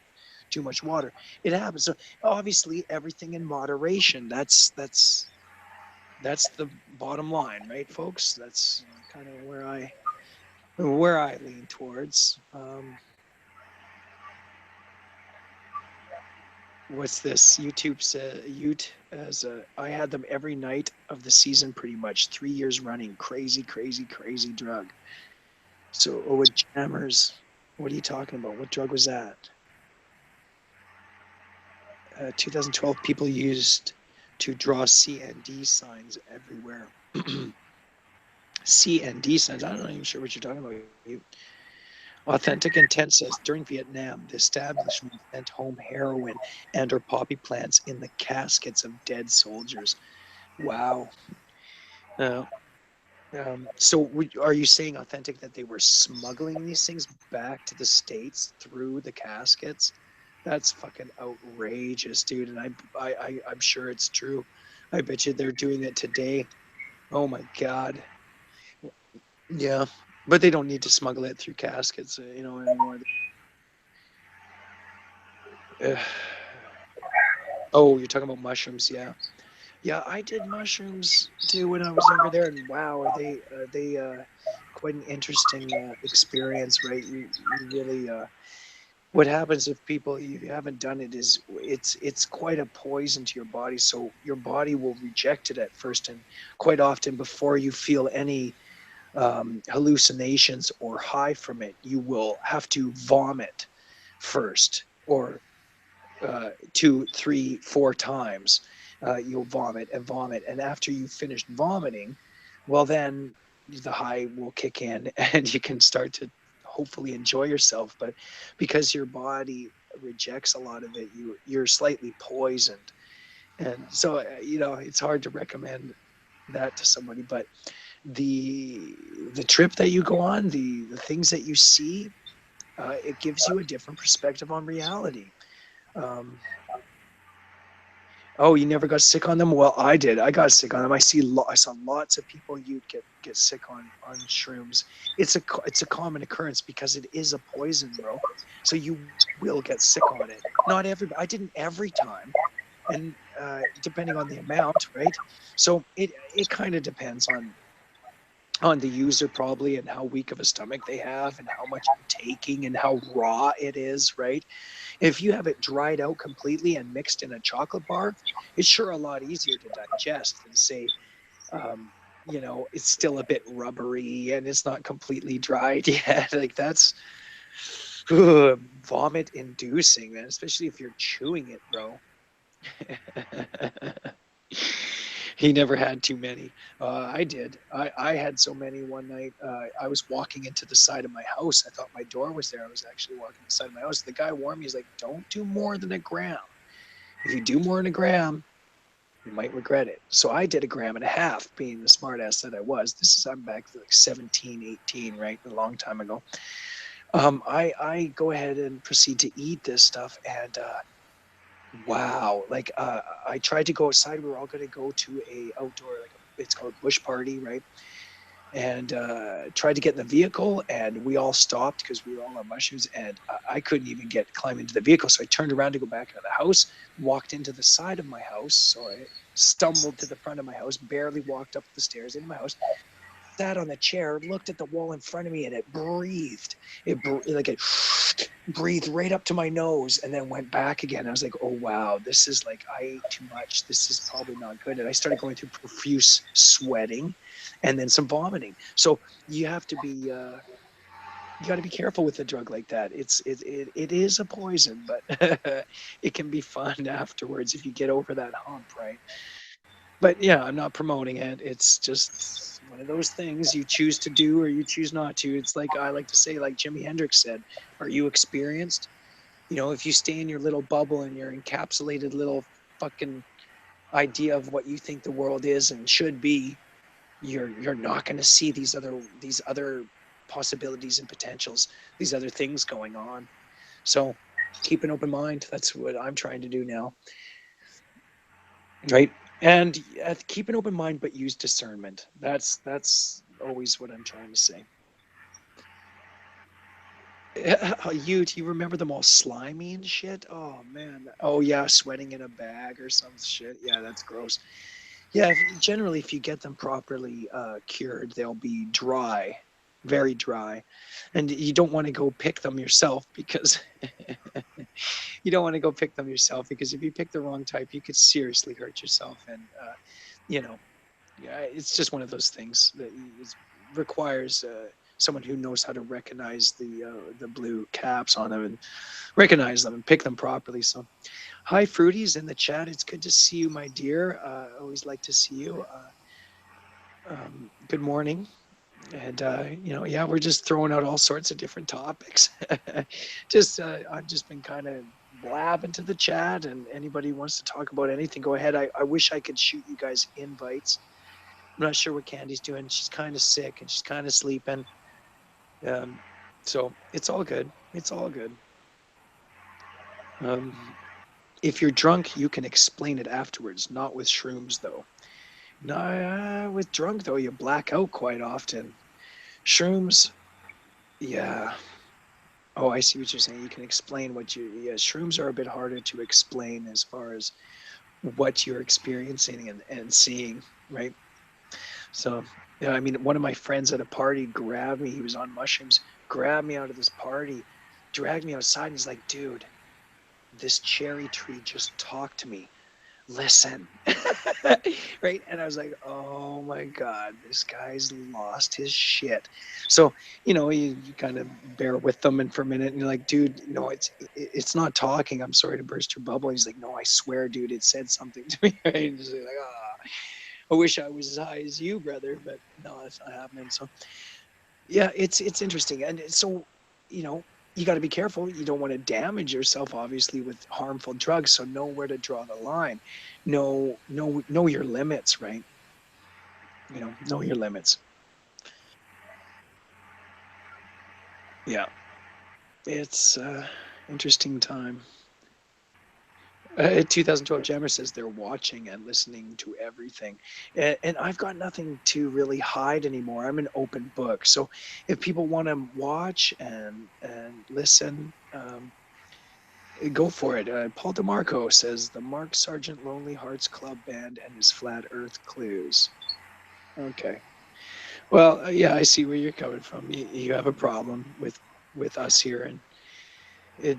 Speaker 12: Too much water, it happens. So obviously everything in moderation. That's the bottom line, right, folks? That's kind of where I lean towards. What's this? YouTube said Ute as I had them every night of the season, pretty much 3 years running. Crazy, crazy, crazy drug. So, with jammers, what are you talking about? What drug was that? 2012, people used to draw C and D signs everywhere. C and D signs. I'm not even sure what you're talking about. Authentic Intent says during Vietnam, the establishment sent home heroin and or poppy plants in the caskets of dead soldiers. Wow. So are you saying, Authentic, that they were smuggling these things back to the States through the caskets? That's fucking outrageous, dude. And I'm sure it's true. I bet you they're doing it today. Oh my God. Yeah. But they don't need to smuggle it through caskets, anymore. Oh, you're talking about mushrooms, yeah. Yeah, I did mushrooms too when I was younger there, and wow, are they quite an interesting experience, right? You really what happens if people, you haven't done it, is it's quite a poison to your body, so your body will reject it at first, and quite often before you feel any hallucinations or high from it, you will have to vomit first, or 2, 3, 4 times. You'll vomit and vomit, and after you've finished vomiting, well, then the high will kick in, and you can start to hopefully enjoy yourself. But because your body rejects a lot of it, you're slightly poisoned, and so it's hard to recommend that to somebody. But the trip that you go on, the things that you see, it gives you a different perspective on reality. Um, Oh, you never got sick on them? Well, I did. I got sick on them. I saw lots of people you get sick on shrooms. It's a common occurrence because it is a poison, bro. So you will get sick on it. Not everybody. I didn't every time, and depending on the amount, right? So it kind of depends on the user probably, and how weak of a stomach they have, and how much you're taking, and how raw it is, right? If you have it dried out completely and mixed in a chocolate bar, it's sure a lot easier to digest than say, um, it's still a bit rubbery and it's not completely dried yet. Like that's vomit inducing, man, especially if you're chewing it, bro. He never had too many. I did. I had so many one night. I was walking into the side of my house. I thought my door was there. I was actually walking the side of my house. The guy warned me. He's like, "Don't do more than a gram. If you do more than a gram, you might regret it." So I did a gram and a half, being the smartass that I was. I'm back to like 17, 18, right? A long time ago. I go ahead and proceed to eat this stuff, and wow, like I tried to go outside. We were all going to go to a outdoor, like it's called bush party, right? And tried to get in the vehicle, and we all stopped because we were all on mushrooms, and I couldn't even climb into the vehicle. So I turned around to go back into the house, walked into the side of my house. So I stumbled to the front of my house, barely walked up the stairs into my house, sat on the chair, looked at the wall in front of me, and it breathed. It breathed right up to my nose and then went back again. I was like, oh wow, this is like, I ate too much. This is probably not good. And I started going through profuse sweating and then some vomiting. So you have to be you got to be careful with a drug like that. It is a poison, but it can be fun afterwards if you get over that hump, right? But yeah, I'm not promoting it. It's just one of those things you choose to do or you choose not to. It's like I like to say, like Jimi Hendrix said, are you experienced? If you stay in your little bubble and your encapsulated little fucking idea of what you think the world is and should be, you're not going to see these other possibilities and potentials, these other things going on. So keep an open mind. That's what I'm trying to do now. Right. And keep an open mind, but use discernment. That's always what I'm trying to say. Do you remember them all slimy and shit? Oh man. Oh yeah, sweating in a bag or some shit. Yeah, that's gross. Yeah, generally if you get them properly cured, they'll be dry, very dry. And you don't want to go pick them yourself because you don't want to go pick them yourself because if you pick the wrong type, you could seriously hurt yourself. And you know, yeah, it's just one of those things that requires someone who knows how to recognize the blue caps on them and recognize them and pick them properly. So, hi, Fruities in the chat. It's good to see you, my dear. Always like to see you. Good morning. And yeah, we're just throwing out all sorts of different topics. I've just been kind of blabbing to the chat, and anybody who wants to talk about anything, go ahead. I wish I could shoot you guys invites. I'm not sure what Candy's doing. She's kind of sick and she's kind of sleeping. Um, so it's all good. It's all good. If you're drunk, you can explain it afterwards. Not with shrooms, though. No, with drunk though, you black out quite often. Shrooms, yeah. Oh, I see what you're saying. You can explain what you. Yeah, shrooms are a bit harder to explain as far as what you're experiencing and seeing, right? So, yeah, I mean, one of my friends at a party grabbed me. He was on mushrooms, grabbed me out of this party, dragged me outside, and he's like, dude, this cherry tree just talked to me. Listen. Right. And I was like, oh my God, this guy's lost his shit. So, you kind of bear with them and for a minute and you're like, dude, no, it's not talking. I'm sorry to burst your bubble. He's like, no, I swear, dude, it said something to me. Right? And just like, I wish I was as high as you, brother, but no, that's not happening. So yeah, it's interesting. And so, you got to be careful. You don't want to damage yourself, obviously, with harmful drugs. So know where to draw the line. Know your limits, right? Know your limits. Yeah, it's interesting time. 2012 Jammer says they're watching and listening to everything, and I've got nothing to really hide anymore. I'm an open book. So if people want to watch and listen, go for it. Paul DeMarco says the Mark Sargent Lonely Hearts Club Band and his Flat Earth Clues. Okay. Well, yeah, I see where you're coming from. You have a problem with us here and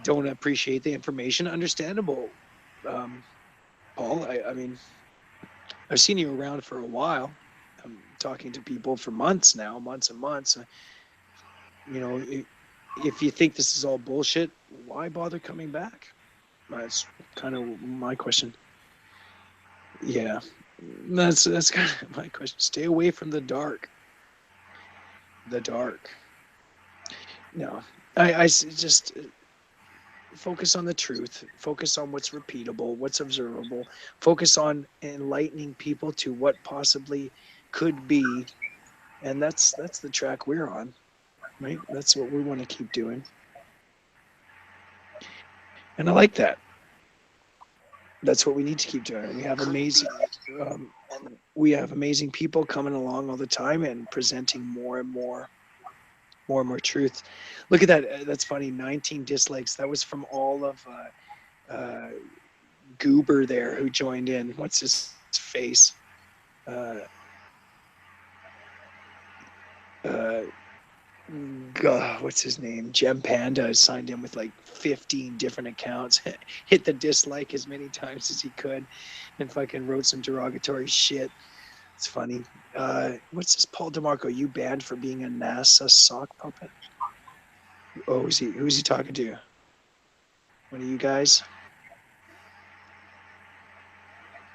Speaker 12: don't appreciate the information. Understandable, Paul. I mean, I've seen you around for a while. I'm talking to people for months now, months and months. You know, if you think this is all bullshit, why bother coming back? That's kind of my question. Yeah, that's kind of my question. Stay away from the dark. The dark. No, just focus on the truth. Focus on what's repeatable, what's observable. Focus on enlightening people to what possibly could be, and that's the track we're on, right? That's what we want to keep doing, and I like that. That's what we need to keep doing. Um, we have amazing people coming along all the time and presenting more and more truth. Look at that. That's funny. 19 dislikes. That was from all of Goober there who joined in. What's his face? God, what's his name? Gem Panda signed in with like 15 different accounts, hit the dislike as many times as he could, and fucking wrote some derogatory shit. It's funny. What's this Paul DeMarco? You banned for being a NASA sock puppet? Oh, who's he talking to? One of you guys?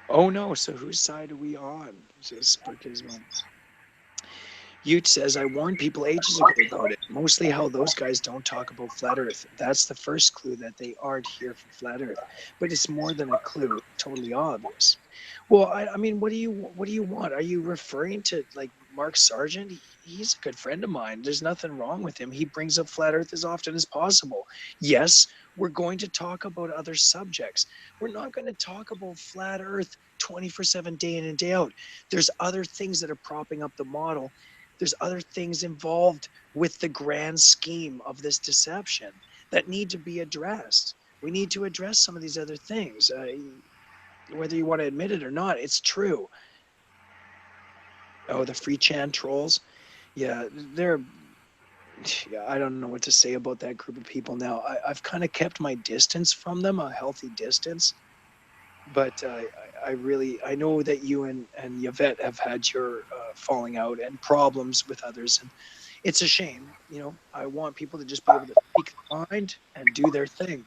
Speaker 12: Oh no, so whose side are we on? Says Spurkismo. Ute says, I warned people ages ago about it, mostly how those guys don't talk about flat Earth. That's the first clue that they aren't here for flat Earth. But it's more than a clue, totally obvious. Well, I mean, what do you want? Are you referring to like Mark Sargent? He's a good friend of mine. There's nothing wrong with him. He brings up flat Earth as often as possible. Yes, we're going to talk about other subjects. We're not going to talk about flat Earth 24/7, day in and day out. There's other things that are propping up the model. There's other things involved with the grand scheme of this deception that need to be addressed. We need to address some of these other things. Whether you want to admit it or not, it's true. Oh, the free chan trolls. Yeah, I don't know what to say about that group of people now. I've kind of kept my distance from them, a healthy distance. But I know that you and Yvette have had your falling out and problems with others, and it's a shame. You know, I want people to just be able to speak their mind and do their thing.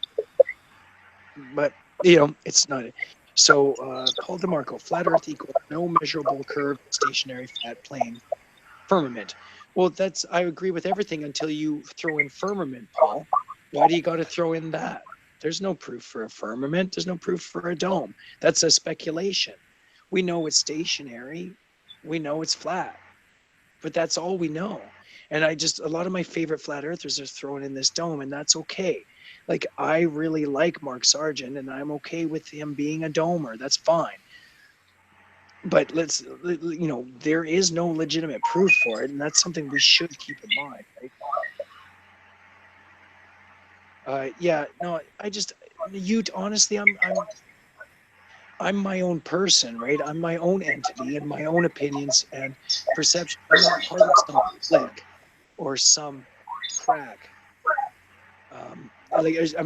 Speaker 12: But you know, it's not. So Paul DeMarco, flat Earth equals no measurable curve, stationary flat plane, firmament. Well, I agree with everything until you throw in firmament, Paul. Why do you got to throw in that? There's no proof for a firmament. There's no proof for a dome. That's a speculation. We know it's stationary. We know it's flat, but that's all we know. And a lot of my favorite flat earthers are throwing in this dome, and that's okay. Like, I really like Mark Sargent, and I'm okay with him being a domer. That's fine. But there is no legitimate proof for it, and that's something we should keep in mind, right? Yeah, no, honestly, I'm my own person, right? I'm my own entity and my own opinions and perception. I'm not part of some clique or some crack. I'm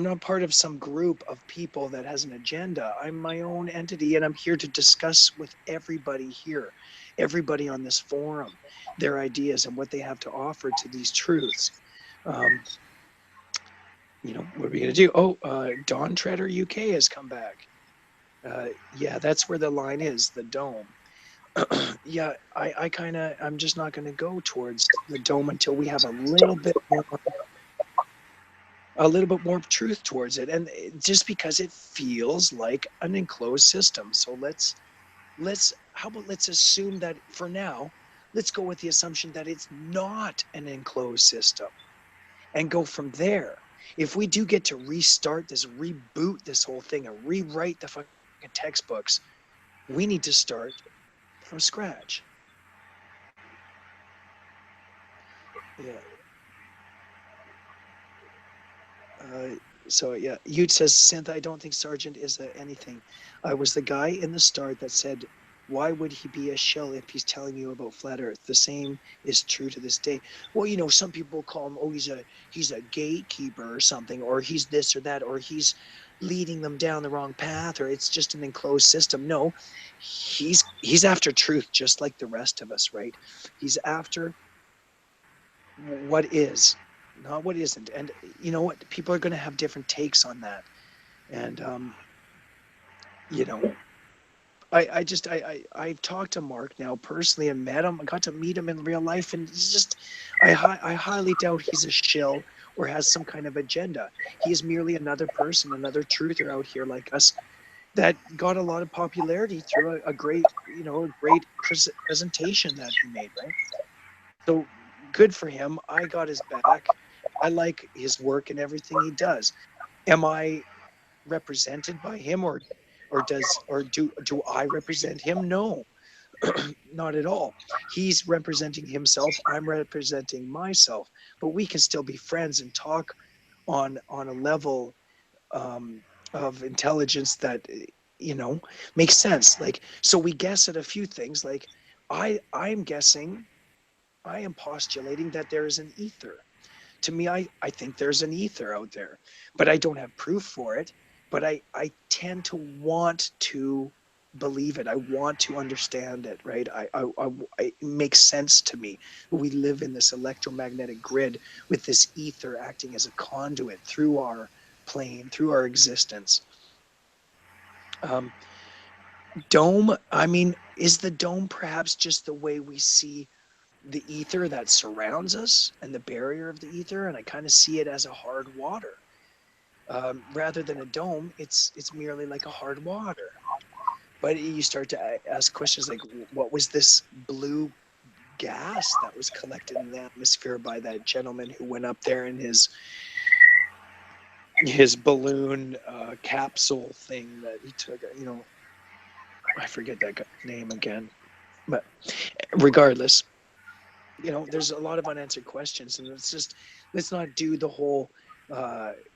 Speaker 12: not part of some group of people that has an agenda. I'm my own entity, and I'm here to discuss with everybody here, everybody on this forum, their ideas and what they have to offer to these truths. What are we going to do? Oh, Dawn Treader UK has come back. Yeah, that's where the line is, the dome. Yeah, I'm just not going to go towards the dome until we have a little bit more truth towards it, and just because it feels like an enclosed system. So let's assume that for now, let's go with the assumption that it's not an enclosed system and go from there. if we do get to restart this, reboot this whole thing, and rewrite the fucking textbooks, we need to start from scratch. Yeah. So yeah, Ute says, Synth, I don't think Sargent is anything. I was the guy in the start that said, why would he be a shill if he's telling you about flat Earth? The same is true to this day. Well, you know, some people call him, oh, he's a gatekeeper or something, or he's this or that, or he's leading them down the wrong path, or it's just an enclosed system. No, he's after truth, just like the rest of us, right? He's after what is, not what isn't. And you know what? People are going to have different takes on that. And, you know, I've talked to Mark now personally and met him. I got to meet him in real life, and he's just, I highly doubt he's a shill or has some kind of agenda. He is merely another person, another truther out here like us that got a lot of popularity through a great, you know, a great presentation that he made, right? So good for him. I got his back. I like his work and everything he does. Am I represented by him, or do I represent him? No, not at all. He's representing himself. I'm representing myself. But we can still be friends and talk on a level of intelligence that, you know, makes sense. Like, so we guess at a few things. Like, I'm guessing, I am postulating that there is an ether. To me, I think there's an ether out there, but I don't have proof for it. But I tend to want to believe it. I want to understand it, right? It makes sense to me. We live in this electromagnetic grid with this ether acting as a conduit through our plane, through our existence. Dome, I mean, is the dome perhaps just the way we see the ether that surrounds us and the barrier of the ether? And I kind of see it as a hard water. Rather than a dome, it's merely like a hard water. But you start to ask questions like, what was this blue gas that was collected in the atmosphere by that gentleman who went up there in his balloon capsule thing that he took? You know, I forget that name again. But regardless, you know, there's a lot of unanswered questions, and let's not do the whole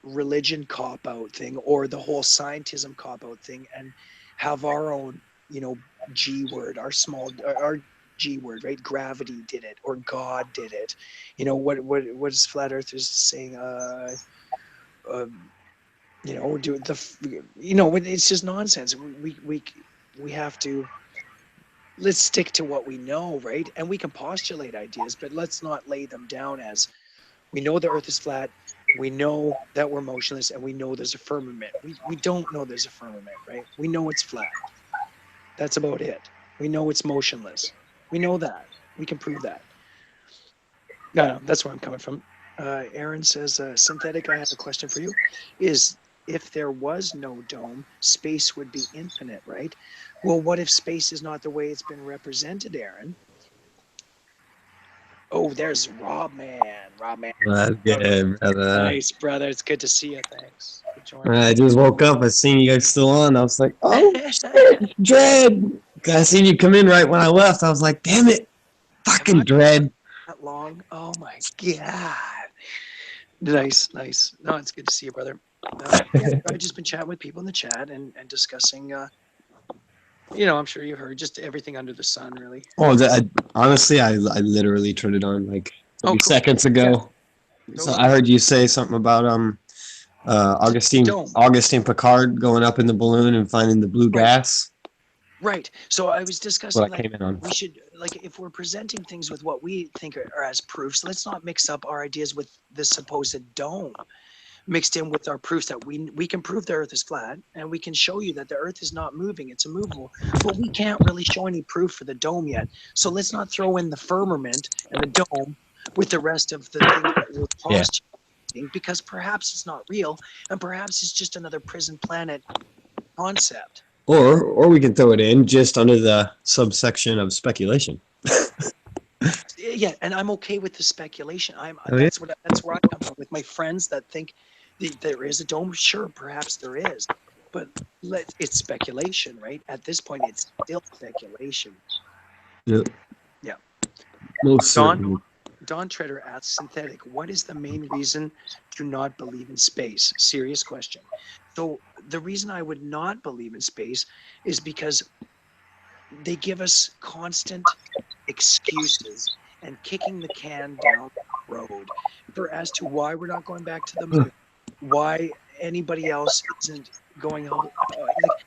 Speaker 12: religion cop out thing or the whole scientism cop out thing and have our own, you know, G word, our G word, right? Gravity did it, or God did it. You know, what is flat earthers saying? You know, it's just nonsense. We have to, let's stick to what we know, right? And we can postulate ideas, but let's not lay them down as, we know the earth is flat, we know that we're motionless, and we know there's a firmament. We don't know there's a firmament, right? We know it's flat. That's about it. We know it's motionless. We know that. We can prove that. No, that's where I'm coming from. Aaron says, Synthetic, I have a question for you. Is, if there was no dome, space would be infinite, right? Well, what if space is not the way it's been represented, Aaron? Oh, there's Rob Man.
Speaker 1: That's good, brother.
Speaker 12: Nice, brother. It's good to see you. Thanks for joining.
Speaker 1: I just woke up. I seen you guys still on. I was like, oh, shit, Dread. I seen you come in right when I left. I was like, damn it. Fucking Dread.
Speaker 12: That long? Oh, my God. Nice. No, it's good to see you, brother. Yeah, I've just been chatting with people in the chat and discussing, you know, I'm sure you heard just everything under the sun, really.
Speaker 1: Oh, honestly, I literally turned it on like 30 seconds ago. Yeah. So I heard you say something about Augustine Picard going up in the balloon and finding the blue gas.
Speaker 12: Right. So I was discussing
Speaker 1: what I came in on.
Speaker 12: We should, like, if we're presenting things with what we think are as proofs, let's not mix up our ideas with the supposed dome mixed in with our proofs that we can prove the earth is flat, and we can show you that the earth is not moving, it's immovable, but we can't really show any proof for the dome yet. So let's not throw in the firmament and the dome with the rest of the things that we're postulating, because perhaps it's not real, and perhaps it's just another prison planet concept.
Speaker 1: Or we can throw it in just under the subsection of speculation.
Speaker 12: Yeah, yeah, and I'm okay with the speculation.
Speaker 1: Oh, yeah.
Speaker 12: That's where I come from with my friends that think there is a dome. Sure, perhaps there is, but it's speculation, right? At this point, it's still speculation.
Speaker 1: Yep.
Speaker 12: Yeah.
Speaker 1: Most certainly.
Speaker 12: Don Treader asks, synthetic, what is the main reason to not believe in space? Serious question. So the reason I would not believe in space is because they give us constant excuses and kicking the can down the road for as to why we're not going back to the moon, why anybody else isn't going out. Like,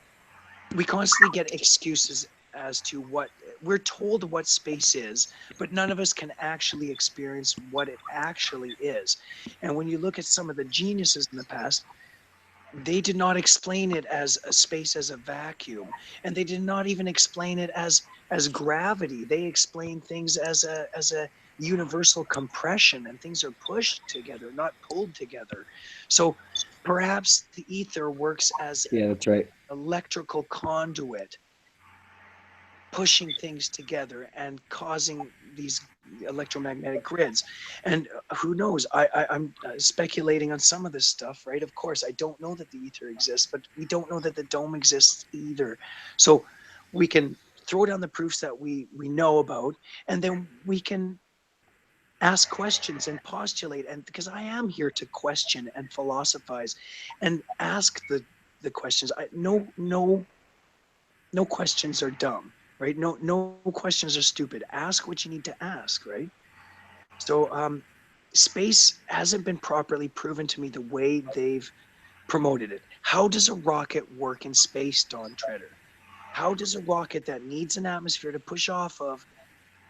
Speaker 12: we constantly get excuses as to what we're told what space is, but none of us can actually experience what it actually is. And when you look at some of the geniuses in the past, they did not explain it as a space as a vacuum, and they did not even explain it as gravity. They explained things as a universal compression, and things are pushed together, not pulled together. So perhaps the ether works as
Speaker 1: Yeah, that's right.
Speaker 12: an electrical conduit, pushing things together and causing these electromagnetic grids. And who knows, I'm speculating on some of this stuff, right? Of course, I don't know that the ether exists, but we don't know that the dome exists either. So we can throw down the proofs that we know about, and then we can ask questions and postulate. And because I am here to question and philosophize and ask the questions. No questions are dumb, right? No questions are stupid. Ask what you need to ask, right? So space hasn't been properly proven to me the way they've promoted it. How does a rocket work in space, Don Treader? How does a rocket that needs an atmosphere to push off of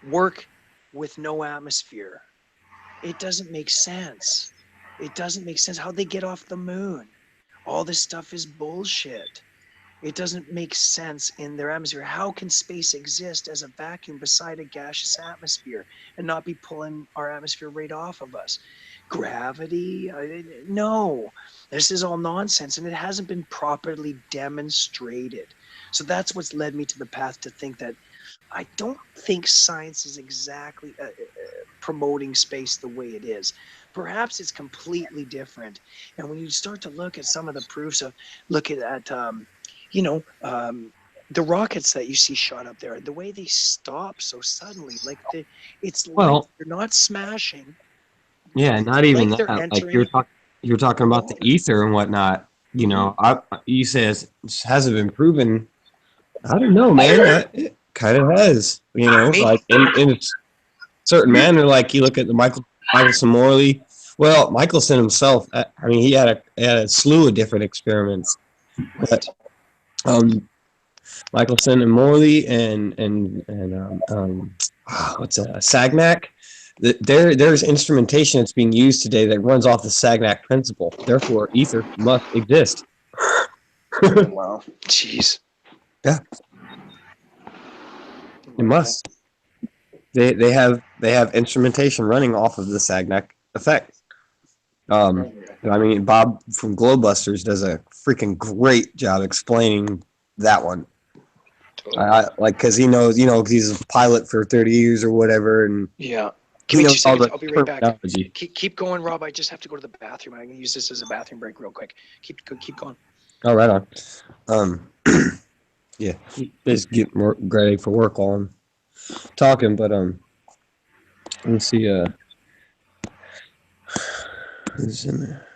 Speaker 12: work with no atmosphere? It doesn't make sense. It doesn't make sense how they get off the moon. All this stuff is bullshit. It doesn't make sense in their atmosphere. How can space exist as a vacuum beside a gaseous atmosphere and not be pulling our atmosphere right off of us? Gravity? No, this is all nonsense, and it hasn't been properly demonstrated. So that's what's led me to the path to think that I don't think science is exactly promoting space the way it is. Perhaps it's completely different. And when you start to look at some of the proofs of looking at the rockets that you see shot up there, the way they stop so suddenly, like it's like
Speaker 1: Well,
Speaker 12: they're not smashing.
Speaker 1: yeah, not
Speaker 12: It's
Speaker 1: even
Speaker 12: like they're
Speaker 1: that. Like
Speaker 12: entering
Speaker 1: you're talking about the
Speaker 12: water.
Speaker 1: ether and whatnot. You know, you say it hasn't been proven. I don't know, man. It kind of has. You know,
Speaker 12: Maybe.
Speaker 1: like in a certain manner. Like you look at the Michelson Morley. Well, Michelson himself. I mean, he had a slew of different experiments.
Speaker 12: Right.
Speaker 1: But Michelson and Morley and what's a Sagnac? There's instrumentation that's being used today that runs off the Sagnac principle. Therefore, ether must exist.
Speaker 12: Wow. Jeez.
Speaker 1: Yeah. It must. They have instrumentation running off of the Sagnac effect. I mean, Bob from Glowbusters does a freaking great job explaining that one. Like, because he knows, he's a pilot for 30 years or whatever, and
Speaker 12: Yeah.
Speaker 1: he
Speaker 12: Give me 2
Speaker 1: knows all
Speaker 12: seconds.
Speaker 1: the
Speaker 12: I'll be right back.
Speaker 1: terminology.
Speaker 12: Keep going, Rob. I just have to go to the bathroom. I'm going to use this as a bathroom break real quick. Keep going.
Speaker 1: Oh, right on. Yeah, just get ready for work while I'm talking, but let me see. Who's in there?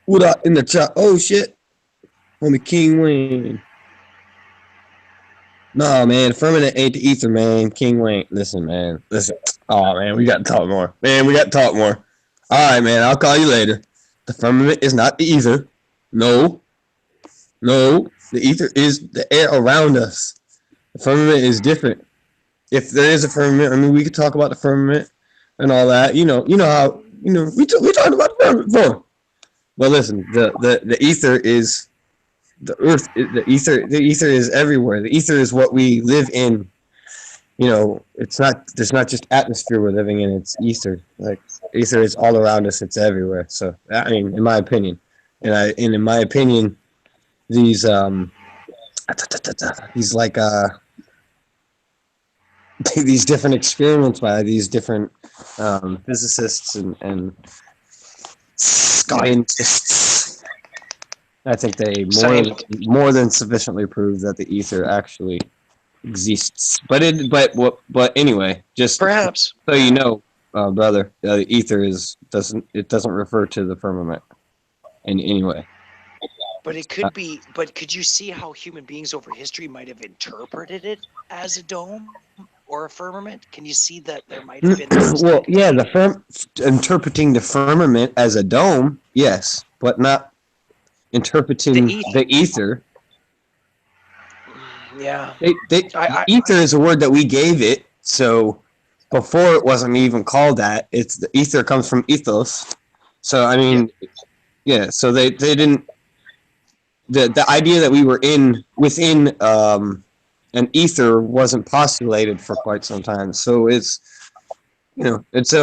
Speaker 1: What up in the chat? Oh shit, homie King Wayne. No, man, firmament ain't the ether, man. King Wayne, listen, man, listen. Oh man, we got to talk more. All right, man, I'll call you later. The firmament is not the ether. No, the ether is the air around us. The firmament is different. If there is a firmament, I mean, we could talk about the firmament and all that. You know how we talked about the firmament before. Well, listen, the ether is the earth. The ether is everywhere. The ether is what we live in. It's not. There's not just atmosphere we're living in. It's ether. Like ether is all around us. It's everywhere. So I mean, in my opinion, and in my opinion, these like these different experiments by these different physicists and scientists. I think they more than sufficiently prove that the ether actually exists. But anyway, just
Speaker 12: Perhaps.
Speaker 1: so you know, brother, the ether doesn't refer to the firmament in any way.
Speaker 12: But it could be. But could you see how human beings over history might have interpreted it as a dome or a firmament? Can you see that there might have been?
Speaker 1: Well, yeah, interpreting the firmament as a dome, yes, but not interpreting the ether.
Speaker 12: Yeah.
Speaker 1: Ether is a word that we gave it, so before it wasn't even called that. It's the ether comes from ethos. So I mean, yeah. So they didn't. The idea that we were within an ether wasn't postulated for quite some time. So it's it's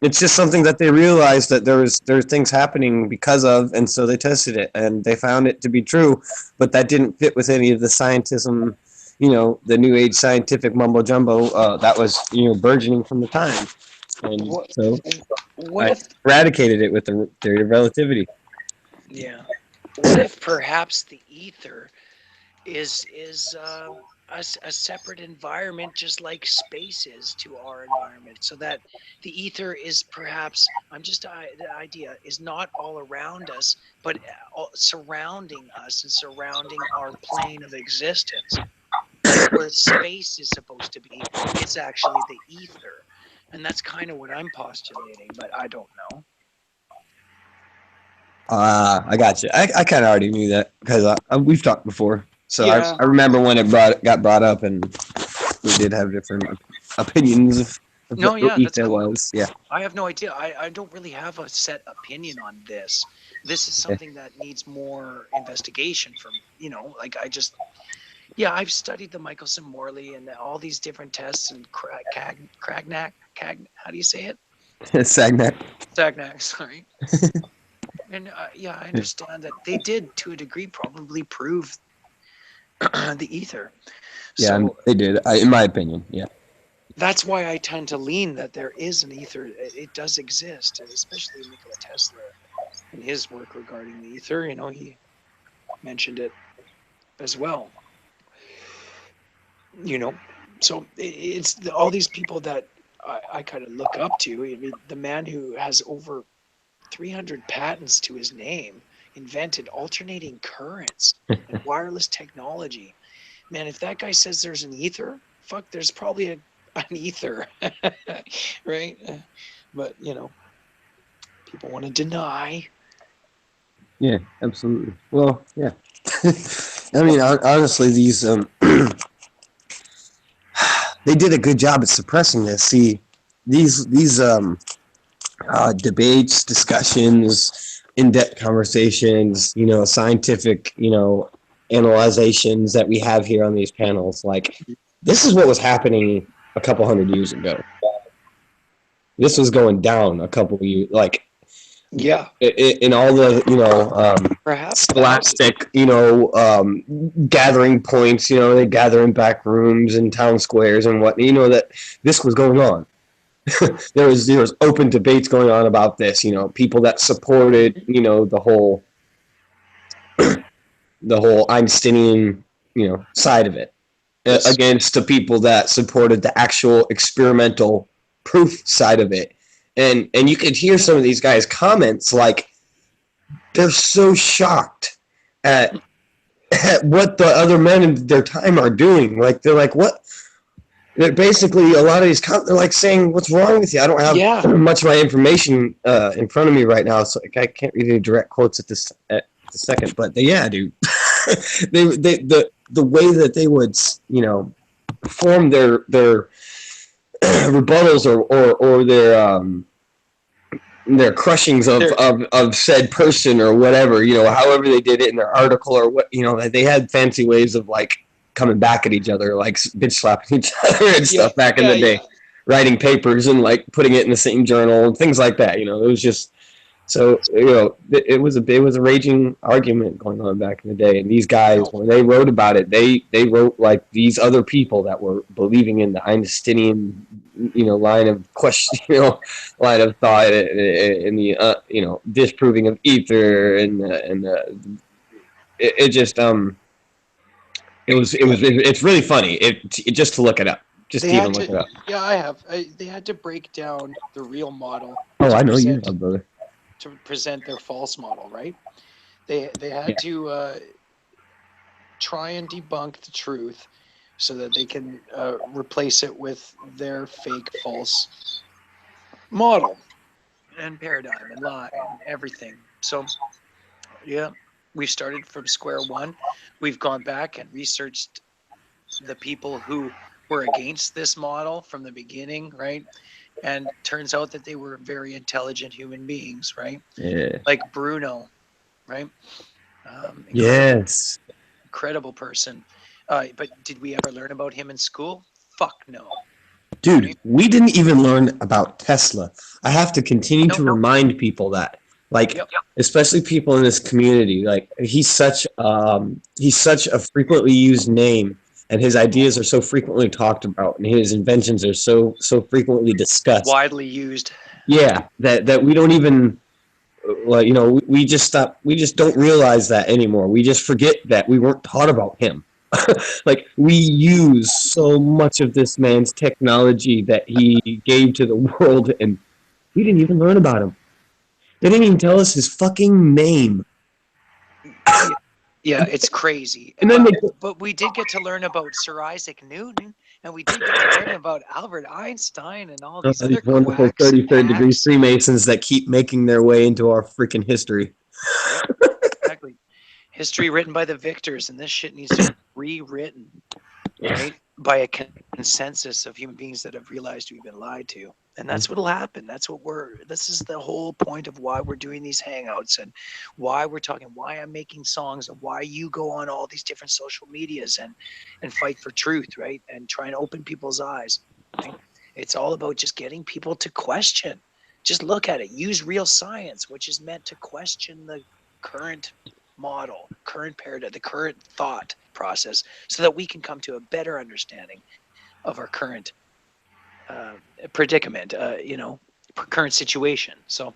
Speaker 1: it's just something that they realized that there's things happening because of, and so they tested it and they found it to be true, but that didn't fit with any of the scientism, the new age scientific mumbo jumbo that was burgeoning from the time, and so I eradicated it with the theory of relativity.
Speaker 12: Yeah. What if perhaps the ether is a separate environment, just like space is to our environment, so that the ether is perhaps, the idea is not all around us, but surrounding us and surrounding our plane of existence. Like where space is supposed to be, it's actually the ether. And that's kind of what I'm postulating, but I don't know.
Speaker 1: I got you. I kind of already knew that because we've talked before. So
Speaker 12: Yeah.
Speaker 1: I remember when it got brought up, and we did have different opinions of what ether was. Yeah.
Speaker 12: I have no idea. I don't really have a set opinion on this. This is something that needs more investigation from, I've studied the Michelson-Morley and all these different tests and Cragnac, how do you say it? Sagnac, sorry. And I understand that they did, to a degree, probably prove the ether.
Speaker 1: Yeah,
Speaker 12: So
Speaker 1: they did, in my opinion. Yeah.
Speaker 12: that's why I tend to lean that there is an ether. It does exist, especially Nikola Tesla in his work regarding the ether. He mentioned it as well. So it's all these people that I kind of look up to. I mean, the man who has over 300 patents to his name, invented alternating currents and wireless technology. Man, if that guy says there's an ether, fuck, there's probably an ether, right? But people want to deny.
Speaker 1: Yeah, absolutely. Well, yeah. I mean, honestly, these they did a good job at suppressing this. See, these debates, discussions, in-depth conversations, scientific, analyzations that we have here on these panels. Like, this is what was happening a couple hundred years ago. This was going down a couple of years, like,
Speaker 12: yeah,
Speaker 1: in all the,
Speaker 12: perhaps
Speaker 1: scholastic, gathering points, they gather in back rooms and town squares and what, that this was going on. there was open debates going on about this, people that supported, the whole Einsteinian, side of it, against the people that supported the actual experimental proof side of it. And you could hear some of these guys' comments, like, they're so shocked at what the other men in their time are doing. Like, they're like, what? They're basically, a lot of these, they're like saying, what's wrong with you? I don't have much of my information in front of me right now, so I can't read any direct quotes at the second. But dude, the way that they would, form their rebuttals or their crushings of said person or whatever, however they did it in their article or what, they had fancy ways of like coming back at each other, like bitch slapping each other and stuff back in the day, writing papers and like putting it in the same journal and things like that. It was just So it was a raging argument going on back in the day, and these guys, when they wrote about it, they wrote like these other people that were believing in the Einsteinian line of question, line of thought, in the disproving of ether, and it just it's really funny just to look it up, just
Speaker 12: They
Speaker 1: to even
Speaker 12: had
Speaker 1: look it
Speaker 12: to,
Speaker 1: up.
Speaker 12: yeah, I have. They had to break down the real model
Speaker 1: Oh,
Speaker 12: to
Speaker 1: I know you
Speaker 12: present
Speaker 1: have, brother.
Speaker 12: to present their false model, right? They had
Speaker 1: Yeah.
Speaker 12: to try and debunk the truth so that they can replace it with their fake false model and paradigm and lie and everything. So yeah, we've started from square one. We've gone back and researched the people who were against this model from the beginning, right? And turns out that they were very intelligent human beings, right?
Speaker 1: Yeah.
Speaker 12: Like Bruno, right?
Speaker 1: Yes.
Speaker 12: Incredible person. But did we ever learn about him in school? Fuck no.
Speaker 1: Dude,
Speaker 12: Right?
Speaker 1: we didn't even learn about Tesla. I have to continue to
Speaker 12: Nope.
Speaker 1: remind people that, like,
Speaker 12: Yep.
Speaker 1: especially people in this community, like he's such a frequently used name, and his ideas are so frequently talked about, and his inventions are so frequently discussed.
Speaker 12: Widely used.
Speaker 1: Yeah, that we don't even like, we just don't realize that anymore. We just forget that we weren't taught about him. Like, we use so much of this man's technology that he gave to the world, and we didn't even learn about him. They didn't even tell us his fucking name.
Speaker 12: Yeah, it's crazy.
Speaker 1: And then
Speaker 12: But we did get to learn about Sir Isaac Newton, and we did get to learn about Albert Einstein and all these other
Speaker 1: these wonderful
Speaker 12: quacks and
Speaker 1: 33rd degree
Speaker 12: hacks.
Speaker 1: Freemasons that keep making their way into our freaking history.
Speaker 12: Yep, exactly. History written by the victors, and this shit needs to be rewritten, right? By a consensus of human beings that have realized we've been lied to. And that's what'll happen. This is the whole point of why we're doing these hangouts and why we're talking, why I'm making songs, and why you go on all these different social medias and fight for truth, right? And try and open people's eyes. Right? It's all about just getting people to question. Just look at it. Use real science, which is meant to question the current model, current paradigm, the current thought process, so that we can come to a better understanding of our current predicament, current situation. So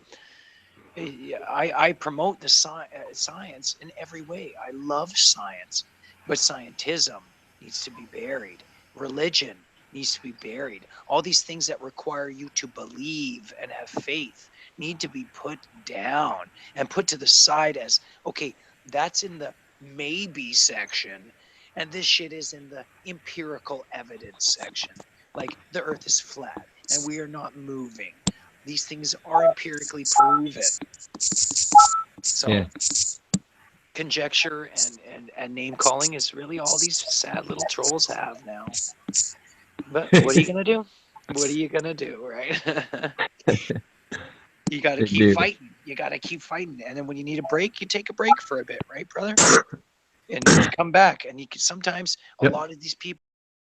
Speaker 12: I promote the science in every way. I love science, but scientism needs to be buried. Religion needs to be buried. All these things that require you to believe and have faith need to be put down and put to the side as, okay, that's in the maybe section, and this shit is in the empirical evidence section. Like, the earth is flat and we are not moving. These things are empirically proven. So
Speaker 1: Yeah.
Speaker 12: conjecture and name calling is really all these sad little trolls have now. But what are you gonna do? What are you gonna do, right? You gotta keep fighting. You gotta keep fighting. And then when you need a break, you take a break for a bit, right, brother? And you come back. And you can sometimes a lot of these people